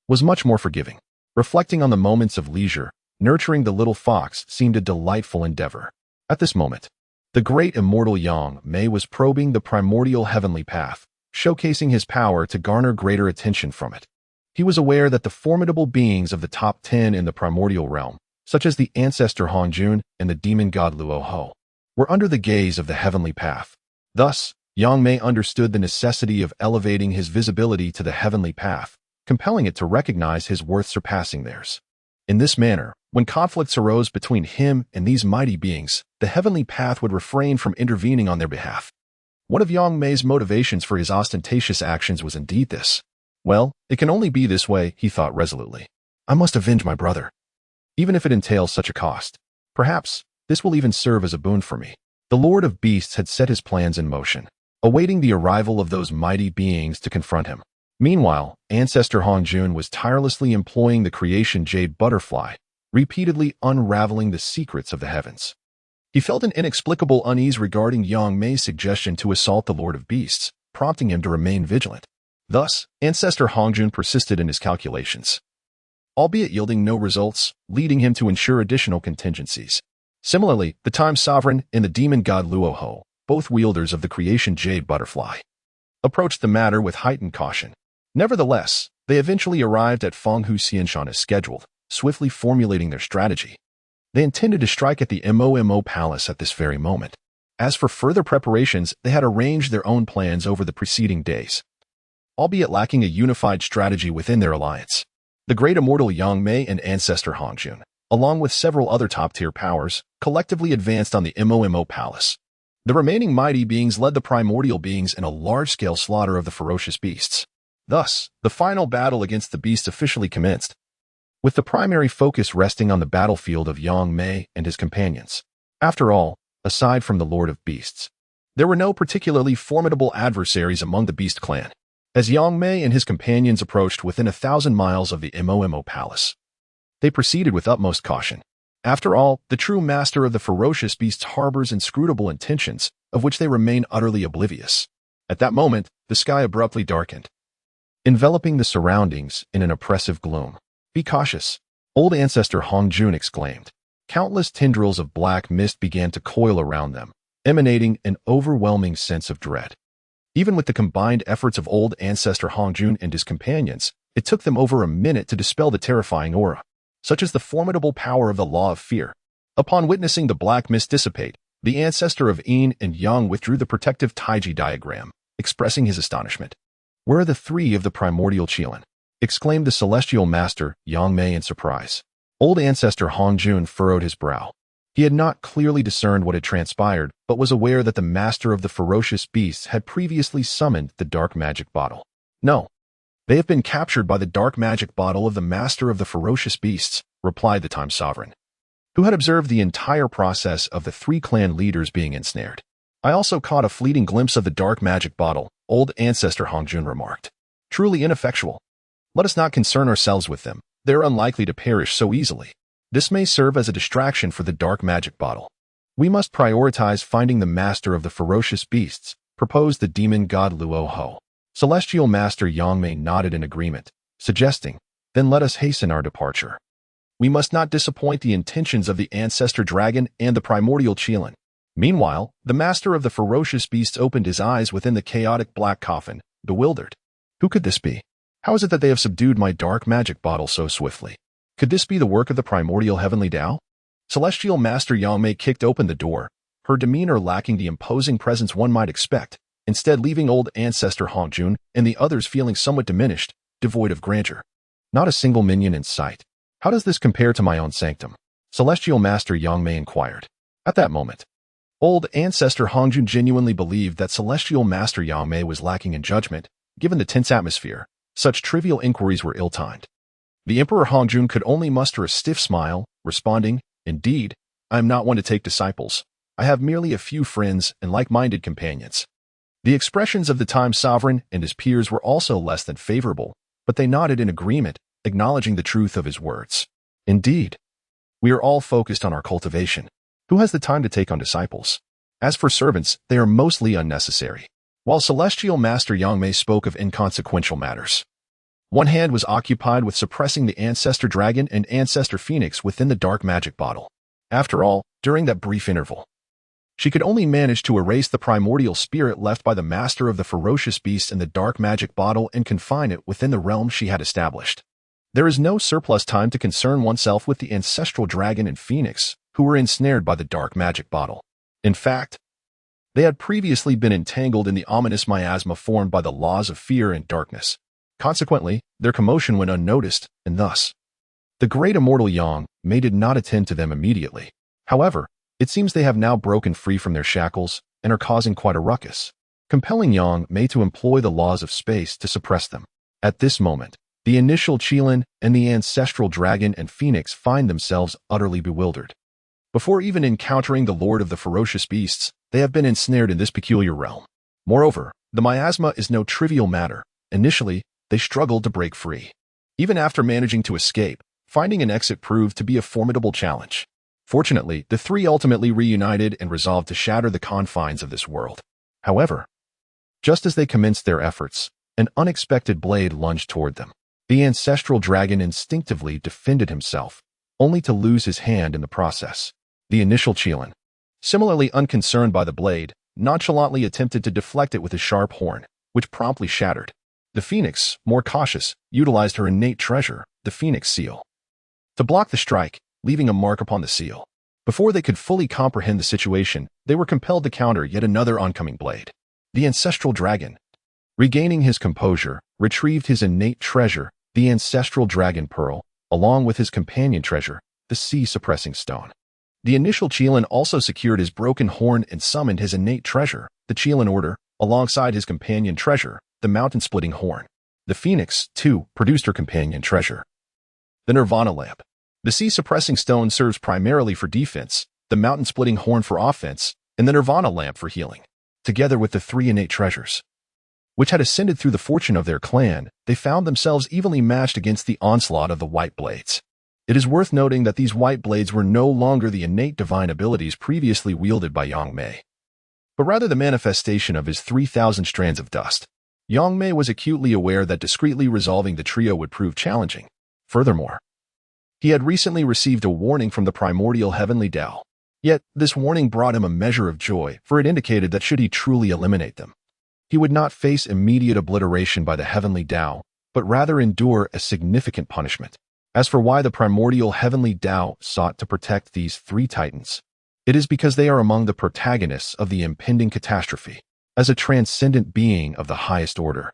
was much more forgiving. Reflecting on the moments of leisure, nurturing the little fox seemed a delightful endeavor. At this moment, the great immortal Yangmei was probing the primordial heavenly path, showcasing his power to garner greater attention from it. He was aware that the formidable beings of the top 10 in the primordial realm, such as the ancestor Hongjun and the demon god Luoho, were under the gaze of the heavenly path. Thus, Yangmei understood the necessity of elevating his visibility to the heavenly path, compelling it to recognize his worth surpassing theirs. In this manner, when conflicts arose between him and these mighty beings, the heavenly path would refrain from intervening on their behalf. One of Yangmei's motivations for his ostentatious actions was indeed this. Well, it can only be this way, he thought resolutely. I must avenge my brother, even if it entails such a cost. Perhaps this will even serve as a boon for me. The Lord of Beasts had set his plans in motion, awaiting the arrival of those mighty beings to confront him. Meanwhile, Ancestor Hongjun was tirelessly employing the creation jade butterfly, repeatedly unraveling the secrets of the heavens. He felt an inexplicable unease regarding Yangmei's suggestion to assault the Lord of Beasts, prompting him to remain vigilant. Thus, Ancestor Hongjun persisted in his calculations, albeit yielding no results, leading him to ensure additional contingencies. Similarly, the Time Sovereign and the demon god Luoho, both wielders of the creation jade butterfly, approached the matter with heightened caution. Nevertheless, they eventually arrived at Fenghu Xianshan as scheduled, swiftly formulating their strategy. They intended to strike at the Mo Palace at this very moment. As for further preparations, they had arranged their own plans over the preceding days, albeit lacking a unified strategy within their alliance. The great immortal Yangmei and Ancestor Hongjun, along with several other top-tier powers, collectively advanced on the Mo Palace. The remaining mighty beings led the primordial beings in a large-scale slaughter of the ferocious beasts. Thus, the final battle against the beasts officially commenced, with the primary focus resting on the battlefield of Yangmei and his companions. After all, aside from the Lord of Beasts, there were no particularly formidable adversaries among the Beast clan. As Yangmei and his companions approached within 1,000 miles of the Mo Palace, they proceeded with utmost caution. After all, the true master of the ferocious beasts harbors inscrutable intentions, of which they remain utterly oblivious. At that moment, the sky abruptly darkened, enveloping the surroundings in an oppressive gloom. Be cautious, old Ancestor Hongjun exclaimed. Countless tendrils of black mist began to coil around them, emanating an overwhelming sense of dread. Even with the combined efforts of old Ancestor Hongjun and his companions, it took them over a minute to dispel the terrifying aura. Such is the formidable power of the law of fear. Upon witnessing the black mist dissipate, the ancestor of Yin and Yang withdrew the protective Taiji diagram, expressing his astonishment. Where are the three of the primordial Qilin? Exclaimed the celestial master, Yangmei, in surprise. Old Ancestor Hongjun furrowed his brow. He had not clearly discerned what had transpired, but was aware that the master of the ferocious beasts had previously summoned the dark magic bottle. No, they have been captured by the dark magic bottle of the master of the ferocious beasts, replied the Time Sovereign, who had observed the entire process of the three clan leaders being ensnared. I also caught a fleeting glimpse of the dark magic bottle, old Ancestor Hongjun remarked. Truly ineffectual. Let us not concern ourselves with them. They are unlikely to perish so easily. This may serve as a distraction for the dark magic bottle. We must prioritize finding the master of the ferocious beasts, proposed the demon god Luoho. Celestial Master Yangmei nodded in agreement, suggesting, then let us hasten our departure. We must not disappoint the intentions of the Ancestor Dragon and the Primordial Qilin. Meanwhile, the master of the ferocious beasts opened his eyes within the chaotic black coffin, bewildered. Who could this be? How is it that they have subdued my dark magic bottle so swiftly? Could this be the work of the primordial heavenly Tao? Celestial Master Yangmei kicked open the door, her demeanor lacking the imposing presence one might expect, instead leaving old Ancestor Hongjun and the others feeling somewhat diminished, devoid of grandeur. Not a single minion in sight. How does this compare to my own sanctum? Celestial Master Yangmei inquired. At that moment, old Ancestor Hongjun genuinely believed that Celestial Master Yangmei was lacking in judgment, given the tense atmosphere. Such trivial inquiries were ill-timed. The Emperor Hongjun could only muster a stiff smile, responding, Indeed, I am not one to take disciples. I have merely a few friends and like-minded companions. The expressions of the Time Sovereign and his peers were also less than favorable, but they nodded in agreement, acknowledging the truth of his words. Indeed, we are all focused on our cultivation. Who has the time to take on disciples? As for servants, they are mostly unnecessary. While Celestial Master Yangmei spoke of inconsequential matters, one hand was occupied with suppressing the Ancestor Dragon and Ancestor Phoenix within the dark magic bottle. After all, during that brief interval, she could only manage to erase the primordial spirit left by the master of the ferocious beast in the dark magic bottle and confine it within the realm she had established. There is no surplus time to concern oneself with the ancestral dragon and phoenix, who were ensnared by the dark magic bottle. In fact, they had previously been entangled in the ominous miasma formed by the laws of fear and darkness. Consequently, their commotion went unnoticed, and thus, the great immortal Yangmei did not attend to them immediately. However, it seems they have now broken free from their shackles and are causing quite a ruckus. compelling Yangmei to employ the laws of space to suppress them. At this moment, the initial Qilin and the ancestral dragon and phoenix find themselves utterly bewildered. Before even encountering the lord of the ferocious beasts, they have been ensnared in this peculiar realm. Moreover, the miasma is no trivial matter. Initially, they struggled to break free. Even after managing to escape, finding an exit proved to be a formidable challenge. Fortunately, the three ultimately reunited and resolved to shatter the confines of this world. However, just as they commenced their efforts, an unexpected blade lunged toward them. The ancestral dragon instinctively defended himself, only to lose his hand in the process. The initial Qilin, similarly unconcerned by the blade, nonchalantly attempted to deflect it with his sharp horn, which promptly shattered. The phoenix, more cautious, utilized her innate treasure, the phoenix seal, to block the strike, leaving a mark upon the seal. Before they could fully comprehend the situation, they were compelled to counter yet another oncoming blade. The ancestral dragon, regaining his composure, retrieved his innate treasure, the ancestral dragon pearl, along with his companion treasure, the sea-suppressing stone. The initial Qilin also secured his broken horn and summoned his innate treasure, the Qilin order, alongside his companion treasure, the mountain-splitting horn. The phoenix, too, produced her companion treasure, the Nirvana lamp. The sea-suppressing stone serves primarily for defense, the mountain-splitting horn for offense, and the Nirvana lamp for healing. Together with the three innate treasures, which had ascended through the fortune of their clan, they found themselves evenly matched against the onslaught of the White Blades. It is worth noting that these White Blades were no longer the innate divine abilities previously wielded by Yangmei, but rather the manifestation of his 3,000 strands of dust. Yangmei was acutely aware that discreetly resolving the trio would prove challenging. Furthermore, he had recently received a warning from the Primordial Heavenly Tao. Yet, this warning brought him a measure of joy, for it indicated that should he truly eliminate them, he would not face immediate obliteration by the Heavenly Tao, but rather endure a significant punishment. As for why the Primordial Heavenly Tao sought to protect these three titans, it is because they are among the protagonists of the impending catastrophe. As a transcendent being of the highest order,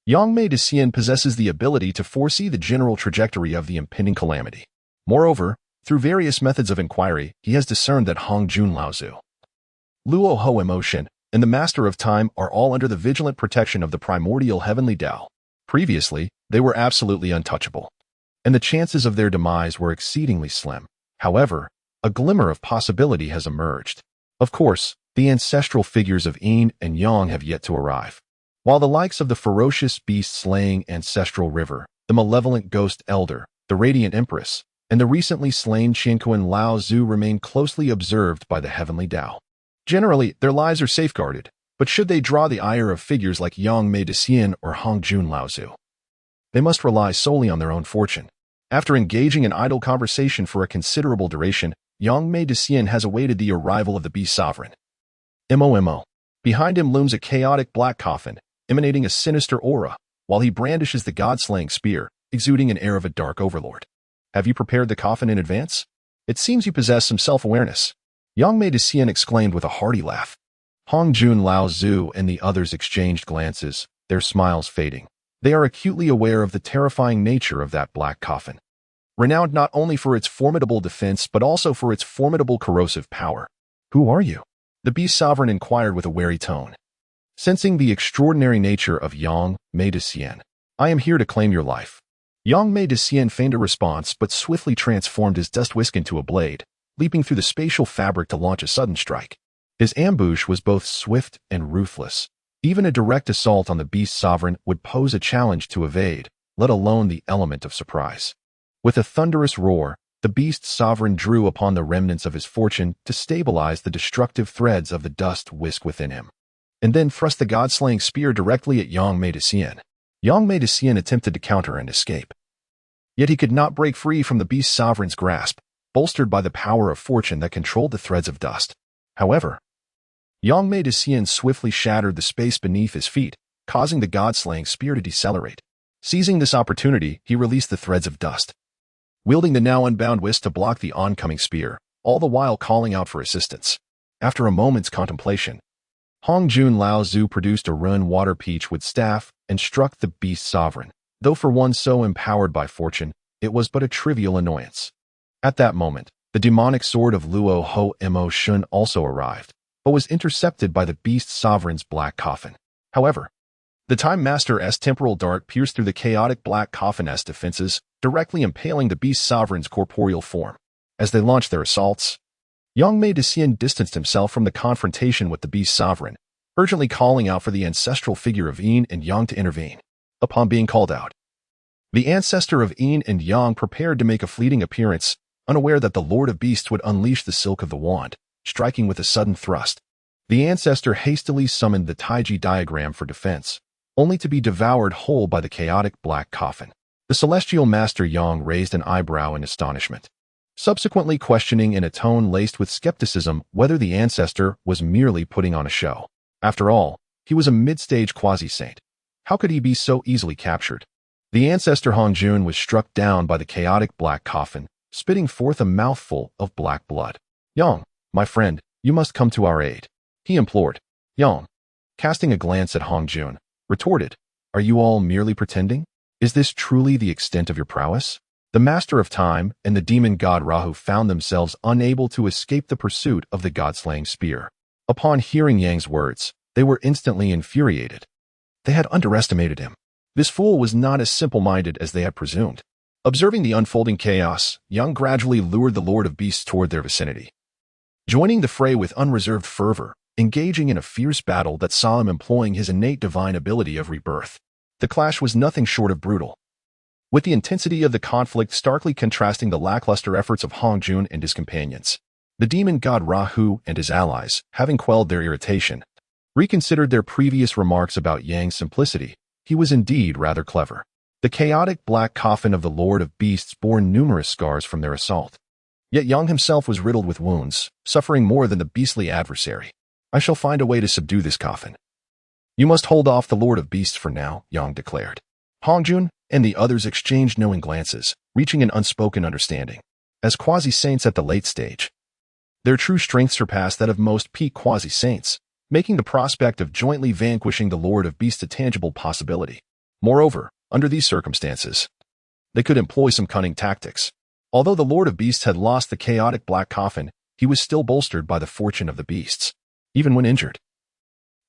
Yangmei possesses the ability to foresee the general trajectory of the impending calamity. Moreover, through various methods of inquiry, he has discerned that Hongjun Laozu, Luo Ho Emotion, and the Master of Time are all under the vigilant protection of the Primordial Heavenly Tao. Previously, they were absolutely untouchable, and the chances of their demise were exceedingly slim. However, a glimmer of possibility has emerged. Of course, the ancestral figures of Yin and Yang have yet to arrive, while the likes of the ferocious beast-slaying ancestral river, the malevolent ghost elder, the radiant empress, and the recently slain Qianquan Lao Zu remain closely observed by the Heavenly Tao. Generally, their lives are safeguarded, but should they draw the ire of figures like Yangmei or Hongjun Laozu, they must rely solely on their own fortune. After engaging in idle conversation for a considerable duration, Yangmei has awaited the arrival of the Beast Sovereign. Mo. Behind him looms a chaotic black coffin, emanating a sinister aura, while he brandishes the god-slaying spear, exuding an air of a dark overlord. Have you prepared the coffin in advance? It seems you possess some self-awareness. Yangmei exclaimed with a hearty laugh. Hongjun Laozu and the others exchanged glances, their smiles fading. They are acutely aware of the terrifying nature of that black coffin, renowned not only for its formidable defense but also for its formidable corrosive power. Who are you? The Beast Sovereign inquired with a wary tone. Sensing the extraordinary nature of Yangmei, I am here to claim your life. Yangmei feigned a response but swiftly transformed his dust whisk into a blade, leaping through the spatial fabric to launch a sudden strike. His ambush was both swift and ruthless. Even a direct assault on the Beast Sovereign would pose a challenge to evade, let alone the element of surprise. With a thunderous roar, the Beast Sovereign drew upon the remnants of his fortune to stabilize the destructive threads of the dust whisk within him, and then thrust the god-slaying spear directly at Yangmei. Yangmei attempted to counter and escape. Yet he could not break free from the Beast Sovereign's grasp, bolstered by the power of fortune that controlled the threads of dust. However, Yangmei swiftly shattered the space beneath his feet, causing the god-slaying spear to decelerate. Seizing this opportunity, he released the threads of dust, wielding the now unbound whisk to block the oncoming spear, all the while calling out for assistance. After a moment's contemplation, Hongjun Laozu produced a rune water peach with staff and struck the Beast Sovereign. Though for one so empowered by fortune, it was but a trivial annoyance. At that moment, the demonic sword of Luo Ho Emotion also arrived, but was intercepted by the Beast Sovereign's black coffin. However, the Time Master's temporal dart pierced through the chaotic black coffin's defenses, directly impaling the beast sovereign's corporeal form. As they launched their assaults, Yangmei distanced himself from the confrontation with the beast sovereign, urgently calling out for the ancestral figure of Yin and Yang to intervene. Upon being called out, the ancestor of Yin and Yang prepared to make a fleeting appearance, unaware that the Lord of Beasts would unleash the silk of the wand, striking with a sudden thrust. The ancestor hastily summoned the Taiji diagram for defense, only to be devoured whole by the chaotic black coffin. The celestial master Yang raised an eyebrow in astonishment, subsequently questioning in a tone laced with skepticism whether the ancestor was merely putting on a show. After all, he was a mid-stage quasi-saint. How could he be so easily captured? The ancestor Hongjun was struck down by the chaotic black coffin, spitting forth a mouthful of black blood. "Yang, my friend, you must come to our aid," he implored. Yang, casting a glance at Hongjun, retorted, "Are you all merely pretending? Is this truly the extent of your prowess?" The Master of Time and the demon god Rahu found themselves unable to escape the pursuit of the god-slaying spear. Upon hearing Yang's words, they were instantly infuriated. They had underestimated him. This fool was not as simple-minded as they had presumed. Observing the unfolding chaos, Yang gradually lured the Lord of Beasts toward their vicinity, joining the fray with unreserved fervor, engaging in a fierce battle that saw him employing his innate divine ability of rebirth. The clash was nothing short of brutal, with the intensity of the conflict starkly contrasting the lackluster efforts of Hongjun and his companions. The demon god Rahu and his allies, having quelled their irritation, reconsidered their previous remarks about Yang's simplicity. He was indeed rather clever. The chaotic black coffin of the Lord of Beasts bore numerous scars from their assault. Yet Yang himself was riddled with wounds, suffering more than the beastly adversary. "I shall find a way to subdue this coffin. You must hold off the Lord of Beasts for now," Yang declared. Hongjun and the others exchanged knowing glances, reaching an unspoken understanding. As quasi-saints at the late stage, their true strength surpassed that of most peak quasi-saints, making the prospect of jointly vanquishing the Lord of Beasts a tangible possibility. Moreover, under these circumstances, they could employ some cunning tactics. Although the Lord of Beasts had lost the chaotic black coffin, he was still bolstered by the fortune of the beasts. Even when injured,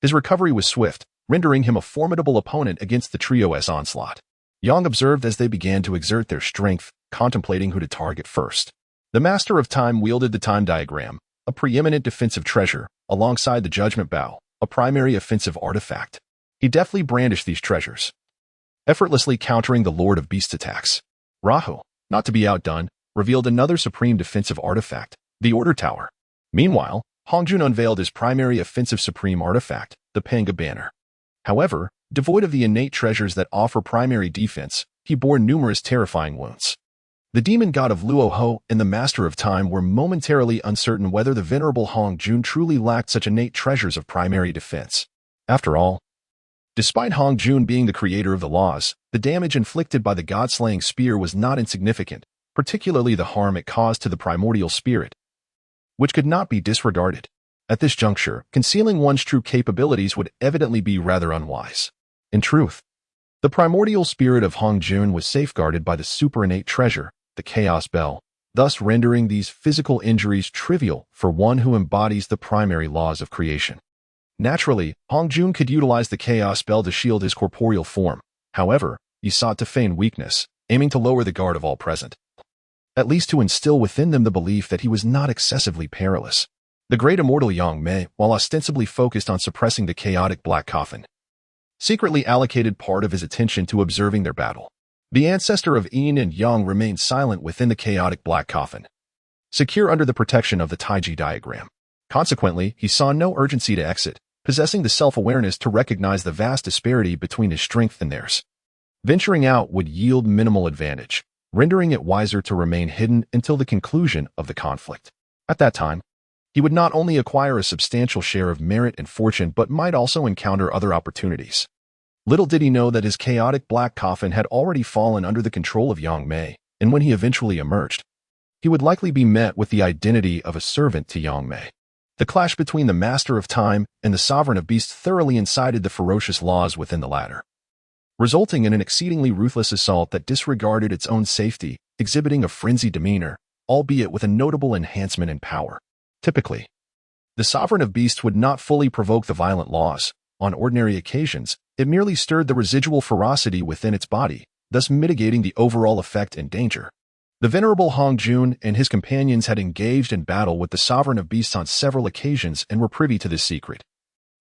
his recovery was swift, rendering him a formidable opponent against the trio's onslaught. Yang observed as they began to exert their strength, contemplating who to target first. The Master of Time wielded the time diagram, a preeminent defensive treasure, alongside the Judgment Bow, a primary offensive artifact. He deftly brandished these treasures, effortlessly countering the Lord of Beasts' attacks. Rahu, not to be outdone, revealed another supreme defensive artifact, the Order Tower. Meanwhile, Hongjun unveiled his primary offensive supreme artifact, the Panga Banner. However, devoid of the innate treasures that offer primary defense, he bore numerous terrifying wounds. The demon god of Luoho and the Master of Time were momentarily uncertain whether the venerable Hongjun truly lacked such innate treasures of primary defense. After all, despite Hongjun being the creator of the laws, the damage inflicted by the god-slaying spear was not insignificant, particularly the harm it caused to the primordial spirit, which could not be disregarded. At this juncture, concealing one's true capabilities would evidently be rather unwise. In truth, the primordial spirit of Hongjun was safeguarded by the super-innate treasure, the Chaos Bell, thus rendering these physical injuries trivial for one who embodies the primary laws of creation. Naturally, Hongjun could utilize the Chaos Bell to shield his corporeal form. However, he sought to feign weakness, aiming to lower the guard of all present, at least to instill within them the belief that he was not excessively perilous. The great immortal Yangmei, while ostensibly focused on suppressing the chaotic black coffin, secretly allocated part of his attention to observing their battle. The ancestor of Yin and Yang remained silent within the chaotic black coffin, secure under the protection of the Taiji diagram. Consequently, he saw no urgency to exit, possessing the self-awareness to recognize the vast disparity between his strength and theirs. Venturing out would yield minimal advantage, rendering it wiser to remain hidden until the conclusion of the conflict. At that time, he would not only acquire a substantial share of merit and fortune but might also encounter other opportunities. Little did he know that his chaotic black coffin had already fallen under the control of Yangmei, and when he eventually emerged, he would likely be met with the identity of a servant to Yangmei. The clash between the Master of Time and the Sovereign of Beasts thoroughly incited the ferocious laws within the latter, resulting in an exceedingly ruthless assault that disregarded its own safety, exhibiting a frenzied demeanor, albeit with a notable enhancement in power. Typically, the Sovereign of Beasts would not fully provoke the violent laws. On ordinary occasions, it merely stirred the residual ferocity within its body, thus mitigating the overall effect and danger. The venerable Hong Jun and his companions had engaged in battle with the Sovereign of Beasts on several occasions and were privy to this secret,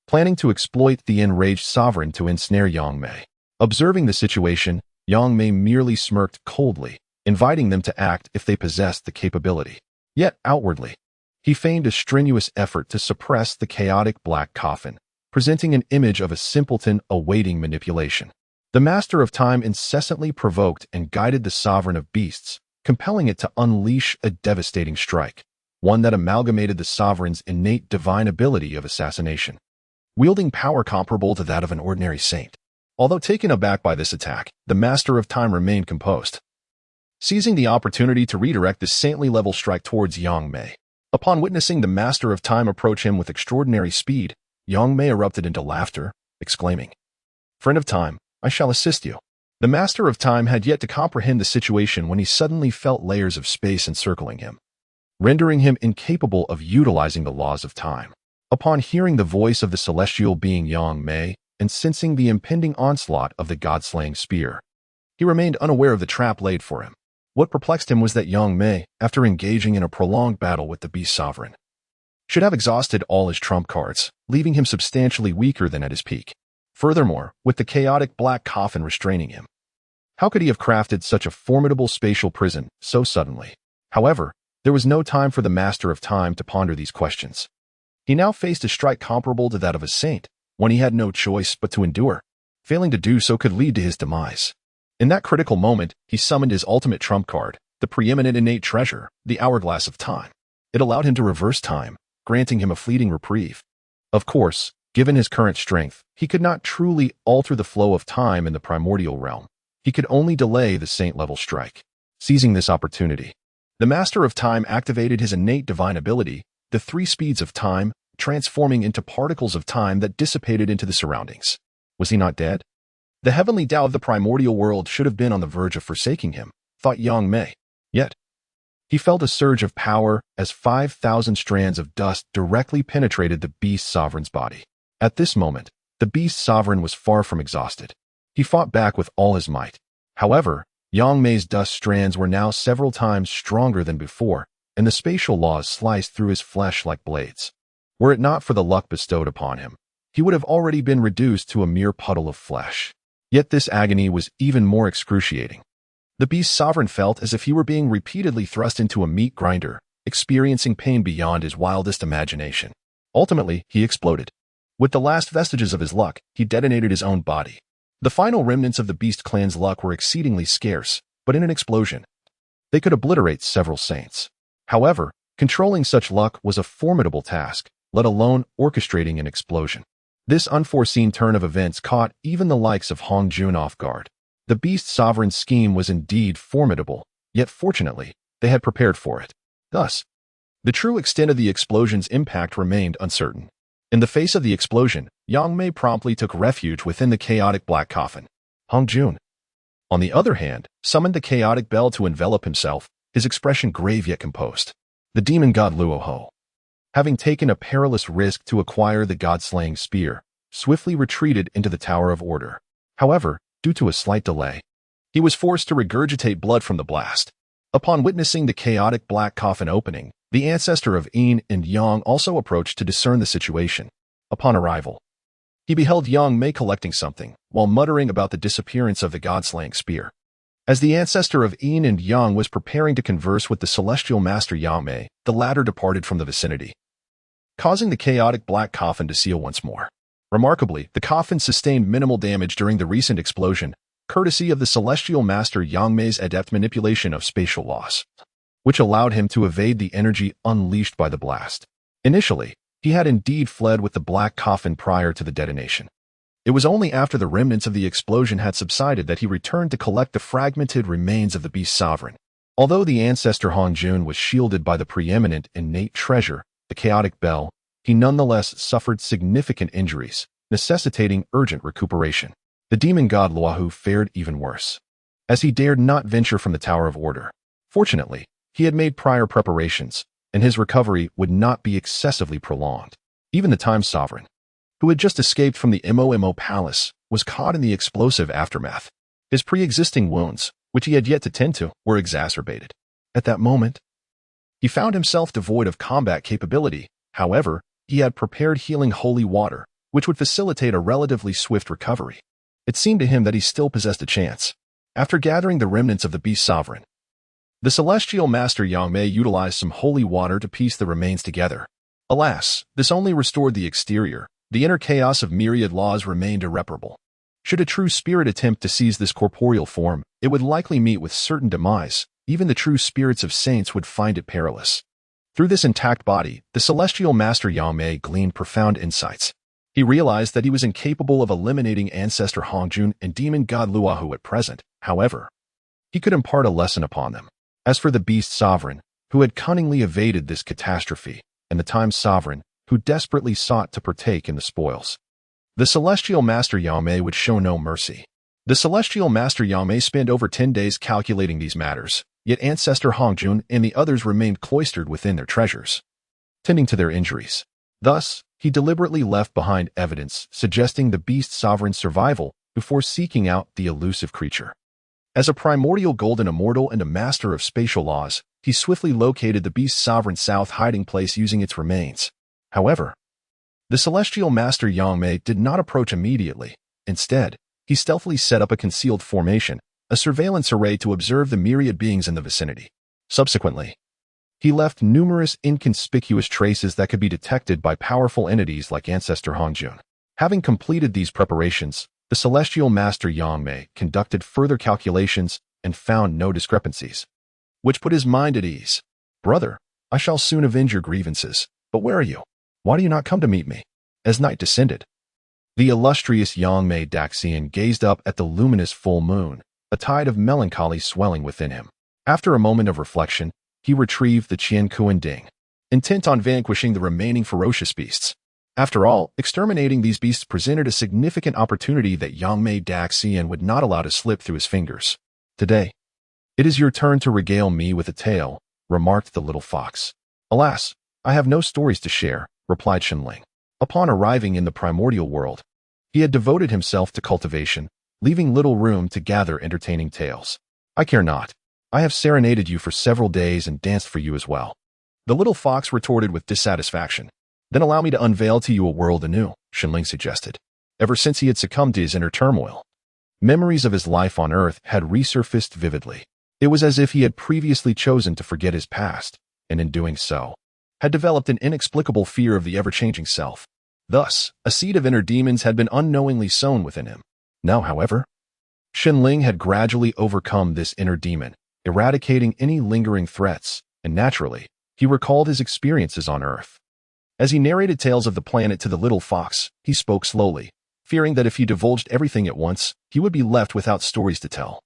planning to exploit the enraged sovereign to ensnare Yangmei. Observing the situation, Yangmei merely smirked coldly, inviting them to act if they possessed the capability. Yet outwardly, he feigned a strenuous effort to suppress the chaotic black coffin, presenting an image of a simpleton awaiting manipulation. The Master of Time incessantly provoked and guided the Sovereign of Beasts, compelling it to unleash a devastating strike, one that amalgamated the Sovereign's innate divine ability of assassination, wielding power comparable to that of an ordinary saint. Although taken aback by this attack, the Master of Time remained composed, seizing the opportunity to redirect the saintly-level strike towards Yangmei. Upon witnessing the Master of Time approach him with extraordinary speed, Yangmei erupted into laughter, exclaiming, "Friend of Time, I shall assist you." The Master of Time had yet to comprehend the situation when he suddenly felt layers of space encircling him, rendering him incapable of utilizing the laws of time. Upon hearing the voice of the celestial being Yangmei and sensing the impending onslaught of the god-slaying spear, he remained unaware of the trap laid for him. What perplexed him was that Yangmei, after engaging in a prolonged battle with the Beast Sovereign, should have exhausted all his trump cards, leaving him substantially weaker than at his peak. Furthermore, with the chaotic black coffin restraining him, how could he have crafted such a formidable spatial prison so suddenly? However, there was no time for the Master of Time to ponder these questions. He now faced a strike comparable to that of a saint, one he had no choice but to endure. Failing to do so could lead to his demise. In that critical moment, he summoned his ultimate trump card, the preeminent innate treasure, the Hourglass of Time. It allowed him to reverse time, granting him a fleeting reprieve. Of course, given his current strength, he could not truly alter the flow of time in the primordial realm. He could only delay the saint-level strike. Seizing this opportunity, the Master of Time activated his innate divine ability, the 3 speeds of time, transforming into particles of time that dissipated into the surroundings. Was he not dead? The heavenly Tao of the primordial world should have been on the verge of forsaking him, thought Yangmei. Yet, he felt a surge of power as 5,000 strands of dust directly penetrated the Beast Sovereign's body. At this moment, the Beast Sovereign was far from exhausted. He fought back with all his might. However, Yangmei's dust strands were now several times stronger than before, and the spatial laws sliced through his flesh like blades. Were it not for the luck bestowed upon him, he would have already been reduced to a mere puddle of flesh. Yet this agony was even more excruciating. The Beast Sovereign felt as if he were being repeatedly thrust into a meat grinder, experiencing pain beyond his wildest imagination. Ultimately, he exploded. With the last vestiges of his luck, he detonated his own body. The final remnants of the Beast clan's luck were exceedingly scarce, but in an explosion, they could obliterate several saints. However, controlling such luck was a formidable task, let alone orchestrating an explosion. This unforeseen turn of events caught even the likes of Hong Jun off guard. The Beast Sovereign's scheme was indeed formidable, yet fortunately, they had prepared for it. Thus, the true extent of the explosion's impact remained uncertain. In the face of the explosion, Yangmei promptly took refuge within the chaotic black coffin. Hong Jun, on the other hand, summoned the chaotic bell to envelop himself, his expression grave yet composed. The demon god Luoho, having taken a perilous risk to acquire the god-slaying spear, swiftly retreated into the Tower of Order. However, due to a slight delay, he was forced to regurgitate blood from the blast. Upon witnessing the chaotic black coffin opening, the ancestor of Yin and Yang also approached to discern the situation. Upon arrival, he beheld Yangmei collecting something, while muttering about the disappearance of the god-slaying spear. As the ancestor of Yin and Yang was preparing to converse with the celestial master Yangmei, the latter departed from the vicinity, causing the chaotic black coffin to seal once more. Remarkably, the coffin sustained minimal damage during the recent explosion, courtesy of the celestial master Yangmei's adept manipulation of spatial laws, which allowed him to evade the energy unleashed by the blast. Initially, he had indeed fled with the black coffin prior to the detonation. It was only after the remnants of the explosion had subsided that he returned to collect the fragmented remains of the Beast Sovereign. Although the ancestor Hong Jun was shielded by the preeminent innate treasure, the chaotic bell, he nonetheless suffered significant injuries, necessitating urgent recuperation. The demon god Luohu fared even worse, as he dared not venture from the Tower of Order. Fortunately, he had made prior preparations, and his recovery would not be excessively prolonged. Even the Time Sovereign, who had just escaped from the Mo palace, was caught in the explosive aftermath. His pre-existing wounds, which he had yet to tend to, were exacerbated. At that moment, he found himself devoid of combat capability. However, he had prepared healing holy water, which would facilitate a relatively swift recovery. It seemed to him that he still possessed a chance. After gathering the remnants of the beast sovereign, the celestial master Yangmei utilized some holy water to piece the remains together. Alas, this only restored the exterior. The inner chaos of myriad laws remained irreparable. Should a true spirit attempt to seize this corporeal form, it would likely meet with certain demise. Even the true spirits of saints would find it perilous. Through this intact body, the celestial master Yangmei gleaned profound insights. He realized that he was incapable of eliminating ancestor Hongjun and demon god Luohu at present. However, he could impart a lesson upon them. As for the beast sovereign, who had cunningly evaded this catastrophe, and the time sovereign, who desperately sought to partake in the spoils, the celestial master Yangmei would show no mercy. The celestial master Yangmei spent over 10 days calculating these matters, yet ancestor Hongjun and the others remained cloistered within their treasures, tending to their injuries. Thus, he deliberately left behind evidence suggesting the beast sovereign's survival before seeking out the elusive creature. As a primordial golden immortal and a master of spatial laws, he swiftly located the beast sovereign's south hiding place using its remains. However, the celestial master Yangmei did not approach immediately. Instead, he stealthily set up a concealed formation, a surveillance array to observe the myriad beings in the vicinity. Subsequently, he left numerous inconspicuous traces that could be detected by powerful entities like ancestor Hongjun. Having completed these preparations, the celestial master Yangmei conducted further calculations and found no discrepancies, which put his mind at ease. "Brother, I shall soon avenge your grievances, but where are you? Why do you not come to meet me?" As night descended, the illustrious Yangmei Daxian gazed up at the luminous full moon, a tide of melancholy swelling within him. After a moment of reflection, he retrieved the Qian Kuan Ding, intent on vanquishing the remaining ferocious beasts. After all, exterminating these beasts presented a significant opportunity that Yangmei Daxian would not allow to slip through his fingers. "Today, it is your turn to regale me with a tale," remarked the little fox. "Alas, I have no stories to share," replied Shenling. Upon arriving in the primordial world, he had devoted himself to cultivation, leaving little room to gather entertaining tales. "I care not. I have serenaded you for several days and danced for you as well," the little fox retorted with dissatisfaction. "Then allow me to unveil to you a world anew," Shenling suggested. Ever since he had succumbed to his inner turmoil, memories of his life on Earth had resurfaced vividly. It was as if he had previously chosen to forget his past, and in doing so, had developed an inexplicable fear of the ever-changing self. Thus, a seed of inner demons had been unknowingly sown within him. Now, however, Shenling had gradually overcome this inner demon, eradicating any lingering threats, and naturally, he recalled his experiences on Earth. As he narrated tales of the planet to the little fox, he spoke slowly, fearing that if he divulged everything at once, he would be left without stories to tell.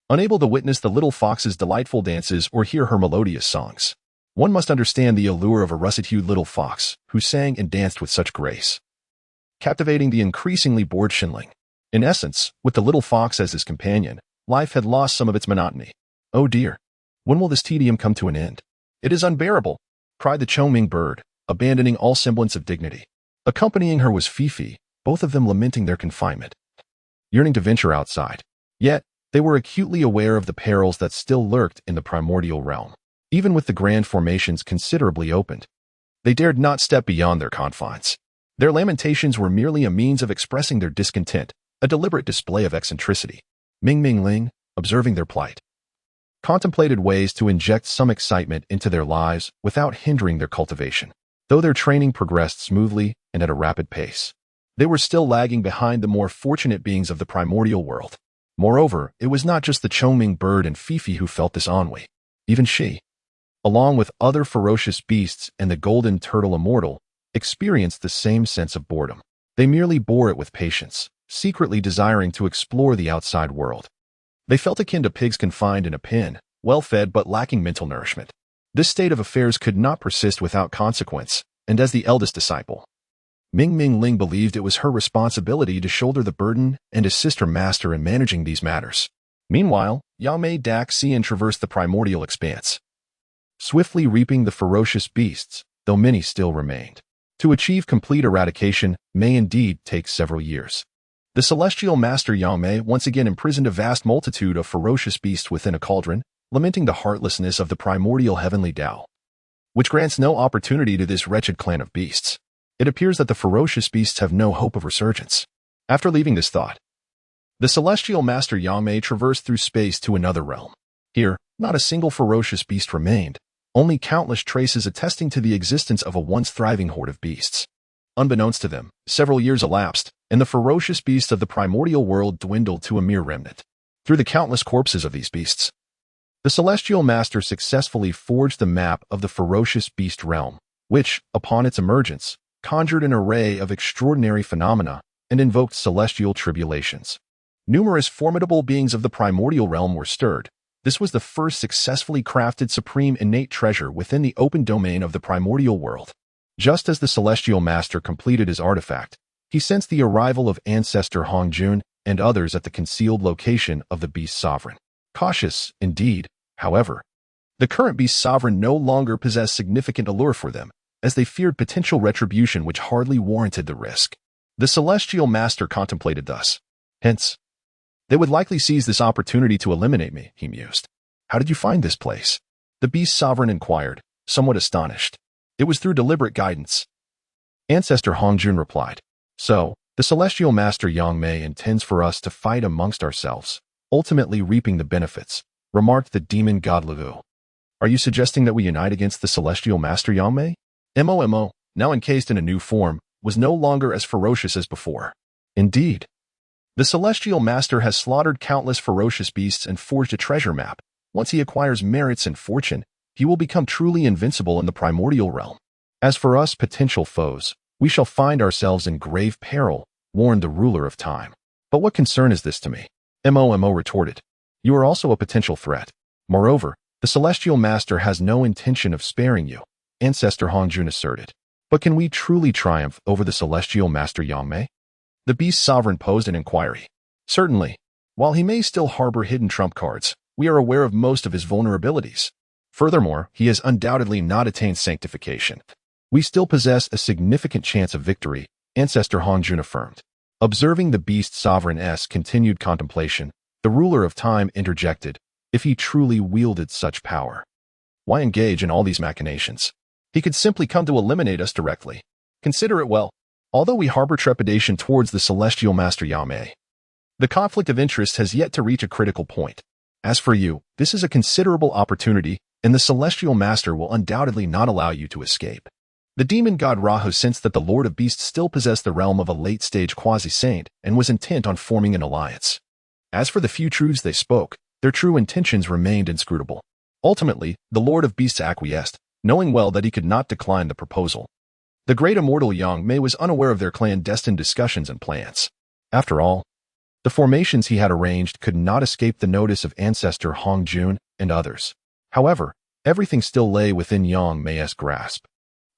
Unable to witness the little fox's delightful dances or hear her melodious songs, one must understand the allure of a russet-hued little fox who sang and danced with such grace, captivating the increasingly bored Shenling. In essence, with the little fox as his companion, life had lost some of its monotony. "Oh dear, when will this tedium come to an end? It is unbearable," cried the Choming bird, abandoning all semblance of dignity. Accompanying her was Fifi, both of them lamenting their confinement, yearning to venture outside. Yet, they were acutely aware of the perils that still lurked in the primordial realm. Even with the grand formations considerably opened, they dared not step beyond their confines. Their lamentations were merely a means of expressing their discontent, a deliberate display of eccentricity. Ming Ling, observing their plight, contemplated ways to inject some excitement into their lives without hindering their cultivation. Though their training progressed smoothly and at a rapid pace, they were still lagging behind the more fortunate beings of the primordial world. Moreover, it was not just the Choming bird and Fifi who felt this ennui. Even she, along with other ferocious beasts and the golden turtle immortal, experienced the same sense of boredom. They merely bore it with patience, secretly desiring to explore the outside world. They felt akin to pigs confined in a pen, well-fed but lacking mental nourishment. This state of affairs could not persist without consequence, and as the eldest disciple, Ming Ling believed it was her responsibility to shoulder the burden and assist her master in managing these matters. Meanwhile, Yangmei Daxian traversed the primordial expanse, swiftly reaping the ferocious beasts, though many still remained. To achieve complete eradication may indeed take several years. The celestial master Yangmei once again imprisoned a vast multitude of ferocious beasts within a cauldron, lamenting the heartlessness of the primordial heavenly Tao, which grants no opportunity to this wretched clan of beasts. It appears that the ferocious beasts have no hope of resurgence. After leaving this thought, the celestial master Yangmei traversed through space to another realm. Here, not a single ferocious beast remained, only countless traces attesting to the existence of a once thriving horde of beasts. Unbeknownst to them, several years elapsed, and the ferocious beasts of the primordial world dwindled to a mere remnant. Through the countless corpses of these beasts, the celestial master successfully forged the map of the ferocious beast realm, which, upon its emergence, conjured an array of extraordinary phenomena and invoked celestial tribulations. Numerous formidable beings of the primordial realm were stirred. This was the first successfully crafted supreme innate treasure within the open domain of the primordial world. Just as the celestial master completed his artifact, he sensed the arrival of ancestor Hongjun and others at the concealed location of the beast sovereign. Cautious, indeed, however, the current beast sovereign no longer possessed significant allure for them, as they feared potential retribution which hardly warranted the risk. The celestial master contemplated thus. Hence, they would likely seize this opportunity to eliminate me, he mused. How did you find this place? The beast sovereign inquired, somewhat astonished. It was through deliberate guidance. Ancestor Hongjun replied. So, the celestial master Yangmei intends for us to fight amongst ourselves, ultimately reaping the benefits, remarked the demon god Liu. Are you suggesting that we unite against the celestial master Yangmei? Mo, now encased in a new form, was no longer as ferocious as before. Indeed, the celestial master has slaughtered countless ferocious beasts and forged a treasure map. Once he acquires merits and fortune, he will become truly invincible in the primordial realm. As for us potential foes, we shall find ourselves in grave peril, warned the ruler of time. But what concern is this to me? Mo retorted. You are also a potential threat. Moreover, the celestial master has no intention of sparing you, Ancestor Hongjun asserted. But can we truly triumph over the celestial master Yangmei? The beast sovereign posed an inquiry. Certainly. While he may still harbor hidden trump cards, we are aware of most of his vulnerabilities. Furthermore, he has undoubtedly not attained sanctification. We still possess a significant chance of victory, Ancestor Hongjun affirmed. Observing the beast sovereign's continued contemplation, the ruler of time interjected, if he truly wielded such power, why engage in all these machinations? He could simply come to eliminate us directly. Consider it well. Although we harbor trepidation towards the celestial master Yangmei, the conflict of interest has yet to reach a critical point. As for you, this is a considerable opportunity, and the celestial master will undoubtedly not allow you to escape. The demon god Rahu sensed that the Lord of Beasts still possessed the realm of a late-stage quasi-saint and was intent on forming an alliance. As for the few truths they spoke, their true intentions remained inscrutable. Ultimately, the Lord of Beasts acquiesced, knowing well that he could not decline the proposal. The great immortal Yangmei was unaware of their clandestine discussions and plans. After all, the formations he had arranged could not escape the notice of Ancestor Hongjun and others. However, everything still lay within Yangmei's grasp,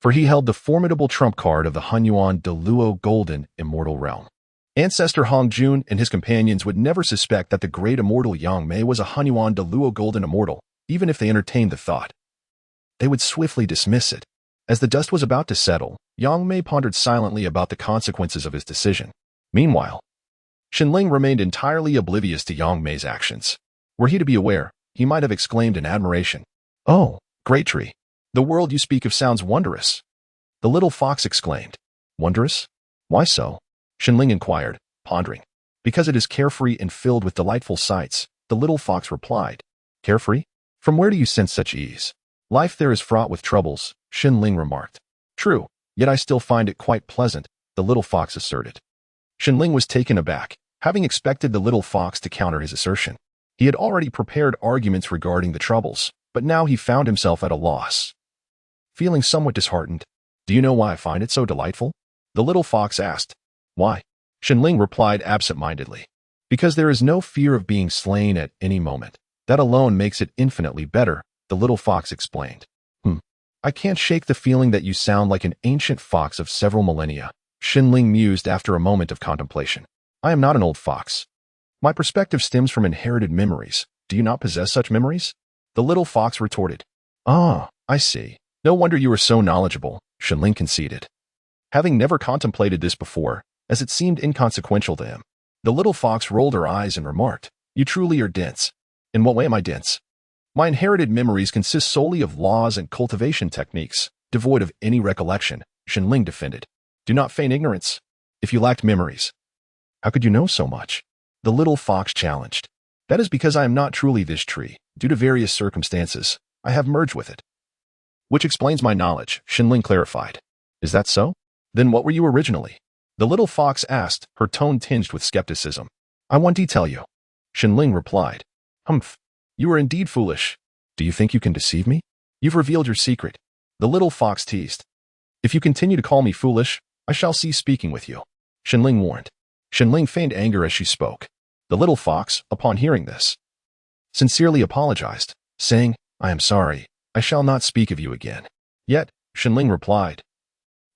for he held the formidable trump card of the Hunyuan de Luo Golden Immortal Realm. Ancestor Hongjun and his companions would never suspect that the great immortal Yangmei was a Hunyuan de Luo Golden Immortal, even if they entertained the thought. They would swiftly dismiss it. As the dust was about to settle, Yangmei pondered silently about the consequences of his decision. Meanwhile, Shenling remained entirely oblivious to Yangmei's actions. Were he to be aware, he might have exclaimed in admiration, "Oh, great tree! The world you speak of sounds wondrous." The little fox exclaimed, "Wondrous? Why so?" Shenling inquired, pondering. "Because it is carefree and filled with delightful sights," the little fox replied. "Carefree? From where do you sense such ease?" "Life there is fraught with troubles," Shenling remarked. "True, yet I still find it quite pleasant," the little fox asserted. Shenling was taken aback, having expected the little fox to counter his assertion. He had already prepared arguments regarding the troubles, but now he found himself at a loss. Feeling somewhat disheartened, "Do you know why I find it so delightful?" the little fox asked. "Why?" Shenling replied absent-mindedly. "Because there is no fear of being slain at any moment. That alone makes it infinitely better," the little fox explained. I can't shake the feeling that you sound like an ancient fox of several millennia," Shenling mused after a moment of contemplation. "I am not an old fox. My perspective stems from inherited memories. Do you not possess such memories?" The little fox retorted. "Ah, I see. No wonder you are so knowledgeable," Shenling conceded. Having never contemplated this before, as it seemed inconsequential to him, the little fox rolled her eyes and remarked, "You truly are dense." "In what way am I dense?" "My inherited memories consist solely of laws and cultivation techniques, devoid of any recollection," Shenling defended. "Do not feign ignorance. If you lacked memories, how could you know so much?" The little fox challenged. "That is because I am not truly this tree. Due to various circumstances, I have merged with it." "Which explains my knowledge," Shenling clarified. "Is that so? Then what were you originally?" The little fox asked, her tone tinged with skepticism. "I want to tell you," Shenling replied. "Humph. You are indeed foolish. Do you think you can deceive me? You've revealed your secret." The little fox teased. "If you continue to call me foolish, I shall cease speaking with you," Shenling warned. Shenling feigned anger as she spoke. The little fox, upon hearing this, sincerely apologized, saying, "I am sorry. I shall not speak of you again." Yet, Shenling replied,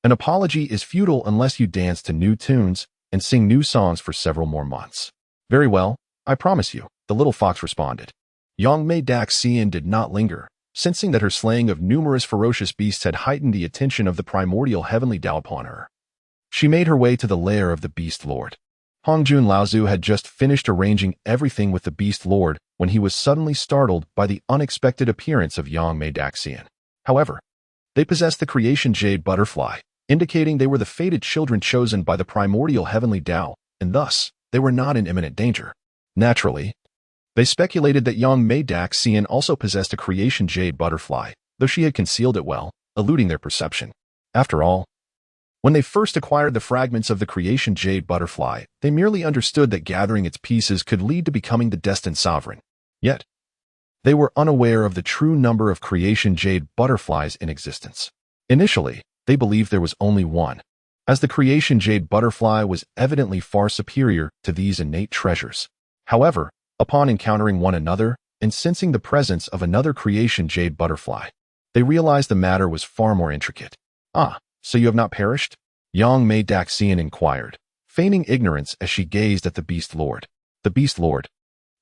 "An apology is futile unless you dance to new tunes and sing new songs for several more months." "Very well, I promise you," the little fox responded. Yangmei did not linger, sensing that her slaying of numerous ferocious beasts had heightened the attention of the primordial heavenly Tao upon her. She made her way to the lair of the Beast Lord. Hongjun Laozu had just finished arranging everything with the Beast Lord when he was suddenly startled by the unexpected appearance of Yangmei Daxian. However, they possessed the creation jade butterfly, indicating they were the fated children chosen by the primordial heavenly Tao, and thus, they were not in imminent danger. Naturally, they speculated that Yangmei Daxian also possessed a creation jade butterfly, though she had concealed it well, eluding their perception. After all, when they first acquired the fragments of the creation jade butterfly, they merely understood that gathering its pieces could lead to becoming the destined sovereign. Yet, they were unaware of the true number of creation jade butterflies in existence. Initially, they believed there was only one, as the creation jade butterfly was evidently far superior to these innate treasures. However, upon encountering one another and sensing the presence of another creation jade butterfly, they realized the matter was far more intricate. "Ah, so you have not perished?" Yangmei Daxian inquired, feigning ignorance as she gazed at the Beast Lord. The Beast Lord,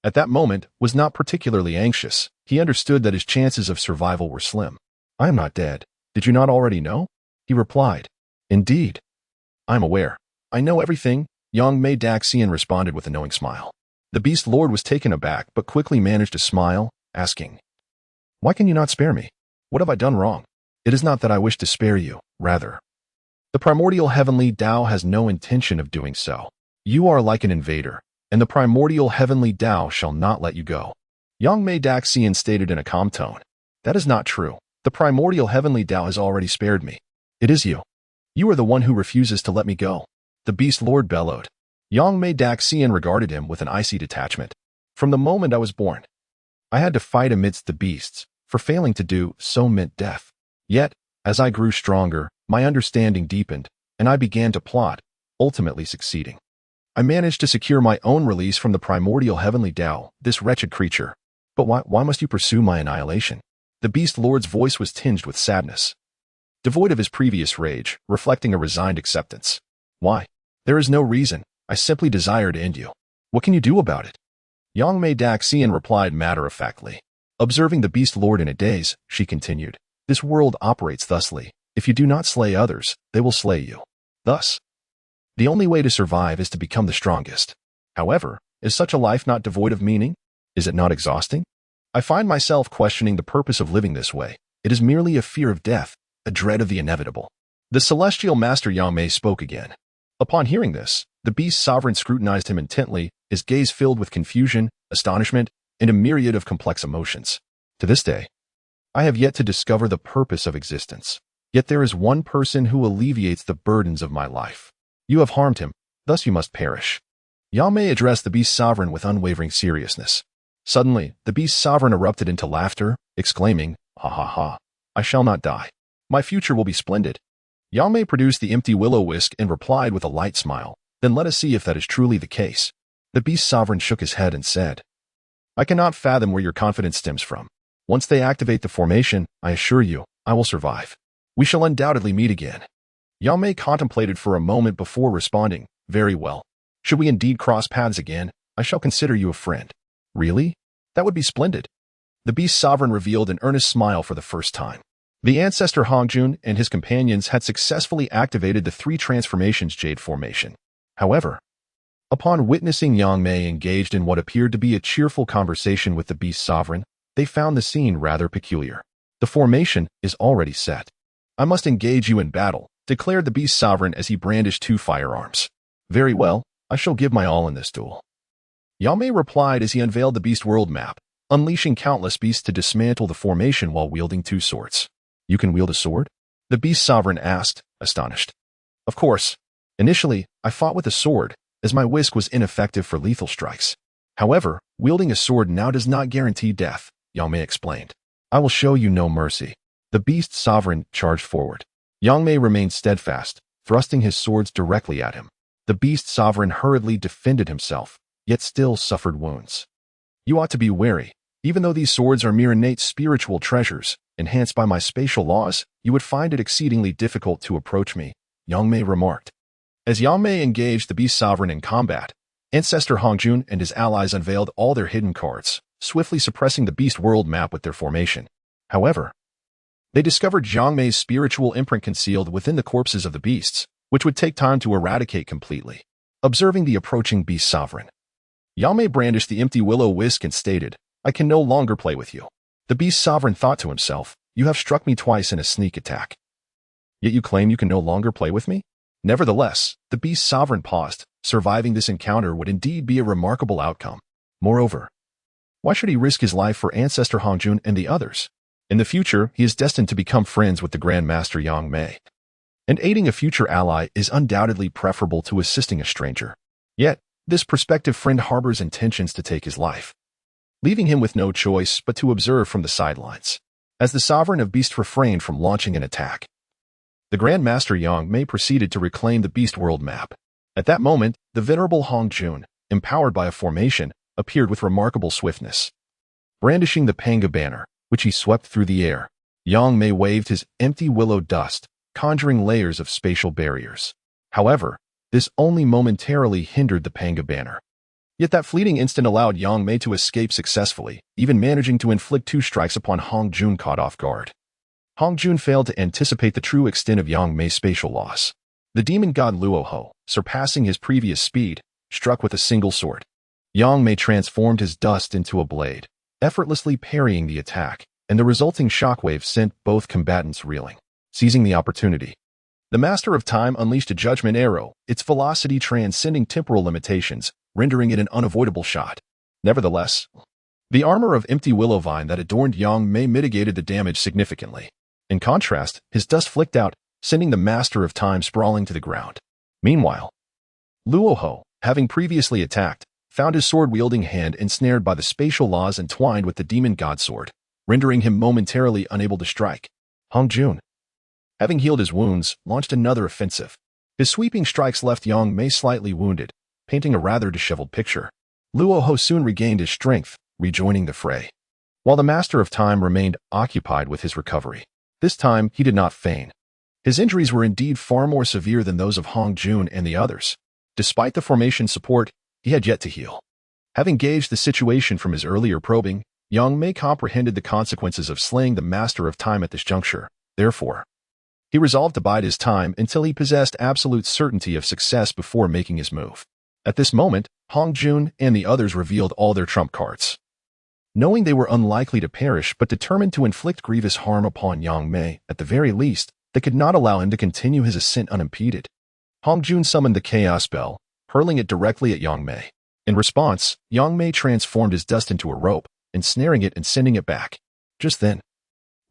at that moment, was not particularly anxious. He understood that his chances of survival were slim. "I am not dead. Did you not already know?" he replied. "Indeed. I am aware. I know everything," Yangmei Daxian responded with a knowing smile. The Beast Lord was taken aback but quickly managed to smile, asking, "Why can you not spare me? What have I done wrong?" "It is not that I wish to spare you, rather. The primordial heavenly Tao has no intention of doing so. You are like an invader, and the primordial heavenly Tao shall not let you go," Yangmei Daxian stated in a calm tone. "That is not true. The primordial heavenly Tao has already spared me. It is you. You are the one who refuses to let me go," the Beast Lord bellowed. Yangmei Daxian regarded him with an icy detachment. "From the moment I was born, I had to fight amidst the beasts, for failing to do so meant death. Yet, as I grew stronger, my understanding deepened, and I began to plot, ultimately succeeding. I managed to secure my own release from the primordial heavenly Tao, this wretched creature. But why must you pursue my annihilation?" The Beast Lord's voice was tinged with sadness, devoid of his previous rage, reflecting a resigned acceptance. "Why? There is no reason. I simply desire to end you. What can you do about it?" Yangmei Daxian replied matter-of-factly. Observing the Beast Lord in a daze, she continued, "This world operates thusly. If you do not slay others, they will slay you. Thus, the only way to survive is to become the strongest. However, is such a life not devoid of meaning? Is it not exhausting? I find myself questioning the purpose of living this way. It is merely a fear of death, a dread of the inevitable." The celestial master Yangmei spoke again. Upon hearing this, the beast sovereign scrutinized him intently, his gaze filled with confusion, astonishment, and a myriad of complex emotions. "To this day, I have yet to discover the purpose of existence. Yet there is one person who alleviates the burdens of my life. You have harmed him, thus you must perish." Yangmei addressed the beast sovereign with unwavering seriousness. Suddenly, the beast sovereign erupted into laughter, exclaiming, "Ha ha ha! I shall not die. My future will be splendid." Yangmei produced the empty willow whisk and replied with a light smile, "Then let us see if that is truly the case." The beast sovereign shook his head and said, "I cannot fathom where your confidence stems from. Once they activate the formation, I assure you, I will survive. We shall undoubtedly meet again." Yangmei contemplated for a moment before responding, "Very well. Should we indeed cross paths again, I shall consider you a friend." "Really? That would be splendid." The beast sovereign revealed an earnest smile for the first time. The ancestor Hongjun and his companions had successfully activated the three transformations Jade Formation. However, upon witnessing Yangmei engaged in what appeared to be a cheerful conversation with the Beast Sovereign, they found the scene rather peculiar. The formation is already set. I must engage you in battle, declared the Beast Sovereign as he brandished two firearms. Very well, I shall give my all in this duel. Yangmei replied as he unveiled the Beast World map, unleashing countless beasts to dismantle the formation while wielding two swords. You can wield a sword? The Beast Sovereign asked, astonished. Of course. Initially, I fought with a sword, as my whisk was ineffective for lethal strikes. However, wielding a sword now does not guarantee death, Yangmei explained. I will show you no mercy. The Beast Sovereign charged forward. Yangmei remained steadfast, thrusting his swords directly at him. The Beast Sovereign hurriedly defended himself, yet still suffered wounds. You ought to be wary. Even though these swords are mere innate spiritual treasures, enhanced by my spatial laws, you would find it exceedingly difficult to approach me, Yangmei remarked. As Yangmei engaged the Beast Sovereign in combat, Ancestor Hongjun and his allies unveiled all their hidden cards, swiftly suppressing the Beast World map with their formation. However, they discovered Yangmei's spiritual imprint concealed within the corpses of the beasts, which would take time to eradicate completely. Observing the approaching Beast Sovereign, Yangmei brandished the empty willow whisk and stated, I can no longer play with you. The Beast Sovereign thought to himself, you have struck me twice in a sneak attack. Yet you claim you can no longer play with me? Nevertheless, the Beast Sovereign paused. Surviving this encounter would indeed be a remarkable outcome. Moreover, why should he risk his life for Ancestor Hongjun and the others? In the future, he is destined to become friends with the Grand Master Yangmei. And aiding a future ally is undoubtedly preferable to assisting a stranger. Yet, this prospective friend harbors intentions to take his life, leaving him with no choice but to observe from the sidelines. As the Sovereign of Beasts refrained from launching an attack, the Grand Master Yangmei proceeded to reclaim the Beast World map. At that moment, the venerable Hongjun, empowered by a formation, appeared with remarkable swiftness. Brandishing the Panga banner, which he swept through the air, Yangmei waved his empty willow dust, conjuring layers of spatial barriers. However, this only momentarily hindered the Panga banner. Yet that fleeting instant allowed Yangmei to escape successfully, even managing to inflict two strikes upon Hongjun caught off guard. Hongjun failed to anticipate the true extent of Yangmei's spatial loss. The demon god Luoho, surpassing his previous speed, struck with a single sword. Yangmei transformed his dust into a blade, effortlessly parrying the attack, and the resulting shockwave sent both combatants reeling. Seizing the opportunity, the Master of Time unleashed a judgment arrow, its velocity transcending temporal limitations, rendering it an unavoidable shot. Nevertheless, the armor of empty willow vine that adorned Yangmei mitigated the damage significantly. In contrast, his dust flicked out, sending the Master of Time sprawling to the ground. Meanwhile, Luoho, having previously attacked, found his sword-wielding hand ensnared by the spatial laws entwined with the demon god sword, rendering him momentarily unable to strike. Hongjun, having healed his wounds, launched another offensive. His sweeping strikes left Yangmei slightly wounded, painting a rather disheveled picture. Luoho soon regained his strength, rejoining the fray, while the Master of Time remained occupied with his recovery. This time, he did not feign. His injuries were indeed far more severe than those of Hongjun and the others. Despite the formation's support, he had yet to heal. Having gauged the situation from his earlier probing, Yangmei comprehended the consequences of slaying the Master of Time at this juncture. Therefore, he resolved to bide his time until he possessed absolute certainty of success before making his move. At this moment, Hongjun and the others revealed all their trump cards. Knowing they were unlikely to perish but determined to inflict grievous harm upon Yangmei, at the very least, they could not allow him to continue his ascent unimpeded. Hongjun summoned the Chaos Bell, hurling it directly at Yangmei. In response, Yangmei transformed his dust into a rope, ensnaring it and sending it back. Just then,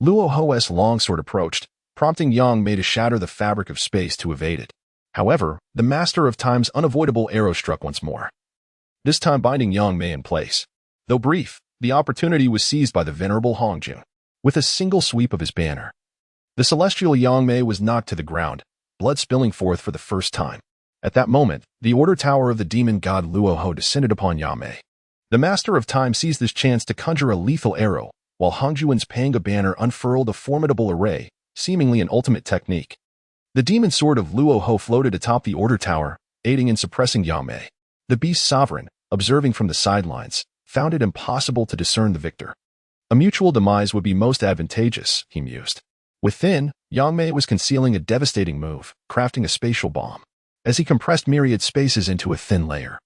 Luoho's longsword approached, prompting Yangmei to shatter the fabric of space to evade it. However, the Master of Time's unavoidable arrow struck once more, this time binding Yangmei in place. Though brief, the opportunity was seized by the venerable Hongjun. With a single sweep of his banner, the celestial Yangmei was knocked to the ground, blood spilling forth for the first time. At that moment, the Order Tower of the demon god Luoho descended upon Yangmei. The Master of Time seized this chance to conjure a lethal arrow, while Hongjun's Panga banner unfurled a formidable array, seemingly an ultimate technique. The demon sword of Luoho floated atop the Order Tower, aiding in suppressing Yangmei. The Beast Sovereign, observing from the sidelines, found it impossible to discern the victor. A mutual demise would be most advantageous, he mused. Within, Yangmei was concealing a devastating move, crafting a spatial bomb. As he compressed myriad spaces into a thin layer,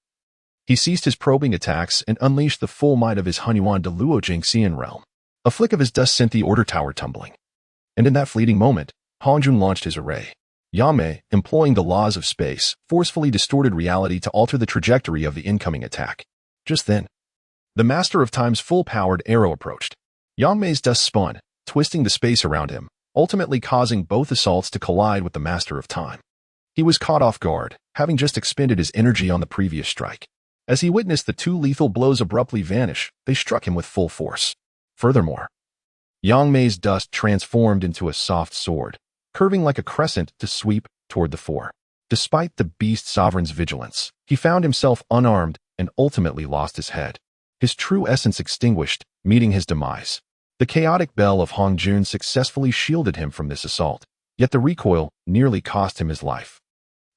he ceased his probing attacks and unleashed the full might of his Hunyuan de Luo Jingxian realm. A flick of his dust sent the order tower tumbling. And in that fleeting moment, Hongjun launched his array. Yangmei, employing the laws of space, forcefully distorted reality to alter the trajectory of the incoming attack. Just then, the Master of Time's full-powered arrow approached. Yangmei's dust spun, twisting the space around him, ultimately causing both assaults to collide with the Master of Time. He was caught off guard, having just expended his energy on the previous strike. As he witnessed the two lethal blows abruptly vanish, they struck him with full force. Furthermore, Yangmei's dust transformed into a soft sword, curving like a crescent to sweep toward the four. Despite the Beast Sovereign's vigilance, he found himself unarmed and ultimately lost his head. His true essence extinguished, meeting his demise. The chaotic bell of Hongjun successfully shielded him from this assault, yet the recoil nearly cost him his life.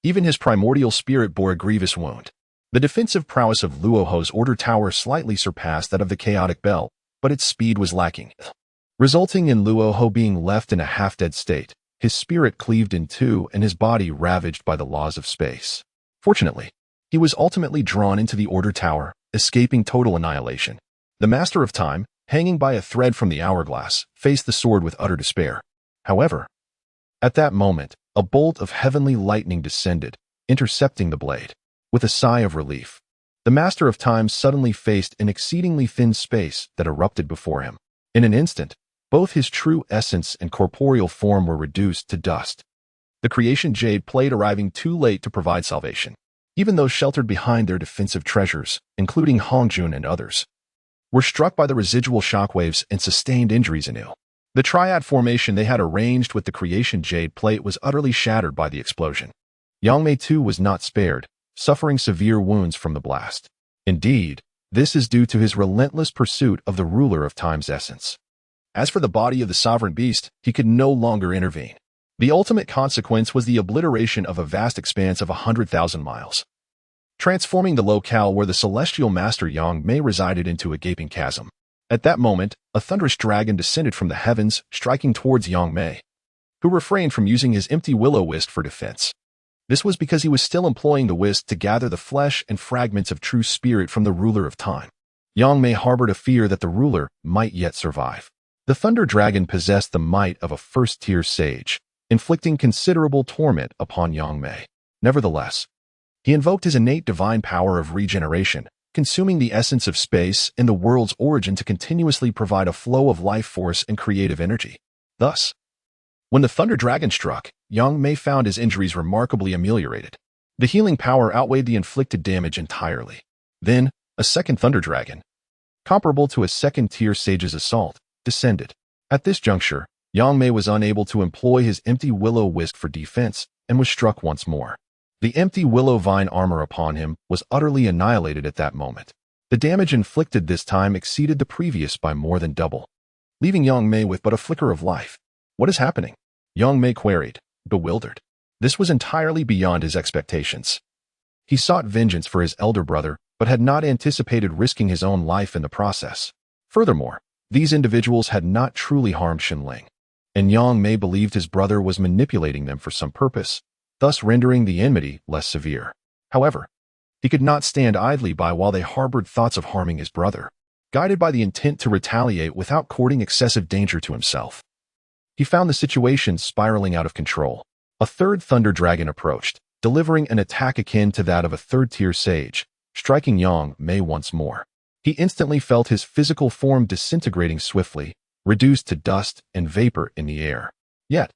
Even his primordial spirit bore a grievous wound. The defensive prowess of Luoho's order tower slightly surpassed that of the chaotic bell, but its speed was lacking, resulting in Luoho being left in a half-dead state, his spirit cleaved in two and his body ravaged by the laws of space. Fortunately, he was ultimately drawn into the order tower, escaping total annihilation. The Master of Time, hanging by a thread from the hourglass, faced the sword with utter despair. However, at that moment, a bolt of heavenly lightning descended, intercepting the blade. With a sigh of relief, the Master of Time suddenly faced an exceedingly thin space that erupted before him. In an instant, both his true essence and corporeal form were reduced to dust. The creation jade plate arriving too late to provide salvation. Even those sheltered behind their defensive treasures, including Hongjun and others, were struck by the residual shockwaves and sustained injuries anew. The triad formation they had arranged with the creation jade plate was utterly shattered by the explosion. Yangmei too was not spared, suffering severe wounds from the blast. Indeed, this is due to his relentless pursuit of the ruler of time's essence. As for the body of the sovereign beast, he could no longer intervene. The ultimate consequence was the obliteration of a vast expanse of 100,000 miles, transforming the locale where the celestial master Yangmei resided into a gaping chasm. At that moment, a thunderous dragon descended from the heavens, striking towards Yangmei, who refrained from using his empty will-o-wisp for defense. This was because he was still employing the wisp to gather the flesh and fragments of true spirit from the ruler of time. Yangmei harbored a fear that the ruler might yet survive. The thunder dragon possessed the might of a first-tier sage, inflicting considerable torment upon Yangmei. Nevertheless, he invoked his innate divine power of regeneration, consuming the essence of space and the world's origin to continuously provide a flow of life force and creative energy. Thus, when the thunder dragon struck, Yangmei found his injuries remarkably ameliorated. The healing power outweighed the inflicted damage entirely. Then, a second thunder dragon, comparable to a second-tier sage's assault, descended. At this juncture, Yangmei was unable to employ his empty will-o-wisp for defense and was struck once more. The empty willow vine armor upon him was utterly annihilated at that moment. The damage inflicted this time exceeded the previous by more than double, leaving Yangmei with but a flicker of life. What is happening? Yangmei queried, bewildered. This was entirely beyond his expectations. He sought vengeance for his elder brother, but had not anticipated risking his own life in the process. Furthermore, these individuals had not truly harmed Xinling, and Yangmei believed his brother was manipulating them for some purpose, thus rendering the enmity less severe. However, he could not stand idly by while they harbored thoughts of harming his brother, guided by the intent to retaliate without courting excessive danger to himself. He found the situation spiraling out of control. A third thunder dragon approached, delivering an attack akin to that of a third-tier sage, striking Yangmei once more. He instantly felt his physical form disintegrating swiftly, reduced to dust and vapor in the air. Yet,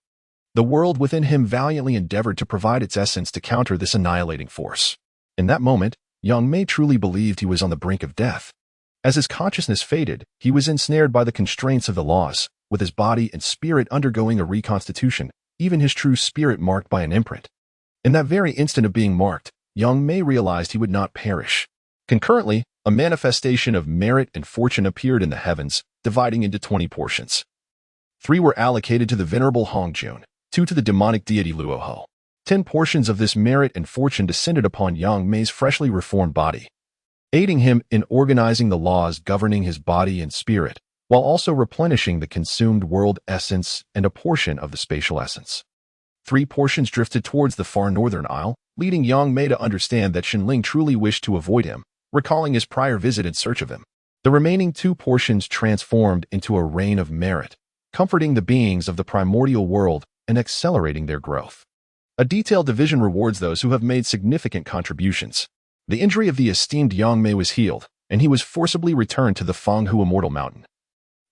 the world within him valiantly endeavored to provide its essence to counter this annihilating force. In that moment, Yangmei truly believed he was on the brink of death. As his consciousness faded, he was ensnared by the constraints of the laws, with his body and spirit undergoing a reconstitution, even his true spirit marked by an imprint. In that very instant of being marked, Yangmei realized he would not perish. Concurrently, a manifestation of merit and fortune appeared in the heavens, dividing into 20 portions. 3 were allocated to the venerable Hongjun, 2 to the demonic deity Luoho. 10 portions of this merit and fortune descended upon Yangmei's freshly reformed body, aiding him in organizing the laws governing his body and spirit, while also replenishing the consumed world essence and a portion of the spatial essence. 3 portions drifted towards the far northern isle, leading Yangmei to understand that Shenling truly wished to avoid him, recalling his prior visit in search of him. The remaining 2 portions transformed into a rain of merit, comforting the beings of the primordial world and accelerating their growth. A detailed division rewards those who have made significant contributions. The injury of the esteemed Yangmei was healed, and he was forcibly returned to the Fanghu Immortal Mountain,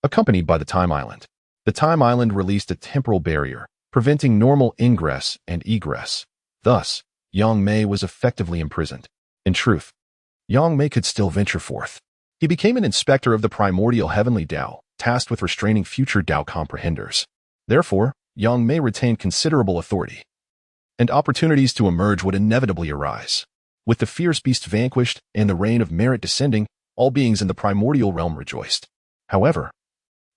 accompanied by the Time Island. The Time Island released a temporal barrier, preventing normal ingress and egress. Thus, Yangmei was effectively imprisoned. In truth, Yangmei could still venture forth. He became an inspector of the primordial heavenly Tao, tasked with restraining future Tao comprehenders. Therefore, Yangmei retained considerable authority, and opportunities to emerge would inevitably arise. With the fierce beast vanquished and the reign of merit descending, all beings in the primordial realm rejoiced. However,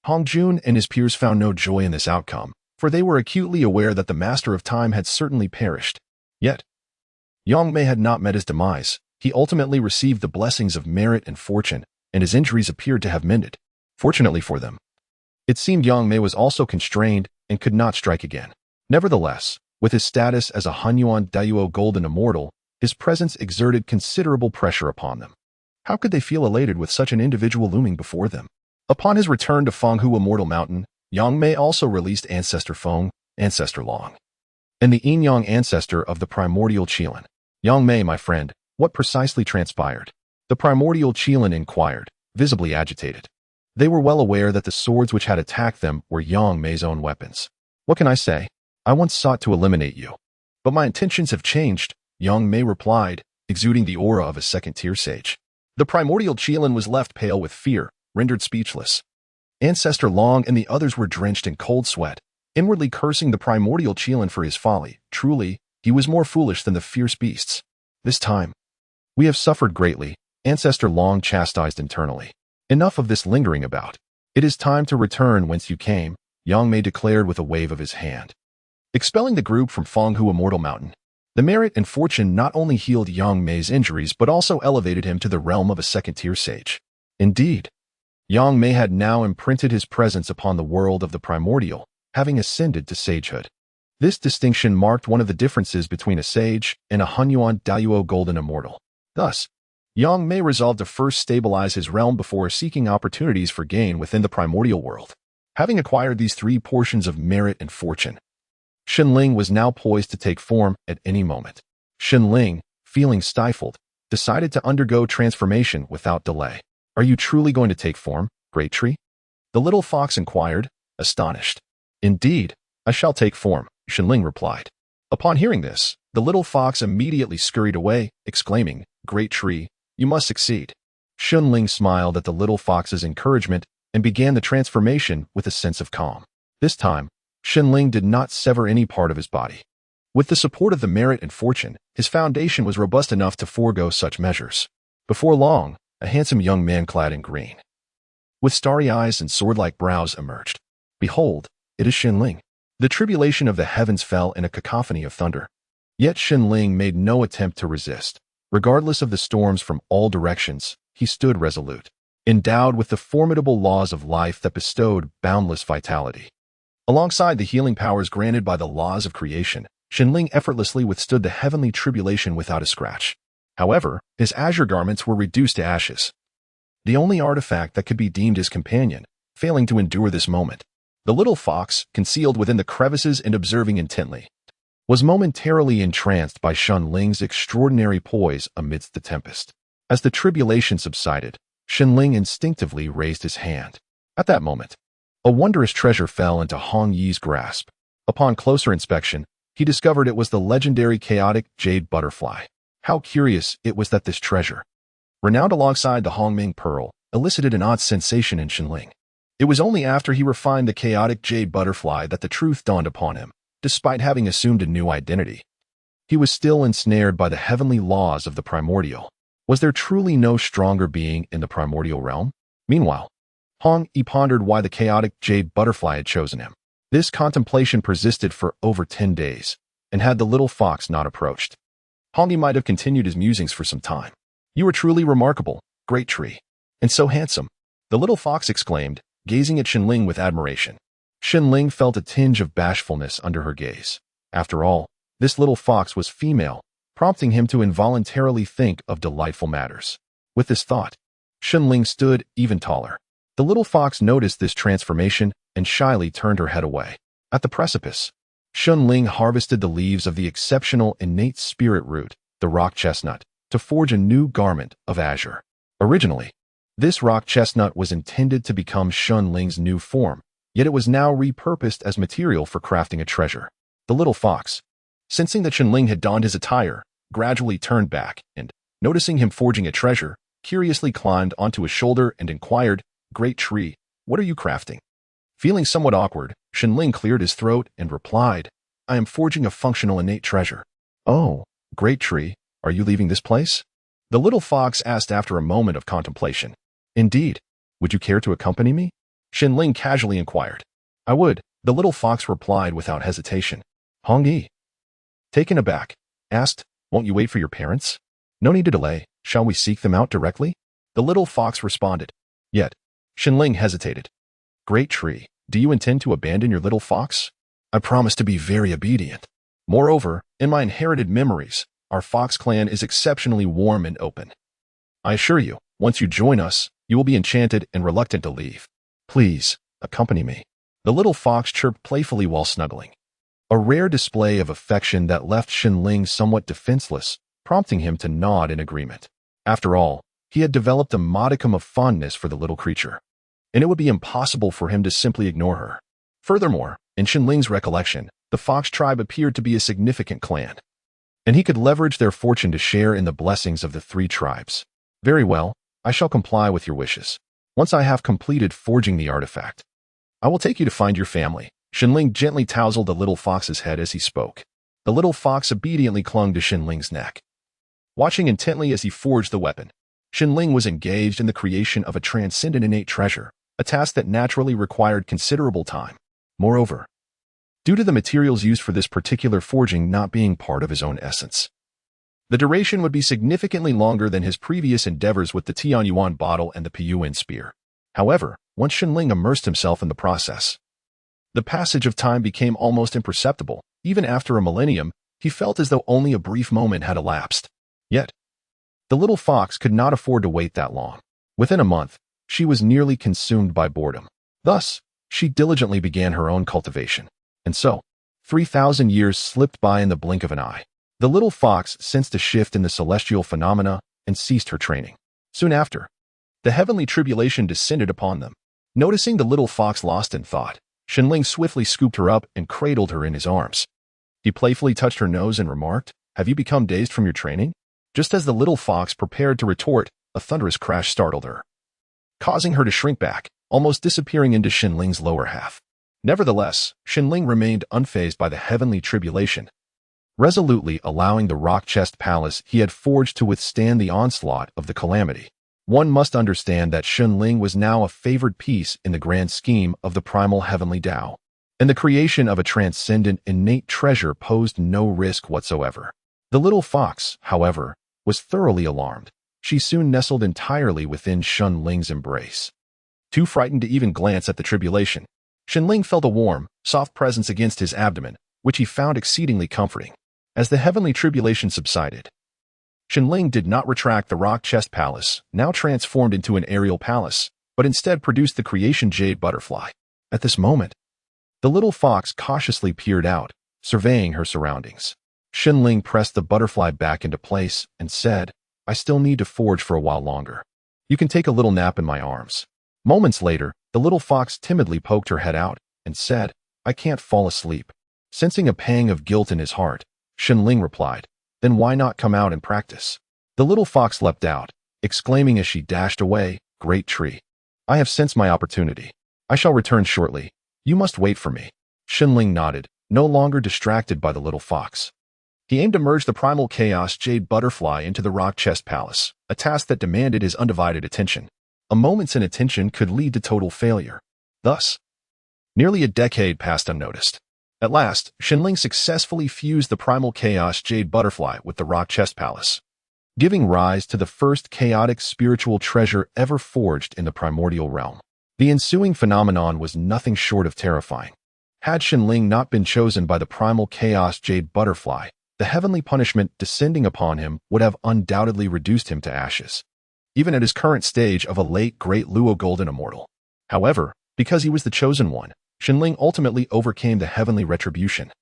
Hong Jun and his peers found no joy in this outcome, for they were acutely aware that the Master of Time had certainly perished. Yet, Yangmei had not met his demise. He ultimately received the blessings of merit and fortune, and his injuries appeared to have mended. Fortunately for them, it seemed Yangmei was also constrained and could not strike again. Nevertheless, with his status as a Hunyuan Dayuo Golden Immortal, his presence exerted considerable pressure upon them. How could they feel elated with such an individual looming before them? Upon his return to Fanghu Immortal Mountain, Yangmei also released Ancestor Feng, Ancestor Long, and the Yin-Yang ancestor of the primordial Qilin. Yangmei, my friend, what precisely transpired? The primordial Qilin inquired, visibly agitated. They were well aware that the swords which had attacked them were Yangmei's own weapons. What can I say? I once sought to eliminate you, but my intentions have changed, Yangmei replied, exuding the aura of a second-tier sage. The primordial Qilin was left pale with fear, rendered speechless. Ancestor Long and the others were drenched in cold sweat, inwardly cursing the primordial Qilin for his folly. Truly, he was more foolish than the fierce beasts. This time, we have suffered greatly, Ancestor Long chastised internally. Enough of this lingering about. It is time to return whence you came, Yangmei declared with a wave of his hand. Expelling the group from Fanghu Immortal Mountain, the merit and fortune not only healed Yangmei's injuries but also elevated him to the realm of a second-tier sage. Indeed, Yangmei had now imprinted his presence upon the world of the primordial, having ascended to sagehood. This distinction marked one of the differences between a sage and a Hunyuan Dayuo Golden Immortal. Thus, Yangmei resolved to first stabilize his realm before seeking opportunities for gain within the primordial world. Having acquired these 3 portions of merit and fortune, Shenling was now poised to take form at any moment. Shenling, feeling stifled, decided to undergo transformation without delay. Are you truly going to take form, Great Tree? The little fox inquired, astonished. Indeed, I shall take form, Shenling replied. Upon hearing this, the little fox immediately scurried away, exclaiming, Great Tree, you must succeed. Shenling smiled at the little fox's encouragement and began the transformation with a sense of calm. This time, Shenling did not sever any part of his body. With the support of the merit and fortune, his foundation was robust enough to forego such measures. Before long, a handsome young man clad in green, with starry eyes and sword-like brows emerged. Behold, it is Shenling. The tribulation of the heavens fell in a cacophony of thunder. Yet Shenling made no attempt to resist. Regardless of the storms from all directions, he stood resolute, endowed with the formidable laws of life that bestowed boundless vitality. Alongside the healing powers granted by the laws of creation, Shenling effortlessly withstood the heavenly tribulation without a scratch. However, his azure garments were reduced to ashes, the only artifact that could be deemed his companion, failing to endure this moment. The little fox, concealed within the crevices and observing intently, was momentarily entranced by Shenling's extraordinary poise amidst the tempest. As the tribulation subsided, Shenling instinctively raised his hand. At that moment, a wondrous treasure fell into Hong Yi's grasp. Upon closer inspection, he discovered it was the legendary chaotic jade butterfly. How curious it was that this treasure, renowned alongside the Hongming pearl, elicited an odd sensation in Shenling. It was only after he refined the chaotic jade butterfly that the truth dawned upon him. Despite having assumed a new identity, he was still ensnared by the heavenly laws of the primordial. Was there truly no stronger being in the primordial realm? Meanwhile, Hong Yi pondered why the chaotic jade butterfly had chosen him. This contemplation persisted for over 10 days, and had the little fox not approached, Hong Yi might have continued his musings for some time. You are truly remarkable, Great Tree, and so handsome, the little fox exclaimed, gazing at Xinling with admiration. Xinling felt a tinge of bashfulness under her gaze. After all, this little fox was female, prompting him to involuntarily think of delightful matters. With this thought, Xinling stood even taller. The little fox noticed this transformation and shyly turned her head away. At the precipice, Xinling harvested the leaves of the exceptional innate spirit root, the rock chestnut, to forge a new garment of azure. Originally, this rock chestnut was intended to become Xinling's new form, yet it was now repurposed as material for crafting a treasure. The little fox, sensing that Xinling had donned his attire, gradually turned back and, noticing him forging a treasure, curiously climbed onto his shoulder and inquired, "Great tree, what are you crafting?" Feeling somewhat awkward, Xinling cleared his throat and replied, "I am forging a functional innate treasure." "Oh, great tree, are you leaving this place?" The little fox asked after a moment of contemplation. "Indeed. Would you care to accompany me?" Xinling casually inquired. "I would," the little fox replied without hesitation. Hong Yi, taken aback, asked, "Won't you wait for your parents?" "No need to delay. Shall we seek them out directly?" The little fox responded. Yet, Xinling hesitated. "Great tree, do you intend to abandon your little fox?" "I promise to be very obedient. Moreover, in my inherited memories, our fox clan is exceptionally warm and open. I assure you, once you join us, you will be enchanted and reluctant to leave. Please, accompany me." The little fox chirped playfully while snuggling. A rare display of affection that left Xinling somewhat defenseless, prompting him to nod in agreement. After all, he had developed a modicum of fondness for the little creature, and it would be impossible for him to simply ignore her. Furthermore, in Xinling's recollection, the fox tribe appeared to be a significant clan, and he could leverage their fortune to share in the blessings of the three tribes. "Very well, I shall comply with your wishes. Once I have completed forging the artifact, I will take you to find your family." Xinling gently tousled the little fox's head as he spoke. The little fox obediently clung to Xinling's neck. Watching intently as he forged the weapon, Xinling was engaged in the creation of a transcendent innate treasure, a task that naturally required considerable time. Moreover, due to the materials used for this particular forging not being part of his own essence, the duration would be significantly longer than his previous endeavors with the Tianyuan bottle and the Piyuan spear. However, once Xinling immersed himself in the process, the passage of time became almost imperceptible. Even after a millennium, he felt as though only a brief moment had elapsed. Yet, the little fox could not afford to wait that long. Within a month, she was nearly consumed by boredom. Thus, she diligently began her own cultivation. And so, 3,000 years slipped by in the blink of an eye. The little fox sensed a shift in the celestial phenomena and ceased her training. Soon after, the heavenly tribulation descended upon them. Noticing the little fox lost in thought, Xinling swiftly scooped her up and cradled her in his arms. He playfully touched her nose and remarked, "Have you become dazed from your training?" Just as the little fox prepared to retort, a thunderous crash startled her, causing her to shrink back, almost disappearing into Xinling's lower half. Nevertheless, Xinling remained unfazed by the heavenly tribulation, resolutely allowing the rock chest palace he had forged to withstand the onslaught of the calamity. One must understand that Xinling was now a favored piece in the grand scheme of the primal heavenly Tao, and the creation of a transcendent innate treasure posed no risk whatsoever. The little fox, however, was thoroughly alarmed. She soon nestled entirely within Xinling's embrace. Too frightened to even glance at the tribulation, Xinling felt a warm, soft presence against his abdomen, which he found exceedingly comforting. As the heavenly tribulation subsided, Xinling did not retract the rock chest palace, now transformed into an aerial palace, but instead produced the creation jade butterfly. At this moment, the little fox cautiously peered out, surveying her surroundings. Xinling pressed the butterfly back into place and said, "I still need to forge for a while longer. You can take a little nap in my arms." Moments later, the little fox timidly poked her head out and said, "I can't fall asleep." Sensing a pang of guilt in his heart, Xinling replied, "Then why not come out and practice?" The little fox leapt out, exclaiming as she dashed away, "Great tree, I have sensed my opportunity. I shall return shortly. You must wait for me." Xinling nodded, no longer distracted by the little fox. He aimed to merge the primal chaos jade butterfly into the rock chest palace, a task that demanded his undivided attention. A moment's inattention could lead to total failure. Thus, nearly a decade passed unnoticed. At last, Xinling successfully fused the primal chaos jade butterfly with the rock chest palace, giving rise to the first chaotic spiritual treasure ever forged in the primordial realm. The ensuing phenomenon was nothing short of terrifying. Had Shenling not been chosen by the primal chaos jade butterfly, the heavenly punishment descending upon him would have undoubtedly reduced him to ashes, even at his current stage of a late great Luo golden immortal. However, because he was the chosen one, Shenling ultimately overcame the heavenly retribution,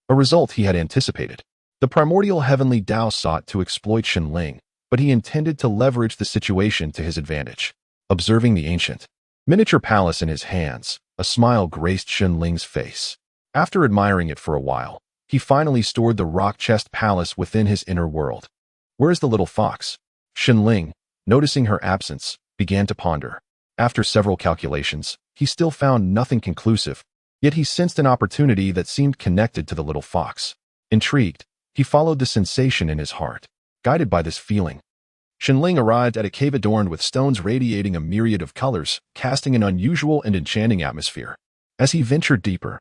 a result he had anticipated. The primordial heavenly Tao sought to exploit Shenling, but he intended to leverage the situation to his advantage. Observing the ancient miniature palace in his hands, a smile graced Shenling's face. After admiring it for a while, he finally stored the rock chest palace within his inner world. Where is the little fox? Shenling, noticing her absence, began to ponder. After several calculations, he still found nothing conclusive, yet he sensed an opportunity that seemed connected to the little fox. Intrigued, he followed the sensation in his heart. Guided by this feeling, Shenling arrived at a cave adorned with stones radiating a myriad of colors, casting an unusual and enchanting atmosphere. As he ventured deeper,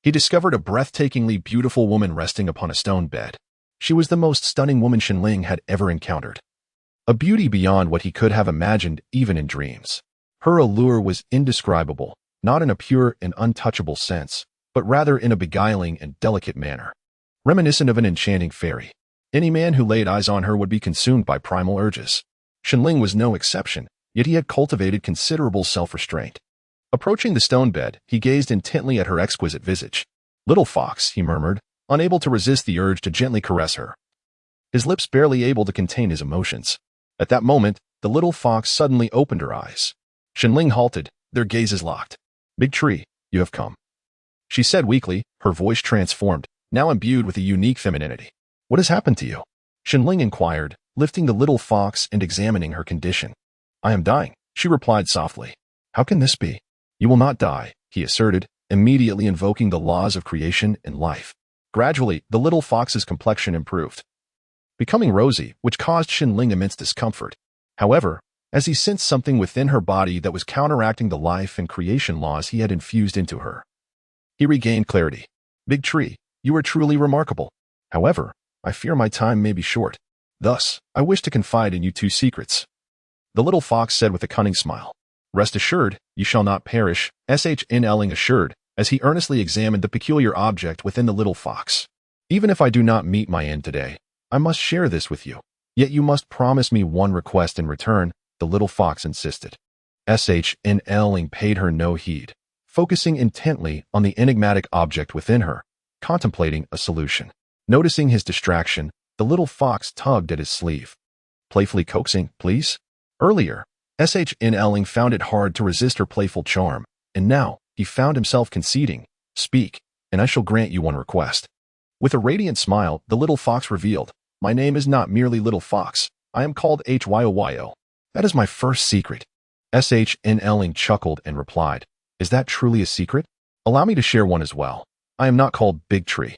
he discovered a breathtakingly beautiful woman resting upon a stone bed. She was the most stunning woman Shenling had ever encountered, a beauty beyond what he could have imagined even in dreams. Her allure was indescribable, not in a pure and untouchable sense, but rather in a beguiling and delicate manner, reminiscent of an enchanting fairy. Any man who laid eyes on her would be consumed by primal urges. Shenling was no exception, yet he had cultivated considerable self-restraint. Approaching the stone bed, he gazed intently at her exquisite visage. "Little fox," he murmured, unable to resist the urge to gently caress her, his lips barely able to contain his emotions. At that moment, the little fox suddenly opened her eyes. Shenling halted, their gazes locked. "Big tree, you have come," she said weakly, her voice transformed, now imbued with a unique femininity. "What has happened to you?" Shenling inquired, lifting the little fox and examining her condition. "I am dying," she replied softly. "How can this be?" "You will not die," he asserted, immediately invoking the laws of creation and life. Gradually, the little fox's complexion improved, becoming rosy, which caused Shenling immense discomfort. However, as he sensed something within her body that was counteracting the life and creation laws he had infused into her, he regained clarity. "Big tree, you are truly remarkable. However, I fear my time may be short. Thus, I wish to confide in you two secrets," the little fox said with a cunning smile. "Rest assured, you shall not perish," Shenling assured, as he earnestly examined the peculiar object within the little fox. "Even if I do not meet my end today, I must share this with you. Yet you must promise me one request in return," the little fox insisted. Shenling paid her no heed, focusing intently on the enigmatic object within her, contemplating a solution. Noticing his distraction, the little fox tugged at his sleeve, playfully coaxing, "Please?" Earlier, Shenling found it hard to resist her playful charm, and now he found himself conceding, "Speak, and I shall grant you one request." With a radiant smile, the little fox revealed, "My name is not merely Little Fox. I am called Hyoyo. That is my first secret." Shenling chuckled and replied, "Is that truly a secret? Allow me to share one as well. I am not called Big Tree.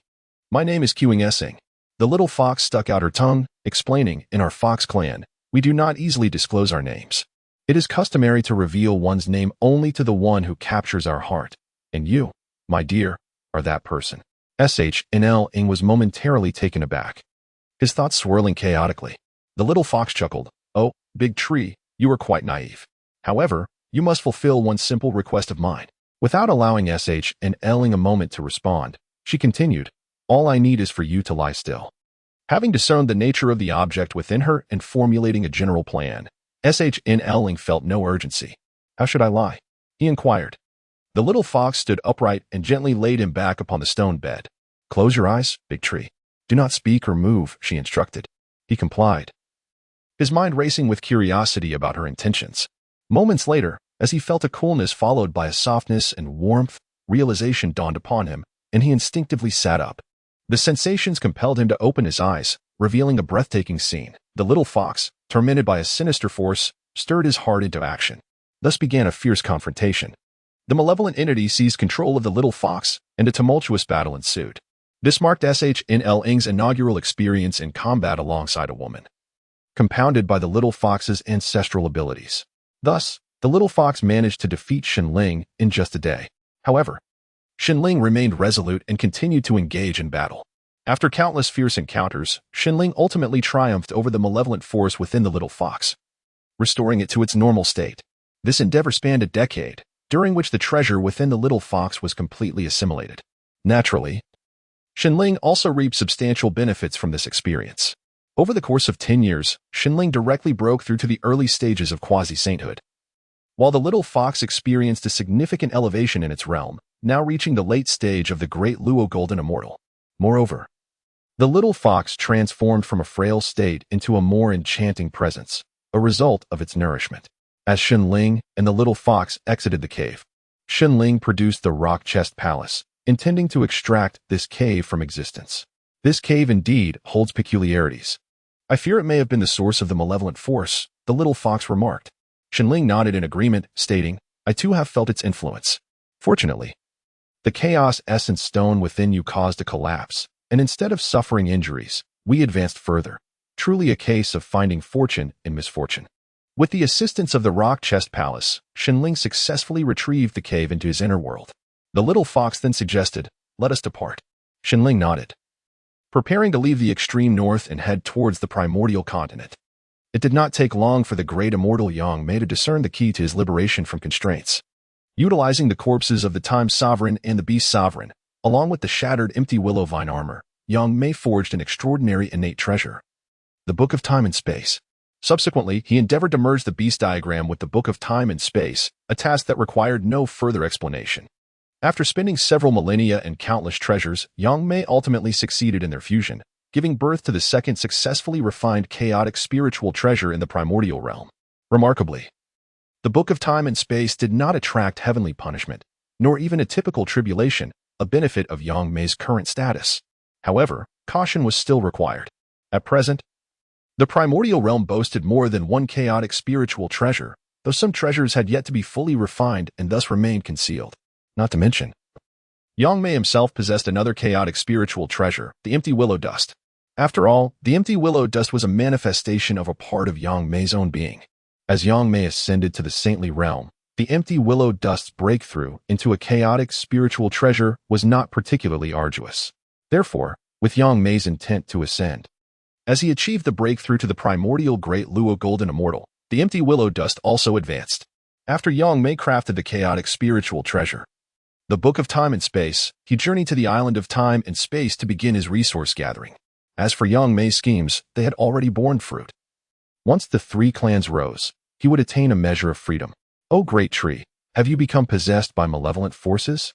My name is Qing." The little fox stuck out her tongue, explaining, "In our fox clan, we do not easily disclose our names. It is customary to reveal one's name only to the one who captures our heart. And you, my dear, are that person." Shenling was momentarily taken aback, his thoughts swirling chaotically. The little fox chuckled, "Oh, Big Tree, you are quite naive. However, you must fulfill one simple request of mine." Without allowing Shenling a moment to respond, she continued, "All I need is for you to lie still." Having discerned the nature of the object within her and formulating a general plan, Shenling felt no urgency. "How should I lie?" he inquired. The little fox stood upright and gently laid him back upon the stone bed. "Close your eyes, Big Tree. Do not speak or move," she instructed. He complied, his mind racing with curiosity about her intentions. Moments later, as he felt a coolness followed by a softness and warmth, realization dawned upon him, and he instinctively sat up. The sensations compelled him to open his eyes, revealing a breathtaking scene. The little fox, tormented by a sinister force, stirred his heart into action. Thus began a fierce confrontation. The malevolent entity seized control of the little fox, and a tumultuous battle ensued. This marked Shenling's inaugural experience in combat alongside a woman, compounded by the little fox's ancestral abilities. Thus, the little fox managed to defeat Shenling in just a day. However, Shenling remained resolute and continued to engage in battle. After countless fierce encounters, Shenling ultimately triumphed over the malevolent force within the little fox, restoring it to its normal state. This endeavor spanned a decade, during which the treasure within the little fox was completely assimilated. Naturally, Shenling also reaped substantial benefits from this experience. Over the course of 10 years, Shenling directly broke through to the early stages of quasi-sainthood, while the little fox experienced a significant elevation in its realm, now reaching the late stage of the Great Luo Golden Immortal. Moreover, the little fox transformed from a frail state into a more enchanting presence, a result of its nourishment. As Shenling and the little fox exited the cave, Shenling produced the rock chest palace, intending to extract this cave from existence. This cave indeed holds peculiarities. I fear it may have been the source of the malevolent force, the little fox remarked. Shenling nodded in agreement, stating, I too have felt its influence. Fortunately, the chaos essence stone within you caused a collapse, and instead of suffering injuries, we advanced further. Truly a case of finding fortune in misfortune. With the assistance of the rock chest palace, Shenling successfully retrieved the cave into his inner world. The little fox then suggested, let us depart. Shenling nodded, preparing to leave the extreme north and head towards the primordial continent. It did not take long for the great immortal Yangmei to discern the key to his liberation from constraints. Utilizing the corpses of the Time Sovereign and the Beast Sovereign, along with the shattered empty willow vine armor, Yangmei forged an extraordinary innate treasure, the Book of Time and Space. Subsequently, he endeavored to merge the Beast diagram with the Book of Time and Space, a task that required no further explanation. After spending several millennia and countless treasures, Yangmei ultimately succeeded in their fusion, giving birth to the second successfully refined chaotic spiritual treasure in the primordial realm. Remarkably, the Book of Time and Space did not attract heavenly punishment, nor even a typical tribulation, a benefit of Yangmei's current status. However, caution was still required. At present, the primordial realm boasted more than one chaotic spiritual treasure, though some treasures had yet to be fully refined and thus remained concealed. Not to mention, Yangmei himself possessed another chaotic spiritual treasure, the empty willow dust. After all, the empty willow dust was a manifestation of a part of Yangmei's own being. As Yangmei ascended to the saintly realm, the empty willow dust's breakthrough into a chaotic spiritual treasure was not particularly arduous. Therefore, with Yangmei's intent to ascend, as he achieved the breakthrough to the primordial Great Luo Golden Immortal, the empty willow dust also advanced. After Yangmei crafted the chaotic spiritual treasure, the Book of Time and Space, he journeyed to the island of time and space to begin his resource gathering. As for Yangmei's schemes, they had already borne fruit. Once the three clans rose, he would attain a measure of freedom. O great tree, have you become possessed by malevolent forces?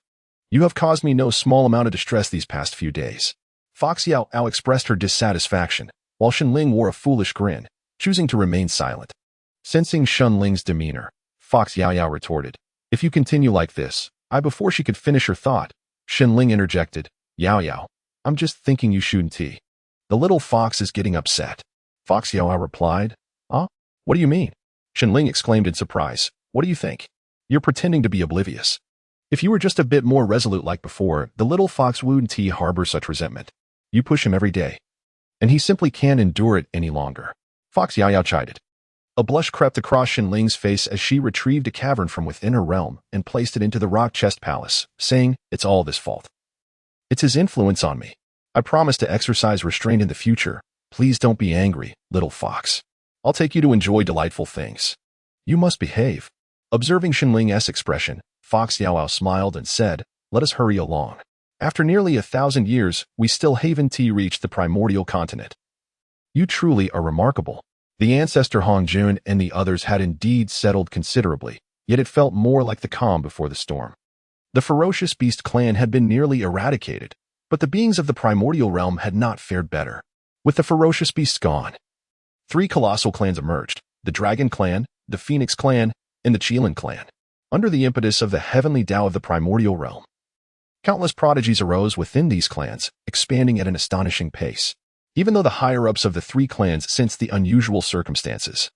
You have caused me no small amount of distress these past few days. Fox Yao expressed her dissatisfaction, while Shenling wore a foolish grin, choosing to remain silent. Sensing Shenling's demeanor, Fox Yao retorted, if you continue like this, before she could finish her thought, Shenling interjected, Yao, I'm just thinking you shouldn't tea. The little fox is getting upset. Fox Yao replied, Huh? What do you mean? Shenling exclaimed in surprise, what do you think? You're pretending to be oblivious. If you were just a bit more resolute like before, the little fox wouldn't harbor such resentment. You push him every day, and he simply can't endure it any longer. Fox Yao chided. A blush crept across Shenling's face as she retrieved a cavern from within her realm and placed it into the rock chest palace, saying, It's all his fault. It's his influence on me. I promise to exercise restraint in the future. Please don't be angry, little fox. I'll take you to enjoy delightful things. You must behave. Observing Shenling's expression, Fox Yao smiled and said, Let us hurry along. After nearly 1,000 years, we still haven't reached the primordial continent. You truly are remarkable. The ancestor Hongjun and the others had indeed settled considerably, yet it felt more like the calm before the storm. The ferocious beast clan had been nearly eradicated, but the beings of the primordial realm had not fared better. With the ferocious beasts gone, 3 colossal clans emerged, the Dragon Clan, the Phoenix Clan, and the Qilin Clan, under the impetus of the heavenly Tao of the primordial realm. Countless prodigies arose within these clans, expanding at an astonishing pace. Even though the higher-ups of the 3 clans sensed the unusual circumstances,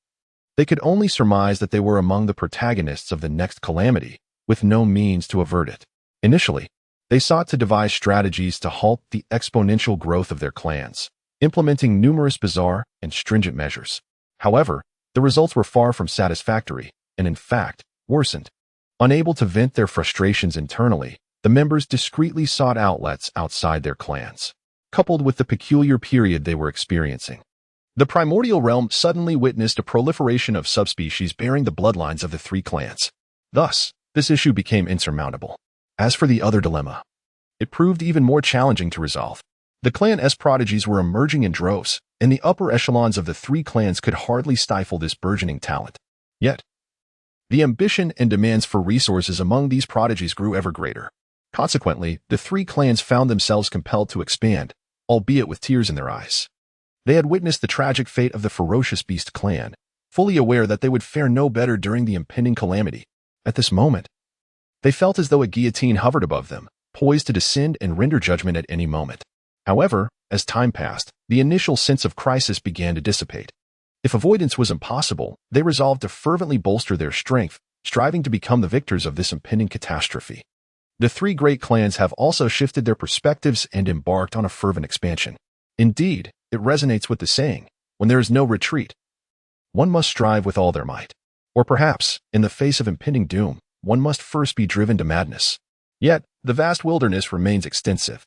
they could only surmise that they were among the protagonists of the next calamity, with no means to avert it. Initially, they sought to devise strategies to halt the exponential growth of their clans, implementing numerous bizarre and stringent measures. However, the results were far from satisfactory, and in fact, worsened. Unable to vent their frustrations internally, the members discreetly sought outlets outside their clans. Coupled with the peculiar period they were experiencing, The primordial realm suddenly witnessed a proliferation of subspecies bearing the bloodlines of the three clans. Thus, this issue became insurmountable. As for the other dilemma, it proved even more challenging to resolve. The clan's prodigies were emerging in droves, and the upper echelons of the three clans could hardly stifle this burgeoning talent. Yet, the ambition and demands for resources among these prodigies grew ever greater. Consequently, the three clans found themselves compelled to expand, albeit with tears in their eyes. They had witnessed the tragic fate of the ferocious beast clan, fully aware that they would fare no better during the impending calamity. At this moment, they felt as though a guillotine hovered above them, poised to descend and render judgment at any moment. However, as time passed, the initial sense of crisis began to dissipate. If avoidance was impossible, they resolved to fervently bolster their strength, striving to become the victors of this impending catastrophe. The three great clans have also shifted their perspectives and embarked on a fervent expansion. Indeed, it resonates with the saying, when there is no retreat, one must strive with all their might. Or perhaps, in the face of impending doom, one must first be driven to madness. Yet, the vast wilderness remains extensive,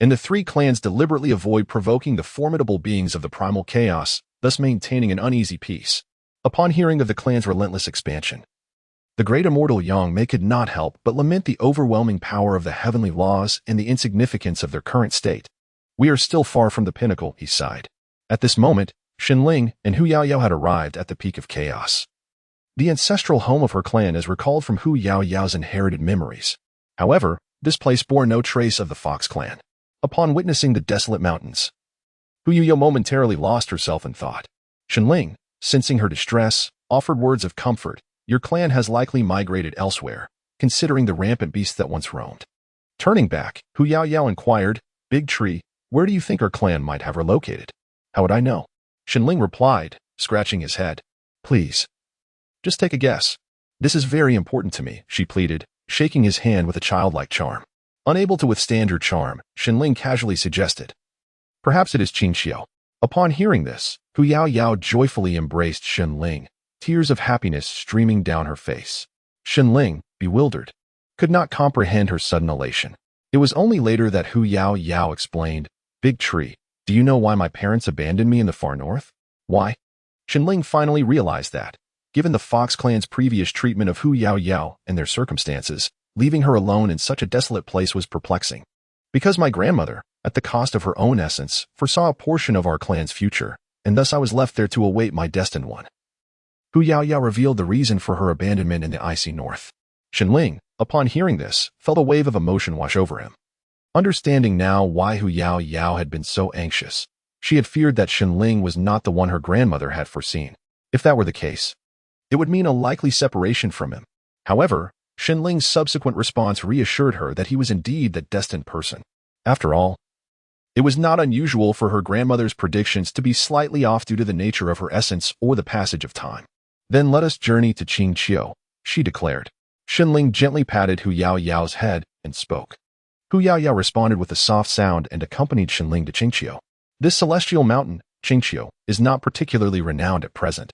and the three clans deliberately avoid provoking the formidable beings of the primal chaos, thus maintaining an uneasy peace. Upon hearing of the clan's relentless expansion, the great immortal Yangmei could not help but lament the overwhelming power of the heavenly laws and the insignificance of their current state. We are still far from the pinnacle, he sighed. At this moment, Xinling and Hu Yaoyao had arrived at the peak of chaos. The ancestral home of her clan is recalled from Hu Yaoyao's inherited memories. However, this place bore no trace of the Fox clan. Upon witnessing the desolate mountains, Hu Yaoyao momentarily lost herself in thought. Xinling, sensing her distress, offered words of comfort. Your clan has likely migrated elsewhere, considering the rampant beasts that once roamed. Turning back, Hu Yaoyao inquired, Big Tree, where do you think our clan might have relocated? How would I know? Xinling replied, scratching his head. Please, just take a guess. This is very important to me, she pleaded, shaking his hand with a childlike charm. Unable to withstand her charm, Xinling casually suggested, perhaps it is Qingxiu. Upon hearing this, Hu Yaoyao joyfully embraced Xinling, tears of happiness streaming down her face. Xinling, bewildered, could not comprehend her sudden elation. It was only later that Hu Yaoyao explained, Big Tree, do you know why my parents abandoned me in the far north? Why? Xinling finally realized that, given the Fox clan's previous treatment of Hu Yaoyao and their circumstances, leaving her alone in such a desolate place was perplexing. Because my grandmother, at the cost of her own essence, foresaw a portion of our clan's future, and thus I was left there to await my destined one. Hu Yaoyao revealed the reason for her abandonment in the icy north. Xinling, upon hearing this, felt a wave of emotion wash over him. Understanding now why Hu Yaoyao had been so anxious, she had feared that Xinling was not the one her grandmother had foreseen. If that were the case, it would mean a likely separation from him. However, Xinling's subsequent response reassured her that he was indeed the destined person. After all, it was not unusual for her grandmother's predictions to be slightly off due to the nature of her essence or the passage of time. Then let us journey to Qingqiu, she declared. Xinling gently patted Hu Yaoyao's head and spoke. Hu Yaoyao responded with a soft sound and accompanied Xinling to Qingqiu. This celestial mountain, Qingqiu, is not particularly renowned at present,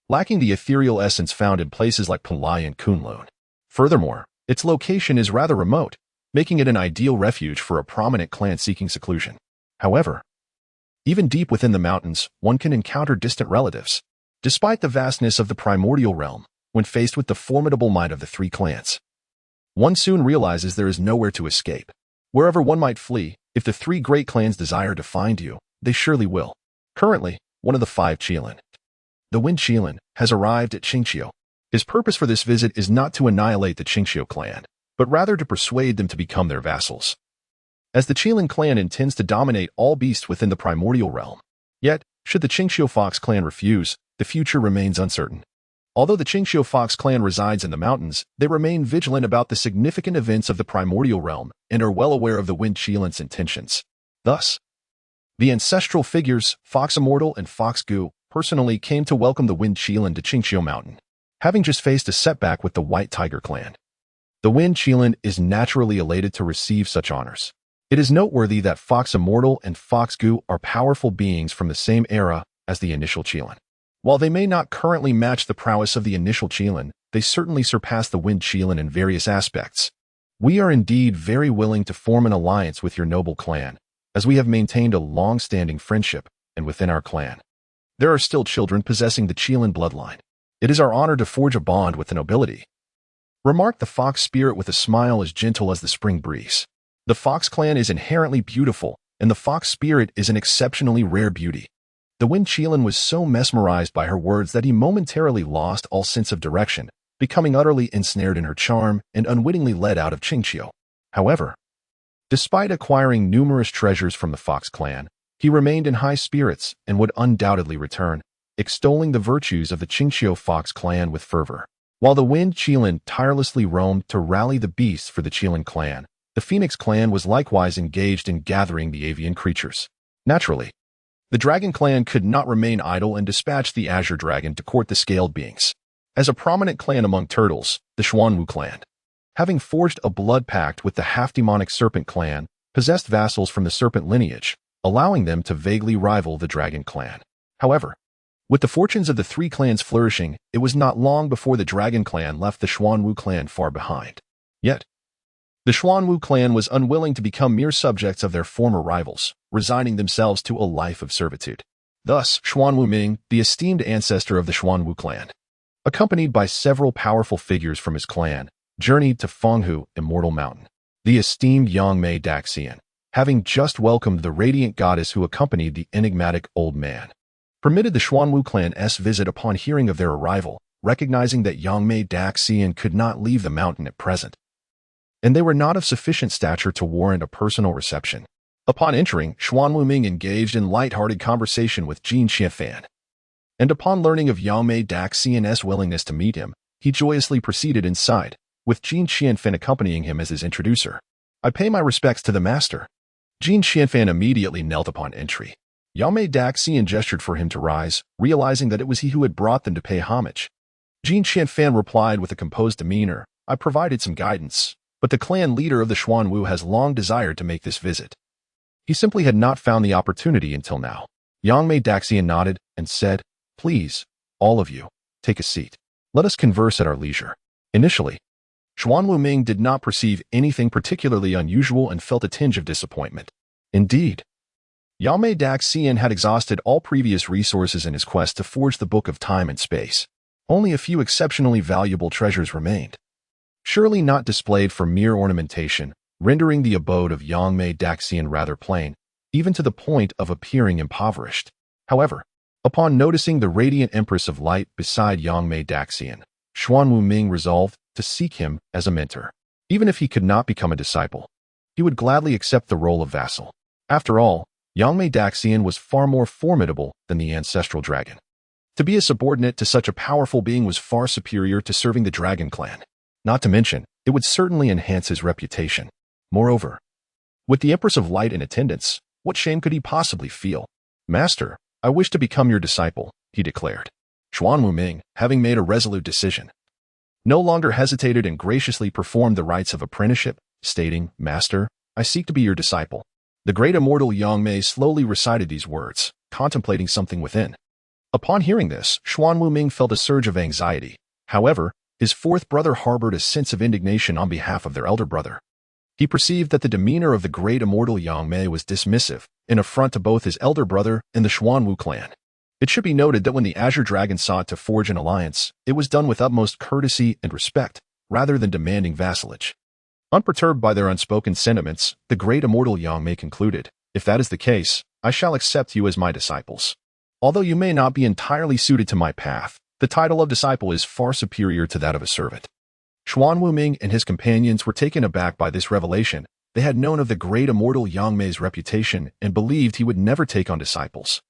lacking the ethereal essence found in places like Pulai and Kunlun. Furthermore, its location is rather remote, making it an ideal refuge for a prominent clan seeking seclusion. However, even deep within the mountains, one can encounter distant relatives. Despite the vastness of the primordial realm, when faced with the formidable might of the three clans, one soon realizes there is nowhere to escape. Wherever one might flee, if the three great clans desire to find you, they surely will. Currently, one of the five Qilin, the Wind Qilin, has arrived at Qingqiu. His purpose for this visit is not to annihilate the Qingqiu clan, but rather to persuade them to become their vassals. As the Qilin clan intends to dominate all beasts within the primordial realm. Yet, should the Qingqiu Fox clan refuse, the future remains uncertain. Although the Qingqiu Fox clan resides in the mountains, they remain vigilant about the significant events of the primordial realm and are well aware of the Wind Qilin's intentions. Thus, the ancestral figures, Fox Immortal and Fox Gu, personally came to welcome the Wind Qilin to Qingqiu Mountain, having just faced a setback with the White Tiger clan. The Wind Qilin is naturally elated to receive such honors. It is noteworthy that Fox Immortal and Fox Gu are powerful beings from the same era as the initial Qilin. While they may not currently match the prowess of the initial Qilin, they certainly surpass the Wind Qilin in various aspects. We are indeed very willing to form an alliance with your noble clan, as we have maintained a long-standing friendship, and within our clan, There are still children possessing the Qilin bloodline. It is our honor to forge a bond with the nobility," remarked the fox spirit with a smile as gentle as the spring breeze. The fox clan is inherently beautiful, and the fox spirit is an exceptionally rare beauty. The Wind Qilin was so mesmerized by her words that he momentarily lost all sense of direction, becoming utterly ensnared in her charm and unwittingly led out of Qingqiu. However, despite acquiring numerous treasures from the fox clan, he remained in high spirits and would undoubtedly return, extolling the virtues of the Qingqiu fox clan with fervor. While the Wind Qilin tirelessly roamed to rally the beasts for the Qilin clan, the Phoenix clan was likewise engaged in gathering the avian creatures. Naturally, the Dragon clan could not remain idle and dispatched the Azure Dragon to court the scaled beings. As a prominent clan among turtles, the Xuanwu clan, having forged a blood pact with the half-demonic Serpent clan, possessed vassals from the Serpent lineage, allowing them to vaguely rival the Dragon clan. However, with the fortunes of the three clans flourishing, it was not long before the Dragon clan left the Xuanwu clan far behind. Yet, the Xuanwu clan was unwilling to become mere subjects of their former rivals, resigning themselves to a life of servitude. Thus, Xuanwu Ming, the esteemed ancestor of the Xuanwu clan, accompanied by several powerful figures from his clan, journeyed to Yangmei Immortal Mountain. The esteemed Yangmei Daxian, having just welcomed the radiant goddess who accompanied the enigmatic old man, permitted the Xuanwu clan's visit upon hearing of their arrival, recognizing that Yangmei Daxian could not leave the mountain at present, and they were not of sufficient stature to warrant a personal reception. Upon entering, Xuanwu Ming engaged in light-hearted conversation with Jin Qianfan, and upon learning of Yangmei Daxian's willingness to meet him, he joyously proceeded inside, with Jin Qianfan accompanying him as his introducer. "I pay my respects to the master." Jin Qianfan immediately knelt upon entry. Yangmei Daxian gestured for him to rise, realizing that it was he who had brought them to pay homage. Jin Qianfan replied with a composed demeanor, "I provided some guidance, but the clan leader of the Xuanwu has long desired to make this visit. He simply had not found the opportunity until now." Yangmei Daxian nodded and said, "Please, all of you, take a seat. Let us converse at our leisure." Initially, Xuanwu Ming did not perceive anything particularly unusual and felt a tinge of disappointment. Indeed, Yangmei Daxian had exhausted all previous resources in his quest to forge the Book of Time and Space. Only a few exceptionally valuable treasures remained, surely not displayed for mere ornamentation, rendering the abode of Yangmei Daxian rather plain, even to the point of appearing impoverished. However, upon noticing the radiant Empress of Light beside Yangmei Daxian, Xuanwu Ming resolved to seek him as a mentor. Even if he could not become a disciple, he would gladly accept the role of vassal. After all, Yangmei Daxian was far more formidable than the ancestral dragon. To be a subordinate to such a powerful being was far superior to serving the Dragon clan. Not to mention, it would certainly enhance his reputation. Moreover, with the Empress of Light in attendance, what shame could he possibly feel? "Master, I wish to become your disciple," he declared. Xuanwu Ming, having made a resolute decision, no longer hesitated and graciously performed the rites of apprenticeship, stating, "Master, I seek to be your disciple." The great immortal Yangmei slowly recited these words, contemplating something within. Upon hearing this, Xuanwu Ming felt a surge of anxiety. However, his fourth brother harbored a sense of indignation on behalf of their elder brother. He perceived that the demeanor of the great immortal Yangmei was dismissive, an affront to both his elder brother and the Xuanwu clan. It should be noted that when the Azure Dragon sought to forge an alliance, it was done with utmost courtesy and respect, rather than demanding vassalage. Unperturbed by their unspoken sentiments, the great immortal Yangmei concluded, "If that is the case, I shall accept you as my disciples. Although you may not be entirely suited to my path, the title of disciple is far superior to that of a servant." Xuanwu Ming and his companions were taken aback by this revelation. They had known of the great immortal Yangmei's reputation and believed he would never take on disciples.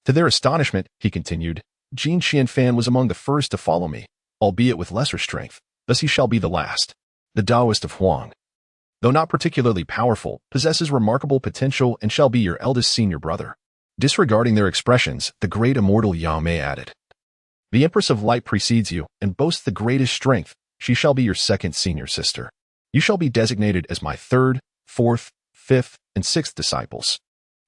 To their astonishment, he continued, "Jin Qianfan was among the first to follow me, albeit with lesser strength. Thus he shall be the last. The Taoist of Huang, though not particularly powerful, possesses remarkable potential and shall be your eldest senior brother." Disregarding their expressions, the great immortal Yangmei added, "The Empress of Light precedes you and boasts the greatest strength. She shall be your second senior sister. You shall be designated as my third, fourth, fifth, and sixth disciples."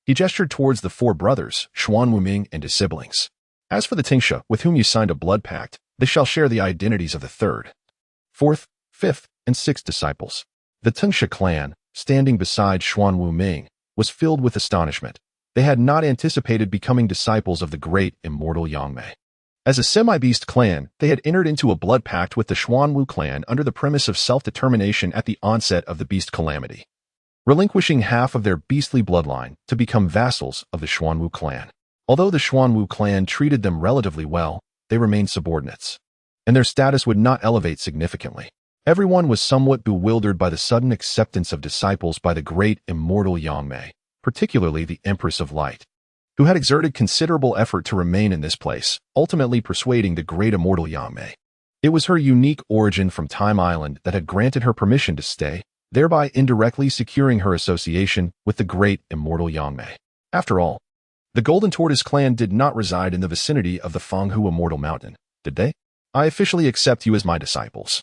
He gestured towards the four brothers, Xuanwu Ming and his siblings. "As for the Tingsha, with whom you signed a blood pact, they shall share the identities of the third, fourth, fifth, and sixth disciples." The Tingsha clan, standing beside Xuanwu Ming, was filled with astonishment. They had not anticipated becoming disciples of the great immortal Yangmei. As a semi-beast clan, they had entered into a blood pact with the Xuanwu clan under the premise of self-determination at the onset of the beast calamity, relinquishing half of their beastly bloodline to become vassals of the Xuanwu clan. Although the Xuanwu clan treated them relatively well, they remained subordinates, and their status would not elevate significantly. Everyone was somewhat bewildered by the sudden acceptance of disciples by the great immortal Yangmei, particularly the Empress of Light, who had exerted considerable effort to remain in this place, ultimately persuading the great immortal Yangmei. It was her unique origin from Time Island that had granted her permission to stay, thereby indirectly securing her association with the great immortal Yangmei. After all, the Golden Tortoise clan did not reside in the vicinity of the Fenghu Immortal Mountain, did they? I officially accept you as my disciples,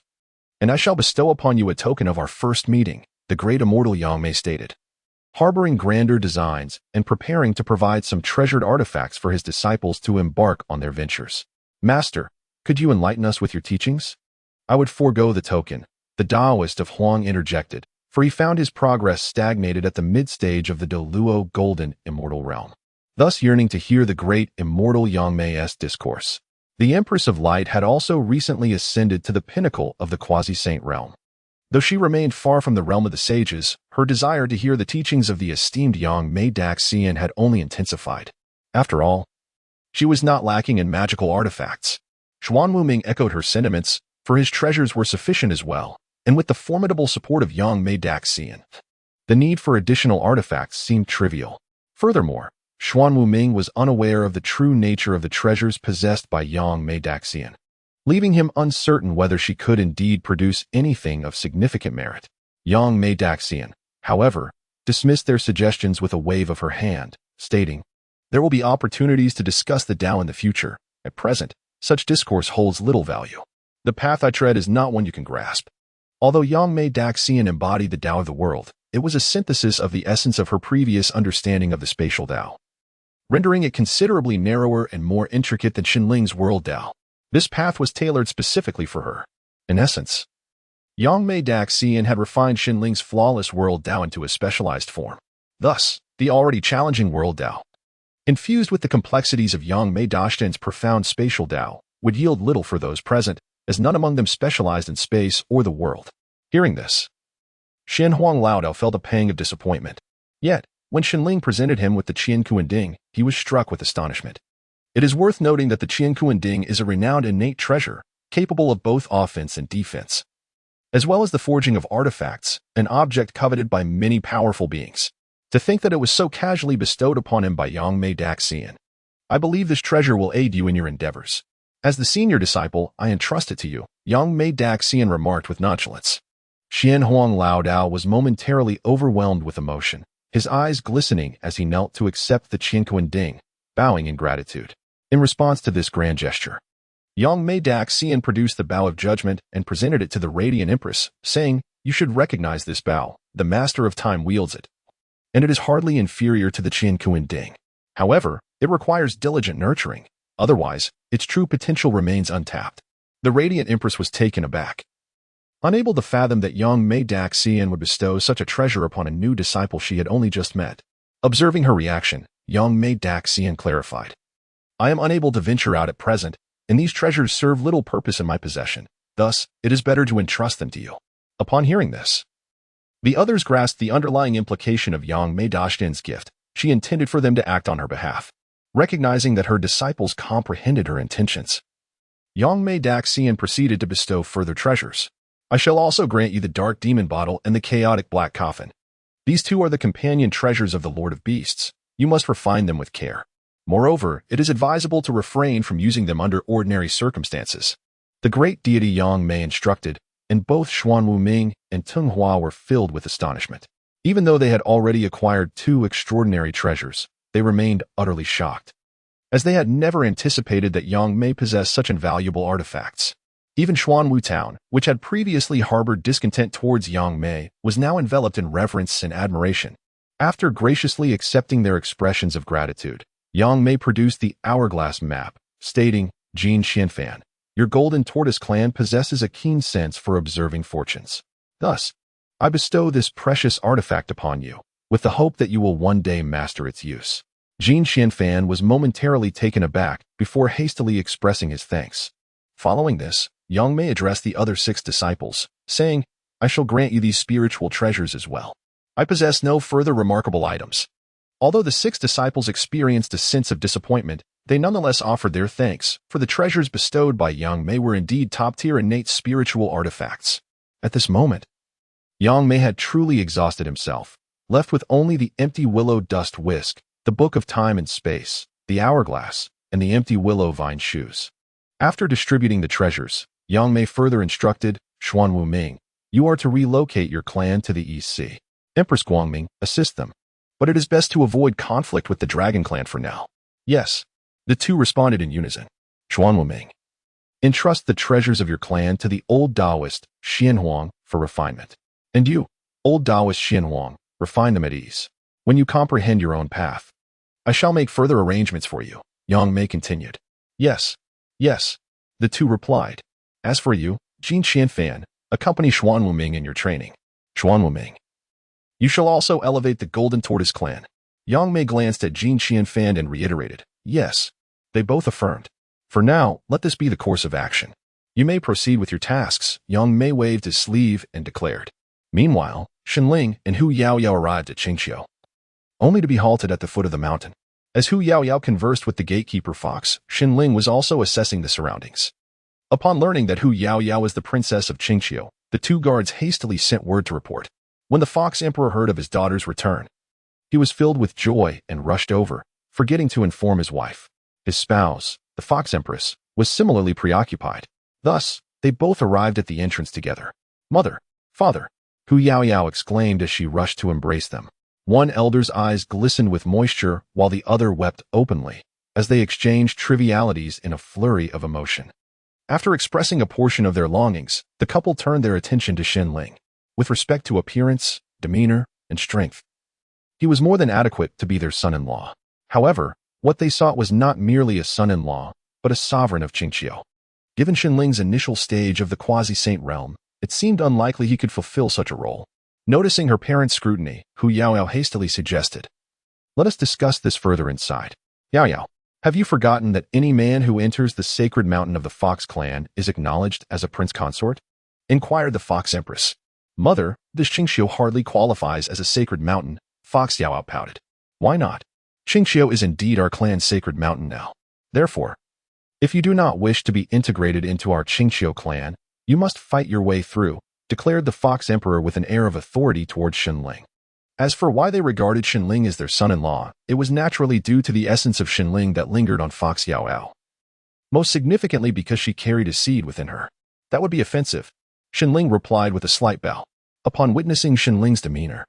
and I shall bestow upon you a token of our first meeting, the great immortal Yangmei stated, harboring grander designs and preparing to provide some treasured artifacts for his disciples to embark on their ventures. Master, could you enlighten us with your teachings? I would forego the token, the Taoist of Huang interjected, for he found his progress stagnated at the mid-stage of the Doluo Golden Immortal Realm, thus yearning to hear the great immortal Yangmei's discourse. The Empress of Light had also recently ascended to the pinnacle of the quasi-saint realm. Though she remained far from the realm of the sages, her desire to hear the teachings of the esteemed Yangmei Daxian had only intensified. After all, she was not lacking in magical artifacts. Xuan Wuming echoed her sentiments, for his treasures were sufficient as well, and with the formidable support of Yangmei Daxian, the need for additional artifacts seemed trivial. Furthermore, Xuan Wuming was unaware of the true nature of the treasures possessed by Yangmei Daxian, leaving him uncertain whether she could indeed produce anything of significant merit. Yangmei Daxian, however, dismissed their suggestions with a wave of her hand, stating, "There will be opportunities to discuss the Tao in the future. At present, such discourse holds little value. The path I tread is not one you can grasp." Although Yangmei Daxian embodied the Tao of the world, it was a synthesis of the essence of her previous understanding of the spatial Tao, rendering it considerably narrower and more intricate than Xinling's world Tao. This path was tailored specifically for her. In essence, Yangmei Daxian had refined Xinling's flawless world Tao into a specialized form. Thus, the already challenging world Tao, infused with the complexities of Yangmei Daxian's profound spatial Tao, would yield little for those present, as none among them specialized in space or the world. Hearing this, Shen Huang Laodao felt a pang of disappointment. Yet, when Xinling presented him with the Qian Kuanding, he was struck with astonishment. It is worth noting that the Qian Kuanding is a renowned innate treasure, capable of both offense and defense, as well as the forging of artifacts, an object coveted by many powerful beings. To think that it was so casually bestowed upon him by Yangmei Daxian. I believe this treasure will aid you in your endeavors. As the senior disciple, I entrust it to you, Yangmei Daxian remarked with nonchalance. Xian Huang Laodao was momentarily overwhelmed with emotion, his eyes glistening as he knelt to accept the Qian Kuanding, bowing in gratitude. In response to this grand gesture, Yangmei Daxian produced the bow of judgment and presented it to the Radiant Empress, saying, "You should recognize this bow, the Master of Time wields it, and it is hardly inferior to the Qian Kuanding. However, it requires diligent nurturing, otherwise, its true potential remains untapped." The Radiant Empress was taken aback, unable to fathom that Yangmei Daxian would bestow such a treasure upon a new disciple she had only just met. Observing her reaction, Yangmei Daxian clarified, "I am unable to venture out at present, and these treasures serve little purpose in my possession. Thus, it is better to entrust them to you." Upon hearing this, the others grasped the underlying implication of Yangmei Daxian's gift. She intended for them to act on her behalf. Recognizing that her disciples comprehended her intentions, Yangmei Daxian proceeded to bestow further treasures. "I shall also grant you the Dark Demon Bottle and the Chaotic Black Coffin. These two are the companion treasures of the Lord of Beasts. You must refine them with care. Moreover, it is advisable to refrain from using them under ordinary circumstances." The great deity Yangmei instructed, and both Xuan Wuming and Tung Hua were filled with astonishment. Even though they had already acquired two extraordinary treasures, they remained utterly shocked, as they had never anticipated that Yangmei possessed such invaluable artifacts. Even Xuanwu Town, which had previously harbored discontent towards Yangmei, was now enveloped in reverence and admiration. After graciously accepting their expressions of gratitude, Yangmei produced the hourglass map, stating, "Jin Xianfan, your Golden Tortoise clan possesses a keen sense for observing fortunes. Thus, I bestow this precious artifact upon you, with the hope that you will one day master its use." Jin Xianfan was momentarily taken aback before hastily expressing his thanks. Following this, Yangmei addressed the other 6 disciples, saying, "I shall grant you these spiritual treasures as well. I possess no further remarkable items." Although the 6 disciples experienced a sense of disappointment, they nonetheless offered their thanks, for the treasures bestowed by Yangmei were indeed top-tier innate spiritual artifacts. At this moment, Yangmei had truly exhausted himself, left with only the empty willow dust whisk, the book of time and space, the hourglass, and the empty willow vine shoes. After distributing the treasures, Yangmei further instructed, "Xuan Wuming, you are to relocate your clan to the East Sea. Empress Guangming, assist them. But it is best to avoid conflict with the Dragon Clan for now." "Yes." The 2 responded in unison. "Xuan Wuming, entrust the treasures of your clan to the old Taoist, Xianhuang, for refinement. And you, old Taoist Xianhuang, refine them at ease. When you comprehend your own path, I shall make further arrangements for you," Yangmei continued. "Yes, yes," the 2 replied. "As for you, Jin Xianfan, accompany Xuan Wuming in your training. Xuan Wuming, you shall also elevate the Golden Tortoise clan." Yangmei glanced at Jin Xianfan and reiterated, "Yes." They both affirmed. "For now, let this be the course of action. You may proceed with your tasks." Yangmei waved his sleeve and declared. Meanwhile, Shenling and Hu Yaoyao arrived at Qingqiu, only to be halted at the foot of the mountain. As Hu Yaoyao conversed with the gatekeeper fox, Shenling was also assessing the surroundings. Upon learning that Hu Yaoyao was the princess of Qingqiu, the 2 guards hastily sent word to report. When the Fox Emperor heard of his daughter's return, he was filled with joy and rushed over, forgetting to inform his wife. His spouse, the Fox Empress, was similarly preoccupied. Thus, they both arrived at the entrance together. "Mother, father," Hu Yaoyao exclaimed as she rushed to embrace them. One elder's eyes glistened with moisture while the other wept openly, as they exchanged trivialities in a flurry of emotion. After expressing a portion of their longings, the couple turned their attention to Shenling. With respect to appearance, demeanor, and strength, he was more than adequate to be their son-in-law. However, what they sought was not merely a son-in-law, but a sovereign of Qingqiu. Given Shenling's initial stage of the quasi-saint realm, it seemed unlikely he could fulfill such a role. Noticing her parents' scrutiny, Hu Yaoyao hastily suggested, "Let us discuss this further inside. Yaoyao, have you forgotten that any man who enters the sacred mountain of the Fox clan is acknowledged as a prince consort?" inquired the Fox Empress. "Mother, this Qingqiu hardly qualifies as a sacred mountain," Fox Yaoyao pouted. "Why not? Qingqiu is indeed our clan's sacred mountain now. Therefore, if you do not wish to be integrated into our Qingqiu clan, you must fight your way through," declared the Fox Emperor with an air of authority towards Shenling. As for why they regarded Shenling as their son-in-law, it was naturally due to the essence of Shenling that lingered on Fox Yaoyao. Most significantly because she carried a seed within her. "That would be offensive," Shenling replied with a slight bow. Upon witnessing Shenling's demeanor,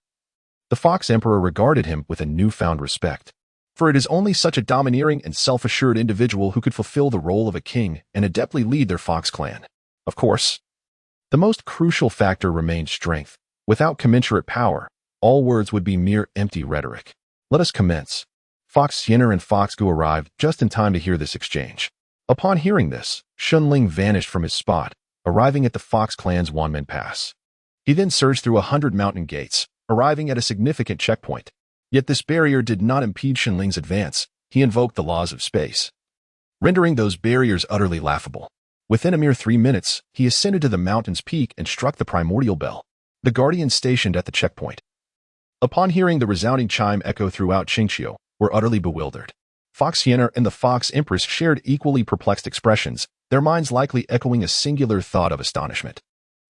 the Fox Emperor regarded him with a newfound respect. For it is only such a domineering and self-assured individual who could fulfill the role of a king and adeptly lead their Fox clan. Of course, the most crucial factor remained strength. Without commensurate power, all words would be mere empty rhetoric. "Let us commence." Fox Yenner and Fox Gu arrived just in time to hear this exchange. Upon hearing this, Shenling vanished from his spot, arriving at the Fox clan's Wanmen Pass. He then surged through 100 mountain gates, arriving at a significant checkpoint. Yet this barrier did not impede Shenling's advance. He invoked the laws of space, rendering those barriers utterly laughable. Within a mere 3 minutes, he ascended to the mountain's peak and struck the primordial bell. The guardians stationed at the checkpoint, upon hearing the resounding chime echo throughout Qingqiu, were utterly bewildered. Fox Yenner and the Fox Empress shared equally perplexed expressions, their minds likely echoing a singular thought of astonishment.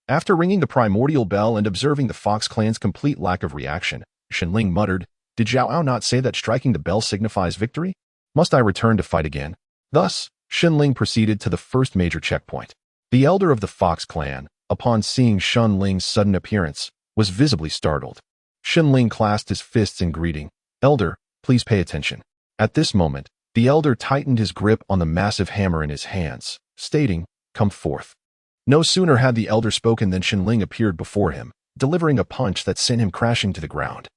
After ringing the primordial bell and observing the Fox clan's complete lack of reaction, Shenling muttered, "Did Zhao not say that striking the bell signifies victory? Must I return to fight again?" Thus, Shenling proceeded to the first major checkpoint. The elder of the Fox clan, upon seeing Shenling's sudden appearance, was visibly startled. Shenling clasped his fists in greeting. "Elder, please pay attention." At this moment, the elder tightened his grip on the massive hammer in his hands, stating, "Come forth." No sooner had the elder spoken than Shenling appeared before him, delivering a punch that sent him crashing to the ground.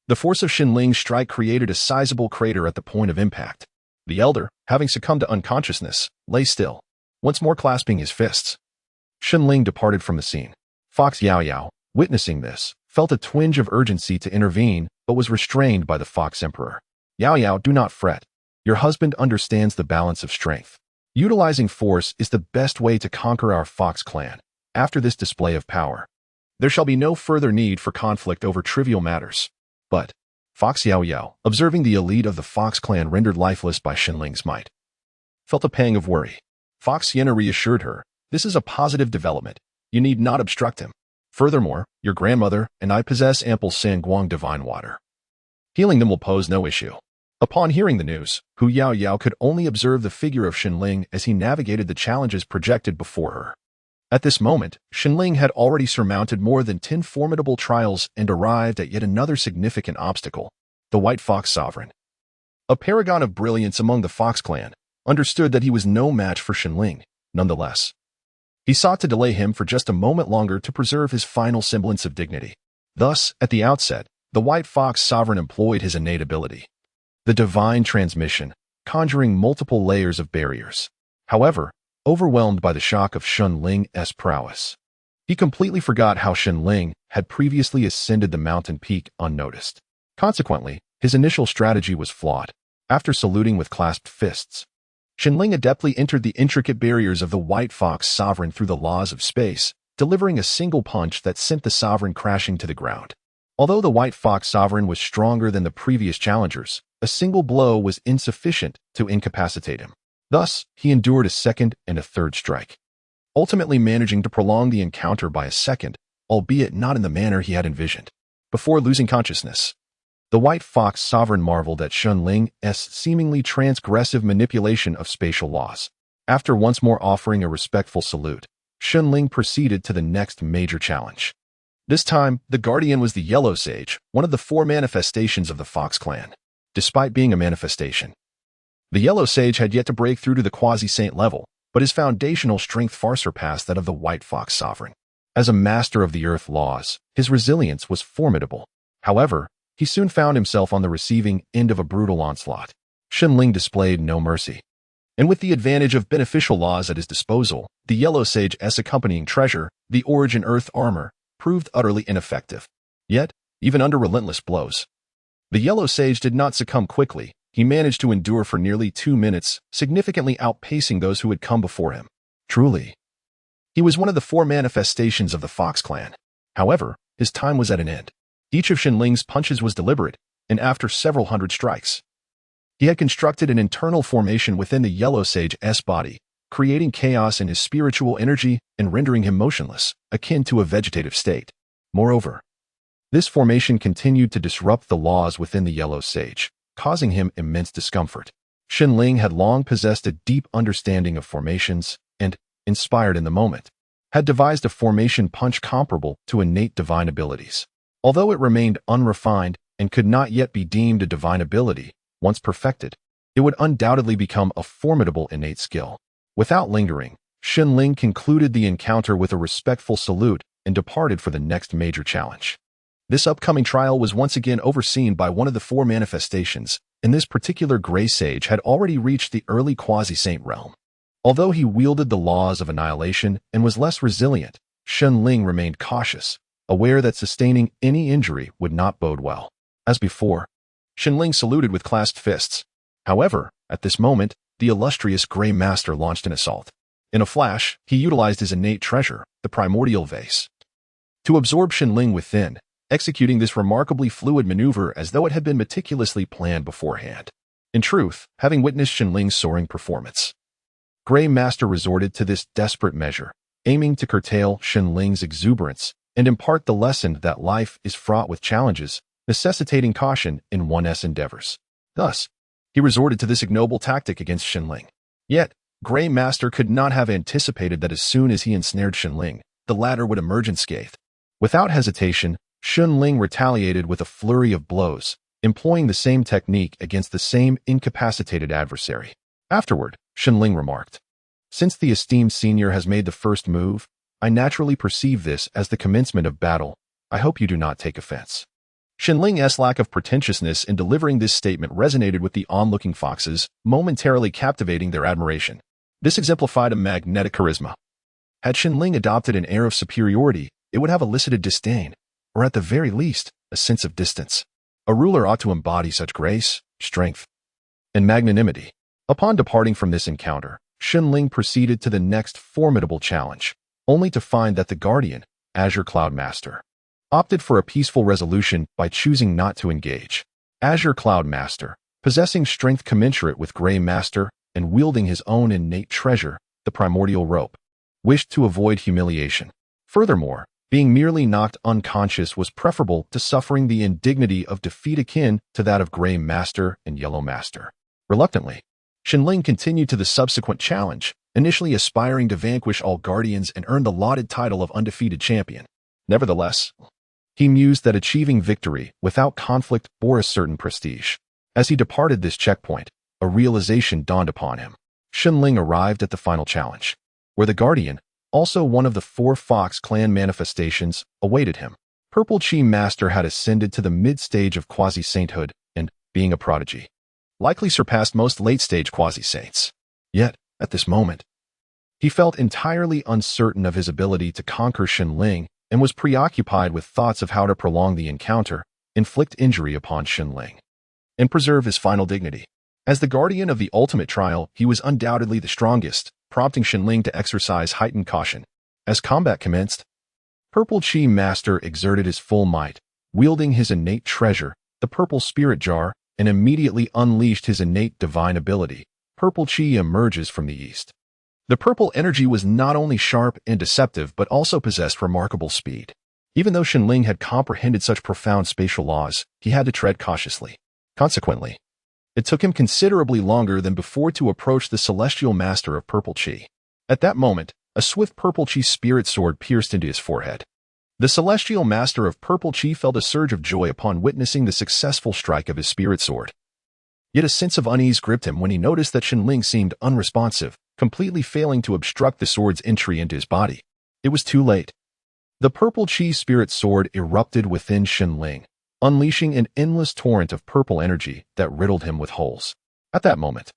The force of Shenling's strike created a sizable crater at the point of impact. The elder, having succumbed to unconsciousness, lay still, once more clasping his fists. Shenling departed from the scene. Fox Yaoyao, witnessing this, felt a twinge of urgency to intervene, but was restrained by the Fox Emperor. Yao Yao, do not fret. Your husband understands the balance of strength. Utilizing force is the best way to conquer our Fox clan. After this display of power, there shall be no further need for conflict over trivial matters. But Fox Yao Yao, observing the elite of the Fox clan rendered lifeless by Shenling's might, felt a pang of worry. Fox Sienna reassured her, this is a positive development. You need not obstruct him. Furthermore, your grandmother and I possess ample Sanguang divine water. Healing them will pose no issue. Upon hearing the news, Hu Yao Yao could only observe the figure of Shenling as he navigated the challenges projected before her. At this moment, Shenling had already surmounted more than 10 formidable trials and arrived at yet another significant obstacle, the White Fox Sovereign. A paragon of brilliance among the Fox clan, understood that he was no match for Shenling. Nonetheless, he sought to delay him for just a moment longer to preserve his final semblance of dignity. Thus, at the outset, the White Fox Sovereign employed his innate ability, the divine transmission, conjuring multiple layers of barriers. However, overwhelmed by the shock of Shenling's prowess, he completely forgot how Shenling had previously ascended the mountain peak unnoticed. Consequently, his initial strategy was flawed. After saluting with clasped fists, Shenling adeptly entered the intricate barriers of the White Fox Sovereign through the laws of space, delivering a single punch that sent the Sovereign crashing to the ground. Although the White Fox Sovereign was stronger than the previous challengers, a single blow was insufficient to incapacitate him. Thus, he endured a second and a third strike, ultimately managing to prolong the encounter by a second, albeit not in the manner he had envisioned. Before losing consciousness, the White Fox Sovereign marveled at Shenling's seemingly transgressive manipulation of spatial laws. After once more offering a respectful salute, Shenling proceeded to the next major challenge. This time, the Guardian was the Yellow Sage, one of the 4 manifestations of the Fox clan. Despite being a manifestation, the Yellow Sage had yet to break through to the quasi-saint level, but his foundational strength far surpassed that of the White Fox Sovereign. As a master of the earth laws, his resilience was formidable. However, he soon found himself on the receiving end of a brutal onslaught. Shenling displayed no mercy. And with the advantage of beneficial laws at his disposal, the Yellow Sage's accompanying treasure, the Origin Earth armor, proved utterly ineffective. Yet, even under relentless blows, the Yellow Sage did not succumb quickly. He managed to endure for nearly 2 minutes, significantly outpacing those who had come before him. Truly, he was one of the 4 manifestations of the Fox clan. However, his time was at an end. Each of Shenling's punches was deliberate, and after several hundred strikes, he had constructed an internal formation within the Yellow Sage's body, creating chaos in his spiritual energy and rendering him motionless, akin to a vegetative state. Moreover, this formation continued to disrupt the laws within the Yellow Sage, causing him immense discomfort. Shenling had long possessed a deep understanding of formations and, inspired in the moment, had devised a formation punch comparable to innate divine abilities. Although it remained unrefined and could not yet be deemed a divine ability, once perfected, it would undoubtedly become a formidable innate skill. Without lingering, Shenling concluded the encounter with a respectful salute and departed for the next major challenge. This upcoming trial was once again overseen by one of the 4 manifestations, and this particular Grey Sage had already reached the early quasi-saint realm. Although he wielded the laws of annihilation and was less resilient, Shenling remained cautious, aware that sustaining any injury would not bode well. As before, Shenling saluted with clasped fists. However, at this moment, the illustrious Grey Master launched an assault. In a flash, he utilized his innate treasure, the Primordial vase, to absorb Shenling within, executing this remarkably fluid maneuver as though it had been meticulously planned beforehand. In truth, having witnessed Shenling's soaring performance, Grey Master resorted to this desperate measure, aiming to curtail Shenling's exuberance and impart the lesson that life is fraught with challenges, necessitating caution in one's endeavors. Thus, he resorted to this ignoble tactic against Shenling. Yet, Grey Master could not have anticipated that as soon as he ensnared Shenling, the latter would emerge unscathed. Without hesitation, Shenling retaliated with a flurry of blows, employing the same technique against the same incapacitated adversary. Afterward, Shenling remarked, "Since the esteemed senior has made the first move, I naturally perceive this as the commencement of battle. I hope you do not take offense." Shenling's lack of pretentiousness in delivering this statement resonated with the onlooking foxes, momentarily captivating their admiration. This exemplified a magnetic charisma. Had Shenling adopted an air of superiority, it would have elicited disdain, or at the very least, a sense of distance. A ruler ought to embody such grace, strength, and magnanimity. Upon departing from this encounter, Xinling proceeded to the next formidable challenge, only to find that the Guardian, Azure Cloud Master, opted for a peaceful resolution by choosing not to engage. Azure Cloud Master, possessing strength commensurate with Grey Master and wielding his own innate treasure, the Primordial Rope, wished to avoid humiliation. Furthermore, being merely knocked unconscious was preferable to suffering the indignity of defeat akin to that of Grey Master and Yellow Master. Reluctantly, Xinling continued to the subsequent challenge, initially aspiring to vanquish all Guardians and earn the lauded title of undefeated champion. Nevertheless, he mused that achieving victory without conflict bore a certain prestige. As he departed this checkpoint, a realization dawned upon him. Xinling arrived at the final challenge, where the Guardian, also one of the 4 Fox clan manifestations, awaited him. Purple Chi Master had ascended to the mid-stage of quasi-sainthood and, being a prodigy, likely surpassed most late-stage quasi-saints. Yet, at this moment, he felt entirely uncertain of his ability to conquer Xinling and was preoccupied with thoughts of how to prolong the encounter, inflict injury upon Xinling, and preserve his final dignity. As the guardian of the ultimate trial, he was undoubtedly the strongest, prompting Xinling to exercise heightened caution. As combat commenced, Purple Chi Master exerted his full might, wielding his innate treasure, the Purple Spirit Jar, and immediately unleashed his innate divine ability. Purple Chi emerges from the east. The purple energy was not only sharp and deceptive but also possessed remarkable speed. Even though Xinling had comprehended such profound spatial laws, he had to tread cautiously. Consequently, it took him considerably longer than before to approach the celestial master of Purple Chi. At that moment, a swift Purple Chi spirit sword pierced into his forehead. The celestial master of Purple Chi felt a surge of joy upon witnessing the successful strike of his spirit sword. Yet a sense of unease gripped him when he noticed that Xinling seemed unresponsive, completely failing to obstruct the sword's entry into his body. It was too late. The Purple Chi spirit sword erupted within Xinling, unleashing an endless torrent of purple energy that riddled him with holes. At that moment,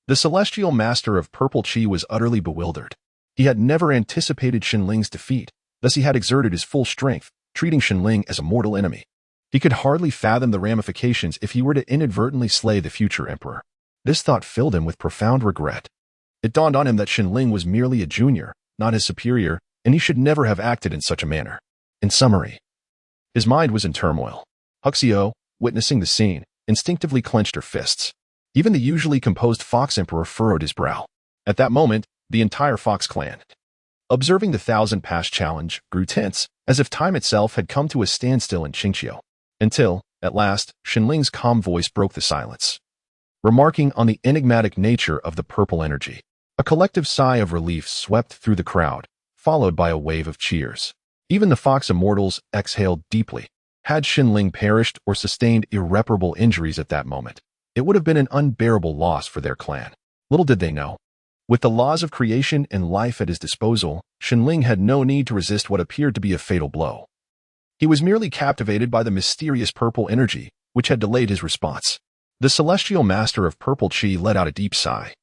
the celestial master of Purple Chi was utterly bewildered. He had never anticipated Xinling's defeat, thus he had exerted his full strength, treating Xinling as a mortal enemy. He could hardly fathom the ramifications if he were to inadvertently slay the future emperor. This thought filled him with profound regret. It dawned on him that Xinling was merely a junior, not his superior, and he should never have acted in such a manner. In summary, his mind was in turmoil. Huxio, witnessing the scene, instinctively clenched her fists. Even the usually composed Fox Emperor furrowed his brow. At that moment, the entire Fox clan, observing the 1,000-pass challenge, grew tense, as if time itself had come to a standstill in Qingqiu. Until, at last, Xinling's calm voice broke the silence, remarking on the enigmatic nature of the purple energy. A collective sigh of relief swept through the crowd, followed by a wave of cheers. Even the Fox Immortals exhaled deeply. Had Xinling perished or sustained irreparable injuries at that moment, it would have been an unbearable loss for their clan. Little did they know. With the laws of creation and life at his disposal, Xinling had no need to resist what appeared to be a fatal blow. He was merely captivated by the mysterious purple energy, which had delayed his response. The celestial master of Purple Chi let out a deep sigh,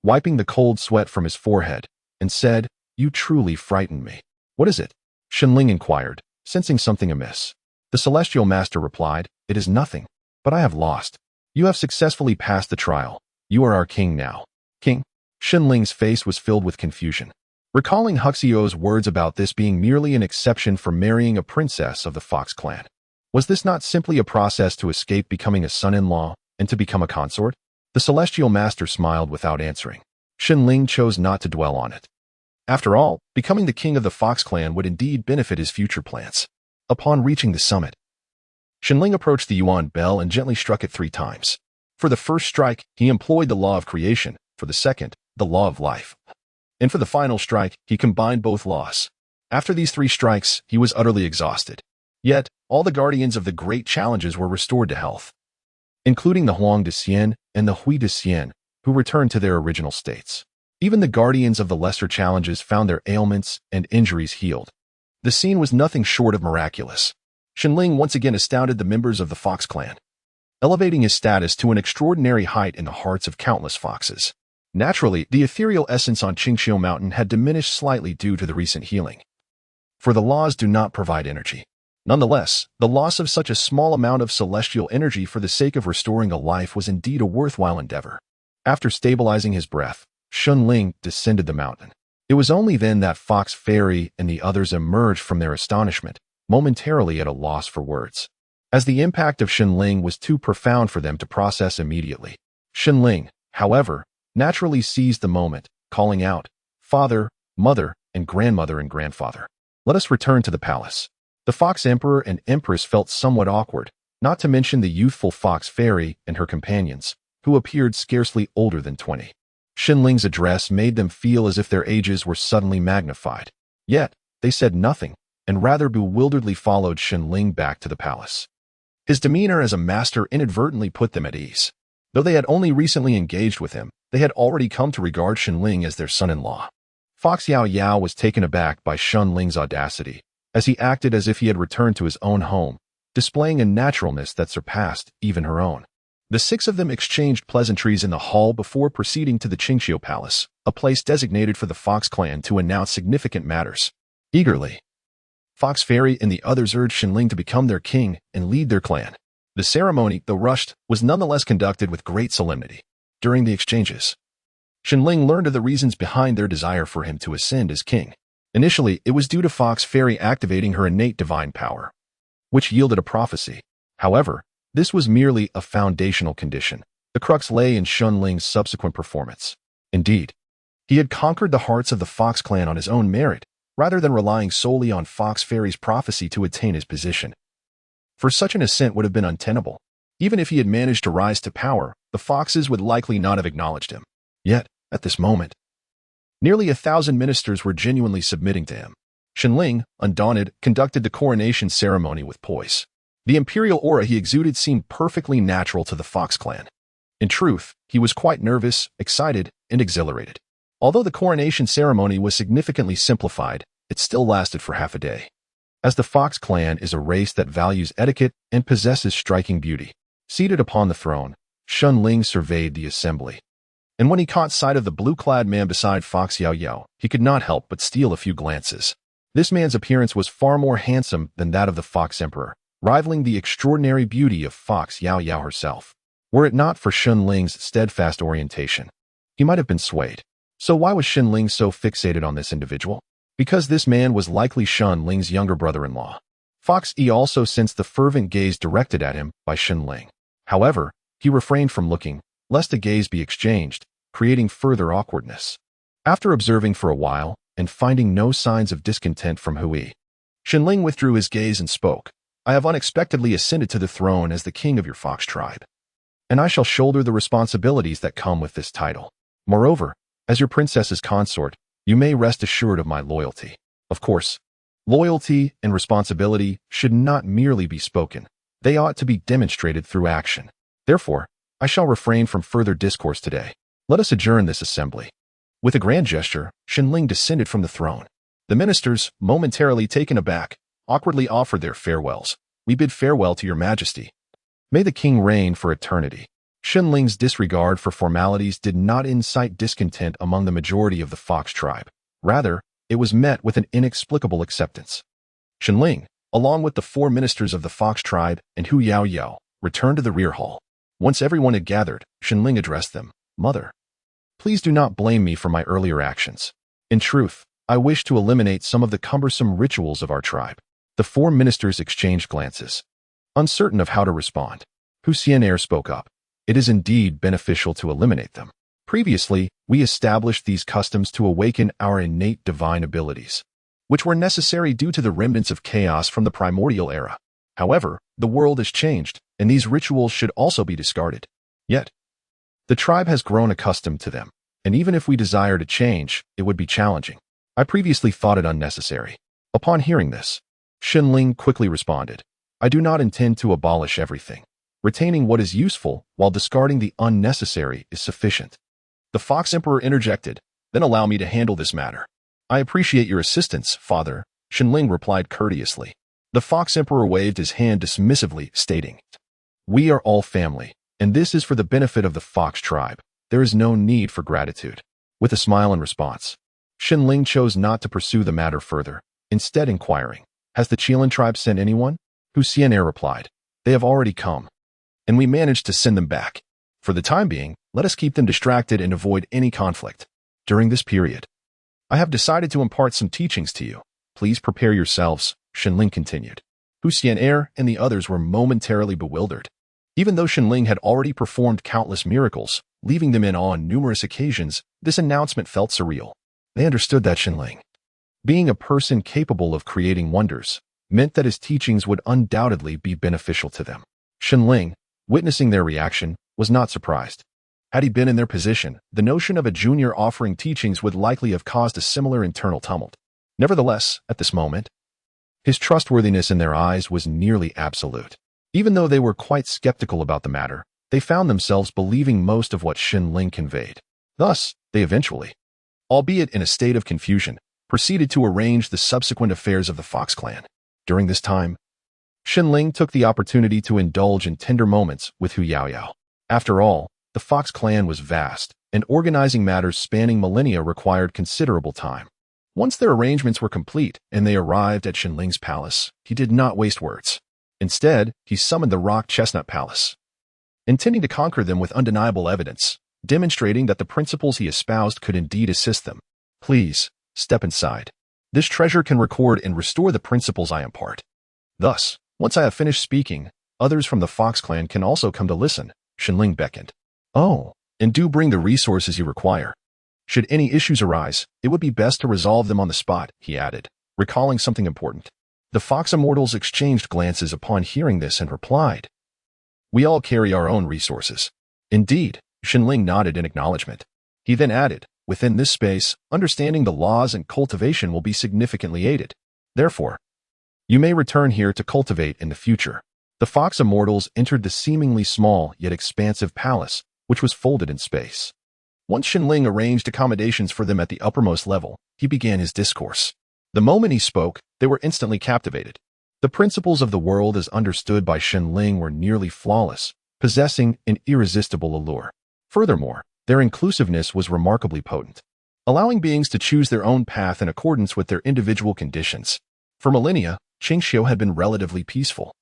wiping the cold sweat from his forehead, and said, "You truly frightened me." "What is it?" Xinling inquired, sensing something amiss. The celestial master replied, "It is nothing, but I have lost. You have successfully passed the trial. You are our king now." "King?" Xinling's face was filled with confusion, recalling Huxio's words about this being merely an exception for marrying a princess of the Fox clan. Was this not simply a process to escape becoming a son-in-law and to become a consort? The celestial master smiled without answering. Xinling chose not to dwell on it. After all, becoming the king of the Fox clan would indeed benefit his future plans. Upon reaching the summit, Xinling approached the Yuan bell and gently struck it 3 times. For the first strike, he employed the law of creation. For the second, the law of life. And for the final strike, he combined both laws. After these 3 strikes, he was utterly exhausted. Yet, all the guardians of the great challenges were restored to health, including the Huang de Xian and the Hui de Xian, who returned to their original states. Even the guardians of the lesser challenges found their ailments and injuries healed. The scene was nothing short of miraculous. Xinling once again astounded the members of the Fox clan, elevating his status to an extraordinary height in the hearts of countless foxes. Naturally, the ethereal essence on Qingqiu Mountain had diminished slightly due to the recent healing. For the laws do not provide energy. Nonetheless, the loss of such a small amount of celestial energy for the sake of restoring a life was indeed a worthwhile endeavor. After stabilizing his breath, Shunling descended the mountain. It was only then that Fox Fairy and the others emerged from their astonishment, momentarily at a loss for words. As the impact of Shunling was too profound for them to process immediately. Shunling, however, naturally seized the moment, calling out, "Father, Mother, and Grandmother and Grandfather. Let us return to the palace." The Fox Emperor and Empress felt somewhat awkward, not to mention the youthful Fox Fairy and her companions, who appeared scarcely older than 20. Shunling's address made them feel as if their ages were suddenly magnified. Yet, they said nothing, and rather bewilderedly followed Shunling back to the palace. His demeanor as a master inadvertently put them at ease. Though they had only recently engaged with him, they had already come to regard Shunling as their son-in-law. Fox Yao Yao was taken aback by Shunling's audacity, as he acted as if he had returned to his own home, displaying a naturalness that surpassed even her own. The six of them exchanged pleasantries in the hall before proceeding to the Qingqiu Palace, a place designated for the Fox clan to announce significant matters. Eagerly, Fox Fairy and the others urged Shunling to become their king and lead their clan. The ceremony, though rushed, was nonetheless conducted with great solemnity. During the exchanges, Shunling learned of the reasons behind their desire for him to ascend as king. Initially, it was due to Fox Fairy activating her innate divine power, which yielded a prophecy. However, this was merely a foundational condition. The crux lay in Shunling's subsequent performance. Indeed, he had conquered the hearts of the Fox clan on his own merit, rather than relying solely on Fox Fairy's prophecy to attain his position. For such an ascent would have been untenable. Even if he had managed to rise to power, the Foxes would likely not have acknowledged him. Yet, at this moment, nearly 1,000 ministers were genuinely submitting to him. Shunling, undaunted, conducted the coronation ceremony with poise. The imperial aura he exuded seemed perfectly natural to the Fox clan. In truth, he was quite nervous, excited, and exhilarated. Although the coronation ceremony was significantly simplified, it still lasted for half a day. As the Fox clan is a race that values etiquette and possesses striking beauty. Seated upon the throne, Shunling surveyed the assembly. And when he caught sight of the blue-clad man beside Fox Yao Yao, he could not help but steal a few glances. This man's appearance was far more handsome than that of the Fox Emperor, rivaling the extraordinary beauty of Fox Yao Yao herself. Were it not for Shunling's steadfast orientation, he might have been swayed. So why was Shunling so fixated on this individual? Because this man was likely Shunling's younger brother-in-law. Fox E also sensed the fervent gaze directed at him by Shunling. However, he refrained from looking, lest a gaze be exchanged, creating further awkwardness. After observing for a while, and finding no signs of discontent from Hui, Shunling withdrew his gaze and spoke. "I have unexpectedly ascended to the throne as the king of your Fox tribe, and I shall shoulder the responsibilities that come with this title. Moreover, as your princess's consort, you may rest assured of my loyalty." Of course, loyalty and responsibility should not merely be spoken. They ought to be demonstrated through action. Therefore, I shall refrain from further discourse today. Let us adjourn this assembly. With a grand gesture, Shunling descended from the throne. The ministers, momentarily taken aback, awkwardly offered their farewells. "We bid farewell to your majesty. May the king reign for eternity." Shunling's disregard for formalities did not incite discontent among the majority of the Fox tribe. Rather, it was met with an inexplicable acceptance. Shunling, along with the 4 ministers of the Fox tribe and Hu Yao Yao, returned to the rear hall. Once everyone had gathered, Shunling addressed them. "Mother, please do not blame me for my earlier actions. In truth, I wish to eliminate some of the cumbersome rituals of our tribe." The 4 ministers exchanged glances, uncertain of how to respond. Hu Xian'er spoke up. "It is indeed beneficial to eliminate them. Previously, we established these customs to awaken our innate divine abilities, which were necessary due to the remnants of chaos from the Primordial era. However, the world has changed, and these rituals should also be discarded. Yet, the tribe has grown accustomed to them, and even if we desire to change, it would be challenging. I previously thought it unnecessary." Upon hearing this, Shunling quickly responded, "I do not intend to abolish everything. Retaining what is useful while discarding the unnecessary is sufficient." The Fox Emperor interjected, "Then allow me to handle this matter." "I appreciate your assistance, father," Shunling replied courteously. The Fox Emperor waved his hand dismissively, stating, "We are all family, and this is for the benefit of the Fox tribe. There is no need for gratitude." With a smile in response, Shunling chose not to pursue the matter further, instead inquiring, Has the Qilin tribe sent anyone? Hu Xian'er replied. They have already come, and we managed to send them back. For the time being, let us keep them distracted and avoid any conflict. During this period, I have decided to impart some teachings to you. Please prepare yourselves, Shenling continued. Hu Xian'er and the others were momentarily bewildered. Even though Shenling had already performed countless miracles, leaving them in awe on numerous occasions, this announcement felt surreal. They understood that Shenling, being a person capable of creating wonders, meant that his teachings would undoubtedly be beneficial to them. Shenling, witnessing their reaction, was not surprised. Had he been in their position, the notion of a junior offering teachings would likely have caused a similar internal tumult. Nevertheless, at this moment, his trustworthiness in their eyes was nearly absolute. Even though they were quite skeptical about the matter, they found themselves believing most of what Shenling conveyed. Thus, they eventually, albeit in a state of confusion, proceeded to arrange the subsequent affairs of the Fox clan. During this time, Shenling took the opportunity to indulge in tender moments with Hu Yaoyao. After all, the Fox clan was vast, and organizing matters spanning millennia required considerable time. Once their arrangements were complete and they arrived at Shenling's palace, he did not waste words. Instead, he summoned the Rock Chestnut Palace, intending to conquer them with undeniable evidence, demonstrating that the principles he espoused could indeed assist them. Please, step inside. This treasure can record and restore the principles I impart. Thus, once I have finished speaking, others from the Fox clan can also come to listen, Shenling beckoned. Oh, and do bring the resources you require. Should any issues arise, it would be best to resolve them on the spot, he added, recalling something important. The Fox Immortals exchanged glances upon hearing this and replied, We all carry our own resources. Indeed, Shenling nodded in acknowledgement. He then added, Within this space, understanding the laws and cultivation will be significantly aided. Therefore, you may return here to cultivate in the future. The Fox Immortals entered the seemingly small yet expansive palace, which was folded in space. Once Shenling arranged accommodations for them at the uppermost level, he began his discourse. The moment he spoke, they were instantly captivated. The principles of the world as understood by Shenling were nearly flawless, possessing an irresistible allure. Furthermore, their inclusiveness was remarkably potent, allowing beings to choose their own path in accordance with their individual conditions. For millennia, Qingxiu had been relatively peaceful,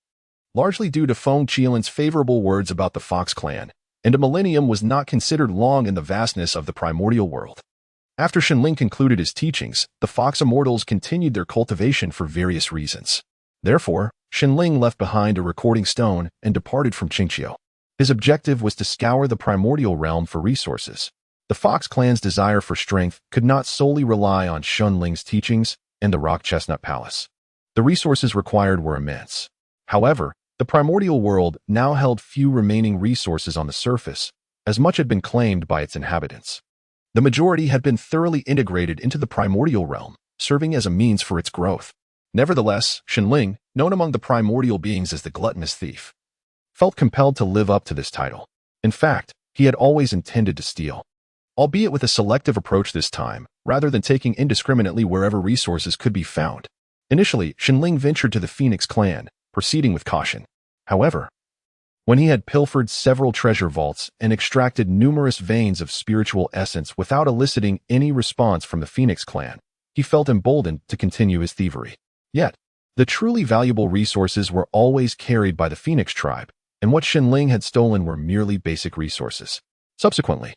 largely due to Feng Qilin's favorable words about the Fox clan, and a millennium was not considered long in the vastness of the primordial world. After Shenling concluded his teachings, the Fox Immortals continued their cultivation for various reasons. Therefore, Shenling left behind a recording stone and departed from Qingxiu. His objective was to scour the primordial realm for resources. The Fox clan's desire for strength could not solely rely on Shenling's teachings and the Rock Chestnut Palace. The resources required were immense. However, the primordial world now held few remaining resources on the surface, as much had been claimed by its inhabitants. The majority had been thoroughly integrated into the primordial realm, serving as a means for its growth. Nevertheless, Shenling, known among the primordial beings as the gluttonous thief, felt compelled to live up to this title. In fact, he had always intended to steal, albeit with a selective approach this time, rather than taking indiscriminately wherever resources could be found. Initially, Shenling ventured to the Phoenix clan, proceeding with caution. However, when he had pilfered several treasure vaults and extracted numerous veins of spiritual essence without eliciting any response from the Phoenix clan, he felt emboldened to continue his thievery. Yet, the truly valuable resources were always carried by the Phoenix tribe, and what Shenling had stolen were merely basic resources. Subsequently,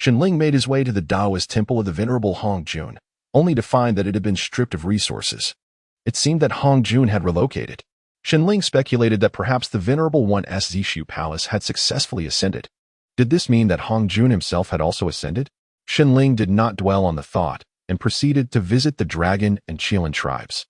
Shenling made his way to the Taoist temple of the venerable Hong Jun, only to find that it had been stripped of resources. It seemed that Hong Jun had relocated. Shenling speculated that perhaps the venerable One S Zishu Palace had successfully ascended. Did this mean that Hong Jun himself had also ascended? Shenling did not dwell on the thought and proceeded to visit the Dragon and Qilin tribes,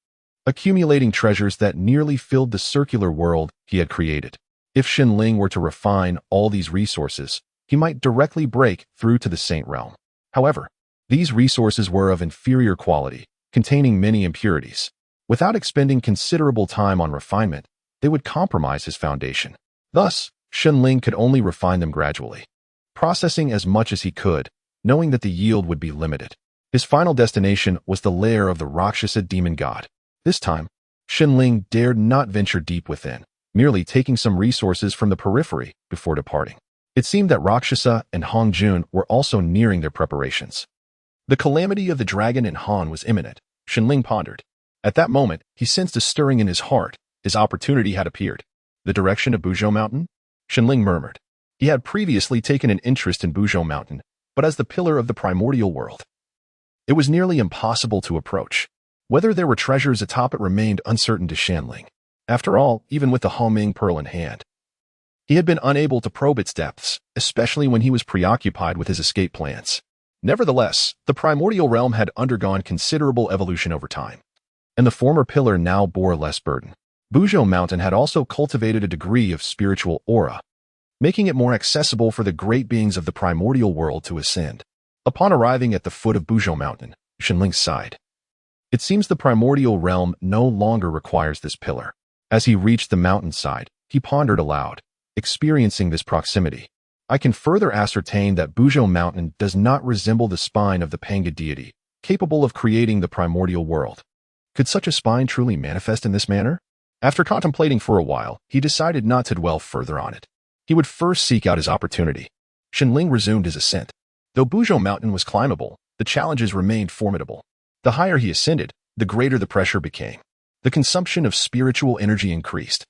accumulating treasures that nearly filled the circular world he had created. If Shenling were to refine all these resources, he might directly break through to the Saint Realm. However, these resources were of inferior quality, containing many impurities. Without expending considerable time on refinement, they would compromise his foundation. Thus, Shenling could only refine them gradually, processing as much as he could, knowing that the yield would be limited. His final destination was the lair of the Rakshasa demon god. This time, Shenling dared not venture deep within, merely taking some resources from the periphery before departing. It seemed that Rakshasa and Hong Jun were also nearing their preparations. The calamity of the dragon and Han was imminent, Shenling pondered. At that moment, he sensed a stirring in his heart. His opportunity had appeared. The direction of Buzhou Mountain? Shenling murmured. He had previously taken an interest in Buzhou Mountain, but as the pillar of the primordial world, it was nearly impossible to approach. Whether there were treasures atop it remained uncertain to Shenling. After all, even with the Hongming Pearl in hand, he had been unable to probe its depths, especially when he was preoccupied with his escape plans. Nevertheless, the primordial realm had undergone considerable evolution over time, and the former pillar now bore less burden. Buzhou Mountain had also cultivated a degree of spiritual aura, making it more accessible for the great beings of the primordial world to ascend. Upon arriving at the foot of Buzhou Mountain, Shenling sighed. It seems the primordial realm no longer requires this pillar. As he reached the mountainside, he pondered aloud, experiencing this proximity. I can further ascertain that Buzhou Mountain does not resemble the spine of the Panga deity, capable of creating the primordial world. Could such a spine truly manifest in this manner? After contemplating for a while, he decided not to dwell further on it. He would first seek out his opportunity. Shenling resumed his ascent. Though Buzhou Mountain was climbable, the challenges remained formidable. The higher he ascended, the greater the pressure became. The consumption of spiritual energy increased,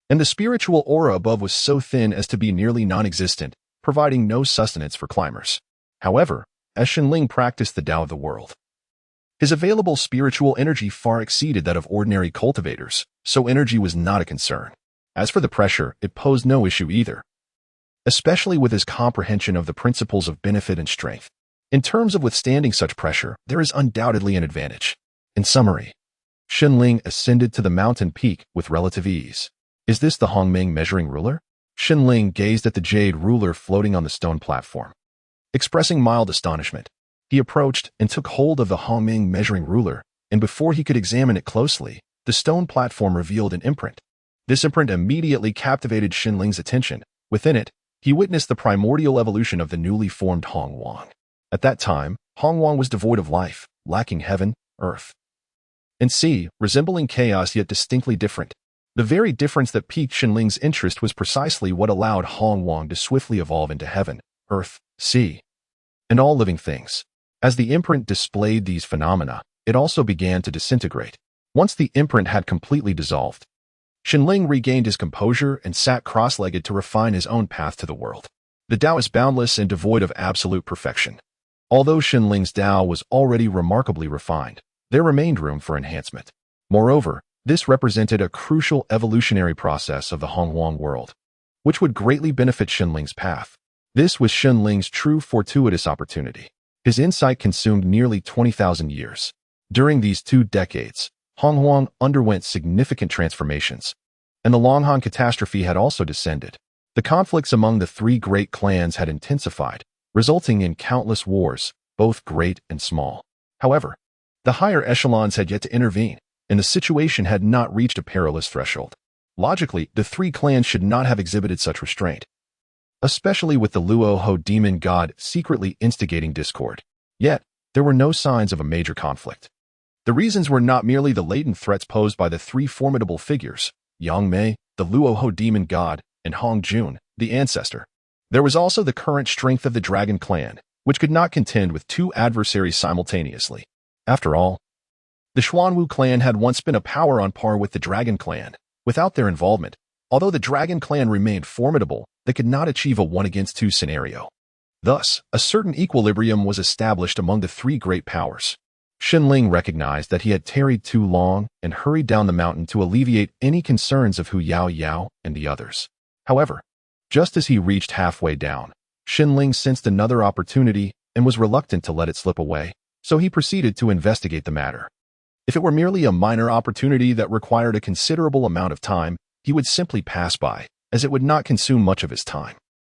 and the spiritual aura above was so thin as to be nearly non-existent, providing no sustenance for climbers. However, as Shenling practiced the Tao of the world, his available spiritual energy far exceeded that of ordinary cultivators, so energy was not a concern. As for the pressure, it posed no issue either, especially with his comprehension of the principles of benefit and strength. In terms of withstanding such pressure, there is undoubtedly an advantage. In summary, Shenling ascended to the mountain peak with relative ease. Is this the Hongming measuring ruler? Shenling gazed at the jade ruler floating on the stone platform. Expressing mild astonishment, he approached and took hold of the Hongming measuring ruler, and before he could examine it closely, the stone platform revealed an imprint. This imprint immediately captivated Shenling's attention. Within it, he witnessed the primordial evolution of the newly formed Hongwang. At that time, Hongwang was devoid of life, lacking heaven, earth, and sea, resembling chaos yet distinctly different. The very difference that piqued Shenling's interest was precisely what allowed Hongwang to swiftly evolve into heaven, earth, sea, and all living things. As the imprint displayed these phenomena, it also began to disintegrate. Once the imprint had completely dissolved, Shenling regained his composure and sat cross-legged to refine his own path to the world. The Tao is boundless and devoid of absolute perfection. Although Shenling's Tao was already remarkably refined, there remained room for enhancement. Moreover, this represented a crucial evolutionary process of the Hongwang world, which would greatly benefit Shenling's path. This was Shenling's true fortuitous opportunity. His insight consumed nearly 20,000 years. During these 2 decades, Hongwang underwent significant transformations, and the Longhan catastrophe had also descended. The conflicts among the 3 great clans had intensified, resulting in countless wars, both great and small. However, the higher echelons had yet to intervene, and the situation had not reached a perilous threshold. Logically, the 3 clans should not have exhibited such restraint, especially with the Luoho demon god secretly instigating discord. Yet, there were no signs of a major conflict. The reasons were not merely the latent threats posed by the 3 formidable figures, Yangmei, the Luoho demon god, and Hongjun, the ancestor. There was also the current strength of the Dragon clan, which could not contend with 2 adversaries simultaneously. After all, the Xuanwu clan had once been a power on par with the Dragon clan. Without their involvement, although the Dragon clan remained formidable, they could not achieve a 1-against-2 scenario. Thus, a certain equilibrium was established among the 3 great powers. Shenling recognized that he had tarried too long and hurried down the mountain to alleviate any concerns of Hu Yao Yao and the others. However, just as he reached halfway down, Shenling sensed another opportunity and was reluctant to let it slip away, so he proceeded to investigate the matter. If it were merely a minor opportunity that required a considerable amount of time, he would simply pass by, as it would not consume much of his time.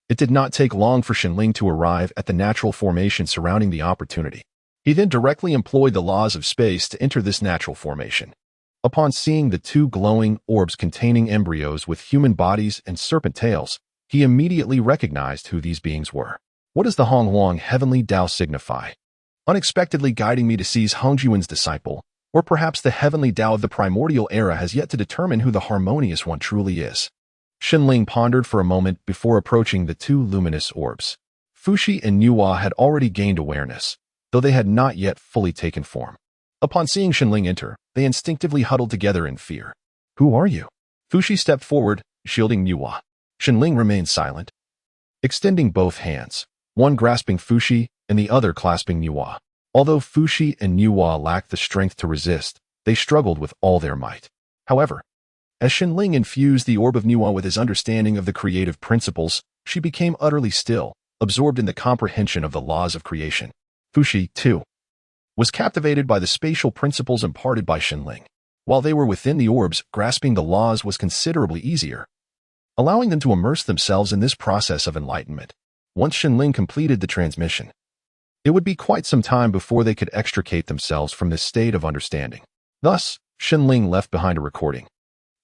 It did not take long for Shenling to arrive at the natural formation surrounding the opportunity. He then directly employed the laws of space to enter this natural formation. Upon seeing the 2 glowing orbs containing embryos with human bodies and serpent tails, he immediately recognized who these beings were. What does the Hongwang heavenly Tao signify? Unexpectedly guiding me to seize Hongjuan's disciple, or perhaps the heavenly Tao of the primordial era has yet to determine who the harmonious one truly is. Shenling pondered for a moment before approaching the 2 luminous orbs. Fuxi and Nuwa had already gained awareness, though they had not yet fully taken form. Upon seeing Shenling enter, they instinctively huddled together in fear. Who are you? Fushi stepped forward, shielding Nuwa. Shenling remained silent, extending both hands, one grasping Fushi and the other clasping Nuwa. Although Fushi and Nuwa lacked the strength to resist, they struggled with all their might. However, as Shenling infused the orb of Nuwa with his understanding of the creative principles, she became utterly still, absorbed in the comprehension of the laws of creation. Fushi, too, was captivated by the spatial principles imparted by Shenling. While they were within the orbs, grasping the laws was considerably easier, allowing them to immerse themselves in this process of enlightenment. Once Shenling completed the transmission, it would be quite some time before they could extricate themselves from this state of understanding. Thus, Shenling left behind a recording,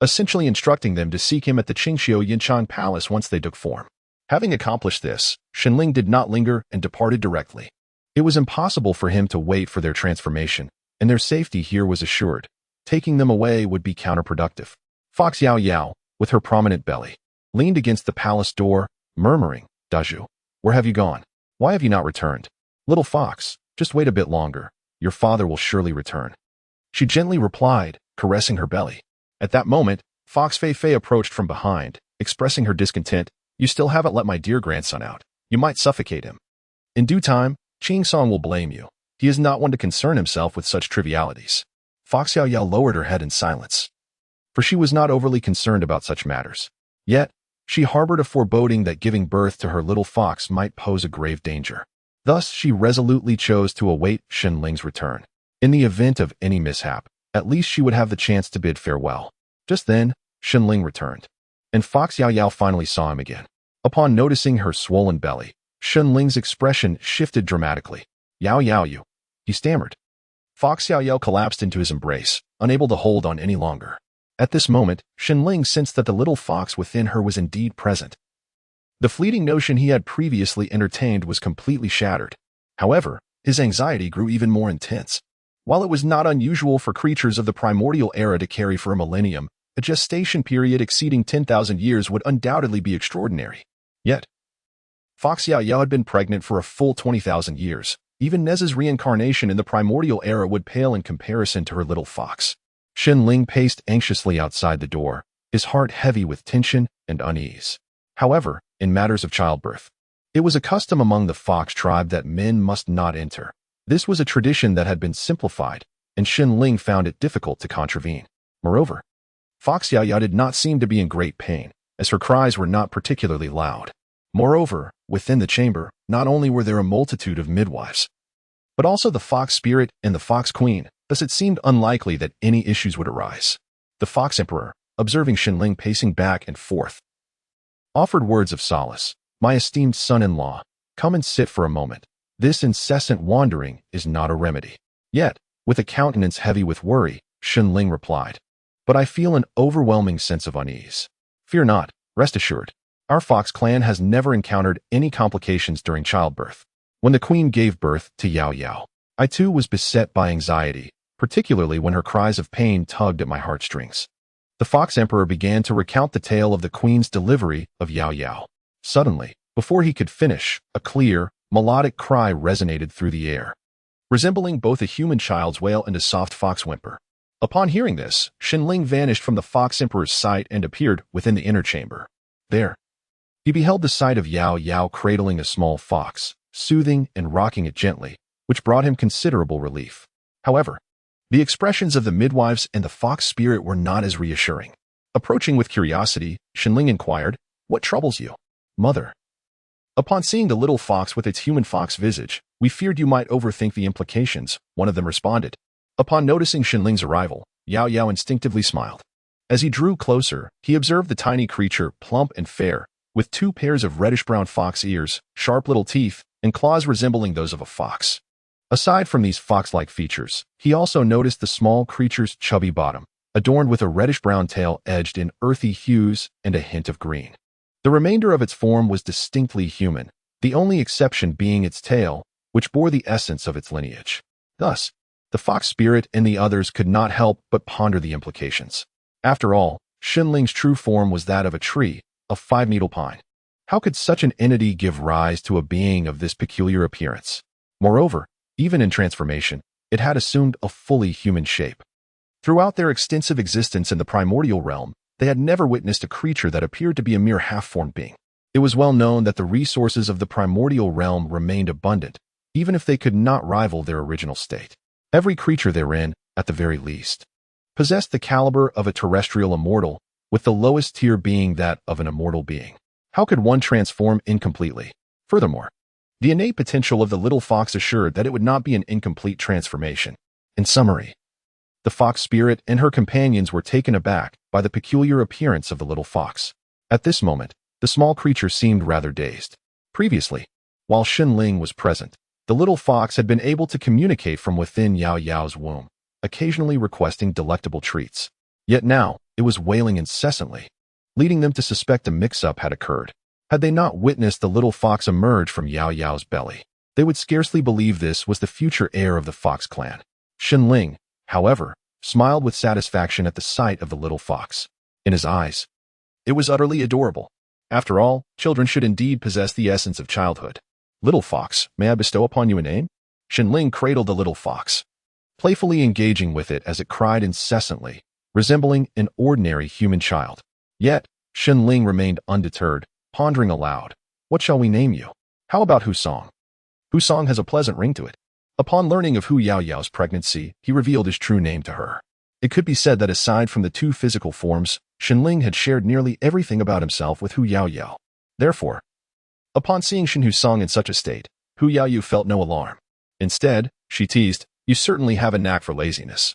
essentially instructing them to seek him at the Qingxiu Yinchan Palace once they took form. Having accomplished this, Shenling did not linger and departed directly. It was impossible for him to wait for their transformation, and their safety here was assured. Taking them away would be counterproductive. Fox Yao Yao, with her prominent belly, leaned against the palace door, murmuring, Daju, where have you gone? Why have you not returned? Little fox, just wait a bit longer. Your father will surely return. She gently replied, caressing her belly. At that moment, Fox Fei Fei approached from behind, expressing her discontent. You still haven't let my dear grandson out. You might suffocate him. In due time, Qing Song will blame you. He is not one to concern himself with such trivialities. Fox Yao Yao lowered her head in silence, for she was not overly concerned about such matters. Yet, she harbored a foreboding that giving birth to her little fox might pose a grave danger. Thus, she resolutely chose to await Shenling's return. In the event of any mishap, at least she would have the chance to bid farewell. Just then, Shenling returned, and Fox Yao Yao finally saw him again. Upon noticing her swollen belly, Shenling's expression shifted dramatically. Yao Yao you, he stammered. Fox Yao Yao collapsed into his embrace, unable to hold on any longer. At this moment, Shenling sensed that the little fox within her was indeed present. The fleeting notion he had previously entertained was completely shattered. However, his anxiety grew even more intense. While it was not unusual for creatures of the Primordial era to carry for a millennium, a gestation period exceeding 10,000 years would undoubtedly be extraordinary. Yet, Fox Yao Yao had been pregnant for a full 20,000 years. Even Nez's reincarnation in the Primordial era would pale in comparison to her little fox. Shenling paced anxiously outside the door, his heart heavy with tension and unease. However, in matters of childbirth, it was a custom among the fox tribe that men must not enter. This was a tradition that had been simplified, and Shenling found it difficult to contravene. Moreover, Fox Yao Yao did not seem to be in great pain, as her cries were not particularly loud. Moreover, within the chamber, not only were there a multitude of midwives, but also the fox spirit and the fox queen, thus it seemed unlikely that any issues would arise. The fox emperor, observing Shenling pacing back and forth, offered words of solace. My esteemed son-in-law, come and sit for a moment. This incessant wandering is not a remedy. Yet, with a countenance heavy with worry, Shenling replied, but I feel an overwhelming sense of unease. Fear not, rest assured. Our fox clan has never encountered any complications during childbirth. When the queen gave birth to Yao Yao, I too was beset by anxiety, particularly when her cries of pain tugged at my heartstrings. The fox emperor began to recount the tale of the queen's delivery of Yao Yao. Suddenly, before he could finish, a clear, melodic cry resonated through the air, resembling both a human child's wail and a soft fox whimper. Upon hearing this, Shenling vanished from the fox emperor's sight and appeared within the inner chamber. There, he beheld the sight of Yao Yao cradling a small fox, soothing and rocking it gently, which brought him considerable relief. However, the expressions of the midwives and the fox spirit were not as reassuring. Approaching with curiosity, Shenling inquired, what troubles you, mother? Upon seeing the little fox with its human fox visage, we feared you might overthink the implications, one of them responded. Upon noticing Shenling's arrival, Yao Yao instinctively smiled. As he drew closer, he observed the tiny creature, plump and fair, with 2 pairs of reddish-brown fox ears, sharp little teeth, and claws resembling those of a fox. Aside from these fox-like features, he also noticed the small creature's chubby bottom, adorned with a reddish-brown tail edged in earthy hues and a hint of green. The remainder of its form was distinctly human, the only exception being its tail, which bore the essence of its lineage. Thus, the fox spirit and the others could not help but ponder the implications. After all, Shenling's true form was that of a tree, a 5-needle pine. How could such an entity give rise to a being of this peculiar appearance? Moreover, even in transformation, it had assumed a fully human shape. Throughout their extensive existence in the primordial realm, they had never witnessed a creature that appeared to be a mere half-formed being. It was well known that the resources of the primordial realm remained abundant, even if they could not rival their original state. Every creature therein, at the very least, possessed the caliber of a terrestrial immortal, with the lowest tier being that of an immortal being. How could one transform incompletely? Furthermore, the innate potential of the little fox assured that it would not be an incomplete transformation. In summary, the fox spirit and her companions were taken aback by the peculiar appearance of the little fox. At this moment, the small creature seemed rather dazed. Previously, while Xinling was present, the little fox had been able to communicate from within Yao Yao's womb, occasionally requesting delectable treats. Yet now, it was wailing incessantly, leading them to suspect a mix-up had occurred. Had they not witnessed the little fox emerge from Yao Yao's belly, they would scarcely believe this was the future heir of the Fox clan. Xinling, however, smiled with satisfaction at the sight of the little fox. In his eyes, it was utterly adorable. After all, children should indeed possess the essence of childhood. Little fox, may I bestow upon you a name? Xinling cradled the little fox, playfully engaging with it as it cried incessantly, resembling an ordinary human child. Yet, Xinling remained undeterred, pondering aloud. What shall we name you? How about Husong? Husong has a pleasant ring to it. Upon learning of Hu Yao Yao's pregnancy, he revealed his true name to her. It could be said that aside from the two physical forms, Xinling had shared nearly everything about himself with Hu Yao Yao. Therefore, upon seeing Shin Husong in such a state, Hu Yao Yu felt no alarm. Instead, she teased, "You certainly have a knack for laziness."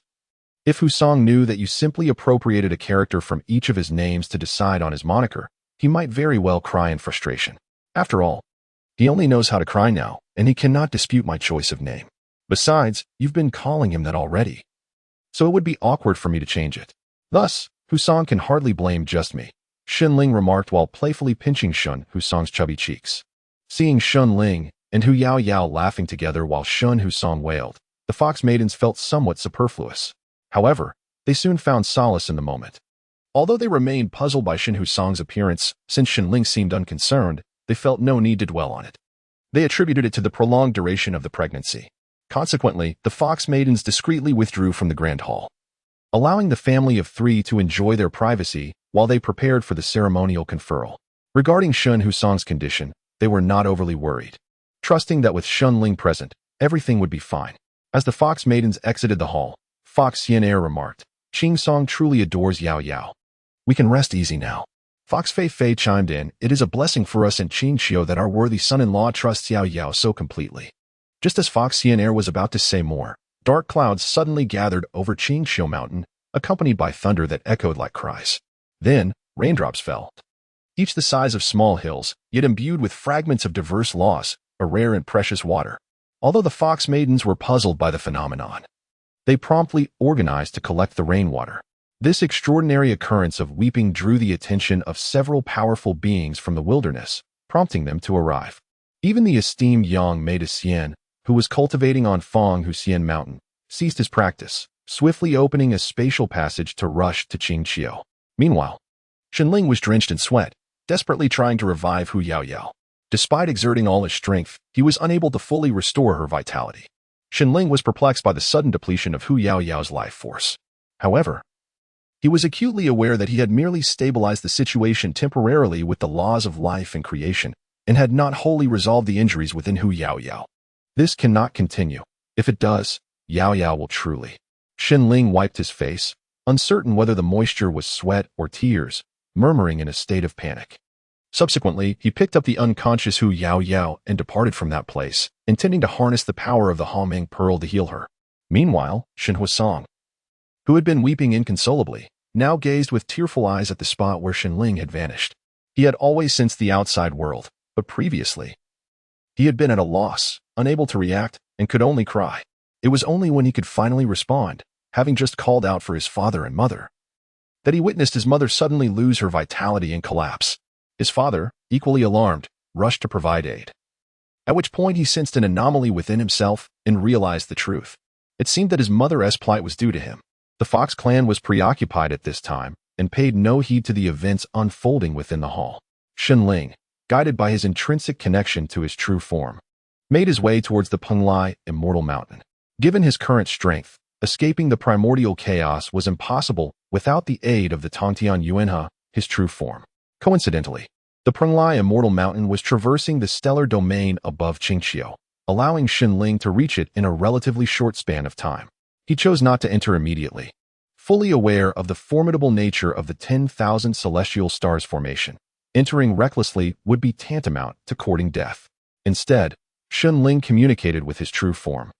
If Husong knew that you simply appropriated a character from each of his names to decide on his moniker, he might very well cry in frustration. After all, he only knows how to cry now, and he cannot dispute my choice of name. Besides, you've been calling him that already, so it would be awkward for me to change it. Thus, Husong can hardly blame just me, Xinling remarked while playfully pinching Shun Husong's chubby cheeks. Seeing Xinling and Hu Yao Yao laughing together while Shun Husong wailed, the fox maidens felt somewhat superfluous. However, they soon found solace in the moment. Although they remained puzzled by Shin Husong's appearance, since Xinling seemed unconcerned, they felt no need to dwell on it. They attributed it to the prolonged duration of the pregnancy. Consequently, the fox maidens discreetly withdrew from the grand hall, allowing the family of three to enjoy their privacy while they prepared for the ceremonial conferral. Regarding Shun Husong's condition, they were not overly worried, trusting that with Xinling present, everything would be fine. As the fox maidens exited the hall, Fox Xianair remarked, "Qing Song truly adores Yao Yao. We can rest easy now." Fox Fei Fei chimed in, "It is a blessing for us in Qingqiu that our worthy son-in-law trusts Yao Yao so completely." Just as Fox Xianair was about to say more, dark clouds suddenly gathered over Qingqiu Mountain, accompanied by thunder that echoed like cries. Then, raindrops fell, each the size of small hills, yet imbued with fragments of diverse loss, a rare and precious water. Although the fox maidens were puzzled by the phenomenon, they promptly organized to collect the rainwater. This extraordinary occurrence of weeping drew the attention of several powerful beings from the wilderness, prompting them to arrive. Even the esteemed Yangmei, who was cultivating on Fang Huxian Mountain, ceased his practice, swiftly opening a spatial passage to rush to Qingqiu. Meanwhile, Xinling was drenched in sweat, desperately trying to revive Hu Yao Yao. Despite exerting all his strength, he was unable to fully restore her vitality. Xinling was perplexed by the sudden depletion of Hu Yao Yao's life force. However, he was acutely aware that he had merely stabilized the situation temporarily with the laws of life and creation, and had not wholly resolved the injuries within Hu Yao Yao. This cannot continue. If it does, Yao Yao will truly. Xinling wiped his face, uncertain whether the moisture was sweat or tears, murmuring in a state of panic. Subsequently, he picked up the unconscious Hu Yao Yao and departed from that place, intending to harness the power of the Haomeng Pearl to heal her. Meanwhile, Shin Huasong, who had been weeping inconsolably, now gazed with tearful eyes at the spot where Xinling had vanished. He had always sensed the outside world, but previously, he had been at a loss, unable to react, and could only cry. It was only when he could finally respond, having just called out for his father and mother, that he witnessed his mother suddenly lose her vitality and collapse. His father, equally alarmed, rushed to provide aid. At which point he sensed an anomaly within himself and realized the truth. It seemed that his mother's plight was due to him. The Fox clan was preoccupied at this time and paid no heed to the events unfolding within the hall. Xinling, guided by his intrinsic connection to his true form, made his way towards the Yangmei Immortal Mountain. Given his current strength, Escaping the primordial chaos was impossible without the aid of the Tongtian Yuanhe, his true form. Coincidentally, the Yangmei Immortal mountain was traversing the stellar domain above Qingqiu, allowing Xinling to reach it in a relatively short span of time. He chose not to enter immediately, fully aware of the formidable nature of the 10,000 celestial stars formation. Entering recklessly would be tantamount to courting death. Instead, Xinling communicated with his true form,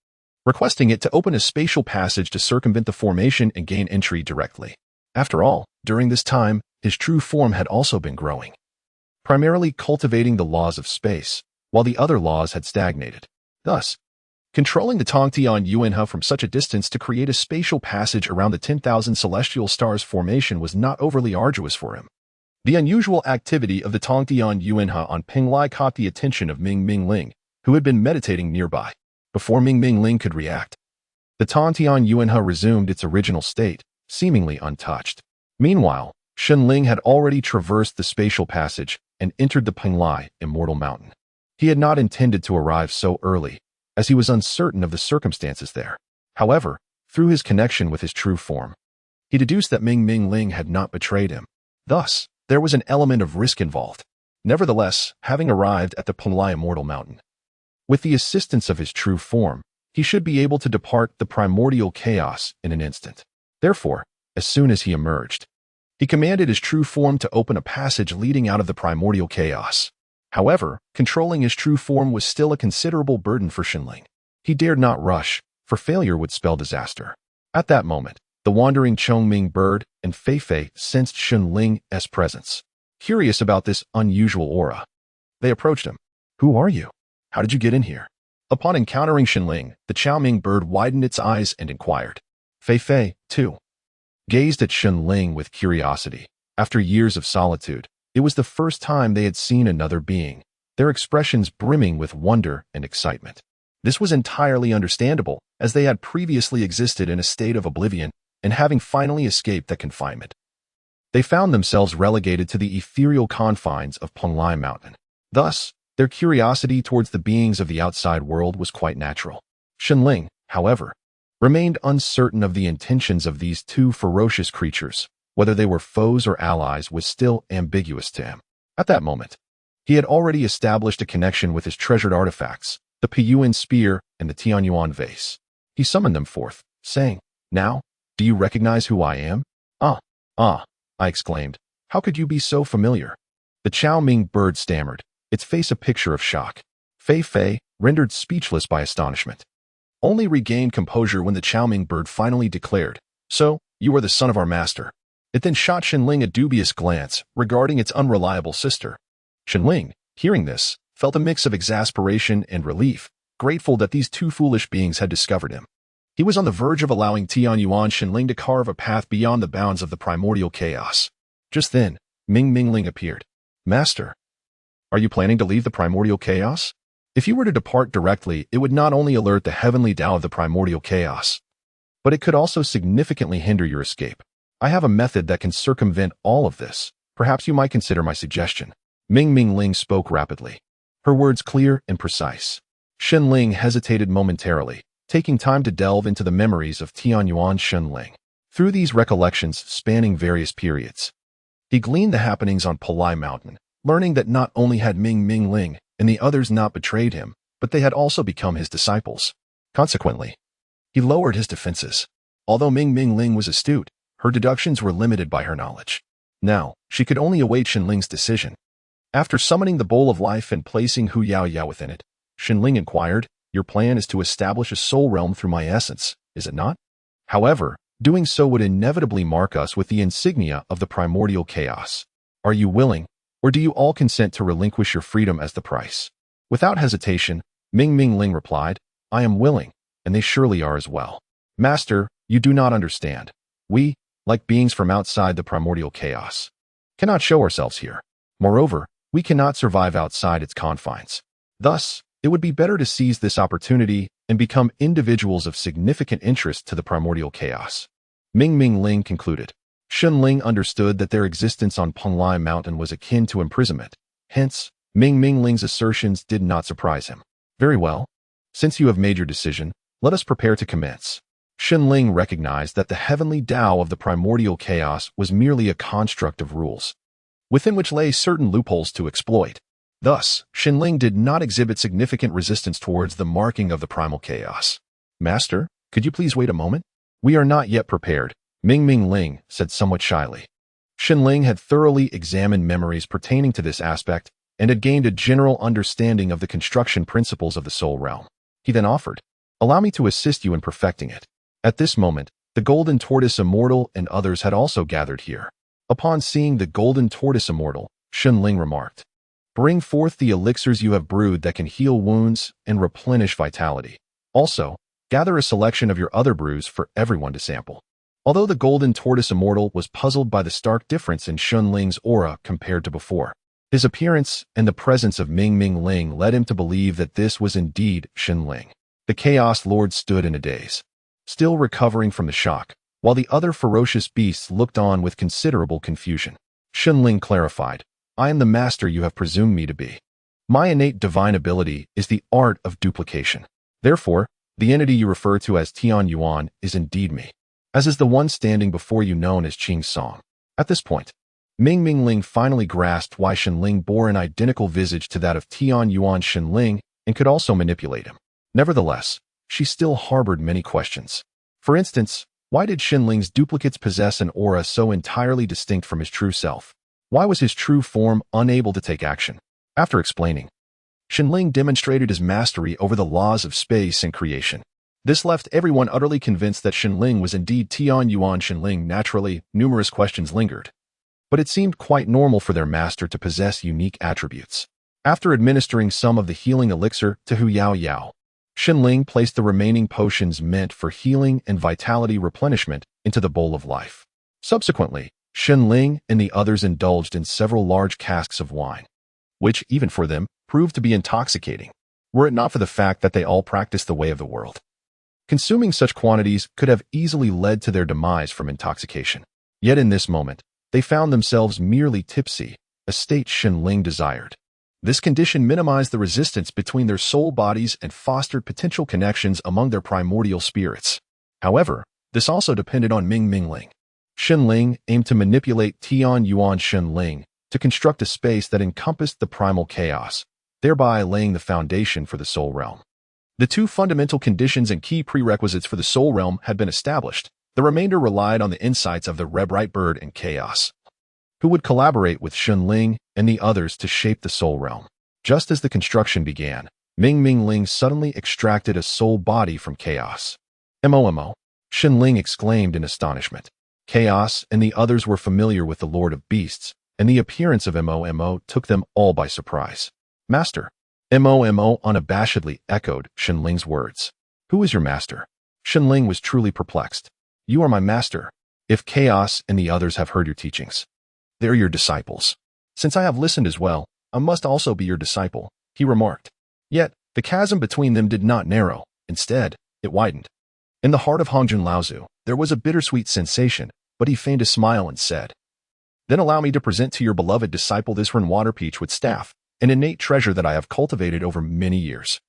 requesting it to open a spatial passage to circumvent the formation and gain entry directly. After all, during this time, his true form had also been growing, primarily cultivating the laws of space, while the other laws had stagnated. Thus, controlling the Tongtian Yuanhe from such a distance to create a spatial passage around the 10,000 celestial stars formation was not overly arduous for him. The unusual activity of the Tongtian Yuanhe on Penglai caught the attention of Ming Ling, who had been meditating nearby. Before Ming Ling could react, the Tongtian Yuanhe resumed its original state, seemingly untouched. Meanwhile, Xinling had already traversed the spatial passage and entered the Yangmei Immortal mountain. He had not intended to arrive so early, as he was uncertain of the circumstances there. However, through his connection with his true form, he deduced that Ming Ling had not betrayed him. Thus, there was an element of risk involved. Nevertheless, having arrived at the Yangmei Immortal mountain, with the assistance of his true form, he should be able to depart the primordial chaos in an instant. Therefore, as soon as he emerged, he commanded his true form to open a passage leading out of the primordial chaos. However, controlling his true form was still a considerable burden for Xinling. He dared not rush, for failure would spell disaster. At that moment, the wandering Chongming bird and Fei sensed Xinling's presence. Curious about this unusual aura, they approached him. "Who are you? How did you get in here?" Upon encountering Xinling, the Chongming bird widened its eyes and inquired. Fei, too, gazed at Xinling with curiosity. After years of solitude, it was the first time they had seen another being, their expressions brimming with wonder and excitement. This was entirely understandable, as they had previously existed in a state of oblivion, and having finally escaped that confinement, they found themselves relegated to the ethereal confines of Yangmei Mountain. Thus, their curiosity towards the beings of the outside world was quite natural. Xinling, however, remained uncertain of the intentions of these two ferocious creatures. Whether they were foes or allies was still ambiguous to him. At that moment, he had already established a connection with his treasured artifacts, the Piyuan spear and the Tianyuan vase. He summoned them forth, saying, "Now, do you recognize who I am?" I exclaimed. "How could you be so familiar?" The Chongming bird stammered, its face a picture of shock. Fei, rendered speechless by astonishment, only regained composure when the Chongming bird finally declared, "So, you are the son of our master." It then shot Xinling a dubious glance regarding its unreliable sister. Xinling, hearing this, felt a mix of exasperation and relief, grateful that these two foolish beings had discovered him. He was on the verge of allowing Tianyuan Xinling to carve a path beyond the bounds of the primordial chaos. Just then, Ming Ling appeared. "Master, are you planning to leave the primordial chaos? If you were to depart directly, it would not only alert the heavenly Tao of the primordial chaos, but it could also significantly hinder your escape. I have a method that can circumvent all of this. Perhaps you might consider my suggestion." Ming Ling spoke rapidly, her words clear and precise. Xinling hesitated momentarily, taking time to delve into the memories of Tianyuan Xinling. Through these recollections spanning various periods, he gleaned the happenings on Yangmei Mountain, learning that not only had Ming Ling and the others not betrayed him, but they had also become his disciples. Consequently, he lowered his defenses. Although Ming Ling was astute, her deductions were limited by her knowledge. Now, she could only await Xinling's decision. After summoning the bowl of life and placing Hu Yao within it, Xinling inquired, "Your plan is to establish a soul realm through my essence, is it not? However, doing so would inevitably mark us with the insignia of the primordial chaos. Are you willing, or do you all consent to relinquish your freedom as the price?" Without hesitation, Ming Ling replied, "I am willing, and they surely are as well. Master, you do not understand. We, like beings from outside the primordial chaos, cannot show ourselves here. Moreover, we cannot survive outside its confines. Thus, it would be better to seize this opportunity and become individuals of significant interest to the primordial chaos." Ming Ling concluded. Xinling understood that their existence on Yangmei Mountain was akin to imprisonment. Hence, Ming Ling's assertions did not surprise him. "Very well. Since you have made your decision, let us prepare to commence." Xinling recognized that the heavenly Tao of the primordial chaos was merely a construct of rules, within which lay certain loopholes to exploit. Thus, Xinling did not exhibit significant resistance towards the marking of the primal chaos. Master, could you please wait a moment? We are not yet prepared, Ming Ling said somewhat shyly. Xinling had thoroughly examined memories pertaining to this aspect and had gained a general understanding of the construction principles of the soul realm. He then offered, "Allow me to assist you in perfecting it." At this moment, the Golden Tortoise Immortal and others had also gathered here. Upon seeing the Golden Tortoise Immortal, Xinling remarked, "Bring forth the elixirs you have brewed that can heal wounds and replenish vitality. Also, gather a selection of your other brews for everyone to sample." Although the Golden Tortoise Immortal was puzzled by the stark difference in Xinling's aura compared to before, his appearance and the presence of Ming Ling led him to believe that this was indeed Xinling. The Chaos Lord stood in a daze, still recovering from the shock, while the other ferocious beasts looked on with considerable confusion. Xinling clarified, "I am the master you have presumed me to be. My innate divine ability is the art of duplication. Therefore, the entity you refer to as Tian Yuan is indeed me, as is the one standing before you known as Qing Song." At this point, Ming Ling finally grasped why Xinling bore an identical visage to that of Tian Yuan Xinling and could also manipulate him. Nevertheless, she still harbored many questions. For instance, why did Xinling's duplicates possess an aura so entirely distinct from his true self? Why was his true form unable to take action? After explaining, Xinling demonstrated his mastery over the laws of space and creation. This left everyone utterly convinced that Xinling was indeed Tian Yuan Xinling. Naturally, numerous questions lingered, but it seemed quite normal for their master to possess unique attributes. After administering some of the healing elixir to Hu Yao Yao, Xinling placed the remaining potions meant for healing and vitality replenishment into the bowl of life. Subsequently, Xinling and the others indulged in several large casks of wine, which, even for them, proved to be intoxicating, were it not for the fact that they all practiced the way of the world. Consuming such quantities could have easily led to their demise from intoxication. Yet in this moment, they found themselves merely tipsy, a state Xinling desired. This condition minimized the resistance between their soul bodies and fostered potential connections among their primordial spirits. However, this also depended on Ming Ling. Xinling aimed to manipulate Tian Yuan Xinling to construct a space that encompassed the primal chaos, thereby laying the foundation for the soul realm. The two fundamental conditions and key prerequisites for the soul realm had been established. The remainder relied on the insights of the Red Bird and Chaos, who would collaborate with Xinling and the others to shape the soul realm. Just as the construction began, Ming Ling suddenly extracted a soul body from Chaos. "Mo," Xinling exclaimed in astonishment. Chaos and the others were familiar with the Lord of Beasts, and the appearance of Mo took them all by surprise. "Master." Mo unabashedly echoed Xinling's words. "Who is your master?" Xinling was truly perplexed. "You are my master. If Chaos and the others have heard your teachings, they're your disciples. Since I have listened as well, I must also be your disciple," he remarked. Yet, the chasm between them did not narrow. Instead, it widened. In the heart of Hongjun Laozu, there was a bittersweet sensation, but he feigned a smile and said, "Then allow me to present to your beloved disciple this Ren water peach with staff, an innate treasure that I have cultivated over many years."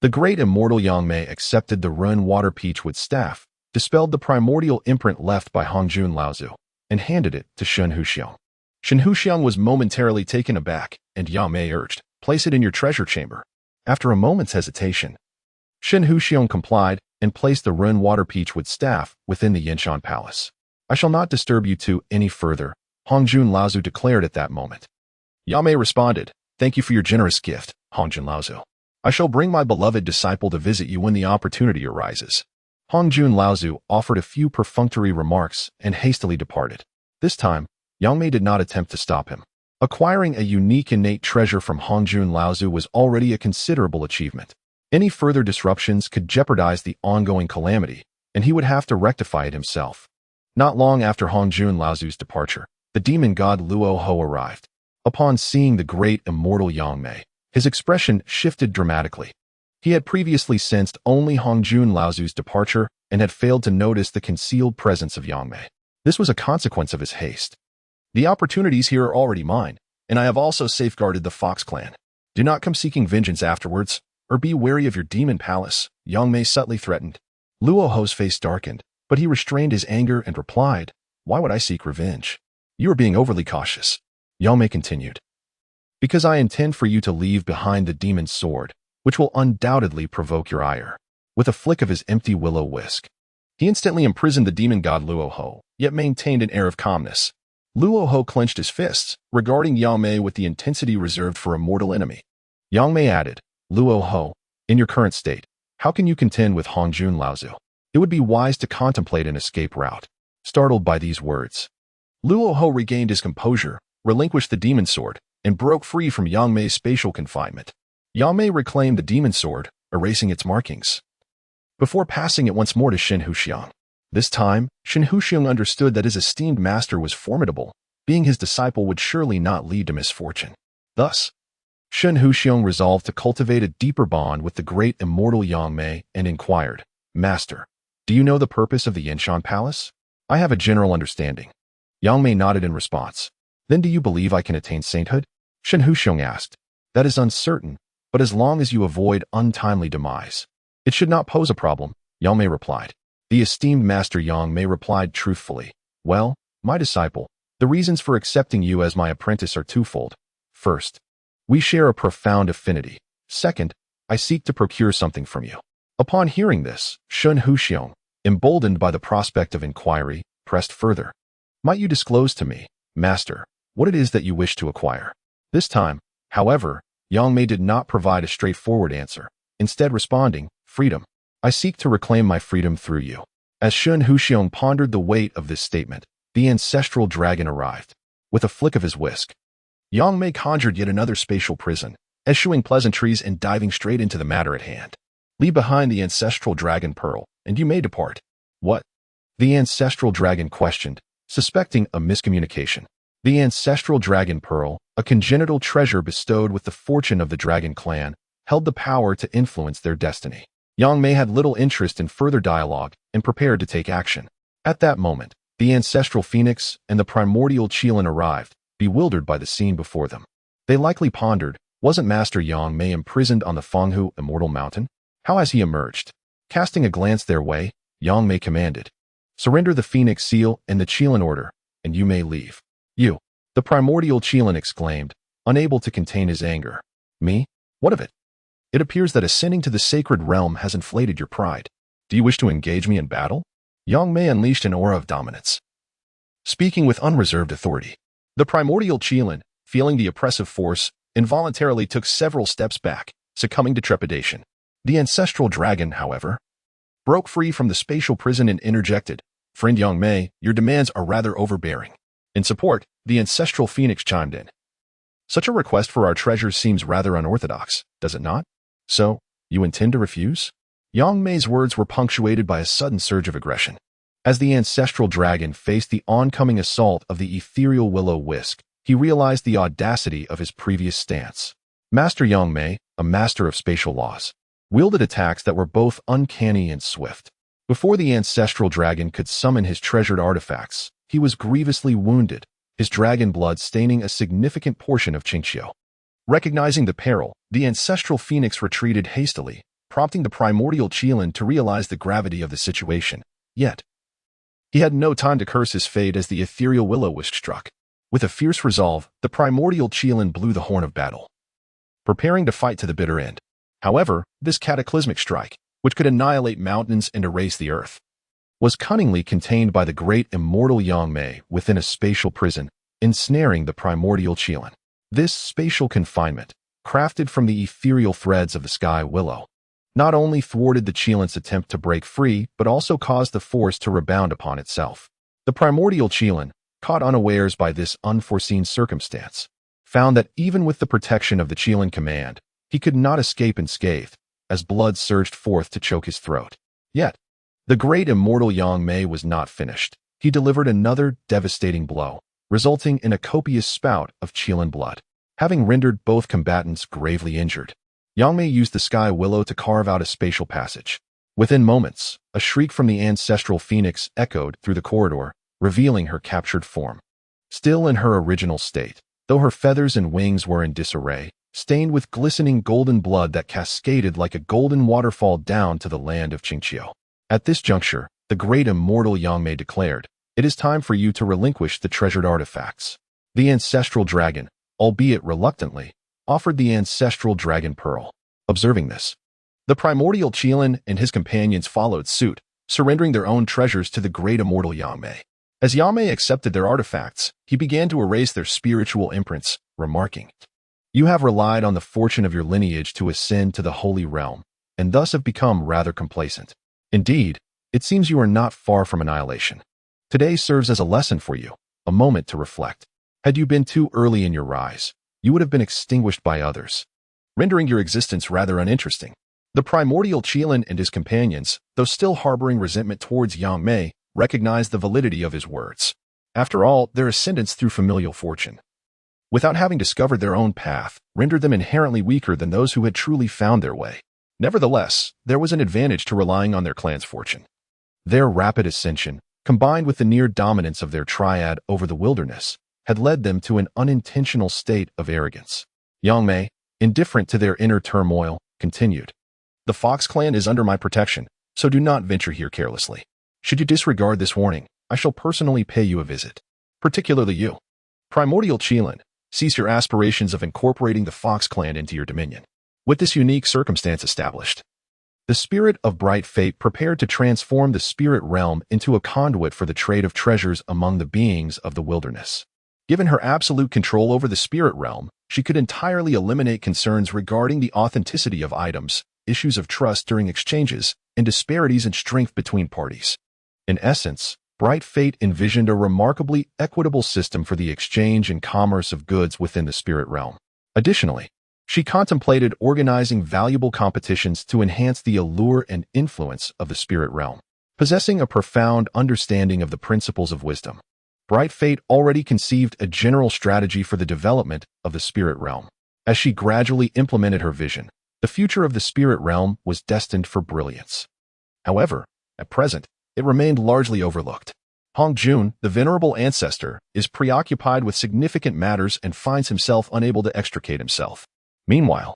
The great immortal Yangmei accepted the Ren water peach with staff, dispelled the primordial imprint left by Hongjun Laozu, and handed it to Shen Huxiang. Shen Huxiang was momentarily taken aback, and Yangmei urged, "Place it in your treasure chamber." After a moment's hesitation, Shen Huxiang complied and placed the Ren water peach with staff within the Yinshan Palace. "I shall not disturb you two any further," Hongjun Laozu declared at that moment. Yangmei responded, "Thank you for your generous gift, Hongjun Laozu. I shall bring my beloved disciple to visit you when the opportunity arises." Hongjun Laozu offered a few perfunctory remarks and hastily departed. This time, Yangmei did not attempt to stop him. Acquiring a unique innate treasure from Hongjun Laozu was already a considerable achievement. Any further disruptions could jeopardize the ongoing calamity, and he would have to rectify it himself. Not long after Hongjun Laozu's departure, the demon god Luo Ho arrived. Upon seeing the great immortal Yangmei, his expression shifted dramatically. He had previously sensed only Hongjun Laozu's departure and had failed to notice the concealed presence of Yangmei. This was a consequence of his haste. "The opportunities here are already mine, and I have also safeguarded the Fox clan. Do not come seeking vengeance afterwards, or be wary of your demon palace," Yangmei subtly threatened. Luoho's face darkened, but he restrained his anger and replied, "Why would I seek revenge? You are being overly cautious." Yangmei continued, "Because I intend for you to leave behind the demon's sword, which will undoubtedly provoke your ire." With a flick of his empty willow whisk, he instantly imprisoned the demon god Luoho, yet maintained an air of calmness. Luoho clenched his fists, regarding Yangmei with the intensity reserved for a mortal enemy. Yangmei added, "Luoho, in your current state, how can you contend with Hongjun Laozu? It would be wise to contemplate an escape route." Startled by these words, Luoho regained his composure, relinquished the demon sword, and broke free from Yangmei's spatial confinement. Yangmei reclaimed the demon sword, erasing its markings, before passing it once more to Shen Huxiang. This time, Shen Huxiang understood that his esteemed master was formidable. Being his disciple would surely not lead to misfortune. Thus, Shen Huxiang resolved to cultivate a deeper bond with the great immortal Yangmei and inquired, "Master, do you know the purpose of the Yanshan Palace?" "I have a general understanding." Yangmei nodded in response. "Then do you believe I can attain sainthood?" Shen Huxiang asked. "That is uncertain, but as long as you avoid untimely demise, it should not pose a problem," Yangmei replied. The esteemed Master Yangmei replied truthfully, "Well, my disciple, the reasons for accepting you as my apprentice are twofold. First, we share a profound affinity. Second, I seek to procure something from you." Upon hearing this, Shen Huxiang, emboldened by the prospect of inquiry, pressed further. "Might you disclose to me, Master, what it is that you wish to acquire?" This time, however, Yangmei did not provide a straightforward answer, instead responding, "Freedom. I seek to reclaim my freedom through you." As Shen Huxiang pondered the weight of this statement, the ancestral dragon arrived. With a flick of his whisk, Yangmei conjured yet another spatial prison, eschewing pleasantries and diving straight into the matter at hand. "Leave behind the ancestral dragon pearl, and you may depart." "What?" the ancestral dragon questioned, suspecting a miscommunication. The ancestral dragon pearl, a congenital treasure bestowed with the fortune of the dragon clan, held the power to influence their destiny. Yangmei had little interest in further dialogue and prepared to take action. At that moment, the ancestral phoenix and the primordial Qilin arrived, bewildered by the scene before them. They likely pondered, wasn't Master Yangmei imprisoned on the Fenghu Immortal Mountain? How has he emerged? Casting a glance their way, Yangmei commanded, "Surrender the phoenix seal and the Qilin order, and you may leave." "You!" the primordial Qilin exclaimed, unable to contain his anger. "Me? What of it? It appears that ascending to the sacred realm has inflated your pride. Do you wish to engage me in battle?" Yangmei unleashed an aura of dominance, speaking with unreserved authority. The primordial Qilin, feeling the oppressive force, involuntarily took several steps back, succumbing to trepidation. The ancestral dragon, however, broke free from the spatial prison and interjected, "Friend Yangmei, your demands are rather overbearing." In support, the ancestral phoenix chimed in. "Such a request for our treasures seems rather unorthodox, does it not? So, you intend to refuse?" Yangmei's words were punctuated by a sudden surge of aggression. As the ancestral dragon faced the oncoming assault of the ethereal willow whisk, he realized the audacity of his previous stance. Master Yangmei, a master of spatial laws, wielded attacks that were both uncanny and swift. Before the ancestral dragon could summon his treasured artifacts, he was grievously wounded, his dragon blood staining a significant portion of Qingqiu. Recognizing the peril, the ancestral phoenix retreated hastily, prompting the primordial Qilin to realize the gravity of the situation. Yet, he had no time to curse his fate as the ethereal will-o-wisp struck. With a fierce resolve, the primordial Qilin blew the horn of battle, preparing to fight to the bitter end. However, this cataclysmic strike, which could annihilate mountains and erase the earth, was cunningly contained by the great immortal Yangmei within a spatial prison, ensnaring the primordial Qilin. This spatial confinement, crafted from the ethereal threads of the sky willow, not only thwarted the Qilin's attempt to break free, but also caused the force to rebound upon itself. The primordial Qilin, caught unawares by this unforeseen circumstance, found that even with the protection of the Qilin command, he could not escape unscathed, as blood surged forth to choke his throat. Yet, the great immortal Yangmei was not finished. He delivered another devastating blow, resulting in a copious spout of Qilin blood. Having rendered both combatants gravely injured, Yangmei used the sky willow to carve out a spatial passage. Within moments, a shriek from the ancestral phoenix echoed through the corridor, revealing her captured form. Still in her original state, though her feathers and wings were in disarray, stained with glistening golden blood that cascaded like a golden waterfall down to the land of Qingqiu. At this juncture, the great immortal Yangmei declared, "It is time for you to relinquish the treasured artifacts." The ancestral dragon, albeit reluctantly, offered the ancestral dragon pearl. Observing this, the primordial Qilin and his companions followed suit, surrendering their own treasures to the great immortal Yangmei. As Yangmei accepted their artifacts, he began to erase their spiritual imprints, remarking, "You have relied on the fortune of your lineage to ascend to the holy realm, and thus have become rather complacent. Indeed, it seems you are not far from annihilation. Today serves as a lesson for you, a moment to reflect. Had you been too early in your rise, you would have been extinguished by others, rendering your existence rather uninteresting." The primordial Qilin and his companions, though still harboring resentment towards Yangmei, recognized the validity of his words. After all, their ascendance through familial fortune, without having discovered their own path, rendered them inherently weaker than those who had truly found their way. Nevertheless, there was an advantage to relying on their clan's fortune. Their rapid ascension, combined with the near dominance of their triad over the wilderness, had led them to an unintentional state of arrogance. Yangmei, indifferent to their inner turmoil, continued, "The Fox clan is under my protection, so do not venture here carelessly. Should you disregard this warning, I shall personally pay you a visit. Particularly you, Primordial Qilin, cease your aspirations of incorporating the Fox clan into your dominion." With this unique circumstance established, the spirit of bright fate prepared to transform the spirit realm into a conduit for the trade of treasures among the beings of the wilderness. Given her absolute control over the spirit realm, she could entirely eliminate concerns regarding the authenticity of items, issues of trust during exchanges, and disparities in strength between parties. In essence, Bright Fate envisioned a remarkably equitable system for the exchange and commerce of goods within the spirit realm. Additionally, she contemplated organizing valuable competitions to enhance the allure and influence of the spirit realm. Possessing a profound understanding of the principles of wisdom, Bright Fate already conceived a general strategy for the development of the spirit realm. As she gradually implemented her vision, the future of the spirit realm was destined for brilliance. However, at present, it remained largely overlooked. Hong Jun, the venerable ancestor, is preoccupied with significant matters and finds himself unable to extricate himself. Meanwhile,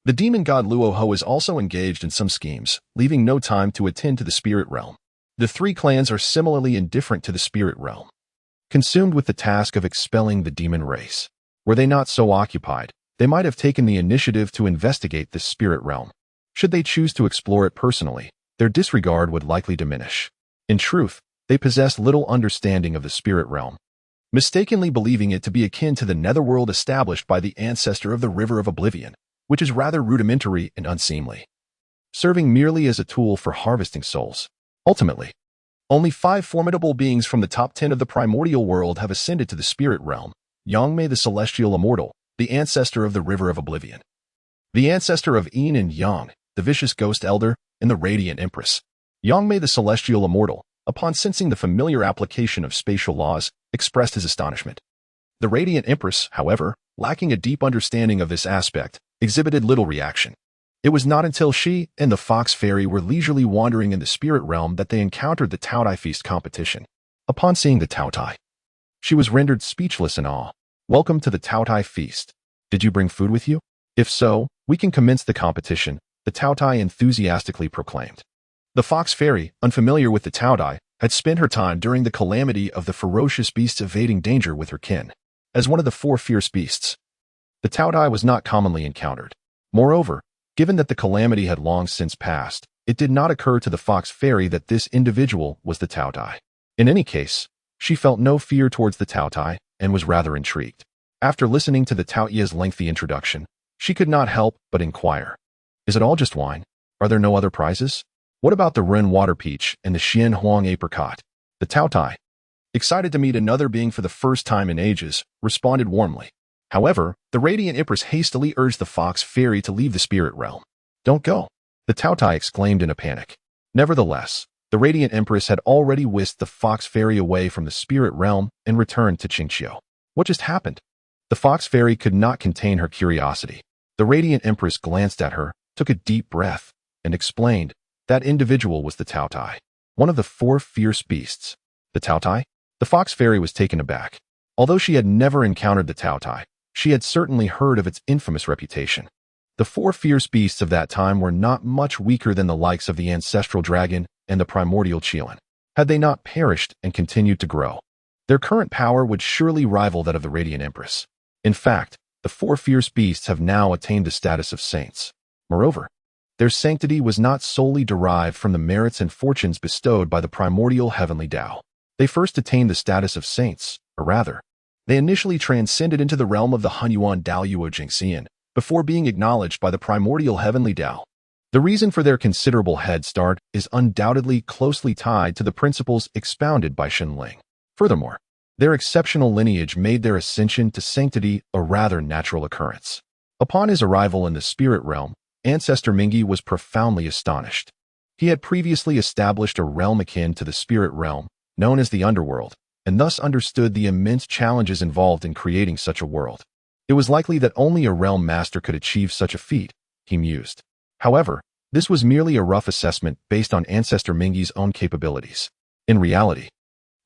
the demon god Luo Ho is also engaged in some schemes, leaving no time to attend to the spirit realm. The three clans are similarly indifferent to the spirit realm, consumed with the task of expelling the demon race. Were they not so occupied, they might have taken the initiative to investigate this spirit realm. Should they choose to explore it personally, their disregard would likely diminish. In truth, they possess little understanding of the spirit realm, mistakenly believing it to be akin to the netherworld established by the ancestor of the River of Oblivion, which is rather rudimentary and unseemly, serving merely as a tool for harvesting souls. Ultimately, only 5 formidable beings from the top 10 of the primordial world have ascended to the spirit realm: Yangmei the Celestial Immortal, the ancestor of the River of Oblivion, the ancestor of Yin and Yang, the vicious Ghost Elder, and the Radiant Empress. Yangmei the Celestial Immortal, upon sensing the familiar application of spatial laws, expressed his astonishment. The Radiant Empress, however, lacking a deep understanding of this aspect, exhibited little reaction. It was not until she and the Fox Fairy were leisurely wandering in the spirit realm that they encountered the Taotai Feast competition. Upon seeing the Taotai, she was rendered speechless in awe. "Welcome to the Taotai Feast. Did you bring food with you? If so, we can commence the competition," the Taotai enthusiastically proclaimed. The Fox Fairy, unfamiliar with the Taotai, had spent her time during the calamity of the ferocious beasts evading danger with her kin. As one of the 4 fierce beasts, the Taotai was not commonly encountered. Moreover, given that the calamity had long since passed, it did not occur to the Fox Fairy that this individual was the Taotai. In any case, she felt no fear towards the Taotai and was rather intrigued. After listening to the Taoia's lengthy introduction, she could not help but inquire, "Is it all just wine? Are there no other prizes? What about the Ren Water Peach and the Xian Huang Apricot?" The Taotai, excited to meet another being for the first time in ages, responded warmly. However, the Radiant Empress hastily urged the Fox Fairy to leave the spirit realm. "Don't go," the Taotai exclaimed in a panic. Nevertheless, the Radiant Empress had already whisked the Fox Fairy away from the spirit realm and returned to Qingqiu. What just happened? The Fox Fairy could not contain her curiosity. The Radiant Empress glanced at her, took a deep breath, and explained, "That individual was the Taotai, one of the 4 fierce beasts." The Taotai? The Fox Fairy was taken aback. Although she had never encountered the Taotai, she had certainly heard of its infamous reputation. The 4 fierce beasts of that time were not much weaker than the likes of the ancestral dragon, and the Primordial Qilin. Had they not perished and continued to grow, their current power would surely rival that of the Radiant Empress. In fact, the four fierce beasts have now attained the status of saints. Moreover, their sanctity was not solely derived from the merits and fortunes bestowed by the primordial heavenly Tao. They first attained the status of saints, or rather, they initially transcended into the realm of the Hunyuan Daoyuo Jingxian before being acknowledged by the primordial heavenly Tao. The reason for their considerable head start is undoubtedly closely tied to the principles expounded by Shenling. Furthermore, their exceptional lineage made their ascension to sanctity a rather natural occurrence. Upon his arrival in the spirit realm, Ancestor Mingi was profoundly astonished. He had previously established a realm akin to the spirit realm, known as the Underworld, and thus understood the immense challenges involved in creating such a world. It was likely that only a realm master could achieve such a feat, he mused. However, this was merely a rough assessment based on Ancestor Mingi's own capabilities. In reality,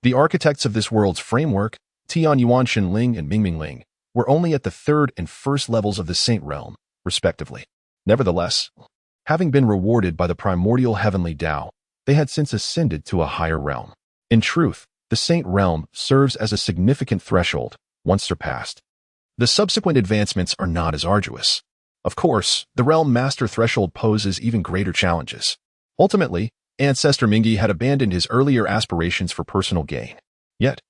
the architects of this world's framework, Tianyuan Shenling and Mingmingling, were only at the third and first levels of the Saint Realm, respectively. Nevertheless, having been rewarded by the primordial heavenly Tao, they had since ascended to a higher realm. In truth, the Saint Realm serves as a significant threshold, once surpassed. The subsequent advancements are not as arduous. Of course, the Realm Master threshold poses even greater challenges. Ultimately, Ancestor Mingi had abandoned his earlier aspirations for personal gain. Yet,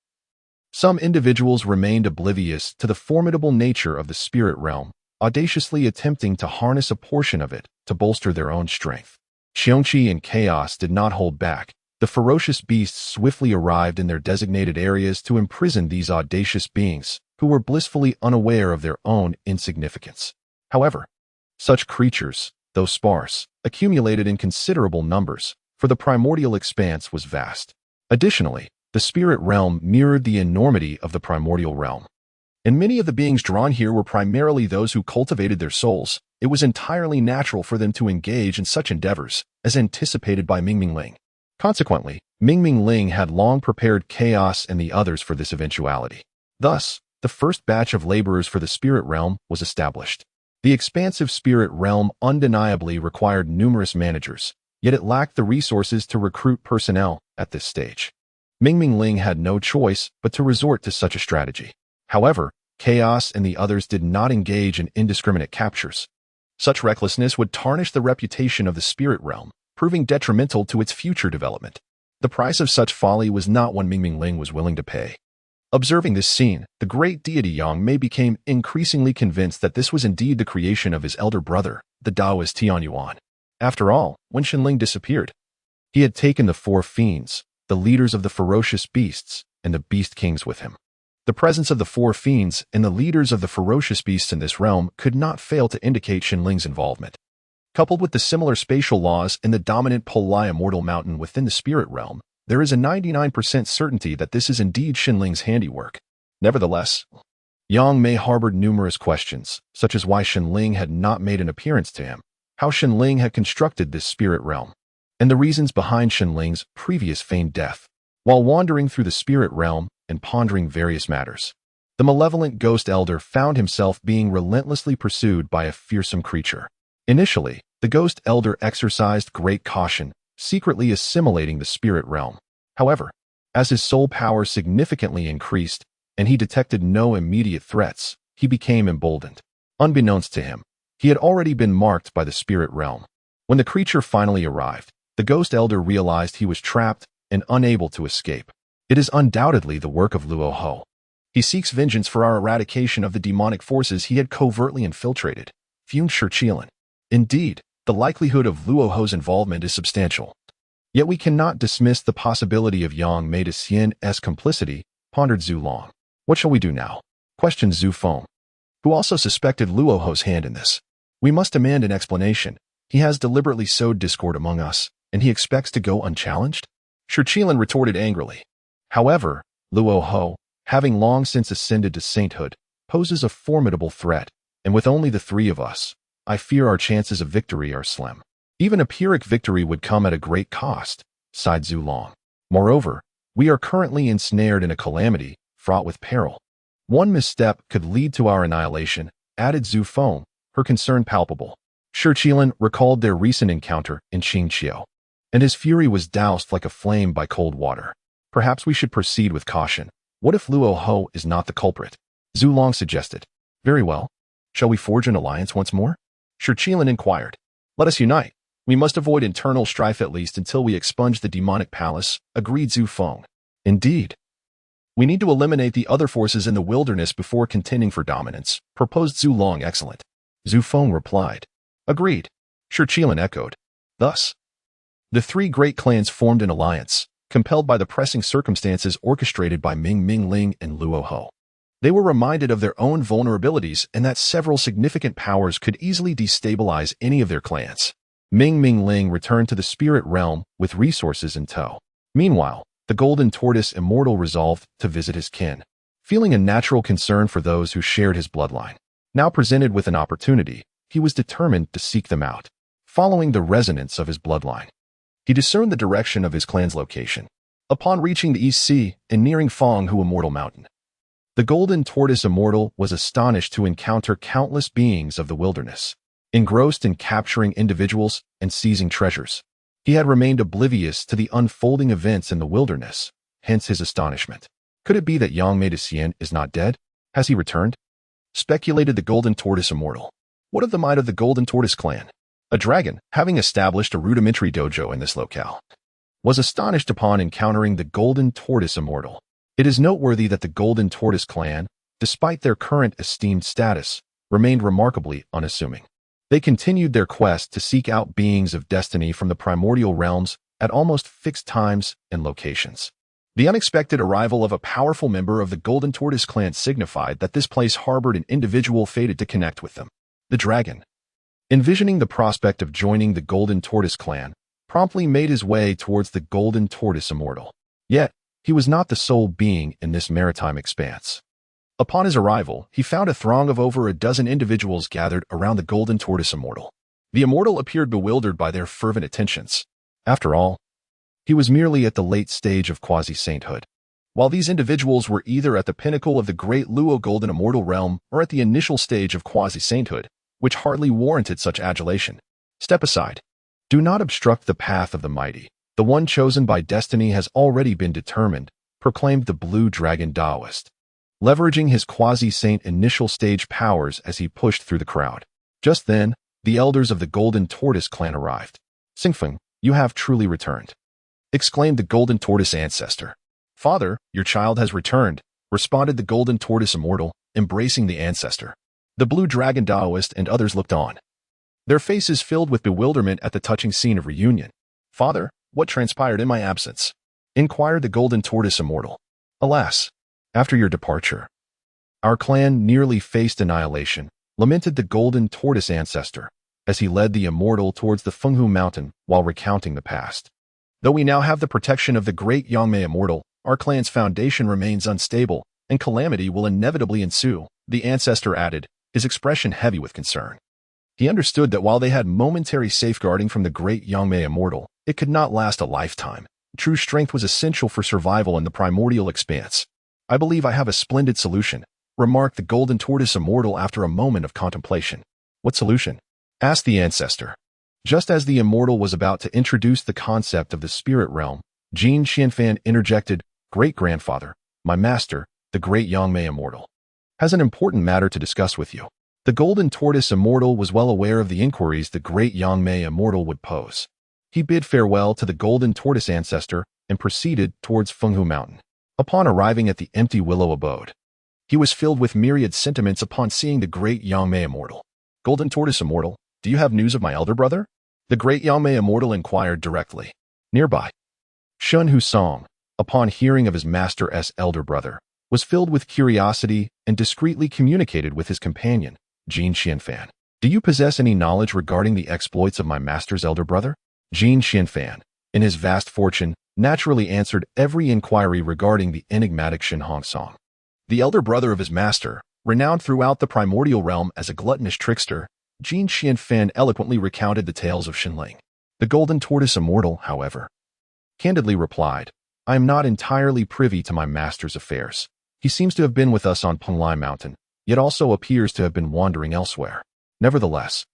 some individuals remained oblivious to the formidable nature of the spirit realm, audaciously attempting to harness a portion of it to bolster their own strength. Xiongqi and Chaos did not hold back. The ferocious beasts swiftly arrived in their designated areas to imprison these audacious beings, who were blissfully unaware of their own insignificance. However, such creatures, though sparse, accumulated in considerable numbers, for the primordial expanse was vast. Additionally, the spirit realm mirrored the enormity of the primordial realm. And many of the beings drawn here were primarily those who cultivated their souls. It was entirely natural for them to engage in such endeavors, as anticipated by Mingmingling. Consequently, Mingmingling had long prepared Chaos and the others for this eventuality. Thus, the first batch of laborers for the spirit realm was established. The expansive spirit realm undeniably required numerous managers, yet it lacked the resources to recruit personnel at this stage. Mingmingling had no choice but to resort to such a strategy. However, Chaos and the others did not engage in indiscriminate captures. Such recklessness would tarnish the reputation of the spirit realm, proving detrimental to its future development. The price of such folly was not one Mingmingling was willing to pay. Observing this scene, the great deity Yangmei became increasingly convinced that this was indeed the creation of his elder brother, the Taoist Tianyuan. After all, when Shenling disappeared, he had taken the four fiends, the leaders of the ferocious beasts, and the beast kings with him. The presence of the four fiends and the leaders of the ferocious beasts in this realm could not fail to indicate Shenling's involvement. Coupled with the similar spatial laws in the dominant Yangmei Immortal mountain within the spirit realm, there is a 99% certainty that this is indeed Shenling's handiwork. Nevertheless, Yangmei harbored numerous questions, such as why Shenling had not made an appearance to him, how Shenling had constructed this spirit realm, and the reasons behind Shenling's previous feigned death. While wandering through the spirit realm and pondering various matters, the malevolent ghost elder found himself being relentlessly pursued by a fearsome creature. Initially, the ghost elder exercised great caution, secretly assimilating the spirit realm. However, as his soul power significantly increased and he detected no immediate threats, he became emboldened. Unbeknownst to him, he had already been marked by the spirit realm. When the creature finally arrived, the ghost elder realized he was trapped and unable to escape. It is undoubtedly the work of Luoho. He seeks vengeance for our eradication of the demonic forces he had covertly infiltrated, fumed Shurchilin. Indeed, the likelihood of Luoho's involvement is substantial. Yet we cannot dismiss the possibility of Yangmei Xian's complicity, pondered Zhu Long. What shall we do now? Questioned Zhu Feng, who also suspected Luoho's hand in this. We must demand an explanation. He has deliberately sowed discord among us, and he expects to go unchallenged? Shurchilin retorted angrily. However, Luoho, having long since ascended to sainthood, poses a formidable threat, and with only the three of us, I fear our chances of victory are slim. Even a Pyrrhic victory would come at a great cost, sighed Zhu Long. Moreover, we are currently ensnared in a calamity, fraught with peril. One misstep could lead to our annihilation, added Zhu Feng, her concern palpable. Shurchilin recalled their recent encounter in Qingqiu. and his fury was doused like a flame by cold water. Perhaps we should proceed with caution. What if Luo Ho is not the culprit? Zhu Long suggested. Very well. Shall we forge an alliance once more? Shi Qilin inquired. Let us unite. We must avoid internal strife at least until we expunge the demonic palace, agreed Zhu Feng. Indeed. We need to eliminate the other forces in the wilderness before contending for dominance, proposed Zhu Long. Excellent. Zhu Feng replied. Agreed. Shi Qilin echoed. Thus, the three great clans formed an alliance, compelled by the pressing circumstances orchestrated by Ming Ling and Luo Ho. They were reminded of their own vulnerabilities and that several significant powers could easily destabilize any of their clans. Ming Ling returned to the spirit realm with resources in tow. Meanwhile, the Golden Tortoise Immortal resolved to visit his kin, feeling a natural concern for those who shared his bloodline. Now presented with an opportunity, he was determined to seek them out. Following the resonance of his bloodline, he discerned the direction of his clan's location. Upon reaching the East Sea and nearing Fanghu Immortal Mountain, the Golden Tortoise Immortal was astonished to encounter countless beings of the wilderness, engrossed in capturing individuals and seizing treasures. He had remained oblivious to the unfolding events in the wilderness, hence his astonishment. Could it be that Yangmei is not dead? Has he returned? Speculated the Golden Tortoise Immortal. What of the might of the Golden Tortoise clan? A dragon, having established a rudimentary dojo in this locale, was astonished upon encountering the Golden Tortoise Immortal. It is noteworthy that the Golden Tortoise clan, despite their current esteemed status, remained remarkably unassuming. They continued their quest to seek out beings of destiny from the primordial realms at almost fixed times and locations. The unexpected arrival of a powerful member of the Golden Tortoise clan signified that this place harbored an individual fated to connect with them. The dragon, envisioning the prospect of joining the Golden Tortoise clan, promptly made his way towards the Golden Tortoise Immortal. Yet, he was not the sole being in this maritime expanse. Upon his arrival, he found a throng of over a dozen individuals gathered around the Golden Tortoise Immortal. The Immortal appeared bewildered by their fervent attentions. After all, he was merely at the late stage of quasi-sainthood. While these individuals were either at the pinnacle of the great Luo Golden Immortal realm or at the initial stage of quasi-sainthood, which hardly warranted such adulation. Step aside. Do not obstruct the path of the mighty. The one chosen by destiny has already been determined, proclaimed the Blue Dragon Taoist, leveraging his quasi-saint initial stage powers as he pushed through the crowd. Just then, the elders of the Golden Tortoise clan arrived. Xingfeng, you have truly returned, exclaimed the Golden Tortoise ancestor. Father, your child has returned, responded the Golden Tortoise Immortal, embracing the ancestor. The Blue Dragon Taoist and others looked on, their faces filled with bewilderment at the touching scene of reunion. Father, what transpired in my absence? Inquired the Golden Tortoise Immortal. Alas, after your departure, our clan nearly faced annihilation, lamented the Golden Tortoise ancestor, as he led the Immortal towards the Fenghu Mountain while recounting the past. Though we now have the protection of the great Yangmei Immortal, our clan's foundation remains unstable, and calamity will inevitably ensue, the ancestor added, his expression heavy with concern. He understood that while they had momentary safeguarding from the great Yangmei Immortal, it could not last a lifetime. True strength was essential for survival in the primordial expanse. I believe I have a splendid solution, remarked the Golden Tortoise Immortal after a moment of contemplation. What solution? Asked the ancestor. Just as the Immortal was about to introduce the concept of the spirit realm, Jin Xianfan interjected, Great-grandfather, my master, the great Yangmei Immortal, has an important matter to discuss with you. The Golden Tortoise Immortal was well aware of the inquiries the great Yangmei Immortal would pose. He bid farewell to the Golden Tortoise ancestor and proceeded towards Fenghu Mountain. Upon arriving at the empty willow abode, he was filled with myriad sentiments upon seeing the great Yangmei Immortal. Golden Tortoise Immortal, do you have news of my elder brother? The great Yangmei Immortal inquired directly. Nearby, Shun Husong, upon hearing of his master's elder brother, was filled with curiosity and discreetly communicated with his companion, Jin Xianfan. Do you possess any knowledge regarding the exploits of my master's elder brother? Jin Xianfan, in his vast fortune, naturally answered every inquiry regarding the enigmatic Shen Hongsong. The elder brother of his master, renowned throughout the primordial realm as a gluttonous trickster, Jin Xianfan eloquently recounted the tales of Shenling. The Golden Tortoise Immortal, however, candidly replied, I am not entirely privy to my master's affairs. He seems to have been with us on Penglai Mountain, yet also appears to have been wandering elsewhere. Nevertheless,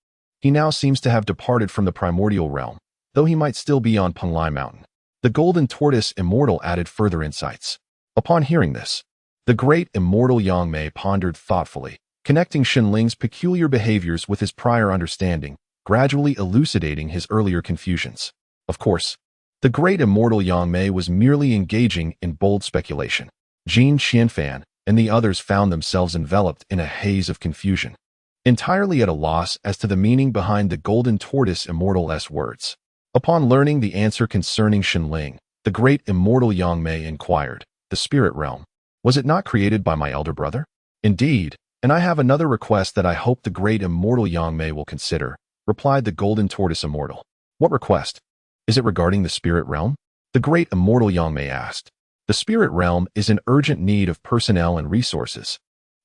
he now seems to have departed from the primordial realm. though he might still be on Penglai Mountain. The Golden Tortoise Immortal added further insights. Upon hearing this, the great immortal Yangmei pondered thoughtfully, connecting Shenling's peculiar behaviors with his prior understanding, gradually elucidating his earlier confusions. Of course, the great immortal Yangmei was merely engaging in bold speculation. Jin Qianfan and the others found themselves enveloped in a haze of confusion, entirely at a loss as to the meaning behind the Golden Tortoise Immortal's words. Upon learning the answer concerning Shenling, the great immortal Yangmei inquired, "The spirit realm, was it not created by my elder brother?" "Indeed, and I have another request that I hope the great immortal Yangmei will consider," replied the Golden Tortoise Immortal. "What request? Is it regarding the spirit realm?" The great immortal Yangmei asked. "The spirit realm is in urgent need of personnel and resources.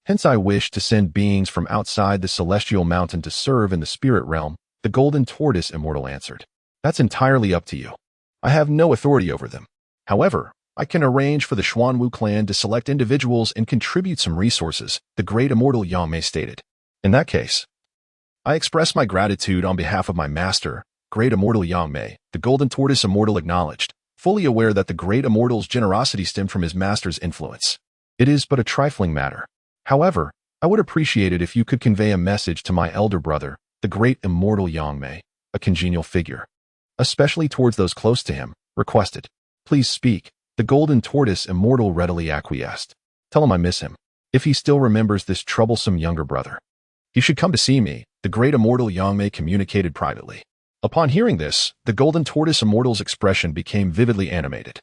Hence I wish to send beings from outside the celestial mountain to serve in the spirit realm," the Golden Tortoise Immortal answered. "That's entirely up to you. I have no authority over them. However, I can arrange for the Xuanwu clan to select individuals and contribute some resources," the great immortal Yangmei stated. "In that case, I express my gratitude on behalf of my master, great immortal Yangmei," the Golden Tortoise Immortal acknowledged, fully aware that the great immortal's generosity stemmed from his master's influence. "It is but a trifling matter. However, I would appreciate it if you could convey a message to my elder brother, the great immortal Yangmei, a congenial figure, especially towards those close to him, requested. "Please speak," the Golden Tortoise Immortal readily acquiesced. "Tell him I miss him. If he still remembers this troublesome younger brother, he should come to see me," the great immortal Yangmei communicated privately. Upon hearing this, the Golden Tortoise Immortal's expression became vividly animated,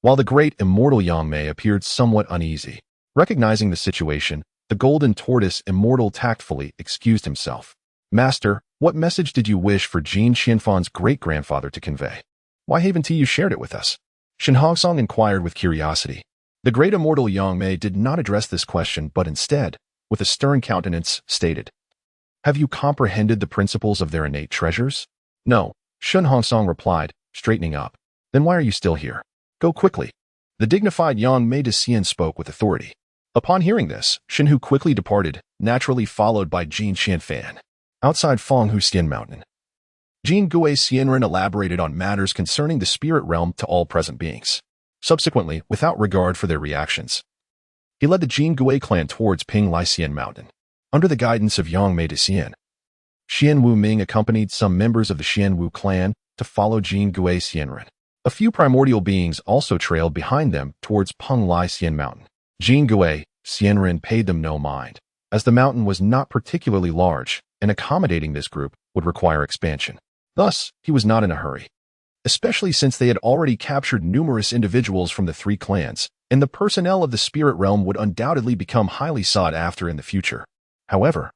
while the great immortal Yangmei appeared somewhat uneasy. Recognizing the situation, the Golden Tortoise Immortal tactfully excused himself. "Master, what message did you wish for Jin Qianfan's great-grandfather to convey? Why haven't you shared it with us?" Shen Hongsong inquired with curiosity. The great immortal Yangmei did not address this question, but instead, with a stern countenance, stated, "Have you comprehended the principles of their innate treasures?" "No," Shen Hongsong replied, straightening up. "Then why are you still here? Go quickly." The dignified Yangmei Xian spoke with authority. Upon hearing this, Shen Hu quickly departed, naturally followed by Jin Qianfan. Outside Fenghu Xian Mountain, Jin Gui Xianren elaborated on matters concerning the spirit realm to all present beings. Subsequently, without regard for their reactions, he led the Jin Gui clan towards Penglai Xian Mountain. Under the guidance of Yangmei Xian, Xian Wu Ming accompanied some members of the Xian Wu clan to follow Jin Gui Xianren. A few primordial beings also trailed behind them towards Penglai Xian Mountain. Jin Gui Xianren paid them no mind, as the mountain was not particularly large, and accommodating this group would require expansion. Thus, he was not in a hurry, especially since they had already captured numerous individuals from the three clans, and the personnel of the spirit realm would undoubtedly become highly sought after in the future. However,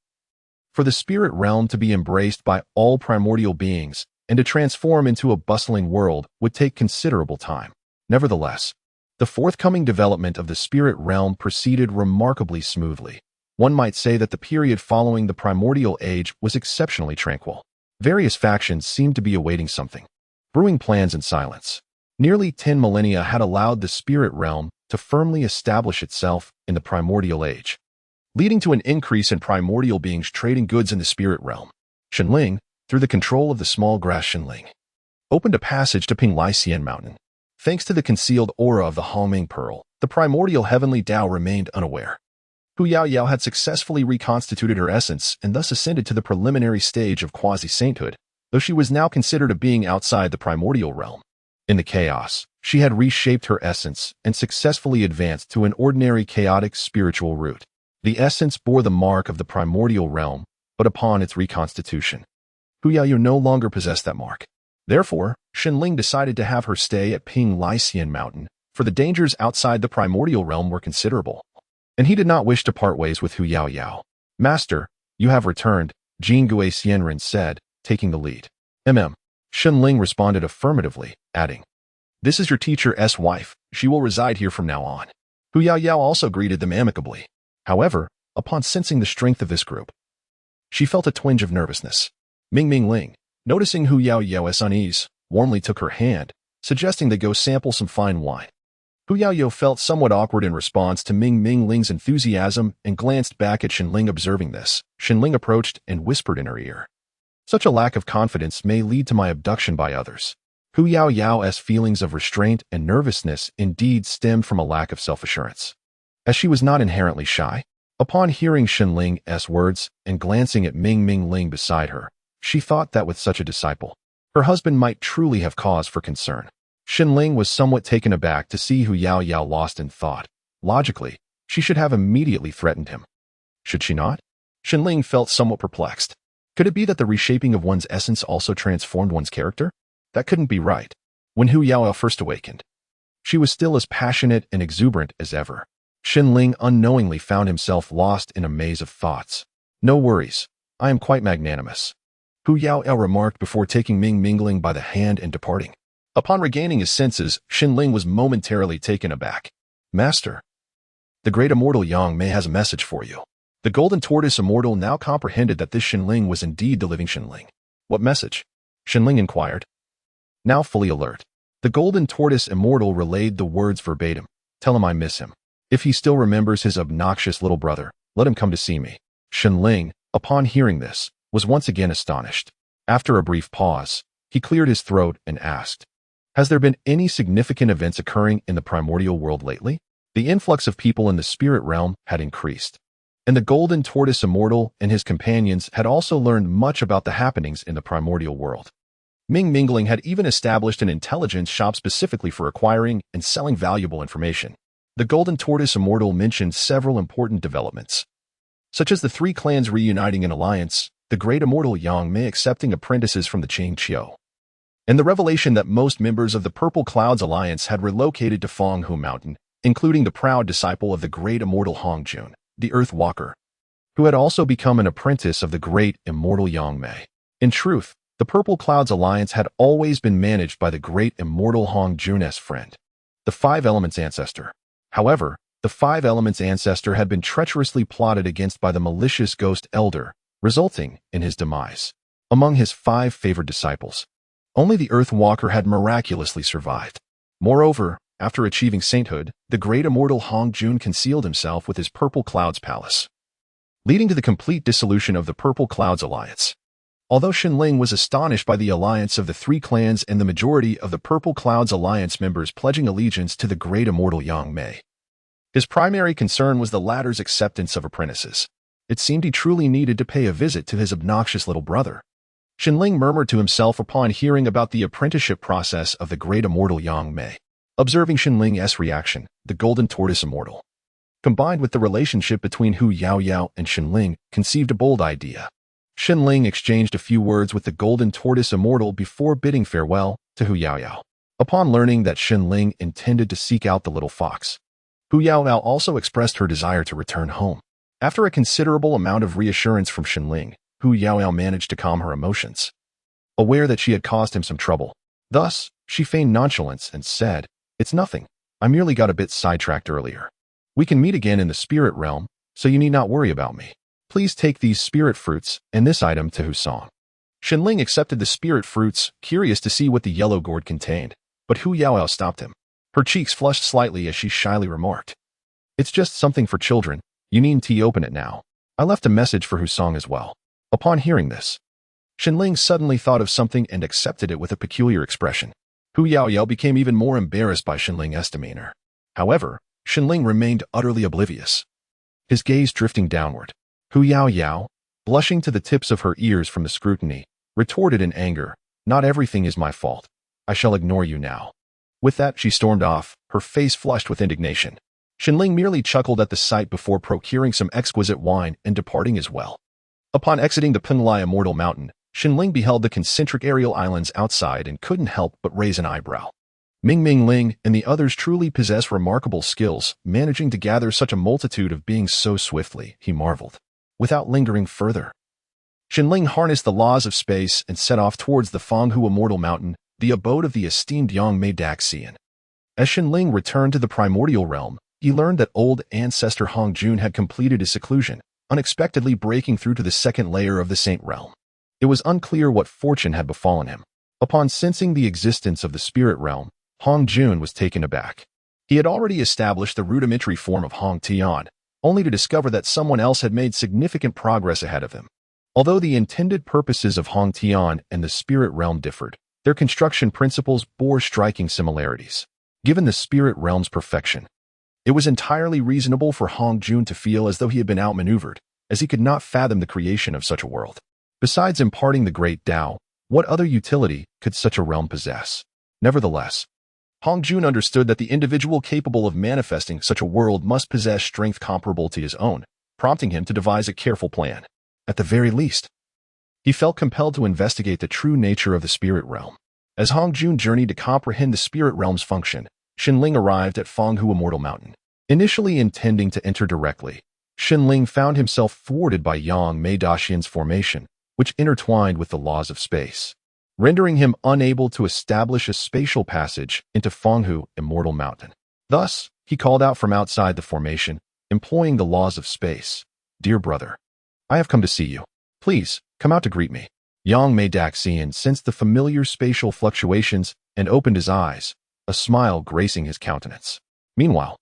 for the spirit realm to be embraced by all primordial beings and to transform into a bustling world would take considerable time. Nevertheless, the forthcoming development of the spirit realm proceeded remarkably smoothly. One might say that the period following the primordial age was exceptionally tranquil. Various factions seemed to be awaiting something, brewing plans in silence. Nearly 10 millennia had allowed the spirit realm to firmly establish itself in the primordial age, leading to an increase in primordial beings trading goods in the spirit realm. Shenling, through the control of the small grass Shenling, opened a passage to Penglai Xian Mountain. Thanks to the concealed aura of the Hongming Pearl, the primordial heavenly Tao remained unaware. Hu Yaoyao had successfully reconstituted her essence and thus ascended to the preliminary stage of quasi-sainthood, though she was now considered a being outside the primordial realm. In the chaos, she had reshaped her essence and successfully advanced to an ordinary chaotic spiritual root. The essence bore the mark of the primordial realm, but upon its reconstitution, Hu Yaoyao no longer possessed that mark. Therefore, Shenling decided to have her stay at Penglai Xian Mountain, for the dangers outside the primordial realm were considerable, and he did not wish to part ways with Hu Yaoyao. "Master, you have returned," Jin Gui Xianren said, taking the lead. Shenling responded affirmatively, adding, "This is your teacher's wife. She will reside here from now on." Hu Yaoyao also greeted them amicably. However, upon sensing the strength of this group, she felt a twinge of nervousness. Ming Ling, noticing Hu Yaoyao's unease, warmly took her hand, suggesting they go sample some fine wine. Hu Yaoyao felt somewhat awkward in response to Ming Ling's enthusiasm and glanced back at Shenling. Observing this, Shenling approached and whispered in her ear, Such a lack of confidence may lead to my abduction by others. Hu Yao's feelings of restraint and nervousness indeed stemmed from a lack of self-assurance. As she was not inherently shy, upon hearing Shenling's words and glancing at Ming beside her, she thought that with such a disciple, her husband might truly have cause for concern. Shenling was somewhat taken aback to see Hu Yao lost in thought. Logically, she should have immediately threatened him. Should she not? Shenling felt somewhat perplexed. Could it be that the reshaping of one's essence also transformed one's character? That couldn't be right. When Hu Yao first awakened, she was still as passionate and exuberant as ever. Shenling unknowingly found himself lost in a maze of thoughts. No worries, I am quite magnanimous, Hu Yao remarked before taking Ming by the hand and departing. Upon regaining his senses, Shenling was momentarily taken aback. Master, the great immortal Yangmei has a message for you. The golden tortoise immortal now comprehended that this Shenling was indeed the living Shenling. What message? Shenling inquired. Now fully alert, the golden tortoise immortal relayed the words verbatim. Tell him I miss him. If he still remembers his obnoxious little brother, let him come to see me. Shenling, upon hearing this, was once again astonished. After a brief pause, he cleared his throat and asked, has there been any significant events occurring in the primordial world lately? The influx of people in the spirit realm had increased, and the golden tortoise immortal and his companions had also learned much about the happenings in the primordial world. Ming had even established an intelligence shop specifically for acquiring and selling valuable information. The golden tortoise immortal mentioned several important developments, such as the three clans reuniting in alliance, the great immortal Yangmei accepting apprentices from the Qingqiu, and the revelation that most members of the Purple Clouds Alliance had relocated to Fenghu Mountain, including the proud disciple of the great immortal Hongjun, the Earth Walker, who had also become an apprentice of the great immortal Yangmei. In truth, the Purple Clouds Alliance had always been managed by the great immortal Hongjun's friend, the Five Elements Ancestor. However, the Five Elements Ancestor had been treacherously plotted against by the malicious Ghost Elder, resulting in his demise. Among his 5 favored disciples, only the Earth Walker had miraculously survived. Moreover, after achieving sainthood, the great immortal Hongjun concealed himself with his Purple Clouds Palace, leading to the complete dissolution of the Purple Clouds Alliance. Although Shenling was astonished by the alliance of the 3 clans and the majority of the Purple Clouds Alliance members pledging allegiance to the great immortal Yangmei, his primary concern was the latter's acceptance of apprentices. It seemed he truly needed to pay a visit to his obnoxious little brother. Shenling murmured to himself upon hearing about the apprenticeship process of the great immortal Yangmei. Observing Shenling's reaction, the golden tortoise immortal, combined with the relationship between Hu Yao and Shenling, conceived a bold idea. Shenling exchanged a few words with the golden tortoise immortal before bidding farewell to Hu Yao. Upon learning that Shenling intended to seek out the little fox, Hu Yao also expressed her desire to return home. After a considerable amount of reassurance from Shenling, Hu Yao managed to calm her emotions, aware that she had caused him some trouble. Thus, she feigned nonchalance and said, "It's nothing. I merely got a bit sidetracked earlier. We can meet again in the spirit realm, so you need not worry about me. Please take these spirit fruits and this item to Husong." Shenling accepted the spirit fruits, curious to see what the yellow gourd contained, but Hu Yao stopped him. Her cheeks flushed slightly as she shyly remarked, "It's just something for children. You needn't open it now. I left a message for Husong as well." Upon hearing this, Shenling suddenly thought of something and accepted it with a peculiar expression. Hu Yao became even more embarrassed by Shenling's demeanor. However, Shenling remained utterly oblivious, his gaze drifting downward. Hu Yao, blushing to the tips of her ears from the scrutiny, retorted in anger, "Not everything is my fault. I shall ignore you now." With that, she stormed off, her face flushed with indignation. Shenling merely chuckled at the sight before procuring some exquisite wine and departing as well. Upon exiting the Primordial Immortal Mountain, Shenling beheld the concentric aerial islands outside and couldn't help but raise an eyebrow. Ming and the others truly possess remarkable skills, managing to gather such a multitude of beings so swiftly, he marveled. Without lingering further, Shenling harnessed the laws of space and set off towards the Fenghu Immortal Mountain, the abode of the esteemed Yangmei Daxian. As Shenling returned to the primordial realm, he learned that old ancestor Hongjun had completed his seclusion, unexpectedly breaking through to the second layer of the Saint Realm. It was unclear what fortune had befallen him. Upon sensing the existence of the spirit realm, Hongjun was taken aback. He had already established the rudimentary form of Hong Tian, only to discover that someone else had made significant progress ahead of him. Although the intended purposes of Hong Tian and the spirit realm differed, their construction principles bore striking similarities. Given the spirit realm's perfection, it was entirely reasonable for Hong Jun to feel as though he had been outmaneuvered, as he could not fathom the creation of such a world. Besides imparting the great Tao, what other utility could such a realm possess? Nevertheless, Hong Jun understood that the individual capable of manifesting such a world must possess strength comparable to his own, prompting him to devise a careful plan. At the very least, he felt compelled to investigate the true nature of the spirit realm. As Hong Jun journeyed to comprehend the spirit realm's function, Xinling arrived at Fenghu Immortal Mountain. Initially intending to enter directly, Xinling found himself thwarted by Yangmei Immortal's formation, which intertwined with the laws of space, rendering him unable to establish a spatial passage into Fenghu Immortal Mountain. Thus, he called out from outside the formation, employing the laws of space. "Dear brother, I have come to see you. Please, come out to greet me." Yangmei Immortal sensed the familiar spatial fluctuations and opened his eyes, a smile gracing his countenance. Meanwhile,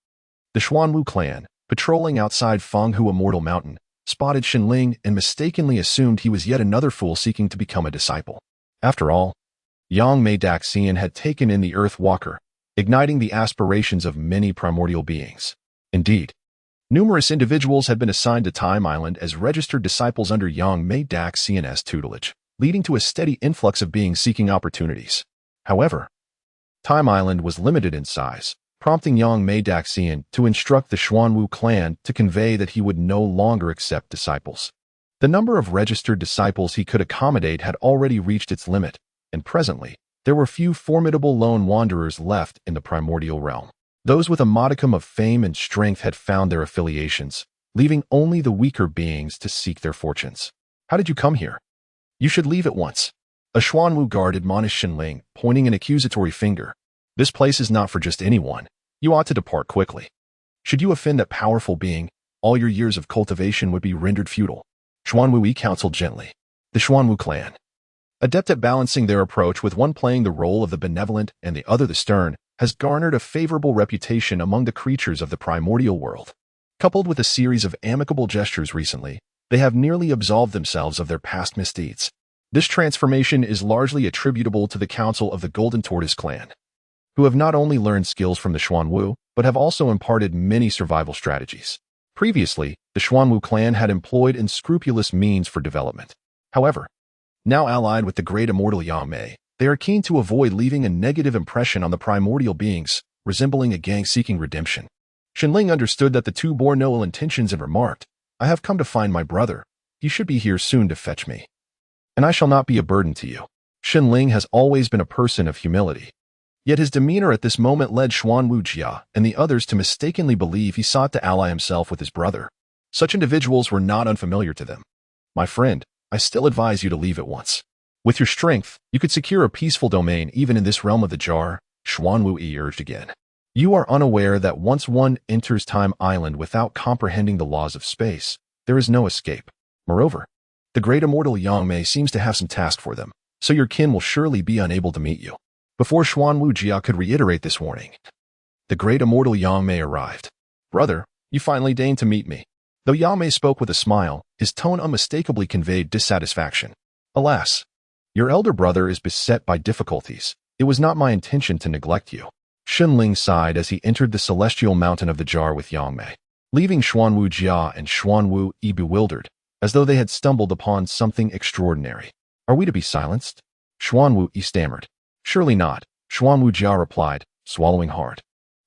the Xuanwu clan, patrolling outside Fenghu Immortal Mountain, spotted Xinling and mistakenly assumed he was yet another fool seeking to become a disciple. After all, Yangmei Immortal had taken in the Earth Walker, igniting the aspirations of many primordial beings. Indeed, numerous individuals had been assigned to Time Island as registered disciples under Yangmei Immortal's tutelage, leading to a steady influx of beings seeking opportunities. However, Time Island was limited in size, prompting Yangmei Immortal to instruct the Xuanwu clan to convey that he would no longer accept disciples. The number of registered disciples he could accommodate had already reached its limit, and presently, there were few formidable lone wanderers left in the primordial realm. Those with a modicum of fame and strength had found their affiliations, leaving only the weaker beings to seek their fortunes. "How did you come here? You should leave at once." A Xuanwu guard admonished Xinling, pointing an accusatory finger. "This place is not for just anyone. You ought to depart quickly. Should you offend that powerful being, all your years of cultivation would be rendered futile." Xuanwu counseled gently. The Xuanwu clan, adept at balancing their approach with one playing the role of the benevolent and the other the stern, has garnered a favorable reputation among the creatures of the primordial world. Coupled with a series of amicable gestures recently, they have nearly absolved themselves of their past misdeeds. This transformation is largely attributable to the council of the Golden Tortoise clan, who have not only learned skills from the Xuanwu, but have also imparted many survival strategies. Previously, the Xuanwu clan had employed unscrupulous means for development. However, now allied with the great immortal Yangmei, they are keen to avoid leaving a negative impression on the primordial beings, resembling a gang seeking redemption. Xinling understood that the two bore no ill intentions and remarked, "I have come to find my brother. He should be here soon to fetch me. And I shall not be a burden to you." Xinling has always been a person of humility. Yet his demeanor at this moment led Xuanwu Jia and the others to mistakenly believe he sought to ally himself with his brother. Such individuals were not unfamiliar to them. "My friend, I still advise you to leave at once. With your strength, you could secure a peaceful domain even in this realm of the jar," Xuanwu urged again. "You are unaware that once one enters Time Island without comprehending the laws of space, there is no escape. Moreover, the great immortal Yangmei seems to have some task for them, so your kin will surely be unable to meet you." Before Xuanwu Jia could reiterate this warning, the great immortal Yangmei arrived. "Brother, you finally deigned to meet me." Though Yangmei spoke with a smile, his tone unmistakably conveyed dissatisfaction. "Alas, your elder brother is beset by difficulties. It was not my intention to neglect you." Xinling sighed as he entered the celestial mountain of the jar with Yangmei, leaving Xuanwu Jia and Xuanwu Yi bewildered, as though they had stumbled upon something extraordinary. "Are we to be silenced?" Xuanwu Yi stammered. "Surely not," Xuanwu Jia replied, swallowing hard.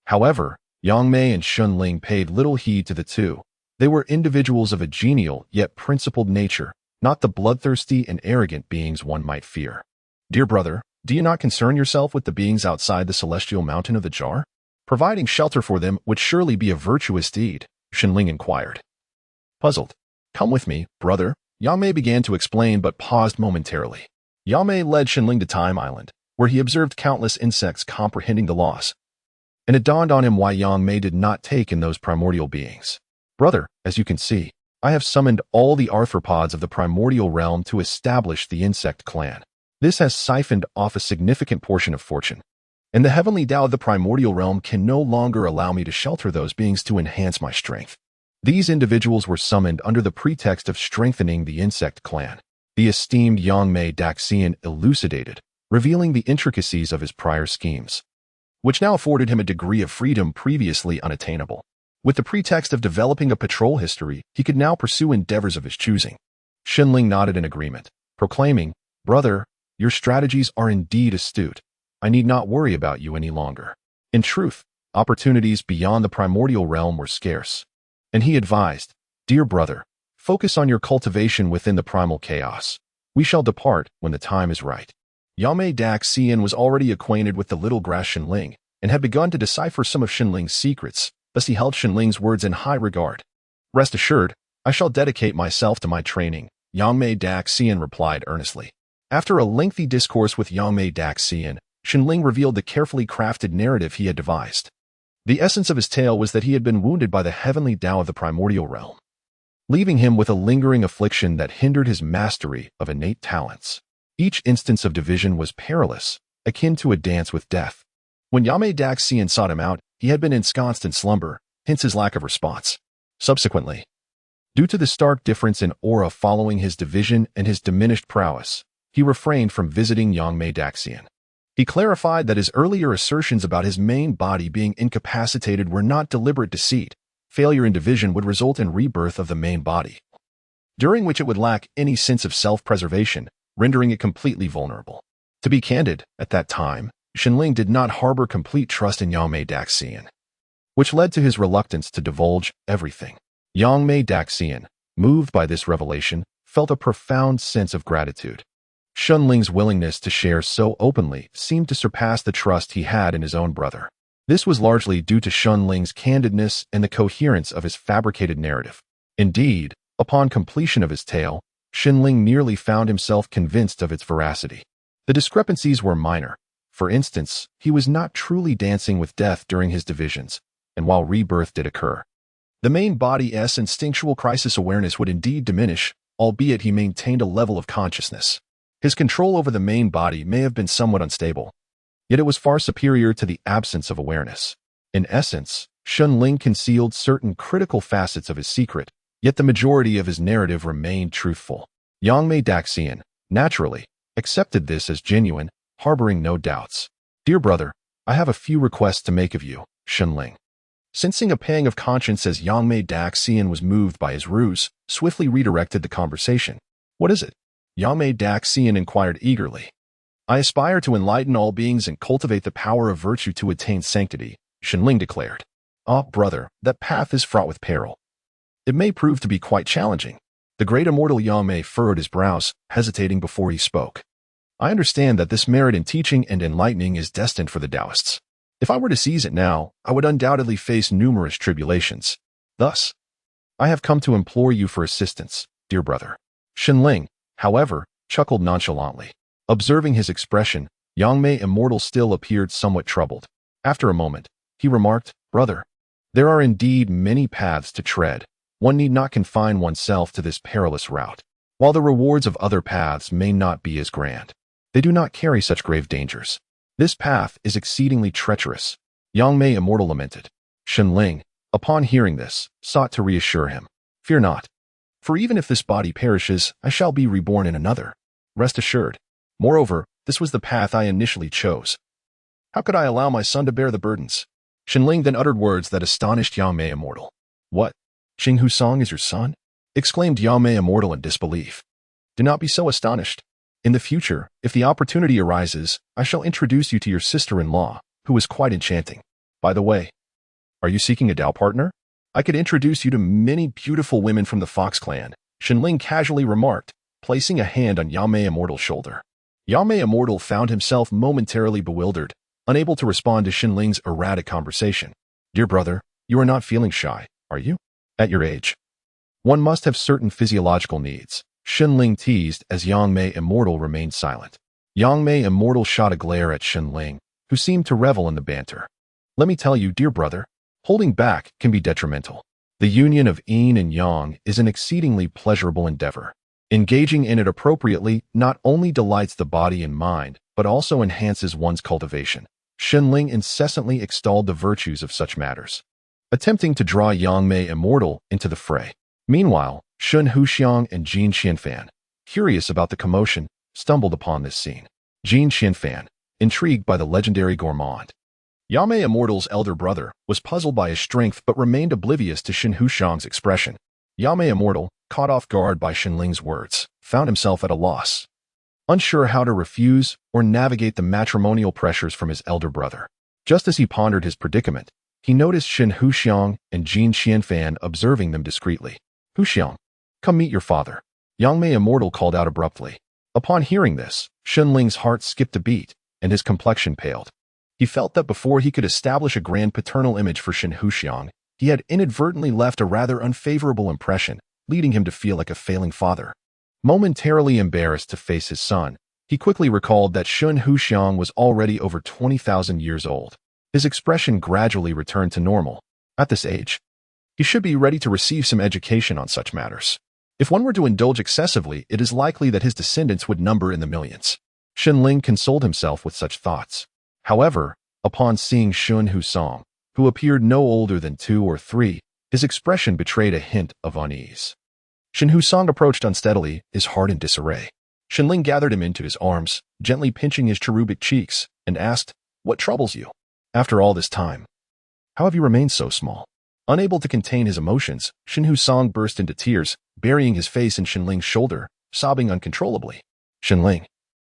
However, Yangmei and Xinling paid little heed to the two. They were individuals of a genial yet principled nature, not the bloodthirsty and arrogant beings one might fear. "Dear brother, do you not concern yourself with the beings outside the celestial mountain of the jar? Providing shelter for them would surely be a virtuous deed," Xinling inquired. Puzzled. "Come with me, brother," Yangmei began to explain but paused momentarily. Yangmei led Xinling to Time Island, where he observed countless insects comprehending the laws. And it dawned on him why Yangmei did not take in those primordial beings. "Brother, as you can see, I have summoned all the arthropods of the primordial realm to establish the insect clan. This has siphoned off a significant portion of fortune, and the heavenly Tao of the primordial realm can no longer allow me to shelter those beings to enhance my strength. These individuals were summoned under the pretext of strengthening the insect clan. The esteemed Yangmei Daxian elucidated, revealing the intricacies of his prior schemes, which now afforded him a degree of freedom previously unattainable. With the pretext of developing a patrol history, he could now pursue endeavors of his choosing. Shenling nodded in agreement, proclaiming, "Brother, your strategies are indeed astute. I need not worry about you any longer." In truth, opportunities beyond the primordial realm were scarce, and he advised, "Dear brother, focus on your cultivation within the primal chaos. We shall depart when the time is right." Yangmei Daxian was already acquainted with the little grass Shenling and had begun to decipher some of Shenling's secrets, thus he held Shenling's words in high regard. "Rest assured, I shall dedicate myself to my training," Yangmei Daxian replied earnestly. After a lengthy discourse with Yangmei Daxian, Shenling revealed the carefully crafted narrative he had devised. The essence of his tale was that he had been wounded by the heavenly Tao of the primordial realm, leaving him with a lingering affliction that hindered his mastery of innate talents. Each instance of division was perilous, akin to a dance with death. When Yangmei Daxian sought him out, he had been ensconced in slumber, hence his lack of response. Subsequently, due to the stark difference in aura following his division and his diminished prowess, he refrained from visiting Yangmei Daxian. He clarified that his earlier assertions about his main body being incapacitated were not deliberate deceit. Failure in division would result in rebirth of the main body, during which it would lack any sense of self-preservation, rendering it completely vulnerable. To be candid, at that time, Shenling did not harbor complete trust in Yangmei Daxian, which led to his reluctance to divulge everything. Yangmei Daxian, moved by this revelation, felt a profound sense of gratitude. Shenling's willingness to share so openly seemed to surpass the trust he had in his own brother. This was largely due to Shenling's candidness and the coherence of his fabricated narrative. Indeed, upon completion of his tale, Shenling nearly found himself convinced of its veracity. The discrepancies were minor. For instance, he was not truly dancing with death during his divisions, and while rebirth did occur, the main body's instinctual crisis awareness would indeed diminish, albeit he maintained a level of consciousness. His control over the main body may have been somewhat unstable, yet it was far superior to the absence of awareness. In essence, Shenling concealed certain critical facets of his secret, yet the majority of his narrative remained truthful. Yangmei Daxian, naturally, accepted this as genuine, harboring no doubts. "Dear brother, I have a few requests to make of you," Shenling, sensing a pang of conscience as Yangmei Daxian was moved by his ruse, swiftly redirected the conversation. "What is it?" Yangmei Daxian inquired eagerly. "I aspire to enlighten all beings and cultivate the power of virtue to attain sanctity," Shenling declared. "Ah, brother, that path is fraught with peril. It may prove to be quite challenging." The great immortal Yangmei furrowed his brows, hesitating before he spoke. "I understand that this merit in teaching and enlightening is destined for the Taoists. If I were to seize it now, I would undoubtedly face numerous tribulations. Thus, I have come to implore you for assistance, dear brother." Shenling, however, chuckled nonchalantly. Observing his expression, Yangmei Immortal still appeared somewhat troubled. After a moment, he remarked, "Brother, there are indeed many paths to tread. One need not confine oneself to this perilous route. While the rewards of other paths may not be as grand, they do not carry such grave dangers. This path is exceedingly treacherous," Yangmei Immortal lamented. Shenling, upon hearing this, sought to reassure him. "Fear not. For even if this body perishes, I shall be reborn in another. Rest assured. Moreover, this was the path I initially chose. How could I allow my son to bear the burdens?" Shenling then uttered words that astonished Yangmei Immortal. "What? Qing Husong is your son?" exclaimed Yangmei Immortal in disbelief. "Do not be so astonished. In the future, if the opportunity arises, I shall introduce you to your sister-in-law, who is quite enchanting. By the way, are you seeking a Dao partner? I could introduce you to many beautiful women from the Fox clan," Shenling casually remarked, placing a hand on Yangmei Immortal's shoulder. Yangmei Immortal found himself momentarily bewildered, unable to respond to Shenling's erratic conversation. "Dear brother, you are not feeling shy, are you? At your age, one must have certain physiological needs," Shenling teased as Yangmei Immortal remained silent. Yangmei Immortal shot a glare at Shenling, who seemed to revel in the banter. "Let me tell you, dear brother, holding back can be detrimental. The union of yin and yang is an exceedingly pleasurable endeavor. Engaging in it appropriately not only delights the body and mind, but also enhances one's cultivation." Shenling incessantly extolled the virtues of such matters. attempting to draw Yangmei Immortal into the fray. Meanwhile, Shun Huxiang and Jin Qianfan, curious about the commotion, stumbled upon this scene. Jin Qianfan, intrigued by the legendary gourmand. Yangmei Immortal's elder brother, was puzzled by his strength but remained oblivious to Shun Huxiang's expression. Yangmei Immortal, caught off guard by Shenling's words, found himself at a loss, unsure how to refuse or navigate the matrimonial pressures from his elder brother. Just as he pondered his predicament, he noticed Shun Huxiang and Jin Qianfan observing them discreetly. "Huxiang, come meet your father," Yangmei Immortal called out abruptly. Upon hearing this, Shenling's heart skipped a beat, and his complexion paled. He felt that before he could establish a grand paternal image for Shun Huxiang, he had inadvertently left a rather unfavorable impression, leading him to feel like a failing father. Momentarily embarrassed to face his son, he quickly recalled that Shun Huxiang was already over 20,000 years old. His expression gradually returned to normal. At this age, he should be ready to receive some education on such matters. If one were to indulge excessively, it is likely that his descendants would number in the millions. Shenling consoled himself with such thoughts. However, upon seeing Shun Huxiang, who appeared no older than 2 or 3, his expression betrayed a hint of unease. Shun Huxiang approached unsteadily, his heart in disarray. Shenling gathered him into his arms, gently pinching his cherubic cheeks, and asked, "What troubles you? After all this time, how have you remained so small?" Unable to contain his emotions, Shun Huxiang burst into tears, burying his face in Shenling's shoulder, sobbing uncontrollably. Shenling,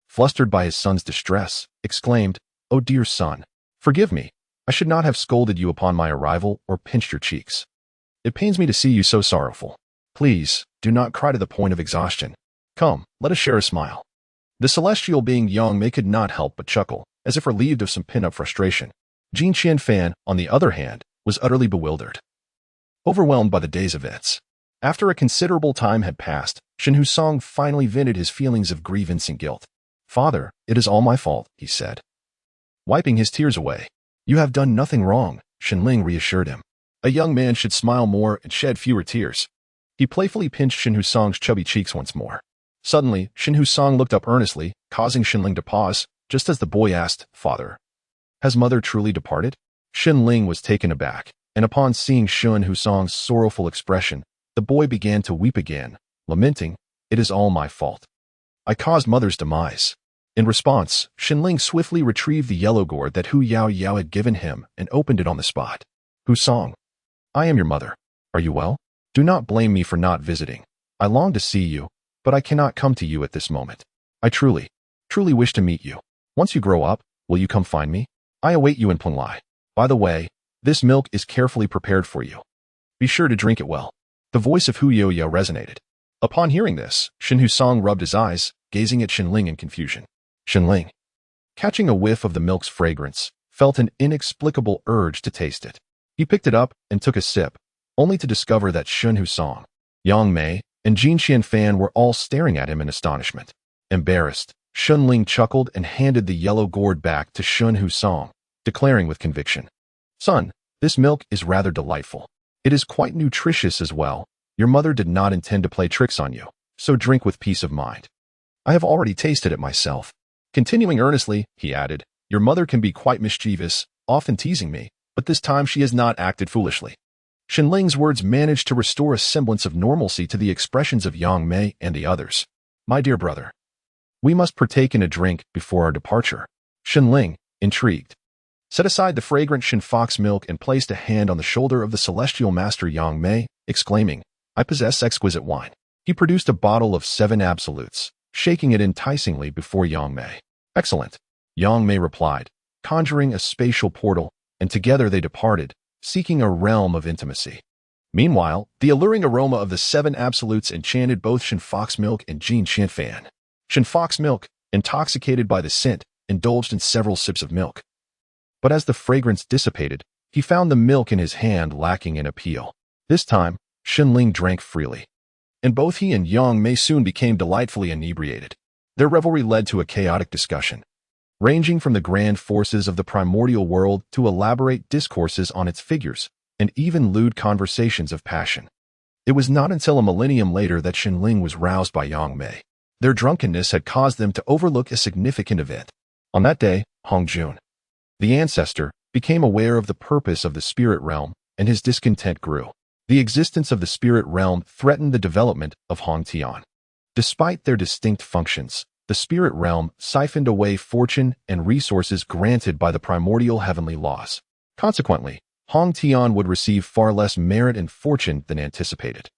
flustered by his son's distress, exclaimed, "Oh dear son, forgive me. I should not have scolded you upon my arrival or pinched your cheeks. It pains me to see you so sorrowful. Please, do not cry to the point of exhaustion. Come, let us share a smile." The celestial being Yangmei could not help but chuckle, as if relieved of some pent-up frustration. Jin Qianfan, on the other hand, was utterly bewildered, overwhelmed by the day's events. After a considerable time had passed, Shun Huxiang finally vented his feelings of grievance and guilt. "Father, it is all my fault," he said, wiping his tears away. "You have done nothing wrong," Shenling reassured him. A young man should smile more and shed fewer tears. He playfully pinched Shun Huxiang's chubby cheeks once more. Suddenly, Shun Huxiang looked up earnestly, causing Shenling to pause, just as the boy asked, "Father, has mother truly departed?" Shenling was taken aback, and upon seeing Shun Huxiang's sorrowful expression, the boy began to weep again, lamenting, "It is all my fault. I caused mother's demise." In response, Shenling swiftly retrieved the yellow gourd that Hu Yao Yao had given him and opened it on the spot. "Huxiang, I am your mother. Are you well? Do not blame me for not visiting. I long to see you, but I cannot come to you at this moment. I truly wish to meet you. Once you grow up, will you come find me? I await you in Penglai. By the way, this milk is carefully prepared for you. Be sure to drink it well." The voice of Hu Yao Yao resonated. Upon hearing this, Shun Huxiang rubbed his eyes, gazing at Shenling in confusion. Shenling, catching a whiff of the milk's fragrance, felt an inexplicable urge to taste it. He picked it up and took a sip, only to discover that Shun Huxiang, Yangmei, and Jin Qianfan were all staring at him in astonishment. Embarrassed, Shenling chuckled and handed the yellow gourd back to Shun Huxiang, declaring with conviction, "Son, this milk is rather delightful. It is quite nutritious as well. Your mother did not intend to play tricks on you, so drink with peace of mind. I have already tasted it myself." Continuing earnestly, he added, "Your mother can be quite mischievous, often teasing me, but this time she has not acted foolishly." Shenling's words managed to restore a semblance of normalcy to the expressions of Yangmei and the others. "My dear brother, we must partake in a drink before our departure." Shenling, intrigued, set aside the fragrant Shenfox milk and placed a hand on the shoulder of the celestial master Yangmei, exclaiming, "I possess exquisite wine." He produced a bottle of 7 absolutes, shaking it enticingly before Yangmei. "Excellent," Yangmei replied, conjuring a spatial portal, and together they departed, seeking a realm of intimacy. Meanwhile, the alluring aroma of the 7 absolutes enchanted both Shenfox milk and Jin Qianfan. Shenfox milk, intoxicated by the scent, indulged in several sips of milk. But as the fragrance dissipated, he found the milk in his hand lacking in appeal. This time, Shenling drank freely, and both he and Yangmei soon became delightfully inebriated. Their revelry led to a chaotic discussion, ranging from the grand forces of the primordial world to elaborate discourses on its figures, and even lewd conversations of passion. It was not until a millennium later that Shenling was roused by Yangmei. Their drunkenness had caused them to overlook a significant event. On that day, Hongjun, the ancestor, became aware of the purpose of the spirit realm and his discontent grew. The existence of the spirit realm threatened the development of Hongtian. Despite their distinct functions, the spirit realm siphoned away fortune and resources granted by the primordial heavenly laws. Consequently, Hongtian would receive far less merit and fortune than anticipated.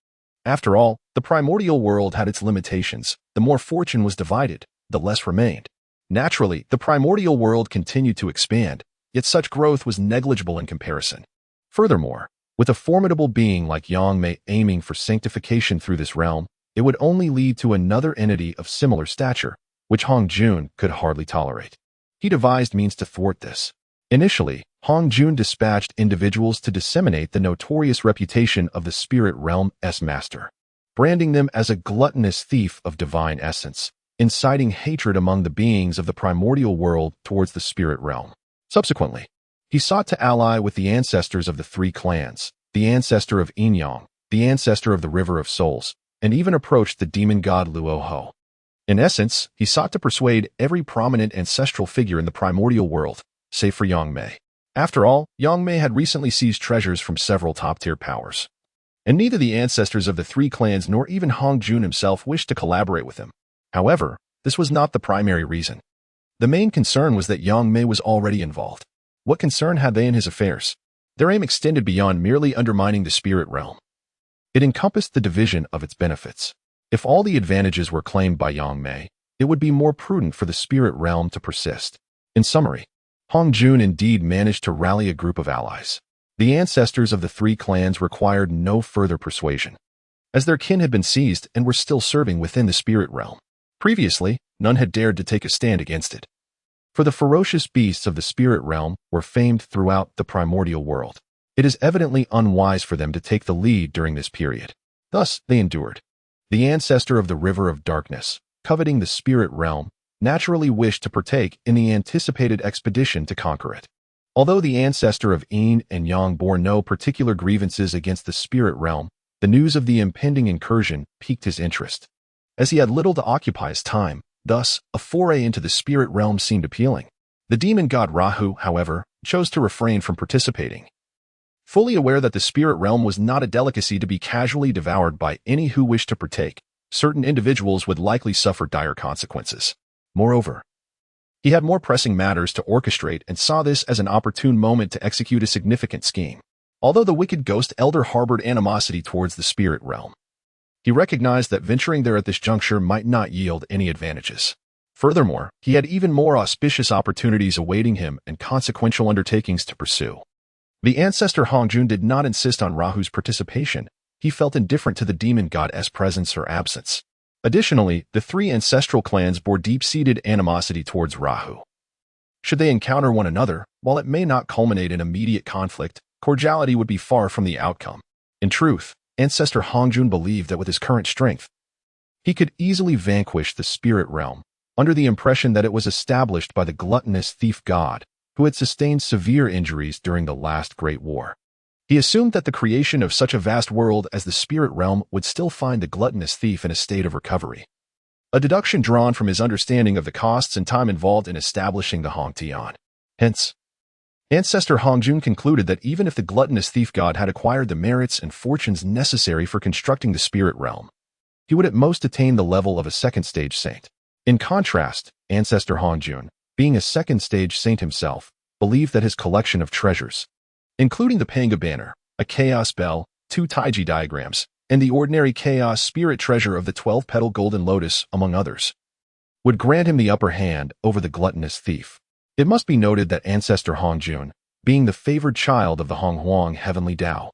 After all, the primordial world had its limitations. The more fortune was divided, the less remained. Naturally, the primordial world continued to expand, yet such growth was negligible in comparison. Furthermore, with a formidable being like Yangmei aiming for sanctification through this realm, it would only lead to another entity of similar stature, which Hong Jun could hardly tolerate. He devised means to thwart this. Initially, Hong Jun dispatched individuals to disseminate the notorious reputation of the spirit realm's master, branding them as a gluttonous thief of divine essence, inciting hatred among the beings of the primordial world towards the spirit realm. Subsequently, he sought to ally with the ancestors of the three clans, the ancestor of Inyang, the ancestor of the River of Souls, and even approached the demon god Luoho. In essence, he sought to persuade every prominent ancestral figure in the primordial world, save for Yangmei. After all, Yangmei had recently seized treasures from several top-tier powers, and neither the ancestors of the three clans nor even Hong Jun himself wished to collaborate with him. However, this was not the primary reason. The main concern was that Yangmei was already involved. What concern had they in his affairs? Their aim extended beyond merely undermining the spirit realm. It encompassed the division of its benefits. If all the advantages were claimed by Yangmei, it would be more prudent for the spirit realm to persist. In summary, Hong Jun indeed managed to rally a group of allies. The ancestors of the three clans required no further persuasion, as their kin had been seized and were still serving within the spirit realm. Previously, none had dared to take a stand against it. For the ferocious beasts of the spirit realm were famed throughout the primordial world. It is evidently unwise for them to take the lead during this period. Thus, they endured. The ancestor of the River of Darkness, coveting the spirit realm, naturally wished to partake in the anticipated expedition to conquer it. Although the ancestor of Yin and Yang bore no particular grievances against the spirit realm, the news of the impending incursion piqued his interest. As he had little to occupy his time, thus, a foray into the spirit realm seemed appealing. The demon god Rahu, however, chose to refrain from participating. Fully aware that the spirit realm was not a delicacy to be casually devoured by any who wished to partake, certain individuals would likely suffer dire consequences. Moreover, he had more pressing matters to orchestrate and saw this as an opportune moment to execute a significant scheme. Although the wicked ghost elder harbored animosity towards the spirit realm, he recognized that venturing there at this juncture might not yield any advantages. Furthermore, he had even more auspicious opportunities awaiting him and consequential undertakings to pursue. The ancestor Hong Jun did not insist on Rahu's participation. He felt indifferent to the demon god's presence or absence. Additionally, the three ancestral clans bore deep-seated animosity towards Rahu. Should they encounter one another, while it may not culminate in immediate conflict, cordiality would be far from the outcome. In truth, ancestor Hong Jun believed that with his current strength, he could easily vanquish the spirit realm, under the impression that it was established by the gluttonous thief god, who had sustained severe injuries during the last Great War. He assumed that the creation of such a vast world as the spirit realm would still find the gluttonous thief in a state of recovery, a deduction drawn from his understanding of the costs and time involved in establishing the Hongtian. Hence, ancestor Hong Jun concluded that even if the gluttonous thief god had acquired the merits and fortunes necessary for constructing the spirit realm, he would at most attain the level of a second-stage saint. In contrast, ancestor Hong Jun, being a second-stage saint himself, believed that his collection of treasures, including the Panga banner, a chaos bell, 2 Taiji diagrams, and the ordinary chaos spirit treasure of the 12-petal golden lotus, among others, would grant him the upper hand over the gluttonous thief. It must be noted that ancestor Hong Jun, being the favored child of the Hong Huang heavenly Tao,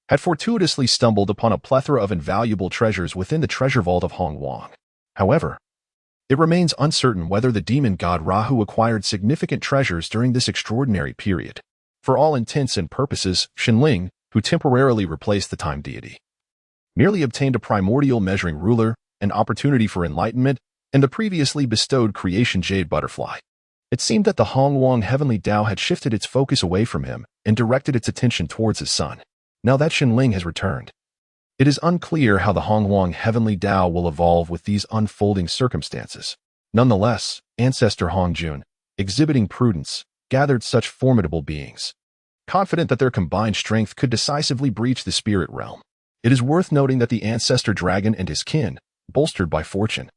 had fortuitously stumbled upon a plethora of invaluable treasures within the treasure vault of Hong Huang. However, it remains uncertain whether the demon god Rahu acquired significant treasures during this extraordinary period. For all intents and purposes, Shenling, who temporarily replaced the time deity, merely obtained a primordial measuring ruler, an opportunity for enlightenment, and the previously bestowed creation jade butterfly. It seemed that the Hong Huang heavenly Tao had shifted its focus away from him and directed its attention towards his son. Now that Shenling has returned, it is unclear how the Hong Huang heavenly Tao will evolve with these unfolding circumstances. Nonetheless, ancestor Hong Jun, exhibiting prudence, gathered such formidable beings. confident that their combined strength could decisively breach the spirit realm. It is worth noting that the ancestor dragon and his kin, bolstered by fortune,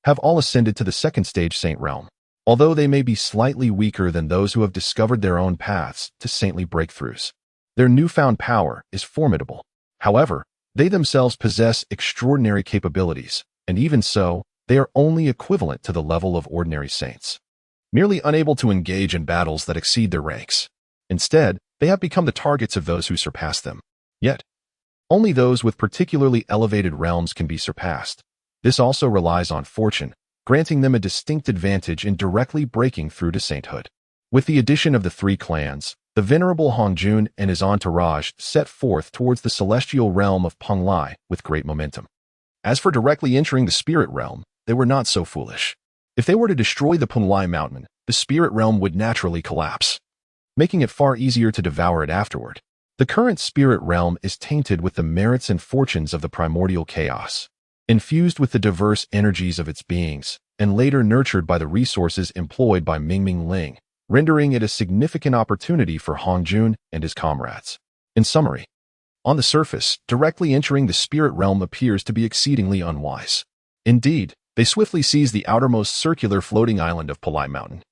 have all ascended to the second stage saint realm, although they may be slightly weaker than those who have discovered their own paths to saintly breakthroughs. Their newfound power is formidable. However, they themselves possess extraordinary capabilities, and even so, they are only equivalent to the level of ordinary saints, merely unable to engage in battles that exceed their ranks. Instead, they have become the targets of those who surpass them. Yet, only those with particularly elevated realms can be surpassed. This also relies on fortune, granting them a distinct advantage in directly breaking through to sainthood. With the addition of the three clans, the venerable Hongjun and his entourage set forth towards the celestial realm of Penglai with great momentum. As for directly entering the spirit realm, they were not so foolish. If they were to destroy the Penglai mountain, the spirit realm would naturally collapse, making it far easier to devour it afterward. The current spirit realm is tainted with the merits and fortunes of the primordial chaos, infused with the diverse energies of its beings, and later nurtured by the resources employed by Mingming, rendering it a significant opportunity for Hongjun and his comrades. In summary, on the surface, directly entering the spirit realm appears to be exceedingly unwise. Indeed, they swiftly seized the outermost circular floating island of Pelai Mountain.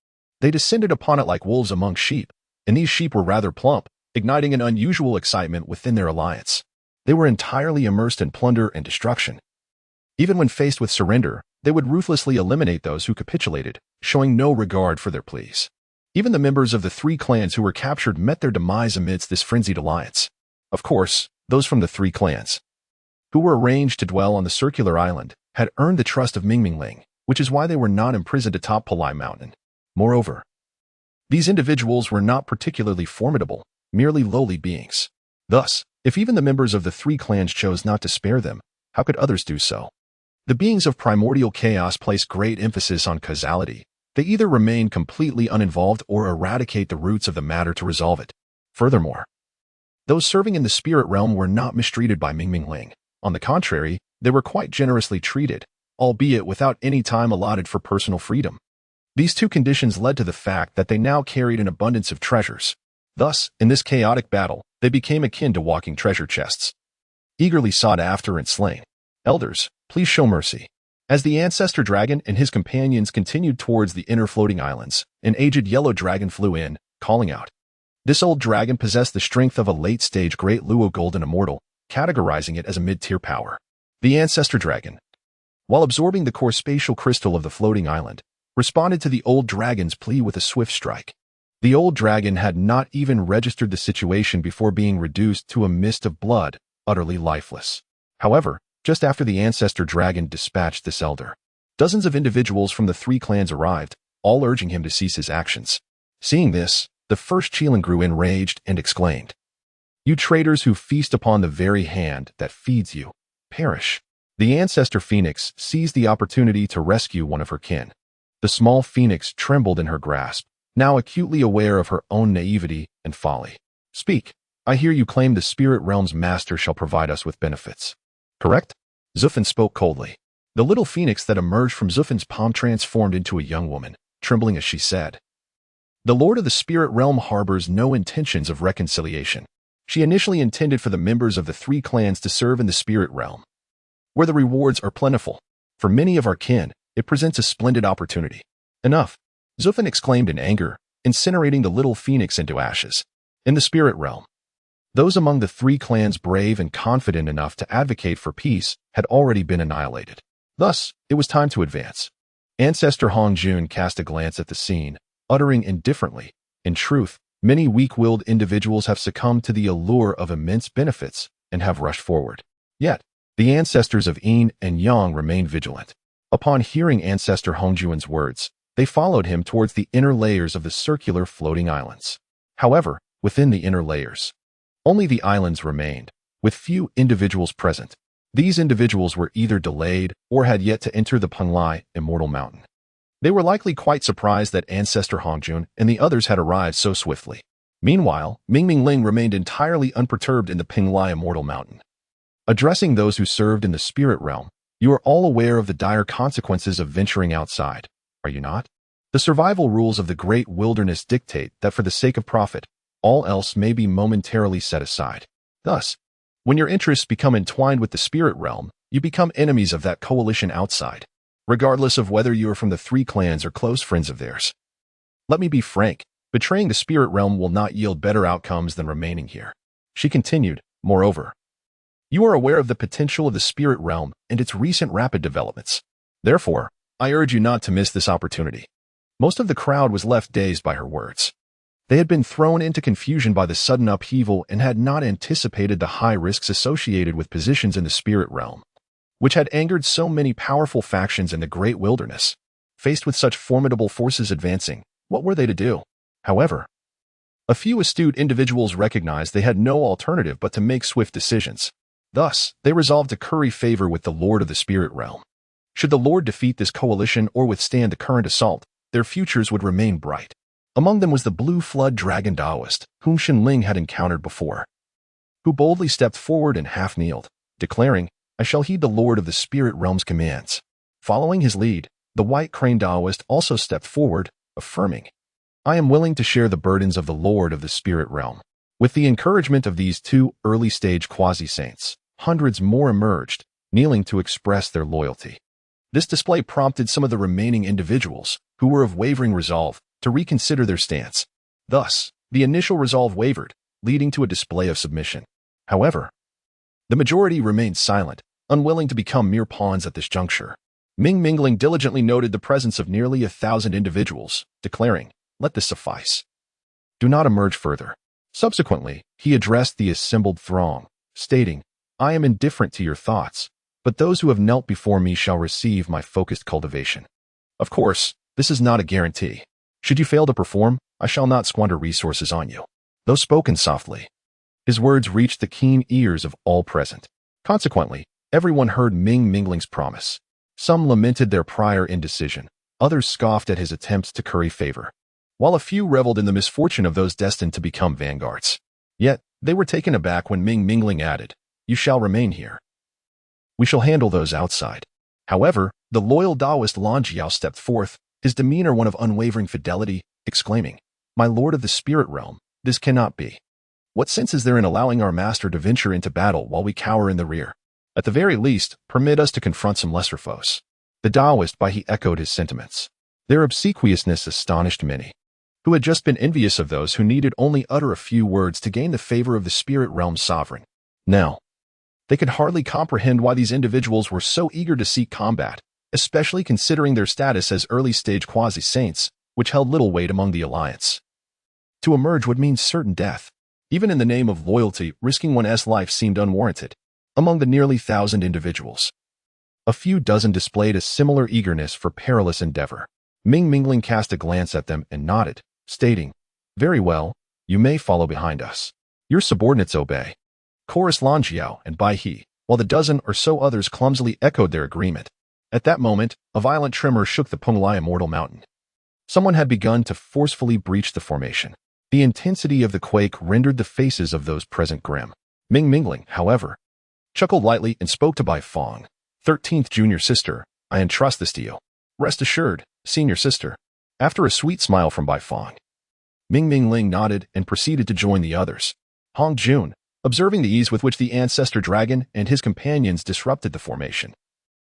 They descended upon it like wolves among sheep, and these sheep were rather plump, igniting an unusual excitement within their alliance. They were entirely immersed in plunder and destruction. Even when faced with surrender, they would ruthlessly eliminate those who capitulated, showing no regard for their pleas. Even the members of the three clans who were captured met their demise amidst this frenzied alliance. Of course, those from the three clans, who were arranged to dwell on the circular island, had earned the trust of Mingming, which is why they were not imprisoned atop Pelai Mountain. Moreover, these individuals were not particularly formidable, merely lowly beings. Thus, if even the members of the three clans chose not to spare them, how could others do so? The beings of primordial chaos place great emphasis on causality. They either remain completely uninvolved or eradicate the roots of the matter to resolve it. Furthermore, those serving in the spirit realm were not mistreated by Mingming. On the contrary, they were quite generously treated, albeit without any time allotted for personal freedom. These two conditions led to the fact that they now carried an abundance of treasures. Thus, in this chaotic battle, they became akin to walking treasure chests, eagerly sought after and slain. Elders, please show mercy. As the ancestor dragon and his companions continued towards the inner floating islands, an aged yellow dragon flew in, calling out. This old dragon possessed the strength of a late-stage Great Luo Golden Immortal, categorizing it as a mid-tier power. The ancestor dragon, while absorbing the core spatial crystal of the floating island, responded to the old dragon's plea with a swift strike. The old dragon had not even registered the situation before being reduced to a mist of blood, utterly lifeless. However, just after the ancestor dragon dispatched this elder, dozens of individuals from the three clans arrived, all urging him to cease his actions. Seeing this, the first Qilin grew enraged and exclaimed, "You traitors who feast upon the very hand that feeds you, perish." The ancestor phoenix seized the opportunity to rescue one of her kin. The small phoenix trembled in her grasp, now acutely aware of her own naivety and folly. "Speak. I hear you claim the spirit realm's master shall provide us with benefits. Correct?" Zufin spoke coldly. The little phoenix that emerged from Zufin's palm transformed into a young woman, trembling as she said, "The Lord of the Spirit Realm harbors no intentions of reconciliation." She initially intended for the members of the three clans to serve in the spirit realm, where the rewards are plentiful. For many of our kin, it presents a splendid opportunity. "Enough," Zufin exclaimed in anger, incinerating the little phoenix into ashes. In the spirit realm, those among the three clans brave and confident enough to advocate for peace had already been annihilated. Thus, it was time to advance. Ancestor Hongjun cast a glance at the scene, uttering indifferently, "In truth, many weak-willed individuals have succumbed to the allure of immense benefits and have rushed forward." Yet, the ancestors of Yin and Yang remained vigilant. Upon hearing Ancestor Hongjun's words, they followed him towards the inner layers of the circular floating islands. However, within the inner layers, only the islands remained, with few individuals present. These individuals were either delayed or had yet to enter the Yangmei Immortal Mountain. They were likely quite surprised that Ancestor Hongjun and the others had arrived so swiftly. Meanwhile, Mingming remained entirely unperturbed in the Yangmei Immortal Mountain. Addressing those who served in the spirit realm, "You are all aware of the dire consequences of venturing outside, are you not? The survival rules of the great wilderness dictate that for the sake of profit, all else may be momentarily set aside. Thus, when your interests become entwined with the spirit realm, you become enemies of that coalition outside, regardless of whether you are from the three clans or close friends of theirs. Let me be frank, betraying the spirit realm will not yield better outcomes than remaining here. She continued, moreover, you are aware of the potential of the spirit realm and its recent rapid developments. Therefore, I urge you not to miss this opportunity. Most of the crowd was left dazed by her words. They had been thrown into confusion by the sudden upheaval and had not anticipated the high risks associated with positions in the spirit realm, which had angered so many powerful factions in the great wilderness. Faced with such formidable forces advancing, what were they to do? However, a few astute individuals recognized they had no alternative but to make swift decisions. Thus, they resolved to curry favor with the Lord of the Spirit Realm. Should the Lord defeat this coalition or withstand the current assault, their futures would remain bright. Among them was the Blue Flood Dragon Taoist, whom Xinling had encountered before, who boldly stepped forward and half-kneeled, declaring, I shall heed the Lord of the Spirit Realm's commands. Following his lead, the White Crane Taoist also stepped forward, affirming, I am willing to share the burdens of the Lord of the Spirit Realm. With the encouragement of these two early-stage quasi-saints, hundreds more emerged, kneeling to express their loyalty. This display prompted some of the remaining individuals, who were of wavering resolve, to reconsider their stance. Thus, the initial resolve wavered, leading to a display of submission. However, the majority remained silent, unwilling to become mere pawns at this juncture. Ming Mingling diligently noted the presence of nearly 1,000 individuals, declaring, let this suffice. Do not emerge further. Subsequently, he addressed the assembled throng, stating, I am indifferent to your thoughts, but those who have knelt before me shall receive my focused cultivation. Of course, this is not a guarantee. Should you fail to perform, I shall not squander resources on you. Though spoken softly, his words reached the keen ears of all present. Consequently, everyone heard Ming Mingling's promise. Some lamented their prior indecision, others scoffed at his attempts to curry favor, while a few reveled in the misfortune of those destined to become vanguards. Yet, they were taken aback when Ming Mingling added, You shall remain here. We shall handle those outside. However, the loyal Taoist Lanjiao stepped forth, his demeanor one of unwavering fidelity, exclaiming, My lord of the spirit realm, this cannot be. What sense is there in allowing our master to venture into battle while we cower in the rear? At the very least, permit us to confront some lesser foes. The Taoist He echoed his sentiments. Their obsequiousness astonished many, who had just been envious of those who needed only utter a few words to gain the favor of the spirit realm sovereign. Now, they could hardly comprehend why these individuals were so eager to seek combat, especially considering their status as early-stage quasi-saints, which held little weight among the alliance. To emerge would mean certain death. Even in the name of loyalty, risking one's life seemed unwarranted. Among the nearly 1,000 individuals, a few dozen displayed a similar eagerness for perilous endeavor. Ming Mingling cast a glance at them and nodded, stating, Very well, you may follow behind us. Your subordinates obey. Chorus Lanjiao and He, while the dozen or so others clumsily echoed their agreement. At that moment, a violent tremor shook the Yangmei Immortal mountain. Someone had begun to forcefully breach the formation. The intensity of the quake rendered the faces of those present grim. Ming Mingling, however, chuckled lightly and spoke to Bai Fong, 13th junior sister, I entrust this to you. Rest assured, senior sister. After a sweet smile from Bai Fong, Ming Mingling nodded and proceeded to join the others. Hong Jun, observing the ease with which the ancestor dragon and his companions disrupted the formation,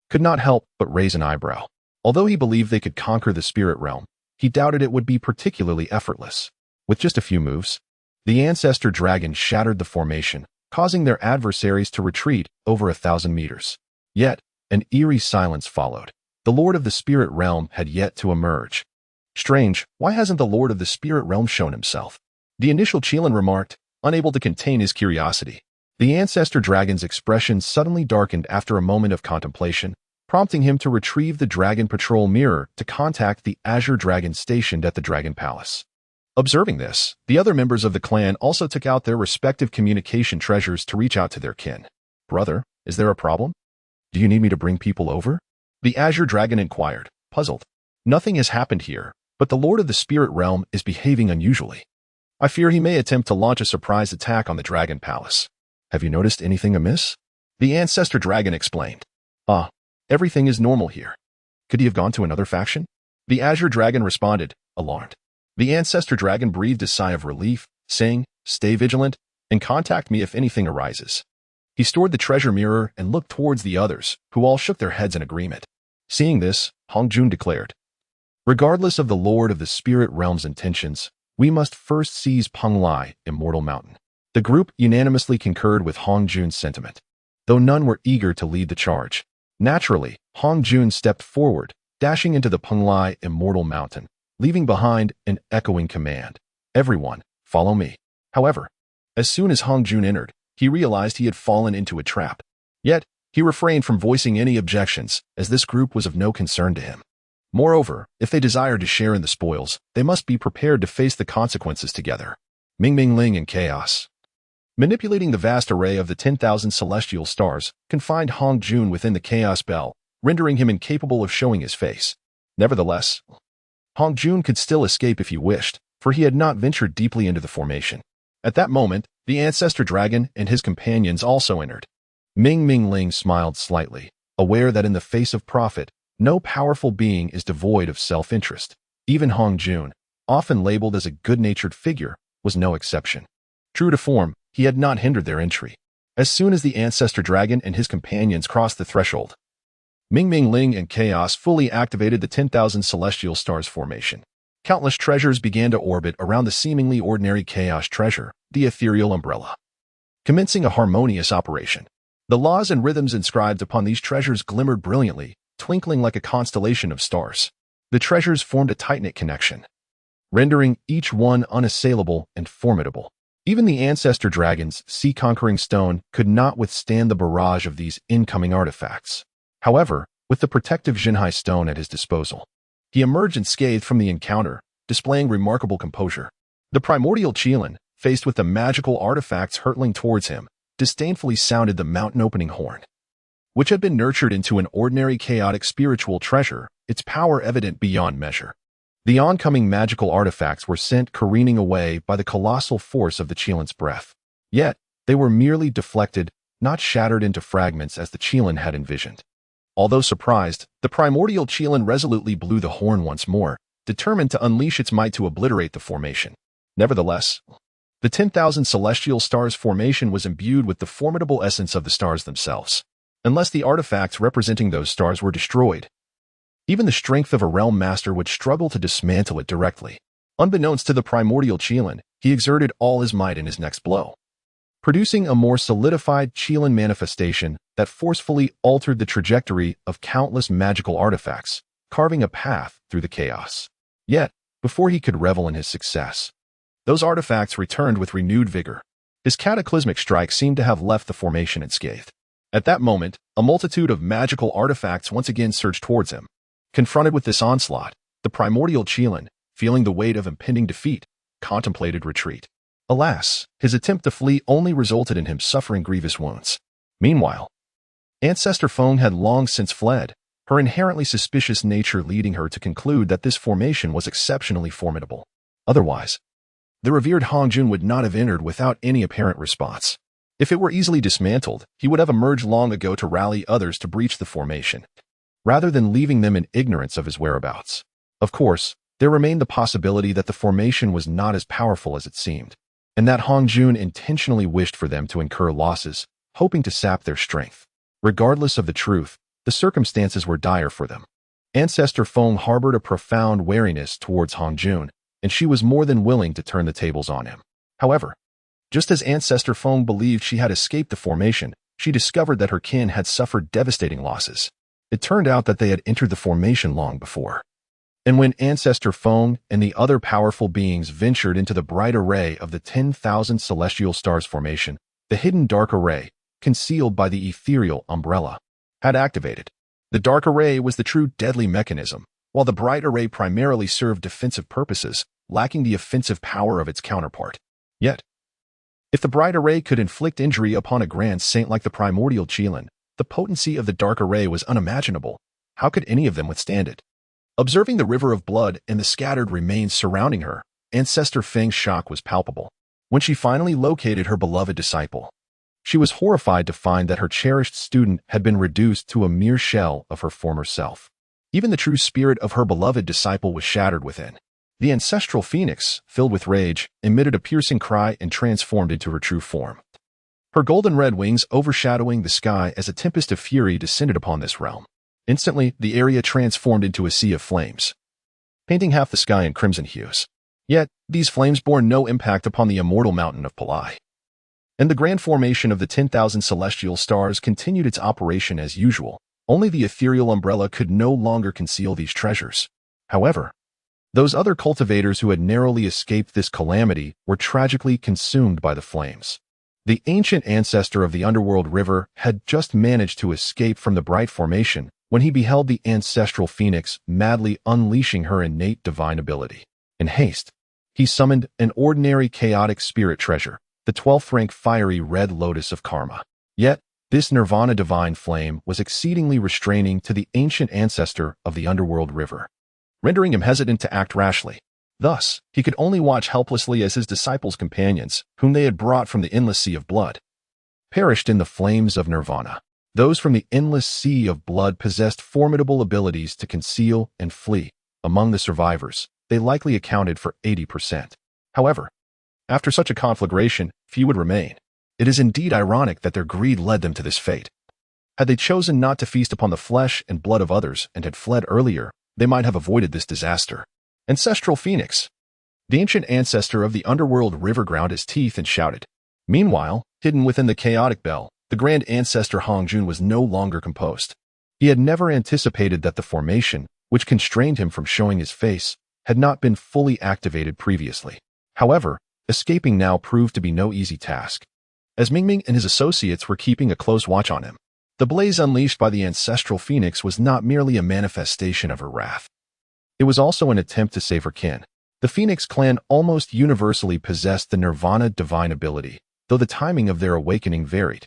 could not help but raise an eyebrow. Although he believed they could conquer the spirit realm, he doubted it would be particularly effortless. With just a few moves, the ancestor dragon shattered the formation, causing their adversaries to retreat over 1,000 meters. Yet, an eerie silence followed. The Lord of the Spirit Realm had yet to emerge. Strange, why hasn't the Lord of the Spirit Realm shown himself? The initial Qilin remarked, unable to contain his curiosity. The ancestor dragon's expression suddenly darkened after a moment of contemplation, prompting him to retrieve the Dragon Patrol mirror to contact the Azure Dragon stationed at the Dragon Palace. Observing this, the other members of the clan also took out their respective communication treasures to reach out to their kin. Brother, is there a problem? Do you need me to bring people over? The Azure Dragon inquired, puzzled. Nothing has happened here, but the Lord of the Spirit Realm is behaving unusually. I fear he may attempt to launch a surprise attack on the Dragon Palace. Have you noticed anything amiss? The Ancestor Dragon explained. Everything is normal here. Could he have gone to another faction? The Azure Dragon responded, alarmed. The Ancestor Dragon breathed a sigh of relief, saying, "Stay vigilant and contact me if anything arises." He stored the treasure mirror and looked towards the others, who all shook their heads in agreement. Seeing this, Hongjun declared, "Regardless of the Lord of the Spirit Realm's intentions, we must first seize Yangmei Immortal Mountain." The group unanimously concurred with Hongjun's sentiment, though none were eager to lead the charge. Naturally, Hongjun stepped forward, dashing into the Yangmei Immortal Mountain, leaving behind an echoing command, "Everyone, follow me." However, as soon as Hongjun entered, he realized he had fallen into a trap. Yet, he refrained from voicing any objections, as this group was of no concern to him. Moreover, if they desired to share in the spoils, they must be prepared to face the consequences together. Mingming and Chaos. Manipulating the vast array of the 10,000 celestial stars confined Hongjun within the Chaos Bell, rendering him incapable of showing his face. Nevertheless, Hongjun could still escape if he wished, for he had not ventured deeply into the formation. At that moment, the Ancestor Dragon and his companions also entered. Ming smiled slightly, aware that in the face of profit, no powerful being is devoid of self-interest. Even Hongjun, often labeled as a good-natured figure, was no exception. True to form, he had not hindered their entry. As soon as the Ancestor Dragon and his companions crossed the threshold, Ming and Chaos fully activated the 10,000 celestial stars formation. Countless treasures began to orbit around the seemingly ordinary Chaos treasure, the ethereal umbrella, commencing a harmonious operation. The laws and rhythms inscribed upon these treasures glimmered brilliantly, twinkling like a constellation of stars. The treasures formed a tight-knit connection, rendering each one unassailable and formidable. Even the Ancestor Dragon's sea-conquering stone could not withstand the barrage of these incoming artifacts. However, with the protective Jinhai stone at his disposal, he emerged unscathed from the encounter, displaying remarkable composure. The Primordial Qilin, faced with the magical artifacts hurtling towards him, disdainfully sounded the mountain-opening horn, which had been nurtured into an ordinary chaotic spiritual treasure, its power evident beyond measure. The oncoming magical artifacts were sent careening away by the colossal force of the Qilin's breath. Yet, they were merely deflected, not shattered into fragments as the Qilin had envisioned. Although surprised, the Primordial Qilin resolutely blew the horn once more, determined to unleash its might to obliterate the formation. Nevertheless, the 10,000 celestial stars formation was imbued with the formidable essence of the stars themselves. Unless the artifacts representing those stars were destroyed, even the strength of a realm master would struggle to dismantle it directly. Unbeknownst to the Primordial Qilin, he exerted all his might in his next blow, producing a more solidified Qilin manifestation that forcefully altered the trajectory of countless magical artifacts, carving a path through the chaos. Yet, before he could revel in his success, those artifacts returned with renewed vigor. His cataclysmic strike seemed to have left the formation unscathed. At that moment, a multitude of magical artifacts once again surged towards him. Confronted with this onslaught, the Primordial Qilin, feeling the weight of impending defeat, contemplated retreat. Alas, his attempt to flee only resulted in him suffering grievous wounds. Meanwhile, Ancestor Feng had long since fled, her inherently suspicious nature leading her to conclude that this formation was exceptionally formidable. Otherwise, the revered Hongjun would not have entered without any apparent response. If it were easily dismantled, he would have emerged long ago to rally others to breach the formation, rather than leaving them in ignorance of his whereabouts. Of course, there remained the possibility that the formation was not as powerful as it seemed, and that Hongjun intentionally wished for them to incur losses, hoping to sap their strength. Regardless of the truth, the circumstances were dire for them. Ancestor Feng harbored a profound wariness towards Hongjun, and she was more than willing to turn the tables on him. However, just as Ancestor Feng believed she had escaped the formation, she discovered that her kin had suffered devastating losses. It turned out that they had entered the formation long before. And when Ancestor Feng and the other powerful beings ventured into the bright array of the 10,000 celestial stars formation, the hidden dark array, concealed by the ethereal umbrella, had activated. The dark array was the true deadly mechanism, while the bright array primarily served defensive purposes, lacking the offensive power of its counterpart. Yet, if the bright array could inflict injury upon a grand saint like the Primordial Qilin, the potency of the dark array was unimaginable. How could any of them withstand it? Observing the river of blood and the scattered remains surrounding her, Ancestor Feng's shock was palpable. When she finally located her beloved disciple, she was horrified to find that her cherished student had been reduced to a mere shell of her former self. Even the true spirit of her beloved disciple was shattered within. The ancestral phoenix, filled with rage, emitted a piercing cry and transformed into her true form. Her golden-red wings overshadowing the sky as a tempest of fury descended upon this realm. Instantly, the area transformed into a sea of flames, painting half the sky in crimson hues. Yet, these flames bore no impact upon the immortal mountain of Palai. And the grand formation of the 10,000 celestial stars continued its operation as usual. Only the ethereal umbrella could no longer conceal these treasures. However, those other cultivators who had narrowly escaped this calamity were tragically consumed by the flames. The ancient ancestor of the underworld river had just managed to escape from the bright formation when he beheld the ancestral phoenix madly unleashing her innate divine ability. In haste, he summoned an ordinary chaotic spirit treasure, the 12th rank fiery red lotus of karma. Yet, this nirvana divine flame was exceedingly restraining to the ancient ancestor of the underworld river, rendering him hesitant to act rashly. Thus, he could only watch helplessly as his disciples' companions, whom they had brought from the endless sea of blood, perished in the flames of nirvana. Those from the endless sea of blood possessed formidable abilities to conceal and flee. Among the survivors, they likely accounted for 80%. However, after such a conflagration, few would remain. It is indeed ironic that their greed led them to this fate. Had they chosen not to feast upon the flesh and blood of others and had fled earlier, they might have avoided this disaster. Ancestral Phoenix. The ancient ancestor of the underworld river ground his teeth and shouted. Meanwhile, hidden within the chaotic bell, the grand ancestor Hongjun was no longer composed. He had never anticipated that the formation, which constrained him from showing his face, had not been fully activated previously. However, escaping now proved to be no easy task, as Mingming and his associates were keeping a close watch on him. The blaze unleashed by the ancestral phoenix was not merely a manifestation of her wrath. It was also an attempt to save her kin. The Phoenix clan almost universally possessed the Nirvana divine ability, though the timing of their awakening varied,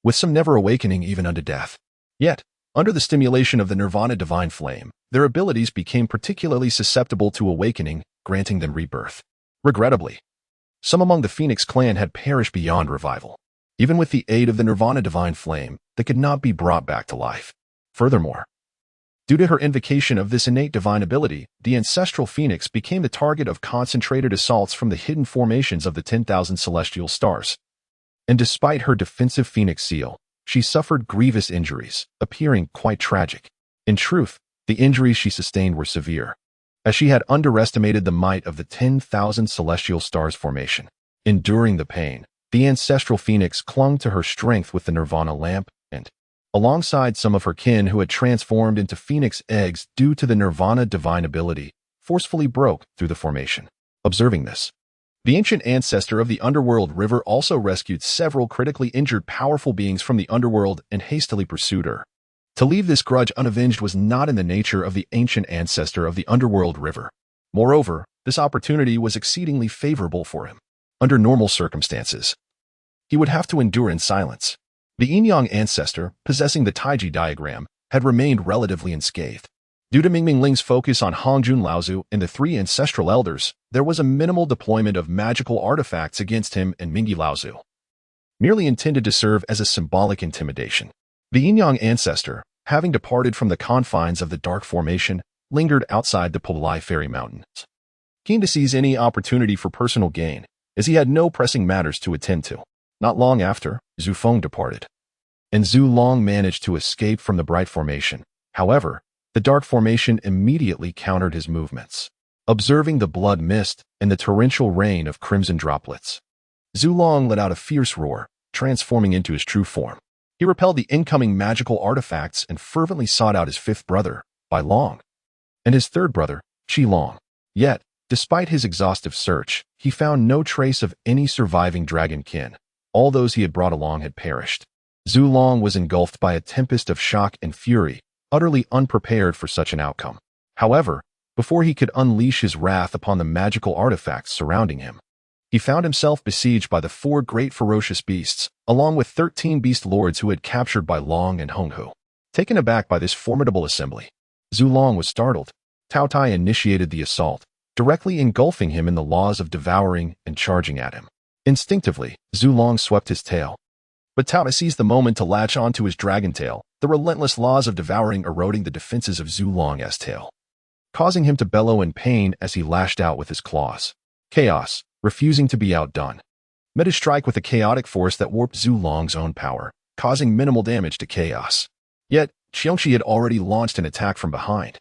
with some never awakening even unto death. Yet, under the stimulation of the Nirvana divine flame, their abilities became particularly susceptible to awakening, granting them rebirth. Regrettably, some among the Phoenix clan had perished beyond revival. Even with the aid of the Nirvana divine flame, they could not be brought back to life. Furthermore, due to her invocation of this innate divine ability, the ancestral Phoenix became the target of concentrated assaults from the hidden formations of the 10,000 celestial stars. And despite her defensive Phoenix seal, she suffered grievous injuries, appearing quite tragic. In truth, the injuries she sustained were severe, as she had underestimated the might of the 10,000 celestial stars formation. Enduring the pain, the ancestral Phoenix clung to her strength with the Nirvana lamp, and, alongside some of her kin who had transformed into Phoenix eggs due to the Nirvana divine ability, forcefully broke through the formation. Observing this, the ancient ancestor of the underworld river also rescued several critically injured powerful beings from the underworld and hastily pursued her. To leave this grudge unavenged was not in the nature of the ancient ancestor of the underworld river. Moreover, this opportunity was exceedingly favorable for him. Under normal circumstances, he would have to endure in silence. The Yin-Yang ancestor, possessing the Taiji diagram, had remained relatively unscathed. Due to Mingming Ling's focus on Hongjun Laozu and the three ancestral elders, there was a minimal deployment of magical artifacts against him and Mingyi Laozu, merely intended to serve as a symbolic intimidation. The Yin-Yang ancestor, having departed from the confines of the dark formation, lingered outside the Polai Fairy Mountains, keen to seize any opportunity for personal gain, as he had no pressing matters to attend to. Not long after, Zhu Feng departed, and Zhu Long managed to escape from the bright formation. However, the dark formation immediately countered his movements. Observing the blood mist and the torrential rain of crimson droplets, Zhu Long let out a fierce roar, transforming into his true form. He repelled the incoming magical artifacts and fervently sought out his fifth brother, Bai Long, and his third brother, Qi Long. Yet, despite his exhaustive search, he found no trace of any surviving dragon kin. All those he had brought along had perished. Zhu Long was engulfed by a tempest of shock and fury, utterly unprepared for such an outcome. However, before he could unleash his wrath upon the magical artifacts surrounding him, he found himself besieged by the 4 great ferocious beasts, along with 13 beast lords who had captured Bai Long and Honghu. Taken aback by this formidable assembly, Zhu Long was startled. Tao Tai initiated the assault, directly engulfing him in the laws of devouring and charging at him. Instinctively, Zhu Long swept his tail, but Tao Tai seized the moment to latch onto his dragon tail, the relentless laws of devouring eroding the defenses of Zhu Long's tail. causing him to bellow in pain as he lashed out with his claws. Chaos, refusing to be outdone, met his strike with a chaotic force that warped Zulong's own power, causing minimal damage to Chaos. Yet, Qiongqi had already launched an attack from behind,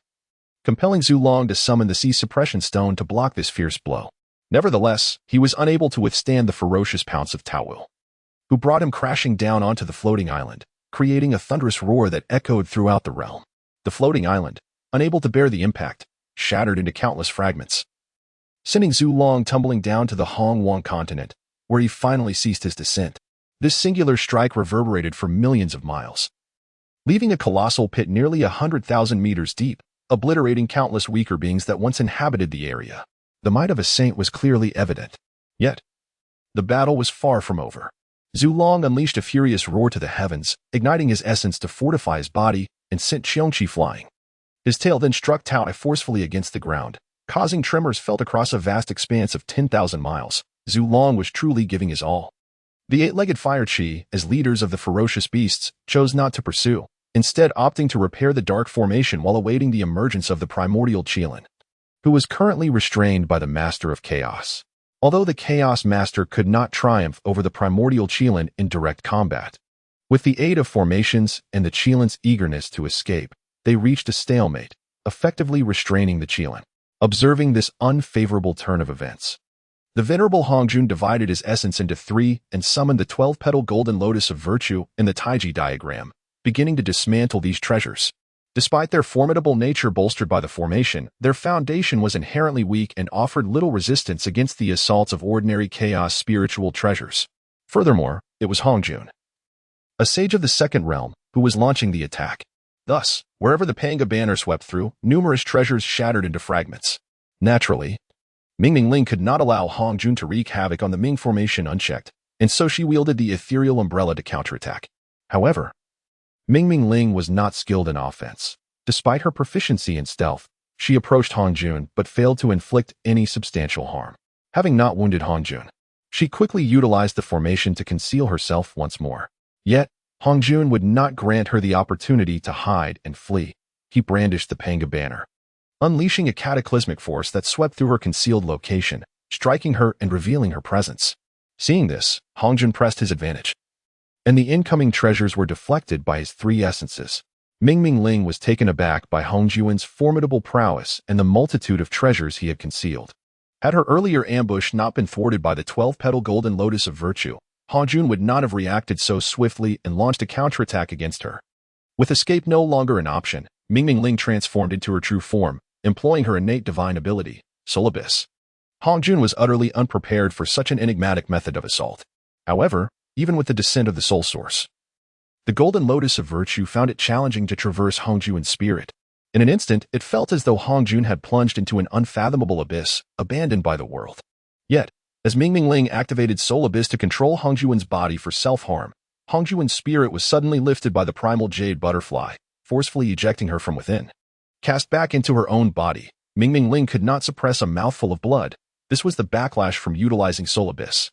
compelling Zulong to summon the Sea Suppression Stone to block this fierce blow. Nevertheless, he was unable to withstand the ferocious pounce of Taowu, who brought him crashing down onto the floating island, creating a thunderous roar that echoed throughout the realm. The floating island, unable to bear the impact, shattered into countless fragments, sending Zulong tumbling down to the Hongwang continent, where he finally ceased his descent. This singular strike reverberated for millions of miles, leaving a colossal pit nearly 100,000 meters deep, obliterating countless weaker beings that once inhabited the area. The might of a saint was clearly evident. Yet, the battle was far from over. Zulong unleashed a furious roar to the heavens, igniting his essence to fortify his body, and sent Qiongqi flying. His tail then struck Taowu forcefully against the ground, causing tremors felt across a vast expanse of 10,000 miles. Zulong was truly giving his all. The eight-legged fire chi, as leaders of the ferocious beasts, chose not to pursue, instead opting to repair the dark formation while awaiting the emergence of the primordial Qilin, who was currently restrained by the Master of Chaos. Although the Chaos Master could not triumph over the primordial Qilin in direct combat, with the aid of formations and the Qilin's eagerness to escape, they reached a stalemate, effectively restraining the Qilin. Observing this unfavorable turn of events, the venerable Hongjun divided his essence into three and summoned the 12-petal golden lotus of virtue in the Taiji diagram, beginning to dismantle these treasures. Despite their formidable nature bolstered by the formation, their foundation was inherently weak and offered little resistance against the assaults of ordinary chaos spiritual treasures. Furthermore, it was Hongjun, a sage of the second realm, who was launching the attack. Thus, wherever the Panga banner swept through, numerous treasures shattered into fragments. Naturally, Mingming Ling could not allow Hongjun to wreak havoc on the Ming formation unchecked, and so she wielded the ethereal umbrella to counterattack. However, Mingming Ling was not skilled in offense. Despite her proficiency in stealth, she approached Hongjun but failed to inflict any substantial harm. Having not wounded Hongjun, she quickly utilized the formation to conceal herself once more. Yet, Hongjun would not grant her the opportunity to hide and flee. He brandished the Panga banner, unleashing a cataclysmic force that swept through her concealed location, striking her and revealing her presence. Seeing this, Hongjun pressed his advantage, and the incoming treasures were deflected by his three essences. Mingming Ling was taken aback by Hongjun's formidable prowess and the multitude of treasures he had concealed. Had her earlier ambush not been thwarted by the 12-petal golden lotus of virtue, Hongjun would not have reacted so swiftly and launched a counterattack against her. With escape no longer an option, Mingming Ling transformed into her true form, employing her innate divine ability, Soul Abyss. Hongjun was utterly unprepared for such an enigmatic method of assault. However, even with the descent of the Soul Source, the Golden Lotus of Virtue found it challenging to traverse Hongjun's spirit. In an instant, it felt as though Hongjun had plunged into an unfathomable abyss, abandoned by the world. Yet, as Mingming Ling activated Soul Abyss to control Hongjun's body for self-harm, Hongjun's spirit was suddenly lifted by the primal jade butterfly, forcefully ejecting her from within. Cast back into her own body, Mingming Ling could not suppress a mouthful of blood. This was the backlash from utilizing Soul Abyss.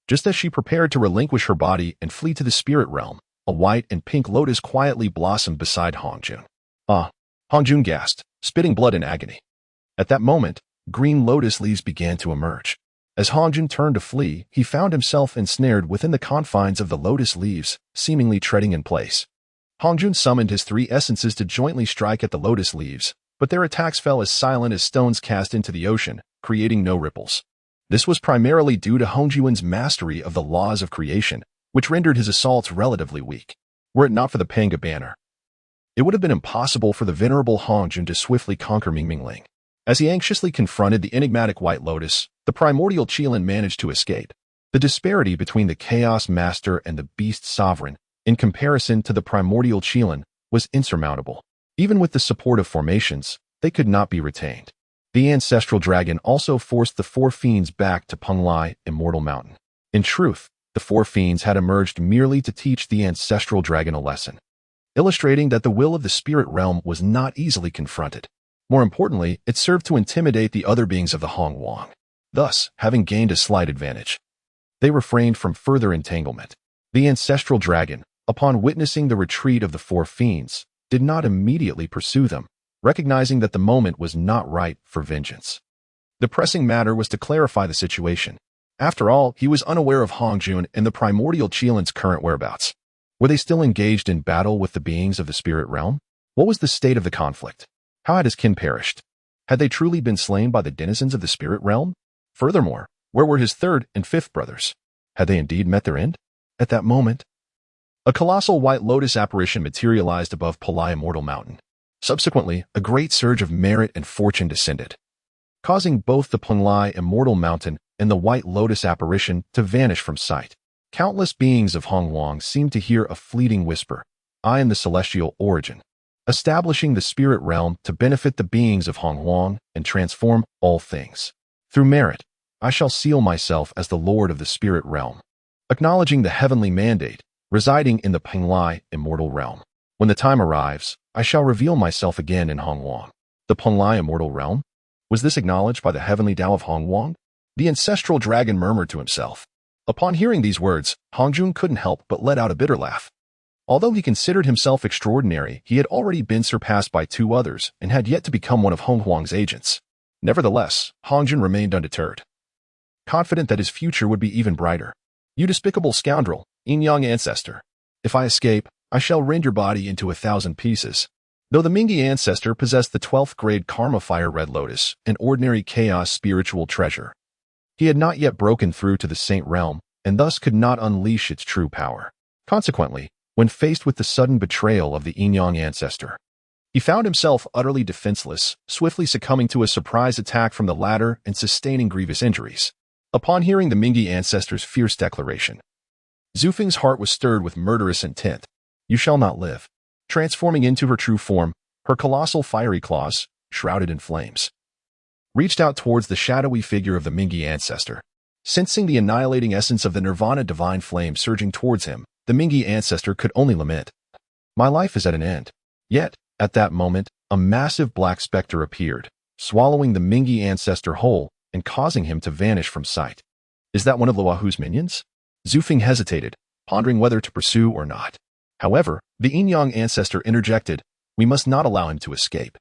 Just as she prepared to relinquish her body and flee to the spirit realm, a white and pink lotus quietly blossomed beside Hongjun. Ah! Hongjun gasped, spitting blood in agony. At that moment, green lotus leaves began to emerge. As Hongjun turned to flee, he found himself ensnared within the confines of the lotus leaves, seemingly treading in place. Hongjun summoned his three essences to jointly strike at the lotus leaves, but their attacks fell as silent as stones cast into the ocean, creating no ripples. This was primarily due to Hongjun's mastery of the laws of creation, which rendered his assaults relatively weak. Were it not for the Panga banner, it would have been impossible for the venerable Hongjun to swiftly conquer Mingming Ling. As he anxiously confronted the enigmatic White Lotus, the primordial Qilin managed to escape. The disparity between the Chaos Master and the Beast Sovereign, in comparison to the primordial Qilin, was insurmountable. Even with the support of formations, they could not be retained. The ancestral dragon also forced the four fiends back to Yangmei Immortal Mountain. In truth, the four fiends had emerged merely to teach the ancestral dragon a lesson, illustrating that the will of the spirit realm was not easily confronted. More importantly, it served to intimidate the other beings of the Hongwang. Thus, having gained a slight advantage, they refrained from further entanglement. The ancestral dragon, upon witnessing the retreat of the four fiends, did not immediately pursue them. recognizing that the moment was not right for vengeance. The pressing matter was to clarify the situation. After all, he was unaware of Hongjun and the Primordial Qielin's current whereabouts. Were they still engaged in battle with the beings of the spirit realm? What was the state of the conflict? How had his kin perished? Had they truly been slain by the denizens of the spirit realm? Furthermore, where were his third and fifth brothers? Had they indeed met their end? At that moment, a colossal white lotus apparition materialized above Yangmei Immortal Mountain. Subsequently, a great surge of merit and fortune descended, causing both the Yangmei Immortal Mountain and the white lotus apparition to vanish from sight. Countless beings of Hongwang seemed to hear a fleeting whisper, "I am the celestial origin," establishing the spirit realm to benefit the beings of Hongwang and transform all things. Through merit, I shall seal myself as the lord of the spirit realm, acknowledging the heavenly mandate residing in the Yangmei Immortal realm. When the time arrives, I shall reveal myself again in Hongwang. The Yangmei Immortal realm? Was this acknowledged by the heavenly Tao of Hongwang? The ancestral dragon murmured to himself. Upon hearing these words, Hongjun couldn't help but let out a bitter laugh. Although he considered himself extraordinary, he had already been surpassed by two others and had yet to become one of Hongwang's agents. Nevertheless, Hongjun remained undeterred, confident that his future would be even brighter. "You despicable scoundrel, Yin-Yang ancestor. If I escape, I shall rend your body into 1,000 pieces." Though the Mingyi ancestor possessed the 12th grade Karma Fire Red Lotus, an ordinary chaos spiritual treasure, he had not yet broken through to the Saint Realm and thus could not unleash its true power. Consequently, when faced with the sudden betrayal of the Yin-Yang ancestor, he found himself utterly defenseless, swiftly succumbing to a surprise attack from the latter and sustaining grievous injuries. Upon hearing the Mingyi ancestor's fierce declaration, Zhu Feng's heart was stirred with murderous intent. "You shall not live." Transforming into her true form, her colossal fiery claws, shrouded in flames, reached out towards the shadowy figure of the Mingyi ancestor. Sensing the annihilating essence of the Nirvana divine flame surging towards him, the Mingyi ancestor could only lament, "My life is at an end." Yet, at that moment, a massive black specter appeared, swallowing the Mingyi ancestor whole and causing him to vanish from sight. Is that one of Luahu's minions? Zhu Feng hesitated, pondering whether to pursue or not. However, the Yin-Yang ancestor interjected, "We must not allow him to escape.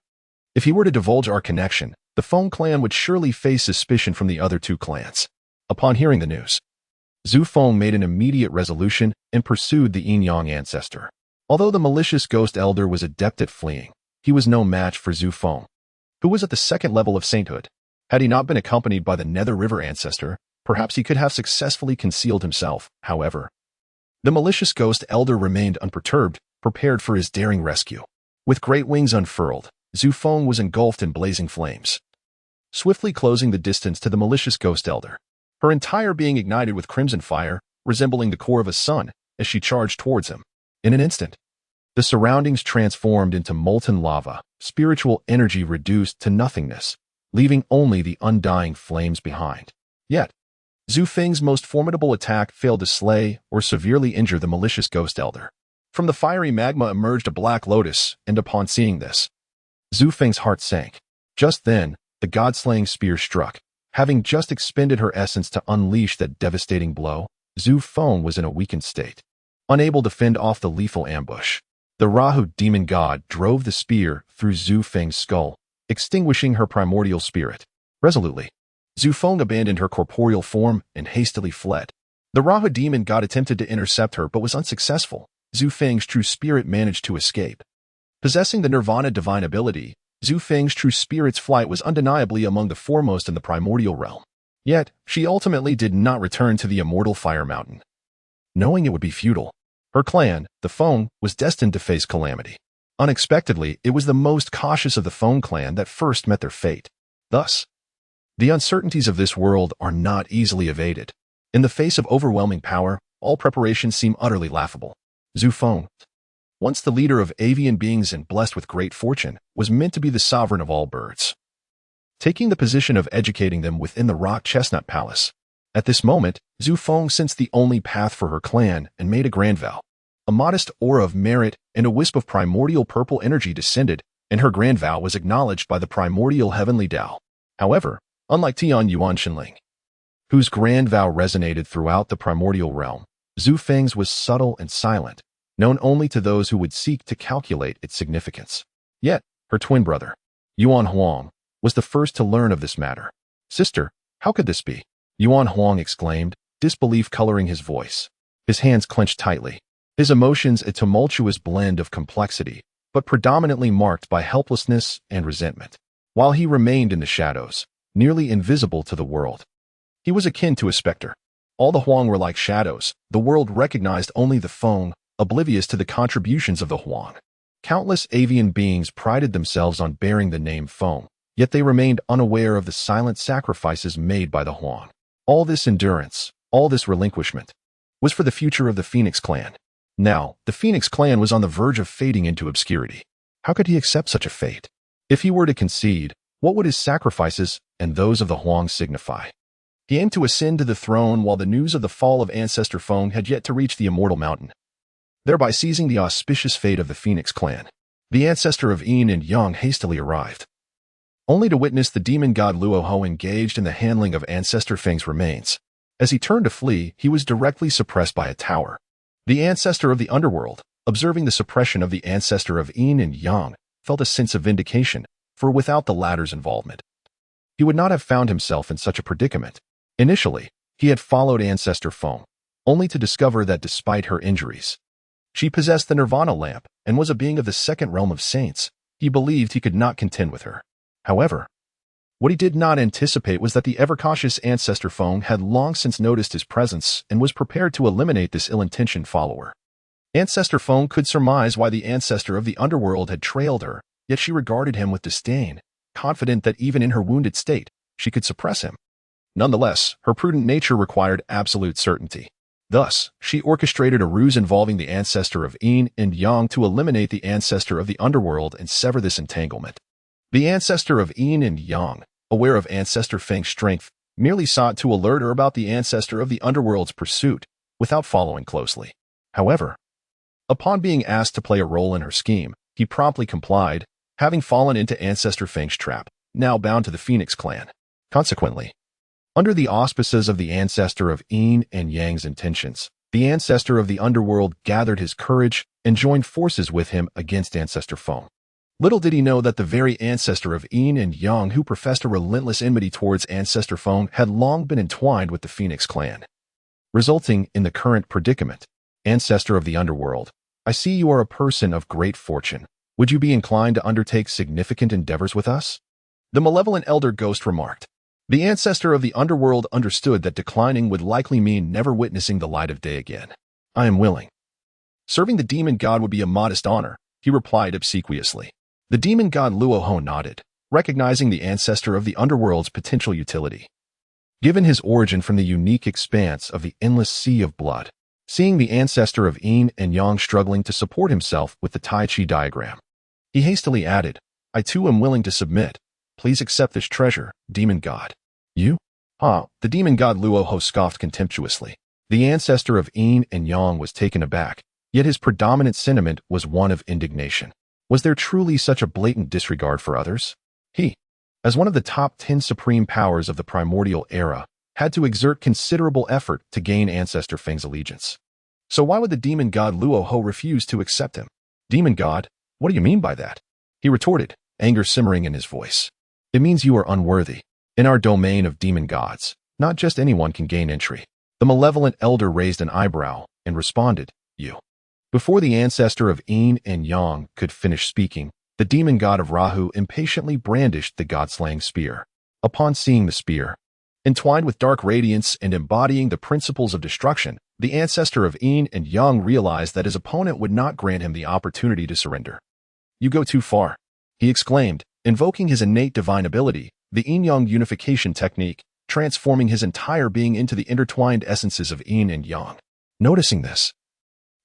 If he were to divulge our connection, the Feng clan would surely face suspicion from the other two clans." Upon hearing the news, Zhu Feng made an immediate resolution and pursued the Yin-Yang ancestor. Although the malicious ghost elder was adept at fleeing, he was no match for Zhu Feng, who was at the second level of sainthood. Had he not been accompanied by the Nether River ancestor, perhaps he could have successfully concealed himself. However, the malicious ghost elder remained unperturbed, prepared for his daring rescue. With great wings unfurled, Zhu Feng was engulfed in blazing flames, swiftly closing the distance to the malicious ghost elder. Her entire being ignited with crimson fire, resembling the core of a sun, as she charged towards him. In an instant, the surroundings transformed into molten lava, spiritual energy reduced to nothingness, leaving only the undying flames behind. Yet, Zhu Feng's most formidable attack failed to slay or severely injure the malicious ghost elder. From the fiery magma emerged a black lotus, and upon seeing this, Zhu Feng's heart sank. Just then, the god-slaying spear struck. Having just expended her essence to unleash that devastating blow, Zhu Feng was in a weakened state, unable to fend off the lethal ambush. The Rahu demon god drove the spear through Zhu Feng's skull, extinguishing her primordial spirit. Resolutely, Zhu Feng abandoned her corporeal form and hastily fled. The Rahu demon god attempted to intercept her but was unsuccessful. Zhu Feng's true spirit managed to escape. Possessing the Nirvana divine ability, Zhu Feng's true spirit's flight was undeniably among the foremost in the primordial realm. Yet, she ultimately did not return to the immortal Fire Mountain, knowing it would be futile. Her clan, the Feng, was destined to face calamity. Unexpectedly, it was the most cautious of the Feng clan that first met their fate. Thus, the uncertainties of this world are not easily evaded. In the face of overwhelming power, all preparations seem utterly laughable. Zhu Feng, once the leader of avian beings and blessed with great fortune, was meant to be the sovereign of all birds, taking the position of educating them within the Rock Chestnut Palace. At this moment, Zhu Feng sensed the only path for her clan and made a grand vow. A modest aura of merit and a wisp of primordial purple energy descended, and her grand vow was acknowledged by the primordial heavenly Tao. However, unlike Tian Yuan Shenling, whose grand vow resonated throughout the primordial realm, Zhu Feng's was subtle and silent, known only to those who would seek to calculate its significance. Yet, Her twin brother, Yuan Huang, was the first to learn of this matter. "Sister, how could this be?" Yuan Huang exclaimed, disbelief coloring his voice. His hands clenched tightly. His emotions a tumultuous blend of complexity, but predominantly marked by helplessness and resentment. While he remained in the shadows, nearly invisible to the world, he was akin to a specter. All the Huang were like shadows. The world recognized only the Feng, oblivious to the contributions of the Huang. Countless avian beings prided themselves on bearing the name Feng, yet they remained unaware of the silent sacrifices made by the Huang. All this endurance, all this relinquishment, was for the future of the Phoenix clan. Now, the Phoenix clan was on the verge of fading into obscurity. How could he accept such a fate? If he were to concede, what would his sacrifices and those of the Huang signify? He aimed to ascend to the throne while the news of the fall of Ancestor Feng had yet to reach the Immortal Mountain, thereby seizing the auspicious fate of the Phoenix clan. The ancestor of Yin and Yang hastily arrived, only to witness the demon god Luoho engaged in the handling of Ancestor Feng's remains. As he turned to flee, he was directly suppressed by a tower. The ancestor of the underworld, observing the suppression of the ancestor of Yin and Yang, felt a sense of vindication, for without the latter's involvement, he would not have found himself in such a predicament. Initially, he had followed Ancestor Feng, only to discover that despite her injuries, she possessed the Nirvana lamp and was a being of the second realm of saints. He believed he could not contend with her. However, what he did not anticipate was that the ever-cautious Ancestor Feng had long since noticed his presence and was prepared to eliminate this ill-intentioned follower. Ancestor Feng could surmise why the ancestor of the underworld had trailed her, yet she regarded him with disdain, confident that even in her wounded state, she could suppress him. Nonetheless, her prudent nature required absolute certainty. Thus, she orchestrated a ruse involving the ancestor of Yin and Yang to eliminate the ancestor of the underworld and sever this entanglement. The ancestor of Yin and Yang, aware of Ancestor Feng's strength, merely sought to alert her about the ancestor of the underworld's pursuit, without following closely. However, upon being asked to play a role in her scheme, he promptly complied, having fallen into Ancestor Feng's trap, now bound to the Phoenix clan. Consequently, under the auspices of the ancestor of Yin and Yang's intentions, the ancestor of the underworld gathered his courage and joined forces with him against Ancestor Feng. Little did he know that the very ancestor of Yin and Yang who professed a relentless enmity towards Ancestor Feng had long been entwined with the Phoenix clan, resulting in the current predicament. Ancestor of the underworld, I see you are a person of great fortune. Would you be inclined to undertake significant endeavors with us? The malevolent elder ghost remarked. The ancestor of the underworld understood that declining would likely mean never witnessing the light of day again. I am willing. Serving the demon god would be a modest honor, he replied obsequiously. The demon god Luoho nodded, recognizing the ancestor of the underworld's potential utility. Given his origin from the unique expanse of the endless sea of blood, seeing the ancestor of Yin and Yang struggling to support himself with the Tai Chi diagram, he hastily added, I too am willing to submit. Please accept this treasure, demon god. You? The demon god Luoho scoffed contemptuously. The ancestor of Yin and Yang was taken aback, yet his predominant sentiment was one of indignation. Was there truly such a blatant disregard for others? He, as one of the top 10 supreme powers of the Primordial era, had to exert considerable effort to gain Ancestor Feng's allegiance. So why would the demon god Luoho refuse to accept him? Demon god, what do you mean by that? He retorted, anger simmering in his voice. It means you are unworthy. In our domain of demon gods, not just anyone can gain entry. The malevolent elder raised an eyebrow and responded, You. Before the ancestor of Yin and Yang could finish speaking, the demon god of Rahu impatiently brandished the god-slaying spear. Upon seeing the spear, entwined with dark radiance and embodying the principles of destruction, the ancestor of Yin and Yang realized that his opponent would not grant him the opportunity to surrender. You go too far, he exclaimed, invoking his innate divine ability, the yin-yang unification technique, transforming his entire being into the intertwined essences of yin and yang. Noticing this,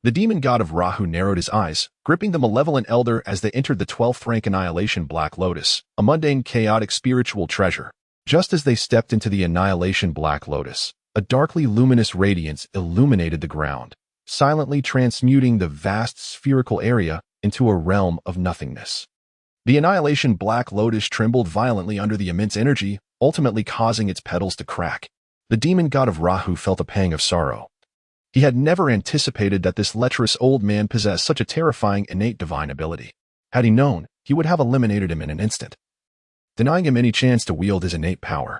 the demon god of Rahu narrowed his eyes, gripping the malevolent elder as they entered the 12th rank Annihilation Black Lotus, a mundane chaotic spiritual treasure. Just as they stepped into the Annihilation Black Lotus, a darkly luminous radiance illuminated the ground, silently transmuting the vast spherical area into a realm of nothingness. The Annihilation Black Lotus trembled violently under the immense energy, ultimately causing its petals to crack. The demon god of Rahu felt a pang of sorrow. He had never anticipated that this lecherous old man possessed such a terrifying innate divine ability. Had he known, he would have eliminated him in an instant, denying him any chance to wield his innate power.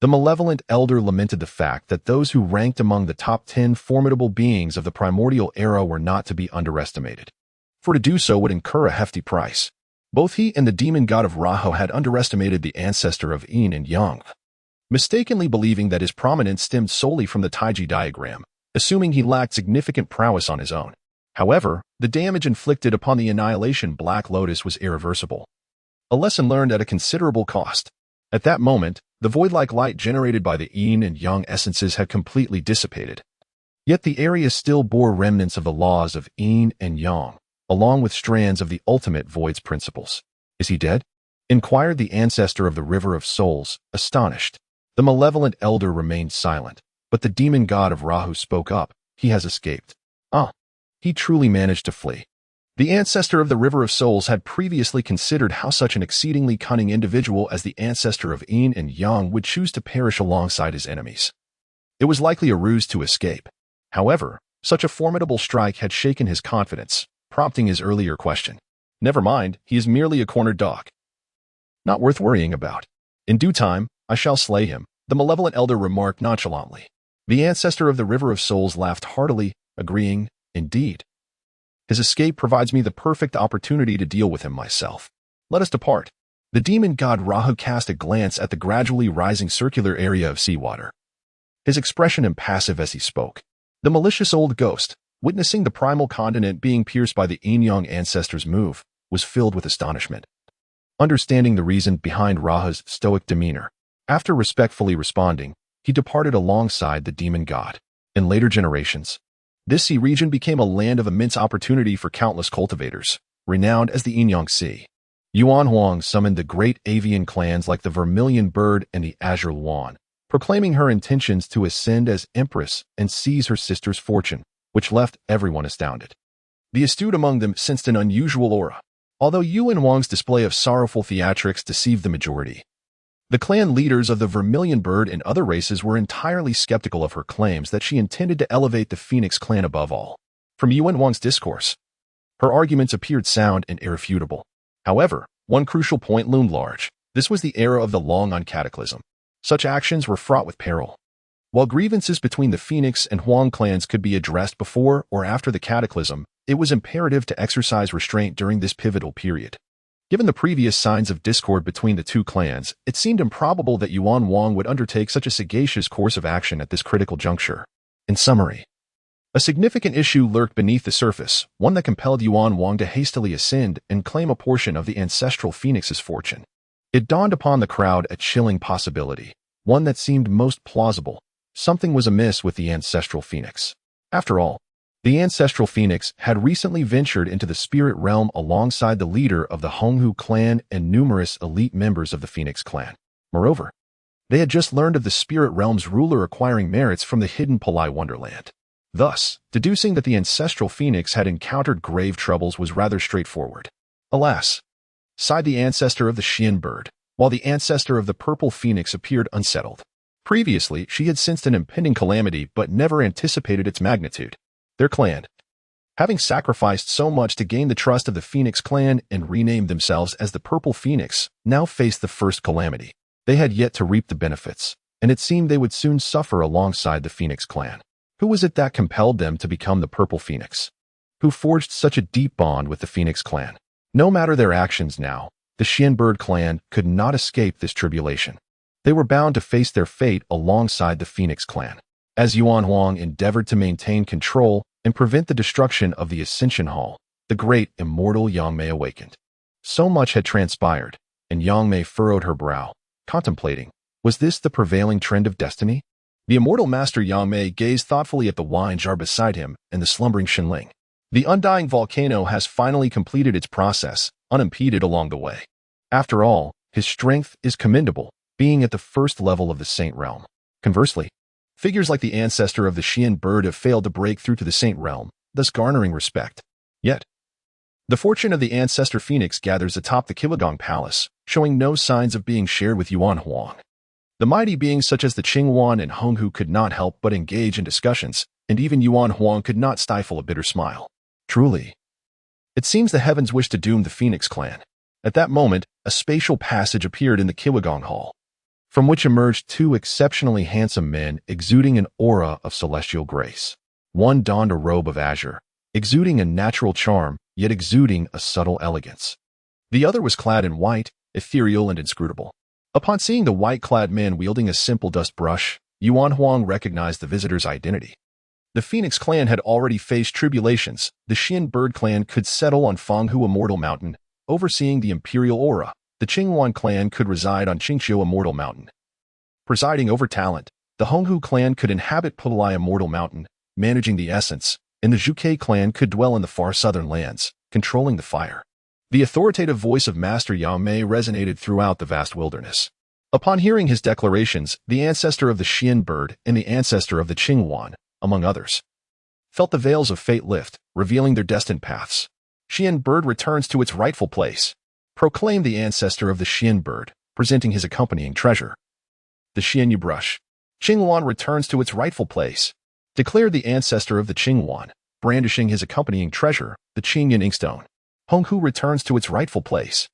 The malevolent elder lamented the fact that those who ranked among the top 10 formidable beings of the primordial era were not to be underestimated, for to do so would incur a hefty price. Both he and the demon god of Raho had underestimated the ancestor of Yin and Yang, mistakenly believing that his prominence stemmed solely from the Taiji diagram, assuming he lacked significant prowess on his own. However, the damage inflicted upon the Annihilation Black Lotus was irreversible, a lesson learned at a considerable cost. At that moment, the void-like light generated by the Yin and Yang essences had completely dissipated. Yet the area still bore remnants of the laws of Yin and Yang, along with strands of the ultimate void's principles. Is he dead? Inquired the ancestor of the River of Souls, astonished. The malevolent elder remained silent, but the demon god of Rahu spoke up. He has escaped. He truly managed to flee. The ancestor of the River of Souls had previously considered how such an exceedingly cunning individual as the ancestor of Yin and Yang would choose to perish alongside his enemies. It was likely a ruse to escape. However, such a formidable strike had shaken his confidence, prompting his earlier question. Never mind, he is merely a cornered dog. Not worth worrying about. In due time, I shall slay him, the malevolent elder remarked nonchalantly. The ancestor of the River of Souls laughed heartily, agreeing, indeed. His escape provides me the perfect opportunity to deal with him myself. Let us depart. The demon god Rahu cast a glance at the gradually rising circular area of seawater, his expression impassive as he spoke. The malicious old ghost, witnessing the primal continent being pierced by the Yin-Yang ancestor's move, was filled with astonishment. Understanding the reason behind Rahu's stoic demeanor, after respectfully responding, he departed alongside the demon god. In later generations, this sea region became a land of immense opportunity for countless cultivators, renowned as the Yin-Yang Sea. Yuan Huang summoned the great avian clans like the Vermilion Bird and the Azure Luan, proclaiming her intentions to ascend as empress and seize her sister's fortune, which left everyone astounded. The astute among them sensed an unusual aura, although Yuan Huang's display of sorrowful theatrics deceived the majority. The clan leaders of the Vermilion Bird and other races were entirely skeptical of her claims that she intended to elevate the Phoenix clan above all. From Yuan Huang's discourse, her arguments appeared sound and irrefutable. However, one crucial point loomed large. This was the era of the Long-On Cataclysm. Such actions were fraught with peril. While grievances between the Phoenix and Huang clans could be addressed before or after the Cataclysm, it was imperative to exercise restraint during this pivotal period. Given the previous signs of discord between the two clans, it seemed improbable that Yuan Huang would undertake such a sagacious course of action at this critical juncture. In summary, a significant issue lurked beneath the surface, one that compelled Yuan Huang to hastily ascend and claim a portion of the ancestral Phoenix's fortune. It dawned upon the crowd a chilling possibility, one that seemed most plausible. Something was amiss with the ancestral Phoenix. After all, the ancestral Phoenix had recently ventured into the spirit realm alongside the leader of the Honghu clan and numerous elite members of the Phoenix clan. Moreover, they had just learned of the spirit realm's ruler acquiring merits from the hidden Palai Wonderland. Thus, deducing that the ancestral Phoenix had encountered grave troubles was rather straightforward. Alas, sighed the ancestor of the Xian bird, while the ancestor of the purple Phoenix appeared unsettled. Previously, she had sensed an impending calamity but never anticipated its magnitude. Their clan, having sacrificed so much to gain the trust of the Phoenix clan and renamed themselves as the Purple Phoenix, now faced the first calamity. They had yet to reap the benefits, and it seemed they would soon suffer alongside the Phoenix clan. Who was it that compelled them to become the Purple Phoenix? Who forged such a deep bond with the Phoenix clan? No matter their actions now, the Xianbird clan could not escape this tribulation. They were bound to face their fate alongside the Phoenix clan. As Yuan Huang endeavored to maintain control and prevent the destruction of the Ascension Hall, the great immortal Yangmei awakened. So much had transpired, and Yangmei furrowed her brow, contemplating, was this the prevailing trend of destiny? The immortal master Yangmei gazed thoughtfully at the wine jar beside him and the slumbering Shenling. The undying volcano has finally completed its process, unimpeded along the way. After all, his strength is commendable, being at the first level of the Saint Realm. Conversely, figures like the ancestor of the Xian bird have failed to break through to the Saint Realm, thus garnering respect. Yet, the fortune of the ancestor Phoenix gathers atop the Kilogong Palace, showing no signs of being shared with Yuan Huang. The mighty beings such as the Qinghuan and Honghu could not help but engage in discussions, and even Yuan Huang could not stifle a bitter smile. Truly, It seems the heavens wish to doom the Phoenix clan. At that moment, a spatial passage appeared in the Kiwagong Hall, from which emerged two exceptionally handsome men exuding an aura of celestial grace. One donned a robe of azure, exuding a natural charm, yet exuding a subtle elegance. The other was clad in white, ethereal and inscrutable. Upon seeing the white-clad man wielding a simple dust brush, Yuan Huang recognized the visitor's identity. The Phoenix clan had already faced tribulations. The Xin Bird clan could settle on Fenghu Immortal Mountain, overseeing the Imperial Aura. The Qingyuan clan could reside on Qingqiu Immortal Mountain, presiding over talent. The Honghu clan could inhabit Pulai Immortal Mountain, managing the essence, and the Zhuke clan could dwell in the far southern lands, controlling the fire. The authoritative voice of Master Yangmei resonated throughout the vast wilderness. Upon hearing his declarations, the ancestor of the Xian bird and the ancestor of the Qingyuan, among others, felt the veils of fate lift, revealing their destined paths. Xian bird returns to its rightful place, proclaimed the ancestor of the Xian bird, presenting his accompanying treasure. The Xianyu brush. Qingyuan returns to its rightful place, declared the ancestor of the Qingyuan, brandishing his accompanying treasure, the Qingyan inkstone. Honghu returns to its rightful place,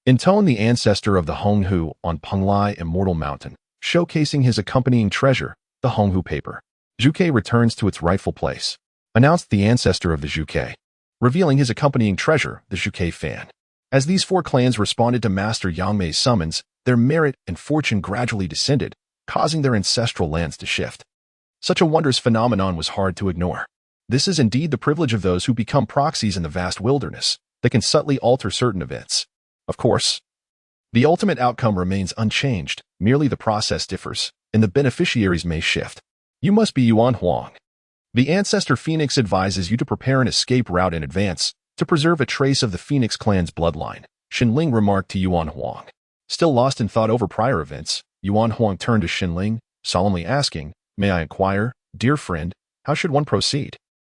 intoned the ancestor of the Honghu on Penglai Immortal Mountain, showcasing his accompanying treasure, the Honghu paper. Zhuke returns to its rightful place, announced the ancestor of the Zhuke, revealing his accompanying treasure, the Zhuke fan. As these four clans responded to Master Yangmei's summons, their merit and fortune gradually descended, causing their ancestral lands to shift. Such a wondrous phenomenon was hard to ignore. This is indeed the privilege of those who become proxies in the vast wilderness that can subtly alter certain events. Of course, the ultimate outcome remains unchanged, merely the process differs, and the beneficiaries may shift. You must be Yuan Huang. The Ancestor Phoenix advises you to prepare an escape route in advance to preserve a trace of the Phoenix clan's bloodline, Xinling remarked to Yuan Huang. Still lost in thought over prior events, Yuan Huang turned to Xinling, solemnly asking, "May I inquire, dear friend, how should one proceed?"